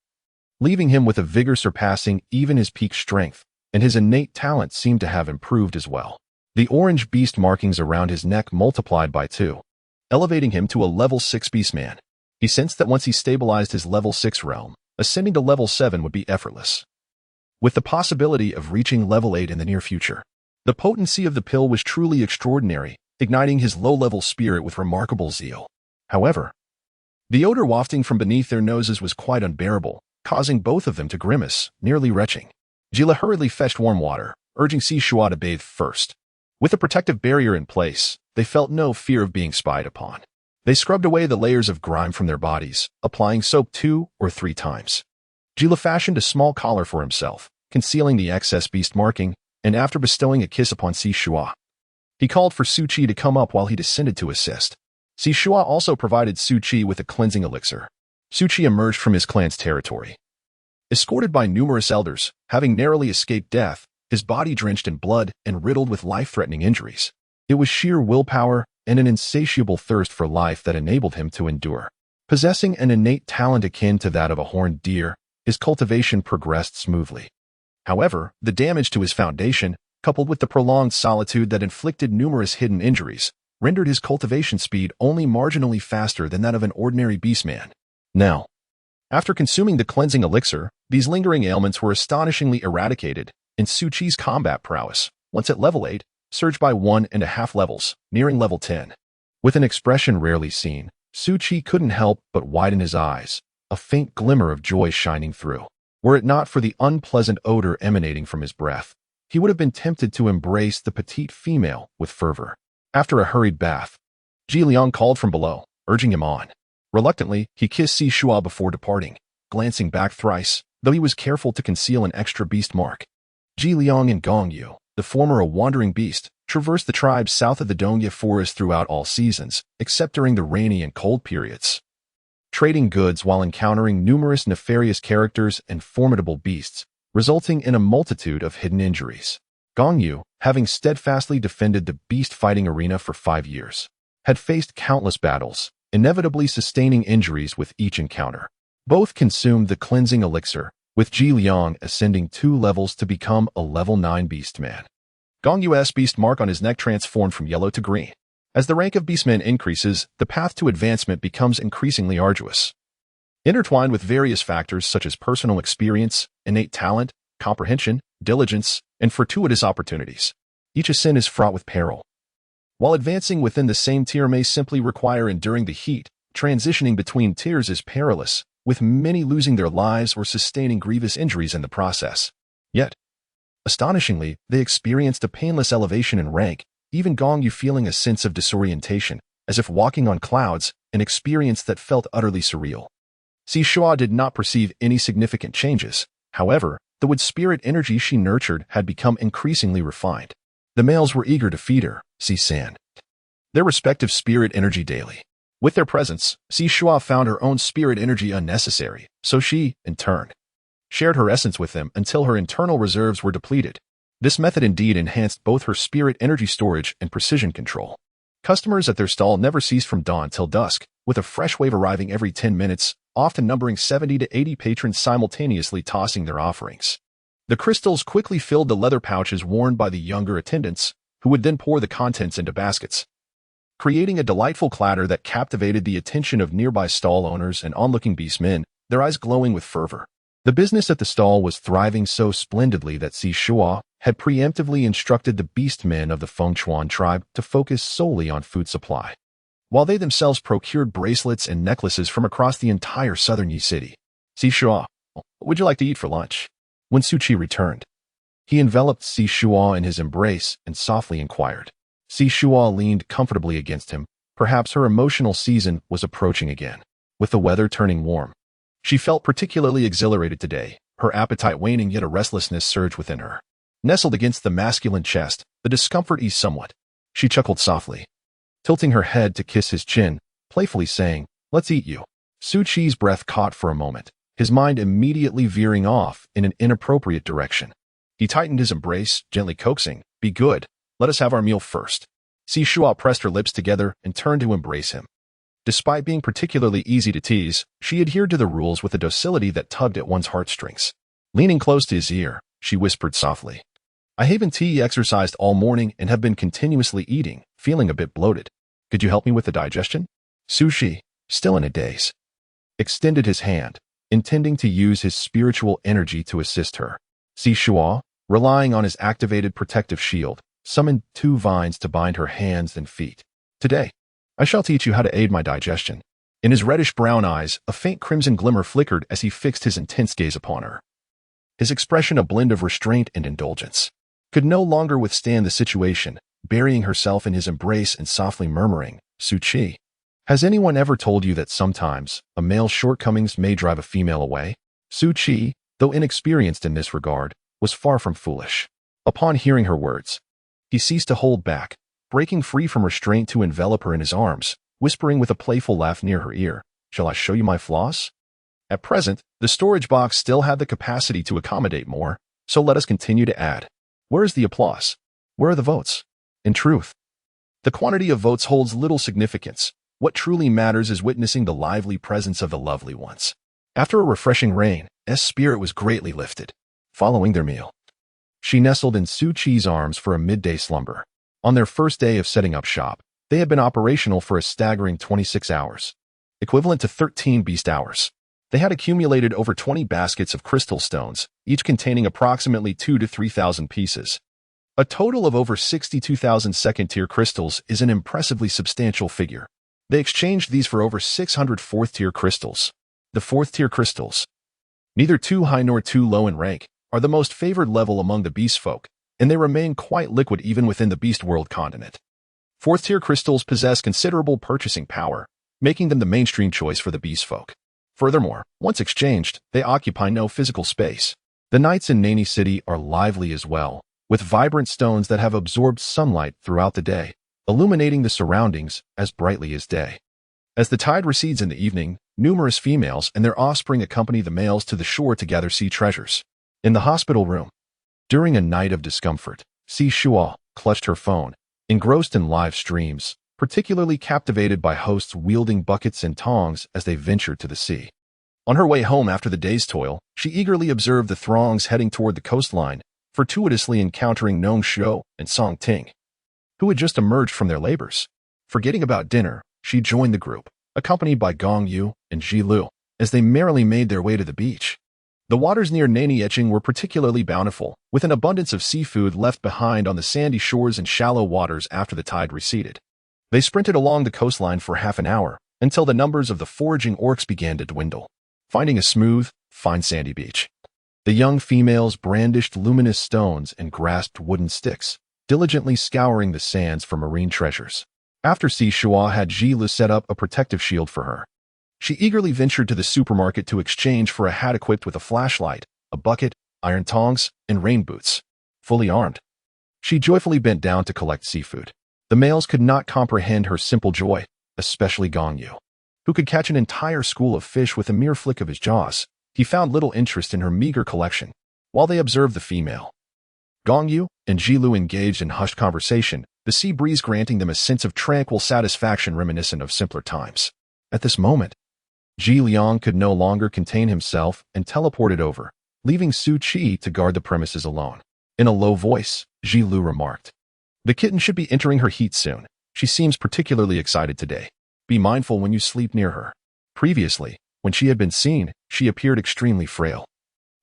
leaving him with a vigor surpassing even his peak strength, and his innate talent seemed to have improved as well. The orange beast markings around his neck multiplied by 2, elevating him to a level 6 beastman. He sensed that once he stabilized his level 6 realm, ascending to level 7 would be effortless, with the possibility of reaching level 8 in the near future. The potency of the pill was truly extraordinary, igniting his low-level spirit with remarkable zeal. However, the odor wafting from beneath their noses was quite unbearable, causing both of them to grimace, nearly retching. Jila hurriedly fetched warm water, urging Shuo to bathe first. With a protective barrier in place, they felt no fear of being spied upon. They scrubbed away the layers of grime from their bodies, applying soap 2 or 3 times. Jila fashioned a small collar for himself, concealing the excess beast marking, and after bestowing a kiss upon Shuo, he called for Su Qi to come up while he descended to assist. Shuo also provided Su Qi with a cleansing elixir. Su Qi emerged from his clan's territory, escorted by numerous elders, having narrowly escaped death, his body drenched in blood and riddled with life-threatening injuries. It was sheer willpower and an insatiable thirst for life that enabled him to endure. Possessing an innate talent akin to that of a horned deer, his cultivation progressed smoothly. However, the damage to his foundation, coupled with the prolonged solitude that inflicted numerous hidden injuries, rendered his cultivation speed only marginally faster than that of an ordinary beastman. Now, after consuming the cleansing elixir, these lingering ailments were astonishingly eradicated, and Su Qi's combat prowess, once at level 8, surged by 1.5 levels, nearing level 10. With an expression rarely seen, Su Qi couldn't help but widen his eyes, a faint glimmer of joy shining through. Were it not for the unpleasant odor emanating from his breath, he would have been tempted to embrace the petite female with fervor. After a hurried bath, Ji Liang called from below, urging him on. Reluctantly, he kissed Shuo before departing, glancing back thrice, though he was careful to conceal an extra beast mark. Ji Liang and Gong Yu, the former a wandering beast, traversed the tribes south of the Dongye forest throughout all seasons, except during the rainy and cold periods, trading goods while encountering numerous nefarious characters and formidable beasts, resulting in a multitude of hidden injuries. Gong Yu, having steadfastly defended the beast-fighting arena for 5 years, had faced countless battles, inevitably sustaining injuries with each encounter. Both consumed the cleansing elixir, with Ji Liang ascending 2 levels to become a level 9 beastman. Gong Yu's beast mark on his neck transformed from yellow to green. As the rank of beastman increases, the path to advancement becomes increasingly arduous. Intertwined with various factors such as personal experience, innate talent, comprehension, diligence, and fortuitous opportunities, each ascent is fraught with peril. While advancing within the same tier may simply require enduring the heat, transitioning between tiers is perilous, with many losing their lives or sustaining grievous injuries in the process. Yet, astonishingly, they experienced a painless elevation in rank, even Gong Yu feeling a sense of disorientation, as if walking on clouds, an experience that felt utterly surreal. Shuo did not perceive any significant changes. However, the wood spirit energy she nurtured had become increasingly refined. The males were eager to feed her, San, their respective spirit energy daily. With their presence, Shuo found her own spirit energy unnecessary, so she, in turn, shared her essence with them until her internal reserves were depleted. This method indeed enhanced both her spirit energy storage and precision control. Customers at their stall never ceased from dawn till dusk, with a fresh wave arriving every 10 minutes, often numbering 70 to 80 patrons simultaneously tossing their offerings. The crystals quickly filled the leather pouches worn by the younger attendants, who would then pour the contents into baskets, creating a delightful clatter that captivated the attention of nearby stall owners and onlooking beastmen, their eyes glowing with fervor. The business at the stall was thriving so splendidly that Shuo had preemptively instructed the beastmen of the Fengchuan tribe to focus solely on food supply, while they themselves procured bracelets and necklaces from across the entire southern Yi city. Shuo, what would you like to eat for lunch? When Su Qi returned, he enveloped Shuo in his embrace and softly inquired. Shuo leaned comfortably against him. Perhaps her emotional season was approaching again. With the weather turning warm, she felt particularly exhilarated today, her appetite waning yet a restlessness surged within her. Nestled against the masculine chest, the discomfort eased somewhat. She chuckled softly, tilting her head to kiss his chin, playfully saying, "Let's eat you." Su Qi's breath caught for a moment, his mind immediately veering off in an inappropriate direction. He tightened his embrace, gently coaxing, "Be good. Let us have our meal first." Shuo pressed her lips together and turned to embrace him. Despite being particularly easy to tease, she adhered to the rules with a docility that tugged at one's heartstrings. Leaning close to his ear, she whispered softly, "I haven't exercised all morning and have been continuously eating, feeling a bit bloated. Could you help me with the digestion?" Su Qi, still in a daze, extended his hand, intending to use his spiritual energy to assist her. Shuo, relying on his activated protective shield, summoned 2 vines to bind her hands and feet. "Today, I shall teach you how to aid my digestion." In his reddish-brown eyes, a faint crimson glimmer flickered as he fixed his intense gaze upon her. His expression a blend of restraint and indulgence. Could no longer withstand the situation, burying herself in his embrace and softly murmuring, "Su Qi, has anyone ever told you that sometimes a male's shortcomings may drive a female away?" Su Qi, though inexperienced in this regard, was far from foolish. Upon hearing her words, he ceased to hold back, breaking free from restraint to envelop her in his arms, whispering with a playful laugh near her ear, "Shall I show you my flaws?" At present, the storage box still had the capacity to accommodate more, so let us continue to add. Where is the applause? Where are the votes? In truth, the quantity of votes holds little significance. What truly matters is witnessing the lively presence of the lovely ones. After a refreshing rain, S' spirit was greatly lifted. Following their meal, she nestled in Su Qi's arms for a midday slumber. On their first day of setting up shop, they had been operational for a staggering 26 hours, equivalent to 13 beast hours. They had accumulated over 20 baskets of crystal stones, each containing approximately 2,000 to 3,000 pieces. A total of over 62,000 second-tier crystals is an impressively substantial figure. They exchanged these for over 600 fourth-tier crystals. The fourth-tier crystals, neither too high nor too low in rank, are the most favored level among the beast folk, and they remain quite liquid even within the beast world continent. Fourth-tier crystals possess considerable purchasing power, making them the mainstream choice for the beast folk. Furthermore, once exchanged, they occupy no physical space. The nights in Nani City are lively as well, with vibrant stones that have absorbed sunlight throughout the day, illuminating the surroundings as brightly as day. As the tide recedes in the evening, numerous females and their offspring accompany the males to the shore to gather sea treasures. In the hospital room, during a night of discomfort, Shuo clutched her phone, engrossed in live streams, particularly captivated by hosts wielding buckets and tongs as they ventured to the sea. On her way home after the day's toil, she eagerly observed the throngs heading toward the coastline, fortuitously encountering Nong Shuo and Song Ting, who had just emerged from their labors. Forgetting about dinner, she joined the group, accompanied by Gong Yu and Ji Lu, as they merrily made their way to the beach. The waters near Nani Etching were particularly bountiful, with an abundance of seafood left behind on the sandy shores and shallow waters after the tide receded. They sprinted along the coastline for half an hour, until the numbers of the foraging orcs began to dwindle, finding a smooth, fine sandy beach. The young females brandished luminous stones and grasped wooden sticks, diligently scouring the sands for marine treasures. After Shuo had Ji Lu set up a protective shield for her, she eagerly ventured to the supermarket to exchange for a hat equipped with a flashlight, a bucket, iron tongs, and rain boots. Fully armed, she joyfully bent down to collect seafood. The males could not comprehend her simple joy, especially Gong Yu, who could catch an entire school of fish with a mere flick of his jaws. He found little interest in her meager collection. While they observed the female, Gong Yu and Ji Lu engaged in hushed conversation, the sea breeze granting them a sense of tranquil satisfaction reminiscent of simpler times. At this moment, Ji Liang could no longer contain himself and teleported over, leaving Su Qi to guard the premises alone. In a low voice, Ji Lu remarked, "The kitten should be entering her heat soon. She seems particularly excited today. Be mindful when you sleep near her." Previously, when she had been seen, she appeared extremely frail,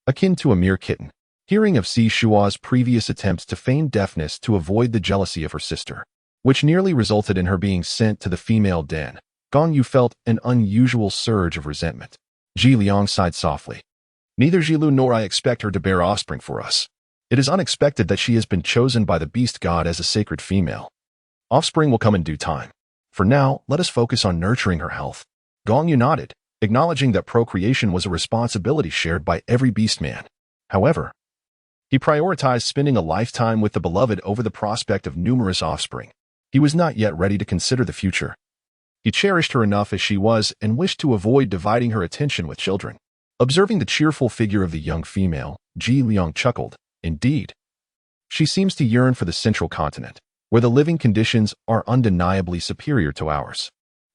akin to a mere kitten. Hearing of Si Shua's previous attempts to feign deafness to avoid the jealousy of her sister, which nearly resulted in her being sent to the female den, Gong Yu felt an unusual surge of resentment. Ji Liang sighed softly. "Neither Jilu nor I expect her to bear offspring for us. It is unexpected that she has been chosen by the beast god as a sacred female. Offspring will come in due time. For now, let us focus on nurturing her health." Gong Yu nodded, acknowledging that procreation was a responsibility shared by every beast man. However, he prioritized spending a lifetime with the beloved over the prospect of numerous offspring. He was not yet ready to consider the future. He cherished her enough as she was and wished to avoid dividing her attention with children. Observing the cheerful figure of the young female, Ji Liang chuckled. Indeed, she seems to yearn for the central continent, where the living conditions are undeniably superior to ours.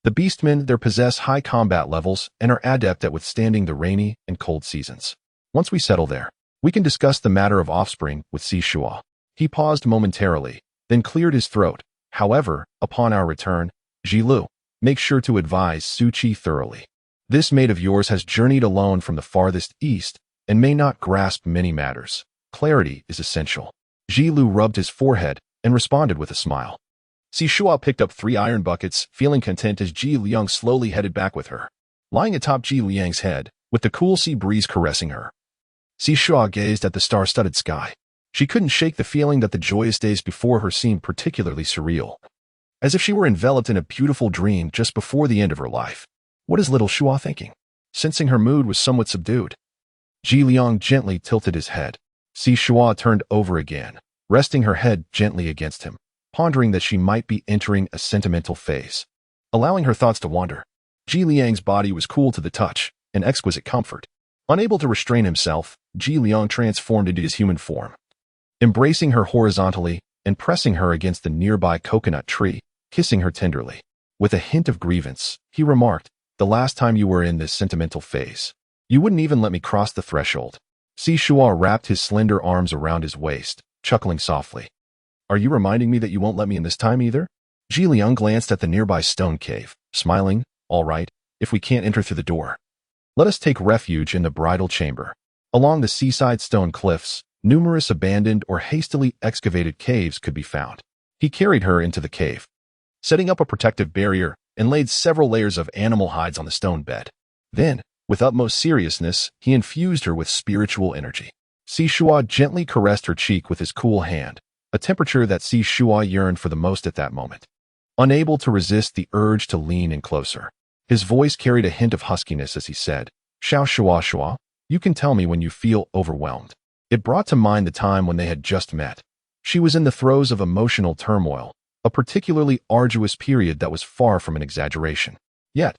The beastmen there possess high combat levels and are adept at withstanding the rainy and cold seasons. Once we settle there, we can discuss the matter of offspring with Si Shuo. He paused momentarily, then cleared his throat. However, upon our return, Ji Lu, make sure to advise Su Qi thoroughly. This mate of yours has journeyed alone from the farthest east and may not grasp many matters. Clarity is essential. Ji Lu rubbed his forehead and responded with a smile. Si Shuo picked up 3 iron buckets, feeling content as Ji Liang slowly headed back with her. Lying atop Ji Liang's head, with the cool sea breeze caressing her, Si Shuo gazed at the star-studded sky. She couldn't shake the feeling that the joyous days before her seemed particularly surreal, as if she were enveloped in a beautiful dream just before the end of her life. What is little Shuo thinking? Sensing her mood was somewhat subdued, Ji Liang gently tilted his head. Si Shuo turned over again, resting her head gently against him, pondering that she might be entering a sentimental phase. Allowing her thoughts to wander, Ji Liang's body was cool to the touch, an exquisite comfort. Unable to restrain himself, Ji Liang transformed into his human form. Embracing her horizontally and pressing her against the nearby coconut tree, kissing her tenderly. With a hint of grievance, he remarked, "The last time you were in this sentimental phase, you wouldn't even let me cross the threshold." Si Shuo wrapped his slender arms around his waist, chuckling softly. "Are you reminding me that you won't let me in this time either?" Ji Liang glanced at the nearby stone cave, smiling. "All right, if we can't enter through the door, let us take refuge in the bridal chamber." Along the seaside stone cliffs, numerous abandoned or hastily excavated caves could be found. He carried her into the cave, setting up a protective barrier and laid several layers of animal hides on the stone bed. Then, with utmost seriousness, he infused her with spiritual energy. Si Shuo gently caressed her cheek with his cool hand, a temperature that Si Shuo yearned for the most at that moment. Unable to resist the urge to lean in closer, his voice carried a hint of huskiness as he said, "Xiao Shuo Shuo, you can tell me when you feel overwhelmed." It brought to mind the time when they had just met. She was in the throes of emotional turmoil, a particularly arduous period that was far from an exaggeration. Yet,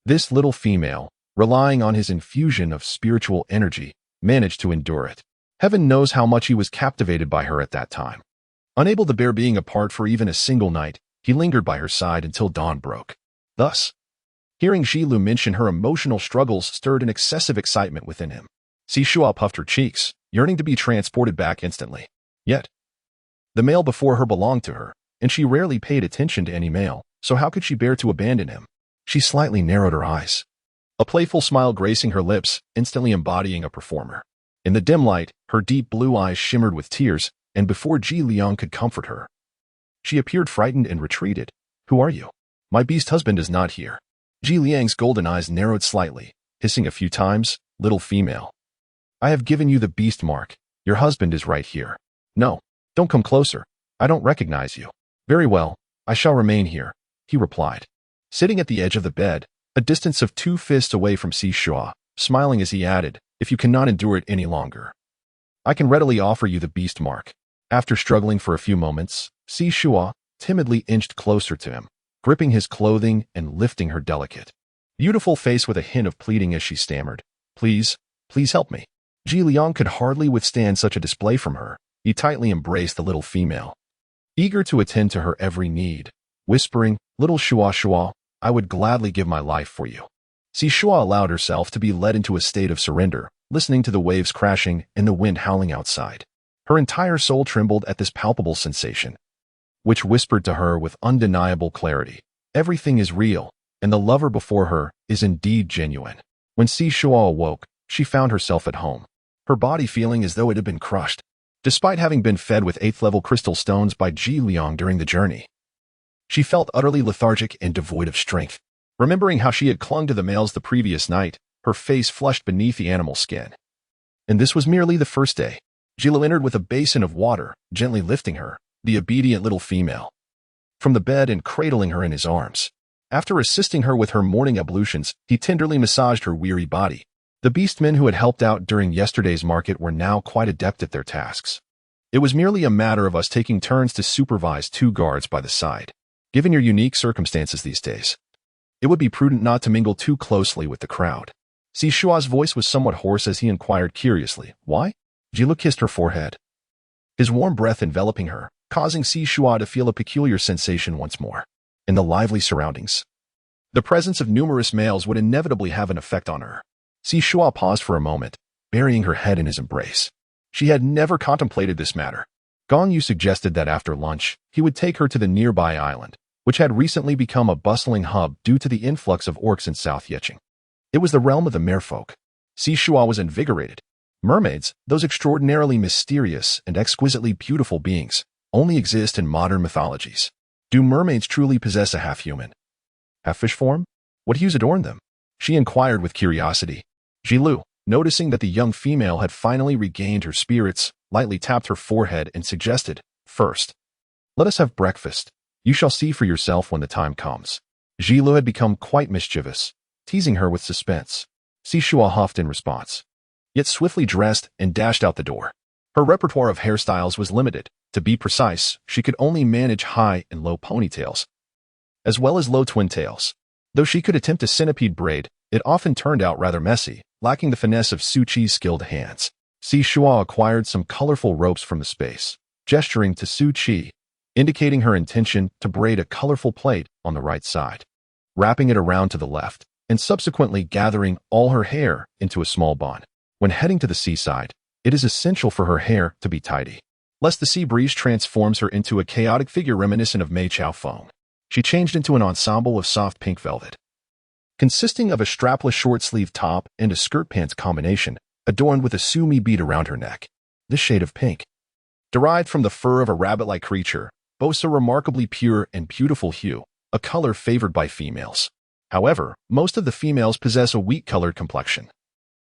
this little female, relying on his infusion of spiritual energy, managed to endure it. Heaven knows how much he was captivated by her at that time. Unable to bear being apart for even a single night, he lingered by her side until dawn broke. Thus, hearing Ji Lu mention her emotional struggles stirred an excessive excitement within him. Si Shuo puffed her cheeks, yearning to be transported back instantly. Yet, the male before her belonged to her, and she rarely paid attention to any male, so how could she bear to abandon him? She slightly narrowed her eyes, a playful smile gracing her lips, instantly embodying a performer. In the dim light, her deep blue eyes shimmered with tears, and before Ji Liang could comfort her, she appeared frightened and retreated. "Who are you? My beast husband is not here." Ji Liang's golden eyes narrowed slightly, hissing a few times, "Little female, I have given you the beast mark. Your husband is right here." "No, don't come closer. I don't recognize you." "Very well, I shall remain here," he replied. Sitting at the edge of the bed, a distance of 2 fists away from Si Shuo, smiling as he added, "If you cannot endure it any longer, I can readily offer you the beast mark." After struggling for a few moments, Si Shuo timidly inched closer to him, gripping his clothing and lifting her delicate, beautiful face with a hint of pleading as she stammered, "Please, please help me." Ji Liang could hardly withstand such a display from her. He tightly embraced the little female, eager to attend to her every need, whispering, "Little Shuo, I would gladly give my life for you." Shuo allowed herself to be led into a state of surrender, listening to the waves crashing and the wind howling outside. Her entire soul trembled at this palpable sensation, which whispered to her with undeniable clarity, "Everything is real, and the lover before her is indeed genuine." When Shuo awoke, she found herself at home, her body feeling as though it had been crushed, despite having been fed with 8th-level crystal stones by Ji Liang during the journey. She felt utterly lethargic and devoid of strength. Remembering how she had clung to the males the previous night, her face flushed beneath the animal skin. And this was merely the first day. Jilo entered with a basin of water, gently lifting her, the obedient little female, from the bed and cradling her in his arms. After assisting her with her morning ablutions, he tenderly massaged her weary body. The beastmen who had helped out during yesterday's market were now quite adept at their tasks. It was merely a matter of us taking turns to supervise 2 guards by the side. Given your unique circumstances these days, it would be prudent not to mingle too closely with the crowd. Shuo's voice was somewhat hoarse as he inquired curiously, "Why?" Jilo kissed her forehead, his warm breath enveloping her, causing Shuo to feel a peculiar sensation once more. In the lively surroundings, the presence of numerous males would inevitably have an effect on her. Shuo paused for a moment, burying her head in his embrace. She had never contemplated this matter. Gong Yu suggested that after lunch, he would take her to the nearby island, which had recently become a bustling hub due to the influx of orcs in South Yecheng. It was the realm of the merfolk. Shuo was invigorated. Mermaids, those extraordinarily mysterious and exquisitely beautiful beings, only exist in modern mythologies. Do mermaids truly possess a half-human, half-fish form? What hues adorn them? She inquired with curiosity. Jilu, noticing that the young female had finally regained her spirits, lightly tapped her forehead and suggested, "First, let us have breakfast. You shall see for yourself when the time comes." Jilu had become quite mischievous, teasing her with suspense. Shuo huffed in response, yet swiftly dressed and dashed out the door. Her repertoire of hairstyles was limited. To be precise, she could only manage high and low ponytails, as well as low twin tails. Though she could attempt a centipede braid, it often turned out rather messy, lacking the finesse of Su Qi's skilled hands. Shuo acquired some colorful ropes from the space, gesturing to Su Qi, indicating her intention to braid a colorful plait on the right side, wrapping it around to the left, and subsequently gathering all her hair into a small bun. When heading to the seaside, it is essential for her hair to be tidy, lest the sea breeze transforms her into a chaotic figure reminiscent of Mei Chao Feng. She changed into an ensemble of soft pink velvet, consisting of a strapless short-sleeved top and a skirt pants combination, adorned with a sumi bead around her neck. This shade of pink, derived from the fur of a rabbit-like creature, boasts a remarkably pure and beautiful hue, a color favored by females. However, most of the females possess a wheat-colored complexion,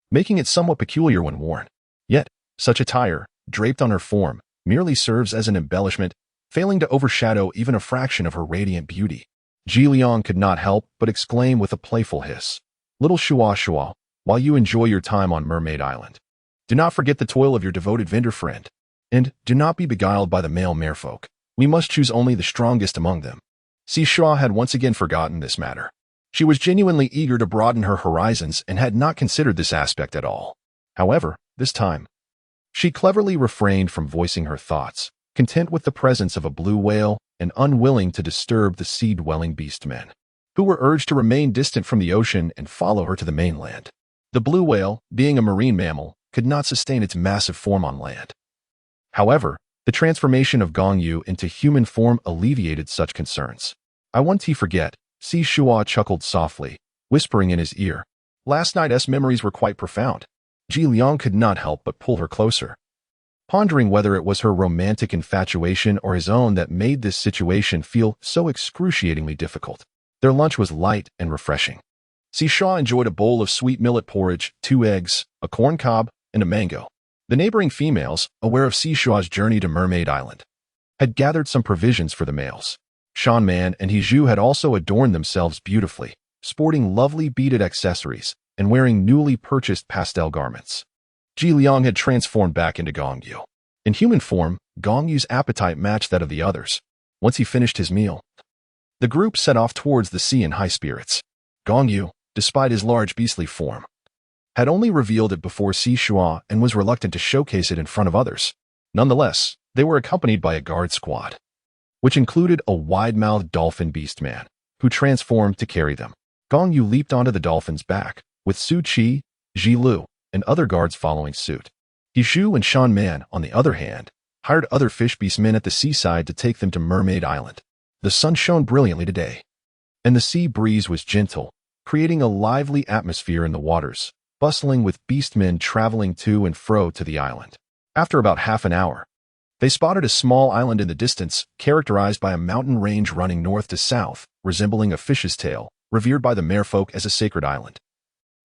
making it somewhat peculiar when worn. Yet, such attire, draped on her form, merely serves as an embellishment, failing to overshadow even a fraction of her radiant beauty. Ji Liang could not help but exclaim with a playful hiss, "Little Shuo, while you enjoy your time on Mermaid Island, do not forget the toil of your devoted vendor friend, and do not be beguiled by the male merfolk. We must choose only the strongest among them." Shuo had once again forgotten this matter. She was genuinely eager to broaden her horizons and had not considered this aspect at all. However, this time, she cleverly refrained from voicing her thoughts, content with the presence of a blue whale and unwilling to disturb the sea-dwelling beastmen, who were urged to remain distant from the ocean and follow her to the mainland. The blue whale, being a marine mammal, could not sustain its massive form on land. However, the transformation of Gong Yu into human form alleviated such concerns. "I want to forget," Shuo chuckled softly, whispering in his ear. Last night's memories were quite profound. Ji Liang could not help but pull her closer, pondering whether it was her romantic infatuation or his own that made this situation feel so excruciatingly difficult. Their lunch was light and refreshing. Shuo enjoyed a bowl of sweet millet porridge, 2 eggs, a corn cob, and a mango. The neighboring females, aware of Shuo's journey to Mermaid Island, had gathered some provisions for the males. Shan Man and Hizhu had also adorned themselves beautifully, sporting lovely beaded accessories and wearing newly purchased pastel garments. Ji Liang had transformed back into Gong Yu. In human form, Gong Yu's appetite matched that of the others. Once he finished his meal, the group set off towards the sea in high spirits. Gong Yu, despite his large beastly form, had only revealed it before Shuo and was reluctant to showcase it in front of others. Nonetheless, they were accompanied by a guard squad. which included a wide-mouthed dolphin beastman, who transformed to carry them. Gong Yu leaped onto the dolphin's back, with Su Qi, Ji Lu, and other guards following suit. Yizhu and Shan Man, on the other hand, hired other fish beastmen at the seaside to take them to Mermaid Island. The sun shone brilliantly today, and the sea breeze was gentle, creating a lively atmosphere in the waters, bustling with beastmen traveling to and fro to the island. After about half an hour, they spotted a small island in the distance, characterized by a mountain range running north to south, resembling a fish's tail, revered by the merfolk as a sacred island,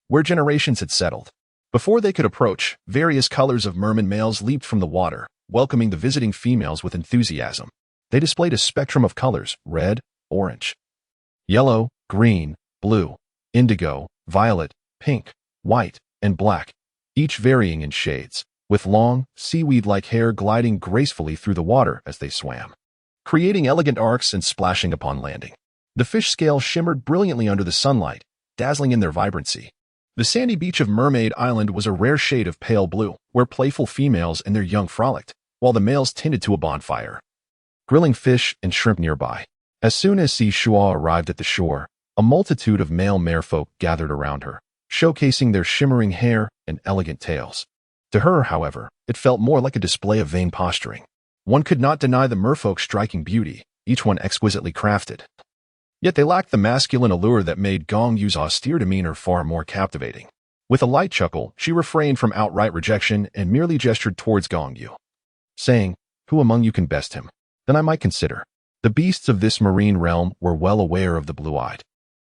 where generations had settled. Before they could approach, various colors of merman males leaped from the water, welcoming the visiting females with enthusiasm. They displayed a spectrum of colors: red, orange, yellow, green, blue, indigo, violet, pink, white, and black, each varying in shades, with long, seaweed-like hair gliding gracefully through the water as they swam, creating elegant arcs and splashing upon landing. The fish scales shimmered brilliantly under the sunlight, dazzling in their vibrancy. The sandy beach of Mermaid Island was a rare shade of pale blue, where playful females and their young frolicked, while the males tended to a bonfire, grilling fish and shrimp nearby. As soon as Shuo arrived at the shore, a multitude of male merfolk gathered around her, showcasing their shimmering hair and elegant tails. To her, however, it felt more like a display of vain posturing. One could not deny the merfolk's striking beauty, each one exquisitely crafted. Yet they lacked the masculine allure that made Gong Yu's austere demeanor far more captivating. With a light chuckle, she refrained from outright rejection and merely gestured towards Gong Yu, saying, "Who among you can best him? Then I might consider." The beasts of this marine realm were well aware of the blue-eyed,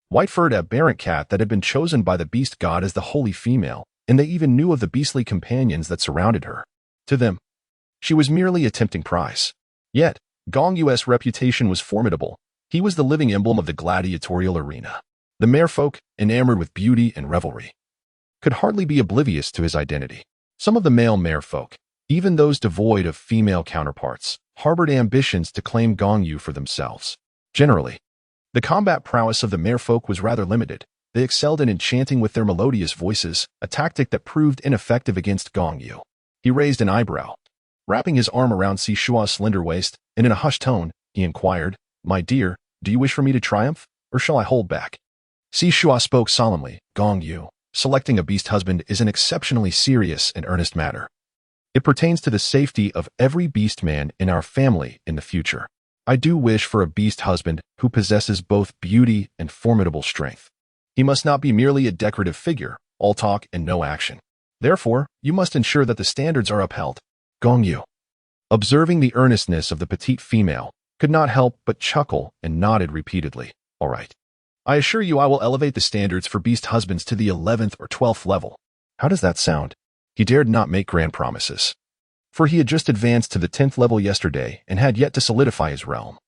white-furred aberrant cat that had been chosen by the beast god as the holy female, and they even knew of the beastly companions that surrounded her. To them, she was merely a tempting prize. Yet, Gong Yu's reputation was formidable. He was the living emblem of the gladiatorial arena. The merfolk, enamored with beauty and revelry, could hardly be oblivious to his identity. Some of the male merfolk, even those devoid of female counterparts, harbored ambitions to claim Gong Yu for themselves. Generally, the combat prowess of the merfolk was rather limited. They excelled in enchanting with their melodious voices, a tactic that proved ineffective against Gong Yu. He raised an eyebrow, wrapping his arm around Shuo's slender waist, and in a hushed tone, he inquired, "My dear, do you wish for me to triumph, or shall I hold back?" Shuo spoke solemnly. "Gong Yu, selecting a beast husband is an exceptionally serious and earnest matter. It pertains to the safety of every beast man in our family in the future. I do wish for a beast husband who possesses both beauty and formidable strength. He must not be merely a decorative figure, all talk and no action. Therefore, you must ensure that the standards are upheld." Gong Yu, observing the earnestness of the petite female, could not help but chuckle and nodded repeatedly. "All right. I assure you I will elevate the standards for beast husbands to the 11th or 12th level." How does that sound? He dared not make grand promises, for he had just advanced to the 10th level yesterday and had yet to solidify his realm,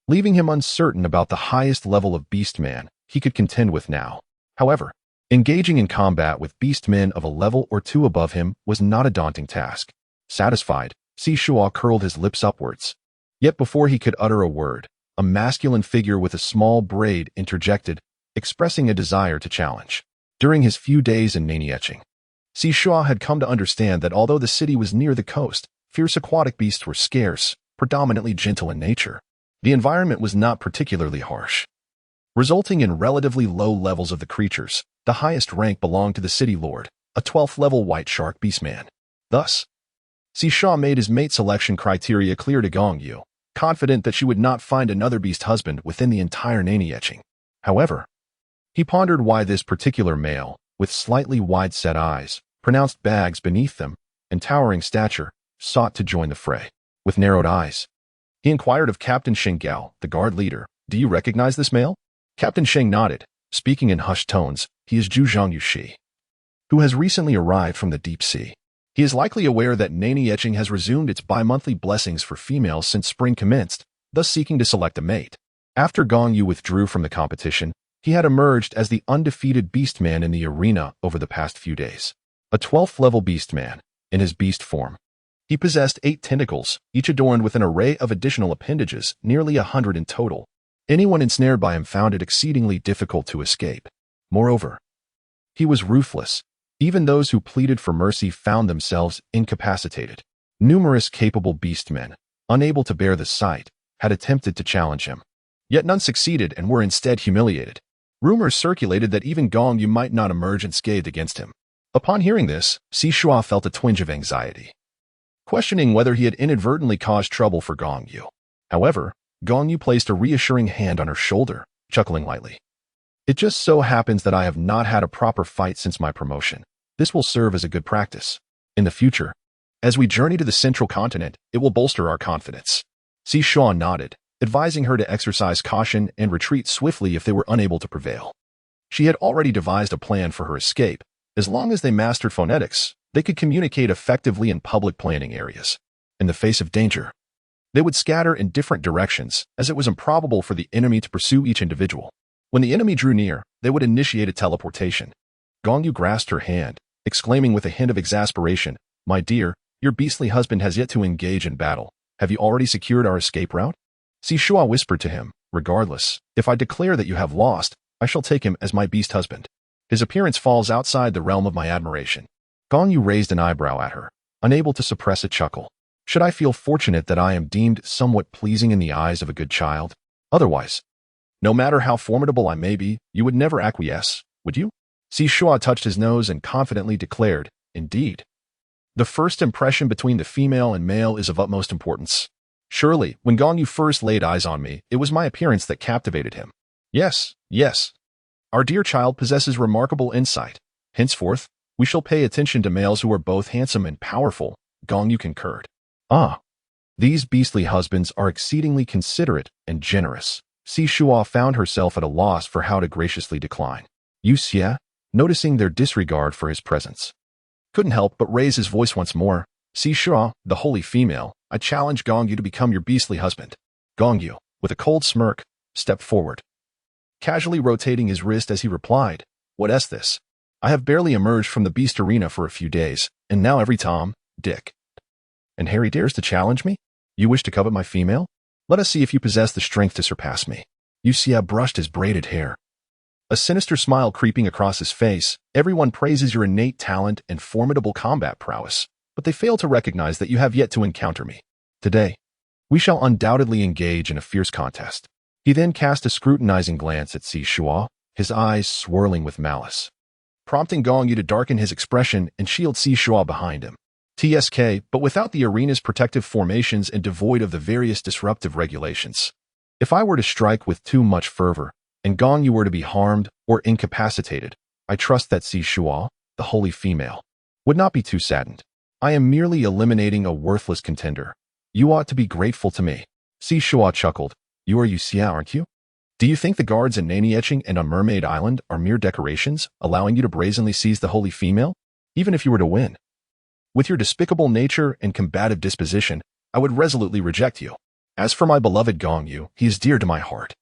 leaving him uncertain about the highest level of beastman he could contend with now. However, engaging in combat with beastmen of a level or two above him was not a daunting task. Satisfied, Shuo curled his lips upwards. Yet before he could utter a word, a masculine figure with a small braid interjected, expressing a desire to challenge. During his few days in Nanieching, Shuo had come to understand that although the city was near the coast, fierce aquatic beasts were scarce, predominantly gentle in nature. The environment was not particularly harsh, resulting in relatively low levels of the creatures. The highest rank belonged to the city lord, a 12th level white shark beastman. Thus, Shuo made his mate selection criteria clear to Gong Yu, confident that she would not find another beast husband within the entire Nanieching. However, he pondered why this particular male, with slightly wide-set eyes, pronounced bags beneath them, and towering stature, sought to join the fray. With narrowed eyes, he inquired of Captain Sheng Gao, the guard leader, "Do you recognize this male?" Captain Sheng nodded, speaking in hushed tones. "He is Zhang Yushi, who has recently arrived from the deep sea. He is likely aware that Nanieching has resumed its bi-monthly blessings for females since spring commenced, thus seeking to select a mate." After Gong Yu withdrew from the competition, he had emerged as the undefeated beastman in the arena over the past few days. A 12th level beastman, in his beast form. He possessed 8 tentacles, each adorned with an array of additional appendages, nearly 100 in total. Anyone ensnared by him found it exceedingly difficult to escape. Moreover, he was ruthless. Even those who pleaded for mercy found themselves incapacitated. Numerous capable beastmen, unable to bear the sight, had attempted to challenge him. Yet none succeeded and were instead humiliated. Rumors circulated that even Gong Yu might not emerge unscathed against him. Upon hearing this, Shuo felt a twinge of anxiety, questioning whether he had inadvertently caused trouble for Gong Yu. However, Gong Yu placed a reassuring hand on her shoulder, chuckling lightly. It just so happens that I have not had a proper fight since my promotion. This will serve as a good practice. In the future, as we journey to the central continent, it will bolster our confidence. Shuo nodded, advising her to exercise caution and retreat swiftly if they were unable to prevail. She had already devised a plan for her escape. As long as they mastered phonetics, they could communicate effectively in public planning areas. In the face of danger, they would scatter in different directions, as it was improbable for the enemy to pursue each individual. When the enemy drew near, they would initiate a teleportation. Gong Yu grasped her hand, exclaiming with a hint of exasperation, "My dear, your beastly husband has yet to engage in battle. Have you already secured our escape route?" Shuo whispered to him, "Regardless, if I declare that you have lost, I shall take him as my beast husband. His appearance falls outside the realm of my admiration." Gong Yu raised an eyebrow at her, unable to suppress a chuckle. "Should I feel fortunate that I am deemed somewhat pleasing in the eyes of a good child? Otherwise, no matter how formidable I may be, you would never acquiesce, would you?" Shuo touched his nose and confidently declared, "Indeed. The first impression between the female and male is of utmost importance. Surely, when Gong Yu first laid eyes on me, it was my appearance that captivated him. Yes, yes. Our dear child possesses remarkable insight. Henceforth, we shall pay attention to males who are both handsome and powerful." Gong Yu concurred. "Ah, these beastly husbands are exceedingly considerate and generous." Shuo found herself at a loss for how to graciously decline. Yu Xie, noticing their disregard for his presence, couldn't help but raise his voice once more. "Shuo, the holy female, I challenge Gong Yu to become your beastly husband." Gong Yu, with a cold smirk, stepped forward, casually rotating his wrist as he replied, "What is this? I have barely emerged from the beast arena for a few days, and now every Tom, Dick, and Harry dares to challenge me? You wish to covet my female? Let us see if you possess the strength to surpass me." Yu Xie brushed his braided hair, a sinister smile creeping across his face. "Everyone praises your innate talent and formidable combat prowess, but they fail to recognize that you have yet to encounter me. Today, we shall undoubtedly engage in a fierce contest." He then cast a scrutinizing glance at Shuo, his eyes swirling with malice, prompting Gong Yu to darken his expression and shield Shuo behind him. TSK, but without the arena's protective formations and devoid of the various disruptive regulations. If I were to strike with too much fervor, and Gong Yu were to be harmed or incapacitated, I trust that Shuo, the holy female, would not be too saddened. I am merely eliminating a worthless contender. You ought to be grateful to me." Shuo chuckled. "You are Yu Xie, aren't you? Do you think the guards in Nani Etching and on Mermaid Island are mere decorations, allowing you to brazenly seize the holy female? Even if you were to win, with your despicable nature and combative disposition, I would resolutely reject you. As for my beloved Gong Yu, he is dear to my heart,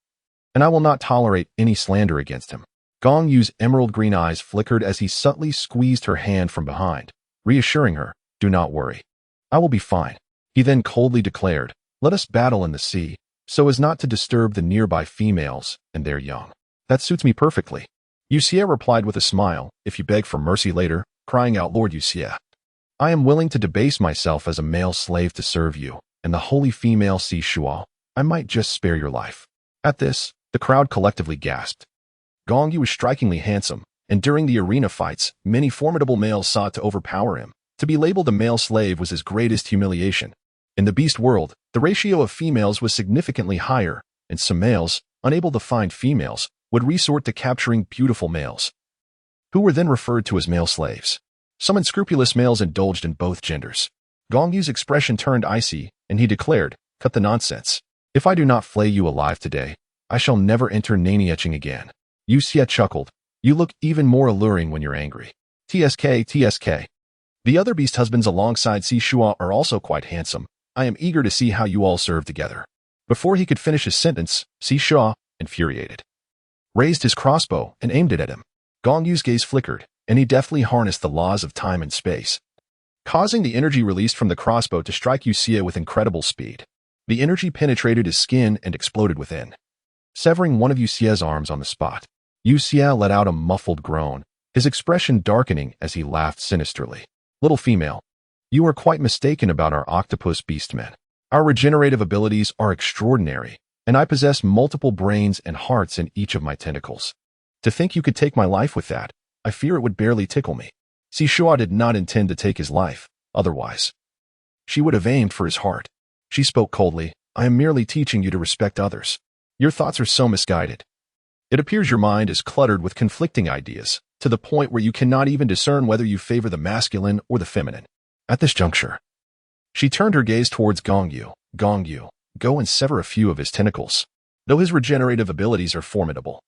and I will not tolerate any slander against him." Gong Yu's emerald green eyes flickered as he subtly squeezed her hand from behind, reassuring her, "Do not worry. I will be fine." He then coldly declared, "Let us battle in the sea, so as not to disturb the nearby females and their young." "That suits me perfectly." Yu Xie replied with a smile, "If you beg for mercy later," crying out, "Lord Yu Xie, I am willing to debase myself as a male slave to serve you, and the holy female Shuo, I might just spare your life." At this, the crowd collectively gasped. Gong Yu was strikingly handsome, and during the arena fights, many formidable males sought to overpower him. To be labeled a male slave was his greatest humiliation. In the beast world, the ratio of females was significantly higher, and some males, unable to find females, would resort to capturing beautiful males, who were then referred to as male slaves. Some unscrupulous males indulged in both genders. Gong Yu's expression turned icy, and he declared, "Cut the nonsense. If I do not flay you alive today, I shall never enter Nani Etching again." Yu Xie chuckled. "You look even more alluring when you're angry." TSK, TSK. The other beast husbands alongside Shuo are also quite handsome. I am eager to see how you all serve together. Before he could finish his sentence, Shuo, infuriated, raised his crossbow and aimed it at him. Gong Yu's gaze flickered, and he deftly harnessed the laws of time and space, causing the energy released from the crossbow to strike Yu Xie with incredible speed. The energy penetrated his skin and exploded within, severing one of Yu Xie's arms on the spot. Yu Xie let out a muffled groan, his expression darkening as he laughed sinisterly. "Little female, you are quite mistaken about our octopus beastmen. Our regenerative abilities are extraordinary, and I possess multiple brains and hearts in each of my tentacles. To think you could take my life with that, I fear it would barely tickle me. See, Shuo did not intend to take his life, otherwise she would have aimed for his heart. She spoke coldly. I am merely teaching you to respect others. Your thoughts are so misguided. It appears your mind is cluttered with conflicting ideas, to the point where you cannot even discern whether you favor the masculine or the feminine. At this juncture, she turned her gaze towards Gongyu. Gongyu, go and sever a few of his tentacles. Though his regenerative abilities are formidable,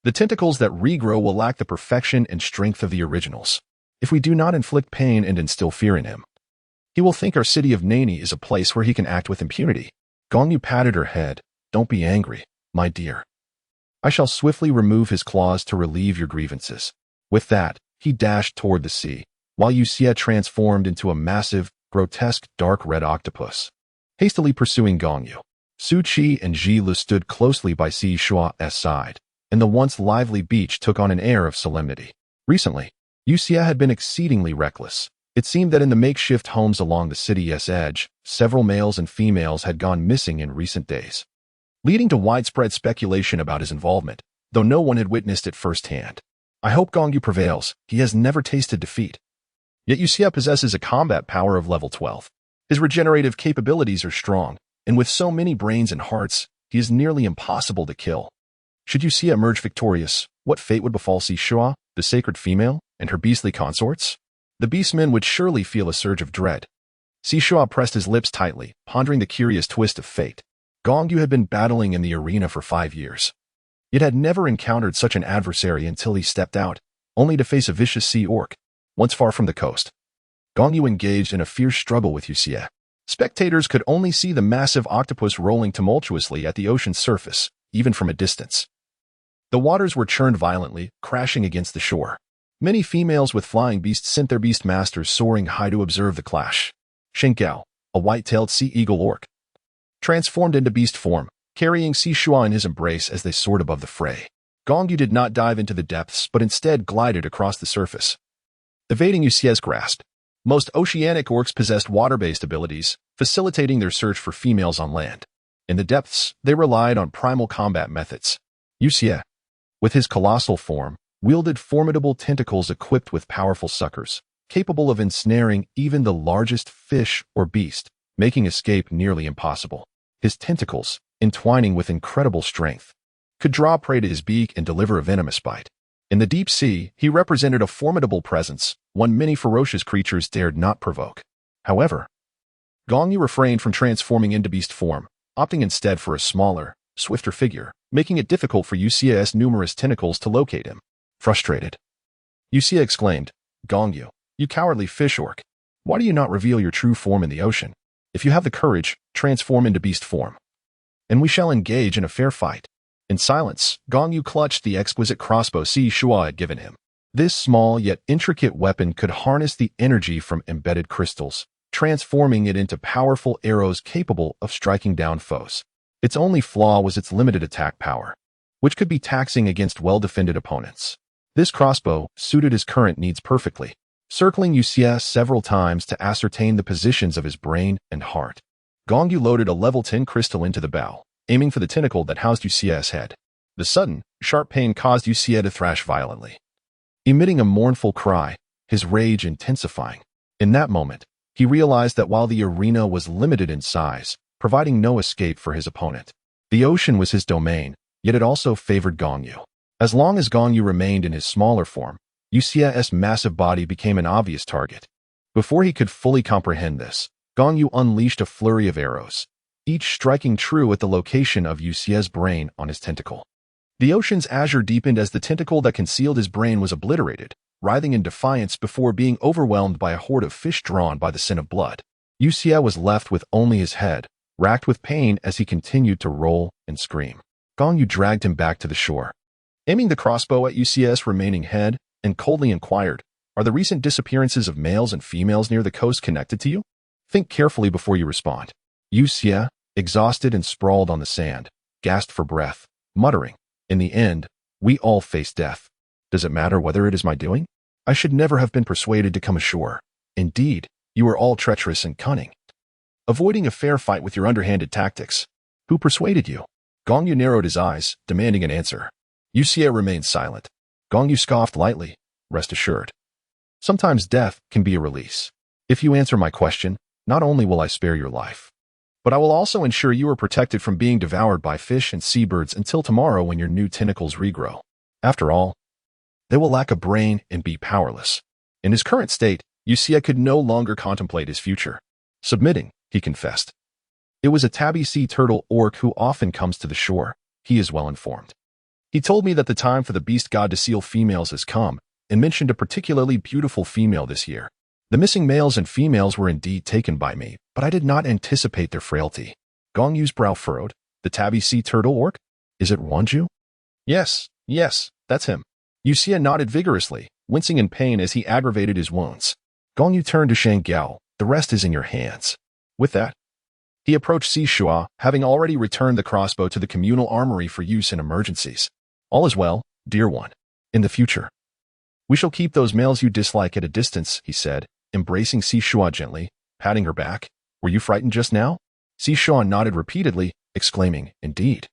the tentacles that regrow will lack the perfection and strength of the originals. If we do not inflict pain and instill fear in him, he will think our city of Nani is a place where he can act with impunity. Gongyu patted her head. Don't be angry, my dear. I shall swiftly remove his claws to relieve your grievances. With that, he dashed toward the sea, while Yuxia transformed into a massive, grotesque, dark red octopus. Hastily pursuing Gongyu, Su Qi and Ji Lu stood closely by Si Shua's side, and the once lively beach took on an air of solemnity. Recently, Yuxia had been exceedingly reckless. It seemed that in the makeshift homes along the city's edge, several males and females had gone missing in recent days, leading to widespread speculation about his involvement, though no one had witnessed it firsthand. I hope Gongyu prevails. He has never tasted defeat. Yet Yuxia possesses a combat power of level 12. His regenerative capabilities are strong, and with so many brains and hearts, he is nearly impossible to kill. Should Yuxia emerge victorious, what fate would befall Si Shuo, the sacred female, and her beastly consorts? The beastmen would surely feel a surge of dread. Si Shuo pressed his lips tightly, pondering the curious twist of fate. Gongyu had been battling in the arena for 5 years. It had never encountered such an adversary until he stepped out, only to face a vicious sea orc. Once far from the coast, Gongyu engaged in a fierce struggle with Yuxia. Spectators could only see the massive octopus rolling tumultuously at the ocean's surface, even from a distance. The waters were churned violently, crashing against the shore. Many females with flying beasts sent their beast masters soaring high to observe the clash. Shinkao, a white-tailed sea eagle orc, transformed into beast form, carrying Si Shuo in his embrace as they soared above the fray. Gongyu did not dive into the depths but instead glided across the surface, evading Yuxia's grasp. Most oceanic orcs possessed water-based abilities, facilitating their search for females on land. In the depths, they relied on primal combat methods. Yuxia, with his colossal form, wielded formidable tentacles equipped with powerful suckers, capable of ensnaring even the largest fish or beast, making escape nearly impossible. His tentacles, entwining with incredible strength, could draw prey to his beak and deliver a venomous bite. In the deep sea, he represented a formidable presence, one many ferocious creatures dared not provoke. However, Gongyu refrained from transforming into beast form, opting instead for a smaller, swifter figure, making it difficult for Yuxia's numerous tentacles to locate him. Frustrated, Yuxia exclaimed, Gongyu, you cowardly fish orc, why do you not reveal your true form in the ocean? If you have the courage, transform into beast form, and we shall engage in a fair fight. In silence, Gongyu clutched the exquisite crossbow Si Shuo had given him. This small yet intricate weapon could harness the energy from embedded crystals, transforming it into powerful arrows capable of striking down foes. Its only flaw was its limited attack power, which could be taxing against well-defended opponents. This crossbow suited his current needs perfectly, circling Yuxia several times to ascertain the positions of his brain and heart. Gongyu loaded a level 10 crystal into the bow, aiming for the tentacle that housed Yuxia's head. The sudden, sharp pain caused Yuxia to thrash violently, emitting a mournful cry, his rage intensifying. In that moment, he realized that while the arena was limited in size, providing no escape for his opponent, the ocean was his domain, yet it also favored Gongyu. As long as Gongyu remained in his smaller form, Yuxia's massive body became an obvious target. Before he could fully comprehend this, Gongyu unleashed a flurry of arrows, each striking true at the location of Yuxia's brain on his tentacle. The ocean's azure deepened as the tentacle that concealed his brain was obliterated, writhing in defiance before being overwhelmed by a horde of fish drawn by the scent of blood. Yuxia was left with only his head, racked with pain as he continued to roll and scream. Gongyu dragged him back to the shore, aiming the crossbow at Yuxia's remaining head, and coldly inquired, are the recent disappearances of males and females near the coast connected to you? Think carefully before you respond. Yuxia, exhausted and sprawled on the sand, gasped for breath, muttering, in the end, we all face death. Does it matter whether it is my doing? I should never have been persuaded to come ashore. Indeed, you are all treacherous and cunning. avoiding a fair fight with your underhanded tactics. Who persuaded you? Gongyu narrowed his eyes, demanding an answer. Xie remained silent. Gongyu scoffed lightly. Rest assured. Sometimes death can be a release. If you answer my question, not only will I spare your life, but I will also ensure you are protected from being devoured by fish and seabirds until tomorrow when your new tentacles regrow. After all, they will lack a brain and be powerless. In his current state, Xie could no longer contemplate his future. Submitting, he confessed. It was a tabby sea turtle orc who often comes to the shore. He is well informed. He told me that the time for the beast god to seal females has come, and mentioned a particularly beautiful female this year. The missing males and females were indeed taken by me, but I did not anticipate their frailty. Gongyu's brow furrowed. The tabby sea turtle orc? Is it Wanju? Yes, that's him. Xie nodded vigorously, wincing in pain as he aggravated his wounds. Gongyu turned to Shanggao. The rest is in your hands. With that, he approached Shuo, having already returned the crossbow to the communal armory for use in emergencies. All is well, dear one. In the future, we shall keep those males you dislike at a distance, he said, embracing Shuo gently, patting her back. Were you frightened just now? Shuo nodded repeatedly, exclaiming, Indeed.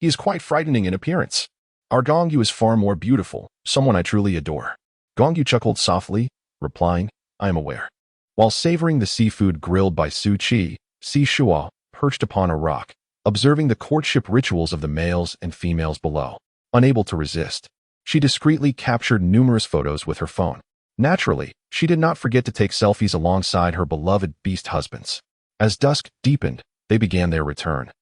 He is quite frightening in appearance. Our Gongyu is far more beautiful, someone I truly adore. Gongyu chuckled softly, replying, I am aware. While savoring the seafood grilled by Su Qi, Shuo perched upon a rock, observing the courtship rituals of the males and females below. Unable to resist, she discreetly captured numerous photos with her phone. Naturally, she did not forget to take selfies alongside her beloved beast husbands. As dusk deepened, they began their return.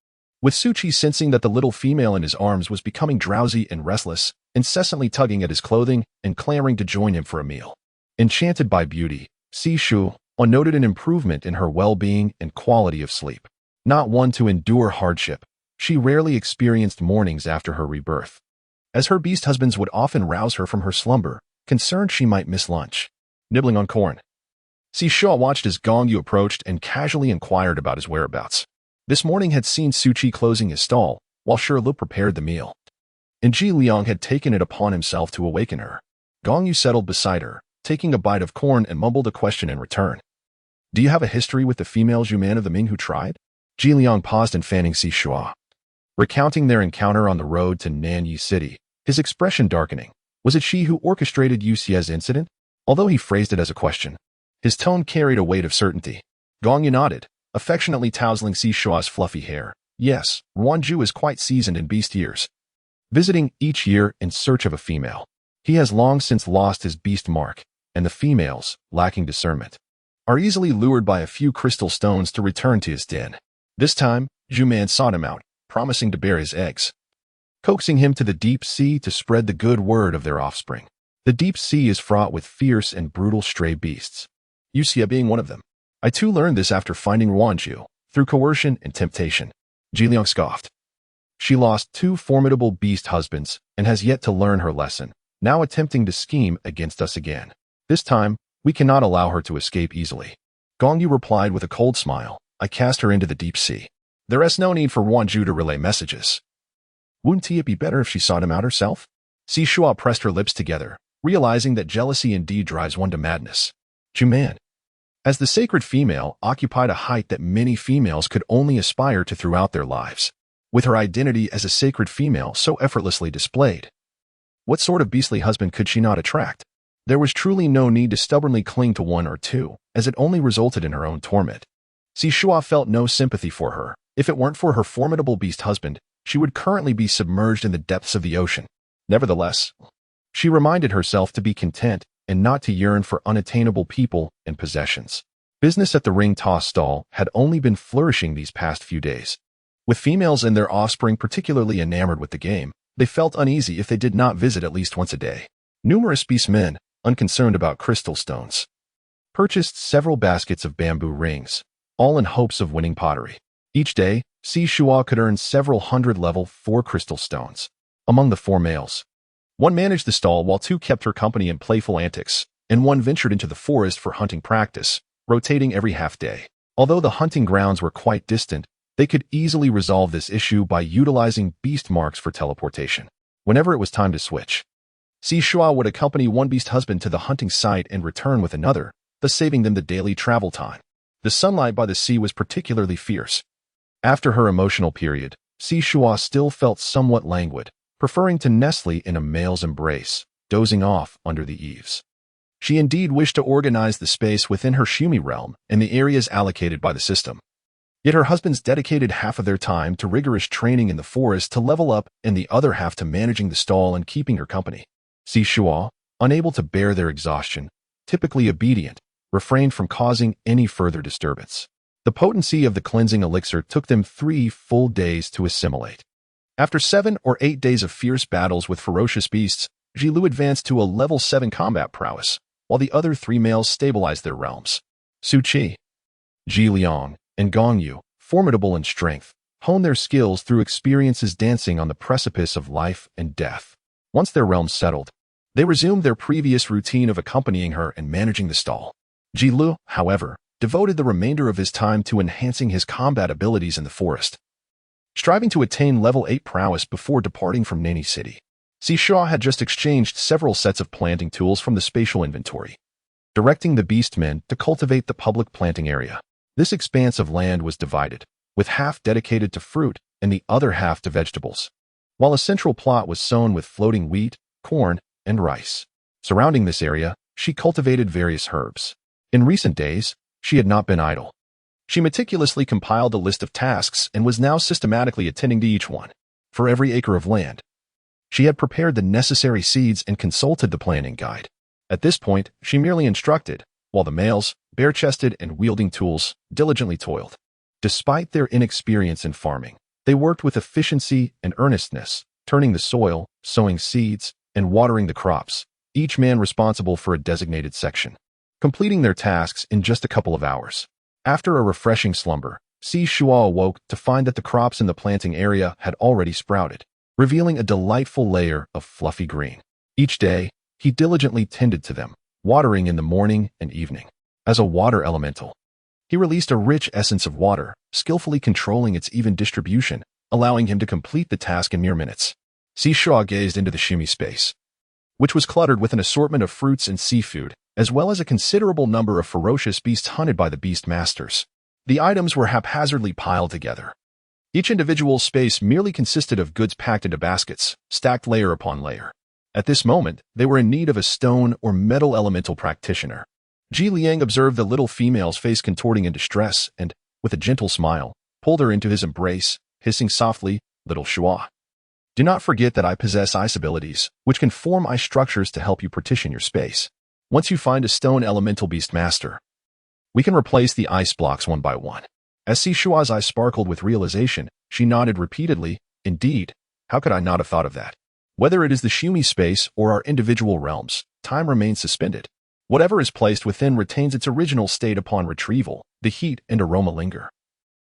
With Su Qi sensing that the little female in his arms was becoming drowsy and restless, incessantly tugging at his clothing and clamoring to join him for a meal. Enchanted by beauty, Shuo noted an improvement in her well-being and quality of sleep. Not one to endure hardship, she rarely experienced mornings after her rebirth, as her beast husbands would often rouse her from her slumber, concerned she might miss lunch. Nibbling on corn, Shuo watched as Gongyu approached and casually inquired about his whereabouts. This morning had seen Su Qi closing his stall, while Shuo prepared the meal, and Ji Liang had taken it upon himself to awaken her. Gongyu settled beside her, taking a bite of corn and mumbled a question in return. Do you have a history with the female Zhuman of the Ming who tried? Ji Liang paused in fanning Shuo, recounting their encounter on the road to Nanyi City, his expression darkening. Was it she who orchestrated Xie's incident? Although he phrased it as a question, his tone carried a weight of certainty. Gongyu nodded, affectionately tousling Shuo's fluffy hair. Yes, Wanju is quite seasoned in beast years, visiting each year in search of a female. He has long since lost his beast mark, and the females, lacking discernment, are easily lured by a few crystal stones to return to his den. This time, Zhuman sought him out, promising to bear his eggs, coaxing him to the deep sea to spread the good word of their offspring. The deep sea is fraught with fierce and brutal stray beasts, Xie being one of them. I too learned this after finding Wanju, through coercion and temptation. Ji Liang scoffed. She lost 2 formidable beast husbands and has yet to learn her lesson, now attempting to scheme against us again. This time, we cannot allow her to escape easily. Gongyu replied with a cold smile. I cast her into the deep sea. There is no need for Wanju to relay messages. Wouldn't it be better if she sought him out herself? Shuo pressed her lips together, realizing that jealousy indeed drives one to madness. Zhuman, as the sacred female, occupied a height that many females could only aspire to throughout their lives. With her identity as a sacred female so effortlessly displayed, what sort of beastly husband could she not attract? There was truly no need to stubbornly cling to one or two, as it only resulted in her own torment. Shuo felt no sympathy for her. If it weren't for her formidable beast husband, she would currently be submerged in the depths of the ocean. Nevertheless, she reminded herself to be content and not to yearn for unattainable people and possessions. Business at the ring toss stall had only been flourishing these past few days. With females and their offspring particularly enamored with the game, they felt uneasy if they did not visit at least once a day. Numerous beast men, unconcerned about crystal stones, purchased several baskets of bamboo rings, all in hopes of winning pottery. Each day, Shuo could earn several hundred level 4 crystal stones. Among the 4 males, one managed the stall while 2 kept her company in playful antics, and 1 ventured into the forest for hunting practice, rotating every half day. Although the hunting grounds were quite distant, they could easily resolve this issue by utilizing beast marks for teleportation. Whenever it was time to switch, Shuo would accompany one beast husband to the hunting site and return with another, thus saving them the daily travel time. The sunlight by the sea was particularly fierce. After her emotional period, Shuo still felt somewhat languid, preferring to nestle in a male's embrace, dozing off under the eaves. She indeed wished to organize the space within her Shumi realm and the areas allocated by the system. Yet her husband's dedicated half of their time to rigorous training in the forest to level up and the other half to managing the stall and keeping her company. Shuo, unable to bear their exhaustion, typically obedient, refrained from causing any further disturbance. The potency of the cleansing elixir took them 3 full days to assimilate. After 7 or 8 days of fierce battles with ferocious beasts, Jilu advanced to a level 7 combat prowess, while the other 3 males stabilized their realms. Su Qi, Ji Liang, and Gong Yu, formidable in strength, honed their skills through experiences dancing on the precipice of life and death. Once their realms settled, they resumed their previous routine of accompanying her and managing the stall. Ji Lu, however, devoted the remainder of his time to enhancing his combat abilities in the forest, striving to attain level 8 prowess before departing from Nani City. Shuo had just exchanged several sets of planting tools from the spatial inventory, directing the beastmen to cultivate the public planting area. This expanse of land was divided, with half dedicated to fruit and the other half to vegetables, while a central plot was sown with floating wheat, corn, and rice. Surrounding this area, she cultivated various herbs. In recent days, she had not been idle. She meticulously compiled a list of tasks and was now systematically attending to each one. For every acre of land, she had prepared the necessary seeds and consulted the planning guide. At this point, she merely instructed, while the males, bare-chested and wielding tools, diligently toiled. Despite their inexperience in farming, they worked with efficiency and earnestness, turning the soil, sowing seeds, and watering the crops, each man responsible for a designated section, completing their tasks in just a couple of hours. After a refreshing slumber, Shuo awoke to find that the crops in the planting area had already sprouted, revealing a delightful layer of fluffy green. Each day, he diligently tended to them, watering in the morning and evening. As a water elemental, he released a rich essence of water, skillfully controlling its even distribution, allowing him to complete the task in mere minutes. Shuo gazed into the Shumi space, which was cluttered with an assortment of fruits and seafood, as well as a considerable number of ferocious beasts hunted by the beast masters. The items were haphazardly piled together. Each individual space merely consisted of goods packed into baskets, stacked layer upon layer. At this moment, they were in need of a stone or metal elemental practitioner. Ji Liang observed the little female's face contorting in distress and, with a gentle smile, pulled her into his embrace, hissing softly, "Little Shuo, do not forget that I possess ice abilities, which can form ice structures to help you partition your space. Once you find a stone elemental beast master, we can replace the ice blocks one by one." As Shuo's eyes sparkled with realization, she nodded repeatedly, "Indeed, how could I not have thought of that? Whether it is the Shumi space or our individual realms, time remains suspended. Whatever is placed within retains its original state upon retrieval, the heat and aroma linger.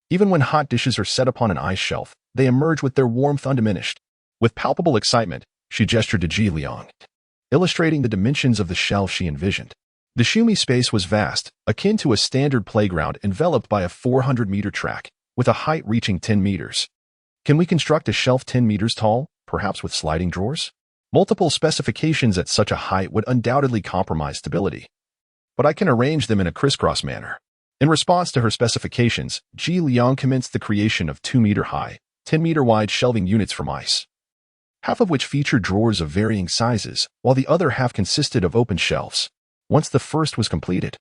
Even when hot dishes are set upon an ice shelf, they emerge with their warmth undiminished." With palpable excitement, she gestured to Ji Liang, illustrating the dimensions of the shelf she envisioned. The Shumi space was vast, akin to a standard playground enveloped by a 400-meter track, with a height reaching 10 meters. Can we construct a shelf 10 meters tall, perhaps with sliding drawers? Multiple specifications at such a height would undoubtedly compromise stability. But I can arrange them in a crisscross manner. In response to her specifications, Ji Liang commenced the creation of 2-meter-high, 10-meter-wide shelving units from ice, half of which featured drawers of varying sizes, while the other half consisted of open shelves. Once the first was completed,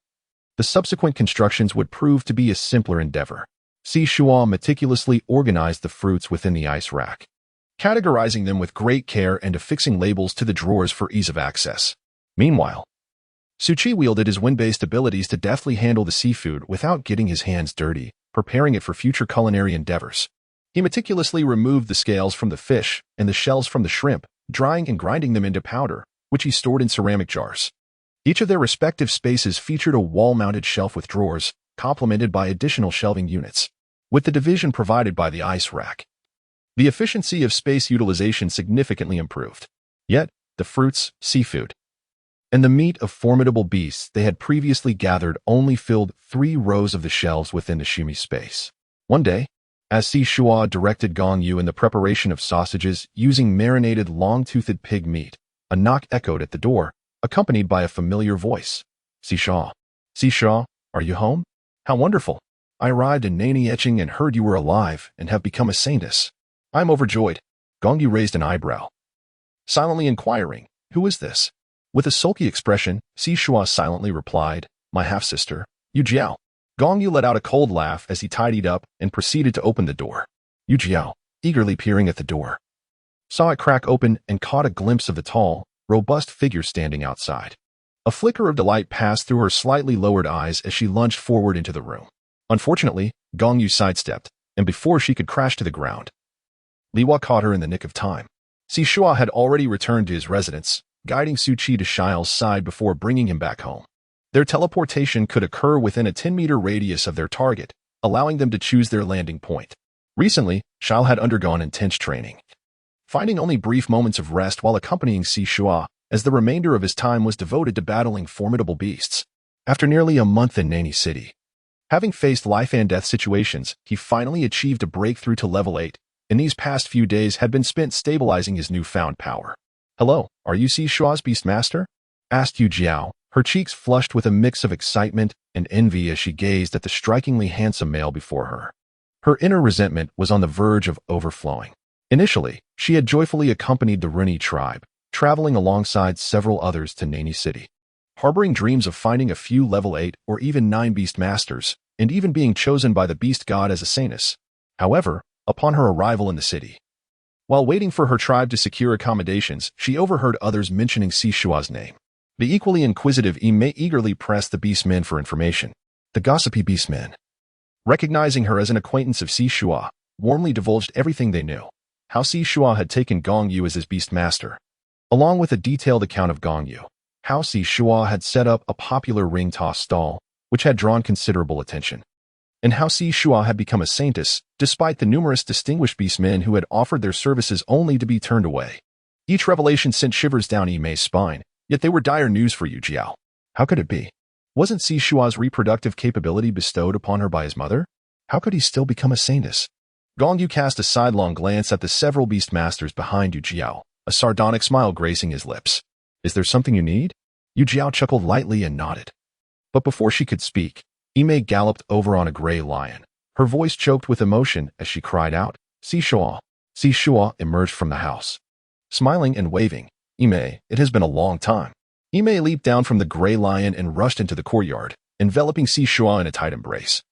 the subsequent constructions would prove to be a simpler endeavor. Shuo meticulously organized the fruits within the ice rack, categorizing them with great care and affixing labels to the drawers for ease of access. Meanwhile, Su Qi wielded his wind-based abilities to deftly handle the seafood without getting his hands dirty, preparing it for future culinary endeavors. He meticulously removed the scales from the fish and the shells from the shrimp, drying and grinding them into powder, which he stored in ceramic jars. Each of their respective spaces featured a wall-mounted shelf with drawers, complemented by additional shelving units. With the division provided by the ice rack, the efficiency of space utilization significantly improved. Yet, the fruits, seafood, and the meat of formidable beasts they had previously gathered only filled 3 rows of the shelves within the Shumi space. One day, as Shuo directed Gong Yu in the preparation of sausages using marinated long-toothed pig meat, a knock echoed at the door, accompanied by a familiar voice. "Shuo, are you home?" How wonderful! I arrived in Nani etching and heard you were alive and have become a saintess. I am overjoyed. Gongyu raised an eyebrow, silently inquiring, who is this? With a sulky expression, Shuo silently replied, my half-sister, Yu Jiao. Gongyu let out a cold laugh as he tidied up and proceeded to open the door. Yu Jiao, eagerly peering at the door, saw it crack open and caught a glimpse of the tall, robust figure standing outside. A flicker of delight passed through her slightly lowered eyes as she lunged forward into the room. Unfortunately, Gongyu sidestepped, and before she could crash to the ground, Liwa caught her in the nick of time. Shuo had already returned to his residence, guiding Su Qi to Shile's side before bringing him back home. Their teleportation could occur within a 10-meter radius of their target, allowing them to choose their landing point. Recently, Shile had undergone intense training, finding only brief moments of rest while accompanying Shuo, as the remainder of his time was devoted to battling formidable beasts. After nearly a month in Nani City, having faced life and death situations, he finally achieved a breakthrough to level 8, and these past few days had been spent stabilizing his newfound power. Hello, are you Shuo's Beastmaster? Asked Yu Jiao, her cheeks flushed with a mix of excitement and envy as she gazed at the strikingly handsome male before her. Her inner resentment was on the verge of overflowing. Initially, she had joyfully accompanied the Runi tribe, traveling alongside several others to Nani City, harboring dreams of finding a few level 8 or even 9 Beastmasters, and even being chosen by the Beast God as a saintess. However, upon her arrival in the city, while waiting for her tribe to secure accommodations, she overheard others mentioning Shuo's name. The equally inquisitive Imei eagerly pressed the Beastmen for information. The gossipy Beastmen, recognizing her as an acquaintance of Shuo, warmly divulged everything they knew. How Shuo had taken Gongyu as his Beastmaster, along with a detailed account of Gongyu. How Shuo had set up a popular ring toss stall, which had drawn considerable attention. And how Shuo had become a saintess, despite the numerous distinguished beastmen who had offered their services only to be turned away. Each revelation sent shivers down Imei's spine, yet they were dire news for Yu Jiao. How could it be? Wasn't Shuo's reproductive capability bestowed upon her by his mother? How could he still become a saintess? Gongyu cast a sidelong glance at the several beastmasters behind Yu Jiao, a sardonic smile gracing his lips. Is there something you need? Yu Jiao chuckled lightly and nodded. But before she could speak, Imei galloped over on a gray lion. Her voice choked with emotion as she cried out, Shuo. Shuo emerged from the house, smiling and waving. Imei, it has been a long time. Imei leaped down from the gray lion and rushed into the courtyard, enveloping Shuo in a tight embrace.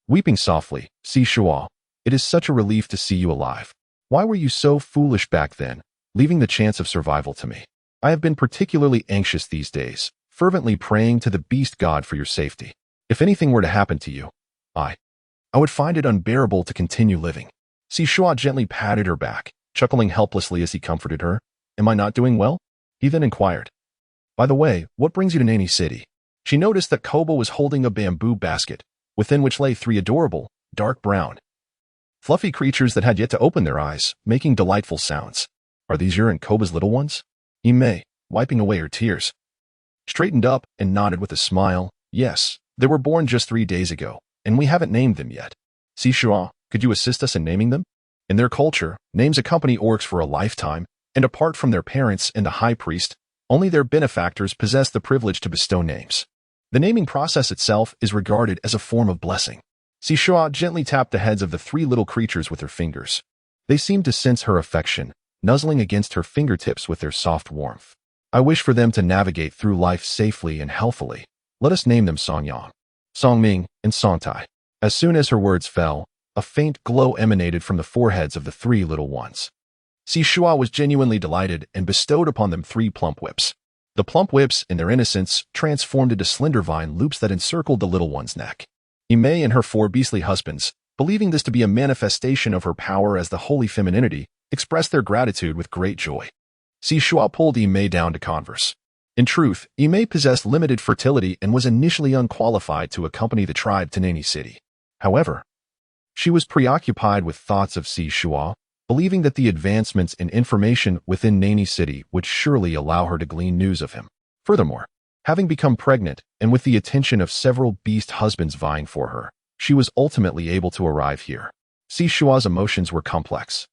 Weeping softly, Shuo, it is such a relief to see you alive. Why were you so foolish back then, leaving the chance of survival to me? I have been particularly anxious these days, fervently praying to the beast god for your safety. If anything were to happen to you, I would find it unbearable to continue living. Shuo gently patted her back, chuckling helplessly as he comforted her. Am I not doing well? He then inquired. By the way, what brings you to Nani City? She noticed that Koba was holding a bamboo basket, within which lay 3 adorable, dark brown, fluffy creatures that had yet to open their eyes, making delightful sounds. Are these your and Koba's little ones? Imei, wiping away her tears, straightened up and nodded with a smile. Yes, they were born just 3 days ago, and we haven't named them yet. Shuo, could you assist us in naming them? In their culture, names accompany orcs for a lifetime, and apart from their parents and the high priest, only their benefactors possess the privilege to bestow names. The naming process itself is regarded as a form of blessing. Shuo gently tapped the heads of the 3 little creatures with her fingers. They seemed to sense her affection, nuzzling against her fingertips with their soft warmth. I wish for them to navigate through life safely and healthily. Let us name them Songyang, Songming, and Songtai. As soon as her words fell, a faint glow emanated from the foreheads of the 3 little ones. Shuo was genuinely delighted and bestowed upon them 3 plump whips. The plump whips, in their innocence, transformed into slender vine loops that encircled the little one's neck. Imei and her 4 beastly husbands, believing this to be a manifestation of her power as the holy femininity, expressed their gratitude with great joy. Shuo pulled Imei down to converse. In truth, Imei possessed limited fertility and was initially unqualified to accompany the tribe to Nani City. However, she was preoccupied with thoughts of Shuo, believing that the advancements in information within Nani City would surely allow her to glean news of him. Furthermore, having become pregnant and with the attention of several beast husbands vying for her, she was ultimately able to arrive here. Shuo's emotions were complex.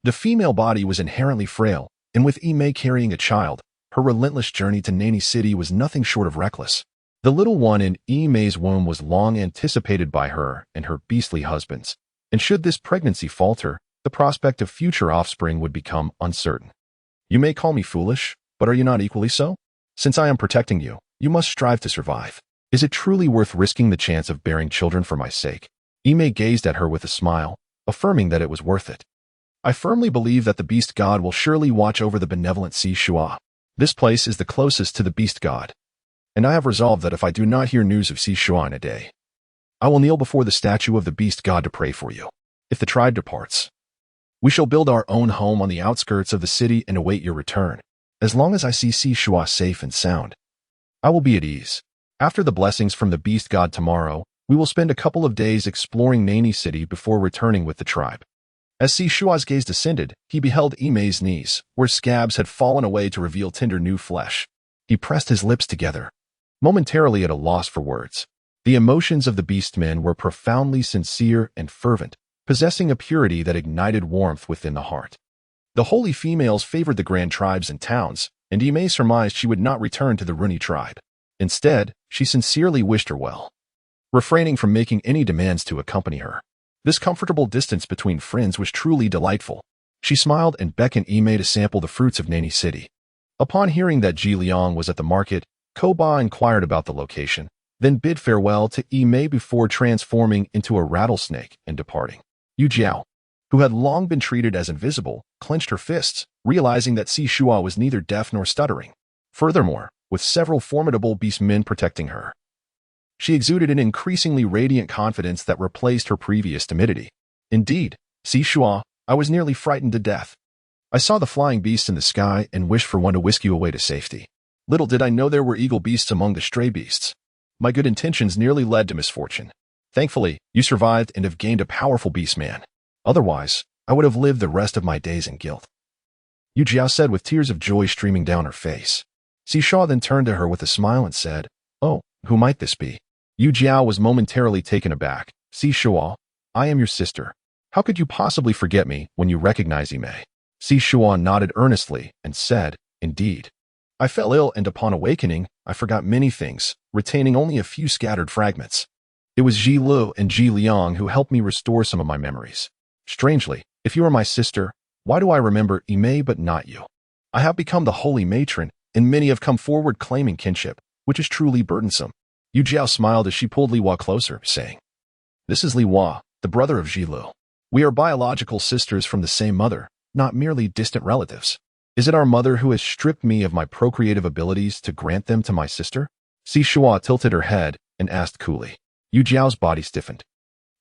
The female body was inherently frail, and with Imei carrying a child, her relentless journey to Nani City was nothing short of reckless. The little one in Yi-Mei's womb was long anticipated by her and her beastly husbands, and should this pregnancy falter, the prospect of future offspring would become uncertain. You may call me foolish, but are you not equally so? Since I am protecting you, you must strive to survive. Is it truly worth risking the chance of bearing children for my sake? Yi-Mei gazed at her with a smile, affirming that it was worth it. I firmly believe that the beast god will surely watch over the benevolent Shuo. This place is the closest to the beast god, and I have resolved that if I do not hear news of Shuo in a day, I will kneel before the statue of the beast god to pray for you. If the tribe departs, we shall build our own home on the outskirts of the city and await your return. As long as I see Shuo safe and sound, I will be at ease. After the blessings from the beast god tomorrow, we will spend a couple of days exploring Nani City before returning with the tribe. As Shuo's gaze descended, he beheld Yi-Mei's knees, where scabs had fallen away to reveal tender new flesh. He pressed his lips together, momentarily at a loss for words. The emotions of the beastmen were profoundly sincere and fervent, possessing a purity that ignited warmth within the heart. The holy females favored the grand tribes and towns, and Yi-Mei surmised she would not return to the Runi tribe. Instead, she sincerely wished her well, refraining from making any demands to accompany her. This comfortable distance between friends was truly delightful. She smiled and beckoned Yi-Mei to sample the fruits of Nani City. Upon hearing that Ji Liang was at the market, Koba inquired about the location, then bid farewell to Yi-Mei before transforming into a rattlesnake and departing. Yu Jiao, who had long been treated as invisible, clenched her fists, realizing that Shuo was neither deaf nor stuttering. Furthermore, with several formidable beastmen protecting her, she exuded an increasingly radiant confidence that replaced her previous timidity. Indeed, Shuo, I was nearly frightened to death. I saw the flying beasts in the sky and wished for one to whisk you away to safety. Little did I know there were eagle beasts among the stray beasts. My good intentions nearly led to misfortune. Thankfully, you survived and have gained a powerful beastman. Otherwise, I would have lived the rest of my days in guilt. Yu Jiao said with tears of joy streaming down her face. Shuo then turned to her with a smile and said, "Oh, who might this be?" Yu Jiao was momentarily taken aback. Shuo, I am your sister. How could you possibly forget me when you recognize Yi-Mei? Shuo nodded earnestly and said, "Indeed. I fell ill and upon awakening, I forgot many things, retaining only a few scattered fragments. It was Ji Lu and Ji Liang who helped me restore some of my memories. Strangely, if you are my sister, why do I remember Yi-Mei but not you? I have become the holy matron, and many have come forward claiming kinship, which is truly burdensome." Yu Jiao smiled as she pulled Li Hua closer, saying, "This is Li Hua, the brother of Ji Lu. We are biological sisters from the same mother, not merely distant relatives. Is it our mother who has stripped me of my procreative abilities to grant them to my sister?" Shuo tilted her head and asked coolly. Yu Jiao's body stiffened,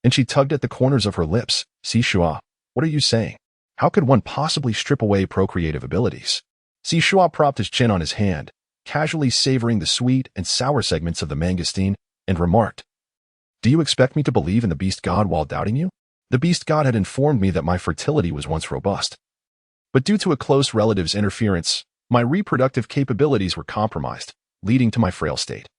and she tugged at the corners of her lips. "Shuo, what are you saying? How could one possibly strip away procreative abilities?" Shuo propped his chin on his hand, casually savoring the sweet and sour segments of the mangosteen, and remarked, "Do you expect me to believe in the beast god while doubting you? The beast god had informed me that my fertility was once robust. But due to a close relative's interference, my reproductive capabilities were compromised, leading to my frail state,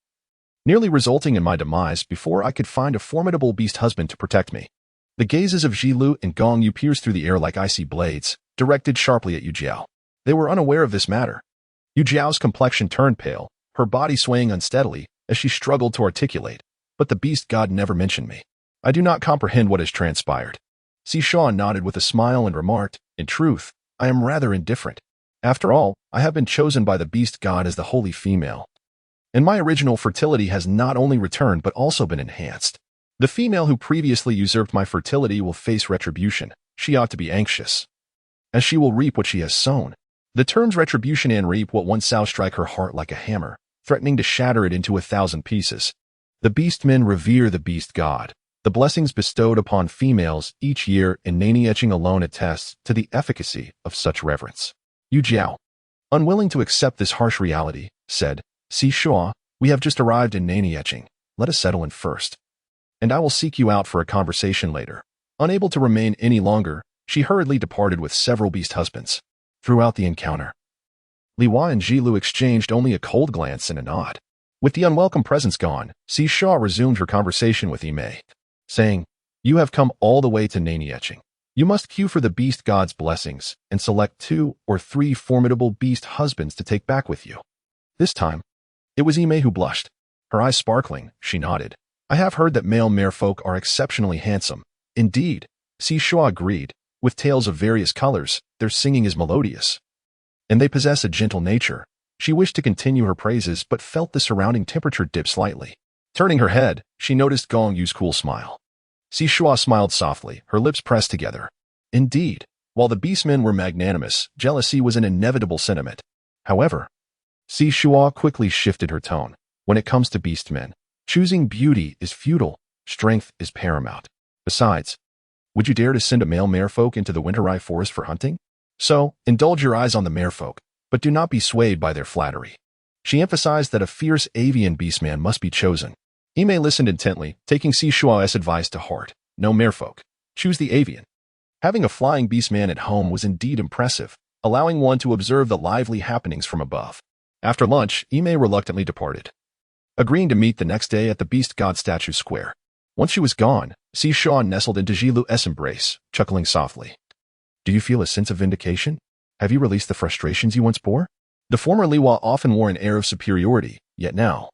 nearly resulting in my demise before I could find a formidable beast husband to protect me." The gazes of Ji Lu and Gong Yu pierced through the air like icy blades, directed sharply at Yu Jiao. They were unaware of this matter. Yu Jiao's complexion turned pale, her body swaying unsteadily as she struggled to articulate, "But the beast god never mentioned me. I do not comprehend what has transpired." Shuo nodded with a smile and remarked, "In truth, I am rather indifferent. After all, I have been chosen by the beast god as the holy female, and my original fertility has not only returned but also been enhanced. The female who previously usurped my fertility will face retribution. She ought to be anxious, as she will reap what she has sown." The terms retribution and reap what one sow strike her heart like a hammer, threatening to shatter it into 1,000 pieces. The beastmen revere the beast god. The blessings bestowed upon females each year in Nani etching alone attests to the efficacy of such reverence. Yu Jiao, unwilling to accept this harsh reality, said, "Shuo, we have just arrived in Nani etching. Let us settle in first, and I will seek you out for a conversation later." Unable to remain any longer, she hurriedly departed with several beast husbands. Throughout the encounter, Li Hua and Ji Lu exchanged only a cold glance and a nod. With the unwelcome presence gone, Shuo resumed her conversation with Yi-Mei, saying, "You have come all the way to Nani etching. You must queue for the beast god's blessings and select 2 or 3 formidable beast husbands to take back with you." This time, it was Yi-Mei who blushed. Her eyes sparkling, she nodded. I have heard that male merfolk are exceptionally handsome. Indeed, Shuo agreed. With tails of various colors, their singing is melodious. And they possess a gentle nature. She wished to continue her praises but felt the surrounding temperature dip slightly. Turning her head, she noticed Gong Yu's cool smile. Shuo smiled softly, her lips pressed together. Indeed, while the beastmen were magnanimous, jealousy was an inevitable sentiment. However, Shuo quickly shifted her tone. When it comes to beastmen, choosing beauty is futile, strength is paramount. Besides, would you dare to send a male merfolk into the Winterai forest for hunting? So, indulge your eyes on the merfolk, but do not be swayed by their flattery. She emphasized that a fierce avian beastman must be chosen. Ime listened intently, taking Shuo's advice to heart. No merfolk. Choose the avian. Having a flying beastman at home was indeed impressive, allowing one to observe the lively happenings from above. After lunch, Ime reluctantly departed, agreeing to meet the next day at the beast god statue square. Once she was gone, Shuo nestled into Jilu's embrace, chuckling softly. Do you feel a sense of vindication? Have you released the frustrations you once bore? The former Liwa often wore an air of superiority, yet now,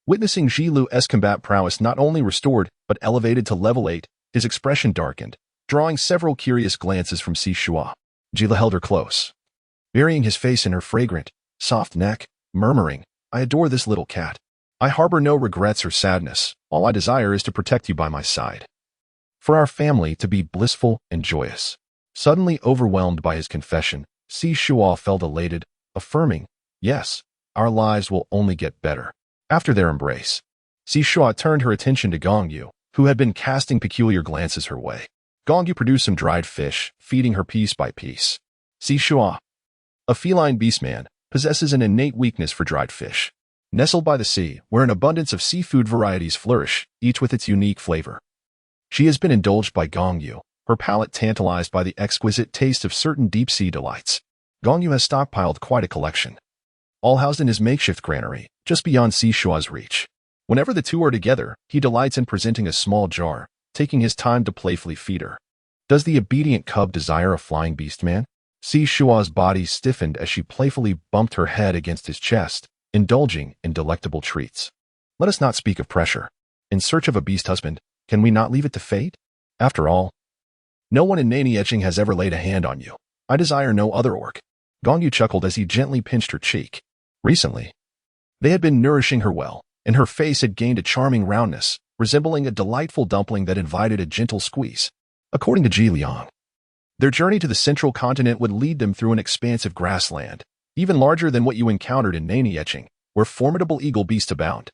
witnessing Jilu's combat prowess not only restored but elevated to level 8, his expression darkened, drawing several curious glances from Shuo. Jilu held her close, burying his face in her fragrant, soft neck, murmuring, I adore this little cat. I harbor no regrets or sadness. All I desire is to protect you by my side. For our family to be blissful and joyous. Suddenly overwhelmed by his confession, Shuo felt elated, affirming, yes, our lives will only get better. After their embrace, Shuo turned her attention to Gong Yu, who had been casting peculiar glances her way. Gong Yu produced some dried fish, feeding her piece by piece. Shuo, a feline beastman, possesses an innate weakness for dried fish. Nestled by the sea, where an abundance of seafood varieties flourish, each with its unique flavor. She has been indulged by Gong Yu, her palate tantalized by the exquisite taste of certain deep-sea delights. Gong Yu has stockpiled quite a collection, all housed in his makeshift granary, just beyond Shuo's reach. Whenever the two are together, he delights in presenting a small jar, taking his time to playfully feed her. Does the obedient cub desire a flying beastman? Shuo's body stiffened as she playfully bumped her head against his chest, indulging in delectable treats. Let us not speak of pressure. In search of a beast husband, can we not leave it to fate? After all, no one in Nani Etching has ever laid a hand on you. I desire no other orc. Gong Yu chuckled as he gently pinched her cheek. Recently, they had been nourishing her well, and her face had gained a charming roundness, resembling a delightful dumpling that invited a gentle squeeze. According to Ji Liang, their journey to the central continent would lead them through an expansive grassland, even larger than what you encountered in Nani Etching, where formidable eagle beasts abound.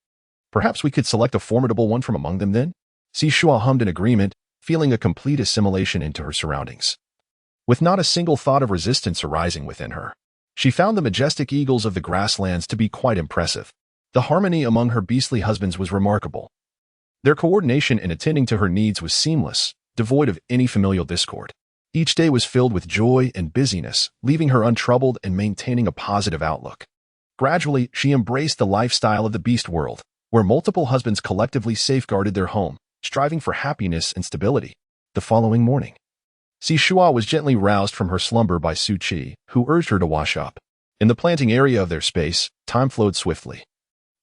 Perhaps we could select a formidable one from among them then? Shuo hummed in agreement, feeling a complete assimilation into her surroundings. With not a single thought of resistance arising within her, she found the majestic eagles of the grasslands to be quite impressive. The harmony among her beastly husbands was remarkable. Their coordination in attending to her needs was seamless, devoid of any familial discord. Each day was filled with joy and busyness, leaving her untroubled and maintaining a positive outlook. Gradually, she embraced the lifestyle of the beast world, where multiple husbands collectively safeguarded their home, striving for happiness and stability. The following morning, Shuo was gently roused from her slumber by Su Qi, who urged her to wash up. In the planting area of their space, time flowed swiftly,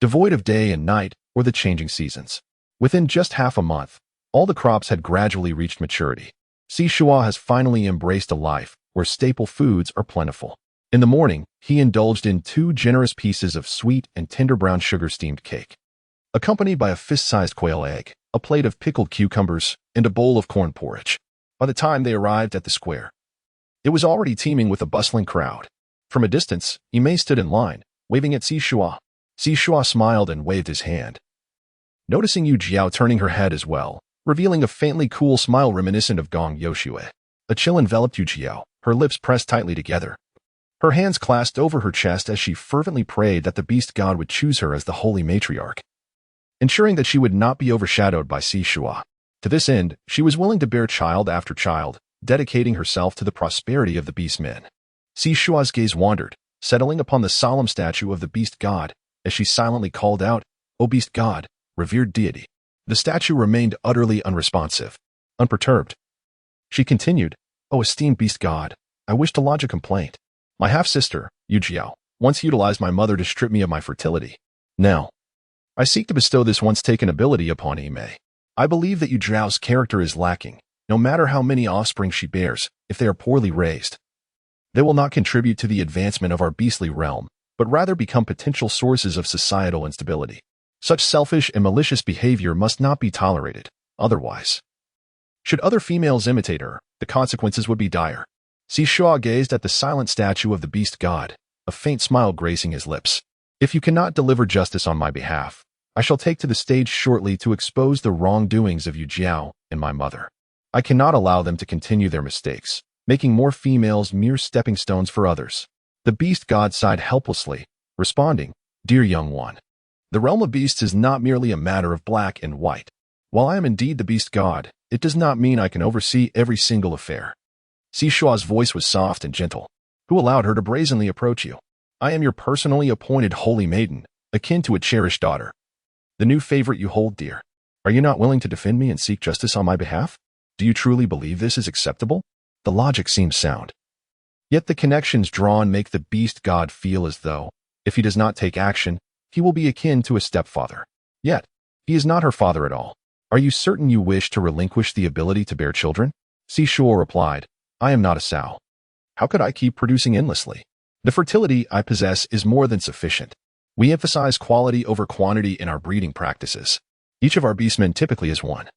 devoid of day and night or the changing seasons. Within just half a month, all the crops had gradually reached maturity. Shuo has finally embraced a life where staple foods are plentiful. In the morning, he indulged in 2 generous pieces of sweet and tender brown sugar-steamed cake, accompanied by a fist-sized quail egg, a plate of pickled cucumbers, and a bowl of corn porridge. By the time they arrived at the square, it was already teeming with a bustling crowd. From a distance, Ime stood in line, waving at Shuo. Shuo smiled and waved his hand, noticing Yu Jiao turning her head as well, revealing a faintly cool smile reminiscent of Gong Yoshue. A chill enveloped Yu Jiao, her lips pressed tightly together. Her hands clasped over her chest as she fervently prayed that the beast god would choose her as the holy matriarch, ensuring that she would not be overshadowed by Shuo. To this end, she was willing to bear child after child, dedicating herself to the prosperity of the beast men. Shuo's gaze wandered, settling upon the solemn statue of the beast god, as she silently called out, O beast god, revered deity. The statue remained utterly unresponsive, unperturbed. She continued, O esteemed beast god, I wish to lodge a complaint. My half-sister, Yu Jiao, once utilized my mother to strip me of my fertility. Now, I seek to bestow this once-taken ability upon Imei. I believe that Yu Zhao's character is lacking. No matter how many offspring she bears, if they are poorly raised, they will not contribute to the advancement of our beastly realm, but rather become potential sources of societal instability. Such selfish and malicious behavior must not be tolerated. Otherwise, should other females imitate her, the consequences would be dire. Shuo gazed at the silent statue of the beast god, a faint smile gracing his lips. If you cannot deliver justice on my behalf, I shall take to the stage shortly to expose the wrongdoings of Yu Zhao and my mother. I cannot allow them to continue their mistakes, making more females mere stepping stones for others. The beast god sighed helplessly, responding, "Dear young one, the realm of beasts is not merely a matter of black and white. While I am indeed the beast god, it does not mean I can oversee every single affair." Shuo's voice was soft and gentle. "Who allowed her to brazenly approach you? I am your personally appointed holy maiden, akin to a cherished daughter. The new favorite you hold dear. Are you not willing to defend me and seek justice on my behalf? Do you truly believe this is acceptable?" The logic seems sound. Yet the connections drawn make the beast god feel as though, if he does not take action, he will be akin to a stepfather. Yet, he is not her father at all. "Are you certain you wish to relinquish the ability to bear children?" Shuo replied, "I am not a sow. How could I keep producing endlessly? The fertility I possess is more than sufficient. We emphasize quality over quantity in our breeding practices. Each of our beastmen typically has 1,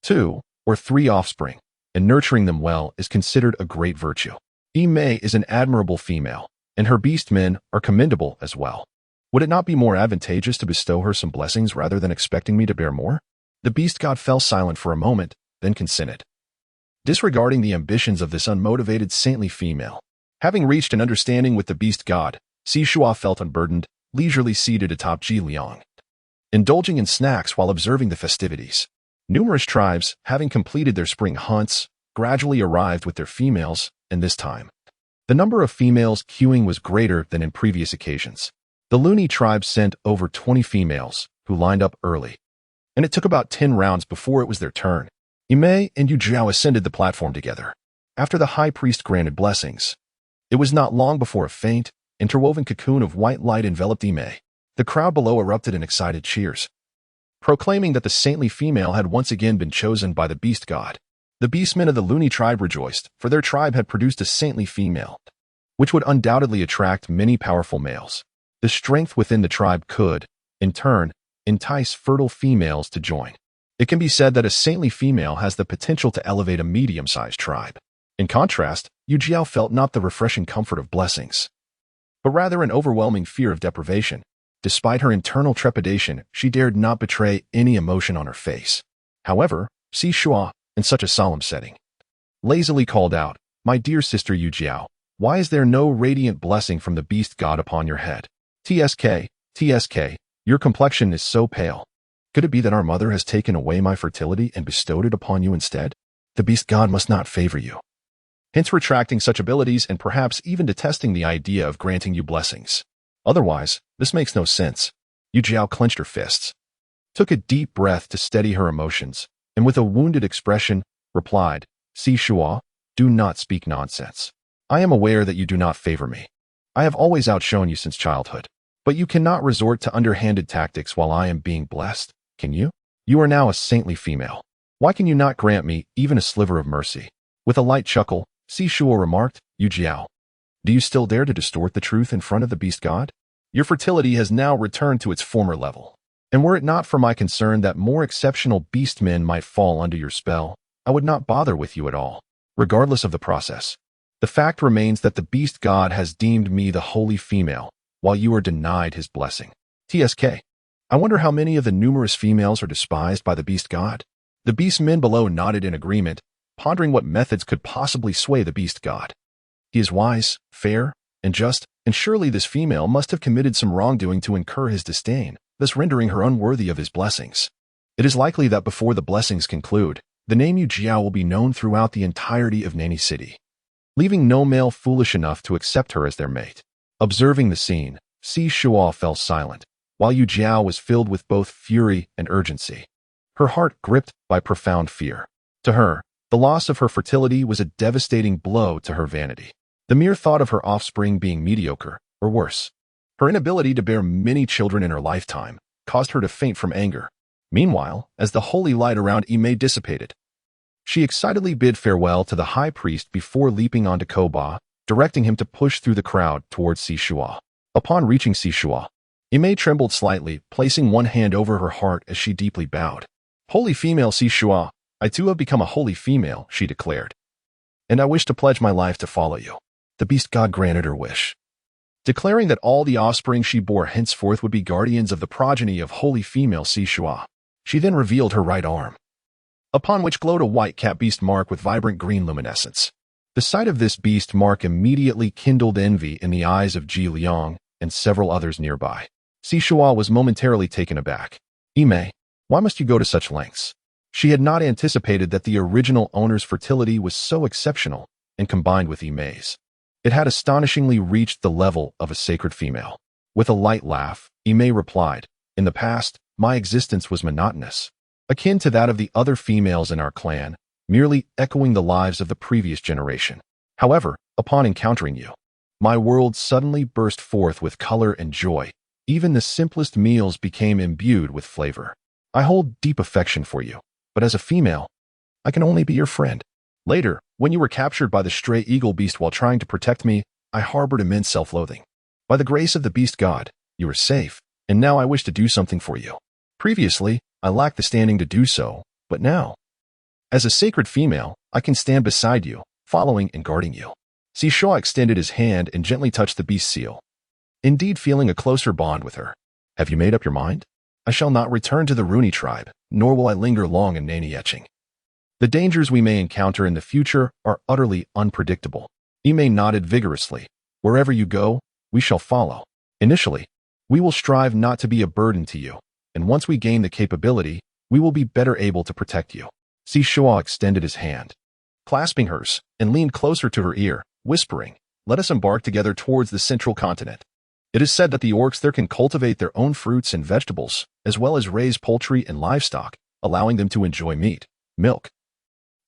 2, or 3 offspring, and nurturing them well is considered a great virtue. Imei is an admirable female, and her beastmen are commendable as well. Would it not be more advantageous to bestow her some blessings rather than expecting me to bear more?" The beast god fell silent for a moment, then consented. Disregarding the ambitions of this unmotivated saintly female, having reached an understanding with the beast god, Shuo felt unburdened, leisurely seated atop Jiliang, indulging in snacks while observing the festivities. Numerous tribes, having completed their spring hunts, gradually arrived with their females, and this time, the number of females queuing was greater than in previous occasions. The Luni tribe sent over 20 females, who lined up early, and it took about 10 rounds before it was their turn. Imei and Yu Zhao ascended the platform together. After the high priest granted blessings, it was not long before a faint, interwoven cocoon of white light enveloped Imei. The crowd below erupted in excited cheers, proclaiming that the saintly female had once again been chosen by the beast god. The beastmen of the Luni tribe rejoiced, for their tribe had produced a saintly female, which would undoubtedly attract many powerful males. The strength within the tribe could, in turn, entice fertile females to join. It can be said that a saintly female has the potential to elevate a medium-sized tribe. In contrast, Yu Zhao felt not the refreshing comfort of blessings, but rather an overwhelming fear of deprivation. Despite her internal trepidation, she dared not betray any emotion on her face. However, Shuo, in such a solemn setting, lazily called out, "My dear sister Yu Zhao, why is there no radiant blessing from the beast god upon your head? TSK, your complexion is so pale. Could it be that our mother has taken away my fertility and bestowed it upon you instead? The beast god must not favor you, hence retracting such abilities and perhaps even detesting the idea of granting you blessings. Otherwise, this makes no sense." Yu Zhao clenched her fists, took a deep breath to steady her emotions, and with a wounded expression, replied, "Shuo, do not speak nonsense. I am aware that you do not favor me. I have always outshone you since childhood. But you cannot resort to underhanded tactics while I am being blessed, can you? You are now a saintly female. Why can you not grant me even a sliver of mercy?" With a light chuckle, Shuo remarked, "Yu Zhao, do you still dare to distort the truth in front of the beast god? Your fertility has now returned to its former level. And were it not for my concern that more exceptional beastmen might fall under your spell, I would not bother with you at all. Regardless of the process, the fact remains that the beast god has deemed me the holy female, while you are denied his blessing. TSK. I wonder how many of the numerous females are despised by the beast god." The beast men below nodded in agreement, pondering what methods could possibly sway the beast god. He is wise, fair, and just, and surely this female must have committed some wrongdoing to incur his disdain, thus rendering her unworthy of his blessings. It is likely that before the blessings conclude, the name Yu Zhao will be known throughout the entirety of Nani City, leaving no male foolish enough to accept her as their mate. Observing the scene, Shuo fell silent, while Yu Zhao was filled with both fury and urgency, her heart gripped by profound fear. To her, the loss of her fertility was a devastating blow to her vanity. The mere thought of her offspring being mediocre, or worse, her inability to bear many children in her lifetime, caused her to faint from anger. Meanwhile, as the holy light around Imei dissipated, she excitedly bid farewell to the high priest before leaping onto Koba, directing him to push through the crowd towards Shuo. Upon reaching Shuo, Imei trembled slightly, placing one hand over her heart as she deeply bowed. "Holy female Shuo, I too have become a holy female," she declared, "and I wish to pledge my life to follow you." The beast god granted her wish, declaring that all the offspring she bore henceforth would be guardians of the progeny of holy female Shuo. She then revealed her right arm, upon which glowed a white cat beast mark with vibrant green luminescence. The sight of this beast mark immediately kindled envy in the eyes of Ji Liang and several others nearby. Shuo was momentarily taken aback. "Imei, why must you go to such lengths?" She had not anticipated that the original owner's fertility was so exceptional, and combined with Imei's, it had astonishingly reached the level of a sacred female. With a light laugh, Imei replied, "In the past, my existence was monotonous, akin to that of the other females in our clan, merely echoing the lives of the previous generation. However, upon encountering you, my world suddenly burst forth with color and joy. Even the simplest meals became imbued with flavor. I hold deep affection for you, but as a female, I can only be your friend. Later, when you were captured by the stray eagle beast while trying to protect me, I harbored immense self-loathing. By the grace of the beast god, you are safe, and now I wish to do something for you. Previously, I lacked the standing to do so, but now, as a sacred female, I can stand beside you, following and guarding you." Shuo extended his hand and gently touched the beast's seal, indeed feeling a closer bond with her. "Have you made up your mind? I shall not return to the Rooney tribe, nor will I linger long in Nani etching. The dangers we may encounter in the future are utterly unpredictable." Imei nodded vigorously. "Wherever you go, we shall follow. Initially, we will strive not to be a burden to you, and once we gain the capability, we will be better able to protect you." Shuo extended his hand, clasping hers, and leaned closer to her ear, whispering, "Let us embark together towards the central continent. It is said that the orcs there can cultivate their own fruits and vegetables, as well as raise poultry and livestock, allowing them to enjoy meat, milk,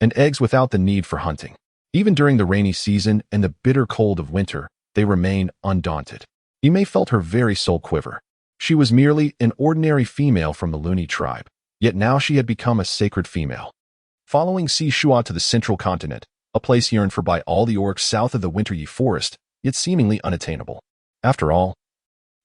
and eggs without the need for hunting. Even during the rainy season and the bitter cold of winter, they remain undaunted." Imei felt her very soul quiver. She was merely an ordinary female from the Looney tribe, yet now she had become a sacred female. Following Shuo to the central continent, a place yearned for by all the orcs south of the Winter Yi Forest, yet seemingly unattainable. After all,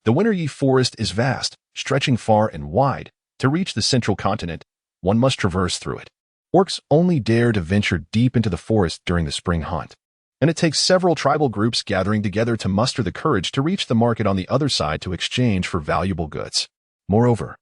the Winter Yi Forest is vast, stretching far and wide. To reach the central continent, one must traverse through it. Orcs only dare to venture deep into the forest during the spring hunt, and it takes several tribal groups gathering together to muster the courage to reach the market on the other side to exchange for valuable goods. Moreover,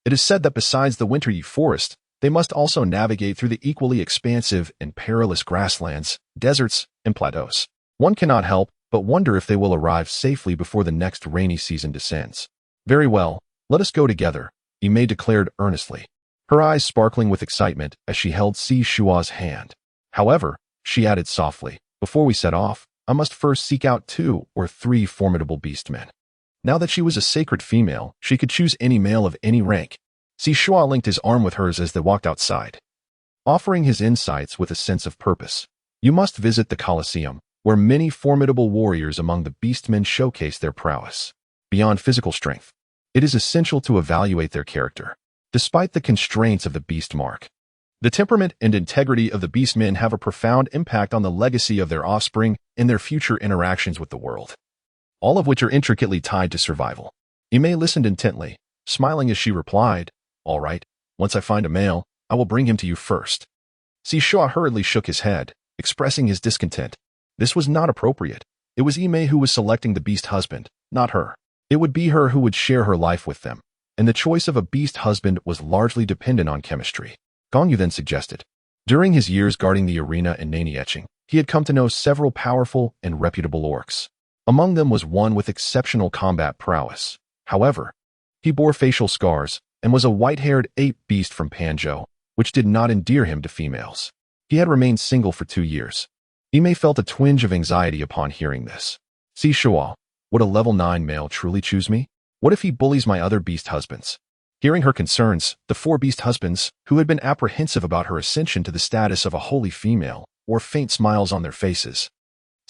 it is said that besides the Winter Yi Forest, they must also navigate through the equally expansive and perilous grasslands, deserts, and plateaus. One cannot help but wonder if they will arrive safely before the next rainy season descends. "Very well, let us go together," Imei declared earnestly, her eyes sparkling with excitement as she held Shuo's hand. "However," she added softly, "before we set off, I must first seek out 2 or 3 formidable beastmen." Now that she was a sacred female, she could choose any male of any rank. Shuo linked his arm with hers as they walked outside, offering his insights with a sense of purpose. "You must visit the Colosseum, where many formidable warriors among the beastmen showcase their prowess. Beyond physical strength, it is essential to evaluate their character. Despite the constraints of the beast mark, the temperament and integrity of the beastmen have a profound impact on the legacy of their offspring and their future interactions with the world, all of which are intricately tied to survival." Imei listened intently, smiling as she replied, "All right, once I find a male, I will bring him to you first." Shuo hurriedly shook his head, expressing his discontent. This was not appropriate. It was Imei who was selecting the beast husband, not her. It would be her who would share her life with them, and the choice of a beast husband was largely dependent on chemistry. Gongyu then suggested. During his years guarding the arena and Nani etching, he had come to know several powerful and reputable orcs. Among them was one with exceptional combat prowess. However, he bore facial scars and was a white-haired ape beast from Panzhou, which did not endear him to females. He had remained single for 2 years. Imei felt a twinge of anxiety upon hearing this. "Shuo, would a level 9 male truly choose me? What if he bullies my other beast husbands?" Hearing her concerns, the 4 beast husbands, who had been apprehensive about her ascension to the status of a holy female, wore faint smiles on their faces.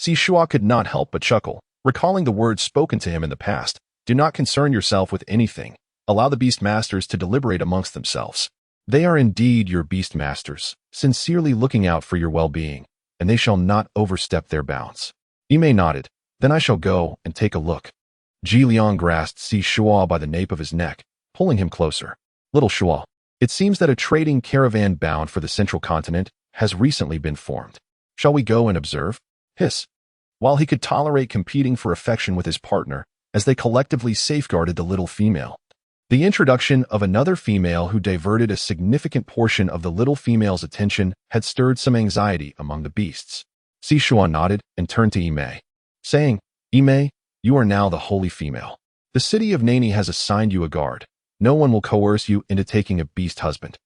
Shuo could not help but chuckle, recalling the words spoken to him in the past. "Do not concern yourself with anything. Allow the beast masters to deliberate amongst themselves. They are indeed your beast masters, sincerely looking out for your well-being, and they shall not overstep their bounds. Ime nodded. Then I shall go and take a look. Ji Liang grasped Shuo by the nape of his neck, pulling him closer. Little Shuo, it seems that a trading caravan bound for the central continent has recently been formed. Shall we go and observe? Hiss. While he could tolerate competing for affection with his partner, as they collectively safeguarded the little female, the introduction of another female who diverted a significant portion of the little female's attention had stirred some anxiety among the beasts. Shuo nodded and turned to Ime, saying, Ime, you are now the holy female. The city of Nani has assigned you a guard. No one will coerce you into taking a beast husband.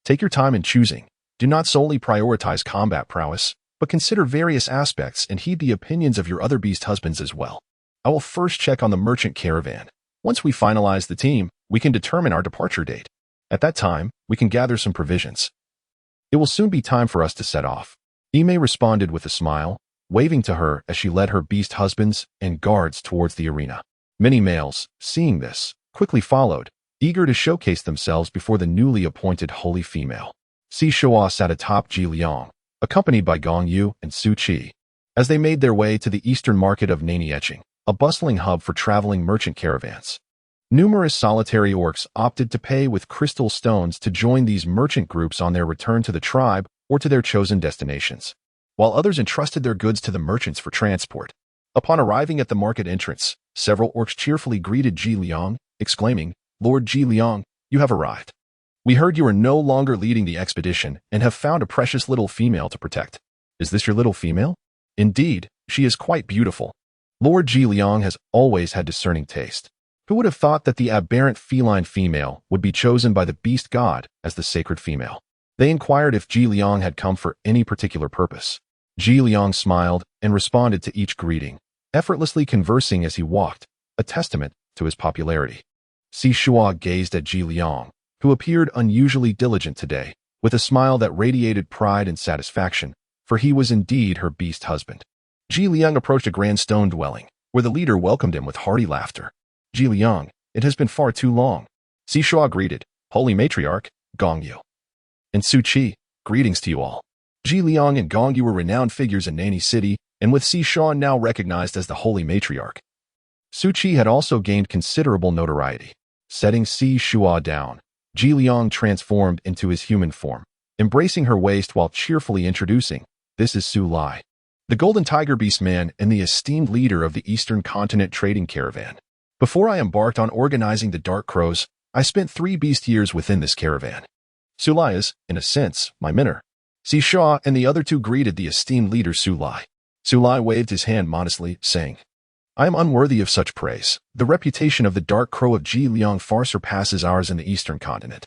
Take your time in choosing. Do not solely prioritize combat prowess, but consider various aspects and heed the opinions of your other beast husbands as well. I will first check on the merchant caravan. Once we finalize the team, we can determine our departure date. At that time, we can gather some provisions. It will soon be time for us to set off. Ime responded with a smile, waving to her as she led her beast husbands and guards towards the arena. Many males, seeing this, quickly followed, eager to showcase themselves before the newly appointed holy female. Shuo sat atop Ji Liang, accompanied by Gong Yu and Su Qi, as they made their way to the eastern market of Nanieching, a bustling hub for traveling merchant caravans. Numerous solitary orcs opted to pay with crystal stones to join these merchant groups on their return to the tribe or to their chosen destinations, while others entrusted their goods to the merchants for transport. Upon arriving at the market entrance, several orcs cheerfully greeted Ji Liang, exclaiming, Lord Ji Liang, you have arrived. We heard you are no longer leading the expedition and have found a precious little female to protect. Is this your little female? Indeed, she is quite beautiful. Lord Ji Liang has always had discerning taste. Who would have thought that the aberrant feline female would be chosen by the beast god as the sacred female? They inquired if Ji Liang had come for any particular purpose. Ji Liang smiled and responded to each greeting, effortlessly conversing as he walked, a testament to his popularity. Shuo gazed at Ji Liang, who appeared unusually diligent today, with a smile that radiated pride and satisfaction, for he was indeed her beast husband. Ji Liang approached a grand stone dwelling, where the leader welcomed him with hearty laughter. Ji Liang, it has been far too long. Shuo greeted, Holy Matriarch, Gong Yu. And Su Qi, greetings to you all. Ji Liang and Gong Yu were renowned figures in Nani City, and with Shuo now recognized as the Holy Matriarch. Su Qi had also gained considerable notoriety. Setting Shuo down, Ji Liang transformed into his human form, embracing her waist while cheerfully introducing, this is Su Lai, the Golden Tiger Beast Man and the esteemed leader of the Eastern Continent trading caravan. Before I embarked on organizing the Dark Crows, I spent 3 beast years within this caravan. Su Lai is, in a sense, my mentor. Shuo and the other 2 greeted the esteemed leader Su Lai. Su Lai waved his hand modestly, saying, I am unworthy of such praise. The reputation of the Dark Crow of Ji Liang far surpasses ours in the Eastern Continent.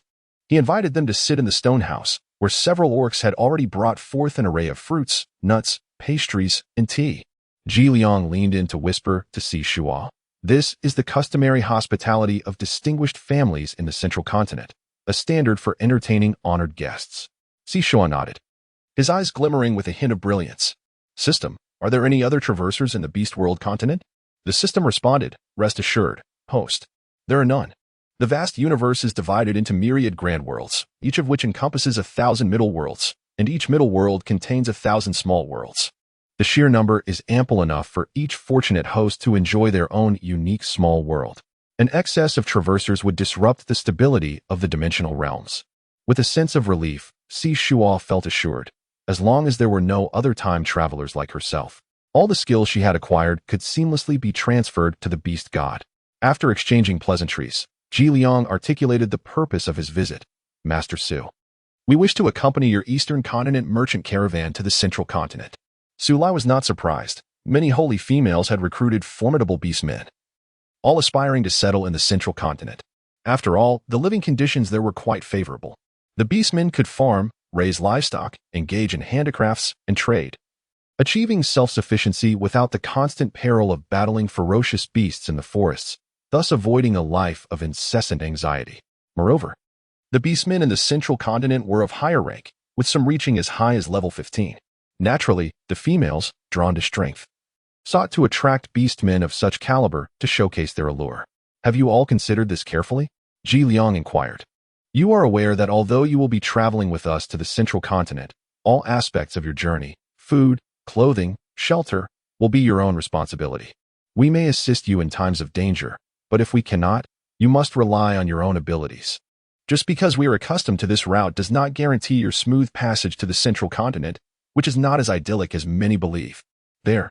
He invited them to sit in the stone house, where several orcs had already brought forth an array of fruits, nuts, pastries, and tea. Ji Liang leaned in to whisper to Shuo, this is the customary hospitality of distinguished families in the Central Continent, a standard for entertaining honored guests. Shuo nodded, his eyes glimmering with a hint of brilliance. System, are there any other traversers in the Beast World continent? The system responded, rest assured, host. There are none. The vast universe is divided into myriad grand worlds, each of which encompasses 1,000 middle worlds, and each middle world contains 1,000 small worlds. The sheer number is ample enough for each fortunate host to enjoy their own unique small world. An excess of traversers would disrupt the stability of the dimensional realms. With a sense of relief, Shuo felt assured, as long as there were no other time travelers like herself, all the skills she had acquired could seamlessly be transferred to the beast god. After exchanging pleasantries, Ji Liang articulated the purpose of his visit. Master Su, we wish to accompany your Eastern Continent merchant caravan to the Central Continent. Su Lai was not surprised. Many holy females had recruited formidable beastmen, all aspiring to settle in the Central Continent. After all, the living conditions there were quite favorable. The beastmen could farm, raise livestock, engage in handicrafts, and trade, achieving self-sufficiency without the constant peril of battling ferocious beasts in the forests, thus avoiding a life of incessant anxiety. Moreover, the beastmen in the Central Continent were of higher rank, with some reaching as high as level 15. Naturally, the females, drawn to strength, sought to attract beastmen of such caliber to showcase their allure. Have you all considered this carefully? Ji Liang inquired. You are aware that although you will be traveling with us to the central continent, all aspects of your journey, food, clothing, shelter, will be your own responsibility. We may assist you in times of danger, but if we cannot, you must rely on your own abilities. Just because we are accustomed to this route does not guarantee your smooth passage to the central continent, which is not as idyllic as many believe. There,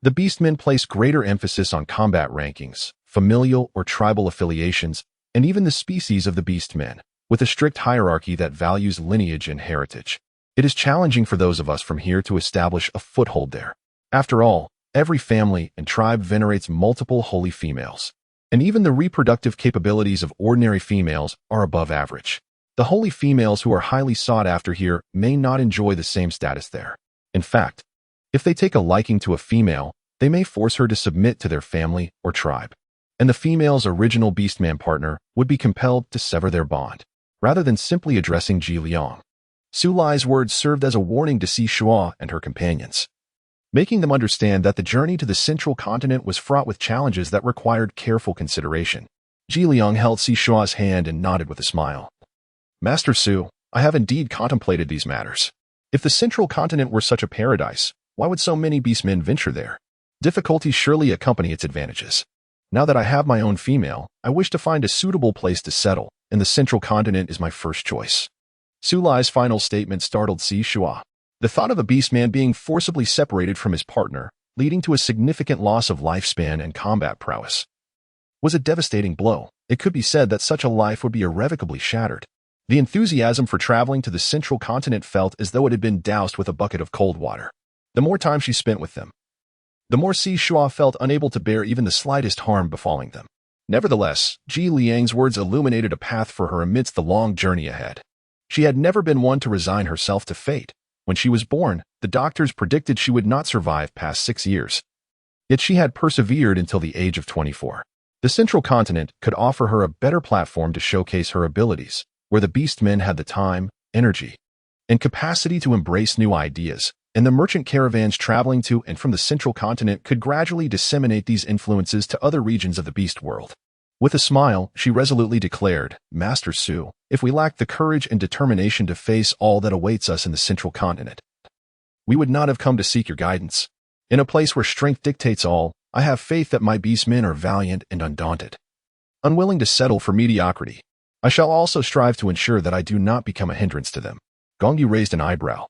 the beastmen place greater emphasis on combat rankings, familial or tribal affiliations, and even the species of the beastmen, with a strict hierarchy that values lineage and heritage. It is challenging for those of us from here to establish a foothold there. After all, every family and tribe venerates multiple holy females, and even the reproductive capabilities of ordinary females are above average. The holy females who are highly sought after here may not enjoy the same status there. In fact, if they take a liking to a female, they may force her to submit to their family or tribe, and the female's original beastman partner would be compelled to sever their bond, rather than simply addressing Ji Liang. Su Lai's words served as a warning to Shuo and her companions, making them understand that the journey to the central continent was fraught with challenges that required careful consideration. Ji Liang held Shuo's hand and nodded with a smile. Master Su, I have indeed contemplated these matters. If the central continent were such a paradise, why would so many beastmen venture there? Difficulties surely accompany its advantages. Now that I have my own female, I wish to find a suitable place to settle, and the central continent is my first choice. Su Lai's final statement startled Shuo. The thought of a beastman being forcibly separated from his partner, leading to a significant loss of lifespan and combat prowess, was a devastating blow. It could be said that such a life would be irrevocably shattered. The enthusiasm for traveling to the central continent felt as though it had been doused with a bucket of cold water. The more time she spent with them, the more Shuo felt unable to bear even the slightest harm befalling them. Nevertheless, Ji Liang's words illuminated a path for her amidst the long journey ahead. She had never been one to resign herself to fate. When she was born, the doctors predicted she would not survive past 6 years. Yet she had persevered until the age of 24. The central continent could offer her a better platform to showcase her abilities, where the beastmen had the time, energy, and capacity to embrace new ideas, and the merchant caravans traveling to and from the central continent could gradually disseminate these influences to other regions of the beast world. With a smile, she resolutely declared, Master Su, if we lack the courage and determination to face all that awaits us in the central continent, we would not have come to seek your guidance. In a place where strength dictates all, I have faith that my beastmen are valiant and undaunted. Unwilling to settle for mediocrity, I shall also strive to ensure that I do not become a hindrance to them. Gongyu raised an eyebrow.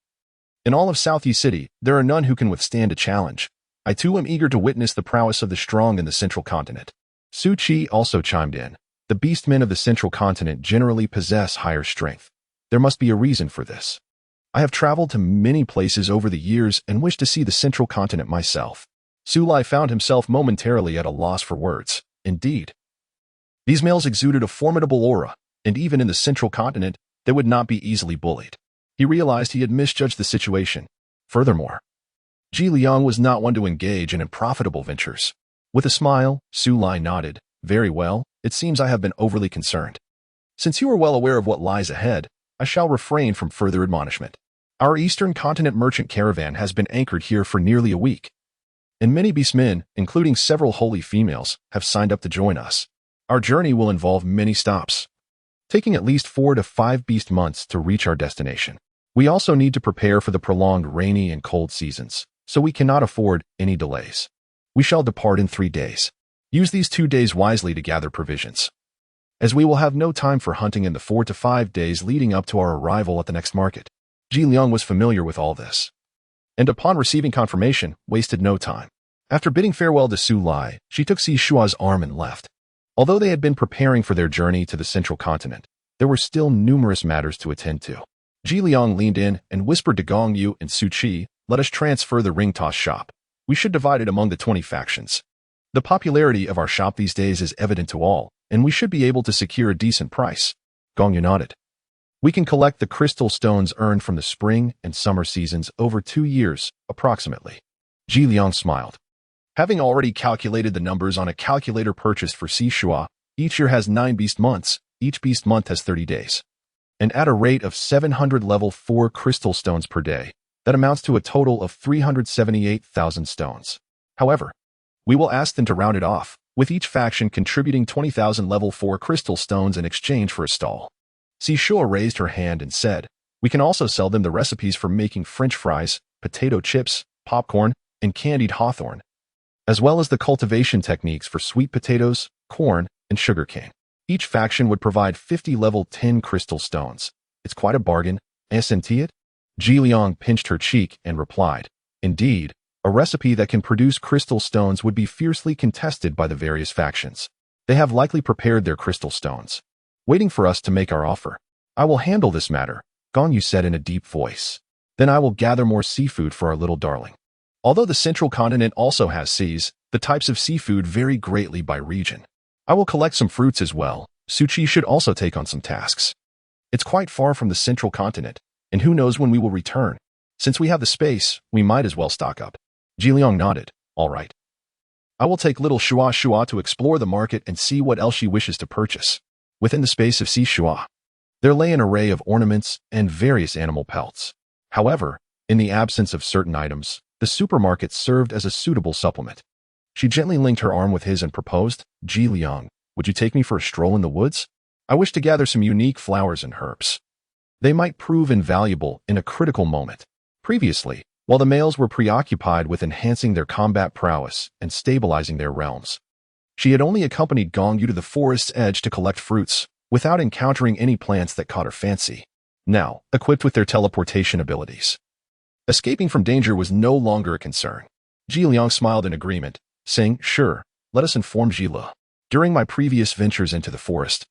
In all of Southeast City, there are none who can withstand a challenge. I too am eager to witness the prowess of the strong in the central continent. Su Qi also chimed in. The beastmen of the central continent generally possess higher strength. There must be a reason for this. I have traveled to many places over the years and wish to see the central continent myself. Su Lai found himself momentarily at a loss for words. Indeed, these males exuded a formidable aura, and even in the central continent, they would not be easily bullied. He realized he had misjudged the situation. Furthermore, Ji Liang was not one to engage in unprofitable ventures. With a smile, Su Lai nodded. Very well, it seems I have been overly concerned. Since you are well aware of what lies ahead, I shall refrain from further admonishment. Our eastern continent merchant caravan has been anchored here for nearly a week, and many beastmen, including several holy females, have signed up to join us. Our journey will involve many stops, taking at least 4 to 5 beast months to reach our destination. We also need to prepare for the prolonged rainy and cold seasons, so we cannot afford any delays. We shall depart in 3 days. Use these 2 days wisely to gather provisions, as we will have no time for hunting in the 4 to 5 days leading up to our arrival at the next market. Ji Liang was familiar with all this, and upon receiving confirmation, wasted no time. After bidding farewell to Su Lai, she took Shuo's arm and left. Although they had been preparing for their journey to the central continent, there were still numerous matters to attend to. Ji Liang leaned in and whispered to Gong Yu and Su Qi, let us transfer the ring toss shop. We should divide it among the 20 factions. The popularity of our shop these days is evident to all, and we should be able to secure a decent price. Gong Yu nodded. We can collect the crystal stones earned from the spring and summer seasons over 2 years, approximately. Ji Liang smiled. Having already calculated the numbers on a calculator purchased for Shuo, each year has 9 beast months, each beast month has 30 days. And at a rate of 700 level 4 crystal stones per day, that amounts to a total of 378,000 stones. However, we will ask them to round it off, with each faction contributing 20,000 level 4 crystal stones in exchange for a stall. Shuo raised her hand and said, "We can also sell them the recipes for making French fries, potato chips, popcorn, and candied hawthorn, as well as the cultivation techniques for sweet potatoes, corn, and sugarcane. Each faction would provide 50 level 10 crystal stones. It's quite a bargain, isn't it?" Ji Liang pinched her cheek and replied, "Indeed, a recipe that can produce crystal stones would be fiercely contested by the various factions. They have likely prepared their crystal stones, waiting for us to make our offer. I will handle this matter," Gong Yu said in a deep voice. "Then I will gather more seafood for our little darling." Although the central continent also has seas, the types of seafood vary greatly by region. I will collect some fruits as well. Suchi should also take on some tasks. It's quite far from the central continent, and who knows when we will return. Since we have the space, we might as well stock up. Ji Liang nodded. "All right. I will take little Shuo to explore the market and see what else she wishes to purchase." Within the space of Shuo, there lay an array of ornaments and various animal pelts. However, in the absence of certain items, the supermarket served as a suitable supplement. She gently linked her arm with his and proposed, "Ji Liang, would you take me for a stroll in the woods? I wish to gather some unique flowers and herbs. They might prove invaluable in a critical moment." Previously, while the males were preoccupied with enhancing their combat prowess and stabilizing their realms, she had only accompanied Gong Yu to the forest's edge to collect fruits, without encountering any plants that caught her fancy. Now, equipped with their teleportation abilities, escaping from danger was no longer a concern. Ji Liang smiled in agreement, saying, "Sure, let us inform Jila. During my previous ventures into the forest,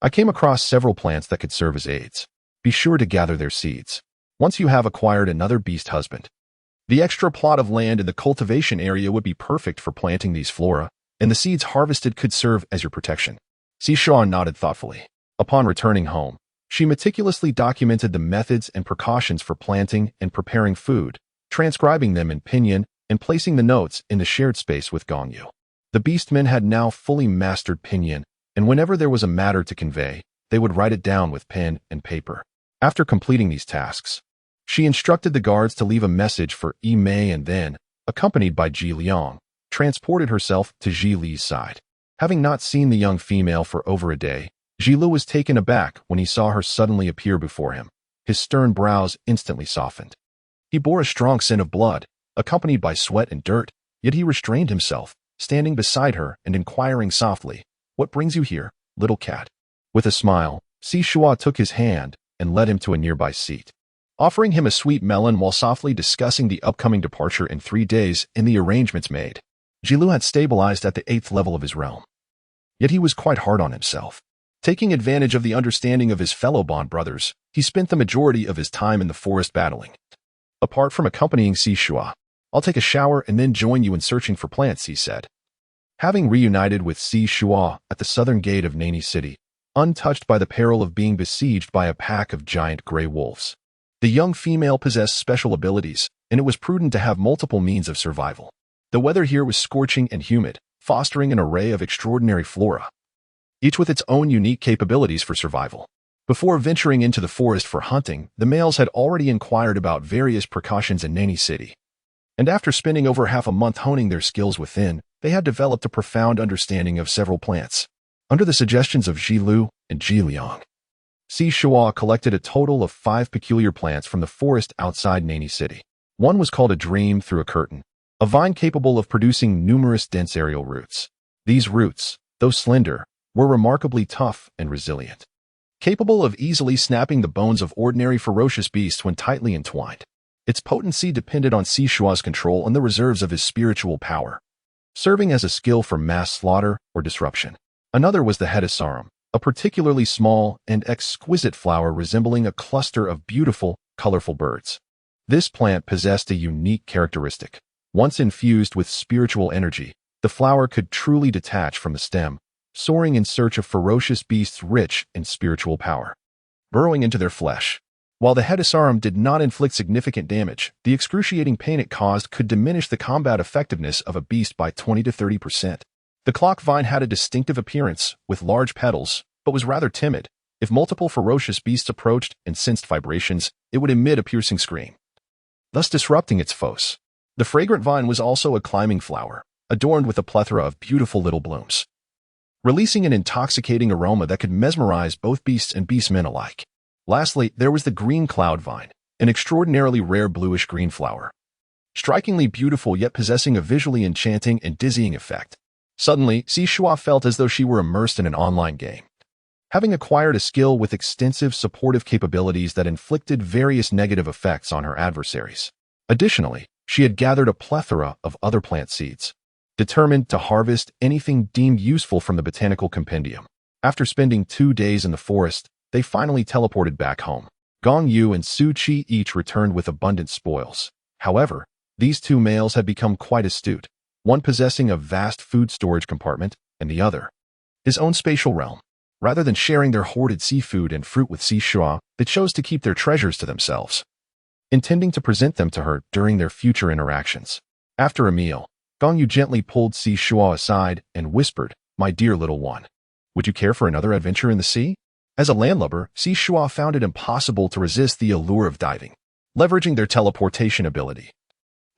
I came across several plants that could serve as aids. Be sure to gather their seeds. Once you have acquired another beast husband, the extra plot of land in the cultivation area would be perfect for planting these flora, and the seeds harvested could serve as your protection." Sishuan nodded thoughtfully. Upon returning home, she meticulously documented the methods and precautions for planting and preparing food, transcribing them in pinyin and placing the notes in the shared space with Gong Yu. The beastmen had now fully mastered pinyin, and whenever there was a matter to convey, they would write it down with pen and paper. After completing these tasks, she instructed the guards to leave a message for Yi Mei and then, accompanied by Ji Liang, transported herself to Ji Li's side. Having not seen the young female for over a day, Ji Lu was taken aback when he saw her suddenly appear before him. His stern brows instantly softened. He bore a strong scent of blood, accompanied by sweat and dirt, yet he restrained himself, standing beside her and inquiring softly, "What brings you here, little cat?" With a smile, Shuo took his hand and led him to a nearby seat, offering him a sweet melon while softly discussing the upcoming departure in 3 days and the arrangements made. Jilu had stabilized at the 8th level of his realm, yet he was quite hard on himself. Taking advantage of the understanding of his fellow bond brothers, he spent the majority of his time in the forest battling. Apart from accompanying Shuo, "I'll take a shower and then join you in searching for plants," he said. Having reunited with Shuo at the southern gate of Nani City, untouched by the peril of being besieged by a pack of giant gray wolves, the young female possessed special abilities, and it was prudent to have multiple means of survival. The weather here was scorching and humid, fostering an array of extraordinary flora, each with its own unique capabilities for survival. Before venturing into the forest for hunting, the males had already inquired about various precautions in Nani City. And after spending over half a month honing their skills within, they had developed a profound understanding of several plants. Under the suggestions of Ji Lu and Ji Liang, Shuo collected a total of 5 peculiar plants from the forest outside Nani City. One was called a dream through a curtain, a vine capable of producing numerous dense aerial roots. These roots, though slender, were remarkably tough and resilient, capable of easily snapping the bones of ordinary ferocious beasts when tightly entwined. Its potency depended on Shuo's control and the reserves of his spiritual power, serving as a skill for mass slaughter or disruption. Another was the hetesarum, a particularly small and exquisite flower resembling a cluster of beautiful, colorful birds. This plant possessed a unique characteristic. Once infused with spiritual energy, the flower could truly detach from the stem, soaring in search of ferocious beasts rich in spiritual power, burrowing into their flesh. While the hetesarum did not inflict significant damage, the excruciating pain it caused could diminish the combat effectiveness of a beast by 20 to 30%. The clock vine had a distinctive appearance, with large petals, but was rather timid. If multiple ferocious beasts approached and sensed vibrations, it would emit a piercing scream, thus disrupting its foes. The fragrant vine was also a climbing flower, adorned with a plethora of beautiful little blooms, releasing an intoxicating aroma that could mesmerize both beasts and beastmen alike. Lastly, there was the green cloud vine, an extraordinarily rare bluish-green flower, strikingly beautiful yet possessing a visually enchanting and dizzying effect. Suddenly, Shuo felt as though she were immersed in an online game, having acquired a skill with extensive supportive capabilities that inflicted various negative effects on her adversaries. Additionally, she had gathered a plethora of other plant seeds, determined to harvest anything deemed useful from the botanical compendium. After spending 2 days in the forest, they finally teleported back home. Gong Yu and Su Qi each returned with abundant spoils. However, these two males had become quite astute, one possessing a vast food storage compartment, and the other his own spatial realm. Rather than sharing their hoarded seafood and fruit with Shuo, they chose to keep their treasures to themselves, intending to present them to her during their future interactions. After a meal, Gong Yu gently pulled Shuo aside and whispered, "My dear little one, would you care for another adventure in the sea?" As a landlubber, Shuo found it impossible to resist the allure of diving. Leveraging their teleportation ability,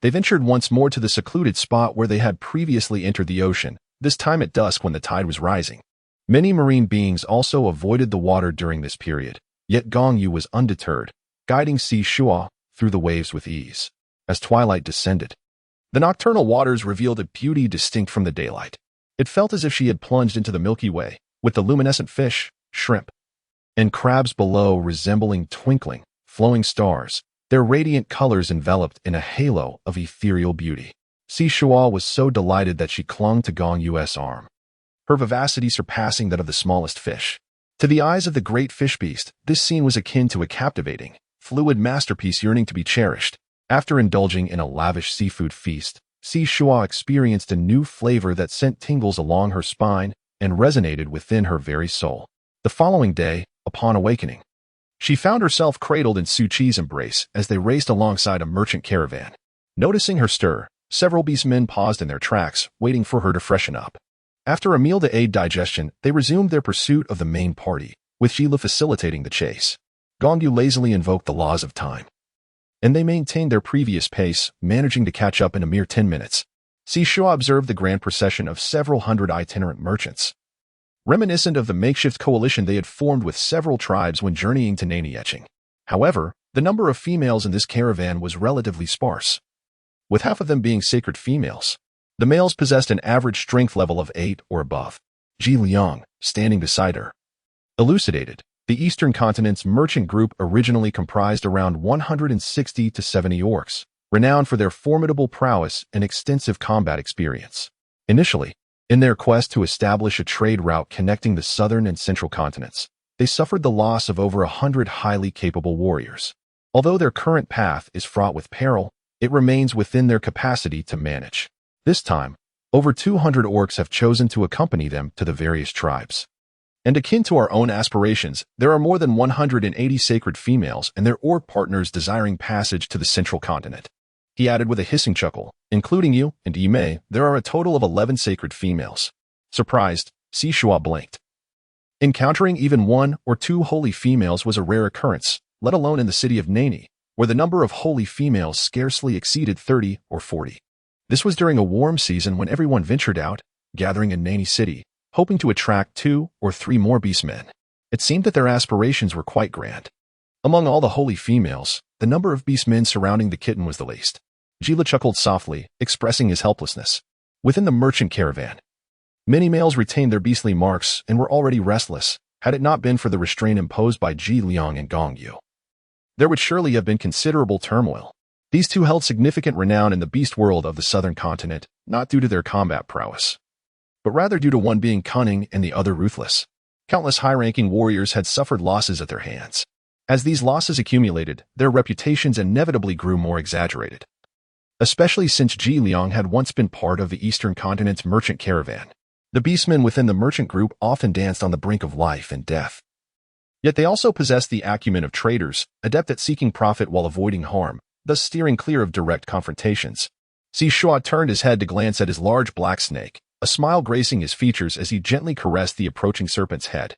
they ventured once more to the secluded spot where they had previously entered the ocean, this time at dusk when the tide was rising. Many marine beings also avoided the water during this period, yet Gong Yu was undeterred, guiding Shuo through the waves with ease. As twilight descended, the nocturnal waters revealed a beauty distinct from the daylight. It felt as if she had plunged into the Milky Way, with the luminescent fish, shrimp, and crabs below resembling twinkling, flowing stars, their radiant colors enveloped in a halo of ethereal beauty. Shuo was so delighted that she clung to Gong Yu's arm, her vivacity surpassing that of the smallest fish. To the eyes of the great fish beast, this scene was akin to a captivating, fluid masterpiece yearning to be cherished. After indulging in a lavish seafood feast, Shuo experienced a new flavor that sent tingles along her spine and resonated within her very soul. The following day, upon awakening, she found herself cradled in Su Qi's embrace as they raced alongside a merchant caravan. Noticing her stir, several beastmen paused in their tracks, waiting for her to freshen up. After a meal to aid digestion, they resumed their pursuit of the main party, with Gila facilitating the chase. Gong Yu lazily invoked the laws of time, and they maintained their previous pace, managing to catch up in a mere 10 minutes. Shuo observed the grand procession of several hundred itinerant merchants, reminiscent of the makeshift coalition they had formed with several tribes when journeying to Nanietching. However, the number of females in this caravan was relatively sparse, with half of them being sacred females. The males possessed an average strength level of 8 or above. Ji Liang, standing beside her, elucidated. The Eastern Continent's merchant group originally comprised around 160 to 70 orcs, renowned for their formidable prowess and extensive combat experience. Initially, in their quest to establish a trade route connecting the southern and central continents, they suffered the loss of over 100 highly capable warriors. Although their current path is fraught with peril, it remains within their capacity to manage. This time, over 200 orcs have chosen to accompany them to the various tribes. And akin to our own aspirations, there are more than 180 sacred females and their orc partners desiring passage to the central continent. He added with a hissing chuckle, including you and Yimei, there are a total of 11 sacred females. Surprised, Shuo blinked. Encountering even 1 or 2 holy females was a rare occurrence, let alone in the city of Nani, where the number of holy females scarcely exceeded 30 or 40. This was during a warm season when everyone ventured out, gathering in Nani City, hoping to attract 2 or 3 more beastmen. It seemed that their aspirations were quite grand. Among all the holy females, the number of beastmen surrounding the kitten was the least. Gila chuckled softly, expressing his helplessness. Within the merchant caravan, many males retained their beastly marks and were already restless, had it not been for the restraint imposed by Ji Liang and Gong Yu. There would surely have been considerable turmoil. These two held significant renown in the beast world of the southern continent, not due to their combat prowess, but rather due to one being cunning and the other ruthless. Countless high-ranking warriors had suffered losses at their hands. As these losses accumulated, their reputations inevitably grew more exaggerated, especially since Ji Liang had once been part of the eastern continent's merchant caravan. The beastmen within the merchant group often danced on the brink of life and death. Yet they also possessed the acumen of traders, adept at seeking profit while avoiding harm, thus steering clear of direct confrontations. Shuo turned his head to glance at his large black snake, a smile gracing his features as he gently caressed the approaching serpent's head.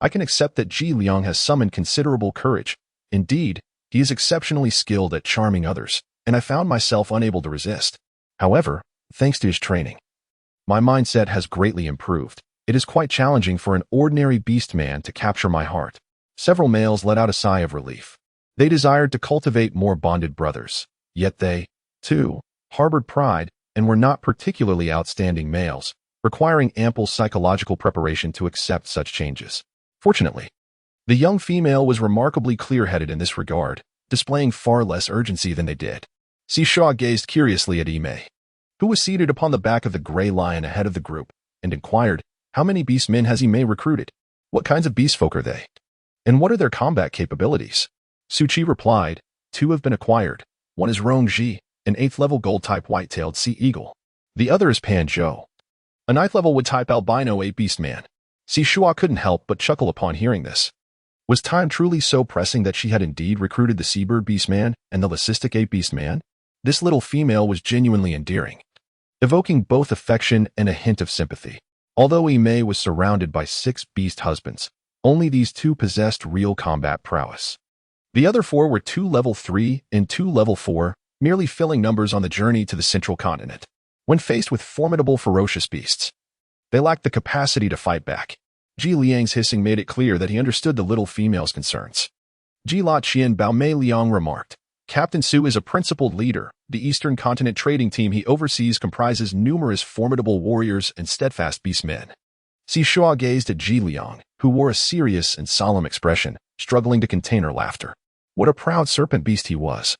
I can accept that Ji Liang has summoned considerable courage. Indeed, he is exceptionally skilled at charming others, and I found myself unable to resist. However, thanks to his training, My mindset has greatly improved. It is quite challenging for an ordinary beast man to capture my heart. Several males let out a sigh of relief. They desired to cultivate more bonded brothers. Yet they, too, harbored pride and were not particularly outstanding males, requiring ample psychological preparation to accept such changes. Fortunately, the young female was remarkably clear-headed in this regard, displaying far less urgency than they did. Shuo gazed curiously at Ime, who was seated upon the back of the gray lion ahead of the group, and inquired, "How many beastmen has Ime recruited? What kinds of beastfolk are they? And what are their combat capabilities?" Suchi replied, "Two have been acquired. One is Rongji, an 8th-level gold-type white-tailed sea eagle. The other is Panzhou, a 9th-level wood-type albino 8 beastman." Shuo couldn't help but chuckle upon hearing this. Was time truly so pressing that she had indeed recruited the seabird beastman and the leucistic 8 beastman? This little female was genuinely endearing, evoking both affection and a hint of sympathy. Although Ime was surrounded by 6 beast husbands, only these 2 possessed real combat prowess. The other 4 were 2 level 3 and 2 level 4, merely filling numbers on the journey to the central continent. When faced with formidable ferocious beasts, they lacked the capacity to fight back. Ji Liang's hissing made it clear that he understood the little female's concerns. Ji La Qian Baomei Liang remarked, "Captain Su is a principled leader. The Eastern Continent trading team he oversees comprises numerous formidable warriors and steadfast beastmen." Shuo gazed at Ji Liang, who wore a serious and solemn expression, struggling to contain her laughter. What a proud serpent beast he was.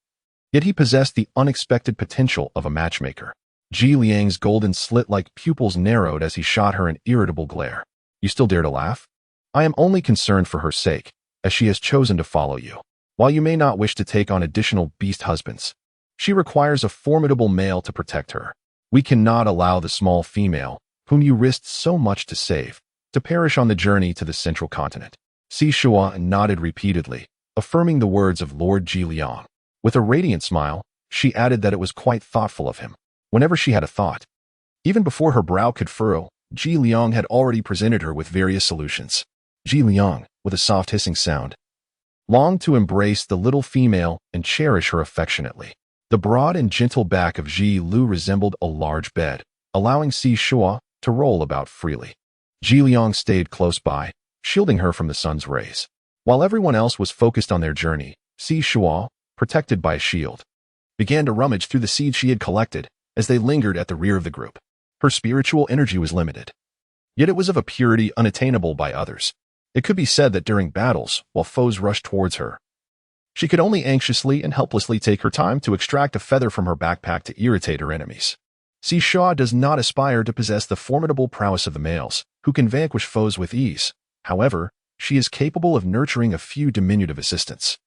Yet he possessed the unexpected potential of a matchmaker. Ji Liang's golden slit-like pupils narrowed as he shot her an irritable glare. "You still dare to laugh? I am only concerned for her sake, as she has chosen to follow you. While you may not wish to take on additional beast husbands, she requires a formidable male to protect her. We cannot allow the small female, whom you risked so much to save, to perish on the journey to the central continent." Shuo nodded repeatedly, affirming the words of Lord Ji Liang. With a radiant smile, she added that it was quite thoughtful of him. Whenever she had a thought, even before her brow could furrow, Ji Liang had already presented her with various solutions. Ji Liang, with a soft hissing sound, longed to embrace the little female and cherish her affectionately. The broad and gentle back of Ji Lu resembled a large bed, allowing Shuo to roll about freely. Ji Liang stayed close by, shielding her from the sun's rays. While everyone else was focused on their journey, Shuo, protected by a shield, began to rummage through the seeds she had collected as they lingered at the rear of the group. Her spiritual energy was limited, yet it was of a purity unattainable by others. It could be said that during battles, while foes rushed towards her, she could only anxiously and helplessly take her time to extract a feather from her backpack to irritate her enemies. Shuo does not aspire to possess the formidable prowess of the males, who can vanquish foes with ease. However, she is capable of nurturing a few diminutive assistants,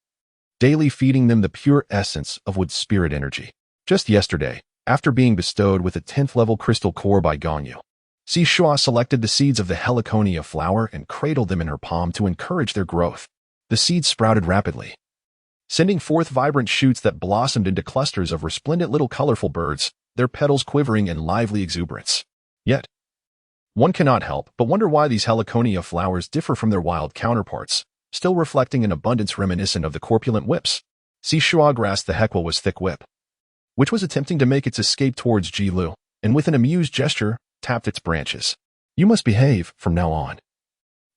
daily feeding them the pure essence of wood spirit energy. Just yesterday, after being bestowed with a 10th-level crystal core by Gongyu, Shuo selected the seeds of the heliconia flower and cradled them in her palm to encourage their growth. The seeds sprouted rapidly, sending forth vibrant shoots that blossomed into clusters of resplendent little colorful birds, their petals quivering in lively exuberance. Yet, one cannot help but wonder why these heliconia flowers differ from their wild counterparts, still reflecting an abundance reminiscent of the corpulent whips. Shuo grasped the Hekwalwa's thick whip, which was attempting to make its escape towards Ji Lu, and with an amused gesture, tapped its branches. "You must behave from now on.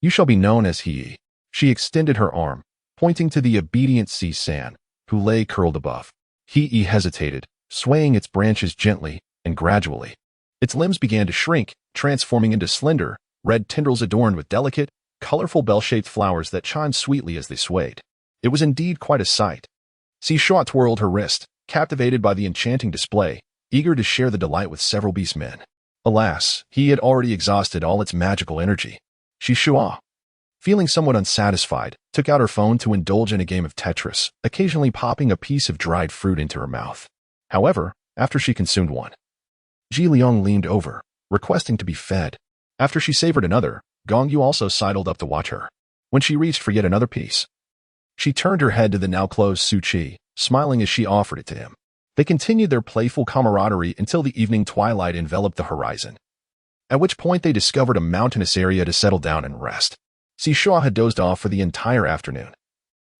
You shall be known as He." She extended her arm, pointing to the obedient sea san, who lay curled above. He hesitated, swaying its branches gently and gradually. Its limbs began to shrink, transforming into slender, red tendrils adorned with delicate, colorful bell-shaped flowers that chimed sweetly as they swayed. It was indeed quite a sight. Shuo twirled her wrist, captivated by the enchanting display, eager to share the delight with several beastmen. Alas, he had already exhausted all its magical energy. Shuo, feeling somewhat unsatisfied, took out her phone to indulge in a game of Tetris, occasionally popping a piece of dried fruit into her mouth. However, after she consumed one, Ji Liang leaned over, requesting to be fed. After she savored another, Gongyu also sidled up to watch her. When she reached for yet another piece, she turned her head to the now-closed Suchi, smiling as she offered it to him. They continued their playful camaraderie until the evening twilight enveloped the horizon, at which point they discovered a mountainous area to settle down and rest. Shuo had dozed off for the entire afternoon,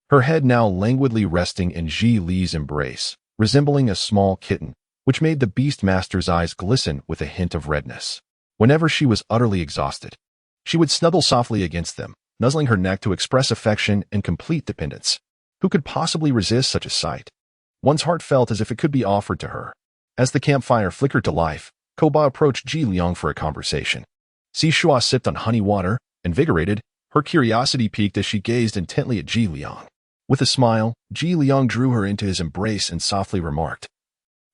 her head now languidly resting in Ji Li's embrace, resembling a small kitten, which made the beast master's eyes glisten with a hint of redness. Whenever she was utterly exhausted, she would snuggle softly against them, nuzzling her neck to express affection and complete dependence. Who could possibly resist such a sight? One's heart felt as if it could be offered to her. As the campfire flickered to life, Koba approached Ji Liang for a conversation. Shuo sipped on honey water, invigorated. Her curiosity piqued as she gazed intently at Ji Liang. With a smile, Ji Liang drew her into his embrace and softly remarked.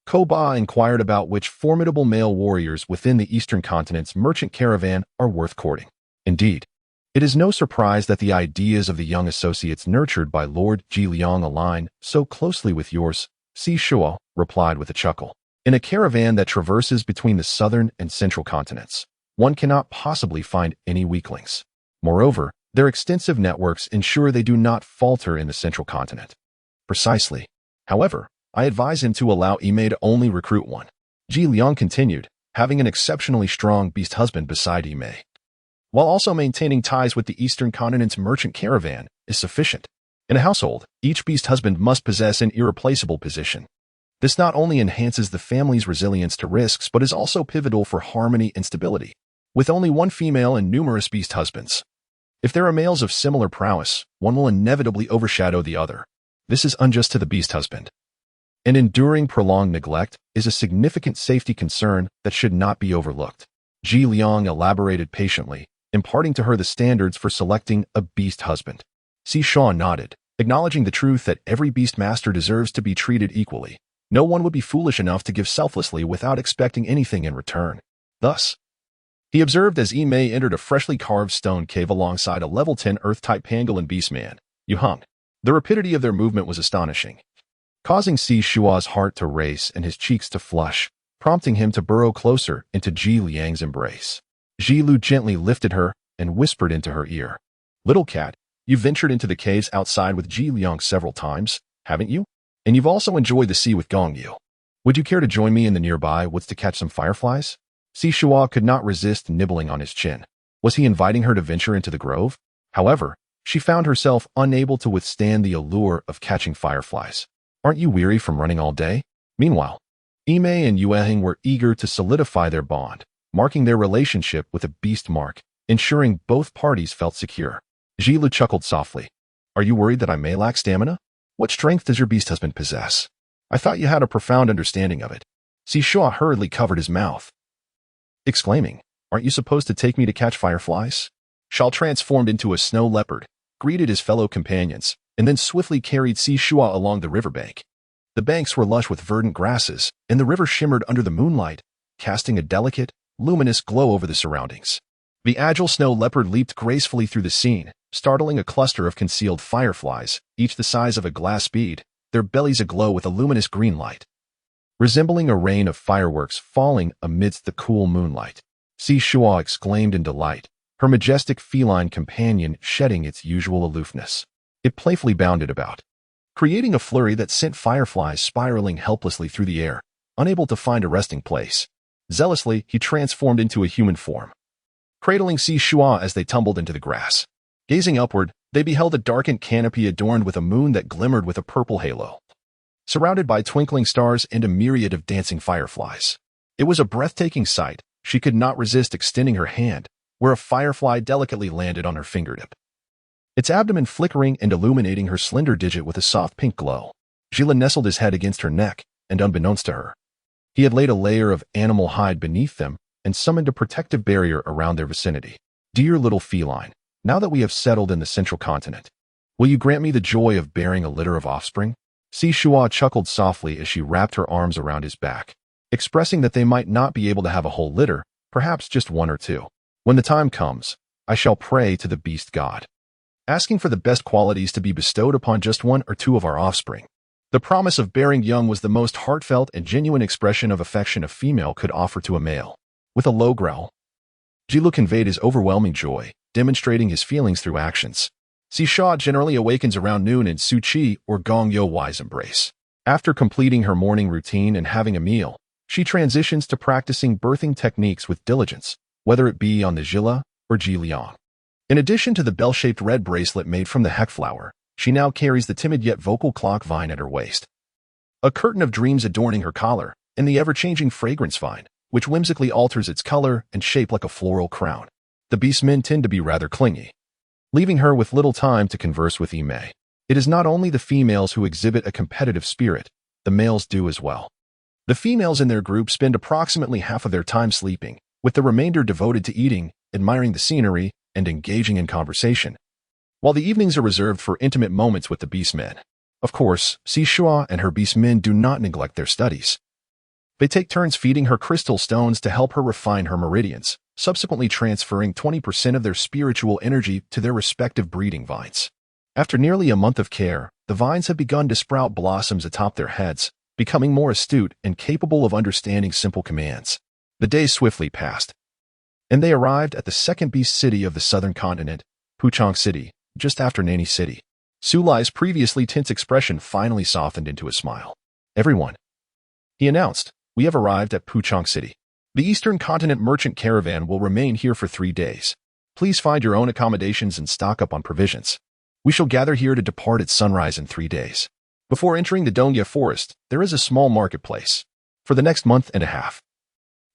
Koba inquired about which formidable male warriors within the Eastern Continent's merchant caravan are worth courting. Indeed, it is no surprise that the ideas of the young associates nurtured by Lord Ji Liang align so closely with yours, Shuo replied with a chuckle. In a caravan that traverses between the southern and central continents, one cannot possibly find any weaklings. Moreover, their extensive networks ensure they do not falter in the central continent. Precisely. However, I advise him to allow Ime to only recruit one. Ji Liang continued, having an exceptionally strong beast husband beside Ime, while also maintaining ties with the Eastern Continent's merchant caravan, is sufficient. In a household, each beast husband must possess an irreplaceable position. This not only enhances the family's resilience to risks but is also pivotal for harmony and stability. With only one female and numerous beast husbands, if there are males of similar prowess, one will inevitably overshadow the other. This is unjust to the beast husband. And enduring prolonged neglect is a significant safety concern that should not be overlooked. Ji Liang elaborated patiently, imparting to her the standards for selecting a beast husband. Shuo nodded, acknowledging the truth that every beast master deserves to be treated equally. No one would be foolish enough to give selflessly without expecting anything in return. Thus, he observed as Ime entered a freshly carved stone cave alongside a level 10 Earth-type pangolin beastman, Yuhang. The rapidity of their movement was astonishing, causing Shuo's heart to race and his cheeks to flush, prompting him to burrow closer into Ji Liang's embrace. Ji Lu gently lifted her and whispered into her ear. Little cat, you've ventured into the caves outside with Ji Liang several times, haven't you? And you've also enjoyed the sea with Gong Yu. Would you care to join me in the nearby woods to catch some fireflies? Shuo could not resist nibbling on his chin. Was he inviting her to venture into the grove? However, she found herself unable to withstand the allure of catching fireflies. Aren't you weary from running all day? Meanwhile, Ime and Yueheng were eager to solidify their bond, marking their relationship with a beast mark, ensuring both parties felt secure. Ji Lu chuckled softly. Are you worried that I may lack stamina? What strength does your beast husband possess? I thought you had a profound understanding of it. Shuo hurriedly covered his mouth, exclaiming, Aren't you supposed to take me to catch fireflies? Shao transformed into a snow leopard, greeted his fellow companions, and then swiftly carried Shuo along the riverbank. The banks were lush with verdant grasses, and the river shimmered under the moonlight, casting a delicate, luminous glow over the surroundings. The agile snow leopard leaped gracefully through the scene, startling a cluster of concealed fireflies, each the size of a glass bead, their bellies aglow with a luminous green light, resembling a rain of fireworks falling amidst the cool moonlight. Shuo exclaimed in delight, her majestic feline companion shedding its usual aloofness. It playfully bounded about, creating a flurry that sent fireflies spiraling helplessly through the air, unable to find a resting place. Zealously, he transformed into a human form, cradling Shuo as they tumbled into the grass. Gazing upward, they beheld a darkened canopy adorned with a moon that glimmered with a purple halo, surrounded by twinkling stars and a myriad of dancing fireflies. It was a breathtaking sight. She could not resist extending her hand, where a firefly delicately landed on her fingertip, its abdomen flickering and illuminating her slender digit with a soft pink glow. Jila nestled his head against her neck, and unbeknownst to her, he had laid a layer of animal hide beneath them and summoned a protective barrier around their vicinity. Dear little feline, now that we have settled in the central continent, will you grant me the joy of bearing a litter of offspring? Shuo chuckled softly as she wrapped her arms around his back, expressing that they might not be able to have a whole litter, perhaps just one or two. When the time comes, I shall pray to the beast god, asking for the best qualities to be bestowed upon just one or two of our offspring. The promise of bearing young was the most heartfelt and genuine expression of affection a female could offer to a male. With a low growl, Jilu conveyed his overwhelming joy, demonstrating his feelings through actions. Shuo generally awakens around noon in Su Chi or Gong Yo Wai's embrace. After completing her morning routine and having a meal, she transitions to practicing birthing techniques with diligence, whether it be on the Jila or Ji Liang. In addition to the bell-shaped red bracelet made from the heck flower, she now carries the timid yet vocal clock vine at her waist, a curtain of dreams adorning her collar, and the ever-changing fragrance vine, which whimsically alters its color and shape like a floral crown. The beastmen tend to be rather clingy, leaving her with little time to converse with Ime. It is not only the females who exhibit a competitive spirit, the males do as well. The females in their group spend approximately half of their time sleeping, with the remainder devoted to eating, admiring the scenery, and engaging in conversation, while the evenings are reserved for intimate moments with the beastmen. Of course, Shuo and her beastmen do not neglect their studies. They take turns feeding her crystal stones to help her refine her meridians, subsequently transferring 20% of their spiritual energy to their respective breeding vines. After nearly a month of care, the vines have begun to sprout blossoms atop their heads, becoming more astute and capable of understanding simple commands. The days swiftly passed, and they arrived at the second beast city of the southern continent, Puchong City, just after Nani City. Sulai's previously tense expression finally softened into a smile. "Everyone," he announced, "we have arrived at Puchong City. The Eastern Continent merchant caravan will remain here for 3 days. Please find your own accommodations and stock up on provisions. We shall gather here to depart at sunrise in 3 days. Before entering the Dongya forest, there is a small marketplace. For the next month and a half,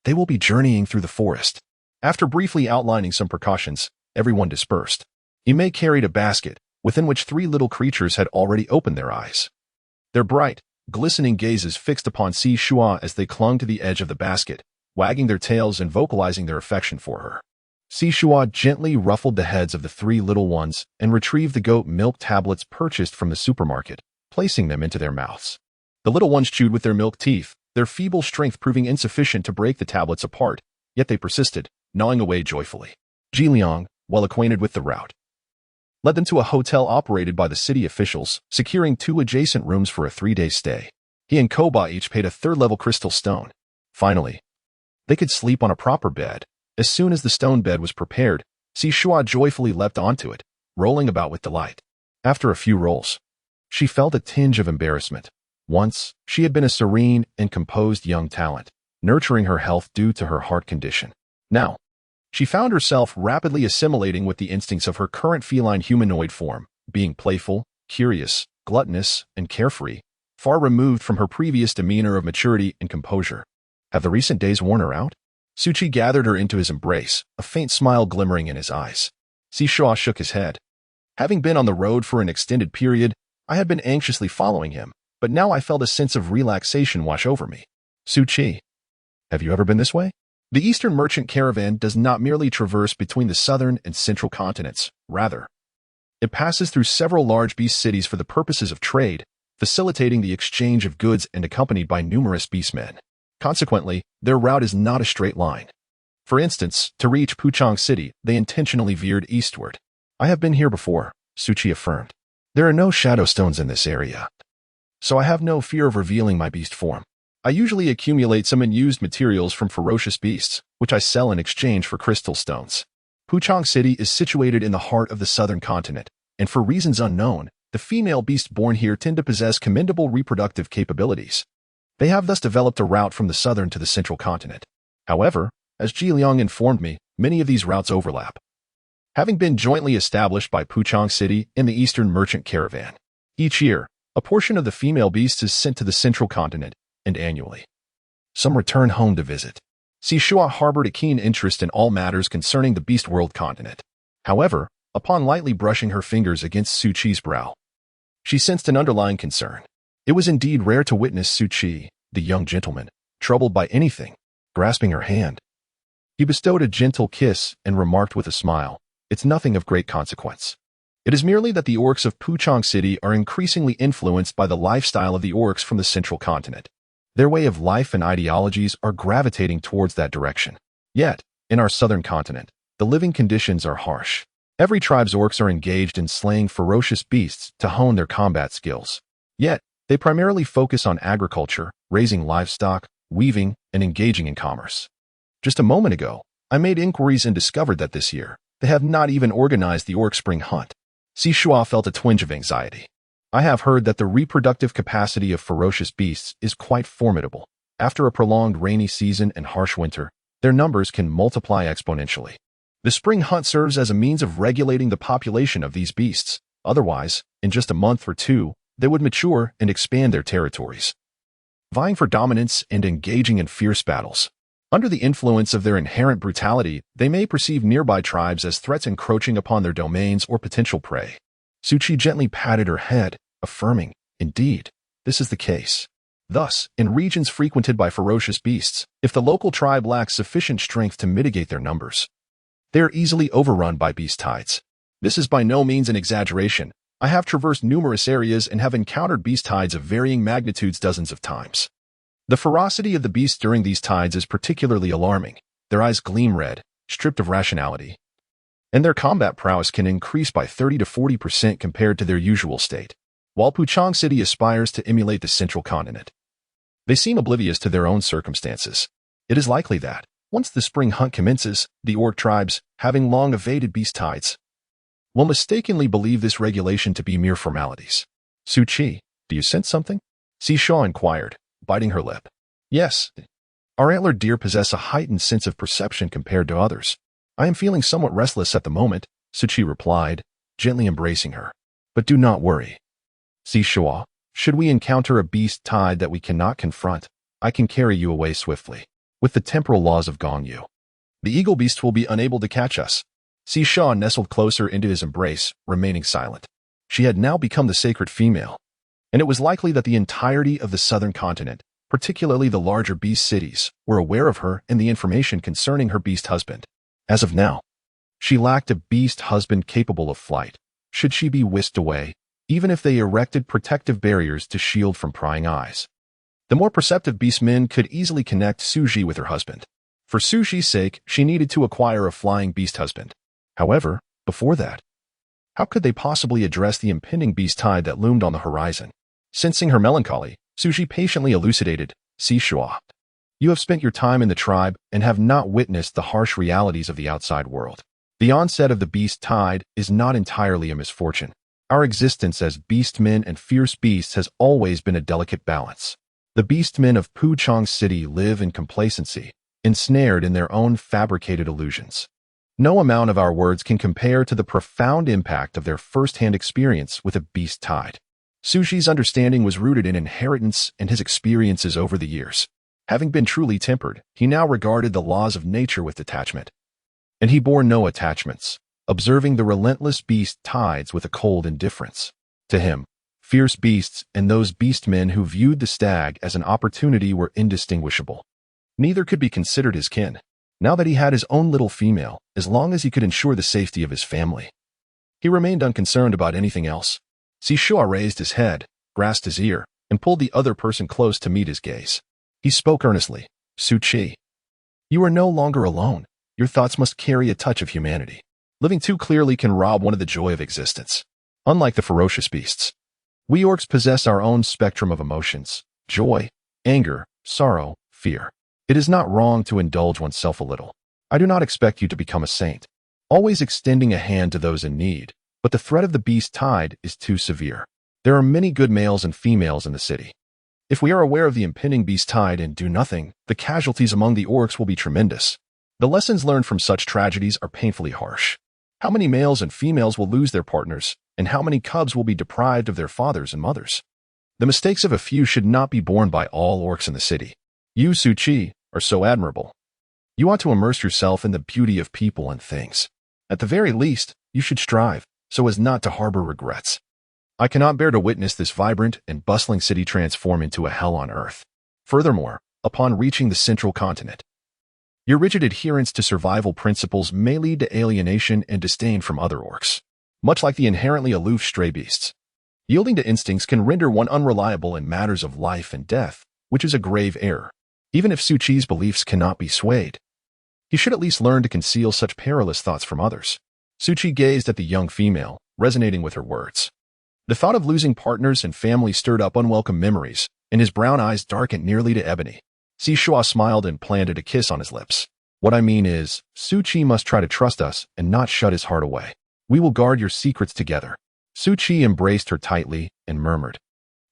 they will be journeying through the forest." After briefly outlining some precautions, everyone dispersed. Ime carried a basket, within which 3 little creatures had already opened their eyes. Their bright, glistening gazes fixed upon Shuo as they clung to the edge of the basket, wagging their tails and vocalizing their affection for her. Shuo gently ruffled the heads of the 3 little ones and retrieved the goat milk tablets purchased from the supermarket, placing them into their mouths. The little ones chewed with their milk teeth, their feeble strength proving insufficient to break the tablets apart, yet they persisted, gnawing away joyfully. Jiliang, well acquainted with the route, led them to a hotel operated by the city officials, securing 2 adjacent rooms for a 3-day stay. He and Koba each paid a 3rd-level crystal stone. Finally, they could sleep on a proper bed. As soon as the stone bed was prepared, Shuo joyfully leapt onto it, rolling about with delight. After a few rolls, she felt a tinge of embarrassment. Once, she had been a serene and composed young talent, nurturing her health due to her heart condition. Now, she found herself rapidly assimilating with the instincts of her current feline humanoid form, being playful, curious, gluttonous, and carefree, far removed from her previous demeanor of maturity and composure. Have the recent days worn her out? Suchi gathered her into his embrace, a faint smile glimmering in his eyes. Shuo shook his head. Having been on the road for an extended period, I had been anxiously following him, but now I felt a sense of relaxation wash over me. Suchi, have you ever been this way? The Eastern merchant caravan does not merely traverse between the southern and central continents, rather, it passes through several large beast cities for the purposes of trade, facilitating the exchange of goods and accompanied by numerous beastmen. Consequently, their route is not a straight line. For instance, to reach Puchong City, they intentionally veered eastward. I have been here before, Suchi affirmed. There are no shadow stones in this area, so I have no fear of revealing my beast form. I usually accumulate some unused materials from ferocious beasts, which I sell in exchange for crystal stones. Puchong City is situated in the heart of the southern continent, and for reasons unknown, the female beasts born here tend to possess commendable reproductive capabilities. They have thus developed a route from the southern to the central continent. However, as Ji Liang informed me, many of these routes overlap, having been jointly established by Puchong City and the Eastern Merchant Caravan. Each year, a portion of the female beasts is sent to the central continent, and annually, some return home to visit. Shuo harbored a keen interest in all matters concerning the beast world continent. However, upon lightly brushing her fingers against Suchi's brow, she sensed an underlying concern. It was indeed rare to witness Suchi, the young gentleman, troubled by anything. Grasping her hand, he bestowed a gentle kiss and remarked with a smile, "It's nothing of great consequence. It is merely that the orcs of Puchong City are increasingly influenced by the lifestyle of the orcs from the central continent. Their way of life and ideologies are gravitating towards that direction. Yet, in our southern continent, the living conditions are harsh. Every tribe's orcs are engaged in slaying ferocious beasts to hone their combat skills. Yet, they primarily focus on agriculture, raising livestock, weaving, and engaging in commerce. Just a moment ago, I made inquiries and discovered that this year, they have not even organized the orc spring hunt." Shuo felt a twinge of anxiety. "I have heard that the reproductive capacity of ferocious beasts is quite formidable. After a prolonged rainy season and harsh winter, their numbers can multiply exponentially. The spring hunt serves as a means of regulating the population of these beasts. Otherwise, in just a month or 2, they would mature and expand their territories, vying for dominance and engaging in fierce battles. Under the influence of their inherent brutality, they may perceive nearby tribes as threats encroaching upon their domains or potential prey. Suchi gently patted her head, affirming, "Indeed, this is the case." Thus, in regions frequented by ferocious beasts, if the local tribe lacks sufficient strength to mitigate their numbers, they are easily overrun by beast tides. This is by no means an exaggeration. I have traversed numerous areas and have encountered beast tides of varying magnitudes dozens of times. The ferocity of the beasts during these tides is particularly alarming. Their eyes gleam red, stripped of rationality, and their combat prowess can increase by 30 to 40% compared to their usual state. While Puchang City aspires to emulate the central continent, they seem oblivious to their own circumstances. It is likely that, once the spring hunt commences, the orc tribes, having long evaded beast tides, will mistakenly believe this regulation to be mere formalities. "Suchi, do you sense something?" Shuo inquired, biting her lip. "Yes. Our antlered deer possess a heightened sense of perception compared to others. I am feeling somewhat restless at the moment," Suchi replied, gently embracing her. "But do not worry. Shuo, should we encounter a beast tide that we cannot confront, I can carry you away swiftly. With the temporal laws of Gongyu, the eagle beasts will be unable to catch us." Shuo nestled closer into his embrace, remaining silent. She had now become the sacred female, and it was likely that the entirety of the southern continent, particularly the larger beast cities, were aware of her and the information concerning her beast husband. As of now, she lacked a beast husband capable of flight. Should she be whisked away, even if they erected protective barriers to shield from prying eyes, the more perceptive beastmen could easily connect Suji with her husband. For Suji's sake, she needed to acquire a flying beast husband. However, before that, how could they possibly address the impending beast tide that loomed on the horizon? Sensing her melancholy, Suji patiently elucidated, "Shuo, you have spent your time in the tribe and have not witnessed the harsh realities of the outside world. The onset of the beast tide is not entirely a misfortune. Our existence as beastmen and fierce beasts has always been a delicate balance. The beastmen of Puchang City live in complacency, ensnared in their own fabricated illusions. No amount of our words can compare to the profound impact of their first-hand experience with a beast tide." Sushi's understanding was rooted in inheritance and his experiences over the years. Having been truly tempered, he now regarded the laws of nature with detachment. And he bore no attachments, observing the relentless beast tides with a cold indifference. To him, fierce beasts and those beastmen who viewed the stag as an opportunity were indistinguishable. Neither could be considered his kin, now that he had his own little female, as long as he could ensure the safety of his family. He remained unconcerned about anything else. Shuo raised his head, grasped his ear, and pulled the other person close to meet his gaze. He spoke earnestly, "Suchi, you are no longer alone. Your thoughts must carry a touch of humanity. Living too clearly can rob one of the joy of existence. Unlike the ferocious beasts, we orcs possess our own spectrum of emotions: joy, anger, sorrow, fear. It is not wrong to indulge oneself a little. I do not expect you to become a saint, always extending a hand to those in need, but the threat of the beast tide is too severe. There are many good males and females in the city. If we are aware of the impending beast tide and do nothing, the casualties among the orcs will be tremendous. The lessons learned from such tragedies are painfully harsh. How many males and females will lose their partners, and how many cubs will be deprived of their fathers and mothers? The mistakes of a few should not be borne by all orcs in the city. You, Suchi, are so admirable. You ought to immerse yourself in the beauty of people and things. At the very least, you should strive, so as not to harbor regrets. I cannot bear to witness this vibrant and bustling city transform into a hell on earth. Furthermore, upon reaching the central continent, your rigid adherence to survival principles may lead to alienation and disdain from other orcs. Much like the inherently aloof stray beasts, yielding to instincts can render one unreliable in matters of life and death, which is a grave error. Even if Suchi's beliefs cannot be swayed, he should at least learn to conceal such perilous thoughts from others. Suchi gazed at the young female, resonating with her words. The thought of losing partners and family stirred up unwelcome memories, and his brown eyes darkened nearly to ebony. Shuo smiled and planted a kiss on his lips. "What I mean is, Suchi must try to trust us and not shut his heart away. We will guard your secrets together." Suchi embraced her tightly and murmured,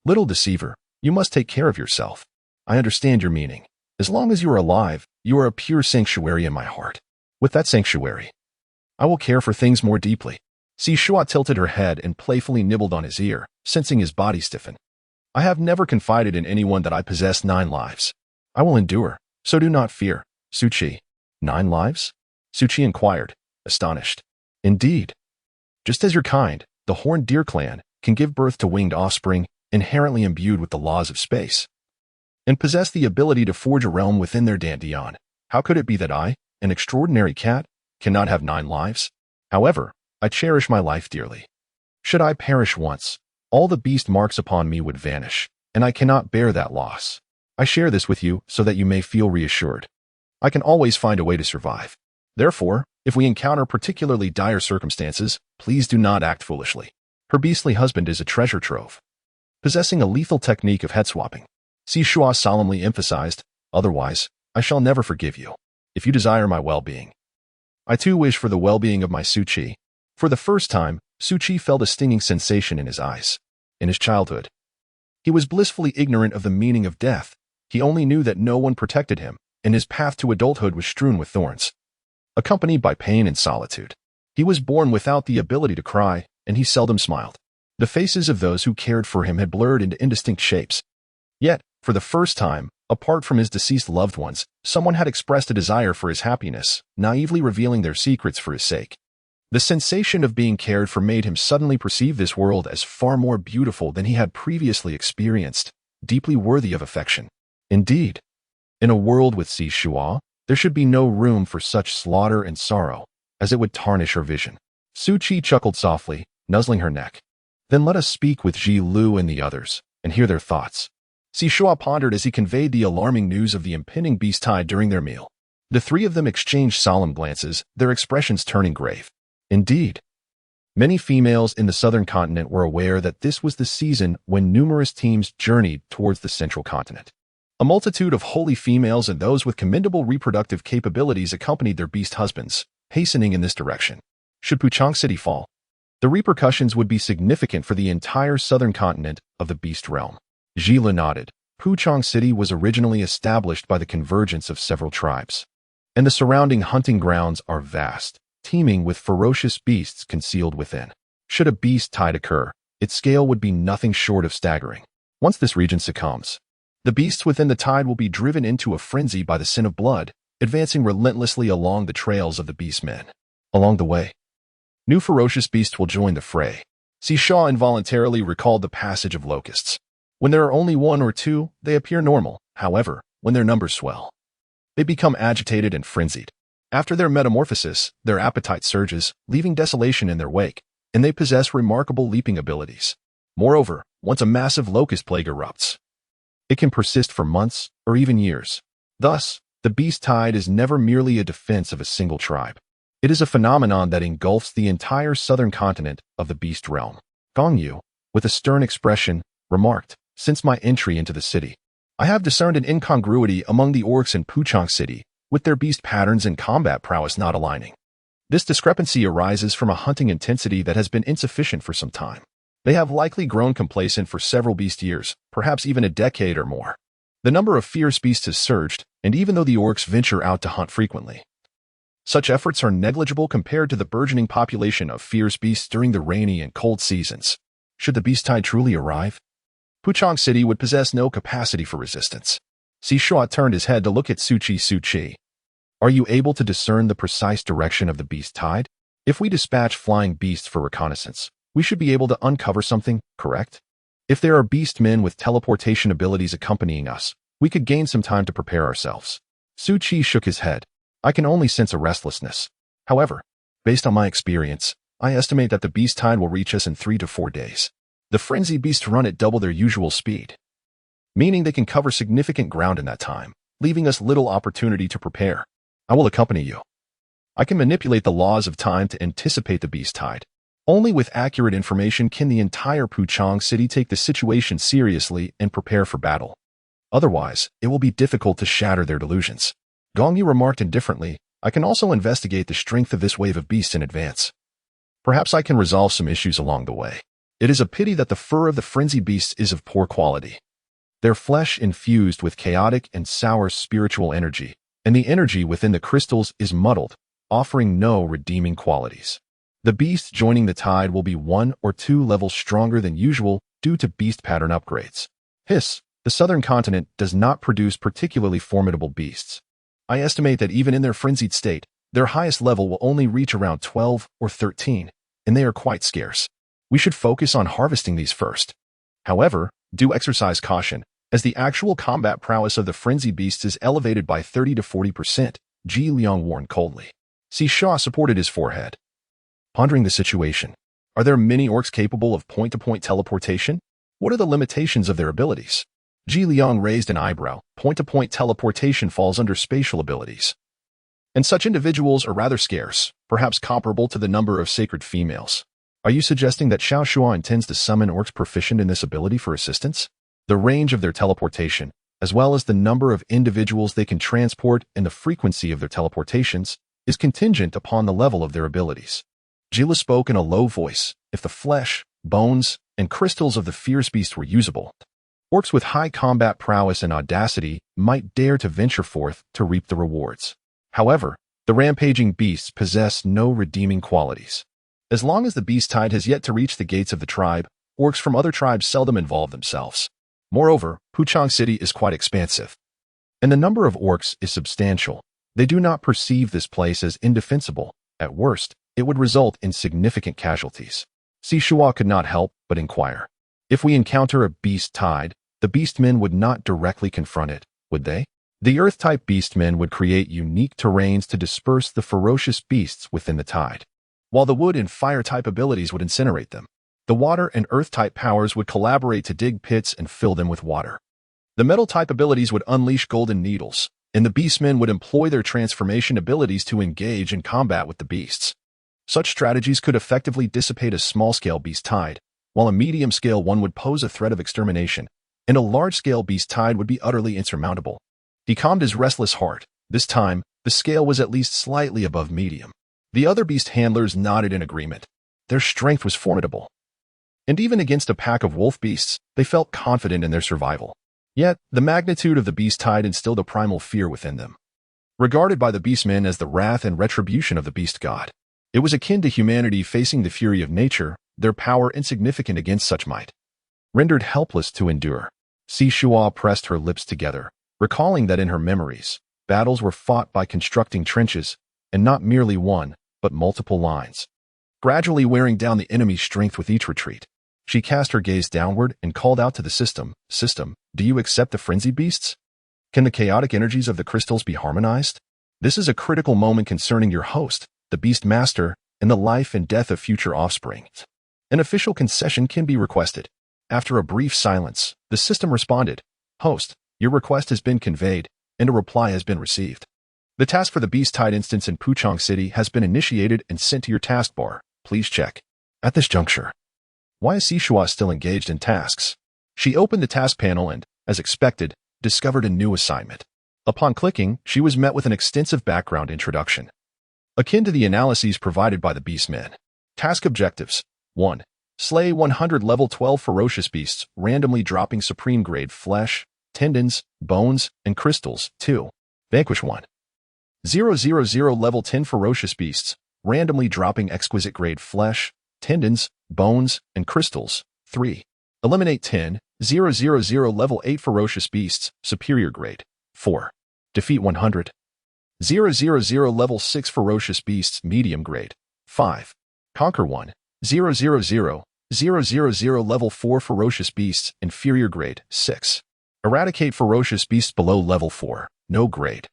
"Little deceiver, you must take care of yourself. I understand your meaning. As long as you are alive, you are a pure sanctuary in my heart. With that sanctuary, I will care for things more deeply." Shuo tilted her head and playfully nibbled on his ear, sensing his body stiffen. "I have never confided in anyone that I possess 9 lives. I will endure, so do not fear." Suchi, 9 lives? Suchi inquired, astonished. Indeed. Just as your kind, the horned deer clan, can give birth to winged offspring inherently imbued with the laws of space, and possess the ability to forge a realm within their dandion, how could it be that I, an extraordinary cat, cannot have 9 lives? However, I cherish my life dearly. Should I perish once, all the beast marks upon me would vanish, and I cannot bear that loss. I share this with you so that you may feel reassured. I can always find a way to survive. Therefore, if we encounter particularly dire circumstances, please do not act foolishly. Her beastly husband is a treasure trove, possessing a lethal technique of head swapping. Shuo solemnly emphasized, otherwise, I shall never forgive you. If you desire my well-being. I too wish for the well-being of my Suchi. For the first time, Suchi felt a stinging sensation in his eyes. In his childhood, he was blissfully ignorant of the meaning of death. He only knew that no one protected him, and his path to adulthood was strewn with thorns, accompanied by pain and solitude. He was born without the ability to cry, and he seldom smiled. The faces of those who cared for him had blurred into indistinct shapes. Yet, for the first time, apart from his deceased loved ones, someone had expressed a desire for his happiness, naively revealing their secrets for his sake. The sensation of being cared for made him suddenly perceive this world as far more beautiful than he had previously experienced, deeply worthy of affection. Indeed, in a world with Shuo, there should be no room for such slaughter and sorrow, as it would tarnish her vision. Suchi chuckled softly, nuzzling her neck. Then let us speak with Ji Lu and the others, and hear their thoughts. Shuo pondered as he conveyed the alarming news of the impending beast tide during their meal. The three of them exchanged solemn glances, their expressions turning grave. Indeed, many females in the southern continent were aware that this was the season when numerous teams journeyed towards the central continent. A multitude of holy females and those with commendable reproductive capabilities accompanied their beast husbands, hastening in this direction. Should Puchang City fall, the repercussions would be significant for the entire southern continent of the beast realm. Zhila nodded. Puchang City was originally established by the convergence of several tribes, and the surrounding hunting grounds are vast, teeming with ferocious beasts concealed within. Should a beast tide occur, its scale would be nothing short of staggering. Once this region succumbs, the beasts within the tide will be driven into a frenzy by the sin of blood, advancing relentlessly along the trails of the beastmen. Along the way, new ferocious beasts will join the fray. Shuo involuntarily recalled the passage of locusts. When there are only 1 or 2, they appear normal. However, when their numbers swell, they become agitated and frenzied. After their metamorphosis, their appetite surges, leaving desolation in their wake, and they possess remarkable leaping abilities. Moreover, once a massive locust plague erupts, it can persist for months or even years. Thus, the beast tide is never merely a defense of a single tribe. It is a phenomenon that engulfs the entire southern continent of the beast realm. Gong Yu, with a stern expression, remarked, since my entry into the city, I have discerned an incongruity among the orcs in Puchang City, with their beast patterns and combat prowess not aligning. This discrepancy arises from a hunting intensity that has been insufficient for some time. They have likely grown complacent for several beast years, perhaps even a decade or more. The number of fierce beasts has surged, and even though the orcs venture out to hunt frequently, such efforts are negligible compared to the burgeoning population of fierce beasts during the rainy and cold seasons. Should the beast tide truly arrive, Puchang City would possess no capacity for resistance. Shuo turned his head to look at Suchi. Are you able to discern the precise direction of the beast tide? If we dispatch flying beasts for reconnaissance, we should be able to uncover something, correct? If there are beast men with teleportation abilities accompanying us, we could gain some time to prepare ourselves. Suchi shook his head. I can only sense a restlessness. However, based on my experience, I estimate that the beast tide will reach us in 3 to 4 days. The frenzied beasts run at double their usual speed, meaning they can cover significant ground in that time, leaving us little opportunity to prepare. I will accompany you. I can manipulate the laws of time to anticipate the beast tide. Only with accurate information can the entire Puchang City take the situation seriously and prepare for battle. Otherwise, it will be difficult to shatter their delusions. Gongyu remarked indifferently, I can also investigate the strength of this wave of beasts in advance. Perhaps I can resolve some issues along the way. It is a pity that the fur of the frenzied beasts is of poor quality. Their flesh infused with chaotic and sour spiritual energy, and the energy within the crystals is muddled, offering no redeeming qualities. The beasts joining the tide will be 1 or 2 levels stronger than usual due to beast pattern upgrades. The southern continent does not produce particularly formidable beasts. I estimate that even in their frenzied state, their highest level will only reach around 12 or 13, and they are quite scarce. We should focus on harvesting these first. However, do exercise caution, as the actual combat prowess of the frenzied beasts is elevated by 30 to 40%, Ji Liang warned coldly. Shuo supported his forehead. Pondering the situation, are there many orcs capable of point-to-point teleportation? What are the limitations of their abilities? Ji Liang raised an eyebrow. Point-to-point teleportation falls under spatial abilities, and such individuals are rather scarce, perhaps comparable to the number of sacred females. Are you suggesting that Shuo intends to summon orcs proficient in this ability for assistance? The range of their teleportation, as well as the number of individuals they can transport and the frequency of their teleportations, is contingent upon the level of their abilities. Jila spoke in a low voice. If the flesh, bones, and crystals of the fierce beast were usable, orcs with high combat prowess and audacity might dare to venture forth to reap the rewards. However, the rampaging beasts possess no redeeming qualities. As long as the beast tide has yet to reach the gates of the tribe, orcs from other tribes seldom involve themselves. Moreover, Puchang City is quite expansive, and the number of orcs is substantial. They do not perceive this place as indefensible. At worst, it would result in significant casualties. Shuo could not help but inquire. If we encounter a beast tide, the beastmen would not directly confront it, would they? The earth-type beastmen would create unique terrains to disperse the ferocious beasts within the tide, while the wood and fire-type abilities would incinerate them. The water and earth-type powers would collaborate to dig pits and fill them with water. The metal-type abilities would unleash golden needles, and the beastmen would employ their transformation abilities to engage in combat with the beasts. Such strategies could effectively dissipate a small-scale beast tide, while a medium-scale one would pose a threat of extermination, and a large-scale beast tide would be utterly insurmountable. He calmed his restless heart. This time, the scale was at least slightly above medium. The other beast handlers nodded in agreement. Their strength was formidable, and even against a pack of wolf beasts, they felt confident in their survival. Yet, the magnitude of the beast tide instilled a primal fear within them. Regarded by the beastmen as the wrath and retribution of the beast god, it was akin to humanity facing the fury of nature, their power insignificant against such might. Rendered helpless to endure, Shuo pressed her lips together, recalling that in her memories, battles were fought by constructing trenches, and not merely one, but multiple lines, gradually wearing down the enemy's strength with each retreat. She cast her gaze downward and called out to the system, "System, do you accept the frenzied beasts? Can the chaotic energies of the crystals be harmonized? This is a critical moment concerning your host, the beast master, and the life and death of future offspring. An official concession can be requested." After a brief silence, the system responded, "Host, your request has been conveyed, and a reply has been received. The task for the beast tide instance in Puchang City has been initiated and sent to your taskbar. Please check." At this juncture, why is Shuo still engaged in tasks? She opened the task panel and, as expected, discovered a new assignment. Upon clicking, she was met with an extensive background introduction, akin to the analyses provided by the beastmen. Task objectives: 1. Slay 100 level 12 ferocious beasts, randomly dropping supreme grade flesh, tendons, bones, and crystals. 2. Vanquish 1,000 level 10 ferocious beasts, randomly dropping exquisite grade flesh, tendons, bones, and crystals. 3. Eliminate 10,000 level 8 ferocious beasts, superior grade. 4. Defeat 100,000 level 6 ferocious beasts, medium grade. 5. Conquer 1,000 level 4 ferocious beasts, inferior grade. 6. Eradicate ferocious beasts below level 4, no grade.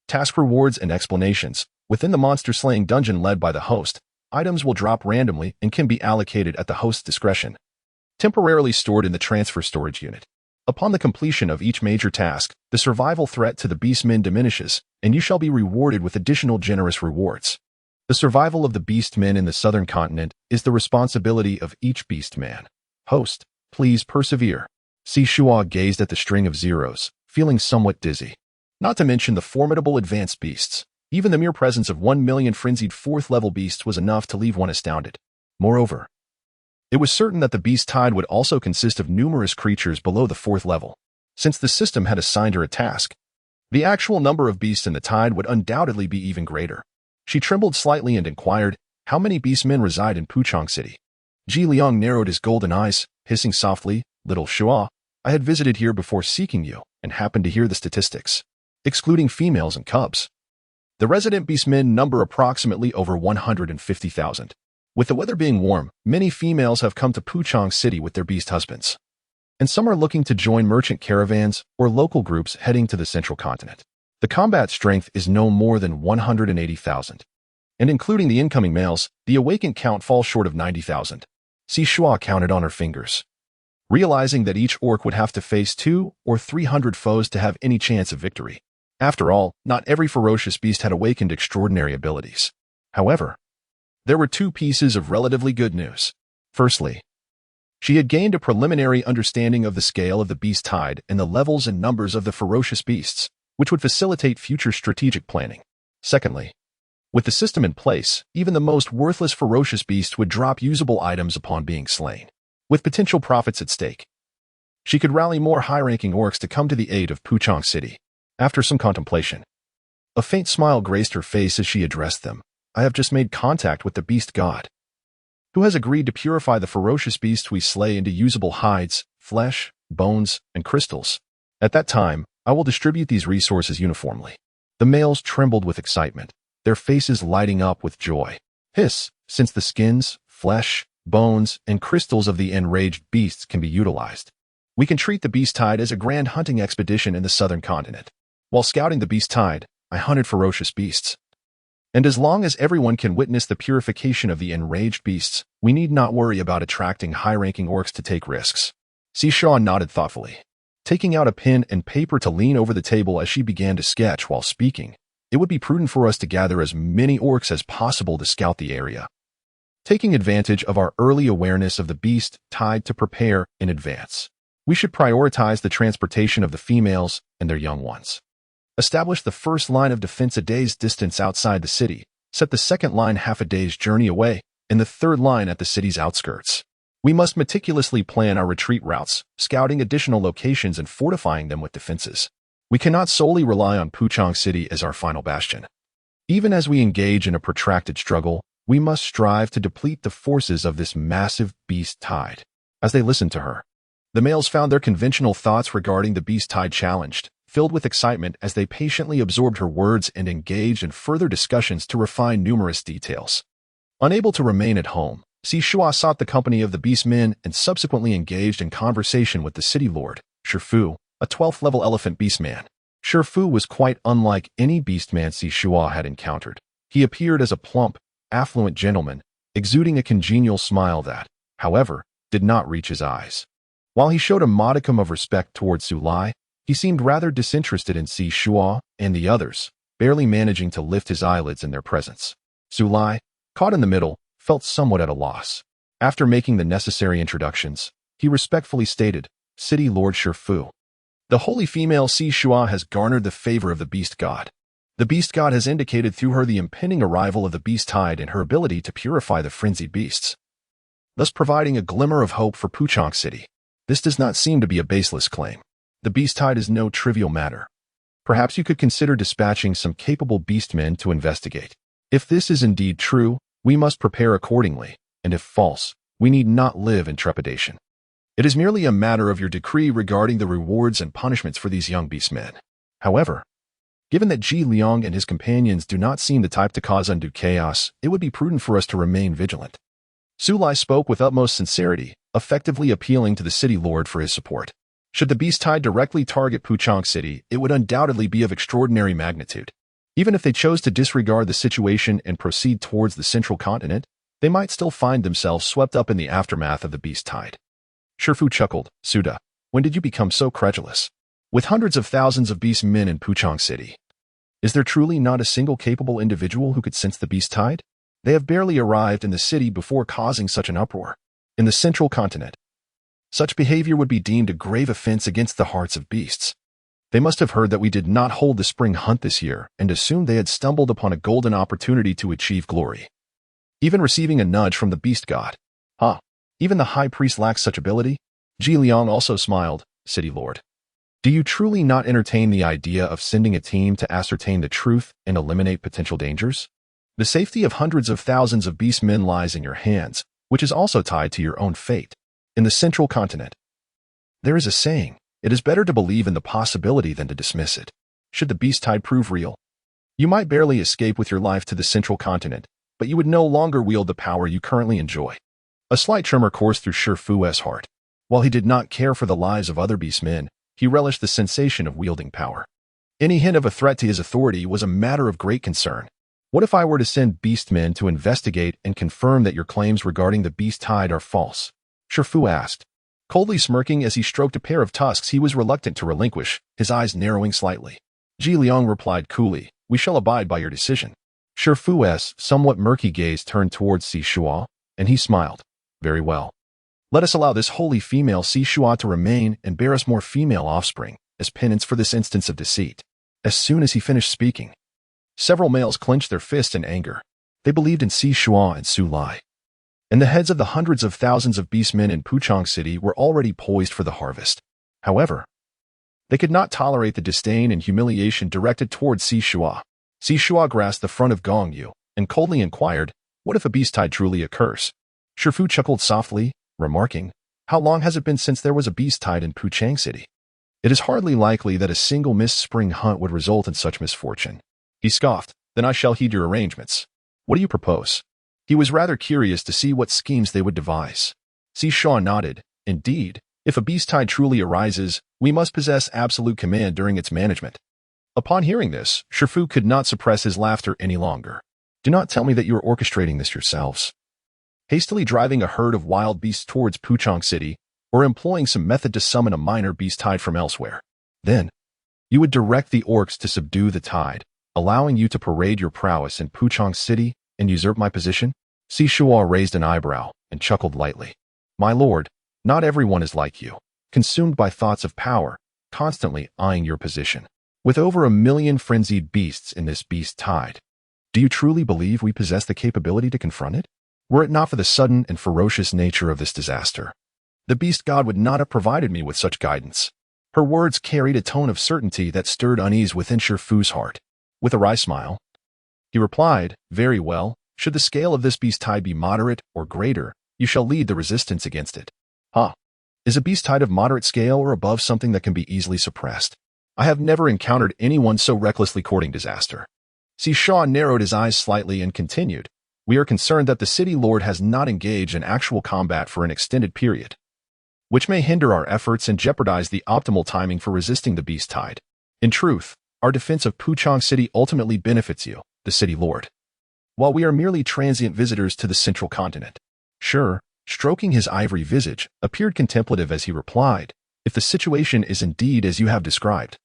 Task rewards and explanations. Within the monster slaying dungeon led by the host, items will drop randomly and can be allocated at the host's discretion, temporarily stored in the transfer storage unit. Upon the completion of each major task, the survival threat to the beastmen diminishes, and you shall be rewarded with additional generous rewards. The survival of the beastmen in the southern continent is the responsibility of each beastman. Host, please persevere. Shuo gazed at the string of zeros, feeling somewhat dizzy. Not to mention the formidable advanced beasts. Even the mere presence of 1 million frenzied 4th-level beasts was enough to leave one astounded. Moreover, it was certain that the beast tide would also consist of numerous creatures below the 4th level. Since the system had assigned her a task, the actual number of beasts in the tide would undoubtedly be even greater. She trembled slightly and inquired, "How many beastmen reside in Puchang City?" Ji Liang narrowed his golden eyes, hissing softly, "Little Shuo, I had visited here before seeking you, and happened to hear the statistics. excluding females and cubs. The resident beastmen number approximately over 150,000. With the weather being warm, many females have come to Puchang City with their beast husbands. And some are looking to join merchant caravans or local groups heading to the central continent. The combat strength is no more than 180,000. And including the incoming males, the awakened count falls short of 90,000. Shuo counted on her fingers, realizing that each orc would have to face 200 or 300 foes to have any chance of victory. After all, not every ferocious beast had awakened extraordinary abilities. However, there were two pieces of relatively good news. Firstly, she had gained a preliminary understanding of the scale of the beast tide and the levels and numbers of the ferocious beasts, which would facilitate future strategic planning. Secondly, with the system in place, even the most worthless ferocious beast would drop usable items upon being slain, with potential profits at stake. She could rally more high-ranking orcs to come to the aid of Puchang City. After some contemplation, a faint smile graced her face as she addressed them. I have just made contact with the beast god, who has agreed to purify the ferocious beasts we slay into usable hides, flesh, bones, and crystals. At that time, I will distribute these resources uniformly. The males trembled with excitement, their faces lighting up with joy. Hiss, since the skins, flesh, bones, and crystals of the enraged beasts can be utilized, we can treat the beast tide as a grand hunting expedition in the southern continent. While scouting the beast tide, I hunted ferocious beasts. And as long as everyone can witness the purification of the enraged beasts, we need not worry about attracting high-ranking orcs to take risks. Shuo nodded thoughtfully, taking out a pen and paper to lean over the table as she began to sketch while speaking. It would be prudent for us to gather as many orcs as possible to scout the area, taking advantage of our early awareness of the beast tide to prepare in advance. We should prioritize the transportation of the females and their young ones. Establish the first line of defense a day's distance outside the city, set the second line half a day's journey away, and the third line at the city's outskirts. We must meticulously plan our retreat routes, scouting additional locations and fortifying them with defenses. We cannot solely rely on Puchang City as our final bastion. Even as we engage in a protracted struggle, we must strive to deplete the forces of this massive beast tide. As they listened to her, the males found their conventional thoughts regarding the beast tide challenged, filled with excitement as they patiently absorbed her words and engaged in further discussions to refine numerous details. Unable to remain at home, Shuo sought the company of the beastmen and subsequently engaged in conversation with the city lord, Shuo, a 12th level elephant beastman. Shuo was quite unlike any beastman Shuo had encountered. He appeared as a plump, affluent gentleman, exuding a congenial smile that, however, did not reach his eyes. While he showed a modicum of respect towards Sulai, he seemed rather disinterested in Shuo and the others, barely managing to lift his eyelids in their presence. Sulai, caught in the middle, felt somewhat at a loss. After making the necessary introductions, he respectfully stated, City Lord Shuo. The holy female Shuo has garnered the favor of the beast god. The beast god has indicated through her the impending arrival of the beast tide and her ability to purify the frenzied beasts, thus providing a glimmer of hope for Puchang City. This does not seem to be a baseless claim. The beast tide is no trivial matter. Perhaps you could consider dispatching some capable beastmen to investigate. If this is indeed true, we must prepare accordingly, and if false, we need not live in trepidation. It is merely a matter of your decree regarding the rewards and punishments for these young beastmen. However, given that Ji Liang and his companions do not seem the type to cause undue chaos, it would be prudent for us to remain vigilant. Sulai spoke with utmost sincerity, effectively appealing to the city lord for his support. Should the beast tide directly target Puchang City, it would undoubtedly be of extraordinary magnitude. Even if they chose to disregard the situation and proceed towards the central continent, they might still find themselves swept up in the aftermath of the beast tide. Shuo chuckled, Suda, when did you become so credulous? With hundreds of thousands of beast men in Puchang City, is there truly not a single capable individual who could sense the beast tide? They have barely arrived in the city before causing such an uproar. In the central continent, such behavior would be deemed a grave offense against the hearts of beasts. They must have heard that we did not hold the spring hunt this year and assumed they had stumbled upon a golden opportunity to achieve glory. Even receiving a nudge from the beast god. Even the high priest lacks such ability? Ji Liang also smiled, City Lord. Do you truly not entertain the idea of sending a team to ascertain the truth and eliminate potential dangers? The safety of hundreds of thousands of beastmen lies in your hands, which is also tied to your own fate. In the central continent, there is a saying, it is better to believe in the possibility than to dismiss it. should the beast tide prove real. You might barely escape with your life to the central continent, but you would no longer wield the power you currently enjoy. A slight tremor coursed through Shuo's heart. While he did not care for the lives of other beastmen, he relished the sensation of wielding power. Any hint of a threat to his authority was a matter of great concern. What if I were to send beastmen to investigate and confirm that your claims regarding the beast tide are false? Shuo asked. Coldly smirking as he stroked a pair of tusks he was reluctant to relinquish, his eyes narrowing slightly. Ji Liang replied coolly, "We shall abide by your decision." Shuo's somewhat murky gaze turned towards Shuo, and he smiled. Very well. Let us allow this holy female Shuo to remain and bear us more female offspring, as penance for this instance of deceit. As soon as he finished speaking, several males clenched their fists in anger. They believed in Shuo and Su Lai. And the heads of the hundreds of thousands of beastmen in Puchang City were already poised for the harvest. However, they could not tolerate the disdain and humiliation directed towards Shuo. Shuo grasped the front of Gong Yu and coldly inquired, "What if a beast tide truly occurs?" Shuo chuckled softly, remarking, "How long has it been since there was a beast tide in Puchang City? It is hardly likely that a single missed spring hunt would result in such misfortune." He scoffed, "Then I shall heed your arrangements. What do you propose?" He was rather curious to see what schemes they would devise. Shuo nodded. "Indeed, if a beast tide truly arises, we must possess absolute command during its management." Upon hearing this, Shuo could not suppress his laughter any longer. "Do not tell me that you are orchestrating this yourselves. Hastily driving a herd of wild beasts towards Puchang City, or employing some method to summon a minor beast tide from elsewhere. Then, you would direct the orcs to subdue the tide, allowing you to parade your prowess in Puchang City and usurp my position?" Shuo raised an eyebrow and chuckled lightly. "My lord, not everyone is like you, consumed by thoughts of power, constantly eyeing your position. With over 1,000,000 frenzied beasts in this beast tide, do you truly believe we possess the capability to confront it? Were it not for the sudden and ferocious nature of this disaster, the beast god would not have provided me with such guidance." Her words carried a tone of certainty that stirred unease within Shuo's heart. With a wry smile, he replied, "Very well. Should the scale of this beast tide be moderate or greater, you shall lead the resistance against it." Is a beast tide of moderate scale or above something that can be easily suppressed? I have never encountered anyone so recklessly courting disaster. Shuo narrowed his eyes slightly and continued, "We are concerned that the city lord has not engaged in actual combat for an extended period, which may hinder our efforts and jeopardize the optimal timing for resisting the beast tide. In truth, our defense of Puchang City ultimately benefits you, the city lord, while we are merely transient visitors to the central continent." Sure, stroking his ivory visage, appeared contemplative as he replied, "If the situation is indeed as you have described,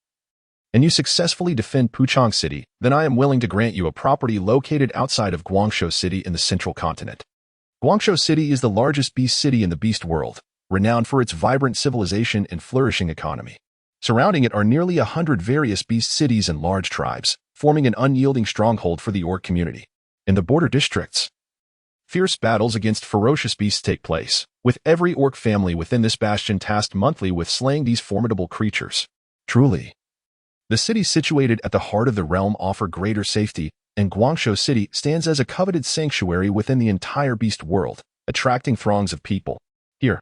and you successfully defend Puchang City, then I am willing to grant you a property located outside of Guangzhou City in the central continent. Guangzhou City is the largest beast city in the beast world, renowned for its vibrant civilization and flourishing economy. Surrounding it are nearly 100 various beast cities and large tribes, forming an unyielding stronghold for the orc community. In the border districts, fierce battles against ferocious beasts take place, with every orc family within this bastion tasked monthly with slaying these formidable creatures. Truly, the cities situated at the heart of the realm offer greater safety, and Guangzhou City stands as a coveted sanctuary within the entire beast world, attracting throngs of people. Here,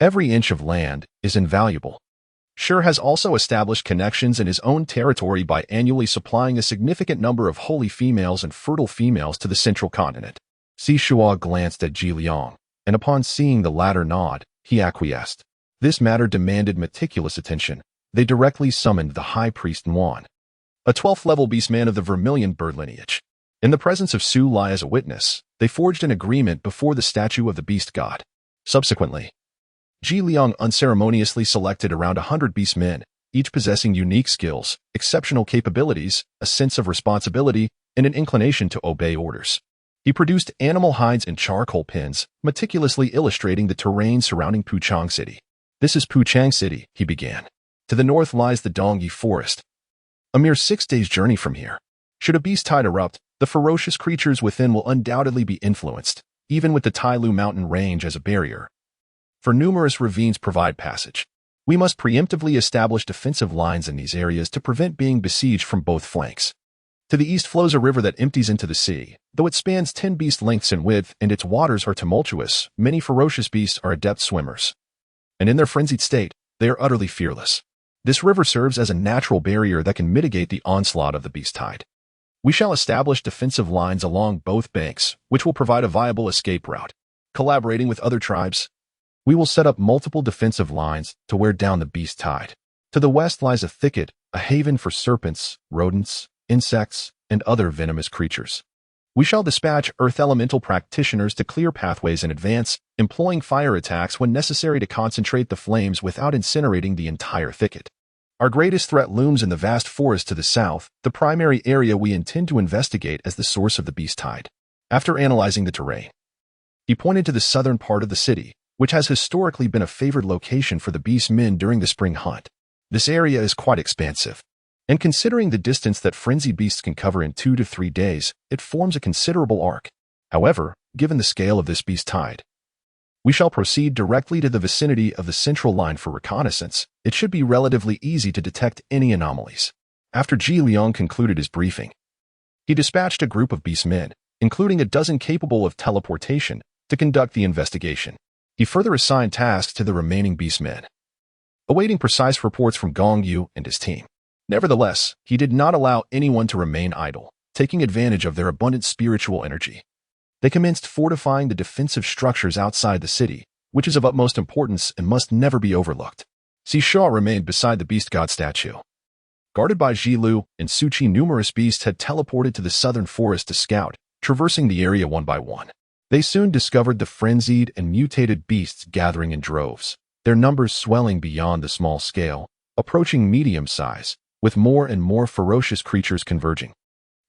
every inch of land is invaluable." Shuo has also established connections in his own territory by annually supplying a significant number of holy females and fertile females to the central continent. Shuo glanced at Ji Liang, and upon seeing the latter nod, he acquiesced. This matter demanded meticulous attention. They directly summoned the high priest Nguan, a 12th-level beastman of the vermilion bird lineage. In the presence of Su Lai as a witness, they forged an agreement before the statue of the beast god. Subsequently, Ji Liang unceremoniously selected around 100 beastmen, each possessing unique skills, exceptional capabilities, a sense of responsibility, and an inclination to obey orders. He produced animal hides and charcoal pins, meticulously illustrating the terrain surrounding Puchang City. "This is Puchang City," he began. "To the north lies the Dongyi Forest, a mere 6 days' journey from here. Should a beast tide erupt, the ferocious creatures within will undoubtedly be influenced, even with the Tailu mountain range as a barrier. For numerous ravines provide passage. We must preemptively establish defensive lines in these areas to prevent being besieged from both flanks. To the east flows a river that empties into the sea. Though it spans 10 beast lengths in width and its waters are tumultuous, many ferocious beasts are adept swimmers. And in their frenzied state, they are utterly fearless. This river serves as a natural barrier that can mitigate the onslaught of the beast tide. We shall establish defensive lines along both banks, which will provide a viable escape route. Collaborating with other tribes, we will set up multiple defensive lines to wear down the beast tide. To the west lies a thicket, a haven for serpents, rodents, insects, and other venomous creatures. We shall dispatch earth elemental practitioners to clear pathways in advance, employing fire attacks when necessary to concentrate the flames without incinerating the entire thicket. Our greatest threat looms in the vast forest to the south, the primary area we intend to investigate as the source of the beast tide. After analyzing the terrain, he pointed to the southern part of the city, which has historically been a favored location for the beast men during the spring hunt. This area is quite expansive, and considering the distance that frenzied beasts can cover in 2 to 3 days, it forms a considerable arc. However, given the scale of this beast tide, we shall proceed directly to the vicinity of the central line for reconnaissance. It should be relatively easy to detect any anomalies. After Ji Liang concluded his briefing, he dispatched a group of beast men, including a dozen capable of teleportation, to conduct the investigation. He further assigned tasks to the remaining beast men, awaiting precise reports from Gong Yu and his team. Nevertheless, he did not allow anyone to remain idle, taking advantage of their abundant spiritual energy. They commenced fortifying the defensive structures outside the city, which is of utmost importance and must never be overlooked. Shuo remained beside the beast god statue. Guarded by Jilu and Suchi, numerous beasts had teleported to the southern forest to scout, traversing the area one by one. They soon discovered the frenzied and mutated beasts gathering in droves, their numbers swelling beyond the small scale, approaching medium size, with more and more ferocious creatures converging.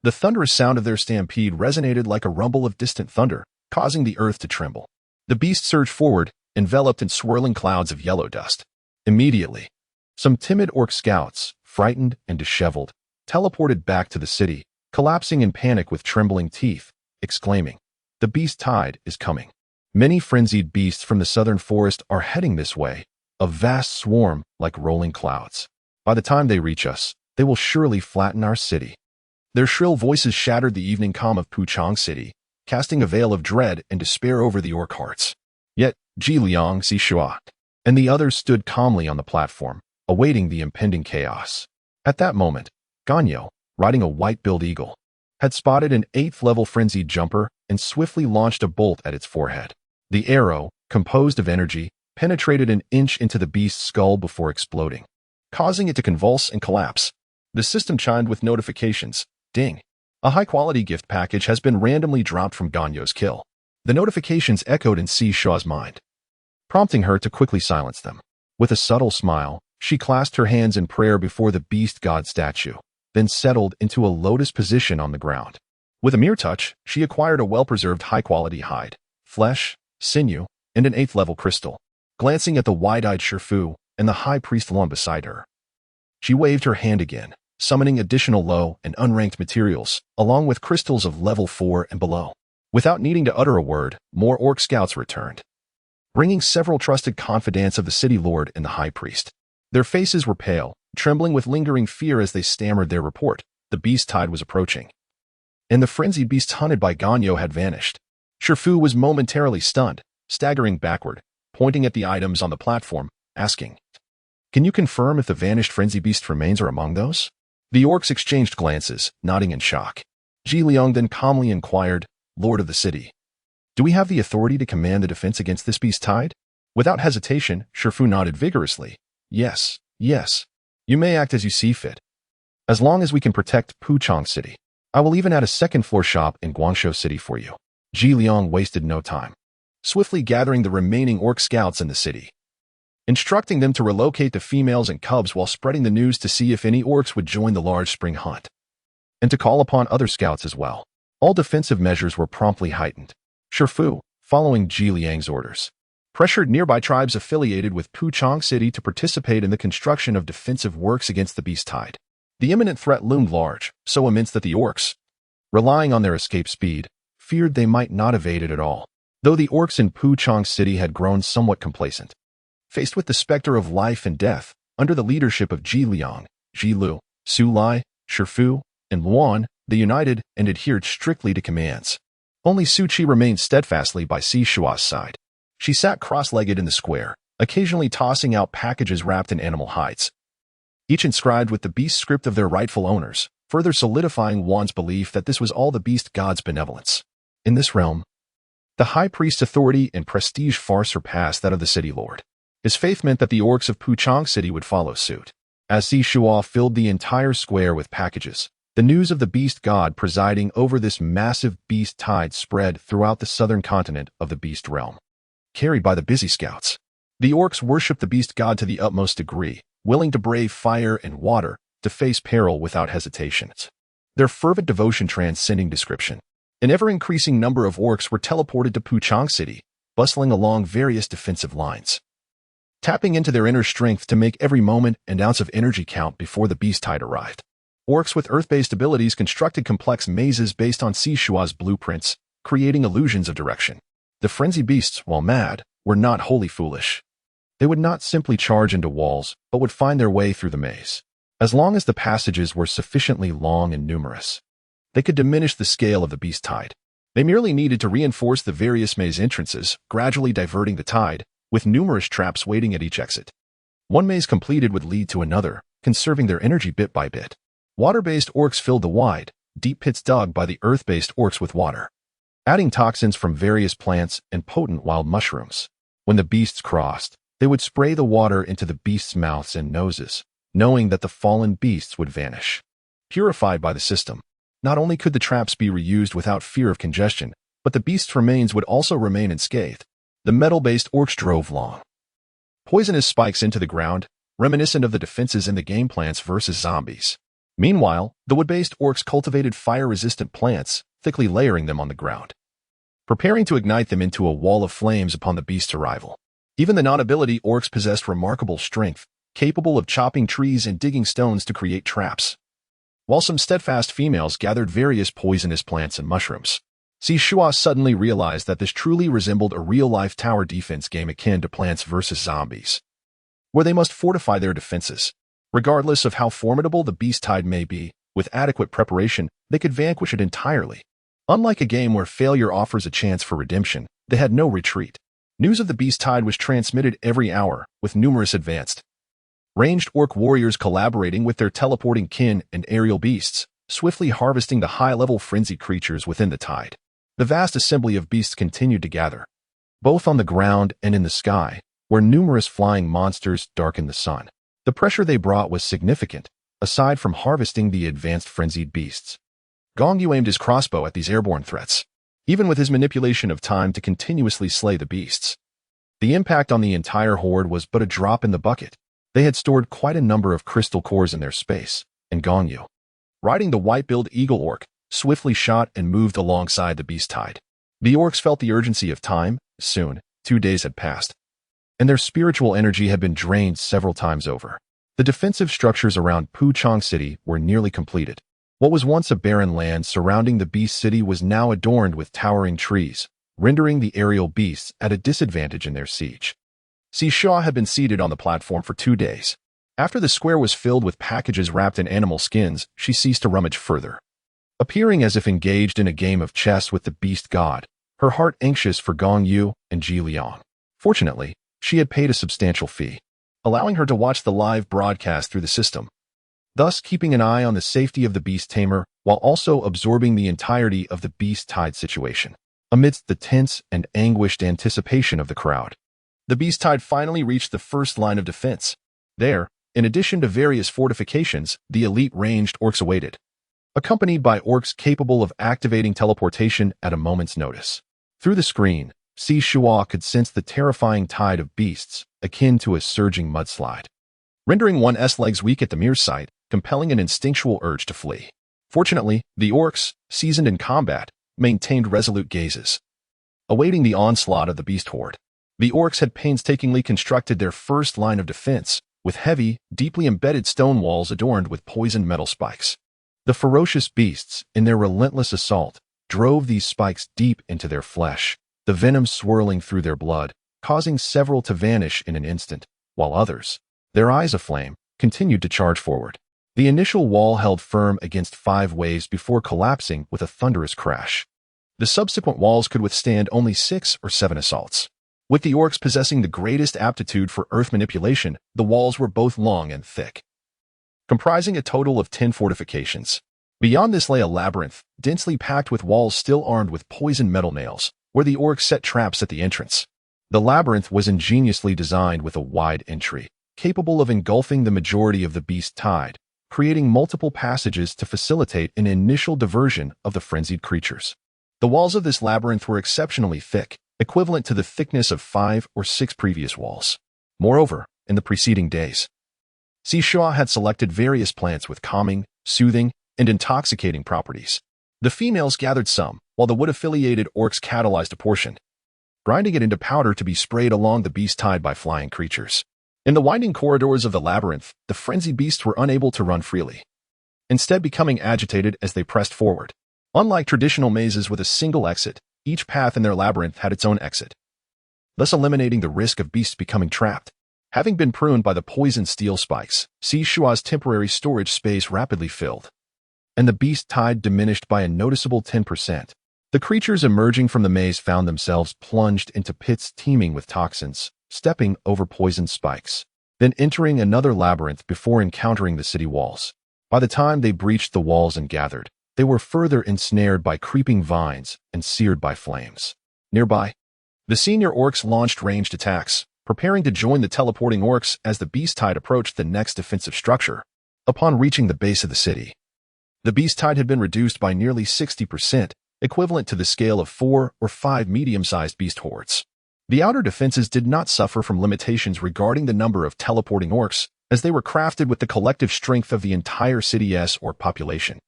The thunderous sound of their stampede resonated like a rumble of distant thunder, causing the earth to tremble. The beast surged forward, enveloped in swirling clouds of yellow dust. Immediately, some timid orc scouts, frightened and disheveled, teleported back to the city, collapsing in panic with trembling teeth, exclaiming, "The beast tide is coming." Many frenzied beasts from the southern forest are heading this way, a vast swarm like rolling clouds. By the time they reach us, they will surely flatten our city. Their shrill voices shattered the evening calm of Puchang City, casting a veil of dread and despair over the orc hearts. Yet, Ji Liang, Shuo, and the others stood calmly on the platform, awaiting the impending chaos. At that moment, Ganyo, riding a white-billed eagle, had spotted an 8th-level frenzied jumper and swiftly launched a bolt at its forehead. The arrow, composed of energy, penetrated an inch into the beast's skull before exploding, causing it to convulse and collapse. The system chimed with notifications. Ding. A high-quality gift package has been randomly dropped from Ganyo's kill. The notifications echoed in Shuo's mind, prompting her to quickly silence them. With a subtle smile, she clasped her hands in prayer before the beast god statue, then settled into a lotus position on the ground. With a mere touch, she acquired a well-preserved high-quality hide, flesh, sinew, and an 8th-level crystal. Glancing at the wide-eyed Shifu and the high priest Luan beside her, she waved her hand again, summoning additional low and unranked materials, along with crystals of level 4 and below. Without needing to utter a word, more orc scouts returned, bringing several trusted confidants of the city lord and the high priest. Their faces were pale, trembling with lingering fear as they stammered their report. The beast tide was approaching, and the frenzied beasts hunted by Ganyo had vanished. Shifu was momentarily stunned, staggering backward, pointing at the items on the platform, asking, "Can you confirm if the vanished frenzy beast remains are among those?" The orcs exchanged glances, nodding in shock. Ji Liang then calmly inquired, "Lord of the city, do we have the authority to command the defense against this beast tide?" Without hesitation, Shifu nodded vigorously. Yes. You may act as you see fit. As long as we can protect Puchang City. I will even add a second-floor shop in Guangzhou City for you." Ji Liang wasted no time, swiftly gathering the remaining orc scouts in the city, instructing them to relocate the females and cubs while spreading the news to see if any orcs would join the large spring hunt, and to call upon other scouts as well. All defensive measures were promptly heightened. Shifu, following Ji Liang's orders, pressured nearby tribes affiliated with Puchang City to participate in the construction of defensive works against the beast tide. The imminent threat loomed large, so immense that the orcs, relying on their escape speed, feared they might not evade it at all. Though the orcs in Puchang City had grown somewhat complacent, faced with the specter of life and death, under the leadership of Ji Liang, Ji Lu, Su Lai, Shifu, and Luan, they united and adhered strictly to commands. Only Su Qi remained steadfastly by Shuo's side. She sat cross-legged in the square, occasionally tossing out packages wrapped in animal hides. each inscribed with the beast script of their rightful owners, further solidifying Juan's belief that this was all the beast god's benevolence. In this realm, the high priest's authority and prestige far surpassed that of the city lord. His faith meant that the orcs of Puchang City would follow suit. As Shuo filled the entire square with packages, the news of the beast god presiding over this massive beast tide spread throughout the southern continent of the beast realm. Carried by the busy scouts, the orcs worshipped the beast god to the utmost degree, willing to brave fire and water to face peril without hesitation. Their fervent devotion transcending description. An ever-increasing number of orcs were teleported to Puchang City, bustling along various defensive lines, tapping into their inner strength to make every moment and ounce of energy count before the beast tide arrived. Orcs with earth-based abilities constructed complex mazes based on Shuo's blueprints, creating illusions of direction. The frenzied beasts, while mad, were not wholly foolish. They would not simply charge into walls, but would find their way through the maze. As long as the passages were sufficiently long and numerous, they could diminish the scale of the beast tide. They merely needed to reinforce the various maze entrances, gradually diverting the tide, with numerous traps waiting at each exit. One maze completed would lead to another, conserving their energy bit by bit. Water-based orcs filled the wide, deep pits dug by the earth-based orcs with water, adding toxins from various plants and potent wild mushrooms. When the beasts crossed, they would spray the water into the beasts' mouths and noses, knowing that the fallen beasts would vanish. Purified by the system, not only could the traps be reused without fear of congestion, but the beasts' remains would also remain unscathed. The metal-based orcs drove long, poisonous spikes into the ground, reminiscent of the defenses in the game Plants vs. Zombies. Meanwhile, the wood-based orcs cultivated fire-resistant plants, thickly layering them on the ground, preparing to ignite them into a wall of flames upon the beast's arrival. Even the non-ability orcs possessed remarkable strength, capable of chopping trees and digging stones to create traps, while some steadfast females gathered various poisonous plants and mushrooms. Shuo suddenly realized that this truly resembled a real-life tower defense game akin to Plants vs. Zombies, where they must fortify their defenses. Regardless of how formidable the beast tide may be, with adequate preparation, they could vanquish it entirely. Unlike a game where failure offers a chance for redemption, they had no retreat. News of the beast tide was transmitted every hour, with numerous advanced, ranged orc warriors collaborating with their teleporting kin and aerial beasts, swiftly harvesting the high-level frenzied creatures within the tide. The vast assembly of beasts continued to gather, both on the ground and in the sky, where numerous flying monsters darkened the sun. The pressure they brought was significant, aside from harvesting the advanced frenzied beasts. Gong Yu aimed his crossbow at these airborne threats, even with his manipulation of time to continuously slay the beasts. The impact on the entire horde was but a drop in the bucket. They had stored quite a number of crystal cores in their space, and Gong Yu, riding the white-billed eagle orc, swiftly shot and moved alongside the beast tide. The orcs felt the urgency of time. Soon, 2 days had passed, and their spiritual energy had been drained several times over. The defensive structures around Puchang City were nearly completed. What was once a barren land surrounding the beast city was now adorned with towering trees, rendering the aerial beasts at a disadvantage in their siege. Shuo had been seated on the platform for 2 days. After the square was filled with packages wrapped in animal skins, she ceased to rummage further, appearing as if engaged in a game of chess with the beast god, her heart anxious for Gong Yu and Ji Liang. Fortunately, she had paid a substantial fee, allowing her to watch the live broadcast through the system, thus keeping an eye on the safety of the beast tamer while also absorbing the entirety of the beast tide situation. Amidst the tense and anguished anticipation of the crowd, the beast tide finally reached the first line of defense. There, in addition to various fortifications, the elite ranged orcs awaited, accompanied by orcs capable of activating teleportation at a moment's notice. Through the screen, Shuo could sense the terrifying tide of beasts, akin to a surging mudslide, rendering one's legs weak at the mere sight, compelling an instinctual urge to flee. Fortunately, the orcs, seasoned in combat, maintained resolute gazes, awaiting the onslaught of the beast horde. The orcs had painstakingly constructed their first line of defense, with heavy, deeply embedded stone walls adorned with poisoned metal spikes. The ferocious beasts, in their relentless assault, drove these spikes deep into their flesh, the venom swirling through their blood, causing several to vanish in an instant, while others, their eyes aflame, continued to charge forward. The initial wall held firm against 5 waves before collapsing with a thunderous crash. The subsequent walls could withstand only 6 or 7 assaults. With the orcs possessing the greatest aptitude for earth manipulation, the walls were both long and thick, comprising a total of 10 fortifications. Beyond this lay a labyrinth, densely packed with walls still armed with poisoned metal nails, where the orcs set traps at the entrance. The labyrinth was ingeniously designed with a wide entry, capable of engulfing the majority of the beast tide, creating multiple passages to facilitate an initial diversion of the frenzied creatures. The walls of this labyrinth were exceptionally thick, equivalent to the thickness of 5 or 6 previous walls. Moreover, in the preceding days, Shuo had selected various plants with calming, soothing, and intoxicating properties. The females gathered some, while the wood-affiliated orcs catalyzed a portion, grinding it into powder to be sprayed along the beast tide by flying creatures. In the winding corridors of the labyrinth, the frenzied beasts were unable to run freely, instead becoming agitated as they pressed forward. Unlike traditional mazes with a single exit, each path in their labyrinth had its own exit, thus eliminating the risk of beasts becoming trapped. Having been pruned by the poisoned steel spikes, Shuo's temporary storage space rapidly filled, and the beast tide diminished by a noticeable 10%. The creatures emerging from the maze found themselves plunged into pits teeming with toxins, stepping over poisoned spikes, then entering another labyrinth before encountering the city walls. By the time they breached the walls and gathered, they were further ensnared by creeping vines and seared by flames. Nearby, the senior orcs launched ranged attacks, preparing to join the teleporting orcs as the beast tide approached the next defensive structure. Upon reaching the base of the city, the beast tide had been reduced by nearly 60%, equivalent to the scale of 4 or 5 medium-sized beast hordes. The outer defenses did not suffer from limitations regarding the number of teleporting orcs, as they were crafted with the collective strength of the entire city's orc population.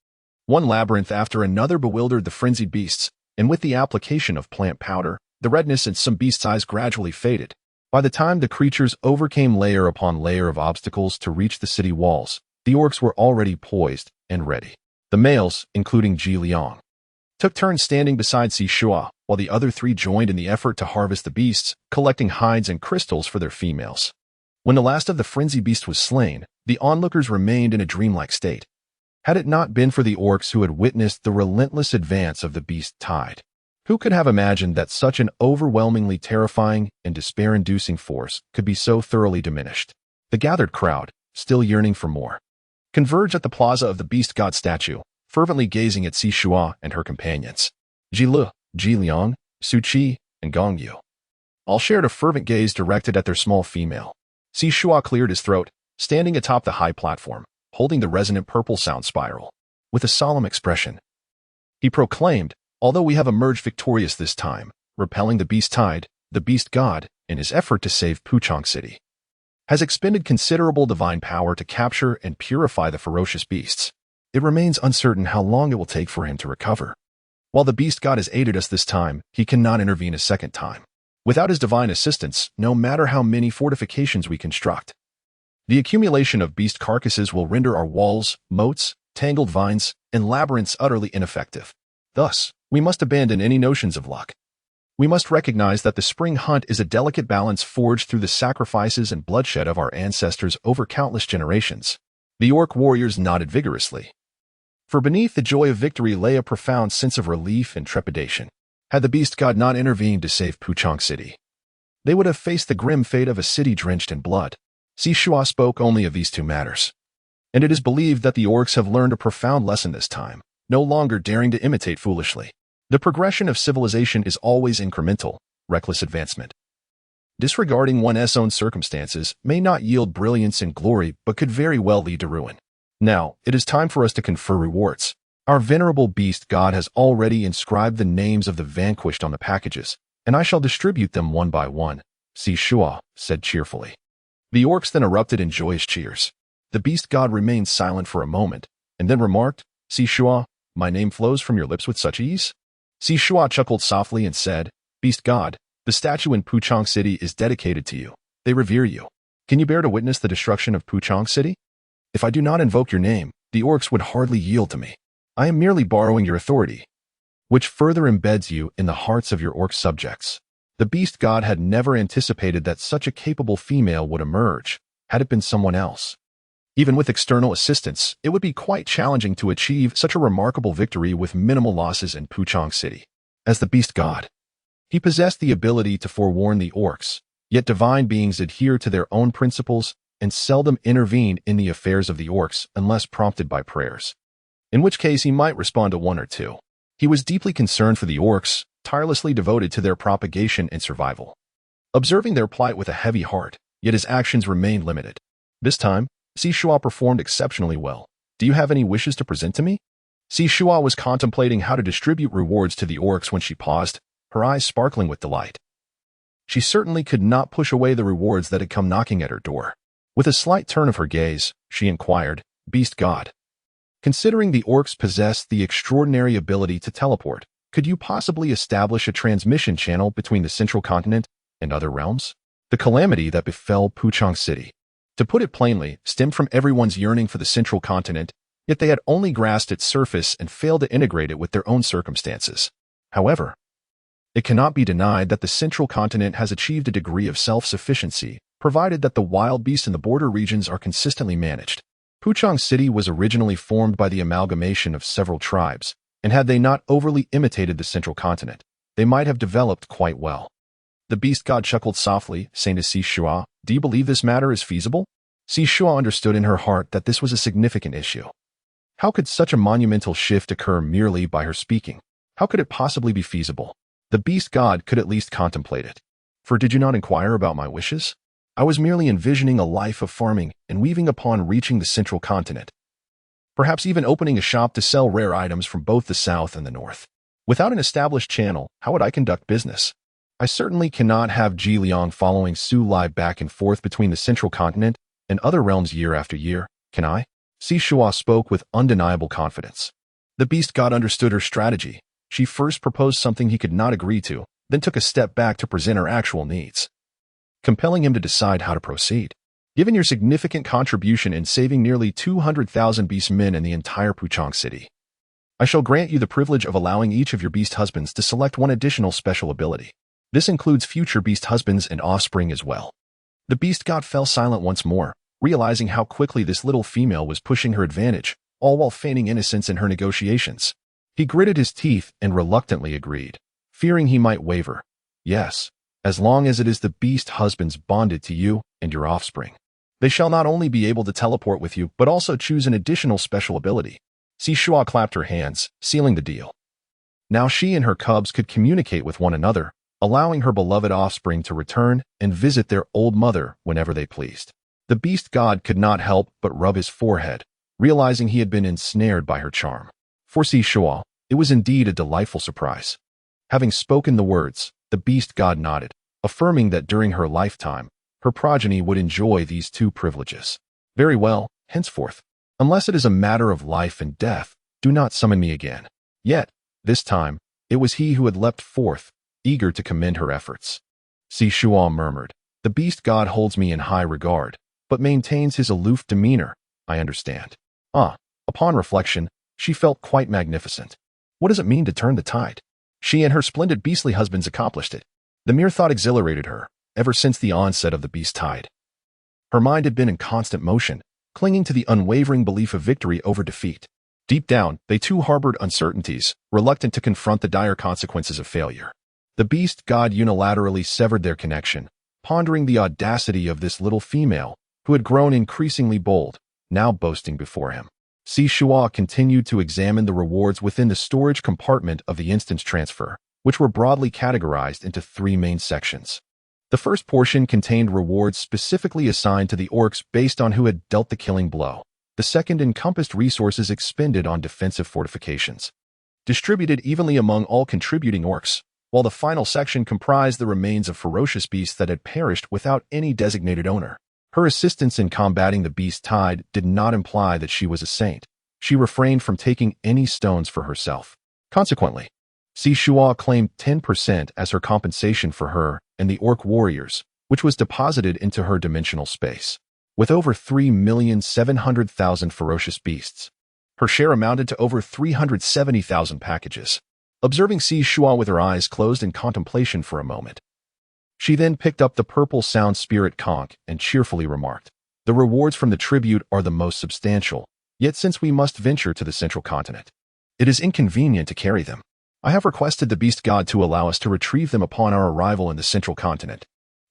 One labyrinth after another bewildered the frenzied beasts, and with the application of plant powder, the redness in some beasts' eyes gradually faded. By the time the creatures overcame layer upon layer of obstacles to reach the city walls, the orcs were already poised and ready. The males, including Ji Liang, took turns standing beside Shuo, while the other 3 joined in the effort to harvest the beasts, collecting hides and crystals for their females. When the last of the frenzied beast was slain, the onlookers remained in a dreamlike state. Had it not been for the orcs who had witnessed the relentless advance of the beast tide, who could have imagined that such an overwhelmingly terrifying and despair-inducing force could be so thoroughly diminished? The gathered crowd, still yearning for more, converged at the plaza of the beast god statue, fervently gazing at Shuo and her companions. Ji Lu, Ji Liang, Su Qi, and Gong Yu all shared a fervent gaze directed at their small female. Shuo cleared his throat, standing atop the high platform, holding the resonant purple sound spiral. With a solemn expression, he proclaimed, "Although we have emerged victorious this time, repelling the beast tide, the beast god, in his effort to save Puchong City, has expended considerable divine power to capture and purify the ferocious beasts. It remains uncertain how long it will take for him to recover. While the beast god has aided us this time, he cannot intervene a second time. Without his divine assistance, no matter how many fortifications we construct, the accumulation of beast carcasses will render our walls, moats, tangled vines, and labyrinths utterly ineffective. Thus, we must abandon any notions of luck. We must recognize that the spring hunt is a delicate balance forged through the sacrifices and bloodshed of our ancestors over countless generations." The orc warriors nodded vigorously, for beneath the joy of victory lay a profound sense of relief and trepidation. Had the beast god not intervened to save Puchong City, they would have faced the grim fate of a city drenched in blood. Shuo spoke only of these 2 matters, and it is believed that the orcs have learned a profound lesson this time, no longer daring to imitate foolishly. The progression of civilization is always incremental, reckless advancement, disregarding one's own circumstances, may not yield brilliance and glory but could very well lead to ruin. Now, it is time for us to confer rewards. Our venerable beast god has already inscribed the names of the vanquished on the packages, and I shall distribute them one by one, Shuo said cheerfully. The orcs then erupted in joyous cheers. The beast god remained silent for a moment, and then remarked, "Shuo, my name flows from your lips with such ease?" Shuo chuckled softly and said, "Beast god, the statue in Puchong City is dedicated to you. They revere you. Can you bear to witness the destruction of Puchong City? If I do not invoke your name, the orcs would hardly yield to me. I am merely borrowing your authority, which further embeds you in the hearts of your orc subjects." The beast god had never anticipated that such a capable female would emerge. Had it been someone else, even with external assistance, it would be quite challenging to achieve such a remarkable victory with minimal losses in Puchong City. As the beast god, he possessed the ability to forewarn the orcs, yet divine beings adhere to their own principles and seldom intervene in the affairs of the orcs unless prompted by prayers, in which case he might respond to one or two. He was deeply concerned for the orcs, tirelessly devoted to their propagation and survival. Observing their plight with a heavy heart, yet his actions remained limited. This time, Shuo performed exceptionally well. Do you have any wishes to present to me? Shuo was contemplating how to distribute rewards to the orcs when she paused, her eyes sparkling with delight. She certainly could not push away the rewards that had come knocking at her door. With a slight turn of her gaze, she inquired, Beast God, considering the orcs possessed the extraordinary ability to teleport, could you possibly establish a transmission channel between the central continent and other realms? The calamity that befell Puchang City, to put it plainly, stemmed from everyone's yearning for the central continent, yet they had only grasped its surface and failed to integrate it with their own circumstances. However, it cannot be denied that the central continent has achieved a degree of self-sufficiency, provided that the wild beasts in the border regions are consistently managed. Puchang City was originally formed by the amalgamation of several tribes, and had they not overly imitated the central continent, they might have developed quite well. The beast god chuckled softly, saying to Shuo, do you believe this matter is feasible? Shuo understood in her heart that this was a significant issue. How could such a monumental shift occur merely by her speaking? How could it possibly be feasible? The beast god could at least contemplate it. For did you not inquire about my wishes? I was merely envisioning a life of farming and weaving upon reaching the central continent. Perhaps even opening a shop to sell rare items from both the south and the north. Without an established channel, how would I conduct business? I certainly cannot have Ji Liang following Su Lai back and forth between the central continent and other realms year after year, can I? Shuo spoke with undeniable confidence. The beast god understood her strategy. She first proposed something he could not agree to, then took a step back to present her actual needs, compelling him to decide how to proceed. Given your significant contribution in saving nearly 200,000 beast men in the entire Puchang City, I shall grant you the privilege of allowing each of your beast husbands to select one additional special ability. This includes future beast husbands and offspring as well. The beast god fell silent once more, realizing how quickly this little female was pushing her advantage, all while feigning innocence in her negotiations. He gritted his teeth and reluctantly agreed, fearing he might waver. Yes, as long as it is the beast husbands bonded to you and your offspring. They shall not only be able to teleport with you, but also choose an additional special ability. Shuo clapped her hands, sealing the deal. Now she and her cubs could communicate with one another, allowing her beloved offspring to return and visit their old mother whenever they pleased. The beast god could not help but rub his forehead, realizing he had been ensnared by her charm. For Shuo, it was indeed a delightful surprise. Having spoken the words, the beast god nodded, affirming that during her lifetime, her progeny would enjoy these two privileges. Very well, henceforth, unless it is a matter of life and death, do not summon me again. Yet, this time, it was he who had leapt forth, eager to commend her efforts. Shuo murmured, the beast god holds me in high regard, but maintains his aloof demeanor, I understand. Upon reflection, she felt quite magnificent. What does it mean to turn the tide? She and her splendid beastly husbands accomplished it. The mere thought exhilarated her, ever since the onset of the beast tide. Her mind had been in constant motion, clinging to the unwavering belief of victory over defeat. Deep down, they too harbored uncertainties, reluctant to confront the dire consequences of failure. The beast god unilaterally severed their connection, pondering the audacity of this little female, who had grown increasingly bold, now boasting before him. Shuo continued to examine the rewards within the storage compartment of the instance transfer, which were broadly categorized into three main sections. The first portion contained rewards specifically assigned to the orcs based on who had dealt the killing blow. The second encompassed resources expended on defensive fortifications, distributed evenly among all contributing orcs, while the final section comprised the remains of ferocious beasts that had perished without any designated owner. Her assistance in combating the beast tide did not imply that she was a saint. She refrained from taking any stones for herself. Consequently, Shuo claimed 10% as her compensation for her and the orc warriors, which was deposited into her dimensional space. With over 3,700,000 ferocious beasts, her share amounted to over 370,000 packages. Observing Shuo with her eyes closed in contemplation for a moment, she then picked up the purple sound spirit conch and cheerfully remarked, the rewards from the tribute are the most substantial, yet since we must venture to the central continent, it is inconvenient to carry them. I have requested the beast god to allow us to retrieve them upon our arrival in the central continent.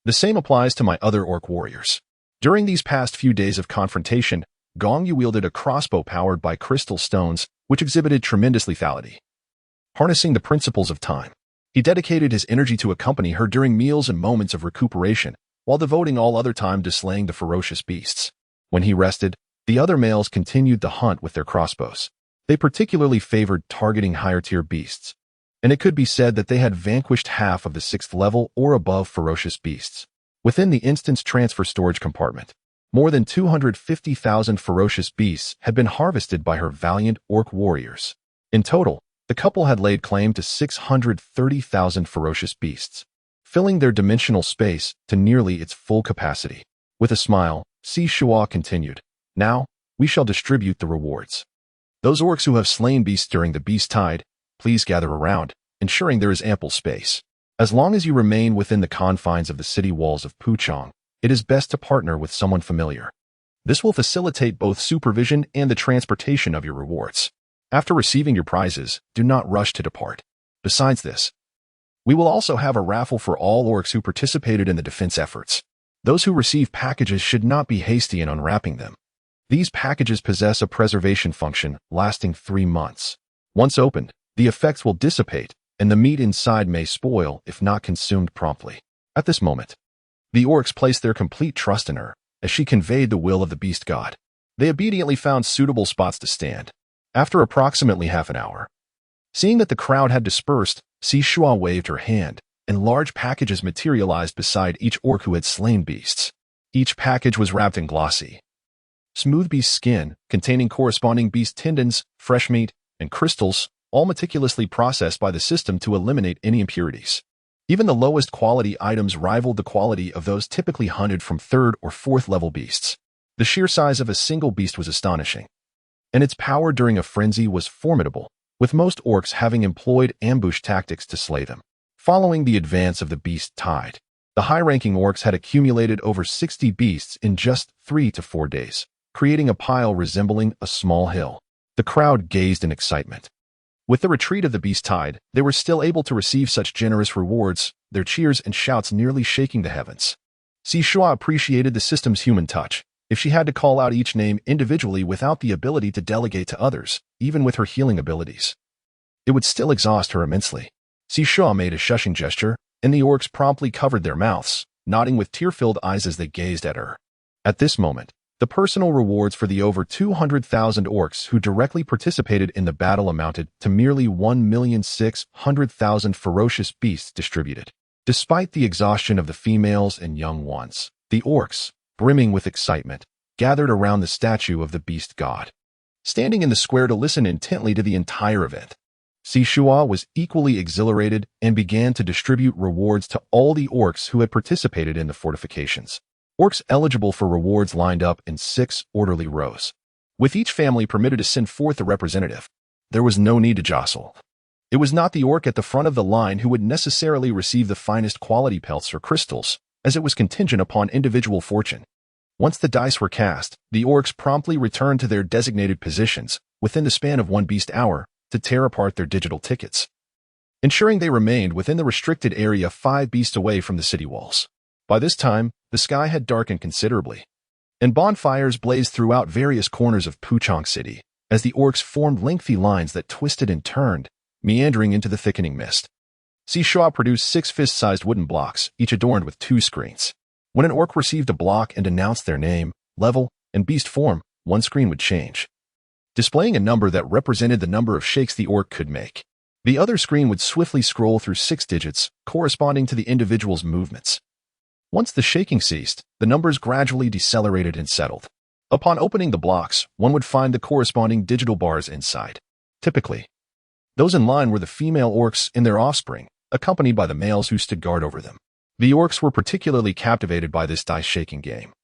The same applies to my other orc warriors. During these past few days of confrontation, Gong Yu wielded a crossbow powered by crystal stones, which exhibited tremendous lethality. Harnessing the principles of time, he dedicated his energy to accompany her during meals and moments of recuperation, while devoting all other time to slaying the ferocious beasts. When he rested, the other males continued the hunt with their crossbows. They particularly favored targeting higher-tier beasts, and it could be said that they had vanquished half of the 6th level or above ferocious beasts. Within the instance transfer storage compartment, more than 250,000 ferocious beasts had been harvested by her valiant orc warriors. In total, the couple had laid claim to 630,000 ferocious beasts, filling their dimensional space to nearly its full capacity. With a smile, Shuo continued, "Now, we shall distribute the rewards. Those orcs who have slain beasts during the beast tide, please gather around, ensuring there is ample space. As long as you remain within the confines of the city walls of Puchong, it is best to partner with someone familiar. This will facilitate both supervision and the transportation of your rewards. After receiving your prizes, do not rush to depart. Besides this, we will also have a raffle for all orcs who participated in the defense efforts. Those who receive packages should not be hasty in unwrapping them. These packages possess a preservation function lasting 3 months. Once opened, the effects will dissipate, and the meat inside may spoil if not consumed promptly." At this moment, the orcs placed their complete trust in her, as she conveyed the will of the beast god. They obediently found suitable spots to stand. After approximately half an hour, seeing that the crowd had dispersed, Shuo waved her hand, and large packages materialized beside each orc who had slain beasts. Each package was wrapped in glossy, smooth beast skin, containing corresponding beast tendons, fresh meat, and crystals, all meticulously processed by the system to eliminate any impurities. Even the lowest quality items rivaled the quality of those typically hunted from 3rd or 4th level beasts. The sheer size of a single beast was astonishing, and its power during a frenzy was formidable, with most orcs having employed ambush tactics to slay them. Following the advance of the beast tide, the high-ranking orcs had accumulated over 60 beasts in just 3 to 4 days, creating a pile resembling a small hill. The crowd gazed in excitement. With the retreat of the beast tide, they were still able to receive such generous rewards, their cheers and shouts nearly shaking the heavens. Shuo appreciated the system's human touch. If she had to call out each name individually without the ability to delegate to others, even with her healing abilities, it would still exhaust her immensely. Shuo made a shushing gesture, and the orcs promptly covered their mouths, nodding with tear-filled eyes as they gazed at her. At this moment, the personal rewards for the over 200,000 orcs who directly participated in the battle amounted to merely 1,600,000 ferocious beasts distributed. Despite the exhaustion of the females and young ones, the orcs, brimming with excitement, gathered around the statue of the beast god, standing in the square to listen intently to the entire event. Shuo was equally exhilarated and began to distribute rewards to all the orcs who had participated in the fortifications. Orcs eligible for rewards lined up in 6 orderly rows, with each family permitted to send forth a representative. There was no need to jostle. It was not the orc at the front of the line who would necessarily receive the finest quality pelts or crystals, as it was contingent upon individual fortune. Once the dice were cast, the orcs promptly returned to their designated positions within the span of 1 beast hour to tear apart their digital tickets, ensuring they remained within the restricted area 5 beasts away from the city walls. By this time, the sky had darkened considerably, and bonfires blazed throughout various corners of Puchong City, as the orcs formed lengthy lines that twisted and turned, meandering into the thickening mist. Shuo produced 6 fist-sized wooden blocks, each adorned with 2 screens. When an orc received a block and announced their name, level, and beast form, one screen would change, displaying a number that represented the number of shakes the orc could make. The other screen would swiftly scroll through 6 digits, corresponding to the individual's movements. Once the shaking ceased, the numbers gradually decelerated and settled. Upon opening the blocks, one would find the corresponding digital bars inside. Typically, those in line were the female orcs and their offspring, accompanied by the males who stood guard over them. The orcs were particularly captivated by this dice-shaking game.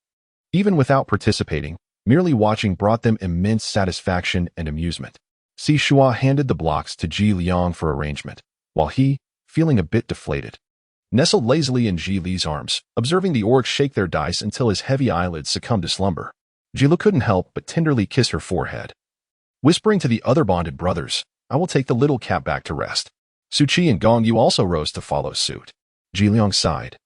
Even without participating, merely watching brought them immense satisfaction and amusement. Shuo handed the blocks to Ji Liang for arrangement, while he, feeling a bit deflated, nestled lazily in Ji Li's arms, observing the orcs shake their dice until his heavy eyelids succumbed to slumber. Ji Li couldn't help but tenderly kiss her forehead, whispering to the other bonded brothers, "I will take the little cat back to rest." Su Qi and Gong Yu also rose to follow suit. Ji Liang sighed,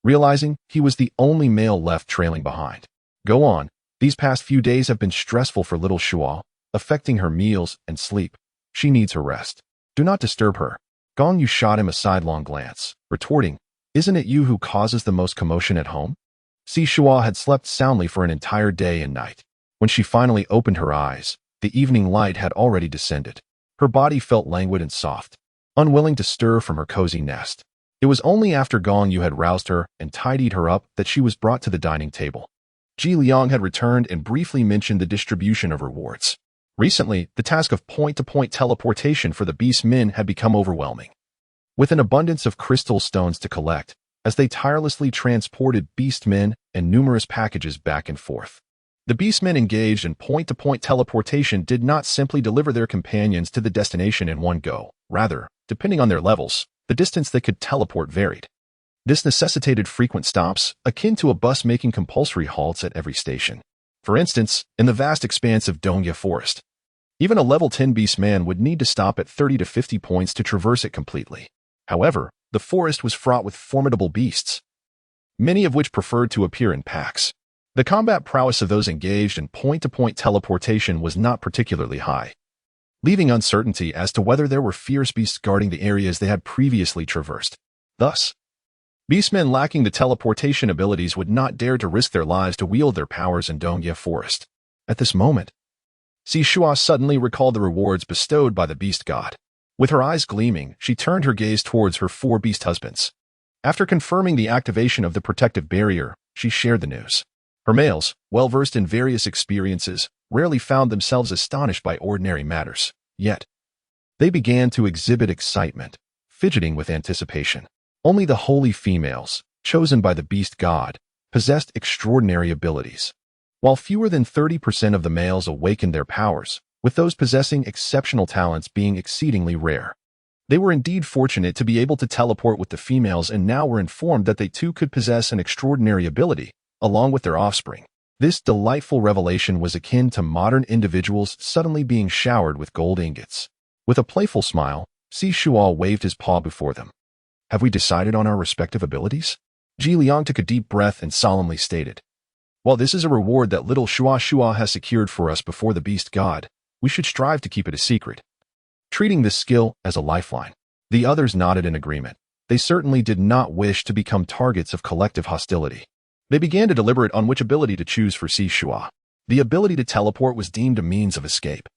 realizing he was the only male left trailing behind. Go on. These past few days have been stressful for little Shuo, affecting her meals and sleep. She needs her rest. Do not disturb her. Gong Yu shot him a sidelong glance, retorting, "Isn't it you who causes the most commotion at home?" Si Shuo had slept soundly for an entire day and night. When she finally opened her eyes, the evening light had already descended. Her body felt languid and soft, unwilling to stir from her cozy nest. It was only after Gong Yu had roused her and tidied her up that she was brought to the dining table. Ji Liang had returned and briefly mentioned the distribution of rewards. Recently, the task of point-to-point teleportation for the beast men had become overwhelming. With an abundance of crystal stones to collect, as they tirelessly transported beast men and numerous packages back and forth. The beastmen engaged in point-to-point teleportation did not simply deliver their companions to the destination in one go. Rather, depending on their levels, the distance they could teleport varied. This necessitated frequent stops, akin to a bus making compulsory halts at every station. For instance, in the vast expanse of Dongye Forest, even a level 10 beastman would need to stop at 30 to 50 points to traverse it completely. However, the forest was fraught with formidable beasts, many of which preferred to appear in packs. The combat prowess of those engaged in point-to-point teleportation was not particularly high, leaving uncertainty as to whether there were fierce beasts guarding the areas they had previously traversed. Thus, beastmen lacking the teleportation abilities would not dare to risk their lives to wield their powers in Dongye Forest. At this moment, Si Shuo suddenly recalled the rewards bestowed by the beast god. With her eyes gleaming, she turned her gaze towards her 4 beast husbands. After confirming the activation of the protective barrier, she shared the news. Her males, well-versed in various experiences, rarely found themselves astonished by ordinary matters. Yet, they began to exhibit excitement, fidgeting with anticipation. Only the holy females, chosen by the beast god, possessed extraordinary abilities. While fewer than 30% of the males awakened their powers, with those possessing exceptional talents being exceedingly rare. They were indeed fortunate to be able to teleport with the females and now were informed that they too could possess an extraordinary ability, along with their offspring. This delightful revelation was akin to modern individuals suddenly being showered with gold ingots. With a playful smile, Si Shuo waved his paw before them. "Have we decided on our respective abilities?" Ji Liang took a deep breath and solemnly stated, "While this is a reward that little Shuo has secured for us before the beast god, we should strive to keep it a secret." Treating this skill as a lifeline, the others nodded in agreement. They certainly did not wish to become targets of collective hostility. They began to deliberate on which ability to choose for Si Shuo. The ability to teleport was deemed a means of escape,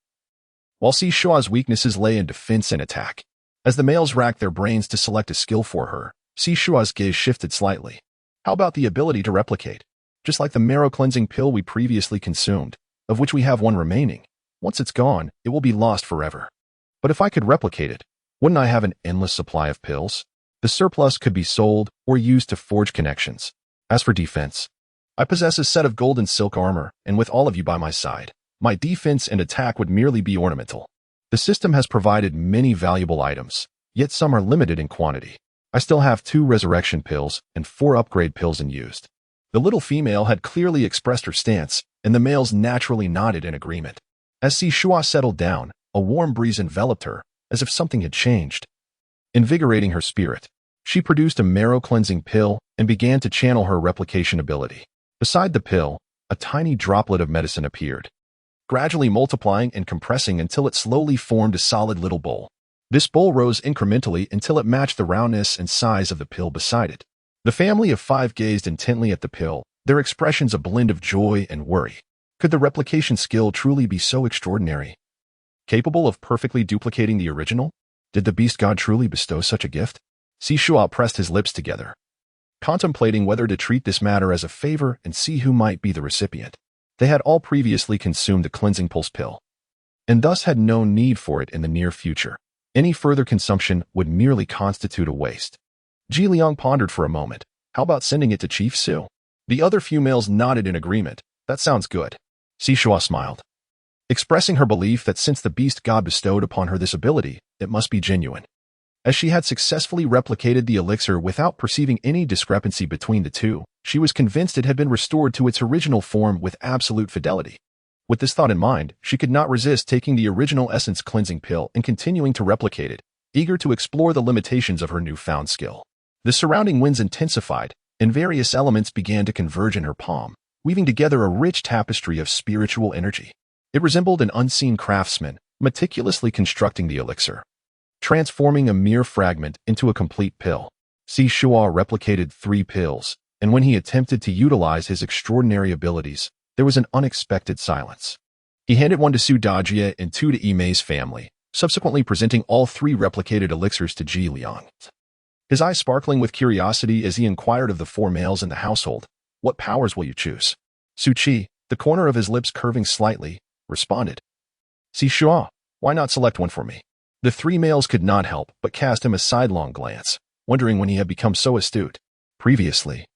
while Si Shuo's weaknesses lay in defense and attack. As the males racked their brains to select a skill for her, Si Shuo's gaze shifted slightly. "How about the ability to replicate? Just like the marrow-cleansing pill we previously consumed, of which we have one remaining. Once it's gone, it will be lost forever. But if I could replicate it, wouldn't I have an endless supply of pills? The surplus could be sold or used to forge connections. As for defense, I possess a set of gold and silk armor, and with all of you by my side, my defense and attack would merely be ornamental. The system has provided many valuable items, yet some are limited in quantity. I still have 2 resurrection pills and 4 upgrade pills unused." The little female had clearly expressed her stance, and the males naturally nodded in agreement. As Si Shuo settled down, a warm breeze enveloped her, as if something had changed. Invigorating her spirit, she produced a marrow-cleansing pill and began to channel her replication ability. Beside the pill, a tiny droplet of medicine appeared, gradually multiplying and compressing until it slowly formed a solid little bowl. This bowl rose incrementally until it matched the roundness and size of the pill beside it. The family of 5 gazed intently at the pill, their expressions a blend of joy and worry. Could the replication skill truly be so extraordinary? Capable of perfectly duplicating the original? Did the beast god truly bestow such a gift? Si Shuo pressed his lips together, contemplating whether to treat this matter as a favor and see who might be the recipient. They had all previously consumed the cleansing pulse pill, and thus had no need for it in the near future. Any further consumption would merely constitute a waste. Ji Liang pondered for a moment. How about sending it to Chief Su? The other few males nodded in agreement. That sounds good. Si Shuo smiled, expressing her belief that since the beast god bestowed upon her this ability, it must be genuine. As she had successfully replicated the elixir without perceiving any discrepancy between the two, she was convinced it had been restored to its original form with absolute fidelity. With this thought in mind, she could not resist taking the original essence cleansing pill and continuing to replicate it, eager to explore the limitations of her newfound skill. The surrounding winds intensified, and various elements began to converge in her palm, weaving together a rich tapestry of spiritual energy. It resembled an unseen craftsman, meticulously constructing the elixir, transforming a mere fragment into a complete pill. Shuo replicated 3 pills, and when he attempted to utilize his extraordinary abilities, there was an unexpected silence. He handed 1 to Su Dajie and 2 to Yimei's family, subsequently presenting all 3 replicated elixirs to Ji Liang. His eyes sparkling with curiosity as he inquired of the 4 males in the household, "What powers will you choose?" Su Qi, the corner of his lips curving slightly, responded, "Shuo, why not select one for me?" The 3 males could not help but cast him a sidelong glance, wondering when he had become so astute. Previously,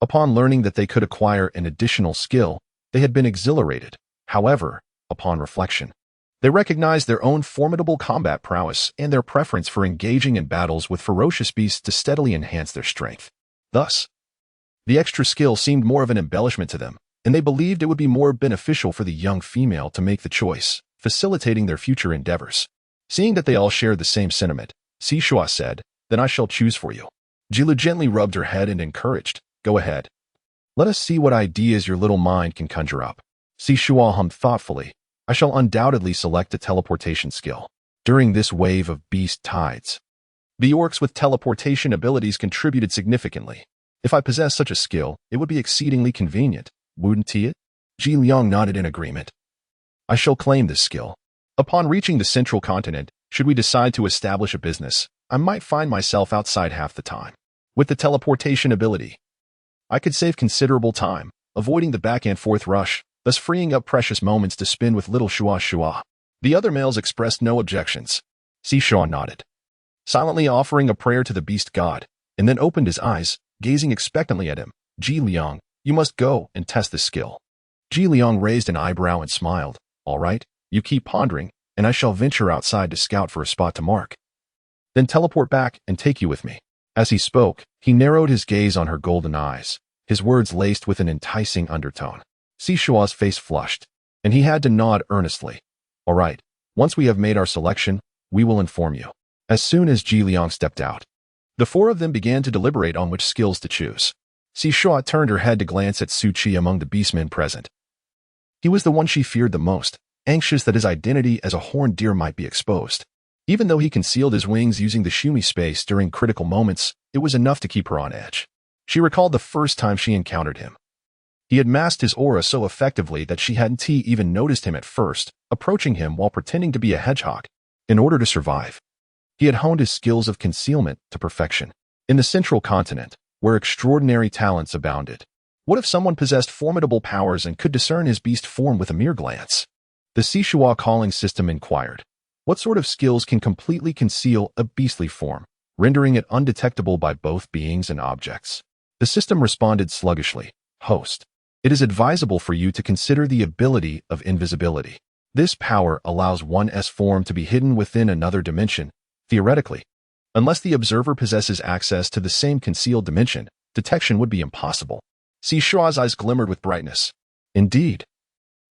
upon learning that they could acquire an additional skill, they had been exhilarated. However, upon reflection, they recognized their own formidable combat prowess and their preference for engaging in battles with ferocious beasts to steadily enhance their strength. Thus, the extra skill seemed more of an embellishment to them, and they believed it would be more beneficial for the young female to make the choice, facilitating their future endeavors. Seeing that they all shared the same sentiment, Shuo said, "Then I shall choose for you." Jilu gently rubbed her head and encouraged, "Go ahead. Let us see what ideas your little mind can conjure up." Shuo hummed thoughtfully, "I shall undoubtedly select a teleportation skill. During this wave of beast tides, the orcs with teleportation abilities contributed significantly. If I possess such a skill, it would be exceedingly convenient, wouldn't it?" Ji Liang nodded in agreement. "I shall claim this skill. Upon reaching the central continent, should we decide to establish a business, I might find myself outside half the time. With the teleportation ability, I could save considerable time, avoiding the back-and-forth rush, thus freeing up precious moments to spend with little Shuo. The other males expressed no objections. Shuo nodded, silently offering a prayer to the beast god, and then opened his eyes, gazing expectantly at him. "Ji Liang, you must go and test this skill." Ji Liang raised an eyebrow and smiled. "All right, you keep pondering, and I shall venture outside to scout for a spot to mark. Then teleport back and take you with me." As he spoke, he narrowed his gaze on her golden eyes, his words laced with an enticing undertone. Shuo's face flushed, and he had to nod earnestly. "All right, once we have made our selection, we will inform you." As soon as Ji Liang stepped out, the 4 of them began to deliberate on which skills to choose. Shuo turned her head to glance at Su Qi among the beastmen present. He was the one she feared the most, anxious that his identity as a horned deer might be exposed. Even though he concealed his wings using the Shumi space during critical moments, it was enough to keep her on edge. She recalled the first time she encountered him. He had masked his aura so effectively that she hadn't even noticed him at first, approaching him while pretending to be a hedgehog. In order to survive, he had honed his skills of concealment to perfection. In the central continent, where extraordinary talents abounded, what if someone possessed formidable powers and could discern his beast form with a mere glance? The Shuo calling system inquired, "What sort of skills can completely conceal a beastly form, rendering it undetectable by both beings and objects?" The system responded sluggishly, "Host, it is advisable for you to consider the ability of invisibility. This power allows one's form to be hidden within another dimension, theoretically. Unless the observer possesses access to the same concealed dimension, detection would be impossible." Shuo's eyes glimmered with brightness. "Indeed.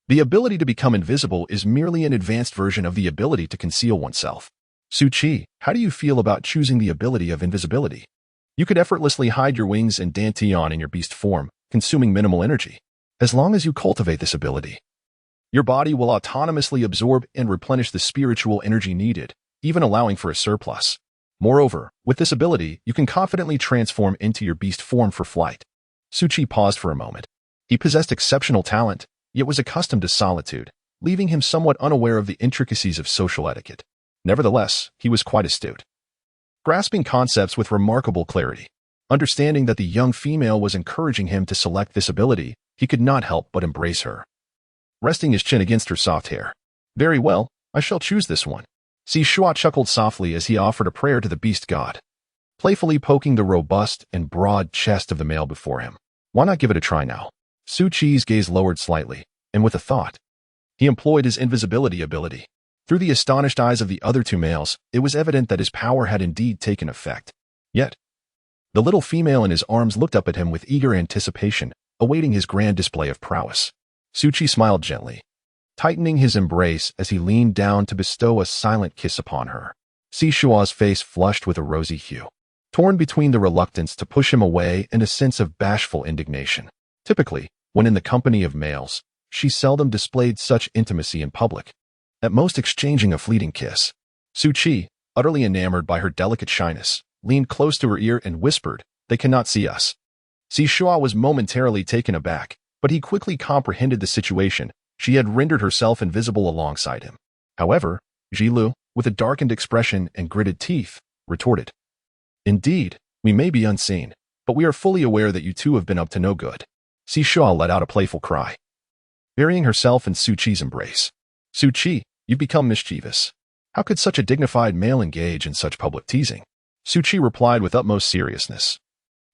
The ability to become invisible is merely an advanced version of the ability to conceal oneself. Su Qi, how do you feel about choosing the ability of invisibility? You could effortlessly hide your wings and dantian in your beast form, consuming minimal energy. As long as you cultivate this ability, your body will autonomously absorb and replenish the spiritual energy needed, even allowing for a surplus. Moreover, with this ability, you can confidently transform into your beast form for flight." Su Qi paused for a moment. He possessed exceptional talent, yet was accustomed to solitude, leaving him somewhat unaware of the intricacies of social etiquette. Nevertheless, he was quite astute, grasping concepts with remarkable clarity. Understanding that the young female was encouraging him to select this ability, he could not help but embrace her, resting his chin against her soft hair. "Very well, I shall choose this one." Shuo chuckled softly as he offered a prayer to the beast god, playfully poking the robust and broad chest of the male before him. "Why not give it a try now?" Su Qi's gaze lowered slightly, and with a thought, he employed his invisibility ability. Through the astonished eyes of the other 2 males, it was evident that his power had indeed taken effect. Yet, the little female in his arms looked up at him with eager anticipation, awaiting his grand display of prowess. Su Qi smiled gently, tightening his embrace as he leaned down to bestow a silent kiss upon her. Shuo's face flushed with a rosy hue. torn between the reluctance to push him away and a sense of bashful indignation. Typically, when in the company of males, she seldom displayed such intimacy in public, at most exchanging a fleeting kiss. Shuo, utterly enamored by her delicate shyness, leaned close to her ear and whispered, "They cannot see us." Shuo was momentarily taken aback, but he quickly comprehended the situation. She had rendered herself invisible alongside him. However, Jilu, with a darkened expression and gritted teeth, retorted, "Indeed, we may be unseen, but we are fully aware that you two have been up to no good." Shuo let out a playful cry, burying herself in Shuo's embrace. "Shuo, you've become mischievous. How could such a dignified male engage in such public teasing?" Shuo replied with utmost seriousness,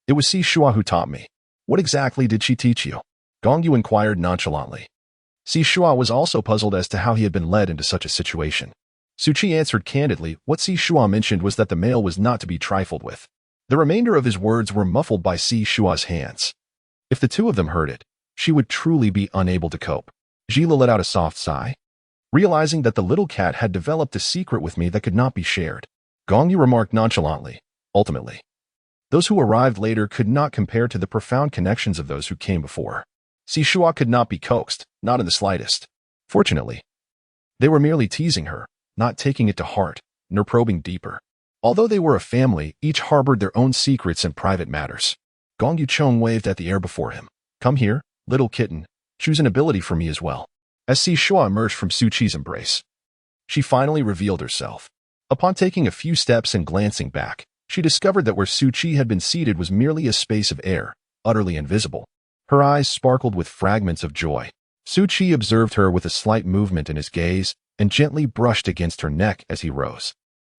"It was Shuo who taught me." "What exactly did she teach you?" Gongyu inquired nonchalantly. Shuo was also puzzled as to how he had been led into such a situation. Shuo answered candidly. What Shuo mentioned was that the male was not to be trifled with. The remainder of his words were muffled by Shuo's hands. If the two of them heard it, she would truly be unable to cope. Jilu let out a soft sigh, realizing that the little cat had developed a secret with me that could not be shared. Gongyu remarked nonchalantly, "Ultimately, those who arrived later could not compare to the profound connections of those who came before." Shuo could not be coaxed, not in the slightest. Fortunately, they were merely teasing her, not taking it to heart, nor probing deeper. Although they were a family, each harbored their own secrets and private matters. Gongyu Chong waved at the air before him. "Come here, little kitten. Choose an ability for me as well." As Shuo emerged from Shuo's embrace, she finally revealed herself. Upon taking a few steps and glancing back, she discovered that where Shuo had been seated was merely a space of air, utterly invisible. Her eyes sparkled with fragments of joy. Shuo observed her with a slight movement in his gaze and gently brushed against her neck as he rose.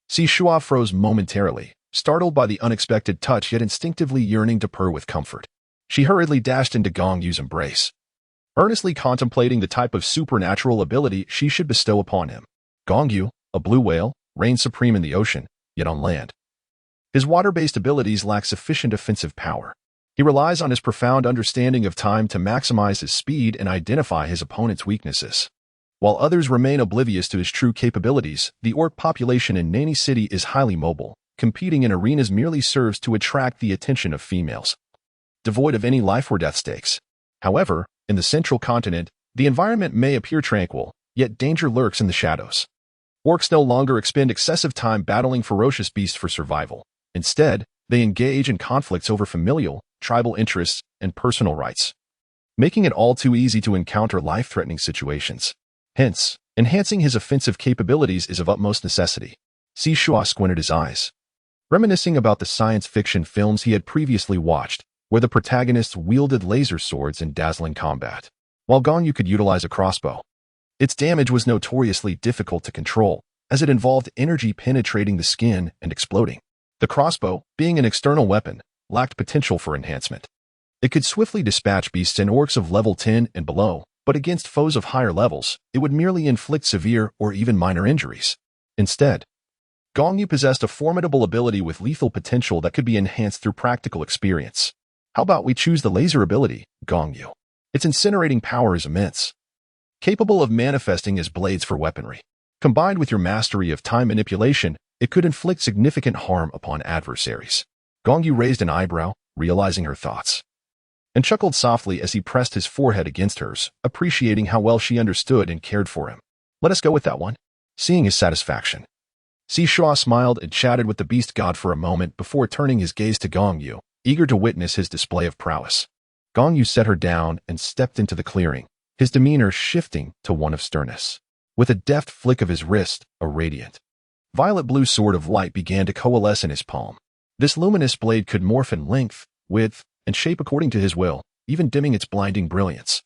Shuo froze momentarily, startled by the unexpected touch yet instinctively yearning to purr with comfort. She hurriedly dashed into Gongyu's embrace, earnestly contemplating the type of supernatural ability she should bestow upon him. Gongyu, a blue whale, reigned supreme in the ocean, yet on land. His water-based abilities lack sufficient offensive power. He relies on his profound understanding of time to maximize his speed and identify his opponent's weaknesses. While others remain oblivious to his true capabilities, the orc population in Nani City is highly mobile. Competing in arenas merely serves to attract the attention of females, devoid of any life or death stakes. However, in the central continent, the environment may appear tranquil, yet danger lurks in the shadows. Orcs no longer expend excessive time battling ferocious beasts for survival. Instead, they engage in conflicts over familial, tribal interests, and personal rights, making it all too easy to encounter life-threatening situations. Hence, enhancing his offensive capabilities is of utmost necessity. Shuo squinted his eyes, reminiscing about the science fiction films he had previously watched, where the protagonists wielded laser swords in dazzling combat, while Gongyu could utilize a crossbow. Its damage was notoriously difficult to control, as it involved energy penetrating the skin and exploding. The crossbow, being an external weapon, lacked potential for enhancement. It could swiftly dispatch beasts and orcs of level 10 and below, but against foes of higher levels, it would merely inflict severe or even minor injuries. Instead, Gongyu possessed a formidable ability with lethal potential that could be enhanced through practical experience. "How about we choose the laser ability, Gongyu? Its incinerating power is immense, capable of manifesting as blades for weaponry. Combined with your mastery of time manipulation, it could inflict significant harm upon adversaries." Gongyu raised an eyebrow, realizing her thoughts, and chuckled softly as he pressed his forehead against hers, appreciating how well she understood and cared for him. "Let us go with that one." Seeing his satisfaction, Shuo smiled and chatted with the beast god for a moment before turning his gaze to Gongyu, eager to witness his display of prowess. Gongyu set her down and stepped into the clearing, his demeanor shifting to one of sternness. With a deft flick of his wrist, a radiant, violet-blue sword of light began to coalesce in his palm. This luminous blade could morph in length, width, and shape according to his will, even dimming its blinding brilliance.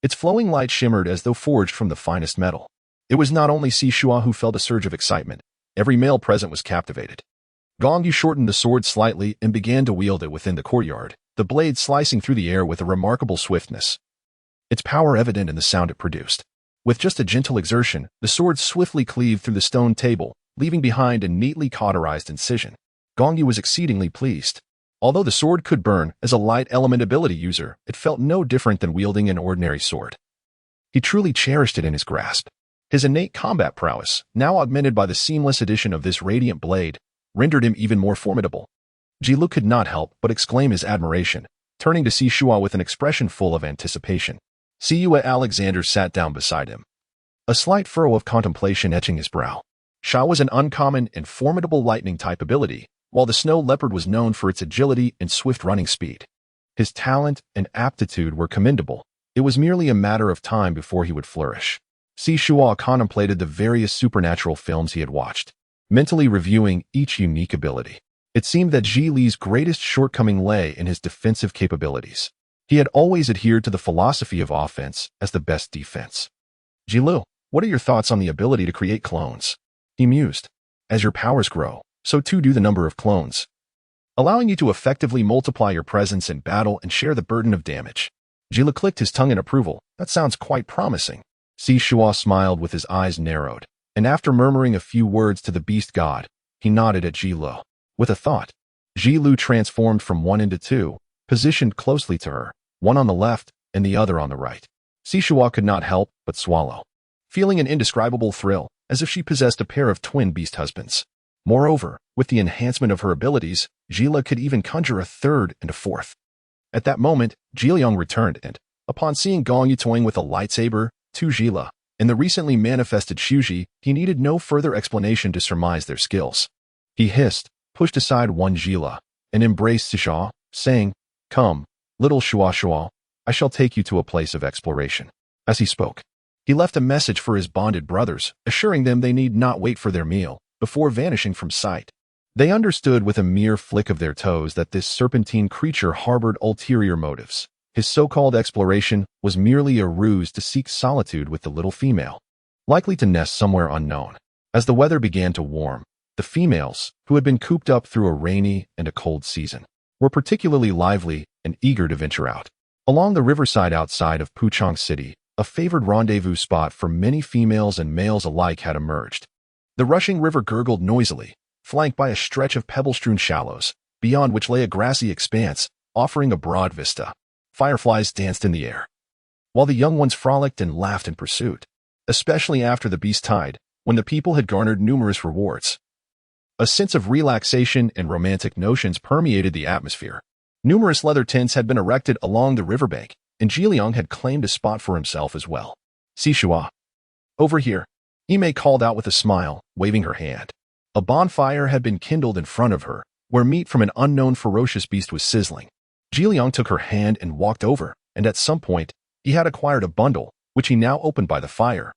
Its flowing light shimmered as though forged from the finest metal. It was not only Shuo who felt a surge of excitement. Every male present was captivated. Gongyu shortened the sword slightly and began to wield it within the courtyard, the blade slicing through the air with a remarkable swiftness, its power evident in the sound it produced. With just a gentle exertion, the sword swiftly cleaved through the stone table, leaving behind a neatly cauterized incision. Gongyu was exceedingly pleased. Although the sword could burn, as a light element ability user, it felt no different than wielding an ordinary sword. He truly cherished it in his grasp. His innate combat prowess, now augmented by the seamless addition of this radiant blade, rendered him even more formidable. Ji could not help but exclaim his admiration, turning to see Shuo with an expression full of anticipation. Shuo Alexander sat down beside him, a slight furrow of contemplation etching his brow. Shuo was an uncommon and formidable lightning-type ability, while the snow leopard was known for its agility and swift running speed. His talent and aptitude were commendable. It was merely a matter of time before he would flourish. Shuo contemplated the various supernatural films he had watched, mentally reviewing each unique ability. It seemed that Ji Li's greatest shortcoming lay in his defensive capabilities. He had always adhered to the philosophy of offense as the best defense. Ji Li, what are your thoughts on the ability to create clones? He mused. As your powers grow, so too do the number of clones, allowing you to effectively multiply your presence in battle and share the burden of damage. Ji Li clicked his tongue in approval. That sounds quite promising. Shuo smiled with his eyes narrowed, and after murmuring a few words to the beast god, he nodded at Ji Li. With a thought, Ji Li transformed from one into two, positioned closely to her, one on the left and the other on the right. Shuo could not help but swallow, feeling an indescribable thrill, as if she possessed a pair of twin beast husbands. Moreover, with the enhancement of her abilities, Ji Li could even conjure a third and a fourth. At that moment, Ji Liang returned and, upon seeing Gong Yu toying with a lightsaber, to Ji Li, and the recently manifested Shuji, he needed no further explanation to surmise their skills. He hissed, pushed aside one Ji Li, and embraced Shuo, saying, "Come, little Shuo, I shall take you to a place of exploration." As he spoke, he left a message for his bonded brothers, assuring them they need not wait for their meal, before vanishing from sight. They understood with a mere flick of their toes that this serpentine creature harbored ulterior motives. His so-called exploration was merely a ruse to seek solitude with the little female, likely to nest somewhere unknown. As the weather began to warm, the females, who had been cooped up through a rainy and a cold season, were particularly lively and eager to venture out. Along the riverside outside of Puchong City, a favored rendezvous spot for many females and males alike had emerged. The rushing river gurgled noisily, flanked by a stretch of pebble-strewn shallows, beyond which lay a grassy expanse, offering a broad vista. Fireflies danced in the air, while the young ones frolicked and laughed in pursuit, especially after the beast tide, when the people had garnered numerous rewards. A sense of relaxation and romantic notions permeated the atmosphere. Numerous leather tents had been erected along the riverbank, and Ji Liang had claimed a spot for himself as well. "Shuo, over here," Ime called out with a smile, waving her hand. A bonfire had been kindled in front of her, where meat from an unknown ferocious beast was sizzling. Ji Liang took her hand and walked over, and at some point, he had acquired a bundle, which he now opened by the fire,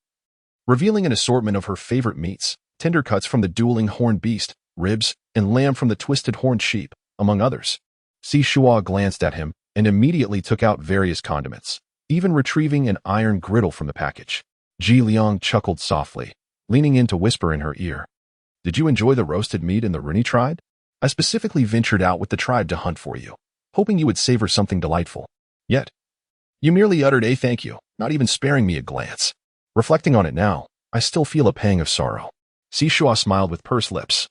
revealing an assortment of her favorite meats, tender cuts from the dueling horned beast, ribs, and lamb from the twisted horned sheep, among others. Shuo glanced at him and immediately took out various condiments, even retrieving an iron griddle from the package. Ji Liang chuckled softly, leaning in to whisper in her ear, "Did you enjoy the roasted meat in the Runi tribe? I specifically ventured out with the tribe to hunt for you, hoping you would savor something delightful. Yet, you merely uttered a thank you, not even sparing me a glance. Reflecting on it now, I still feel a pang of sorrow." Shuo smiled with pursed lips,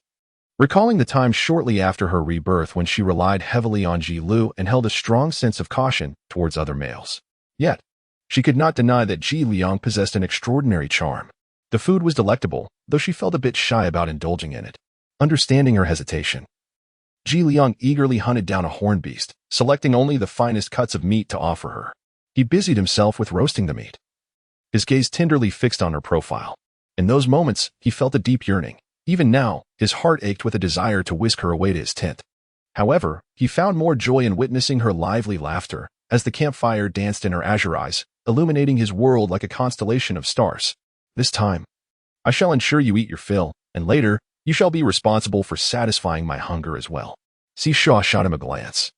recalling the time shortly after her rebirth when she relied heavily on Ji Li and held a strong sense of caution towards other males. Yet, she could not deny that Ji Liang possessed an extraordinary charm. The food was delectable, though she felt a bit shy about indulging in it. Understanding her hesitation, Ji Liang eagerly hunted down a horned beast, selecting only the finest cuts of meat to offer her. He busied himself with roasting the meat, his gaze tenderly fixed on her profile. In those moments, he felt a deep yearning. Even now, his heart ached with a desire to whisk her away to his tent. However, he found more joy in witnessing her lively laughter, as the campfire danced in her azure eyes, illuminating his world like a constellation of stars. "This time, I shall ensure you eat your fill, and later, you shall be responsible for satisfying my hunger as well." Shuo shot him a glance,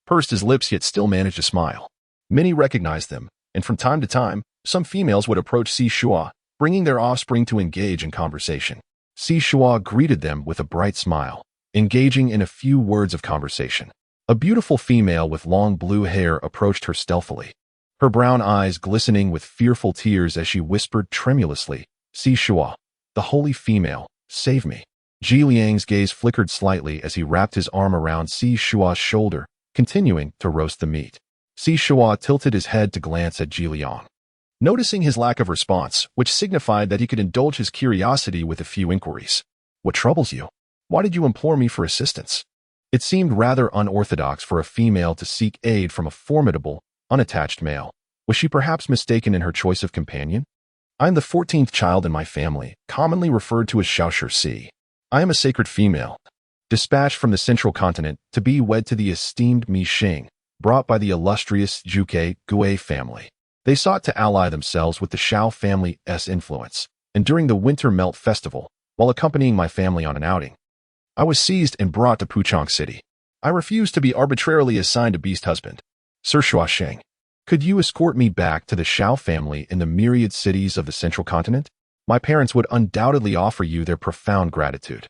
pursed his lips yet still managed to smile. Many recognized them, and from time to time, some females would approach Shuo, bringing their offspring to engage in conversation. Shuo greeted them with a bright smile, engaging in a few words of conversation. A beautiful female with long blue hair approached her stealthily, her brown eyes glistening with fearful tears as she whispered tremulously, "Shuo, the holy female, save me." Ji Liang's gaze flickered slightly as he wrapped his arm around Shuo's shoulder, continuing to roast the meat. Shuo tilted his head to glance at Ji Liang, noticing his lack of response, which signified that he could indulge his curiosity with a few inquiries. "What troubles you? Why did you implore me for assistance?" It seemed rather unorthodox for a female to seek aid from a formidable, unattached male. Was she perhaps mistaken in her choice of companion? I am the 14th child in my family, commonly referred to as Shuo. I am a sacred female, dispatched from the central continent to be wed to the esteemed Mi Xing, brought by the illustrious Zhuge Gui family. They sought to ally themselves with the Shao family's influence, and during the Winter Melt Festival, while accompanying my family on an outing, I was seized and brought to Puchong City. I refused to be arbitrarily assigned a beast husband. Sir Shuo, could you escort me back to the Shao family in the myriad cities of the central continent? My parents would undoubtedly offer you their profound gratitude.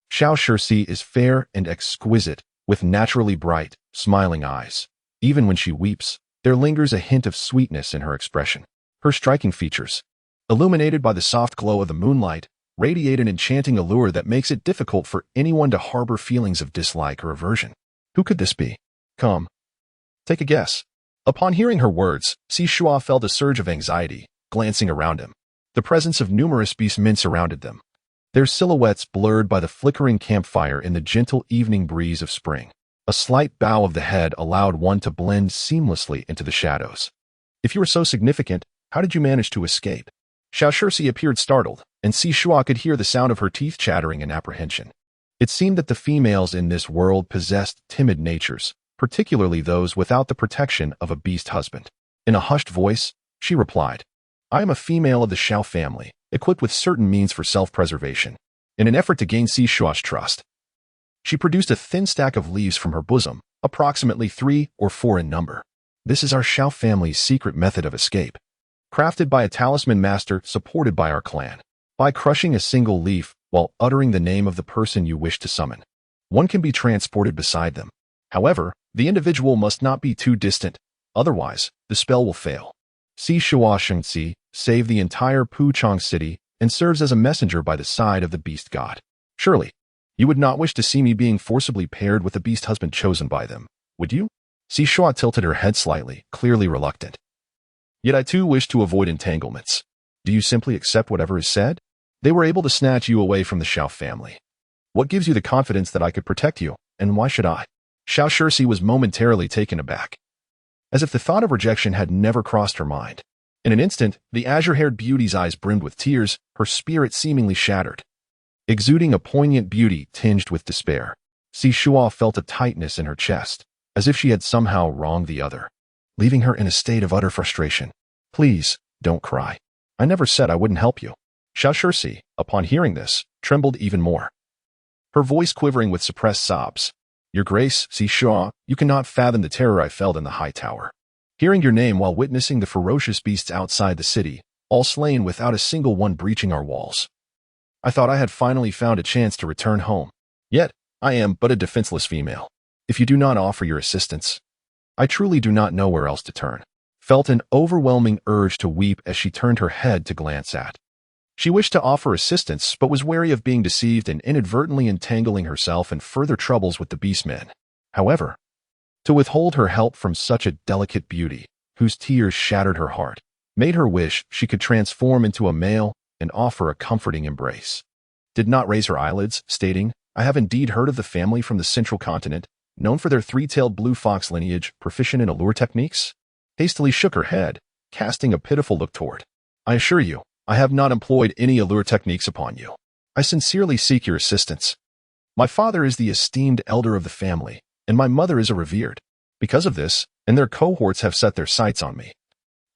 Shao Shirsi is fair and exquisite, with naturally bright, smiling eyes. Even when she weeps, there lingers a hint of sweetness in her expression. Her striking features, illuminated by the soft glow of the moonlight, radiate an enchanting allure that makes it difficult for anyone to harbor feelings of dislike or aversion. Who could this be? Come, take a guess. Upon hearing her words, Shuo felt a surge of anxiety, glancing around him. The presence of numerous beastmen surrounded them, their silhouettes blurred by the flickering campfire in the gentle evening breeze of spring. A slight bow of the head allowed one to blend seamlessly into the shadows. If you were so significant, how did you manage to escape? Shao Shirsi appeared startled, and Shuo could hear the sound of her teeth chattering in apprehension. It seemed that the females in this world possessed timid natures, particularly those without the protection of a beast husband. In a hushed voice, she replied, I am a female of the Shao family, equipped with certain means for self-preservation. In an effort to gain Shuo's trust, she produced a thin stack of leaves from her bosom, approximately 3 or 4 in number. This is our Shao family's secret method of escape, crafted by a talisman master supported by our clan. By crushing a single leaf while uttering the name of the person you wish to summon, one can be transported beside them. However, the individual must not be too distant, otherwise, the spell will fail. Shuo Shengzi saved the entire Puchong city and serves as a messenger by the side of the beast god. Surely, you would not wish to see me being forcibly paired with the beast husband chosen by them, would you? Shuo tilted her head slightly, clearly reluctant. Yet I too wish to avoid entanglements. Do you simply accept whatever is said? They were able to snatch you away from the Shao family. What gives you the confidence that I could protect you, and why should I? Shao Shirsi was momentarily taken aback, as if the thought of rejection had never crossed her mind. In an instant, the azure-haired beauty's eyes brimmed with tears, her spirit seemingly shattered. Exuding a poignant beauty tinged with despair, Shuo felt a tightness in her chest, as if she had somehow wronged the other, leaving her in a state of utter frustration. Please, don't cry. I never said I wouldn't help you. Shao Shirsi, upon hearing this, trembled even more, her voice quivering with suppressed sobs. Your Grace, Shuo, you cannot fathom the terror I felt in the high tower. Hearing your name while witnessing the ferocious beasts outside the city, all slain without a single one breaching our walls. I thought I had finally found a chance to return home. Yet, I am but a defenseless female. If you do not offer your assistance, I truly do not know where else to turn. Felt an overwhelming urge to weep as she turned her head to glance at. She wished to offer assistance, but was wary of being deceived and inadvertently entangling herself in further troubles with the beastmen. However, to withhold her help from such a delicate beauty, whose tears shattered her heart, made her wish she could transform into a male and offer a comforting embrace. Did not raise her eyelids, stating, I have indeed heard of the family from the central continent, known for their 3-tailed blue fox lineage, proficient in allure techniques. Hastily shook her head, casting a pitiful look toward. I assure you, I have not employed any allure techniques upon you. I sincerely seek your assistance. My father is the esteemed elder of the family, and my mother is a revered. Because of this, and their cohorts have set their sights on me,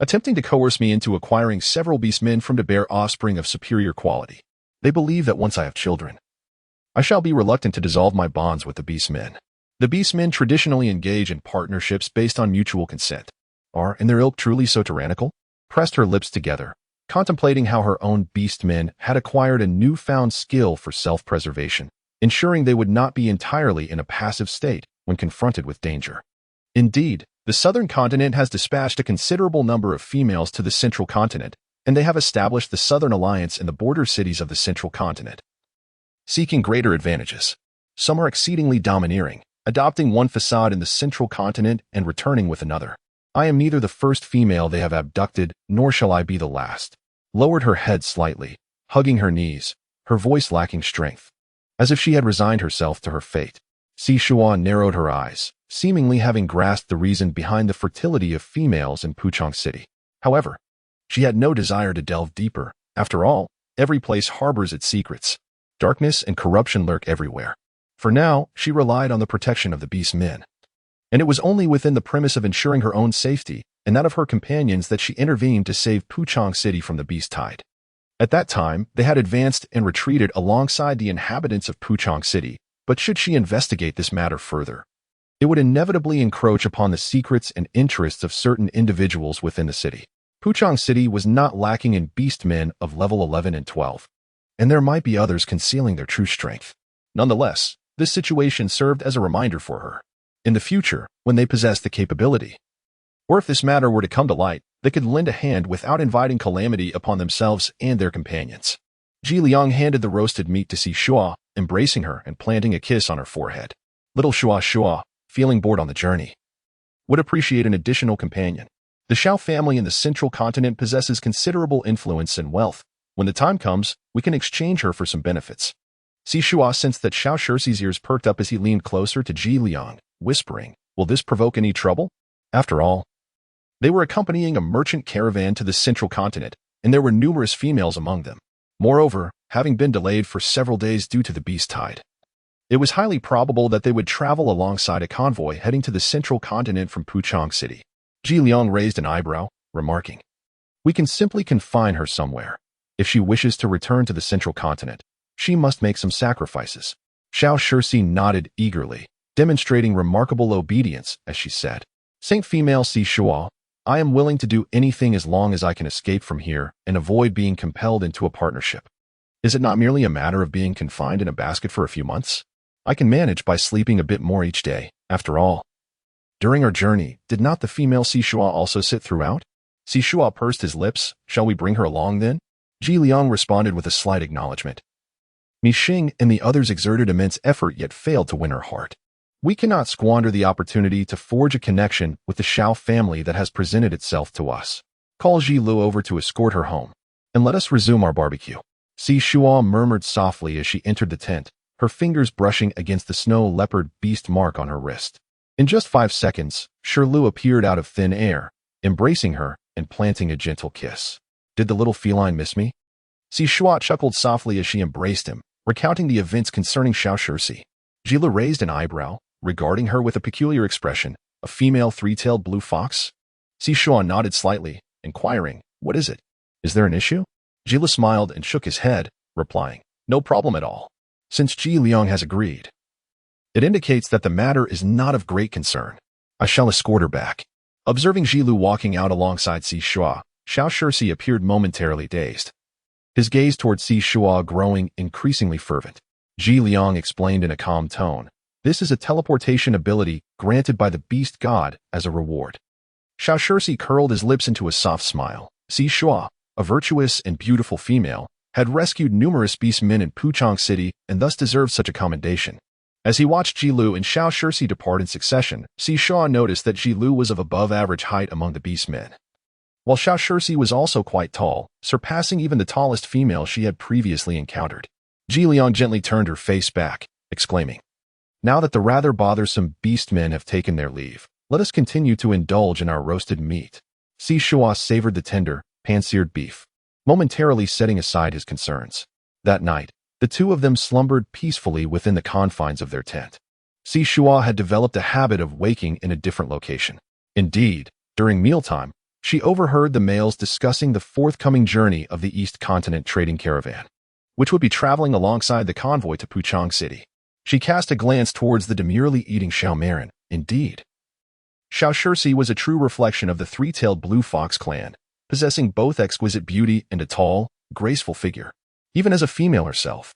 attempting to coerce me into acquiring several beastmen from to bear offspring of superior quality. They believe that once I have children, I shall be reluctant to dissolve my bonds with the beastmen. The beastmen traditionally engage in partnerships based on mutual consent. Are, in their ilk, truly so tyrannical? Pressed her lips together, contemplating how her own beastmen had acquired a newfound skill for self-preservation, ensuring they would not be entirely in a passive state when confronted with danger. Indeed, the southern continent has dispatched a considerable number of females to the central continent, and they have established the Southern Alliance in the border cities of the central continent, seeking greater advantages. Some are exceedingly domineering, adopting one facade in the central continent and returning with another. I am neither the first female they have abducted, nor shall I be the last. Lowered her head slightly, hugging her knees, her voice lacking strength, as if she had resigned herself to her fate. Shuo narrowed her eyes, seemingly having grasped the reason behind the fertility of females in Puchong City. However, she had no desire to delve deeper. After all, every place harbors its secrets. Darkness and corruption lurk everywhere. For now, she relied on the protection of the beast men. And it was only within the premise of ensuring her own safety and that of her companions that she intervened to save Puchong City from the beast tide. At that time, they had advanced and retreated alongside the inhabitants of Puchong City, but should she investigate this matter further, it would inevitably encroach upon the secrets and interests of certain individuals within the city. Puchong City was not lacking in beast men of level 11 and 12, and there might be others concealing their true strength. Nonetheless, this situation served as a reminder for her. In the future, when they possessed the capability, or if this matter were to come to light, they could lend a hand without inviting calamity upon themselves and their companions. Ji Liang handed the roasted meat to Shuo, embracing her and planting a kiss on her forehead. Little Shuo, feeling bored on the journey, would appreciate an additional companion. The Shuo family in the central continent possesses considerable influence and wealth. When the time comes, we can exchange her for some benefits. Shuo sensed that Xiao Shixi's ears perked up as he leaned closer to Ji Liang, whispering, "Will this provoke any trouble?" After all, they were accompanying a merchant caravan to the central continent, and there were numerous females among them. Moreover, having been delayed for several days due to the beast tide, it was highly probable that they would travel alongside a convoy heading to the central continent from Puchong City. Ji Liang raised an eyebrow, remarking, "We can simply confine her somewhere. If she wishes to return to the central continent, she must make some sacrifices." Xiao Shixi nodded eagerly, demonstrating remarkable obedience as she said, "Saint Female Shuo, I am willing to do anything as long as I can escape from here and avoid being compelled into a partnership. Is it not merely a matter of being confined in a basket for a few months? I can manage by sleeping a bit more each day. After all, during our journey, did not the female Shuo also sit throughout?" Shuo pursed his lips. "Shall we bring her along then?" Ji Liang responded with a slight acknowledgement. Mi Xing and the others exerted immense effort yet failed to win her heart. "We cannot squander the opportunity to forge a connection with the Shuo family that has presented itself to us. Call Ji Lu over to escort her home, and let us resume our barbecue." Shuo murmured softly as she entered the tent, her fingers brushing against the snow leopard beast mark on her wrist. In just 5 seconds, Lu appeared out of thin air, embracing her and planting a gentle kiss. "Did the little feline miss me?" Shuo chuckled softly as she embraced him, recounting the events concerning Xiao Shixi. Ji Lu raised an eyebrow, regarding her with a peculiar expression. "A female three-tailed blue fox?" Shuo nodded slightly, inquiring, "What is it? Is there an issue?" Ji Lu smiled and shook his head, replying, "No problem at all. Since Ji Liang has agreed, it indicates that the matter is not of great concern. I shall escort her back." Observing Ji Lu walking out alongside Shuo, Xiao Shixi appeared momentarily dazed, his gaze toward Shuo growing increasingly fervent. Ji Liang explained in a calm tone, "This is a teleportation ability granted by the beast god as a reward." Xiao Shixi curled his lips into a soft smile. Shuo, a virtuous and beautiful female, had rescued numerous beast men in Puchong City and thus deserved such a commendation. As he watched Ji Lu and Xiao Shixi depart in succession, Shuo noticed that Ji Lu was of above-average height among the beast men, while Xiao Shixi was also quite tall, surpassing even the tallest female she had previously encountered. Ji Liang gently turned her face back, exclaiming, "Now that the rather bothersome beast men have taken their leave, let us continue to indulge in our roasted meat." Shuo savored the tender, pan-seared beef, momentarily setting aside his concerns. That night, the two of them slumbered peacefully within the confines of their tent. Shuo had developed a habit of waking in a different location. Indeed, during mealtime, she overheard the males discussing the forthcoming journey of the East Continent trading caravan, which would be traveling alongside the convoy to Puchong City. She cast a glance towards the demurely eating Xiao Marin. Indeed, Xiao Shixi was a true reflection of the three-tailed blue fox clan, possessing both exquisite beauty and a tall, graceful figure. Even as a female herself,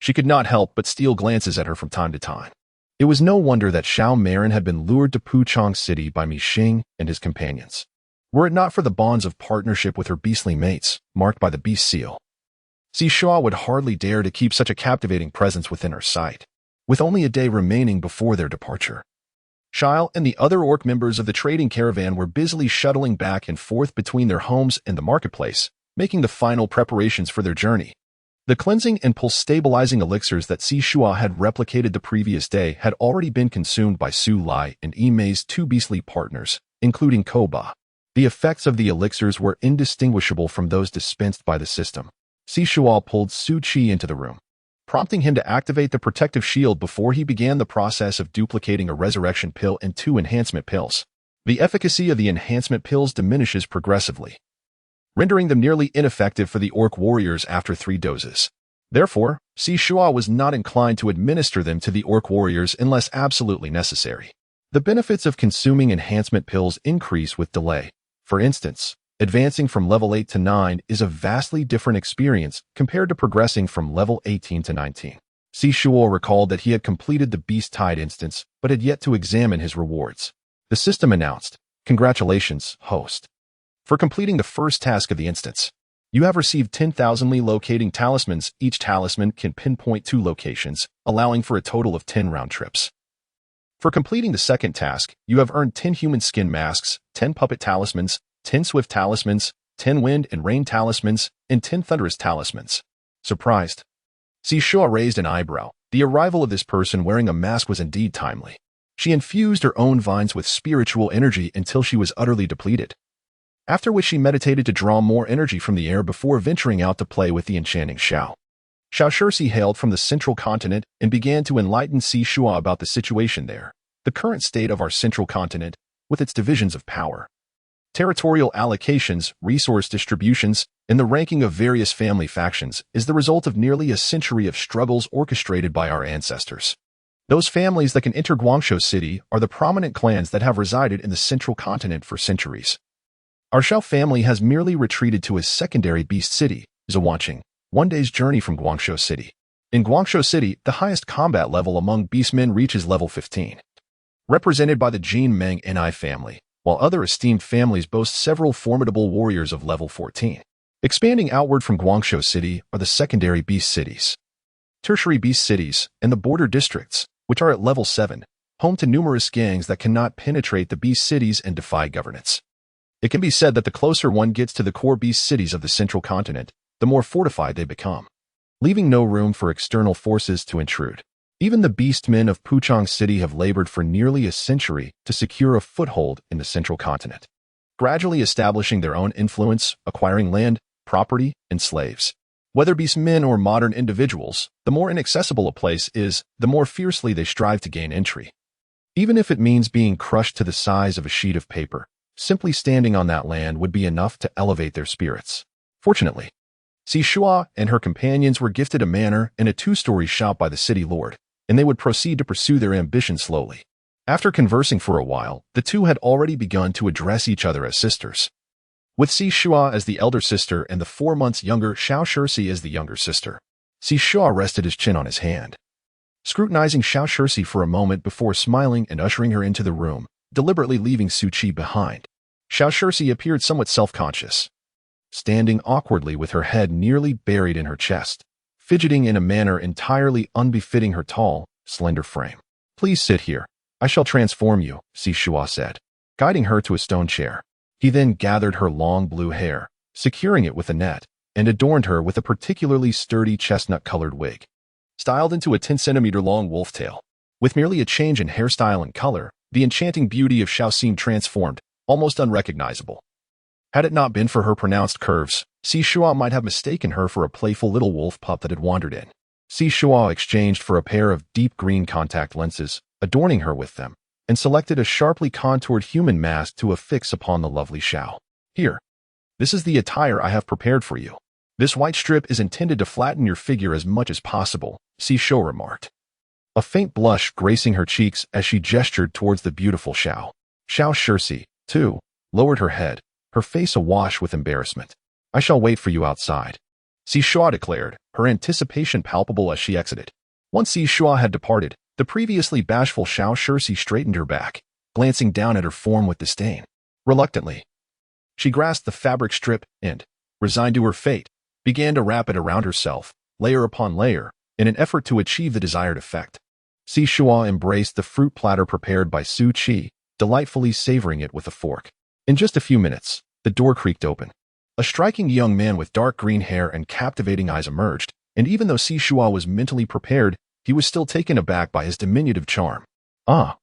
she could not help but steal glances at her from time to time. It was no wonder that Xiao Marin had been lured to Puchong City by Mi Xing and his companions. Were it not for the bonds of partnership with her beastly mates, marked by the beast seal, Shuo would hardly dare to keep such a captivating presence within her sight. With only a day remaining before their departure, Xiao and the other orc members of the trading caravan were busily shuttling back and forth between their homes and the marketplace, making the final preparations for their journey. The cleansing and pulse-stabilizing elixirs that Shuo had replicated the previous day had already been consumed by Su Lai and Imei's two beastly partners, including Koba. The effects of the elixirs were indistinguishable from those dispensed by the system. Shuo pulled Su Qi into the room, prompting him to activate the protective shield before he began the process of duplicating a resurrection pill and 2 enhancement pills. The efficacy of the enhancement pills diminishes progressively, rendering them nearly ineffective for the orc warriors after 3 doses. Therefore, Shuo was not inclined to administer them to the orc warriors unless absolutely necessary. The benefits of consuming enhancement pills increase with delay. For instance, advancing from level 8 to 9 is a vastly different experience compared to progressing from level 18 to 19. Shuo recalled that he had completed the Beast Tide instance, but had yet to examine his rewards. The system announced, "Congratulations, host. For completing the first task of the instance, you have received 10,000 locating talismans. Each talisman can pinpoint 2 locations, allowing for a total of 10 round trips. For completing the second task, you have earned 10 human skin masks, 10 puppet talismans, 10 swift talismans, 10 wind and rain talismans, and 10 thunderous talismans." Surprised, Shuo raised an eyebrow. The arrival of this person wearing a mask was indeed timely. She infused her own vines with spiritual energy until she was utterly depleted, after which she meditated to draw more energy from the air before venturing out to play with the enchanting Xiao. Xiao Shursi hailed from the central continent and began to enlighten Shuo about the situation there, the current state of our central continent, with its divisions of power, territorial allocations, resource distributions, and the ranking of various family factions is the result of nearly a century of struggles orchestrated by our ancestors. Those families that can enter Guangzhou City are the prominent clans that have resided in the central continent for centuries. Our Xiao family has merely retreated to a secondary beast city, Zhuangqing, 1 day's journey from Guangzhou City. In Guangzhou City, the highest combat level among beastmen reaches level 15, represented by the Jin Meng Ni family, while other esteemed families boast several formidable warriors of level 14. Expanding outward from Guangzhou City are the secondary beast cities, tertiary beast cities, and the border districts, which are at level 7, home to numerous gangs that cannot penetrate the beast cities and defy governance. It can be said that the closer one gets to the core beast cities of the central continent, the more fortified they become, leaving no room for external forces to intrude. Even the beastmen of Puchong City have labored for nearly a century to secure a foothold in the central continent, gradually establishing their own influence, acquiring land, property, and slaves. Whether beastmen or modern individuals, the more inaccessible a place is, the more fiercely they strive to gain entry. Even if it means being crushed to the size of a sheet of paper, simply standing on that land would be enough to elevate their spirits. Fortunately, Shuo and her companions were gifted a manor and a 2-story shop by the city lord, and they would proceed to pursue their ambition slowly. After conversing for a while, the two had already begun to address each other as sisters, with Shuo as the elder sister and the 4 months younger Xiao Shursi as the younger sister. Shuo rested his chin on his hand, scrutinizing Xiao Shursi for a moment before smiling and ushering her into the room, deliberately leaving Su Qi behind. Xiao Shursi appeared somewhat self-conscious, standing awkwardly with her head nearly buried in her chest, fidgeting in a manner entirely unbefitting her tall, slender frame. "Please sit here. I shall transform you," Shuo said, guiding her to a stone chair. He then gathered her long blue hair, securing it with a net, and adorned her with a particularly sturdy chestnut-colored wig, styled into a 10-centimeter-long wolf tail. With merely a change in hairstyle and color, the enchanting beauty of Xiao seemed transformed, almost unrecognizable. Had it not been for her pronounced curves, Shuo might have mistaken her for a playful little wolf pup that had wandered in. Shuo exchanged for a pair of deep green contact lenses, adorning her with them, and selected a sharply contoured human mask to affix upon the lovely Xiao. "Here. This is the attire I have prepared for you. This white strip is intended to flatten your figure as much as possible," Shuo remarked, a faint blush gracing her cheeks as she gestured towards the beautiful Xiao. Xiao Shursi, too, lowered her head, her face awash with embarrassment. "I shall wait for you outside," Shuo declared, her anticipation palpable as she exited. Once Shuo had departed, the previously bashful Xiao Shursi straightened her back, glancing down at her form with disdain. Reluctantly, she grasped the fabric strip and, resigned to her fate, began to wrap it around herself, layer upon layer, in an effort to achieve the desired effect. Shuo embraced the fruit platter prepared by Su Qi, delightfully savoring it with a fork. In just a few minutes, the door creaked open. A striking young man with dark green hair and captivating eyes emerged, And even though Shuo was mentally prepared, he was still taken aback by his diminutive charm. Ah,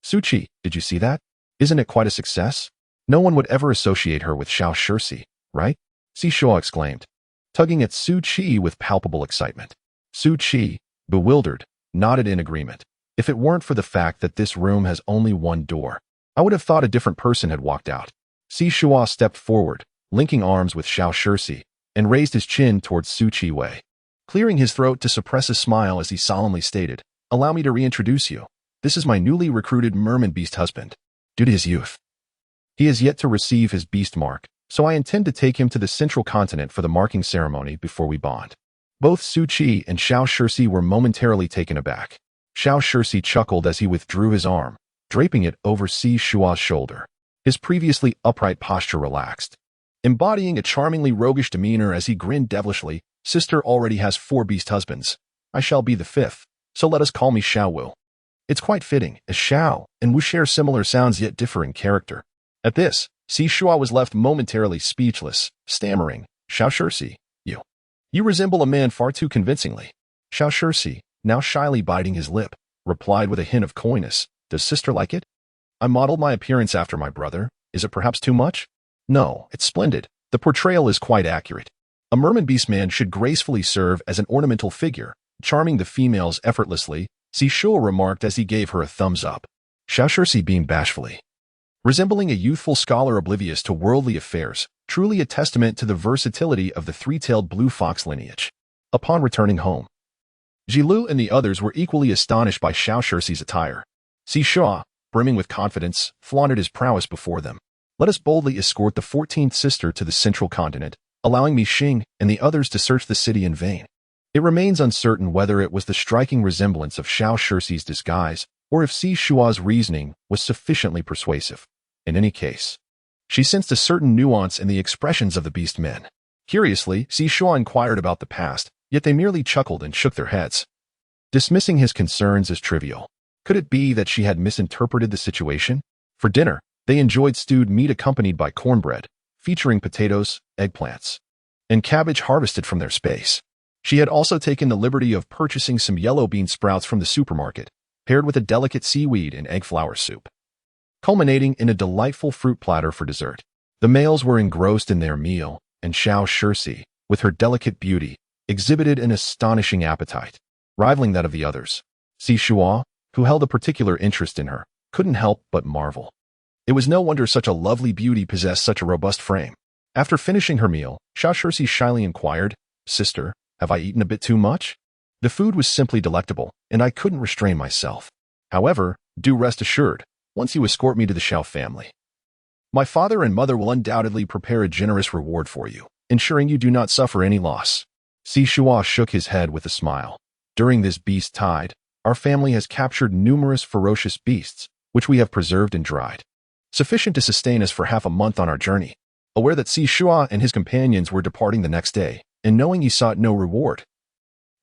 Suchi, did you see that? Isn't it quite a success? No one would ever associate her with Xiao Shirsi, right? Shuo exclaimed, tugging at Su Qi with palpable excitement. Su Qi, bewildered, nodded in agreement. If it weren't for the fact that this room has only one door, I would have thought a different person had walked out. Shuo stepped forward, linking arms with Xiao Shirsi, and raised his chin towards Su Qi Wei, clearing his throat to suppress a smile as he solemnly stated, "Allow me to reintroduce you. This is my newly recruited merman beast husband. Due to his youth, he has yet to receive his beast mark, so I intend to take him to the central continent for the marking ceremony before we bond." Both Su Qi and Xiao Shirsi were momentarily taken aback. Xiao Shirsi chuckled as he withdrew his arm, draping it over Shuo's shoulder. His previously upright posture relaxed, embodying a charmingly roguish demeanor as he grinned devilishly. "Sister already has 4 beast husbands. I shall be the 5th, so let us call me Xiao Wu." It's quite fitting, as Xiao and Wu share similar sounds yet differ in character. At this, Shuo was left momentarily speechless, stammering, "Xiao Shirsi, you resemble a man far too convincingly." Xiao Shirsi, now shyly biting his lip, replied with a hint of coyness, "Does sister like it? I modeled my appearance after my brother. Is it perhaps too much?" "No, it's splendid. The portrayal is quite accurate. A merman beast man should gracefully serve as an ornamental figure, charming the females effortlessly," Shuo remarked as he gave her a thumbs up. Xiao Shirsi beamed bashfully, resembling a youthful scholar oblivious to worldly affairs, truly a testament to the versatility of the 3-tailed blue fox lineage. Upon returning home, Jilu and the others were equally astonished by Xiao Shirsi's attire. Shuo, brimming with confidence, flaunted his prowess before them. "Let us boldly escort the 14th sister to the central continent, allowing me Xing and the others to search the city in vain." It remains uncertain whether it was the striking resemblance of Xiao Shirsi's disguise or if Shuo's reasoning was sufficiently persuasive. In any case, she sensed a certain nuance in the expressions of the beast men. Curiously, Shuo inquired about the past, yet they merely chuckled and shook their heads, dismissing his concerns as trivial. Could it be that she had misinterpreted the situation? For dinner, they enjoyed stewed meat accompanied by cornbread, featuring potatoes, eggplants, and cabbage harvested from their space. She had also taken the liberty of purchasing some yellow bean sprouts from the supermarket, paired with a delicate seaweed and egg flour soup, culminating in a delightful fruit platter for dessert. The males were engrossed in their meal, and Xiao Shirsi, with her delicate beauty, exhibited an astonishing appetite, rivaling that of the others. Shuo, who held a particular interest in her, couldn't help but marvel. It was no wonder such a lovely beauty possessed such a robust frame. After finishing her meal, Xiao Shirsi shyly inquired, "Sister, have I eaten a bit too much?" The food was simply delectable, and I couldn't restrain myself. However, do rest assured, once you escort me to the Xiao family, my father and mother will undoubtedly prepare a generous reward for you, ensuring you do not suffer any loss." Shuo shook his head with a smile. "During this beast tide, our family has captured numerous ferocious beasts, which we have preserved and dried, sufficient to sustain us for half a month on our journey." Aware that Shuo and his companions were departing the next day, and knowing he sought no reward,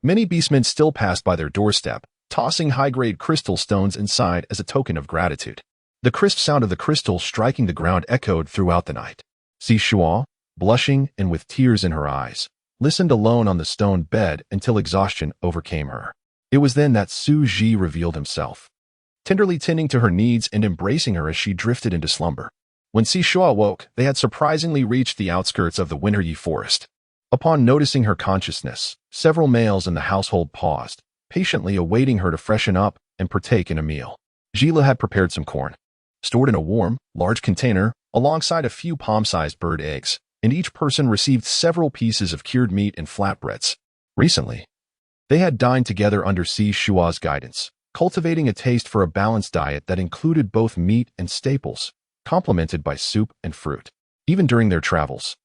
many beastmen still passed by their doorstep, tossing high-grade crystal stones inside as a token of gratitude. The crisp sound of the crystal striking the ground echoed throughout the night. Shuo, blushing and with tears in her eyes, listened alone on the stone bed until exhaustion overcame her. It was then that Su Ji revealed himself, tenderly tending to her needs and embracing her as she drifted into slumber. When Shuo awoke, they had surprisingly reached the outskirts of the Winteryi forest. Upon noticing her consciousness, several males in the household paused, patiently awaiting her to freshen up and partake in a meal. Gila had prepared some corn, stored in a warm, large container, alongside a few palm-sized bird eggs, and each person received several pieces of cured meat and flatbreads. Recently, they had dined together under Shuo's guidance, cultivating a taste for a balanced diet that included both meat and staples, complemented by soup and fruit. Even during their travels,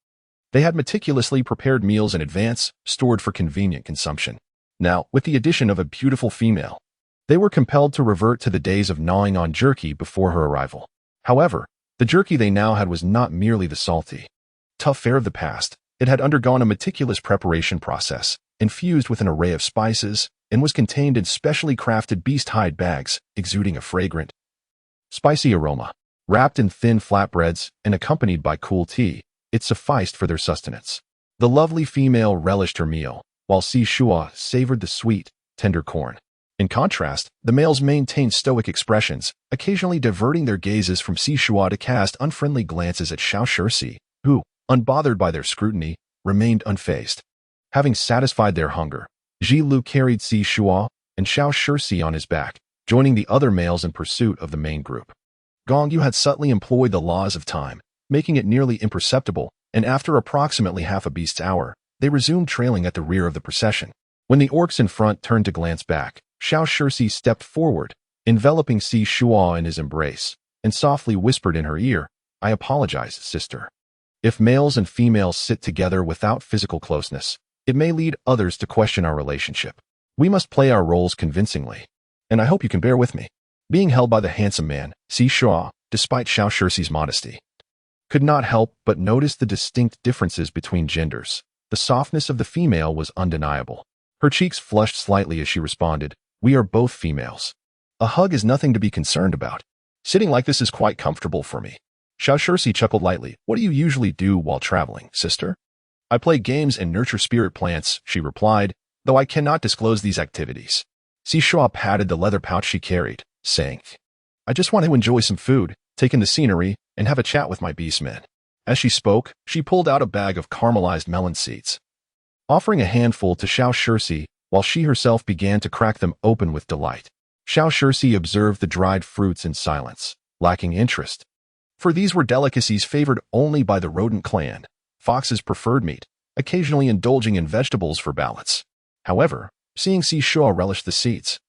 they had meticulously prepared meals in advance, stored for convenient consumption. Now, with the addition of a beautiful female, they were compelled to revert to the days of gnawing on jerky before her arrival. However, the jerky they now had was not merely the salty, tough fare of the past. It had undergone a meticulous preparation process, infused with an array of spices, and was contained in specially crafted beast hide bags, exuding a fragrant, spicy aroma. Wrapped in thin flatbreads and accompanied by cool tea, it sufficed for their sustenance. The lovely female relished her meal, while Shuo savored the sweet, tender corn. In contrast, the males maintained stoic expressions, occasionally diverting their gazes from Shuo to cast unfriendly glances at Shuo, who, unbothered by their scrutiny, remained unfazed. Having satisfied their hunger, Lu carried Shuo and Shuo on his back, joining the other males in pursuit of the main group. Gongyu had subtly employed the laws of time, making it nearly imperceptible, and after approximately half a beast's hour, they resumed trailing at the rear of the procession. When the orcs in front turned to glance back, Shuo stepped forward, enveloping Shuo in his embrace, and softly whispered in her ear, "I apologize, sister. If males and females sit together without physical closeness, it may lead others to question our relationship. We must play our roles convincingly, and I hope you can bear with me." Being held by the handsome man, Shuo, despite Shuo's modesty, could not help but notice the distinct differences between genders. The softness of the female was undeniable. Her cheeks flushed slightly as she responded, "We are both females. A hug is nothing to be concerned about. Sitting like this is quite comfortable for me." Shuo chuckled lightly. "What do you usually do while traveling, sister?" "I play games and nurture spirit plants," she replied, "though I cannot disclose these activities." Shuo patted the leather pouch she carried, saying, "I just want to enjoy some food, take in the scenery, and have a chat with my beastmen." As she spoke, she pulled out a bag of caramelized melon seeds, offering a handful to Shuo, while she herself began to crack them open with delight. Shuo observed the dried fruits in silence, lacking interest, for these were delicacies favored only by the rodent clan. Foxes preferred meat, occasionally indulging in vegetables for balance. However, seeing Shuo relish the seeds,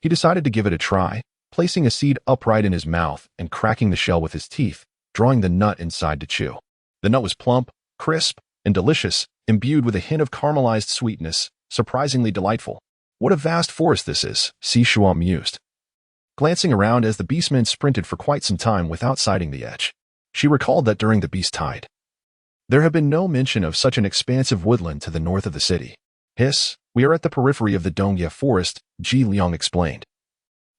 he decided to give it a try, placing a seed upright in his mouth and cracking the shell with his teeth, drawing the nut inside to chew. The nut was plump, crisp, and delicious, imbued with a hint of caramelized sweetness, surprisingly delightful. "What a vast forest this is," Shuo mused, glancing around as the beastmen sprinted for quite some time without sighting the edge. She recalled that during the beast tide, there had been no mention of such an expansive woodland to the north of the city. "We are at the periphery of the Dongye forest," Ji Liang explained,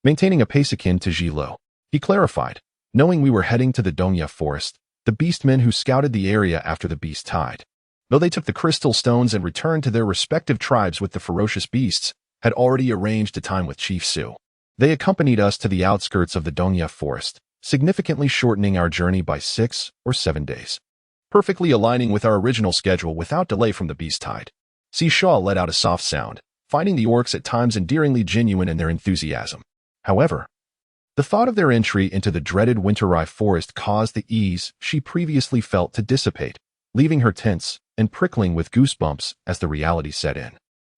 maintaining a pace akin to Ji Lo. He clarified, "Knowing we were heading to the Dongye forest, the beastmen who scouted the area after the beast tide, though they took the crystal stones and returned to their respective tribes with the ferocious beasts, had already arranged a time with Chief Su. They accompanied us to the outskirts of the Dongye forest, significantly shortening our journey by 6 or 7 days, perfectly aligning with our original schedule without delay from the beast tide." Shuo let out a soft sound, finding the orcs at times endearingly genuine in their enthusiasm. However, the thought of their entry into the dreaded Winterai forest caused the ease she previously felt to dissipate, leaving her tense and prickling with goosebumps as the reality set in.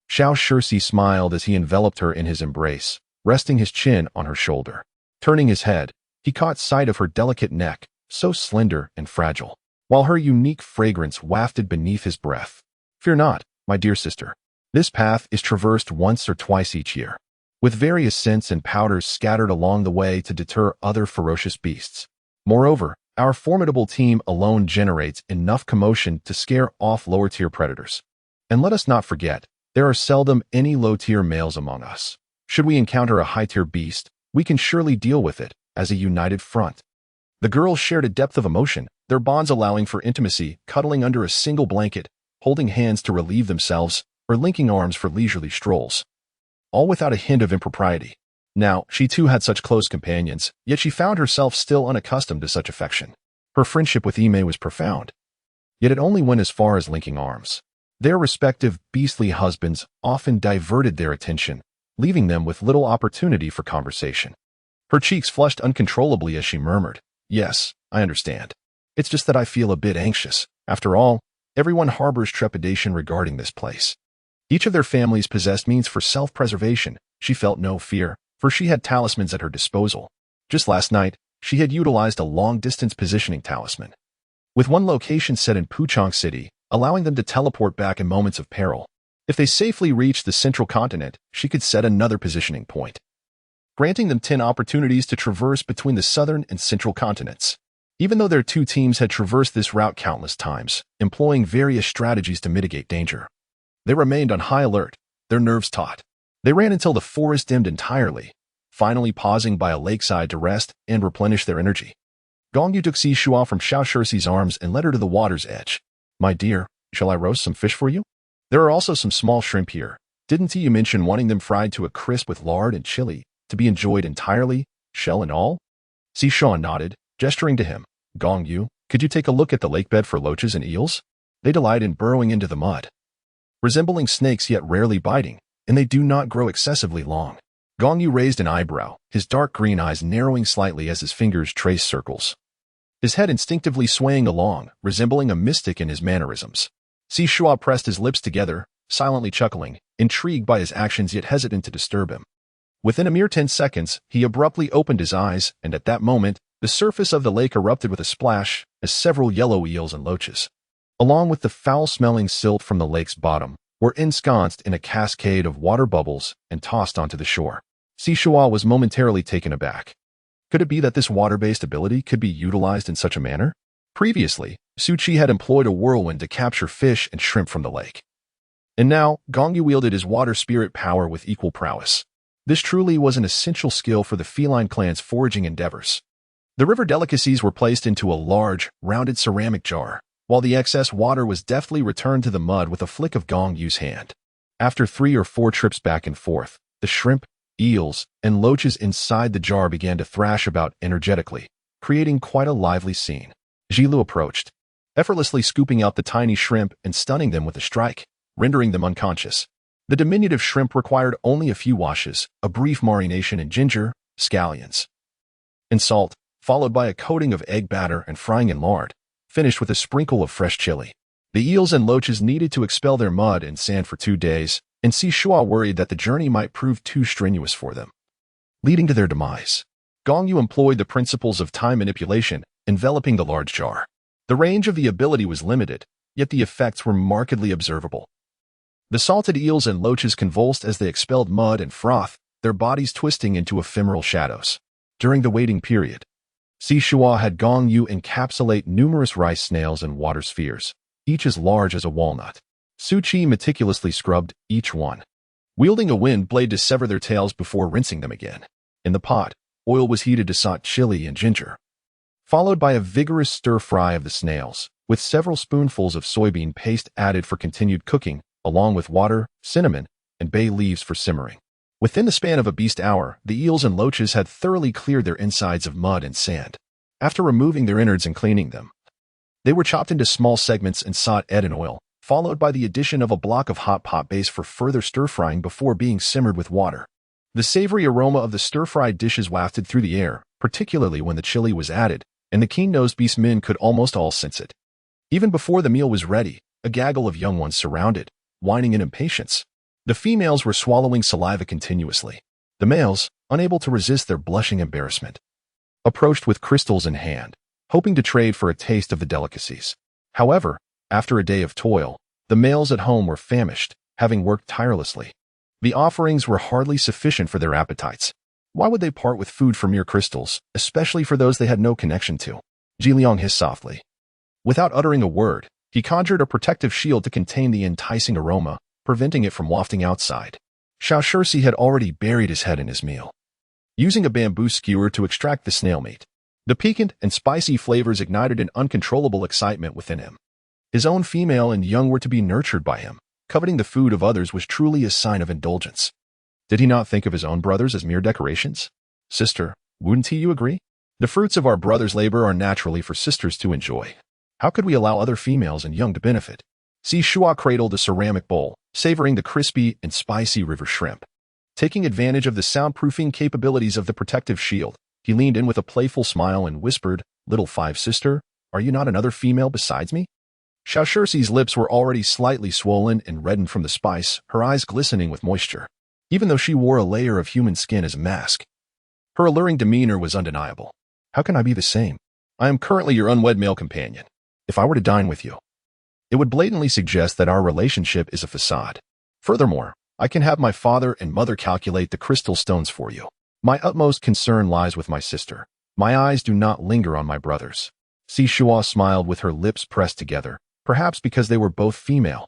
Shuo smiled as he enveloped her in his embrace, resting his chin on her shoulder. Turning his head, he caught sight of her delicate neck, so slender and fragile, while her unique fragrance wafted beneath his breath. "Fear not, my dear sister. This path is traversed once or twice each year, with various scents and powders scattered along the way to deter other ferocious beasts. Moreover, our formidable team alone generates enough commotion to scare off lower-tier predators. And let us not forget, there are seldom any low-tier males among us. Should we encounter a high-tier beast, we can surely deal with it as a united front." The girls shared a depth of emotion, their bonds allowing for intimacy, cuddling under a single blanket, holding hands to relieve themselves, or linking arms for leisurely strolls, all without a hint of impropriety. Now, she too had such close companions, yet she found herself still unaccustomed to such affection. Her friendship with Ime was profound, yet it only went as far as linking arms. Their respective beastly husbands often diverted their attention, leaving them with little opportunity for conversation. Her cheeks flushed uncontrollably as she murmured, "Yes, I understand. It's just that I feel a bit anxious. After all, everyone harbors trepidation regarding this place." Each of their families possessed means for self-preservation. She felt no fear, for she had talismans at her disposal. Just last night, she had utilized a long-distance positioning talisman, with one location set in Puchong City, allowing them to teleport back in moments of peril. If they safely reached the central continent, she could set another positioning point, granting them 10 opportunities to traverse between the southern and central continents. Even though their two teams had traversed this route countless times, employing various strategies to mitigate danger, they remained on high alert, their nerves taut. They ran until the forest dimmed entirely, finally pausing by a lakeside to rest and replenish their energy. Gongyu took Shuo from Shuo's arms and led her to the water's edge. "My dear, shall I roast some fish for you?" There are also some small shrimp here. Didn't you mention wanting them fried to a crisp with lard and chili, to be enjoyed entirely, shell and all? Shuo nodded, gesturing to him. Gong Yu, could you take a look at the lakebed for loaches and eels? They delight in burrowing into the mud, resembling snakes yet rarely biting, and they do not grow excessively long. Gong Yu raised an eyebrow, his dark green eyes narrowing slightly as his fingers traced circles, his head instinctively swaying along, resembling a mystic in his mannerisms. Shuo pressed his lips together, silently chuckling, intrigued by his actions yet hesitant to disturb him. Within a mere 10 seconds, he abruptly opened his eyes, and at that moment, the surface of the lake erupted with a splash as several yellow eels and loaches, along with the foul-smelling silt from the lake's bottom, were ensconced in a cascade of water bubbles and tossed onto the shore. Shuo was momentarily taken aback. Could it be that this water-based ability could be utilized in such a manner? Previously, Su Chi had employed a whirlwind to capture fish and shrimp from the lake. And now, Gong Yu wielded his water spirit power with equal prowess. This truly was an essential skill for the feline clan's foraging endeavors. The river delicacies were placed into a large, rounded ceramic jar, while the excess water was deftly returned to the mud with a flick of Gong Yu's hand. After 3 or 4 trips back and forth, the shrimp, eels, and loaches inside the jar began to thrash about energetically, creating quite a lively scene. Jilu approached, effortlessly scooping out the tiny shrimp and stunning them with a strike, rendering them unconscious. The diminutive shrimp required only a few washes, a brief marination in ginger, scallions, and salt, followed by a coating of egg batter and frying in lard, finished with a sprinkle of fresh chili. The eels and loaches needed to expel their mud and sand for 2 days, and Shuo worried that the journey might prove too strenuous for them, leading to their demise. Gong Yu employed the principles of time manipulation, enveloping the large jar. The range of the ability was limited, yet the effects were markedly observable. The salted eels and loaches convulsed as they expelled mud and froth, their bodies twisting into ephemeral shadows. During the waiting period, Shuo had Gong Yu encapsulate numerous rice snails and water spheres, each as large as a walnut. Su Chi meticulously scrubbed each one, wielding a wind blade to sever their tails before rinsing them again. In the pot, oil was heated to saute chili and ginger, followed by a vigorous stir-fry of the snails, with several spoonfuls of soybean paste added for continued cooking, along with water, cinnamon, and bay leaves for simmering. Within the span of a beast hour, the eels and loaches had thoroughly cleared their insides of mud and sand. After removing their innards and cleaning them, they were chopped into small segments and sauteed in oil, followed by the addition of a block of hot pot base for further stir-frying before being simmered with water. The savory aroma of the stir-fried dishes wafted through the air, particularly when the chili was added, and the keen-nosed beast men could almost all sense it. Even before the meal was ready, a gaggle of young ones surrounded, whining in impatience. The females were swallowing saliva continuously. The males, unable to resist their blushing embarrassment, approached with crystals in hand, hoping to trade for a taste of the delicacies. However, after a day of toil, the males at home were famished, having worked tirelessly. The offerings were hardly sufficient for their appetites. Why would they part with food for mere crystals, especially for those they had no connection to? Jiliang hissed softly. Without uttering a word, he conjured a protective shield to contain the enticing aroma, preventing it from wafting outside. Xiao had already buried his head in his meal, using a bamboo skewer to extract the snail meat. The piquant and spicy flavors ignited an uncontrollable excitement within him. His own female and young were to be nurtured by him. Coveting the food of others was truly a sign of indulgence. Did he not think of his own brothers as mere decorations? Sister, wouldn't you agree? The fruits of our brother's labor are naturally for sisters to enjoy. How could we allow other females and young to benefit? Shuo cradled a ceramic bowl, savoring the crispy and spicy river shrimp. Taking advantage of the soundproofing capabilities of the protective shield, he leaned in with a playful smile and whispered, "Little five sister, are you not another female besides me?" Xiaoshirsi's lips were already slightly swollen and reddened from the spice, her eyes glistening with moisture. Even though she wore a layer of human skin as a mask, her alluring demeanor was undeniable. How can I be the same? I am currently your unwed male companion. If I were to dine with you, it would blatantly suggest that our relationship is a facade. Furthermore, I can have my father and mother calculate the crystal stones for you. My utmost concern lies with my sister. My eyes do not linger on my brothers. Shuo smiled with her lips pressed together, perhaps because they were both female.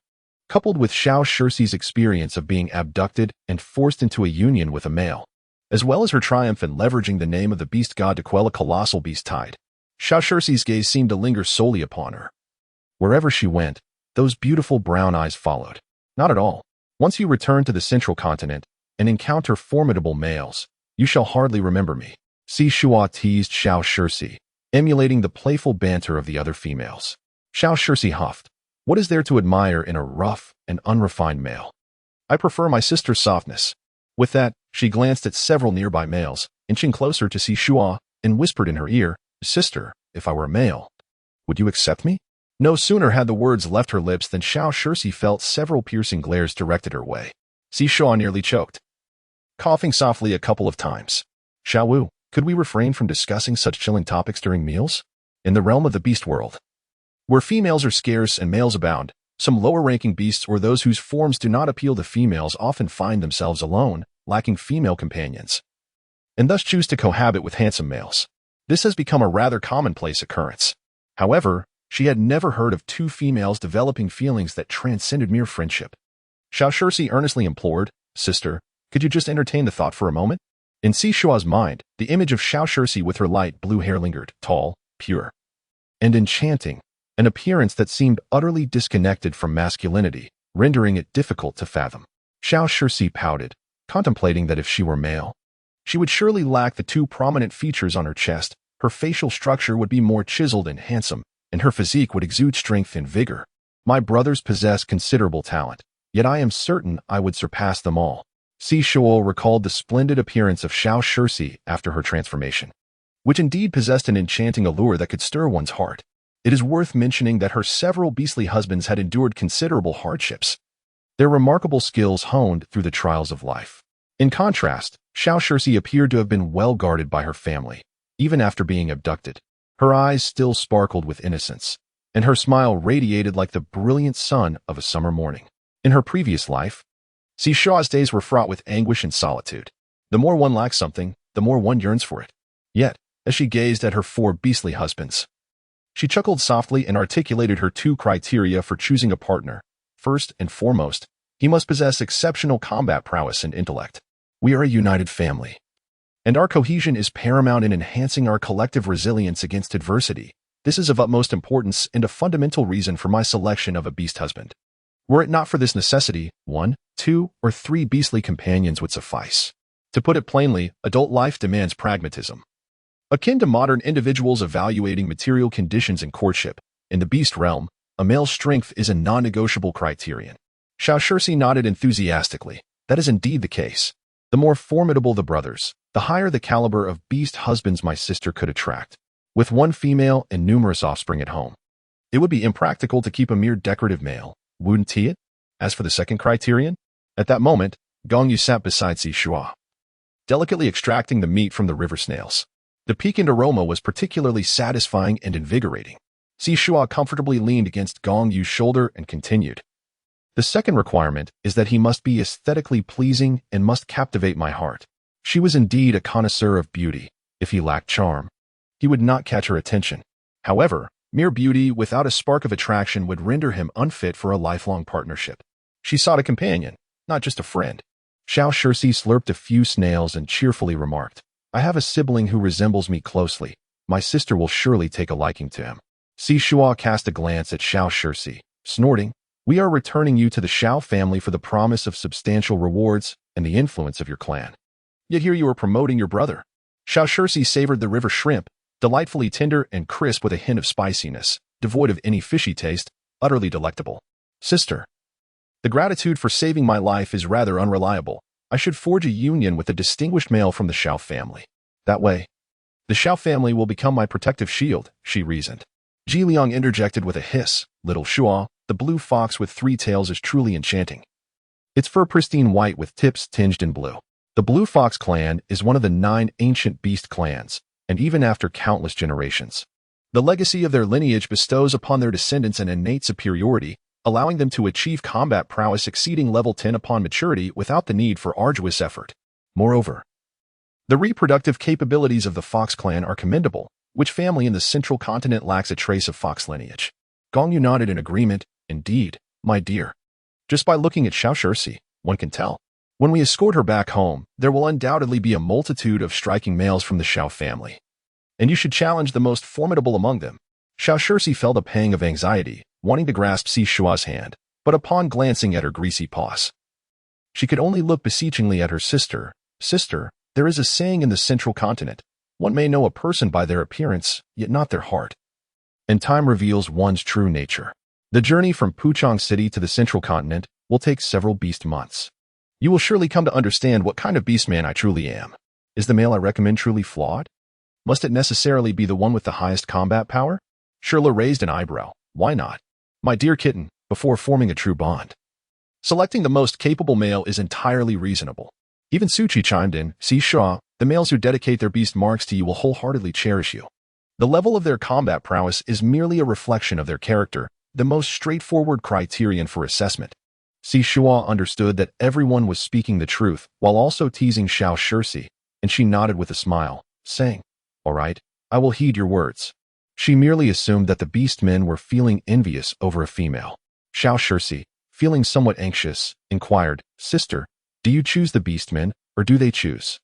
Coupled with Xiaoshirsi's experience of being abducted and forced into a union with a male, as well as her triumph in leveraging the name of the beast god to quell a colossal beast tide, Xiaoshirsi's gaze seemed to linger solely upon her. Wherever she went, those beautiful brown eyes followed. Not at all. Once you return to the central continent and encounter formidable males, you shall hardly remember me. Shuo teased Xiao Shirsi, emulating the playful banter of the other females. Xiao Shirsi huffed. What is there to admire in a rough and unrefined male? I prefer my sister's softness. With that, she glanced at several nearby males, inching closer to see Shuo, and whispered in her ear, Sister, if I were a male, would you accept me? No sooner had the words left her lips than Xiao Shirsi felt several piercing glares directed her way. Shuo nearly choked, coughing softly a couple of times. Xiao Wu, could we refrain from discussing such chilling topics during meals? In the realm of the beast world, where females are scarce and males abound, some lower-ranking beasts or those whose forms do not appeal to females often find themselves alone, lacking female companions, and thus choose to cohabit with handsome males. This has become a rather commonplace occurrence. However, she had never heard of two females developing feelings that transcended mere friendship. Xiao Shirsi earnestly implored, Sister, could you just entertain the thought for a moment? In Shuo's mind, the image of Xiao Shirsi with her light blue hair lingered, tall, pure, and enchanting, an appearance that seemed utterly disconnected from masculinity, rendering it difficult to fathom. Xiao Shirsi pouted, contemplating that if she were male, she would surely lack the two prominent features on her chest. Her facial structure would be more chiseled and handsome, and her physique would exude strength and vigor. My brothers possess considerable talent, yet I am certain I would surpass them all. Shuo recalled the splendid appearance of Xiao Shirsi after her transformation, which indeed possessed an enchanting allure that could stir one's heart. It is worth mentioning that her several beastly husbands had endured considerable hardships, their remarkable skills honed through the trials of life. In contrast, Xiao Shirsi appeared to have been well guarded by her family, even after being abducted. Her eyes still sparkled with innocence, and her smile radiated like the brilliant sun of a summer morning. In her previous life, Shuo's days were fraught with anguish and solitude. The more one lacks something, the more one yearns for it. Yet, as she gazed at her four beastly husbands, she chuckled softly and articulated her two criteria for choosing a partner. First and foremost, he must possess exceptional combat prowess and intellect. We are a united family, and our cohesion is paramount in enhancing our collective resilience against adversity. This is of utmost importance and a fundamental reason for my selection of a beast husband. Were it not for this necessity, 1, 2, or 3 beastly companions would suffice. To put it plainly, adult life demands pragmatism. Akin to modern individuals evaluating material conditions in courtship, in the beast realm, a male's strength is a non-negotiable criterion. Xiao Shirsi nodded enthusiastically. That is indeed the case. The more formidable the brothers, the higher the caliber of beast husbands my sister could attract. With one female and numerous offspring at home, it would be impractical to keep a mere decorative male, wouldn't it? As for the second criterion, at that moment, Gong Yu sat beside Shuo, delicately extracting the meat from the river snails. The piquant aroma was particularly satisfying and invigorating. Shuo comfortably leaned against Gong Yu's shoulder and continued. The second requirement is that he must be aesthetically pleasing and must captivate my heart. She was indeed a connoisseur of beauty. If he lacked charm, he would not catch her attention. However, mere beauty without a spark of attraction would render him unfit for a lifelong partnership. She sought a companion, not just a friend. Xiao Shirsi slurped a few snails and cheerfully remarked, I have a sibling who resembles me closely. My sister will surely take a liking to him. Shuo cast a glance at Xiao Shirsi, snorting, We are returning you to the Xiao family for the promise of substantial rewards and the influence of your clan. Yet here you are promoting your brother. Xiao Shirsi savored the river shrimp, delightfully tender and crisp with a hint of spiciness, devoid of any fishy taste, utterly delectable. Sister, the gratitude for saving my life is rather unreliable. I should forge a union with a distinguished male from the Xiao family. That way, the Xiao family will become my protective shield, she reasoned. Ji Liang interjected with a hiss, Little Shuo, the blue fox with 3 tails is truly enchanting. Its fur pristine white with tips tinged in blue. The Blue Fox clan is one of the 9 ancient beast clans, and even after countless generations, the legacy of their lineage bestows upon their descendants an innate superiority, allowing them to achieve combat prowess exceeding level 10 upon maturity without the need for arduous effort. Moreover, the reproductive capabilities of the Fox clan are commendable, which family in the central continent lacks a trace of fox lineage. Gong Yu nodded in agreement. Indeed, my dear. Just by looking at Xiao Shirsi, one can tell. When we escort her back home, there will undoubtedly be a multitude of striking males from the Xiao family, and you should challenge the most formidable among them. Xiao Shirsi felt a pang of anxiety, wanting to grasp Shuo's hand, but upon glancing at her greasy paws, she could only look beseechingly at her sister. Sister, there is a saying in the central continent, one may know a person by their appearance, yet not their heart. And time reveals one's true nature. The journey from Puchong City to the central continent will take several beast months. You will surely come to understand what kind of beast man I truly am. Is the male I recommend truly flawed? Must it necessarily be the one with the highest combat power? Shuo raised an eyebrow. Why not? My dear kitten, before forming a true bond. Selecting the most capable male is entirely reasonable. Even Suchi chimed in, see Shuo, the males who dedicate their beast marks to you will wholeheartedly cherish you. The level of their combat prowess is merely a reflection of their character, the most straightforward criterion for assessment. Si Shuo understood that everyone was speaking the truth while also teasing Xiao Shirsi, and she nodded with a smile, saying, all right, I will heed your words. She merely assumed that the beast men were feeling envious over a female. Xiao Shirsi, feeling somewhat anxious, inquired, Sister, do you choose the beast men, or do they choose?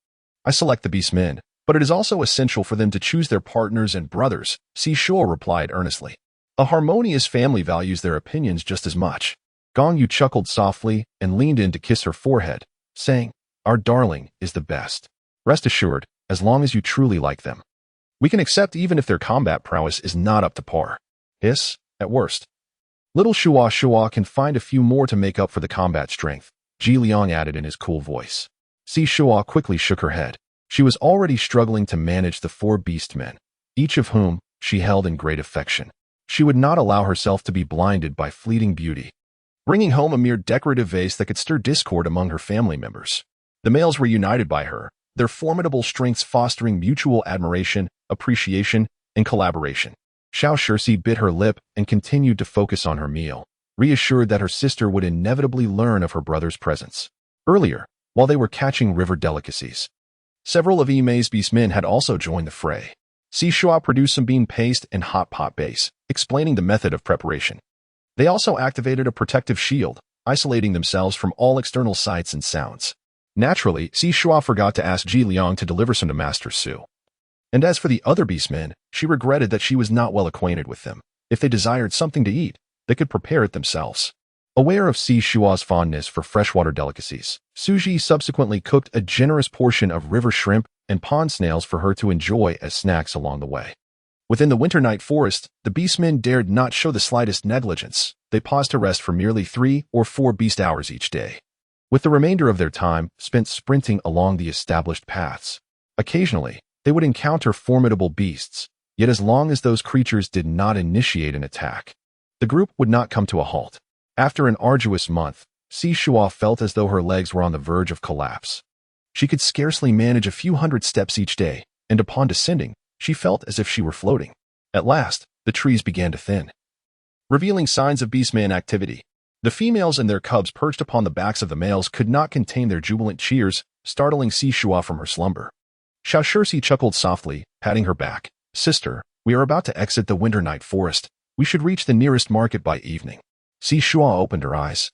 I select the beast men, but it is also essential for them to choose their partners and brothers, Si Shuo replied earnestly. A harmonious family values their opinions just as much. Gong Yu chuckled softly and leaned in to kiss her forehead, saying, our darling is the best. Rest assured, as long as you truly like them. We can accept even if their combat prowess is not up to par. Hiss, at worst. Little Shuo can find a few more to make up for the combat strength, Ji Liang added in his cool voice. Si Shuo quickly shook her head. She was already struggling to manage the 4 beast men, each of whom she held in great affection. She would not allow herself to be blinded by fleeting beauty, bringing home a mere decorative vase that could stir discord among her family members. The males were united by her, their formidable strengths fostering mutual admiration, appreciation, and collaboration. Xiao Shirsi bit her lip and continued to focus on her meal, reassured that her sister would inevitably learn of her brother's presence. Earlier, while they were catching river delicacies, several of Yime's beast men had also joined the fray. Si Shuo produced some bean paste and hot pot base, explaining the method of preparation. They also activated a protective shield, isolating themselves from all external sights and sounds. Naturally, Si Shuo forgot to ask Ji Liang to deliver some to Master Su. And as for the other beastmen, she regretted that she was not well acquainted with them. If they desired something to eat, they could prepare it themselves. Aware of Si Shuo's fondness for freshwater delicacies, Suji subsequently cooked a generous portion of river shrimp and pond snails for her to enjoy as snacks along the way. Within the winter night forest, the beastmen dared not show the slightest negligence. They paused to rest for merely 3 or 4 beast hours each day, with the remainder of their time spent sprinting along the established paths. Occasionally, they would encounter formidable beasts, yet as long as those creatures did not initiate an attack, the group would not come to a halt. After an arduous month, Si Shuo felt as though her legs were on the verge of collapse. She could scarcely manage a few hundred steps each day, and upon descending, she felt as if she were floating. At last, the trees began to thin, revealing signs of beastman activity. The females and their cubs perched upon the backs of the males could not contain their jubilant cheers, startling Si Shuo from her slumber. Xiao Shirsi chuckled softly, patting her back. Sister, we are about to exit the winter night forest. We should reach the nearest market by evening. Si Shuo opened her eyes,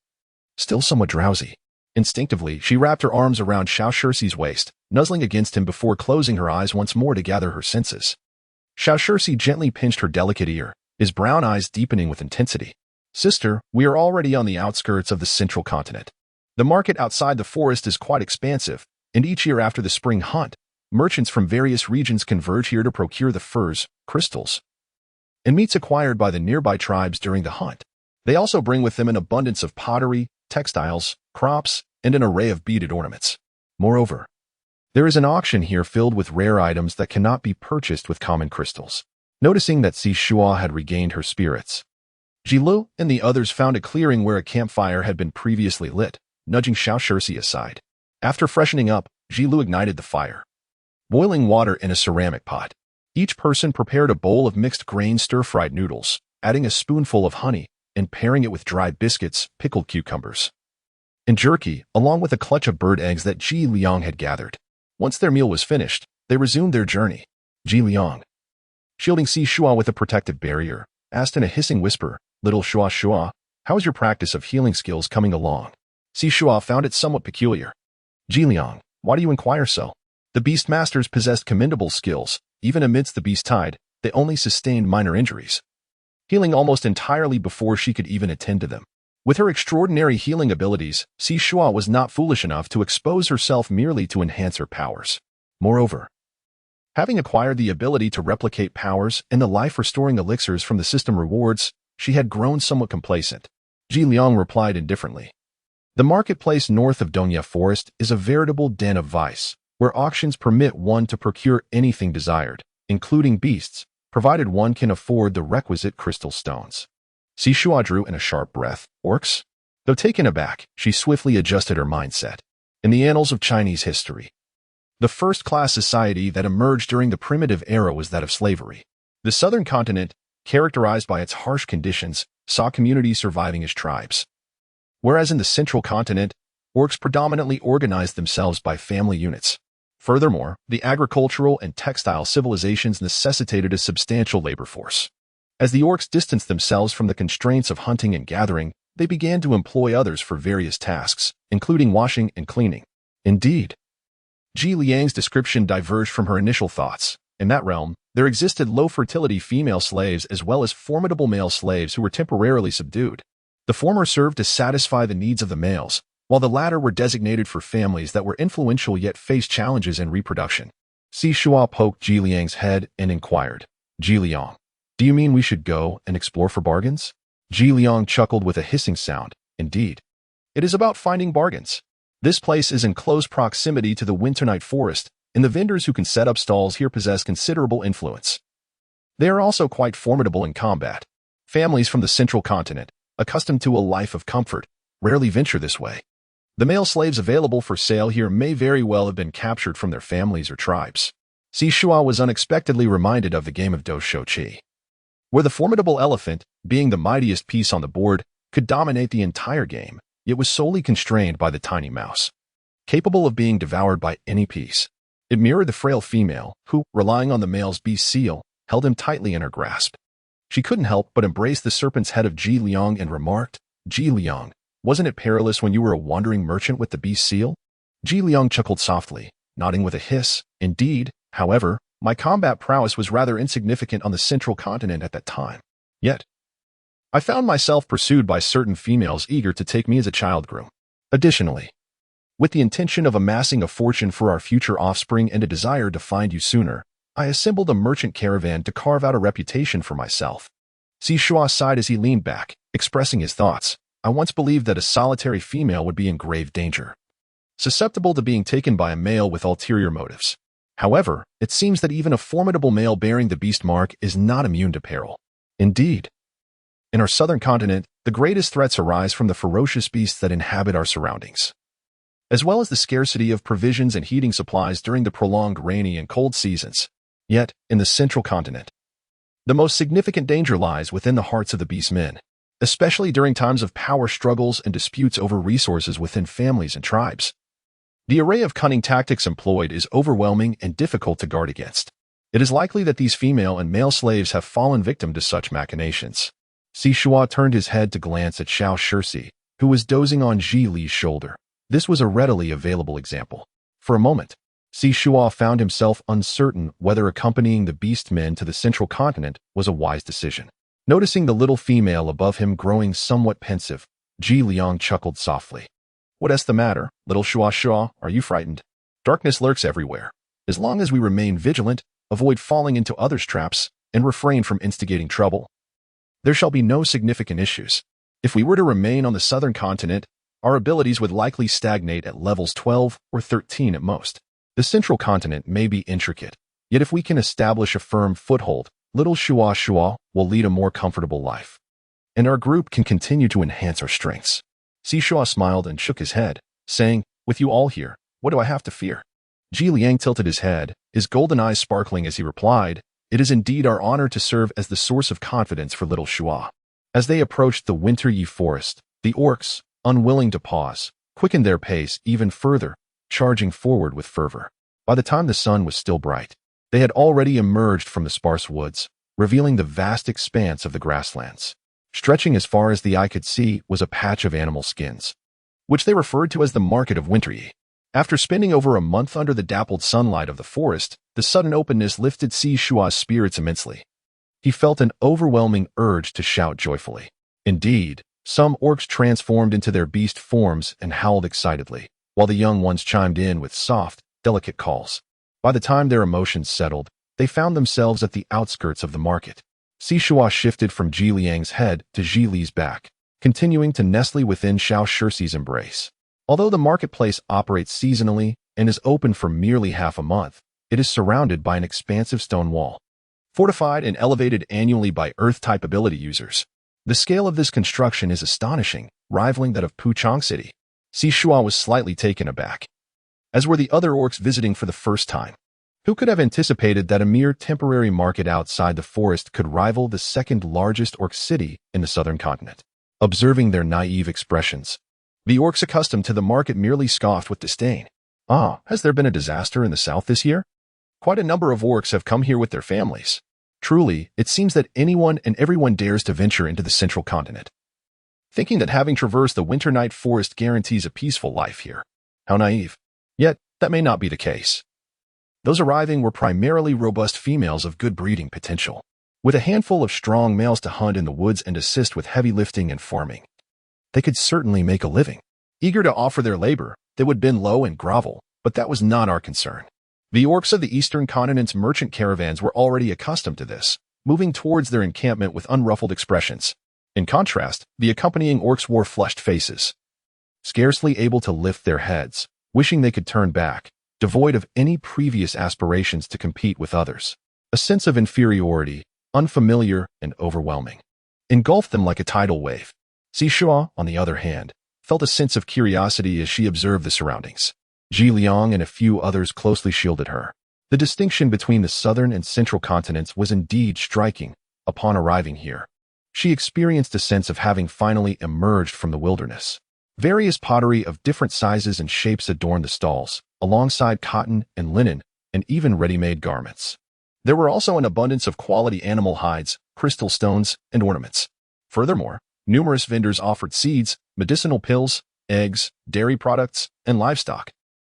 still somewhat drowsy. Instinctively, she wrapped her arms around Xiao Shirsi's waist, nuzzling against him before closing her eyes once more to gather her senses. Xiao Shirsi gently pinched her delicate ear, his brown eyes deepening with intensity. Sister, we are already on the outskirts of the central continent. The market outside the forest is quite expansive, and each year after the spring hunt, merchants from various regions converge here to procure the furs, crystals, and meats acquired by the nearby tribes during the hunt. They also bring with them an abundance of pottery, textiles, crops, and an array of beaded ornaments. Moreover, there is an auction here filled with rare items that cannot be purchased with common crystals. Noticing that Si Shuo had regained her spirits, Jilu and the others found a clearing where a campfire had been previously lit, nudging Xiao Shirsi aside. After freshening up, Jilu ignited the fire, boiling water in a ceramic pot. Each person prepared a bowl of mixed grain stir-fried noodles, adding a spoonful of honey, and pairing it with dried biscuits, pickled cucumbers, and jerky, along with a clutch of bird eggs that Ji Liang had gathered. Once their meal was finished, they resumed their journey. Ji Liang, shielding Si Shuo with a protective barrier, asked in a hissing whisper, Little Shuo, how is your practice of healing skills coming along? Si Shuo found it somewhat peculiar. Ji Liang, why do you inquire so? The beast masters possessed commendable skills. Even amidst the beast tide, they only sustained minor injuries, healing almost entirely before she could even attend to them. With her extraordinary healing abilities, Shuo was not foolish enough to expose herself merely to enhance her powers. Moreover, having acquired the ability to replicate powers and the life-restoring elixirs from the system rewards, she had grown somewhat complacent. Ji Liang replied indifferently. The marketplace north of Donya Forest is a veritable den of vice, where auctions permit one to procure anything desired, including beasts, provided one can afford the requisite crystal stones. Shuo drew in a sharp breath. Orcs? Though taken aback, she swiftly adjusted her mindset. In the annals of Chinese history, the first-class society that emerged during the primitive era was that of slavery. The southern continent, characterized by its harsh conditions, saw communities surviving as tribes. Whereas in the central continent, orcs predominantly organized themselves by family units. Furthermore, the agricultural and textile civilizations necessitated a substantial labor force. As the orcs distanced themselves from the constraints of hunting and gathering, they began to employ others for various tasks, including washing and cleaning. Indeed, Ji Liang's description diverged from her initial thoughts. In that realm, there existed low-fertility female slaves as well as formidable male slaves who were temporarily subdued. The former served to satisfy the needs of the males, while the latter were designated for families that were influential yet faced challenges in reproduction. Shuo poked Ji Liang's head and inquired, Ji Liang, do you mean we should go and explore for bargains? Ji Liang chuckled with a hissing sound. Indeed. It is about finding bargains. This place is in close proximity to the Winternight Forest, and the vendors who can set up stalls here possess considerable influence. They are also quite formidable in combat. Families from the central continent, accustomed to a life of comfort, rarely venture this way. The male slaves available for sale here may very well have been captured from their families or tribes. Shuo was unexpectedly reminded of the game of Do Shou Qi, where the formidable elephant, being the mightiest piece on the board, could dominate the entire game, yet was solely constrained by the tiny mouse, capable of being devoured by any piece. It mirrored the frail female, who, relying on the male's beast seal, held him tightly in her grasp. She couldn't help but embrace the serpent's head of Ji Liang and remarked, Ji Liang, wasn't it perilous when you were a wandering merchant with the beast seal? Ji Liang chuckled softly, nodding with a hiss. Indeed, however, my combat prowess was rather insignificant on the central continent at that time. Yet, I found myself pursued by certain females eager to take me as a child groom. Additionally, with the intention of amassing a fortune for our future offspring and a desire to find you sooner, I assembled a merchant caravan to carve out a reputation for myself. Shuo sighed as he leaned back, expressing his thoughts. I once believed that a solitary female would be in grave danger, susceptible to being taken by a male with ulterior motives. However, it seems that even a formidable male bearing the beast mark is not immune to peril. Indeed, in our southern continent, the greatest threats arise from the ferocious beasts that inhabit our surroundings, as well as the scarcity of provisions and heating supplies during the prolonged rainy and cold seasons. Yet, in the central continent, the most significant danger lies within the hearts of the beast men, especially during times of power struggles and disputes over resources within families and tribes. The array of cunning tactics employed is overwhelming and difficult to guard against. It is likely that these female and male slaves have fallen victim to such machinations. Shuo turned his head to glance at Xiao Shirsi, who was dozing on Ji Li's shoulder. This was a readily available example. For a moment, Shuo found himself uncertain whether accompanying the beast men to the central continent was a wise decision. Noticing the little female above him growing somewhat pensive, Ji Liang chuckled softly. What's the matter, little Shuo? Are you frightened? Darkness lurks everywhere. As long as we remain vigilant, avoid falling into others' traps, and refrain from instigating trouble, there shall be no significant issues. If we were to remain on the southern continent, our abilities would likely stagnate at levels 12 or 13 at most. The central continent may be intricate, yet if we can establish a firm foothold, little Shuo will lead a more comfortable life, and our group can continue to enhance our strengths. Shuo smiled and shook his head, saying, with you all here, what do I have to fear? Ji Liang tilted his head, his golden eyes sparkling as he replied, it is indeed our honor to serve as the source of confidence for little Shuo. As they approached the Winternight Forest, the orcs, unwilling to pause, quickened their pace even further, charging forward with fervor. By the time the sun was still bright, they had already emerged from the sparse woods, revealing the vast expanse of the grasslands. Stretching as far as the eye could see was a patch of animal skins, which they referred to as the Market of Winternight. After spending over a month under the dappled sunlight of the forest, the sudden openness lifted Shuo's spirits immensely. He felt an overwhelming urge to shout joyfully. Indeed, Some orcs transformed into their beast forms and howled excitedly, while the young ones chimed in with soft, delicate calls. By the time their emotions settled, they found themselves at the outskirts of the market. Shuo shifted from Ji Liang's head to Ji Li's back, continuing to nestle within Xiao Shixi's embrace. Although the marketplace operates seasonally and is open for merely half a month, it is surrounded by an expansive stone wall, fortified and elevated annually by Earth-type ability users. The scale of this construction is astonishing, rivaling that of Puchang City. Shuo was slightly taken aback, as were the other orcs visiting for the first time. Who could have anticipated that a mere temporary market outside the forest could rival the second-largest orc city in the southern continent? Observing their naive expressions, the orcs accustomed to the market merely scoffed with disdain. Has there been a disaster in the south this year? Quite a number of orcs have come here with their families. Truly, it seems that anyone and everyone dares to venture into the central continent, thinking that having traversed the winter night forest guarantees a peaceful life here. How naive. Yet, that may not be the case. Those arriving were primarily robust females of good breeding potential, with a handful of strong males to hunt in the woods and assist with heavy lifting and farming. They could certainly make a living. Eager to offer their labor, they would bend low and grovel, but that was not our concern. The orcs of the eastern continent's merchant caravans were already accustomed to this, moving towards their encampment with unruffled expressions. In contrast, the accompanying orcs wore flushed faces, scarcely able to lift their heads, wishing they could turn back, devoid of any previous aspirations to compete with others. A sense of inferiority, unfamiliar and overwhelming, engulfed them like a tidal wave. Shuo, on the other hand, felt a sense of curiosity as she observed the surroundings. Ji Liang and a few others closely shielded her. The distinction between the southern and central continents was indeed striking. Upon arriving here, she experienced a sense of having finally emerged from the wilderness. Various pottery of different sizes and shapes adorned the stalls, alongside cotton and linen, and even ready-made garments. There were also an abundance of quality animal hides, crystal stones, and ornaments. Furthermore, numerous vendors offered seeds, medicinal pills, eggs, dairy products, and livestock.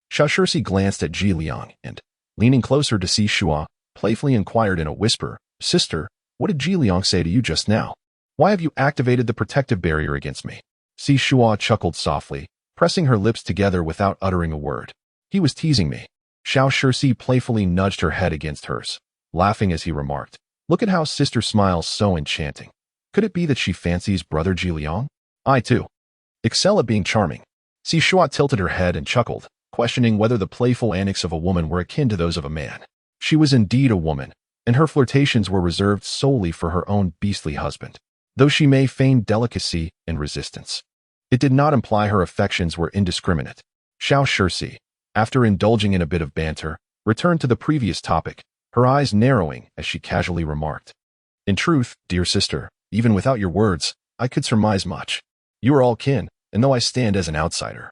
Xiao Shixi glanced at Ji Liang and, leaning closer to Shuo, playfully inquired in a whisper, "Sister, what did Ji Liang say to you just now? Why have you activated the protective barrier against me?" Shuo chuckled softly, pressing her lips together without uttering a word. He was teasing me. Xiao Shixi playfully nudged her head against hers, laughing as he remarked, "Look at how sister smiles so enchanting. Could it be that she fancies brother Ji Liang? I, too, excel at being charming." Shuo tilted her head and chuckled, questioning whether the playful antics of a woman were akin to those of a man. She was indeed a woman, and her flirtations were reserved solely for her own beastly husband. Though she may feign delicacy and resistance, it did not imply her affections were indiscriminate. Xiao Shixi, after indulging in a bit of banter, returned to the previous topic, her eyes narrowing as she casually remarked, "In truth, dear sister, even without your words, I could surmise much. You are all kin, and though I stand as an outsider,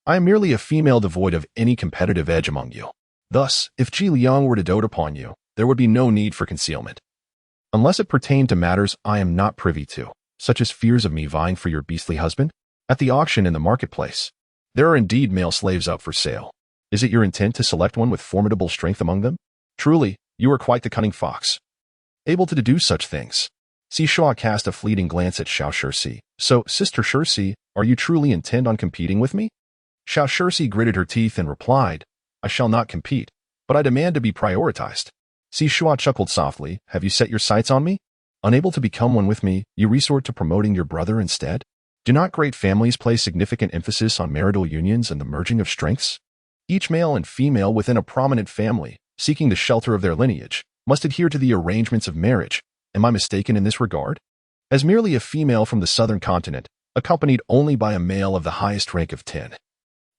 I am merely a female devoid of any competitive edge among you. Thus, if Ji Liang were to dote upon you, there would be no need for concealment. Unless it pertained to matters I am not privy to, such as fears of me vying for your beastly husband. At the auction in the marketplace, there are indeed male slaves up for sale. Is it your intent to select one with formidable strength among them? Truly, you are quite the cunning fox, able to deduce such things." Shuo cast a fleeting glance at Xiao Shixi. "So, Sister Shixi, are you truly intent on competing with me?" Xiao Shixi gritted her teeth and replied, "I shall not compete, but I demand to be prioritized." Shuo chuckled softly, "Have you set your sights on me? Unable to become one with me, you resort to promoting your brother instead? Do not great families place significant emphasis on marital unions and the merging of strengths? Each male and female within a prominent family, seeking the shelter of their lineage, must adhere to the arrangements of marriage. Am I mistaken in this regard? As merely a female from the southern continent, accompanied only by a male of the highest rank of 10,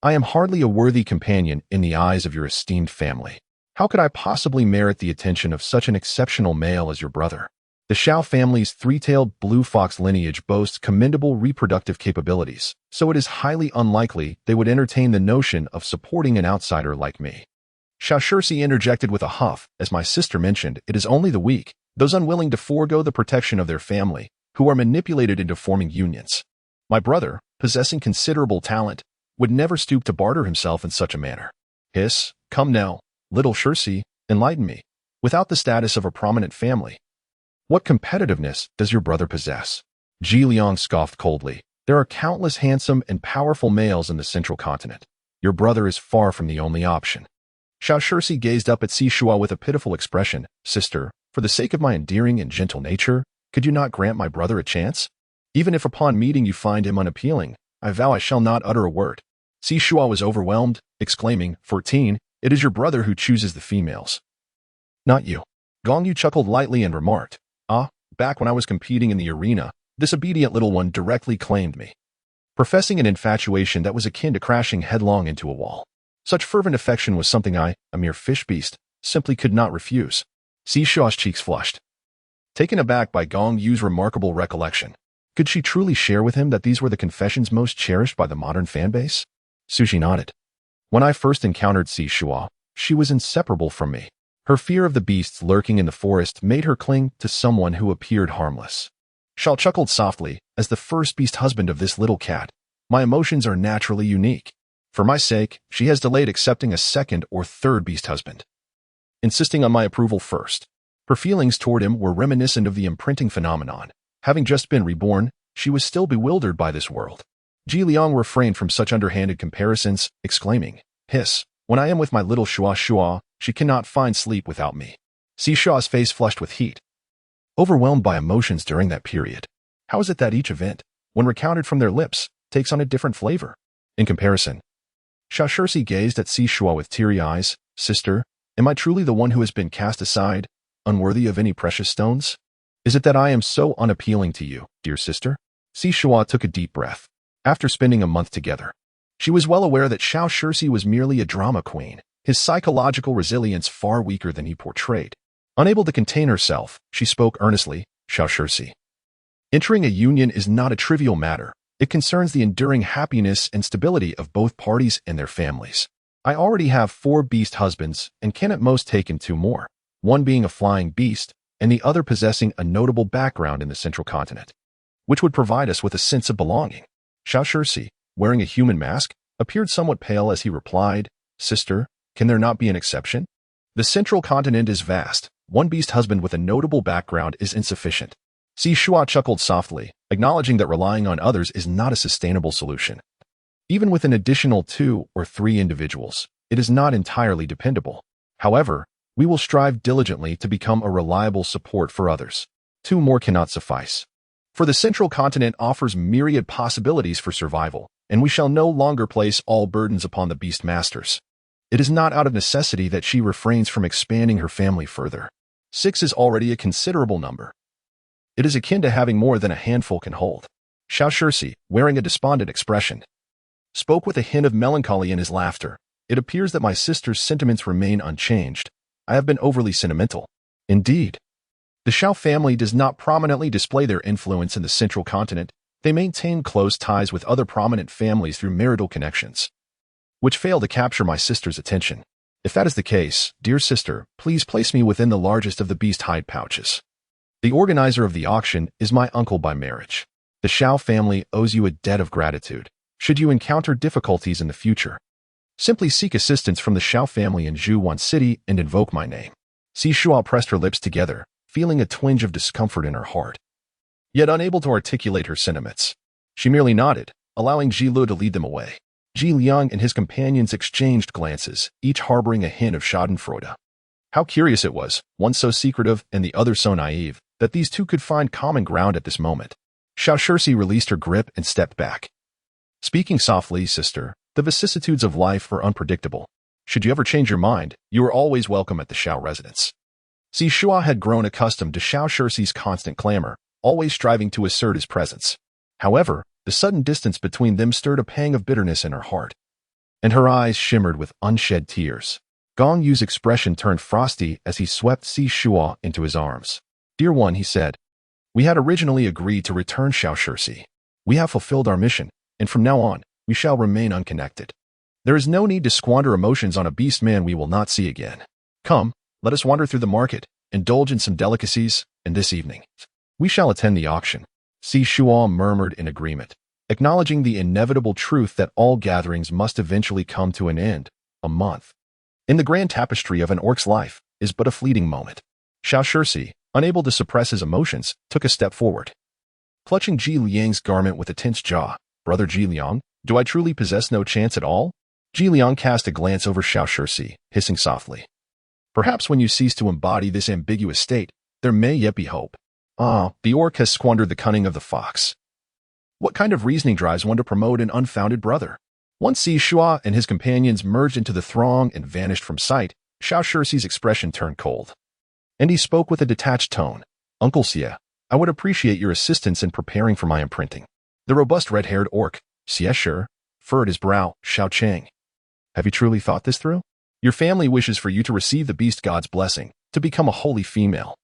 I am hardly a worthy companion in the eyes of your esteemed family. How could I possibly merit the attention of such an exceptional male as your brother? The Xiao family's three-tailed blue fox lineage boasts commendable reproductive capabilities, so it is highly unlikely they would entertain the notion of supporting an outsider like me." Xiao Shixi interjected with a huff, "As my sister mentioned, it is only the weak, those unwilling to forego the protection of their family, who are manipulated into forming unions. My brother, possessing considerable talent, would never stoop to barter himself in such a manner." "Hiss, come now, little Shixi, enlighten me. Without the status of a prominent family, what competitiveness does your brother possess? Ji Liang scoffed coldly. There are countless handsome and powerful males in the central continent. Your brother is far from the only option. Xiao Shirsi gazed up at Shuo with a pitiful expression. Sister, for the sake of my endearing and gentle nature, could you not grant my brother a chance? Even if upon meeting you find him unappealing, I vow I shall not utter a word. Shuo was overwhelmed, exclaiming, 14, it is your brother who chooses the females. Not you. Gong Yu chuckled lightly and remarked, back when I was competing in the arena, this obedient little one directly claimed me, professing an infatuation that was akin to crashing headlong into a wall. Such fervent affection was something I, a mere fish beast, simply could not refuse. Shuo's cheeks flushed. Taken aback by Gong Yu's remarkable recollection, could she truly share with him that these were the confessions most cherished by the modern fanbase? Sushi nodded. When I first encountered Shuo, she was inseparable from me. Her fear of the beasts lurking in the forest made her cling to someone who appeared harmless. Shao chuckled softly. As the first beast husband of this little cat, my emotions are naturally unique. For my sake, she has delayed accepting a second or third beast husband, insisting on my approval first. Her feelings toward him were reminiscent of the imprinting phenomenon. Having just been reborn, she was still bewildered by this world. Ji Liang refrained from such underhanded comparisons, exclaiming, hiss, when I am with my little Shuo, she cannot find sleep without me. Shuo's face flushed with heat. Overwhelmed by emotions during that period, how is it that each event, when recounted from their lips, takes on a different flavor? In comparison, Xiao Shirsi gazed at Shuo with teary eyes. Sister, am I truly the one who has been cast aside, unworthy of any precious stones? Is it that I am so unappealing to you, dear sister? Shuo took a deep breath. After spending a month together, she was well aware that Xiao Shirsi was merely a drama queen, his psychological resilience far weaker than he portrayed. Unable to contain herself, she spoke earnestly. Xiao Shirsi, entering a union is not a trivial matter. It concerns the enduring happiness and stability of both parties and their families. I already have 4 beast husbands and can at most take in 2 more, one being a flying beast and the other possessing a notable background in the central continent, which would provide us with a sense of belonging. Xiao Shirsi, wearing a human mask, appeared somewhat pale as he replied, Sister, can there not be an exception? The central continent is vast. One beast husband with a notable background is insufficient. Shuo chuckled softly, acknowledging that relying on others is not a sustainable solution. Even with an additional 2 or 3 individuals, it is not entirely dependable. However, we will strive diligently to become a reliable support for others. 2 more cannot suffice. For the central continent offers myriad possibilities for survival, and we shall no longer place all burdens upon the beast masters. It is not out of necessity that she refrains from expanding her family further. 6 is already a considerable number. It is akin to having more than a handful can hold. Xiao Shirsi, wearing a despondent expression, spoke with a hint of melancholy in his laughter. It appears that my sister's sentiments remain unchanged. I have been overly sentimental. Indeed. The Xiao family does not prominently display their influence in the central continent. They maintain close ties with other prominent families through marital connections, which fail to capture my sister's attention. If that is the case, dear sister, please place me within the largest of the beast hide pouches. The organizer of the auction is my uncle by marriage. The Xiao family owes you a debt of gratitude. Should you encounter difficulties in the future, simply seek assistance from the Xiao family in Zhuwan City and invoke my name. Shuo pressed her lips together, feeling a twinge of discomfort in her heart, yet unable to articulate her sentiments. She merely nodded, allowing Ji Lu to lead them away. Ji Liang and his companions exchanged glances, each harboring a hint of schadenfreude. How curious it was, one so secretive and the other so naive, that these 2 could find common ground at this moment. Xiao Shirsi released her grip and stepped back. Speaking softly, sister, the vicissitudes of life are unpredictable. Should you ever change your mind, you are always welcome at the Xiao residence. Shuo had grown accustomed to Xiao Shirsi's constant clamor, always striving to assert his presence. However, the sudden distance between them stirred a pang of bitterness in her heart, and her eyes shimmered with unshed tears. Gong Yu's expression turned frosty as he swept Shuo into his arms. Dear one, he said, we had originally agreed to return Xiao Shirsi. We have fulfilled our mission, and from now on, we shall remain unconnected. There is no need to squander emotions on a beast man we will not see again. Come, let us wander through the market, indulge in some delicacies, and this evening we shall attend the auction. Shuo murmured in agreement, acknowledging the inevitable truth that all gatherings must eventually come to an end. A month, in the grand tapestry of an orc's life, is but a fleeting moment. Xiao Shirsi, unable to suppress his emotions, took a step forward. clutching Ji Liang's garment with a tense jaw. Brother Ji Liang, do I truly possess no chance at all? Ji Liang cast a glance over Xiao Shirsi, hissing softly. Perhaps when you cease to embody this ambiguous state, there may yet be hope. The orc has squandered the cunning of the fox. What kind of reasoning drives one to promote an unfounded brother? Once Shuo and his companions merged into the throng and vanished from sight, Xiao Shirsi's expression turned cold. And he spoke with a detached tone. Uncle Xie, I would appreciate your assistance in preparing for my imprinting. The robust red-haired orc, Xie Shi, furrowed his brow. Xiao Cheng. Have you truly thought this through? Your family wishes for you to receive the beast god's blessing, to become a holy female.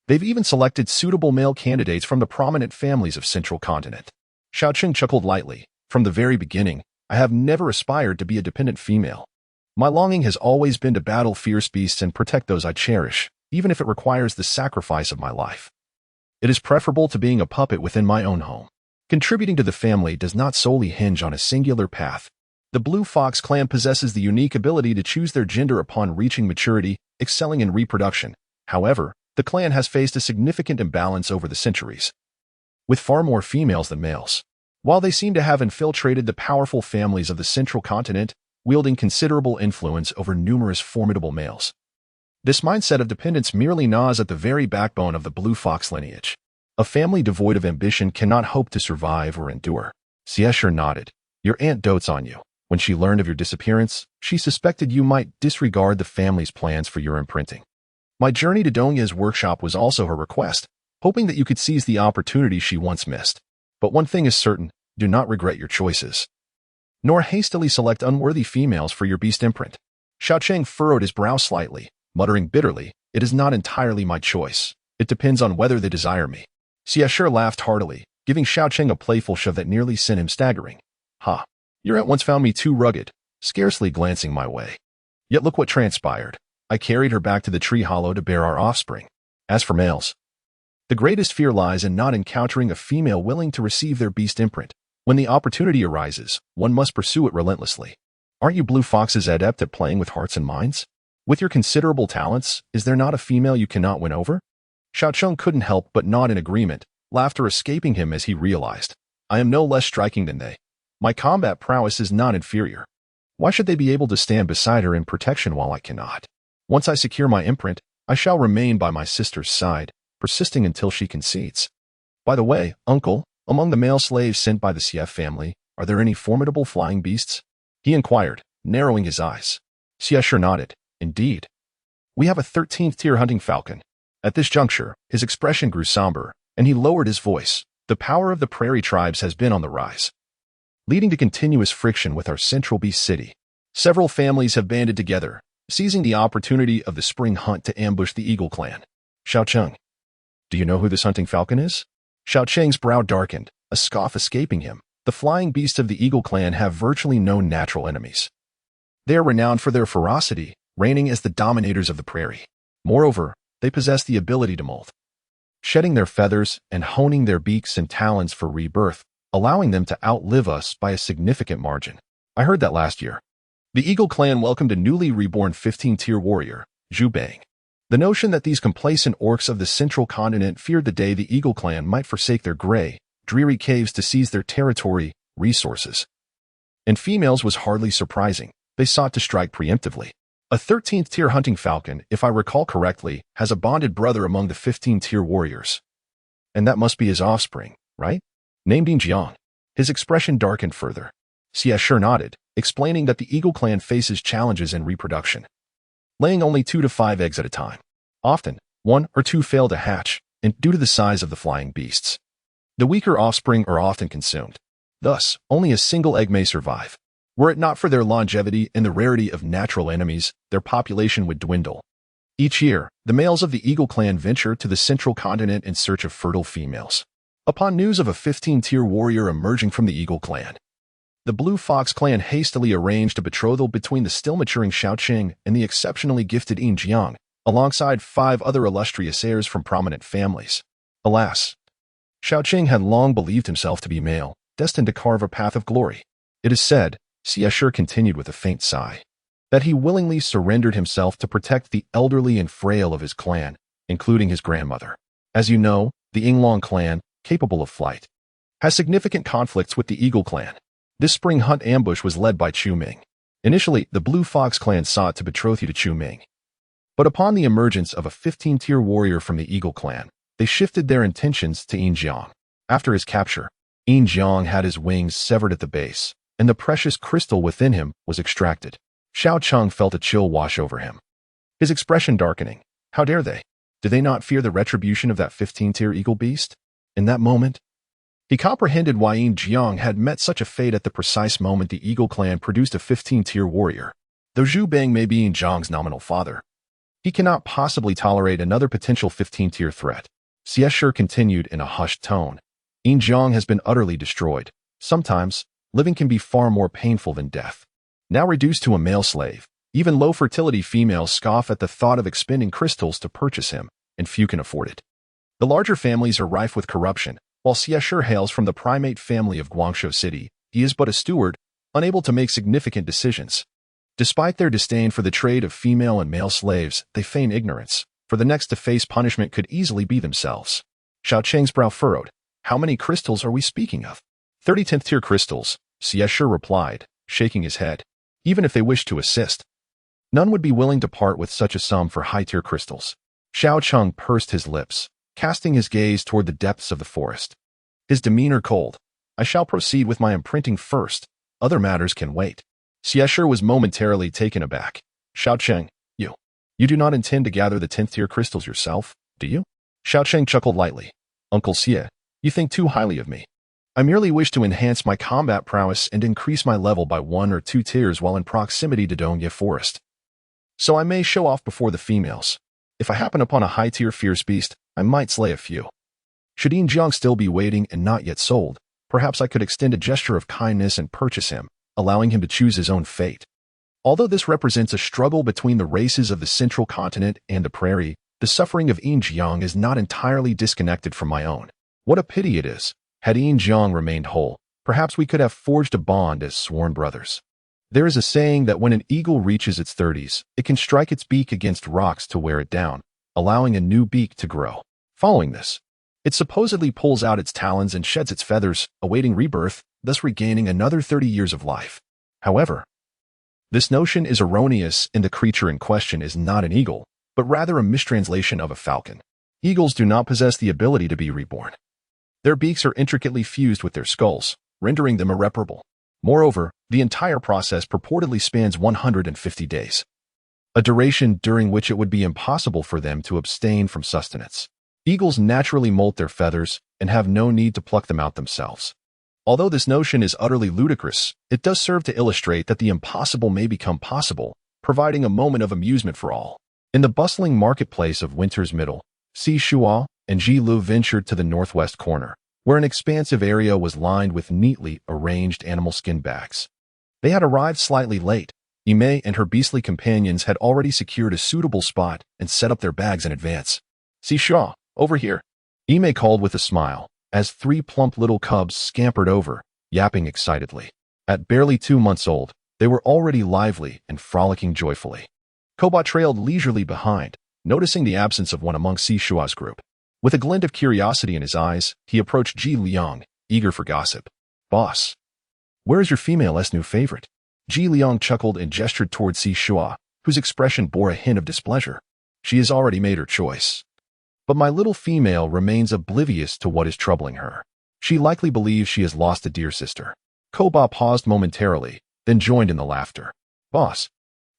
They've even selected suitable male candidates from the prominent families of Central Continent. Xiao Cheng chuckled lightly. From the very beginning, I have never aspired to be a dependent female. My longing has always been to battle fierce beasts and protect those I cherish, even if it requires the sacrifice of my life. It is preferable to being a puppet within my own home. Contributing to the family does not solely hinge on a singular path. The Blue Fox clan possesses the unique ability to choose their gender upon reaching maturity, excelling in reproduction. However, the clan has faced a significant imbalance over the centuries, with far more females than males. While they seem to have infiltrated the powerful families of the Central Continent, wielding considerable influence over numerous formidable males. This mindset of dependence merely gnaws at the very backbone of the Blue Fox lineage. A family devoid of ambition cannot hope to survive or endure. Xie Shi nodded. Your aunt dotes on you. When she learned of your disappearance, she suspected you might disregard the family's plans for your imprinting. My journey to Dongya's workshop was also her request, hoping that you could seize the opportunity she once missed. But one thing is certain, do not regret your choices, nor hastily select unworthy females for your beast imprint. Xiao Cheng furrowed his brow slightly, muttering bitterly, it is not entirely my choice. It depends on whether they desire me. Xie Shi laughed heartily, giving Xiao Cheng a playful shove that nearly sent him staggering. Ha! Your aunt once found me too rugged, scarcely glancing my way. Yet look what transpired. I carried her back to the tree hollow to bear our offspring. As for males, the greatest fear lies in not encountering a female willing to receive their beast imprint. When the opportunity arises, one must pursue it relentlessly. Aren't you Blue Foxes adept at playing with hearts and minds? With your considerable talents, is there not a female you cannot win over? Xiao Cheng couldn't help but nod in agreement, laughter escaping him as he realized. I am no less striking than they. My combat prowess is not inferior. Why should they be able to stand beside her in protection while I cannot? Once I secure my imprint, I shall remain by my sister's side, persisting until she concedes. By the way, uncle, among the male slaves sent by the Xie family, are there any formidable flying beasts? He inquired, narrowing his eyes. Xie Shi nodded. Indeed. We have a 13th-tier hunting falcon. At this juncture, his expression grew somber, and he lowered his voice. The power of the prairie tribes has been on the rise, leading to continuous friction with our central beast city. Several families have banded together, seizing the opportunity of the spring hunt to ambush the Eagle clan. Xiao Cheng. Do you know who this hunting falcon is? Xiao Cheng's brow darkened, a scoff escaping him. The flying beasts of the Eagle clan have virtually no natural enemies. They are renowned for their ferocity, reigning as the dominators of the prairie. Moreover, they possess the ability to molt, shedding their feathers and honing their beaks and talons for rebirth, allowing them to outlive us by a significant margin. I heard that last year. The Eagle clan welcomed a newly reborn 15-tier warrior, Zhu Bang. The notion that these complacent orcs of the Central Continent feared the day the Eagle clan might forsake their gray, dreary caves to seize their territory, resources, and females was hardly surprising. They sought to strike preemptively. A 13th-tier hunting falcon, if I recall correctly, has a bonded brother among the 15-tier warriors. And that must be his offspring, right? Named Jiang. His expression darkened further. Xie Shi nodded, explaining that the Eagle clan faces challenges in reproduction, laying only 2 to 5 eggs at a time. Often, 1 or 2 fail to hatch, and due to the size of the flying beasts, the weaker offspring are often consumed. Thus, only a single egg may survive. Were it not for their longevity and the rarity of natural enemies, their population would dwindle. Each year, the males of the Eagle clan venture to the Central Continent in search of fertile females. Upon news of a 15-tier warrior emerging from the Eagle clan, the Blue Fox clan hastily arranged a betrothal between the still-maturing Xiao Cheng and the exceptionally gifted Jiang, alongside 5 other illustrious heirs from prominent families. Alas, Xiao Cheng had long believed himself to be male, destined to carve a path of glory. It is said, Xie Shi continued with a faint sigh, that he willingly surrendered himself to protect the elderly and frail of his clan, including his grandmother. As you know, the Yinglong clan, capable of flight. Has significant conflicts with the Eagle clan. This spring hunt ambush was led by Chu Ming. Initially, the Blue Fox clan sought to betroth you to Chu Ming. But upon the emergence of a 15-tier warrior from the Eagle clan, they shifted their intentions to Yin Jiang. After his capture, Yin Jiang had his wings severed at the base, and the precious crystal within him was extracted. Xiao Cheng felt a chill wash over him, his expression darkening. How dare they? Do they not fear the retribution of that 15-tier eagle beast? In that moment, he comprehended why Yin Jiang had met such a fate at the precise moment the Eagle clan produced a 15-tier warrior. Though Zhu Bang may be Yin Jiang's nominal father, he cannot possibly tolerate another potential 15-tier threat. Xie continued in a hushed tone. Yin Jiang has been utterly destroyed. Sometimes, living can be far more painful than death. Now reduced to a male slave, even low-fertility females scoff at the thought of expending crystals to purchase him, and few can afford it. The larger families are rife with corruption. While Xie hails from the primate family of Guangzhou City, he is but a steward, unable to make significant decisions. Despite their disdain for the trade of female and male slaves, they feign ignorance, for the next to face punishment could easily be themselves. Xiao Cheng's brow furrowed. How many crystals are we speaking of? 30th tier crystals, Xie replied, shaking his head. Even if they wished to assist, none would be willing to part with such a sum for high-tier crystals. Xiao Cheng pursed his lips, casting his gaze toward the depths of the forest. His demeanor cold. I shall proceed with my imprinting first. Other matters can wait. Xie was momentarily taken aback. Xiao Cheng, you do not intend to gather the 10th tier crystals yourself, do you? Xiao Cheng chuckled lightly. Uncle Xie, you think too highly of me. I merely wish to enhance my combat prowess and increase my level by 1 or 2 tiers while in proximity to Dongye Forest. So I may show off before the females. If I happen upon a high-tier fierce beast, I might slay a few. Should Yin Jiang still be waiting and not yet sold, perhaps I could extend a gesture of kindness and purchase him, allowing him to choose his own fate. Although this represents a struggle between the races of the central continent and the prairie, the suffering of Yin Jiang is not entirely disconnected from my own. What a pity it is. Had Yin Jiang remained whole, perhaps we could have forged a bond as sworn brothers. There is a saying that when an eagle reaches its 30s, it can strike its beak against rocks to wear it down, allowing a new beak to grow. Following this, it supposedly pulls out its talons and sheds its feathers, awaiting rebirth, thus regaining another 30 years of life. However, this notion is erroneous, and the creature in question is not an eagle, but rather a mistranslation of a falcon. Eagles do not possess the ability to be reborn. Their beaks are intricately fused with their skulls, rendering them irreparable. Moreover, the entire process purportedly spans 150 days, a duration during which it would be impossible for them to abstain from sustenance. Eagles naturally molt their feathers and have no need to pluck them out themselves. Although this notion is utterly ludicrous, it does serve to illustrate that the impossible may become possible, providing a moment of amusement for all. In the bustling marketplace of Winter's Middle, Shuo and Ji Lu ventured to the northwest corner, where an expansive area was lined with neatly arranged animal skin bags. They had arrived slightly late. Imei and her beastly companions had already secured a suitable spot and set up their bags in advance. Shuo, over here, Imei called with a smile, as 3 plump little cubs scampered over, yapping excitedly. At barely 2 months old, they were already lively and frolicking joyfully. Koba trailed leisurely behind, noticing the absence of one among Shuo's group. With a glint of curiosity in his eyes, he approached Ji Liang, eager for gossip. Boss, where is your female's new favorite? Ji Liang chuckled and gestured toward Shuo, whose expression bore a hint of displeasure. She has already made her choice. But my little female remains oblivious to what is troubling her. She likely believes she has lost a dear sister. Koba paused momentarily, then joined in the laughter. Boss,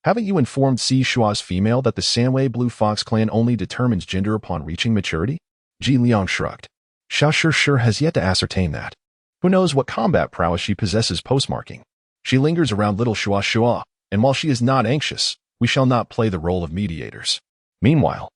haven't you informed Shuo's female that the Sanwei Blue Fox clan only determines gender upon reaching maturity? Ji Liang shrugged. Xiao sure has yet to ascertain that. Who knows what combat prowess she possesses postmarking. She lingers around little Shuo, and while she is not anxious, we shall not play the role of mediators. Meanwhile,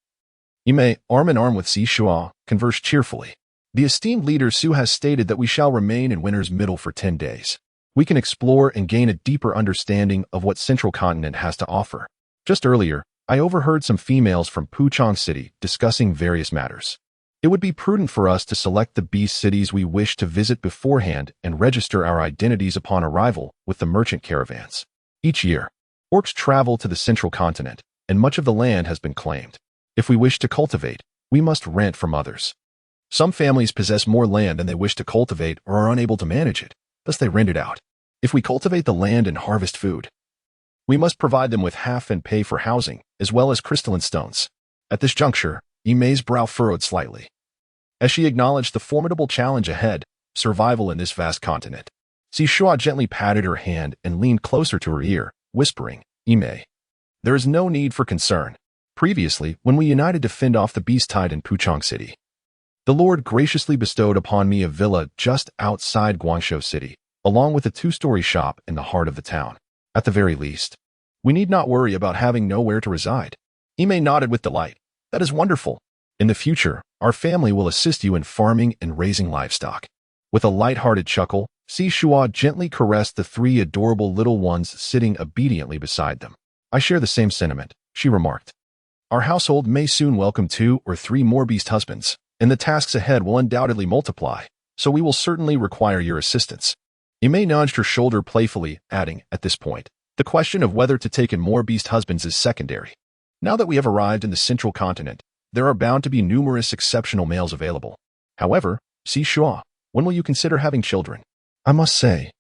Imei, arm in arm with Shuo, converse cheerfully. The esteemed leader Su has stated that we shall remain in Winter's Middle for 10 days. We can explore and gain a deeper understanding of what Central Continent has to offer. Just earlier, I overheard some females from Puchong City discussing various matters. It would be prudent for us to select the beast cities we wish to visit beforehand and register our identities upon arrival with the merchant caravans. Each year, orcs travel to the Central Continent, and much of the land has been claimed. If we wish to cultivate, we must rent from others. Some families possess more land than they wish to cultivate or are unable to manage it, thus they rent it out. If we cultivate the land and harvest food, we must provide them with half and pay for housing, as well as crystalline stones. At this juncture, Imei's brow furrowed slightly, as she acknowledged the formidable challenge ahead, survival in this vast continent. Shuo gently patted her hand and leaned closer to her ear, whispering, Imei, there is no need for concern. Previously, when we united to fend off the beast tide in Puchong City, the Lord graciously bestowed upon me a villa just outside Guangzhou City, along with a 2-story shop in the heart of the town. At the very least, we need not worry about having nowhere to reside. Imei nodded with delight. That is wonderful. In the future, our family will assist you in farming and raising livestock. With a light-hearted chuckle, Shuo gently caressed the 3 adorable little ones sitting obediently beside them. I share the same sentiment, she remarked. Our household may soon welcome 2 or 3 more beast husbands, and the tasks ahead will undoubtedly multiply, so we will certainly require your assistance. Imei nudged her shoulder playfully, adding, at this point, the question of whether to take in more beast husbands is secondary. Now that we have arrived in the central continent, there are bound to be numerous exceptional males available. However, Shuo, when will you consider having children? I must say,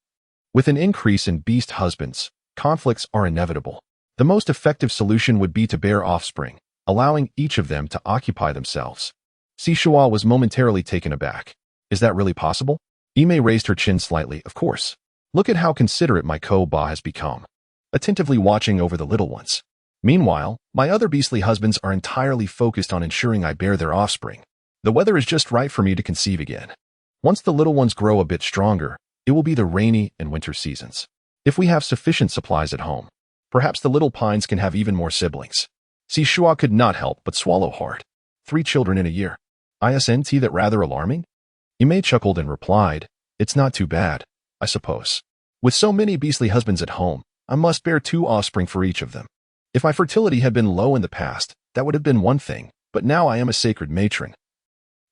with an increase in beast husbands, conflicts are inevitable. The most effective solution would be to bear offspring, allowing each of them to occupy themselves. Shuo was momentarily taken aback. Is that really possible? Imei raised her chin slightly. Of course. Look at how considerate my Ko-Ba has become, attentively watching over the little ones. Meanwhile, my other beastly husbands are entirely focused on ensuring I bear their offspring. The weather is just right for me to conceive again. Once the little ones grow a bit stronger, it will be the rainy and winter seasons. If we have sufficient supplies at home, perhaps the little pines can have even more siblings. Shuo could not help but swallow hard. 3 children in a year. Isn't that rather alarming? Imei chuckled and replied, it's not too bad, I suppose. With so many beastly husbands at home, I must bear 2 offspring for each of them. If my fertility had been low in the past, that would have been one thing, but now I am a sacred matron,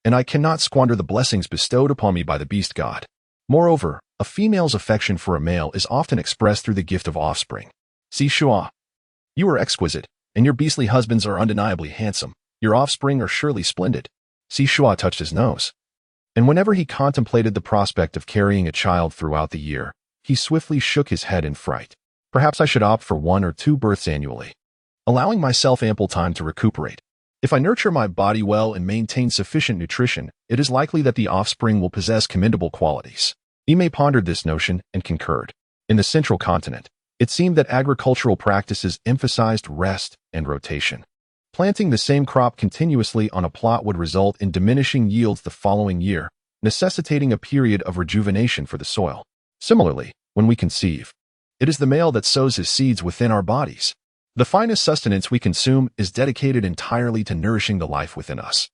and I cannot squander the blessings bestowed upon me by the beast god. Moreover, a female's affection for a male is often expressed through the gift of offspring. Shuo, you are exquisite, and your beastly husbands are undeniably handsome. Your offspring are surely splendid. Shuo touched his nose, and whenever he contemplated the prospect of carrying a child throughout the year, he swiftly shook his head in fright. Perhaps I should opt for 1 or 2 births annually, allowing myself ample time to recuperate. If I nurture my body well and maintain sufficient nutrition, it is likely that the offspring will possess commendable qualities. Imei pondered this notion and concurred. In the central continent, it seemed that agricultural practices emphasized rest and rotation. Planting the same crop continuously on a plot would result in diminishing yields the following year, necessitating a period of rejuvenation for the soil. Similarly, when we conceive, it is the male that sows his seeds within our bodies. The finest sustenance we consume is dedicated entirely to nourishing the life within us.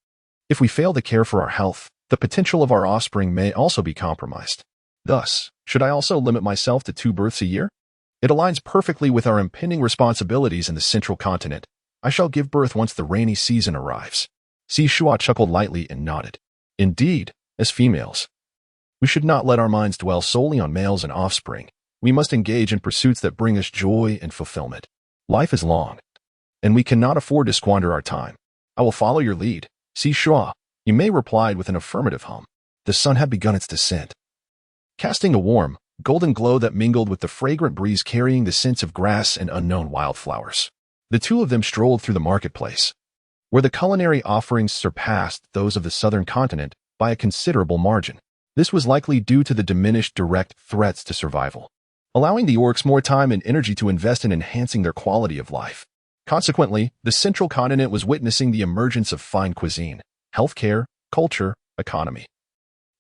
If we fail to care for our health, the potential of our offspring may also be compromised. Thus, should I also limit myself to 2 births a year? It aligns perfectly with our impending responsibilities in the central continent. I shall give birth once the rainy season arrives. Shuo chuckled lightly and nodded. Indeed, as females, we should not let our minds dwell solely on males and offspring. We must engage in pursuits that bring us joy and fulfillment. Life is long, and we cannot afford to squander our time. I will follow your lead. Shuo, Imei replied with an affirmative hum. The sun had begun its descent, casting a warm, golden glow that mingled with the fragrant breeze carrying the scents of grass and unknown wildflowers. The 2 of them strolled through the marketplace, where the culinary offerings surpassed those of the southern continent by a considerable margin. This was likely due to the diminished direct threats to survival, allowing the orcs more time and energy to invest in enhancing their quality of life. Consequently, the central continent was witnessing the emergence of fine cuisine, healthcare, culture, economy,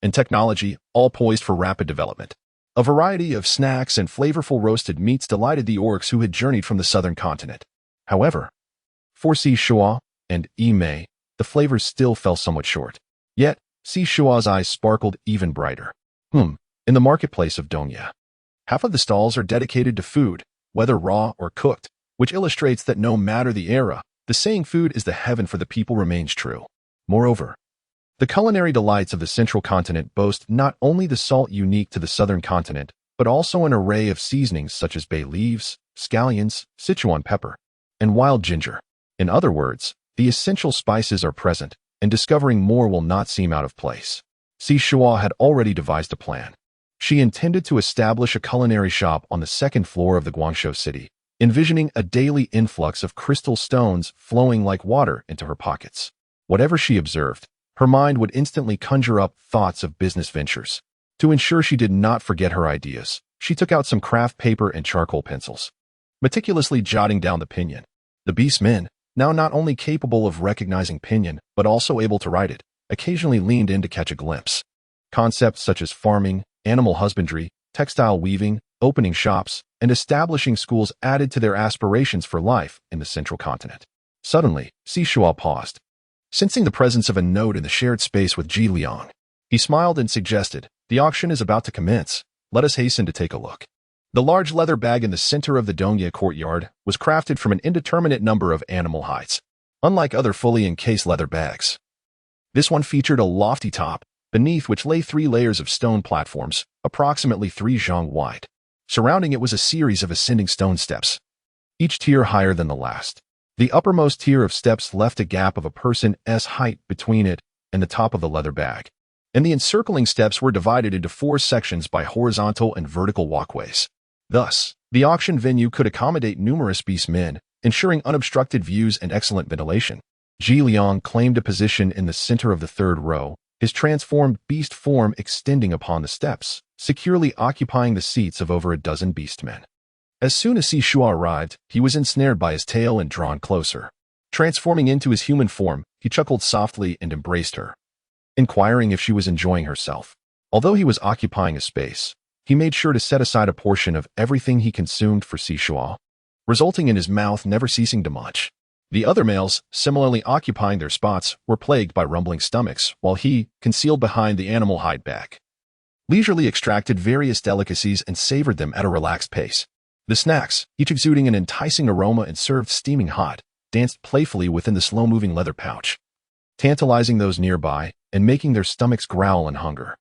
and technology, all poised for rapid development. A variety of snacks and flavorful roasted meats delighted the orcs who had journeyed from the southern continent. However, for Shuo and Imei, the flavors still fell somewhat short. Yet, Shuo's eyes sparkled even brighter. In the marketplace of Dongya, half of the stalls are dedicated to food, whether raw or cooked, which illustrates that no matter the era, the saying food is the heaven for the people remains true. Moreover, the culinary delights of the central continent boast not only the salt unique to the southern continent, but also an array of seasonings such as bay leaves, scallions, Sichuan pepper, and wild ginger. In other words, the essential spices are present, and discovering more will not seem out of place. Shuo had already devised a plan. She intended to establish a culinary shop on the second floor of the Guangzhou city, envisioning a daily influx of crystal stones flowing like water into her pockets. Whatever she observed, her mind would instantly conjure up thoughts of business ventures. To ensure she did not forget her ideas, she took out some craft paper and charcoal pencils, meticulously jotting down the pinyin. The beast men, now not only capable of recognizing pinyin, but also able to write it, occasionally leaned in to catch a glimpse. Concepts such as farming, animal husbandry, textile weaving, opening shops, and establishing schools added to their aspirations for life in the central continent. Suddenly, Shuo paused, sensing the presence of a note in the shared space with Ji Liang. He smiled and suggested, "The auction is about to commence. Let us hasten to take a look." The large leather bag in the center of the Dongye courtyard was crafted from an indeterminate number of animal hides. Unlike other fully encased leather bags, this one featured a lofty top, beneath which lay 3 layers of stone platforms, approximately 3 zhang wide. Surrounding it was a series of ascending stone steps, each tier higher than the last. The uppermost tier of steps left a gap of a person's height between it and the top of the leather bag, and the encircling steps were divided into 4 sections by horizontal and vertical walkways. Thus, the auction venue could accommodate numerous beast men, ensuring unobstructed views and excellent ventilation. Ji Liang claimed a position in the center of the 3rd row, his transformed beast form extending upon the steps, securely occupying the seats of over a dozen beastmen. As soon as Shuo arrived, he was ensnared by his tail and drawn closer. Transforming into his human form, he chuckled softly and embraced her, inquiring if she was enjoying herself. Although he was occupying a space, he made sure to set aside a portion of everything he consumed for Shuo, resulting in his mouth never ceasing to munch. The other males, similarly occupying their spots, were plagued by rumbling stomachs, while he, concealed behind the animal hide bag, leisurely extracted various delicacies and savored them at a relaxed pace. The snacks, each exuding an enticing aroma and served steaming hot, danced playfully within the slow-moving leather pouch, tantalizing those nearby and making their stomachs growl in hunger.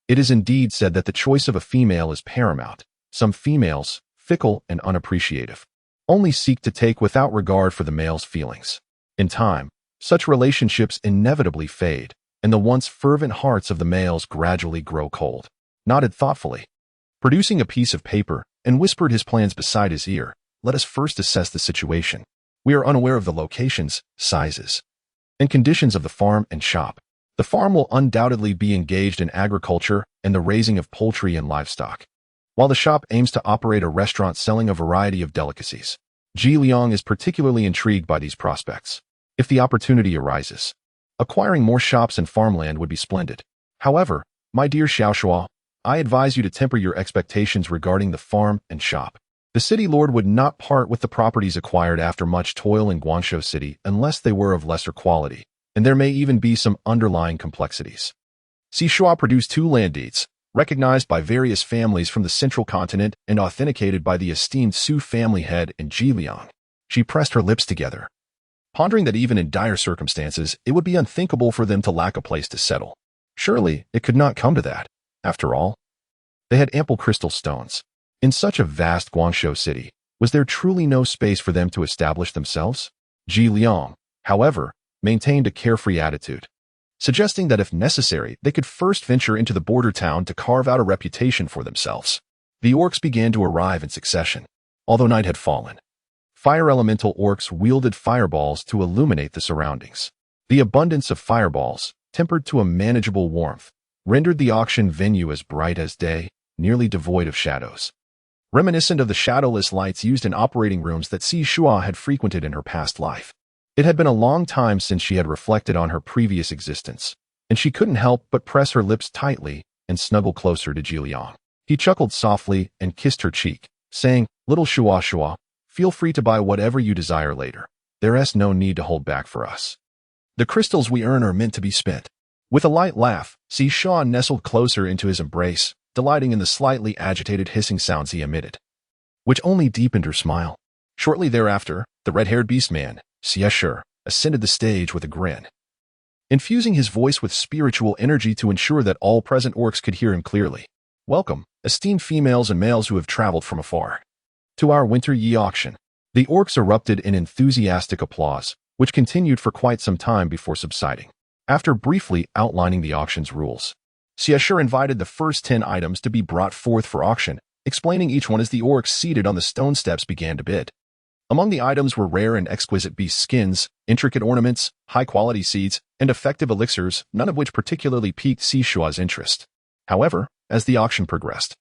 It is indeed said that the choice of a female is paramount. Some females, fickle and unappreciative, only seek to take without regard for the male's feelings. In time, such relationships inevitably fade, and the once fervent hearts of the males gradually grow cold. Nodded thoughtfully, producing a piece of paper, and whispered his plans beside his ear. "Let us first assess the situation. We are unaware of the locations, sizes, and conditions of the farm and shop. The farm will undoubtedly be engaged in agriculture and the raising of poultry and livestock, while the shop aims to operate a restaurant selling a variety of delicacies. Ji Liang is particularly intrigued by these prospects. If the opportunity arises, acquiring more shops and farmland would be splendid. However, my dear Xiaoshuo, I advise you to temper your expectations regarding the farm and shop. The city lord would not part with the properties acquired after much toil in Guangzhou City unless they were of lesser quality, and there may even be some underlying complexities." Shuo produced 2 land deeds, recognized by various families from the central continent and authenticated by the esteemed Su family head and Ji Liang. She pressed her lips together, pondering that even in dire circumstances, it would be unthinkable for them to lack a place to settle. Surely, it could not come to that. After all, they had ample crystal stones. In such a vast Guangzhou city, was there truly no space for them to establish themselves? Ji Liang, however, maintained a carefree attitude, suggesting that if necessary, they could first venture into the border town to carve out a reputation for themselves. The orcs began to arrive in succession. Although night had fallen, fire elemental orcs wielded fireballs to illuminate the surroundings. The abundance of fireballs, tempered to a manageable warmth, rendered the auction venue as bright as day, nearly devoid of shadows, reminiscent of the shadowless lights used in operating rooms that Shuo had frequented in her past life. It had been a long time since she had reflected on her previous existence, and she couldn't help but press her lips tightly and snuggle closer to Ji Liang. He chuckled softly and kissed her cheek, saying, "Little Shuo, feel free to buy whatever you desire later. There is no need to hold back for us. The crystals we earn are meant to be spent." With a light laugh, Shuo nestled closer into his embrace, delighting in the slightly agitated hissing sounds he emitted, which only deepened her smile. Shortly thereafter, the red-haired beast man, Xie, ascended the stage with a grin, infusing his voice with spiritual energy to ensure that all present orcs could hear him clearly. "Welcome, esteemed females and males who have traveled from afar, to our Winter Yi auction." The orcs erupted in enthusiastic applause, which continued for quite some time before subsiding. After briefly outlining the auction's rules, Xieshur invited the first 10 items to be brought forth for auction, explaining each one as the orcs seated on the stone steps began to bid. Among the items were rare and exquisite beast skins, intricate ornaments, high-quality seeds, and effective elixirs, none of which particularly piqued Sishua's interest. However, as the auction progressed,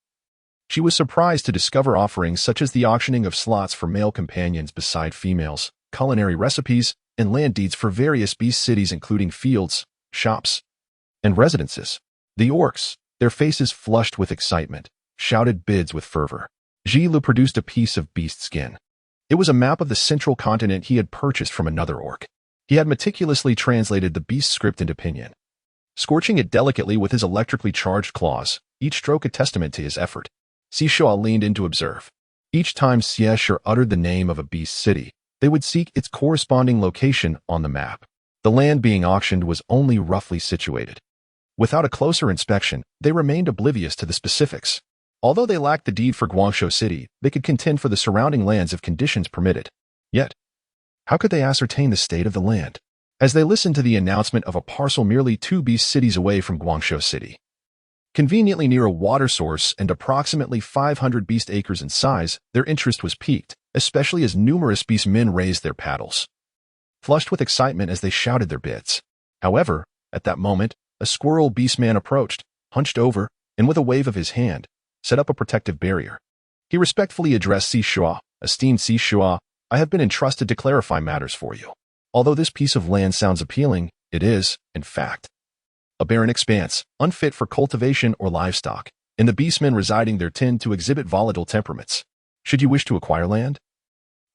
she was surprised to discover offerings such as the auctioning of slots for male companions beside females, culinary recipes, and land deeds for various beast cities including fields, shops, and residences. The orcs, their faces flushed with excitement, shouted bids with fervor. Jilu produced a piece of beast skin. It was a map of the central continent he had purchased from another orc. He had meticulously translated the beast script into pinyin, scorching it delicately with his electrically charged claws, each stroke a testament to his effort. Sishuo leaned in to observe. Each time Xieshur uttered the name of a beast city, they would seek its corresponding location on the map. The land being auctioned was only roughly situated. Without a closer inspection, they remained oblivious to the specifics. Although they lacked the deed for Guangzhou City, they could contend for the surrounding lands if conditions permitted. Yet, how could they ascertain the state of the land? As they listened to the announcement of a parcel merely 2 beast cities away from Guangzhou City, conveniently near a water source and approximately 500 beast acres in size, their interest was piqued, especially as numerous beast men raised their paddles, flushed with excitement as they shouted their bids. However, at that moment, a squirrel beastman approached, hunched over, and with a wave of his hand, set up a protective barrier. He respectfully addressed Sishuo. Esteemed Sishuo, I have been entrusted to clarify matters for you. Although this piece of land sounds appealing, it is, in fact, a barren expanse, unfit for cultivation or livestock, and the beastmen residing there tend to exhibit volatile temperaments. Should you wish to acquire land,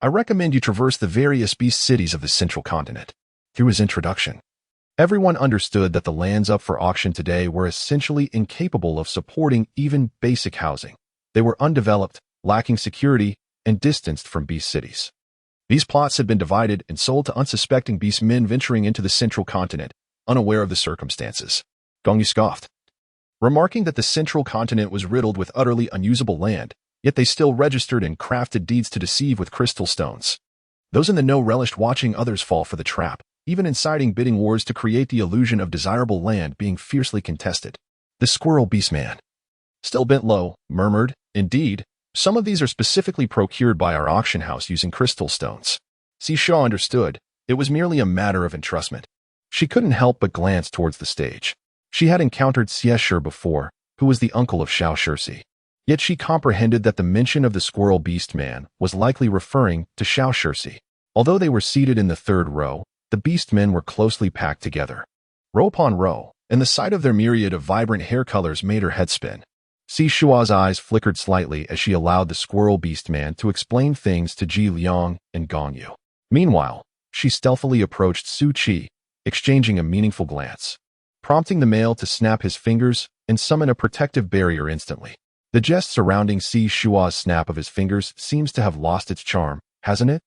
I recommend you traverse the various beast cities of the central continent. Through his introduction, everyone understood that the lands up for auction today were essentially incapable of supporting even basic housing. They were undeveloped, lacking security, and distanced from beast cities. These plots had been divided and sold to unsuspecting beast men venturing into the central continent, unaware of the circumstances. Gongyu scoffed, remarking that the central continent was riddled with utterly unusable land, yet they still registered and crafted deeds to deceive with crystal stones. Those in the know relished watching others fall for the trap, even inciting bidding wars to create the illusion of desirable land being fiercely contested. The squirrel beastman, still bent low, murmured, indeed, some of these are specifically procured by our auction house using crystal stones. Sishuo understood, it was merely a matter of entrustment. She couldn't help but glance towards the stage. She had encountered Xieshur before, who was the uncle of Xiao Shursi. Yet she comprehended that the mention of the squirrel beast man was likely referring to Xiao Shursi. Although they were seated in the third row, the beast men were closely packed together, row upon row, and the sight of their myriad of vibrant hair colors made her head spin. Sishua's eyes flickered slightly as she allowed the squirrel beast man to explain things to Ji Liang and Gongyu. Meanwhile, she stealthily approached Su Qi, exchanging a meaningful glance, prompting the male to snap his fingers and summon a protective barrier instantly. The jest surrounding Sishua's snap of his fingers seems to have lost its charm, hasn't it?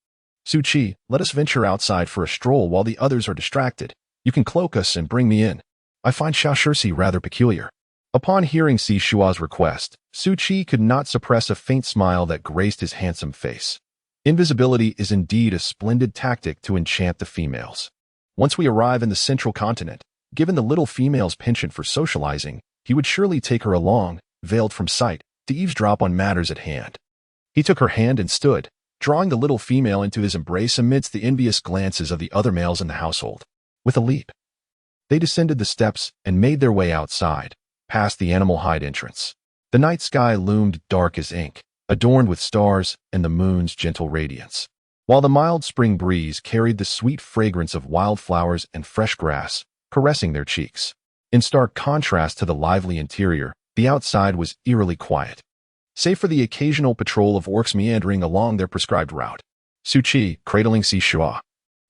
Su Qi, let us venture outside for a stroll while the others are distracted. You can cloak us and bring me in. I find Xiao Shursi rather peculiar. Upon hearing Sishua's request, Su Qi could not suppress a faint smile that graced his handsome face. Invisibility is indeed a splendid tactic to enchant the females. Once we arrive in the central continent, given the little female's penchant for socializing, he would surely take her along, veiled from sight, to eavesdrop on matters at hand. He took her hand and stood, drawing the little female into his embrace amidst the envious glances of the other males in the household. With a leap, they descended the steps and made their way outside, past the animal hide entrance. The night sky loomed dark as ink, adorned with stars and the moon's gentle radiance, while the mild spring breeze carried the sweet fragrance of wildflowers and fresh grass, caressing their cheeks. In stark contrast to the lively interior, the outside was eerily quiet, save for the occasional patrol of orcs meandering along their prescribed route. Su Qi, cradling Sishuo,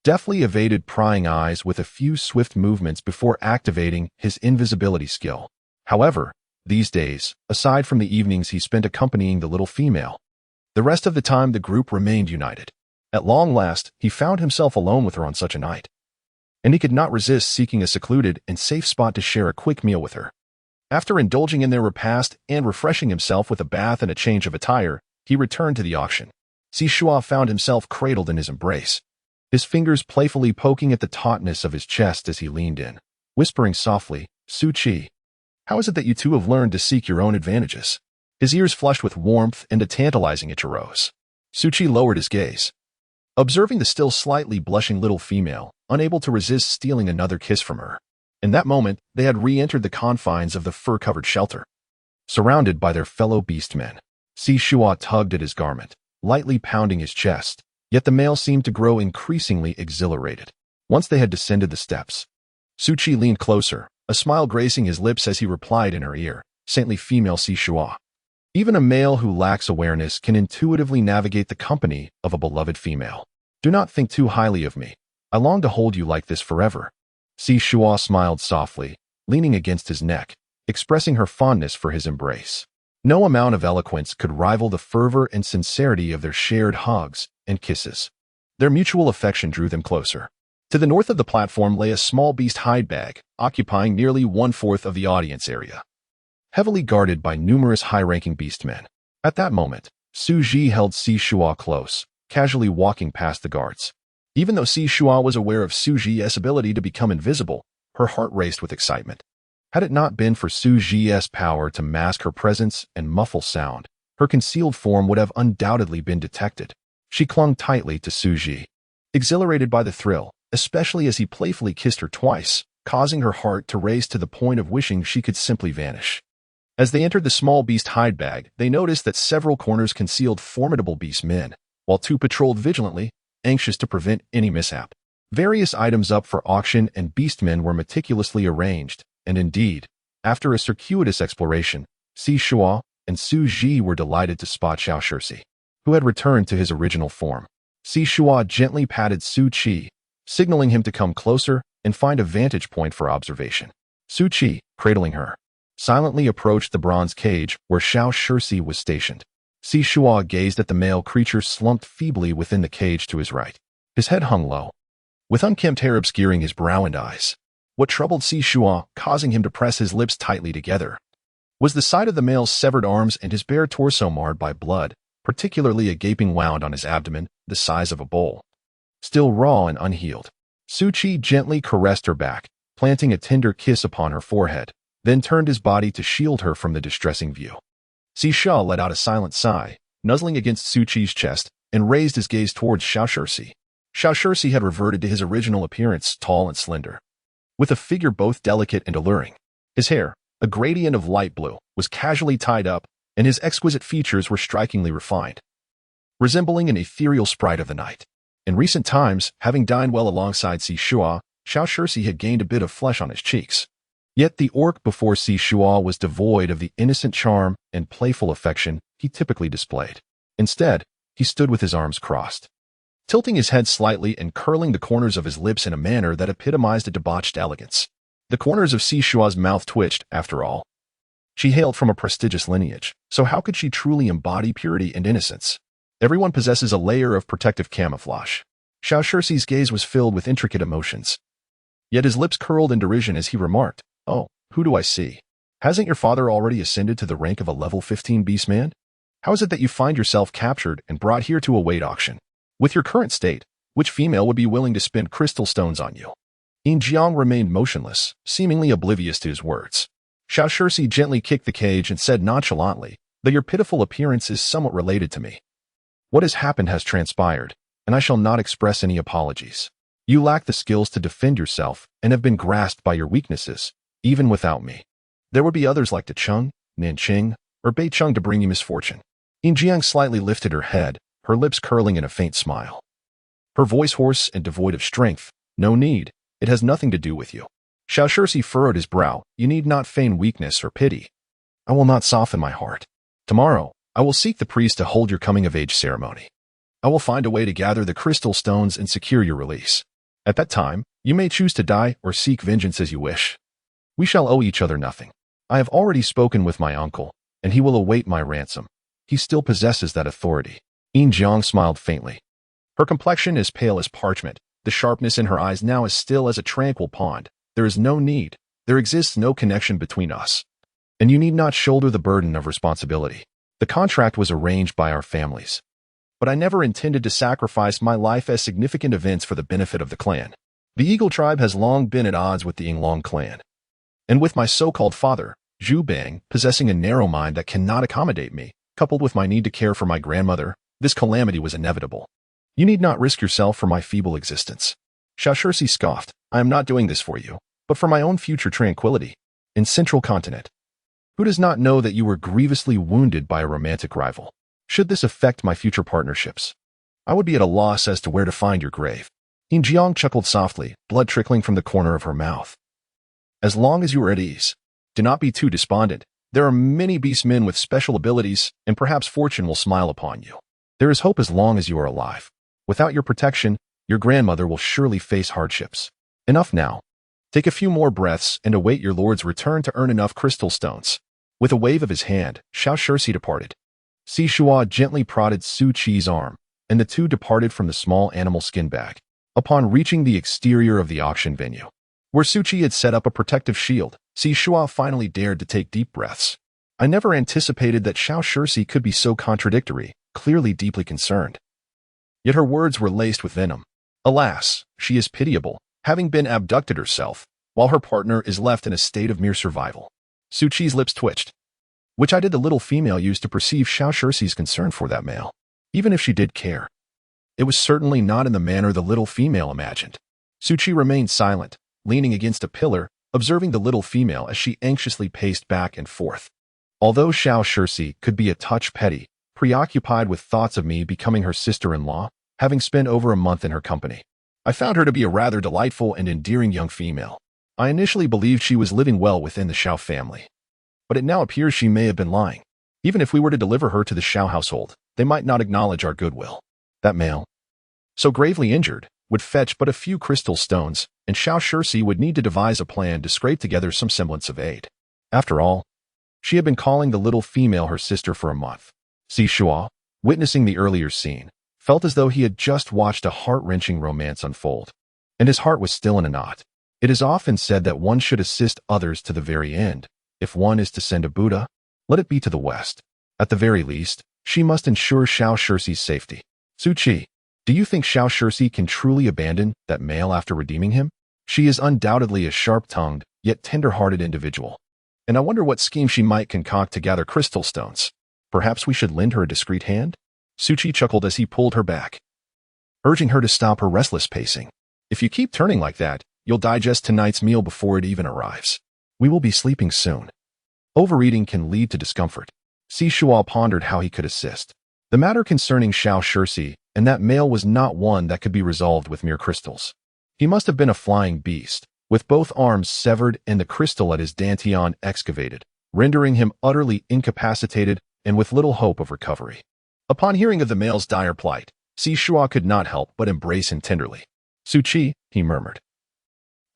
deftly evaded prying eyes with a few swift movements before activating his invisibility skill. However, these days, aside from the evenings he spent accompanying the little female, the rest of the time the group remained united. At long last, he found himself alone with her on such a night, and he could not resist seeking a secluded and safe spot to share a quick meal with her. After indulging in their repast and refreshing himself with a bath and a change of attire, he returned to the auction. Sishuo found himself cradled in his embrace. his fingers playfully poking at the tautness of his chest as he leaned in, whispering softly, "Su-Chi, how is it that you two have learned to seek your own advantages?" His ears flushed with warmth and a tantalizing itch arose. Su-Chi lowered his gaze, observing the still slightly blushing little female, unable to resist stealing another kiss from her. In that moment, they had re-entered the confines of the fur-covered shelter. Surrounded by their fellow beastmen, Shuo tugged at his garment, lightly pounding his chest, yet the male seemed to grow increasingly exhilarated. Once they had descended the steps, Su-Chi leaned closer, a smile gracing his lips as he replied in her ear, "Saintly female Shuo. Even a male who lacks awareness can intuitively navigate the company of a beloved female. Do not think too highly of me. I long to hold you like this forever." Shuo smiled softly, leaning against his neck, expressing her fondness for his embrace. No amount of eloquence could rival the fervor and sincerity of their shared hugs and kisses. Their mutual affection drew them closer. To the north of the platform lay a small beast hide bag, occupying nearly 1/4 of the audience area, heavily guarded by numerous high-ranking beastmen. At that moment, Su-Ji held Shuo close, casually walking past the guards. Even though Shuo was aware of Su-Ji's ability to become invisible, her heart raced with excitement. Had it not been for Su-Ji's power to mask her presence and muffle sound, her concealed form would have undoubtedly been detected. She clung tightly to Su-Ji, exhilarated by the thrill, especially as he playfully kissed her twice, causing her heart to race to the point of wishing she could simply vanish. As they entered the small beast hide bag, they noticed that several corners concealed formidable beast men, while two patrolled vigilantly, anxious to prevent any mishap. Various items up for auction and beastmen were meticulously arranged, and indeed, after a circuitous exploration, Shuo and Su-Ji were delighted to spot Xiao Shirsi, who had returned to his original form. Shuo gently patted Su-Chi, signaling him to come closer and find a vantage point for observation. Su-Chi, cradling her, silently approached the bronze cage where Xiao Shirsi was stationed. Shuo gazed at the male creature slumped feebly within the cage to his right. His head hung low, with unkempt hair obscuring his brow and eyes. What troubled Shuo, causing him to press his lips tightly together, was the sight of the male's severed arms and his bare torso marred by blood, particularly a gaping wound on his abdomen, the size of a bowl, still raw and unhealed. Su-Chi gently caressed her back, planting a tender kiss upon her forehead, then turned his body to shield her from the distressing view. Shuo let out a silent sigh, nuzzling against Su-Chi's chest, and raised his gaze towards Xiao Shirsi. Xiao Shirsi had reverted to his original appearance, tall and slender, with a figure both delicate and alluring. His hair, a gradient of light blue, was casually tied up, and his exquisite features were strikingly refined, resembling an ethereal sprite of the night. In recent times, having dined well alongside Shuo, Xiao Shirsi had gained a bit of flesh on his cheeks. Yet the orc before Shuo was devoid of the innocent charm and playful affection he typically displayed. Instead, he stood with his arms crossed, tilting his head slightly and curling the corners of his lips in a manner that epitomized a debauched elegance. The corners of Shuo's mouth twitched, after all. She hailed from a prestigious lineage, so how could she truly embody purity and innocence? Everyone possesses a layer of protective camouflage. Xiao Shirsi's gaze was filled with intricate emotions. Yet his lips curled in derision as he remarked, "Oh, who do I see? Hasn't your father already ascended to the rank of a level 15 beastman? How is it that you find yourself captured and brought here to await auction? With your current state, which female would be willing to spend crystal stones on you?" Yin Jiang remained motionless, seemingly oblivious to his words. Xiao Shirsi gently kicked the cage and said nonchalantly, "Though your pitiful appearance is somewhat related to me. What has happened has transpired, and I shall not express any apologies. You lack the skills to defend yourself and have been grasped by your weaknesses, even without me. There would be others like Cheng, Nanqing, or Bei Cheng to bring you misfortune." Yin Jiang slightly lifted her head, her lips curling in a faint smile. Her voice hoarse and devoid of strength. "No need. It has nothing to do with you." Xiao Shirsi furrowed his brow. "You need not feign weakness or pity. I will not soften my heart. Tomorrow, I will seek the priest to hold your coming-of-age ceremony. I will find a way to gather the crystal stones and secure your release. At that time, you may choose to die or seek vengeance as you wish. We shall owe each other nothing. I have already spoken with my uncle, and he will await my ransom. He still possesses that authority." Yin Jiang smiled faintly. Her complexion is pale as parchment, the sharpness in her eyes now as still as a tranquil pond. "There is no need. There exists no connection between us. And you need not shoulder the burden of responsibility. The contract was arranged by our families. but I never intended to sacrifice my life as significant events for the benefit of the clan. The Eagle tribe has long been at odds with the Yinglong clan. And with my so-called father, Zhu Bang, possessing a narrow mind that cannot accommodate me, coupled with my need to care for my grandmother, this calamity was inevitable. You need not risk yourself for my feeble existence. Xiao Shirsi scoffed. I am not doing this for you, but for my own future tranquility. In Central Continent, who does not know that you were grievously wounded by a romantic rival? Should this affect my future partnerships, I would be at a loss as to where to find your grave. Yin Jiang chuckled softly, blood trickling from the corner of her mouth. As long as you are at ease, do not be too despondent. There are many beast men with special abilities, and perhaps fortune will smile upon you. There is hope as long as you are alive. Without your protection, your grandmother will surely face hardships. Enough now. Take a few more breaths and await your lord's return to earn enough crystal stones. With a wave of his hand, Xiao Shirsi departed. Shuo gently prodded Su Qi's arm, and the two departed from the small animal skin bag. Upon reaching the exterior of the auction venue, where Su Qi had set up a protective shield, Shuo finally dared to take deep breaths. I never anticipated that Xiao Shirsi could be so contradictory, clearly deeply concerned. Yet her words were laced with venom. Alas, she is pitiable, having been abducted herself, while her partner is left in a state of mere survival. Su Qi's lips twitched. Which I did the little female use to perceive Xiao Shirsi's concern for that male, even if she did care. It was certainly not in the manner the little female imagined. Su Qi remained silent, leaning against a pillar, observing the little female as she anxiously paced back and forth. Although Xiao Shirsi could be a touch petty, preoccupied with thoughts of me becoming her sister-in-law, having spent over a month in her company, I found her to be a rather delightful and endearing young female. I initially believed she was living well within the Xiao family, but it now appears she may have been lying. Even if we were to deliver her to the Xiao household, they might not acknowledge our goodwill. That male, so gravely injured, would fetch but a few crystal stones, and Xiao Shirsi would need to devise a plan to scrape together some semblance of aid. After all, she had been calling the little female her sister for a month. Shuo, witnessing the earlier scene, felt as though he had just watched a heart-wrenching romance unfold, and his heart was still in a knot. It is often said that one should assist others to the very end. If one is to send a Buddha, let it be to the West. At the very least, she must ensure Xiao Shirsi's safety. Su Qi, do you think Xiao Shirsi can truly abandon that male after redeeming him? She is undoubtedly a sharp-tongued, yet tender-hearted individual, and I wonder what scheme she might concoct to gather crystal stones. Perhaps we should lend her a discreet hand? Su Qi chuckled as he pulled her back, urging her to stop her restless pacing. If you keep turning like that, you'll digest tonight's meal before it even arrives. We will be sleeping soon. Overeating can lead to discomfort. Shuo pondered how he could assist. The matter concerning Xiao Shirsi and that male was not one that could be resolved with mere crystals. He must have been a flying beast, with both arms severed and the crystal at his dantian excavated, rendering him utterly incapacitated and with little hope of recovery. Upon hearing of the male's dire plight, Shuo could not help but embrace him tenderly. Su Qi, he murmured,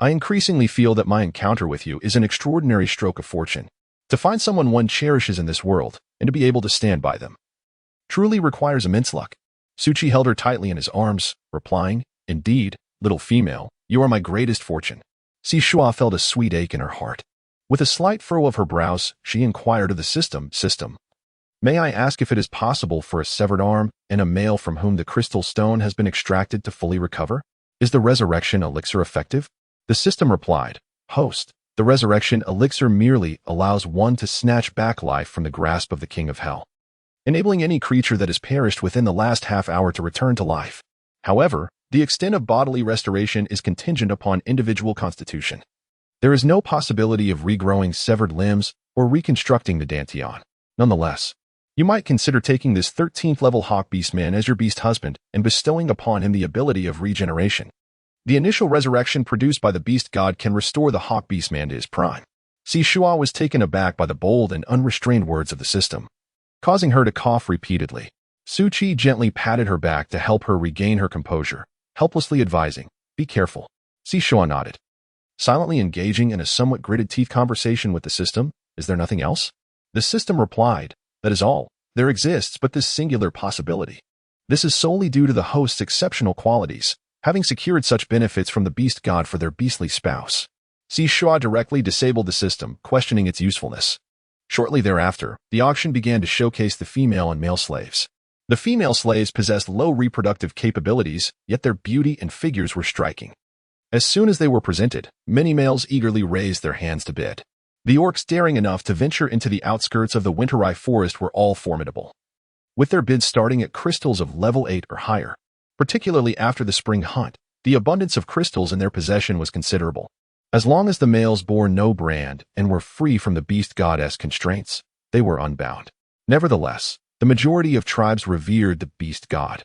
I increasingly feel that my encounter with you is an extraordinary stroke of fortune. To find someone one cherishes in this world, and to be able to stand by them, truly requires immense luck. Su Qi held her tightly in his arms, replying, Indeed, little female, you are my greatest fortune. Shuo felt a sweet ache in her heart. With a slight furrow of her brows, she inquired of the system, May I ask if it is possible for a severed arm and a male from whom the crystal stone has been extracted to fully recover? Is the resurrection elixir effective? The system replied, Host, the resurrection elixir merely allows one to snatch back life from the grasp of the King of Hell, enabling any creature that has perished within the last half hour to return to life. However, the extent of bodily restoration is contingent upon individual constitution. There is no possibility of regrowing severed limbs or reconstructing the dantian. Nonetheless, you might consider taking this 13th level Hawk Beastman as your beast husband and bestowing upon him the ability of regeneration. The initial resurrection produced by the beast god can restore the Hawk Beastman to his prime. Shuo was taken aback by the bold and unrestrained words of the system, causing her to cough repeatedly. Su Qi gently patted her back to help her regain her composure, helplessly advising, Be careful. Shuo nodded, silently engaging in a somewhat gritted teeth conversation with the system. Is there nothing else? The system replied, That is all. There exists but this singular possibility. This is solely due to the host's exceptional qualities, having secured such benefits from the beast god for their beastly spouse. Shuo directly disabled the system, questioning its usefulness. Shortly thereafter, the auction began to showcase the female and male slaves. The female slaves possessed low reproductive capabilities, yet their beauty and figures were striking. As soon as they were presented, many males eagerly raised their hands to bid. The orcs daring enough to venture into the outskirts of the wintery forest were all formidable, with their bids starting at crystals of level 8 or higher. Particularly after the spring hunt, the abundance of crystals in their possession was considerable. As long as the males bore no brand and were free from the beast goddess constraints, they were unbound. Nevertheless, the majority of tribes revered the beast god,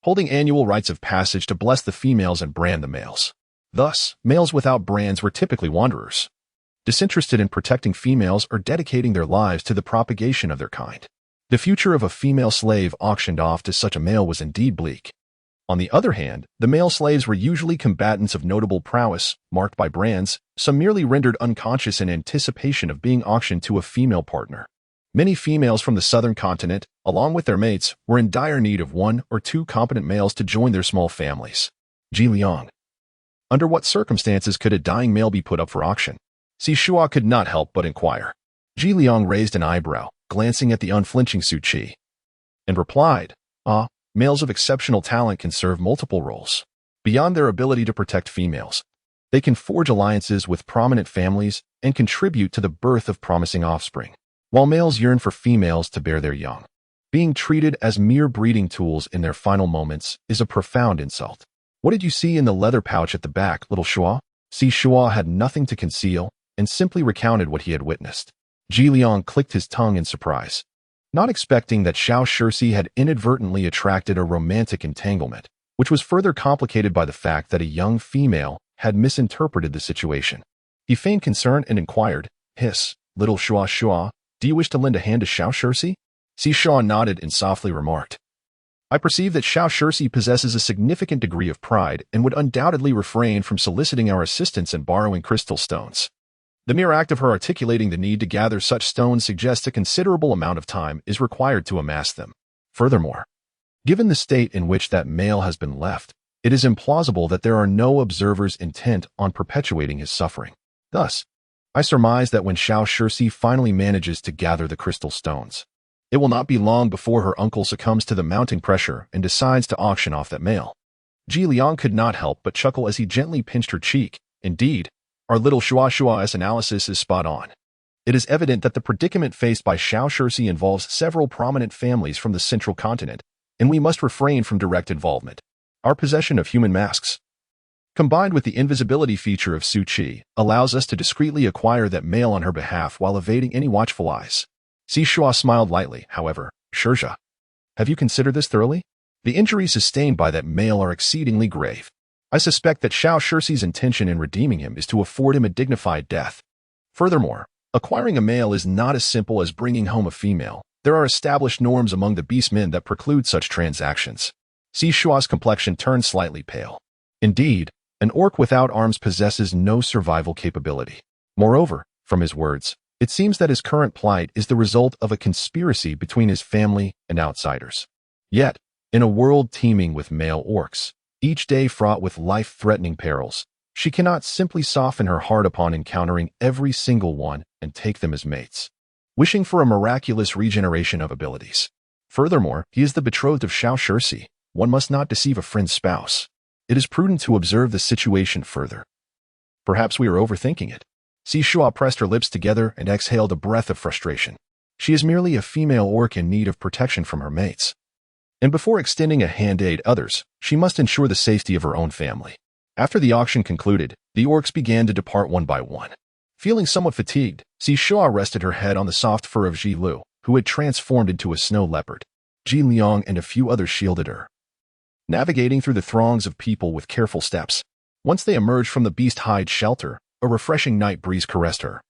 holding annual rites of passage to bless the females and brand the males. Thus, males without brands were typically wanderers, disinterested in protecting females or dedicating their lives to the propagation of their kind. The future of a female slave auctioned off to such a male was indeed bleak. On the other hand, the male slaves were usually combatants of notable prowess, marked by brands, some merely rendered unconscious in anticipation of being auctioned to a female partner. Many females from the southern continent, along with their mates, were in dire need of 1 or 2 competent males to join their small families. Ji Liang. Under what circumstances could a dying male be put up for auction? Shuo could not help but inquire. Ji Liang raised an eyebrow, glancing at the unflinching Su Qi, and replied, males of exceptional talent can serve multiple roles. Beyond their ability to protect females, they can forge alliances with prominent families and contribute to the birth of promising offspring, while males yearn for females to bear their young. Being treated as mere breeding tools in their final moments is a profound insult. What did you see in the leather pouch at the back, little Shuo? Shuo had nothing to conceal and simply recounted what he had witnessed. Ji Liang clicked his tongue in surprise, not expecting that Xiao Shirsi had inadvertently attracted a romantic entanglement, which was further complicated by the fact that a young female had misinterpreted the situation. He feigned concern and inquired, little Shuo, do you wish to lend a hand to Xiao Shirsi? Shuo nodded and softly remarked, I perceive that Xiao Shirsi possesses a significant degree of pride and would undoubtedly refrain from soliciting our assistance in borrowing crystal stones. The mere act of her articulating the need to gather such stones suggests a considerable amount of time is required to amass them. Furthermore, given the state in which that male has been left, it is implausible that there are no observers intent on perpetuating his suffering. Thus, I surmise that when Xiao Shirsi finally manages to gather the crystal stones, it will not be long before her uncle succumbs to the mounting pressure and decides to auction off that male. Ji Liang could not help but chuckle as he gently pinched her cheek. Indeed, our little Shuo's analysis is spot on. It is evident that the predicament faced by Xiao Shirsi involves several prominent families from the central continent, and we must refrain from direct involvement. Our possession of human masks, combined with the invisibility feature of Su Qi, allows us to discreetly acquire that male on her behalf while evading any watchful eyes. Shuo smiled lightly, however. Shirja, have you considered this thoroughly? The injuries sustained by that male are exceedingly grave. I suspect that Xiao Shirsi's intention in redeeming him is to afford him a dignified death. Furthermore, acquiring a male is not as simple as bringing home a female. There are established norms among the beastmen that preclude such transactions. Shuo's complexion turned slightly pale. Indeed, an orc without arms possesses no survival capability. Moreover, from his words, it seems that his current plight is the result of a conspiracy between his family and outsiders. Yet, in a world teeming with male orcs, each day fraught with life-threatening perils, she cannot simply soften her heart upon encountering every single one and take them as mates, wishing for a miraculous regeneration of abilities. Furthermore, he is the betrothed of Xiao Shirsi. One must not deceive a friend's spouse. It is prudent to observe the situation further. Perhaps we are overthinking it. Shuo pressed her lips together and exhaled a breath of frustration. She is merely a female orc in need of protection from her mates. And before extending a hand to aid others, she must ensure the safety of her own family. After the auction concluded, the orcs began to depart one by one. Feeling somewhat fatigued, Shuo rested her head on the soft fur of Ji Lu, who had transformed into a snow leopard. Ji Liang and a few others shielded her, navigating through the throngs of people with careful steps. Once they emerged from the beast-hide shelter, a refreshing night breeze caressed her,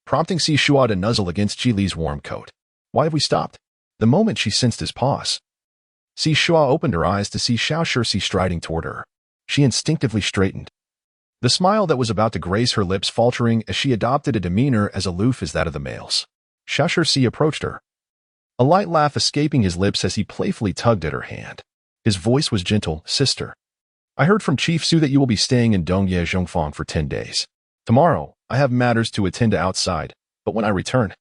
prompting Shuo to nuzzle against Ji Li's warm coat. Why have we stopped? The moment she sensed his pause, Shuo opened her eyes to see Xiao Shirsi striding toward her. She instinctively straightened, the smile that was about to grace her lips faltering as she adopted a demeanor as aloof as that of the males. Xiao Shirsi approached her, a light laugh escaping his lips as he playfully tugged at her hand. His voice was gentle. Sister, I heard from Chief Su that you will be staying in Dongye Zhongfang for 10 days. Tomorrow, I have matters to attend to outside, but when I return,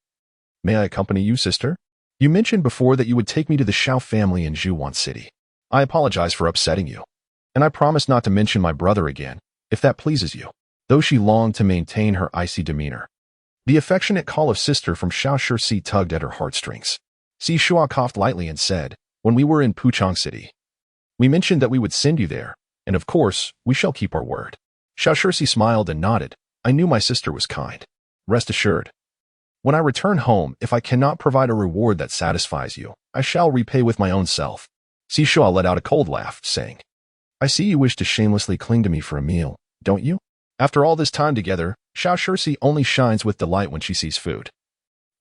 may I accompany you, sister? You mentioned before that you would take me to the Shuo family in Zhuwan City. I apologize for upsetting you. And I promise not to mention my brother again, if that pleases you. Though she longed to maintain her icy demeanor. The affectionate call of sister from Xiao Shisi tugged at her heartstrings. Si Shuo coughed lightly and said, when we were in Puchang City, we mentioned that we would send you there, and of course, we shall keep our word. Xiao Shisi smiled and nodded. I knew my sister was kind. Rest assured. When I return home, if I cannot provide a reward that satisfies you, I shall repay with my own self. Si Shuo let out a cold laugh, saying, I see you wish to shamelessly cling to me for a meal, don't you? After all this time together, Xiao Shisi only shines with delight when she sees food.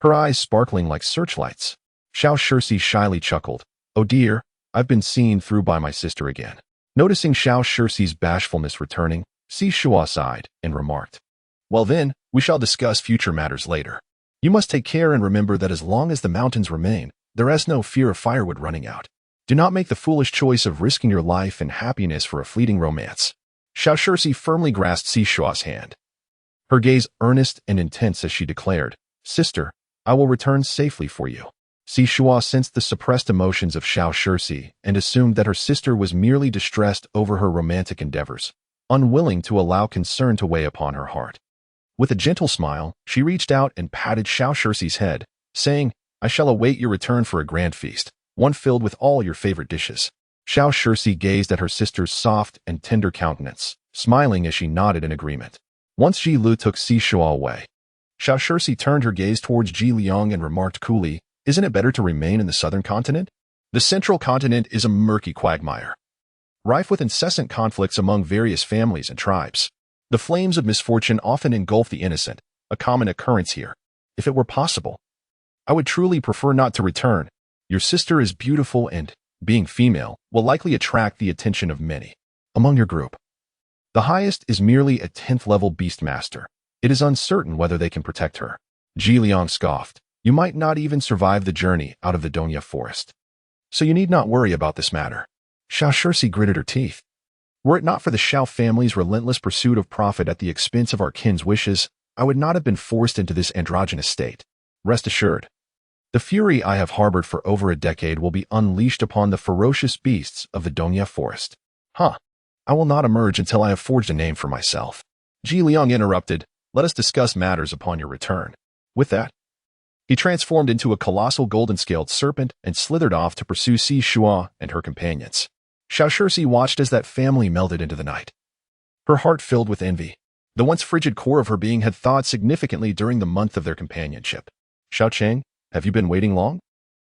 Her eyes sparkling like searchlights. Xiao Shisi shyly chuckled. Oh dear, I've been seen through by my sister again. Noticing Xiao Shisi's bashfulness returning, Si Shuo sighed and remarked, well then, we shall discuss future matters later. You must take care and remember that as long as the mountains remain, there is no fear of firewood running out. Do not make the foolish choice of risking your life and happiness for a fleeting romance. Xiao Shisi firmly grasped Si Shuo's hand. Her gaze earnest and intense as she declared, Sister, I will return safely for you. Si Shuo sensed the suppressed emotions of Xiao Shisi and assumed that her sister was merely distressed over her romantic endeavors, unwilling to allow concern to weigh upon her heart. With a gentle smile, she reached out and patted Xiao Shisi's head, saying, I shall await your return for a grand feast, one filled with all your favorite dishes. Xiao Shisi gazed at her sister's soft and tender countenance, smiling as she nodded in agreement. Once Ji Lu took Si Shuo away, Xiao Shisi turned her gaze towards Ji Liang and remarked coolly, isn't it better to remain in the southern continent? The central continent is a murky quagmire, rife with incessant conflicts among various families and tribes. The flames of misfortune often engulf the innocent, a common occurrence here. If it were possible, I would truly prefer not to return. Your sister is beautiful and, being female, will likely attract the attention of many among your group. The highest is merely a 10th-level beastmaster. It is uncertain whether they can protect her. Ji Liang scoffed. You might not even survive the journey out of the Donya forest. So you need not worry about this matter. Xiao Shisi gritted her teeth. Were it not for the Shuo family's relentless pursuit of profit at the expense of our kin's wishes, I would not have been forced into this androgynous state. Rest assured. The fury I have harbored for over a decade will be unleashed upon the ferocious beasts of the Donya forest. I will not emerge until I have forged a name for myself. Ji Liang interrupted, let us discuss matters upon your return. With that, he transformed into a colossal golden-scaled serpent and slithered off to pursue Si Shuo and her companions. Xiao Shisi watched as that family melded into the night. Her heart filled with envy. The once frigid core of her being had thawed significantly during the month of their companionship. Xiao Cheng, have you been waiting long?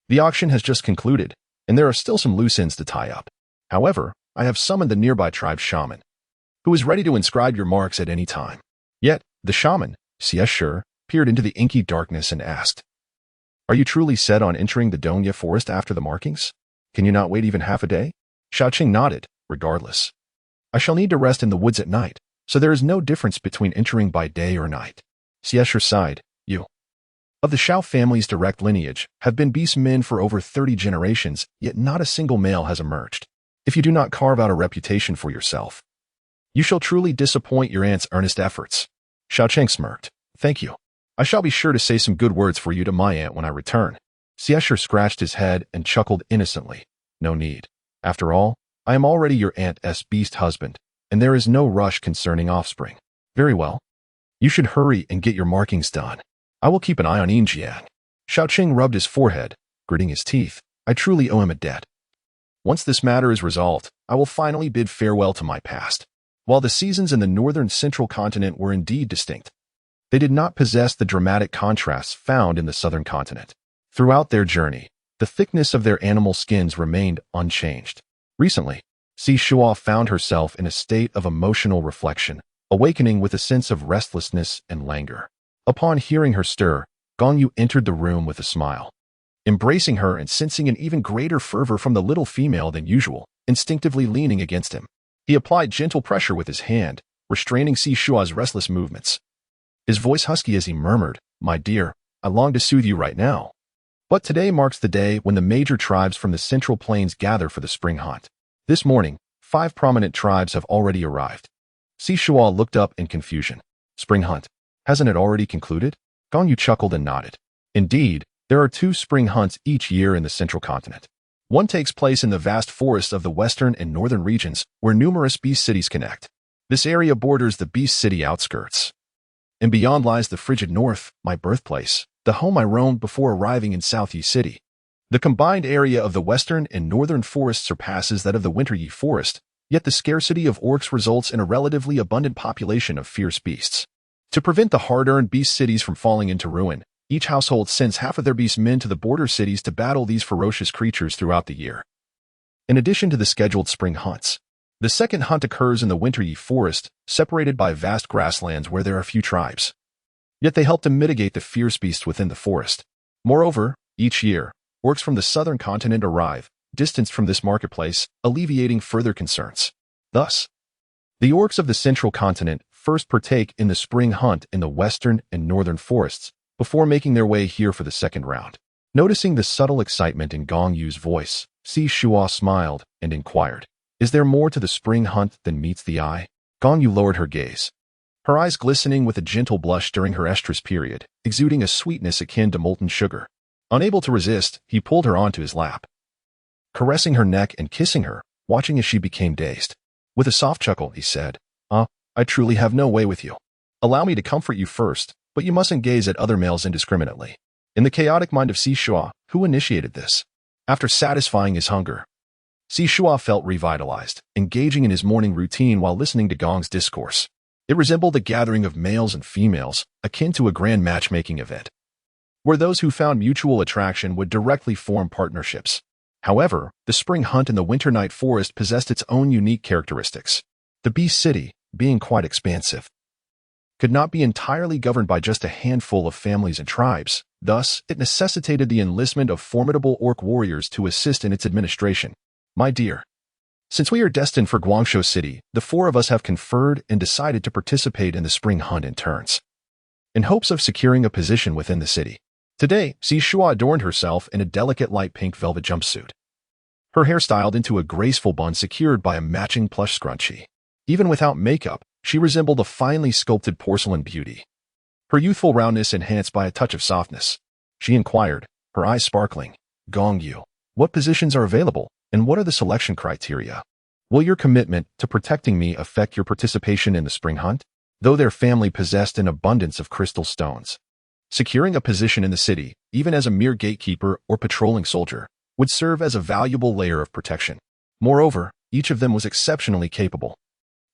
The auction has just concluded, and there are still some loose ends to tie up. However, I have summoned the nearby tribe's shaman, who is ready to inscribe your marks at any time. Yet, the shaman, Xie Shi, peered into the inky darkness and asked, are you truly set on entering the Donya forest after the markings? Can you not wait even half a day? Xiao Qing nodded, regardless. I shall need to rest in the woods at night, so there is no difference between entering by day or night. Xie Shi sighed, you. Of the Shuo family's direct lineage, have been beast men for over 30 generations, yet not a single male has emerged. If you do not carve out a reputation for yourself, you shall truly disappoint your aunt's earnest efforts. Xiao Cheng smirked. Thank you. I shall be sure to say some good words for you to my aunt when I return. Xie Shi scratched his head and chuckled innocently. No need. After all, I am already your aunt's beast husband, and there is no rush concerning offspring. Very well. You should hurry and get your markings done. I will keep an eye on Yinjiang. Xiao Qing rubbed his forehead, gritting his teeth. I truly owe him a debt. Once this matter is resolved, I will finally bid farewell to my past. While the seasons in the northern central continent were indeed distinct, they did not possess the dramatic contrasts found in the southern continent. Throughout their journey, the thickness of their animal skins remained unchanged. Recently, Si Shuo found herself in a state of emotional reflection, awakening with a sense of restlessness and languor. Upon hearing her stir, Gongyu entered the room with a smile. Embracing her and sensing an even greater fervor from the little female than usual, instinctively leaning against him, he applied gentle pressure with his hand, restraining Si Shuo's restless movements. His voice husky as he murmured, My dear, I long to soothe you right now. But today marks the day when the major tribes from the Central Plains gather for the spring hunt. This morning, 5 prominent tribes have already arrived. Si Shuo looked up in confusion. Spring hunt. Hasn't it already concluded? Gongyu chuckled and nodded. Indeed, There are two spring hunts each year in the central continent. One takes place in the vast forests of the western and northern regions, where numerous beast cities connect. This area borders the beast city outskirts. And beyond lies the frigid north, my birthplace, the home I roamed before arriving in Southeast City. The combined area of the western and northern forests surpasses that of the winter forest, yet the scarcity of orcs results in a relatively abundant population of fierce beasts. To prevent the hard-earned beast cities from falling into ruin, each household sends half of their beast men to the border cities to battle these ferocious creatures throughout the year. In addition to the scheduled spring hunts, the second hunt occurs in the winter forest, separated by vast grasslands where there are few tribes. Yet they help to mitigate the fierce beasts within the forest. Moreover, each year, orcs from the southern continent arrive, distanced from this marketplace, alleviating further concerns. Thus, the orcs of the central continent first partake in the spring hunt in the western and northern forests, before making their way here for the second round. Noticing the subtle excitement in Gong Yu's voice, Shuo smiled and inquired, "Is there more to the spring hunt than meets the eye?" Gong Yu lowered her gaze, her eyes glistening with a gentle blush during her estrus period, exuding a sweetness akin to molten sugar. Unable to resist, he pulled her onto his lap, caressing her neck and kissing her, watching as she became dazed. With a soft chuckle, he said, I truly have no way with you. Allow me to comfort you first, but you mustn't gaze at other males indiscriminately." In the chaotic mind of Shuo, who initiated this? After satisfying his hunger, Shuo felt revitalized, engaging in his morning routine while listening to Gong's discourse. It resembled a gathering of males and females, akin to a grand matchmaking event, where those who found mutual attraction would directly form partnerships. However, the spring hunt in the winter night forest possessed its own unique characteristics. The beast city, being quite expansive, could not be entirely governed by just a handful of families and tribes. Thus, it necessitated the enlistment of formidable orc warriors to assist in its administration. My dear, since we are destined for Guangzhou City, the four of us have conferred and decided to participate in the spring hunt in turns, in hopes of securing a position within the city. Today, Shuo adorned herself in a delicate light pink velvet jumpsuit, her hair styled into a graceful bun secured by a matching plush scrunchie. Even without makeup, she resembled a finely sculpted porcelain beauty, her youthful roundness enhanced by a touch of softness. She inquired, her eyes sparkling, "Gong Yu, what positions are available, and what are the selection criteria? Will your commitment to protecting me affect your participation in the spring hunt?" Though their family possessed an abundance of crystal stones, securing a position in the city, even as a mere gatekeeper or patrolling soldier, would serve as a valuable layer of protection. Moreover, each of them was exceptionally capable,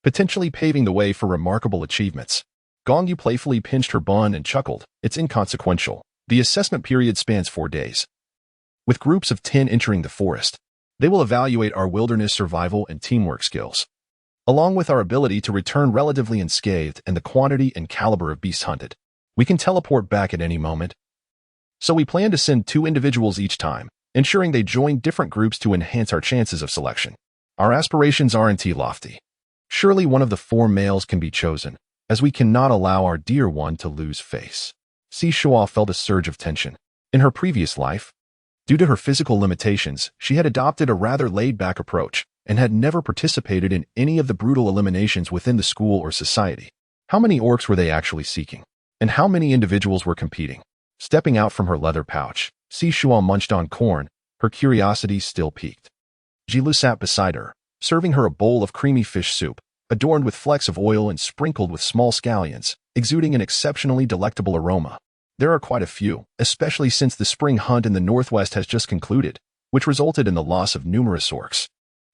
potentially paving the way for remarkable achievements. Gong Yu playfully pinched her bun and chuckled, "It's inconsequential. The assessment period spans 4 days. With groups of 10 entering the forest, they will evaluate our wilderness survival and teamwork skills, along with our ability to return relatively unscathed and the quantity and caliber of beasts hunted. We can teleport back at any moment, so we plan to send 2 individuals each time, ensuring they join different groups to enhance our chances of selection. Our aspirations aren't lofty. Surely one of the 4 males can be chosen, as we cannot allow our dear one to lose face." Shuo felt a surge of tension. In her previous life, due to her physical limitations, she had adopted a rather laid-back approach and had never participated in any of the brutal eliminations within the school or society. How many orcs were they actually seeking? And how many individuals were competing? Stepping out from her leather pouch, Shuo munched on corn, her curiosity still piqued. Jilu sat beside her, serving her a bowl of creamy fish soup, adorned with flecks of oil and sprinkled with small scallions, exuding an exceptionally delectable aroma. There are quite a few, especially since the spring hunt in the northwest has just concluded, which resulted in the loss of numerous orcs.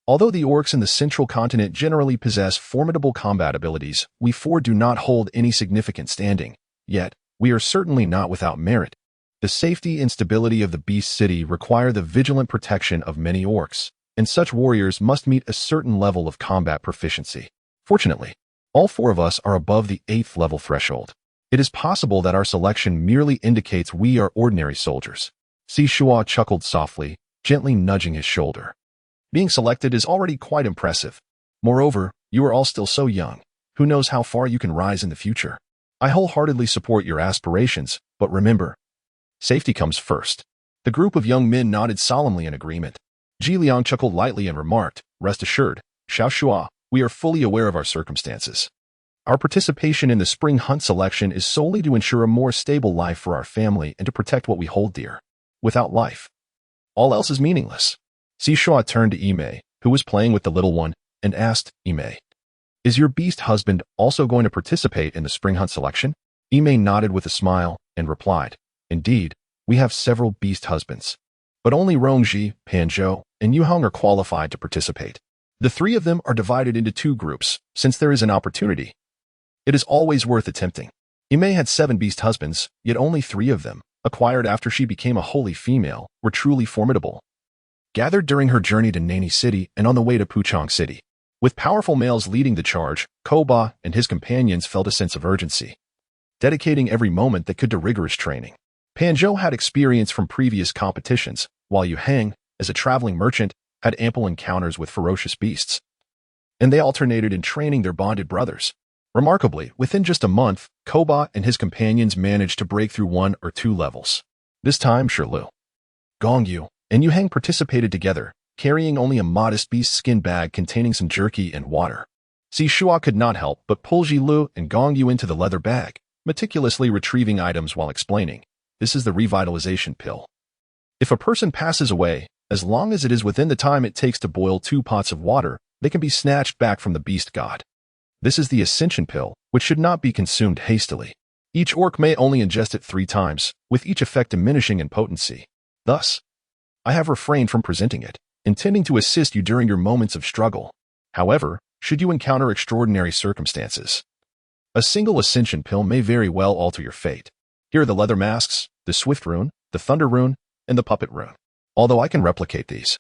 Although the orcs in the central continent generally possess formidable combat abilities, we 4 do not hold any significant standing. Yet, we are certainly not without merit. The safety and stability of the beast city require the vigilant protection of many orcs, and such warriors must meet a certain level of combat proficiency. Fortunately, all 4 of us are above the 8th level threshold. It is possible that our selection merely indicates we are ordinary soldiers. Shuo chuckled softly, gently nudging his shoulder. Being selected is already quite impressive. Moreover, you are all still so young. Who knows how far you can rise in the future? I wholeheartedly support your aspirations, but remember, safety comes first. The group of young men nodded solemnly in agreement. Ji Liang chuckled lightly and remarked, "Rest assured, Shuo, we are fully aware of our circumstances. Our participation in the spring hunt selection is solely to ensure a more stable life for our family and to protect what we hold dear. without life. All else is meaningless. Shuo turned to Ime, who was playing with the little one, and asked, Ime, is your beast husband also going to participate in the spring hunt selection? Ime nodded with a smile and replied, indeed, we have several beast husbands. But only Rongji, Panzhou, and Yuhong are qualified to participate. The three of them are divided into two groups, since there is an opportunity. It is always worth attempting. Ime had 7 beast husbands, yet only 3 of them, acquired after she became a holy female, were truly formidable. Gathered during her journey to Nani City and on the way to Puchong City. With powerful males leading the charge, Koba and his companions felt a sense of urgency, dedicating every moment they could to rigorous training. Panzhou had experience from previous competitions, while Yu Hang, as a traveling merchant, had ample encounters with ferocious beasts. And they alternated in training their bonded brothers. Remarkably, within just a month, Koba and his companions managed to break through 1 or 2 levels. This time, Shilu, Gongyu, and Yu Hang participated together, carrying only a modest beast skin bag containing some jerky and water. Shuo could not help but pull Jilu and Gongyu into the leather bag, meticulously retrieving items while explaining, this is the revitalization pill. If a person passes away, as long as it is within the time it takes to boil 2 pots of water, they can be snatched back from the beast god. This is the ascension pill, which should not be consumed hastily. Each orc may only ingest it 3 times, with each effect diminishing in potency. Thus, I have refrained from presenting it, intending to assist you during your moments of struggle. However, should you encounter extraordinary circumstances, a single ascension pill may very well alter your fate. Here are the leather masks, the swift rune, the thunder rune, and the puppet rune. Although I can replicate these,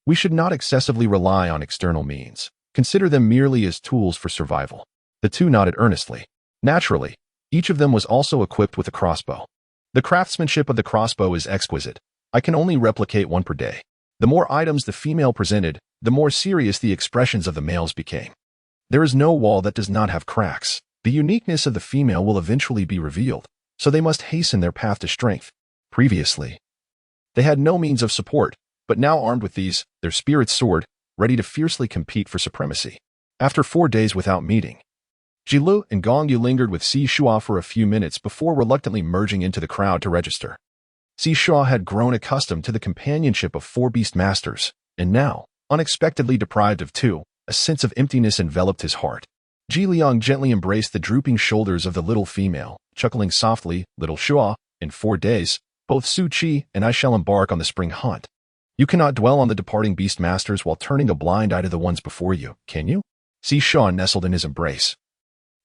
we should not excessively rely on external means. Consider them merely as tools for survival. The two nodded earnestly. Naturally, each of them was also equipped with a crossbow. The craftsmanship of the crossbow is exquisite. I can only replicate 1 per day. The more items the female presented, the more serious the expressions of the males became. There is no wall that does not have cracks. The uniqueness of the female will eventually be revealed, so they must hasten their path to strength. Previously, they had no means of support, but now armed with these, their spirit's sword, ready to fiercely compete for supremacy. After 4 days without meeting, Jilu and Gongyu lingered with Shuo for a few minutes before reluctantly merging into the crowd to register. Shuo had grown accustomed to the companionship of 4 beast masters, and now, unexpectedly deprived of 2, a sense of emptiness enveloped his heart. Ji Liang gently embraced the drooping shoulders of the little female, chuckling softly, little Shuo, in 4 days, both Su Qi and I shall embark on the spring hunt. You cannot dwell on the departing beast masters while turning a blind eye to the ones before you, can you? Shuo nestled in his embrace,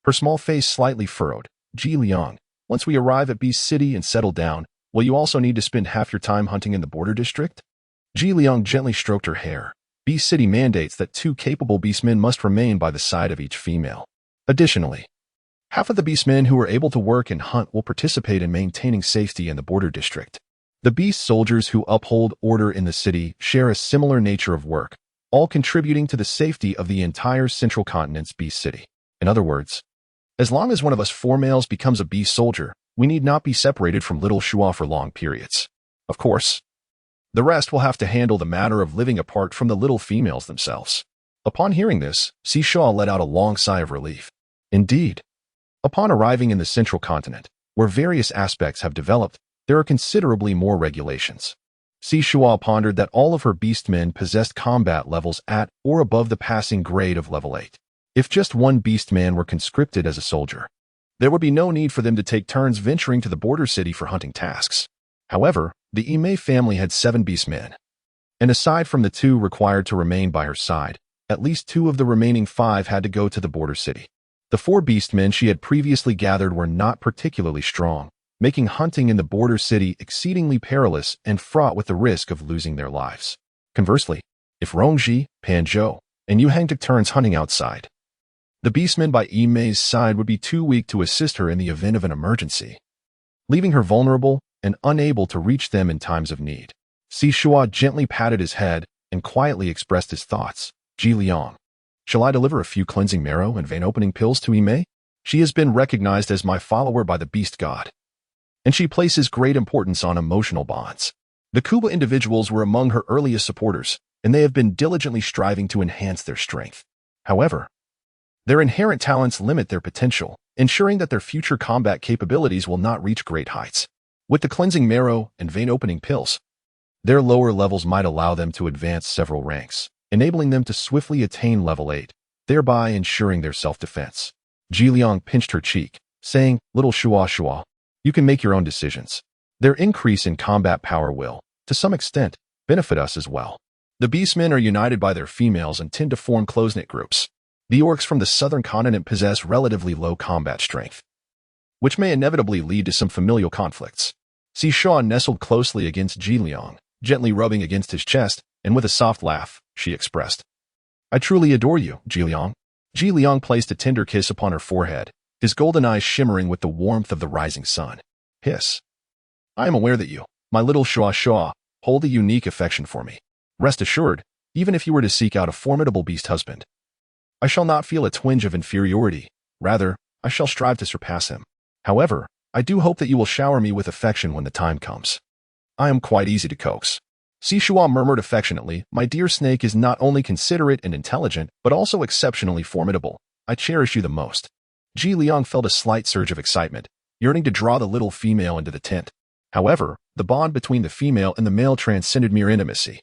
her small face slightly furrowed. Ji Liang, once we arrive at Beast City and settle down, will you also need to spend half your time hunting in the border district? Ji Liang gently stroked her hair. Beast City mandates that 2 capable beastmen must remain by the side of each female. Additionally, half of the beastmen who are able to work and hunt will participate in maintaining safety in the border district. The beast soldiers who uphold order in the city share a similar nature of work, all contributing to the safety of the entire central continent's beast city. In other words, as long as one of us 4 males becomes a beast soldier, we need not be separated from little Shuo for long periods. Of course, the rest will have to handle the matter of living apart from the little females themselves. Upon hearing this, Shuo let out a long sigh of relief. Indeed, upon arriving in the central continent, where various aspects have developed, there are considerably more regulations. Shuo pondered that all of her beastmen possessed combat levels at or above the passing grade of level 8. If just 1 beastman were conscripted as a soldier, there would be no need for them to take turns venturing to the border city for hunting tasks. However, the Ime family had 7 beastmen, and aside from the 2 required to remain by her side, at least 2 of the remaining 5 had to go to the border city. The 4 beastmen she had previously gathered were not particularly strong, making hunting in the border city exceedingly perilous and fraught with the risk of losing their lives. Conversely, if Rongji, Panzhou, and Yu Hang took turns hunting outside, the beastmen by Ime's side would be too weak to assist her in the event of an emergency, leaving her vulnerable and unable to reach them in times of need. Shuo gently patted his head and quietly expressed his thoughts. Ji Liang, shall I deliver a few cleansing marrow and vein-opening pills to Ime? She has been recognized as my follower by the beast god, and she places great importance on emotional bonds. The Kuba individuals were among her earliest supporters, and they have been diligently striving to enhance their strength. However, their inherent talents limit their potential, ensuring that their future combat capabilities will not reach great heights. With the cleansing marrow and vein-opening pills, their lower levels might allow them to advance several ranks, enabling them to swiftly attain level 8, thereby ensuring their self-defense. Jiliang pinched her cheek, saying, "Little Shuo, you can make your own decisions. Their increase in combat power will, to some extent, benefit us as well." The beastmen are united by their females and tend to form close-knit groups. The orcs from the southern continent possess relatively low combat strength, which may inevitably lead to some familial conflicts. Shuo nestled closely against Jiliang, gently rubbing against his chest, and with a soft laugh, she expressed, "I truly adore you, Jiliang." Jiliang placed a tender kiss upon her forehead, his golden eyes shimmering with the warmth of the rising sun. "Hiss. I am aware that you, my little Shuo, hold a unique affection for me. Rest assured, even if you were to seek out a formidable beast husband, I shall not feel a twinge of inferiority. Rather, I shall strive to surpass him. However, I do hope that you will shower me with affection when the time comes. I am quite easy to coax." Shuo murmured affectionately, "My dear snake is not only considerate and intelligent, but also exceptionally formidable. I cherish you the most." Jiliang felt a slight surge of excitement, yearning to draw the little female into the tent. However, the bond between the female and the male transcended mere intimacy.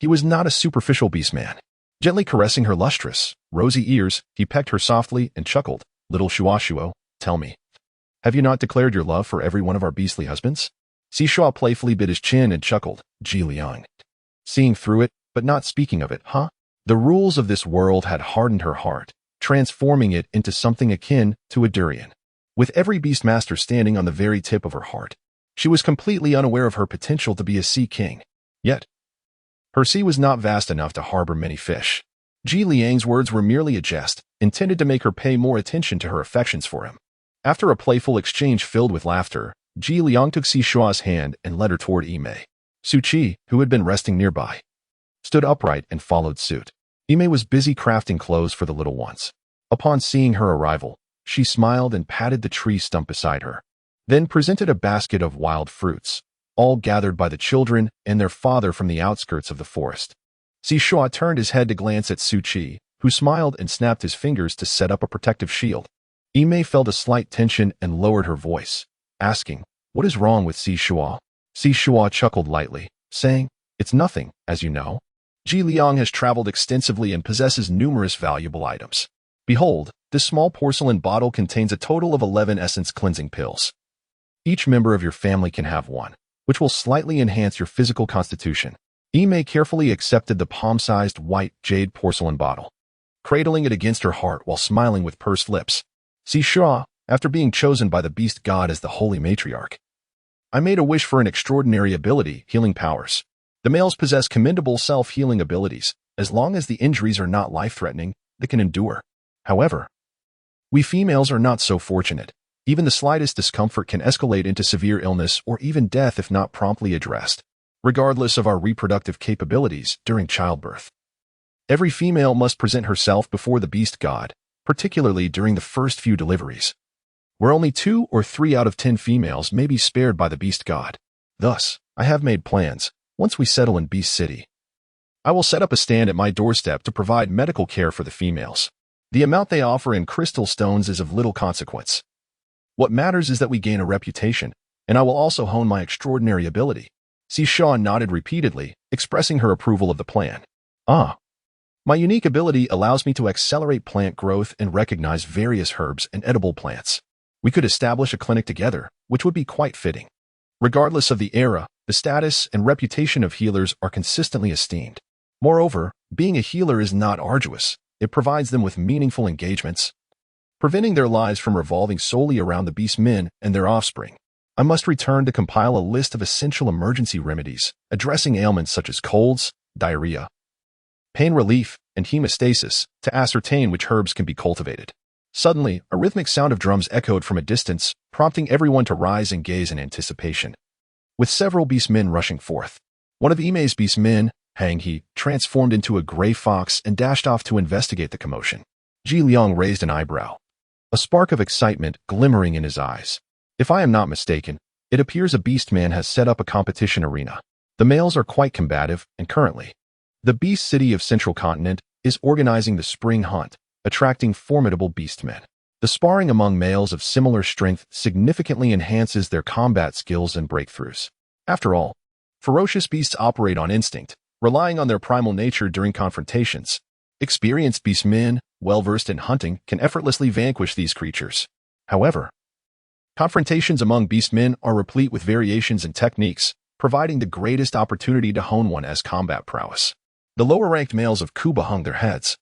He was not a superficial beastman. Gently caressing her lustrous, rosy ears, he pecked her softly and chuckled, "Little Shuo, tell me, have you not declared your love for every one of our beastly husbands?" Shuo playfully bit his chin and chuckled, "Jiliang, seeing through it, but not speaking of it, huh?" The rules of this world had hardened her heart, transforming it into something akin to a durian. With every beastmaster standing on the very tip of her heart, she was completely unaware of her potential to be a sea king. Yet, her sea was not vast enough to harbor many fish. Jiliang's words were merely a jest, intended to make her pay more attention to her affections for him. After a playful exchange filled with laughter, Jiliang took Shuo's hand and led her toward Imei. Suchi, who had been resting nearby, stood upright and followed suit. Imei was busy crafting clothes for the little ones. Upon seeing her arrival, she smiled and patted the tree stump beside her, then presented a basket of wild fruits, all gathered by the children and their father from the outskirts of the forest. Shuo turned his head to glance at Suchi, who smiled and snapped his fingers to set up a protective shield. Imei felt a slight tension and lowered her voice, asking, "What is wrong with Shuo?" Shuo chuckled lightly, saying, "It's nothing, as you know. Jiliang has traveled extensively and possesses numerous valuable items. Behold, this small porcelain bottle contains a total of 11 essence cleansing pills. Each member of your family can have one, which will slightly enhance your physical constitution." Imei carefully accepted the palm-sized white jade porcelain bottle, cradling it against her heart while smiling with pursed lips. "Shuo, after being chosen by the beast god as the holy matriarch, I made a wish for an extraordinary ability, healing powers. The males possess commendable self-healing abilities, as long as the injuries are not life-threatening, they can endure. However, we females are not so fortunate. Even the slightest discomfort can escalate into severe illness or even death if not promptly addressed, regardless of our reproductive capabilities during childbirth. Every female must present herself before the beast god, particularly during the first few deliveries, where only 2 or 3 out of 10 females may be spared by the beast god. Thus, I have made plans. Once we settle in Beast City, I will set up a stand at my doorstep to provide medical care for the females. The amount they offer in crystal stones is of little consequence. What matters is that we gain a reputation, and I will also hone my extraordinary ability." Shuo nodded repeatedly, expressing her approval of the plan. "Ah, my unique ability allows me to accelerate plant growth and recognize various herbs and edible plants. We could establish a clinic together, which would be quite fitting. Regardless of the era, the status and reputation of healers are consistently esteemed. Moreover, being a healer is not arduous. It provides them with meaningful engagements, preventing their lives from revolving solely around the beast men and their offspring. I must return to compile a list of essential emergency remedies, addressing ailments such as colds, diarrhea, pain relief, and hemostasis, to ascertain which herbs can be cultivated." Suddenly, a rhythmic sound of drums echoed from a distance, prompting everyone to rise and gaze in anticipation. With several beastmen rushing forth, one of Imei's beastmen, Hang He, transformed into a gray fox and dashed off to investigate the commotion. Jiliang raised an eyebrow, a spark of excitement glimmering in his eyes. "If I am not mistaken, it appears a beastman has set up a competition arena. The males are quite combative, and currently, the beast city of Central Continent is organizing the spring hunt, attracting formidable beastmen. The sparring among males of similar strength significantly enhances their combat skills and breakthroughs. After all, ferocious beasts operate on instinct, relying on their primal nature during confrontations. Experienced beastmen, well-versed in hunting, can effortlessly vanquish these creatures. However, confrontations among beastmen are replete with variations and techniques, providing the greatest opportunity to hone one's combat prowess. The lower-ranked males of Kuba hung their heads,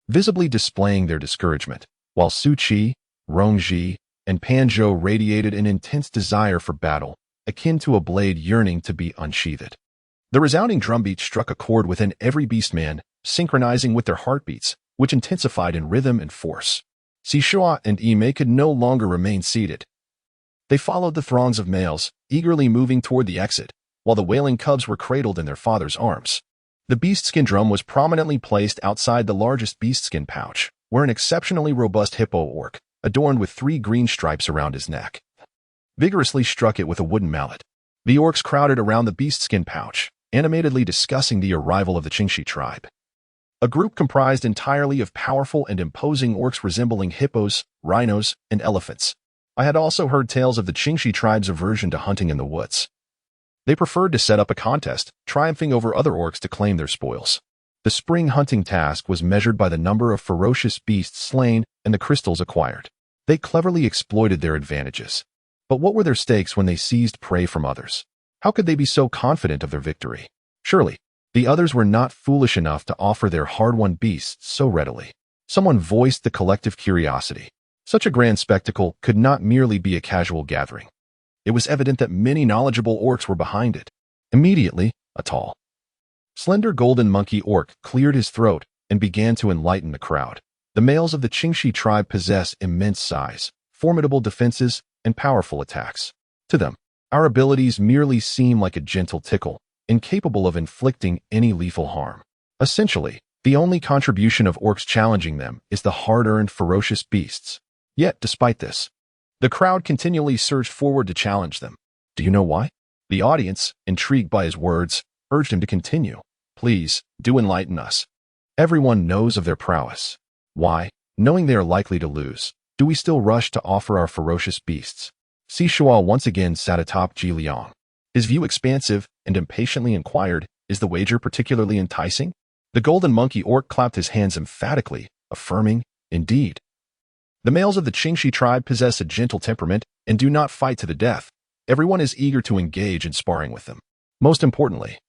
visibly displaying their discouragement, while Su Qi, Rongji, and Panzhou radiated an intense desire for battle, akin to a blade yearning to be unsheathed. The resounding drumbeat struck a chord within every beastman, synchronizing with their heartbeats, which intensified in rhythm and force. Shuo and Yimei could no longer remain seated. They followed the throngs of males, eagerly moving toward the exit, while the wailing cubs were cradled in their father's arms. The beastskin drum was prominently placed outside the largest beastskin pouch, where an exceptionally robust hippo orc, adorned with 3 green stripes around his neck, vigorously struck it with a wooden mallet. The orcs crowded around the beastskin pouch, animatedly discussing the arrival of the Qingxi tribe. A group comprised entirely of powerful and imposing orcs resembling hippos, rhinos, and elephants. I had also heard tales of the Qingxi tribe's aversion to hunting in the woods. They preferred to set up a contest, triumphing over other orcs to claim their spoils. The spring hunting task was measured by the number of ferocious beasts slain and the crystals acquired. They cleverly exploited their advantages. But what were their stakes when they seized prey from others? How could they be so confident of their victory? Surely, the others were not foolish enough to offer their hard-won beasts so readily. Someone voiced the collective curiosity. Such a grand spectacle could not merely be a casual gathering. It was evident that many knowledgeable orcs were behind it. Immediately, a tall, slender golden monkey orc cleared his throat and began to enlighten the crowd. The males of the Qingxi tribe possess immense size, formidable defenses, and powerful attacks. To them, our abilities merely seem like a gentle tickle, incapable of inflicting any lethal harm. Essentially, the only contribution of orcs challenging them is the hard-earned ferocious beasts. Yet, despite this, the crowd continually surged forward to challenge them. Do you know why? The audience, intrigued by his words, urged him to continue. Please, do enlighten us. Everyone knows of their prowess. Why, knowing they are likely to lose, do we still rush to offer our ferocious beasts? Shuo once again sat atop Ji Liang. His view expansive and impatiently inquired, is the wager particularly enticing? The golden monkey orc clapped his hands emphatically, affirming, indeed. The males of the Qingxi tribe possess a gentle temperament and do not fight to the death. Everyone is eager to engage in sparring with them. Most importantly,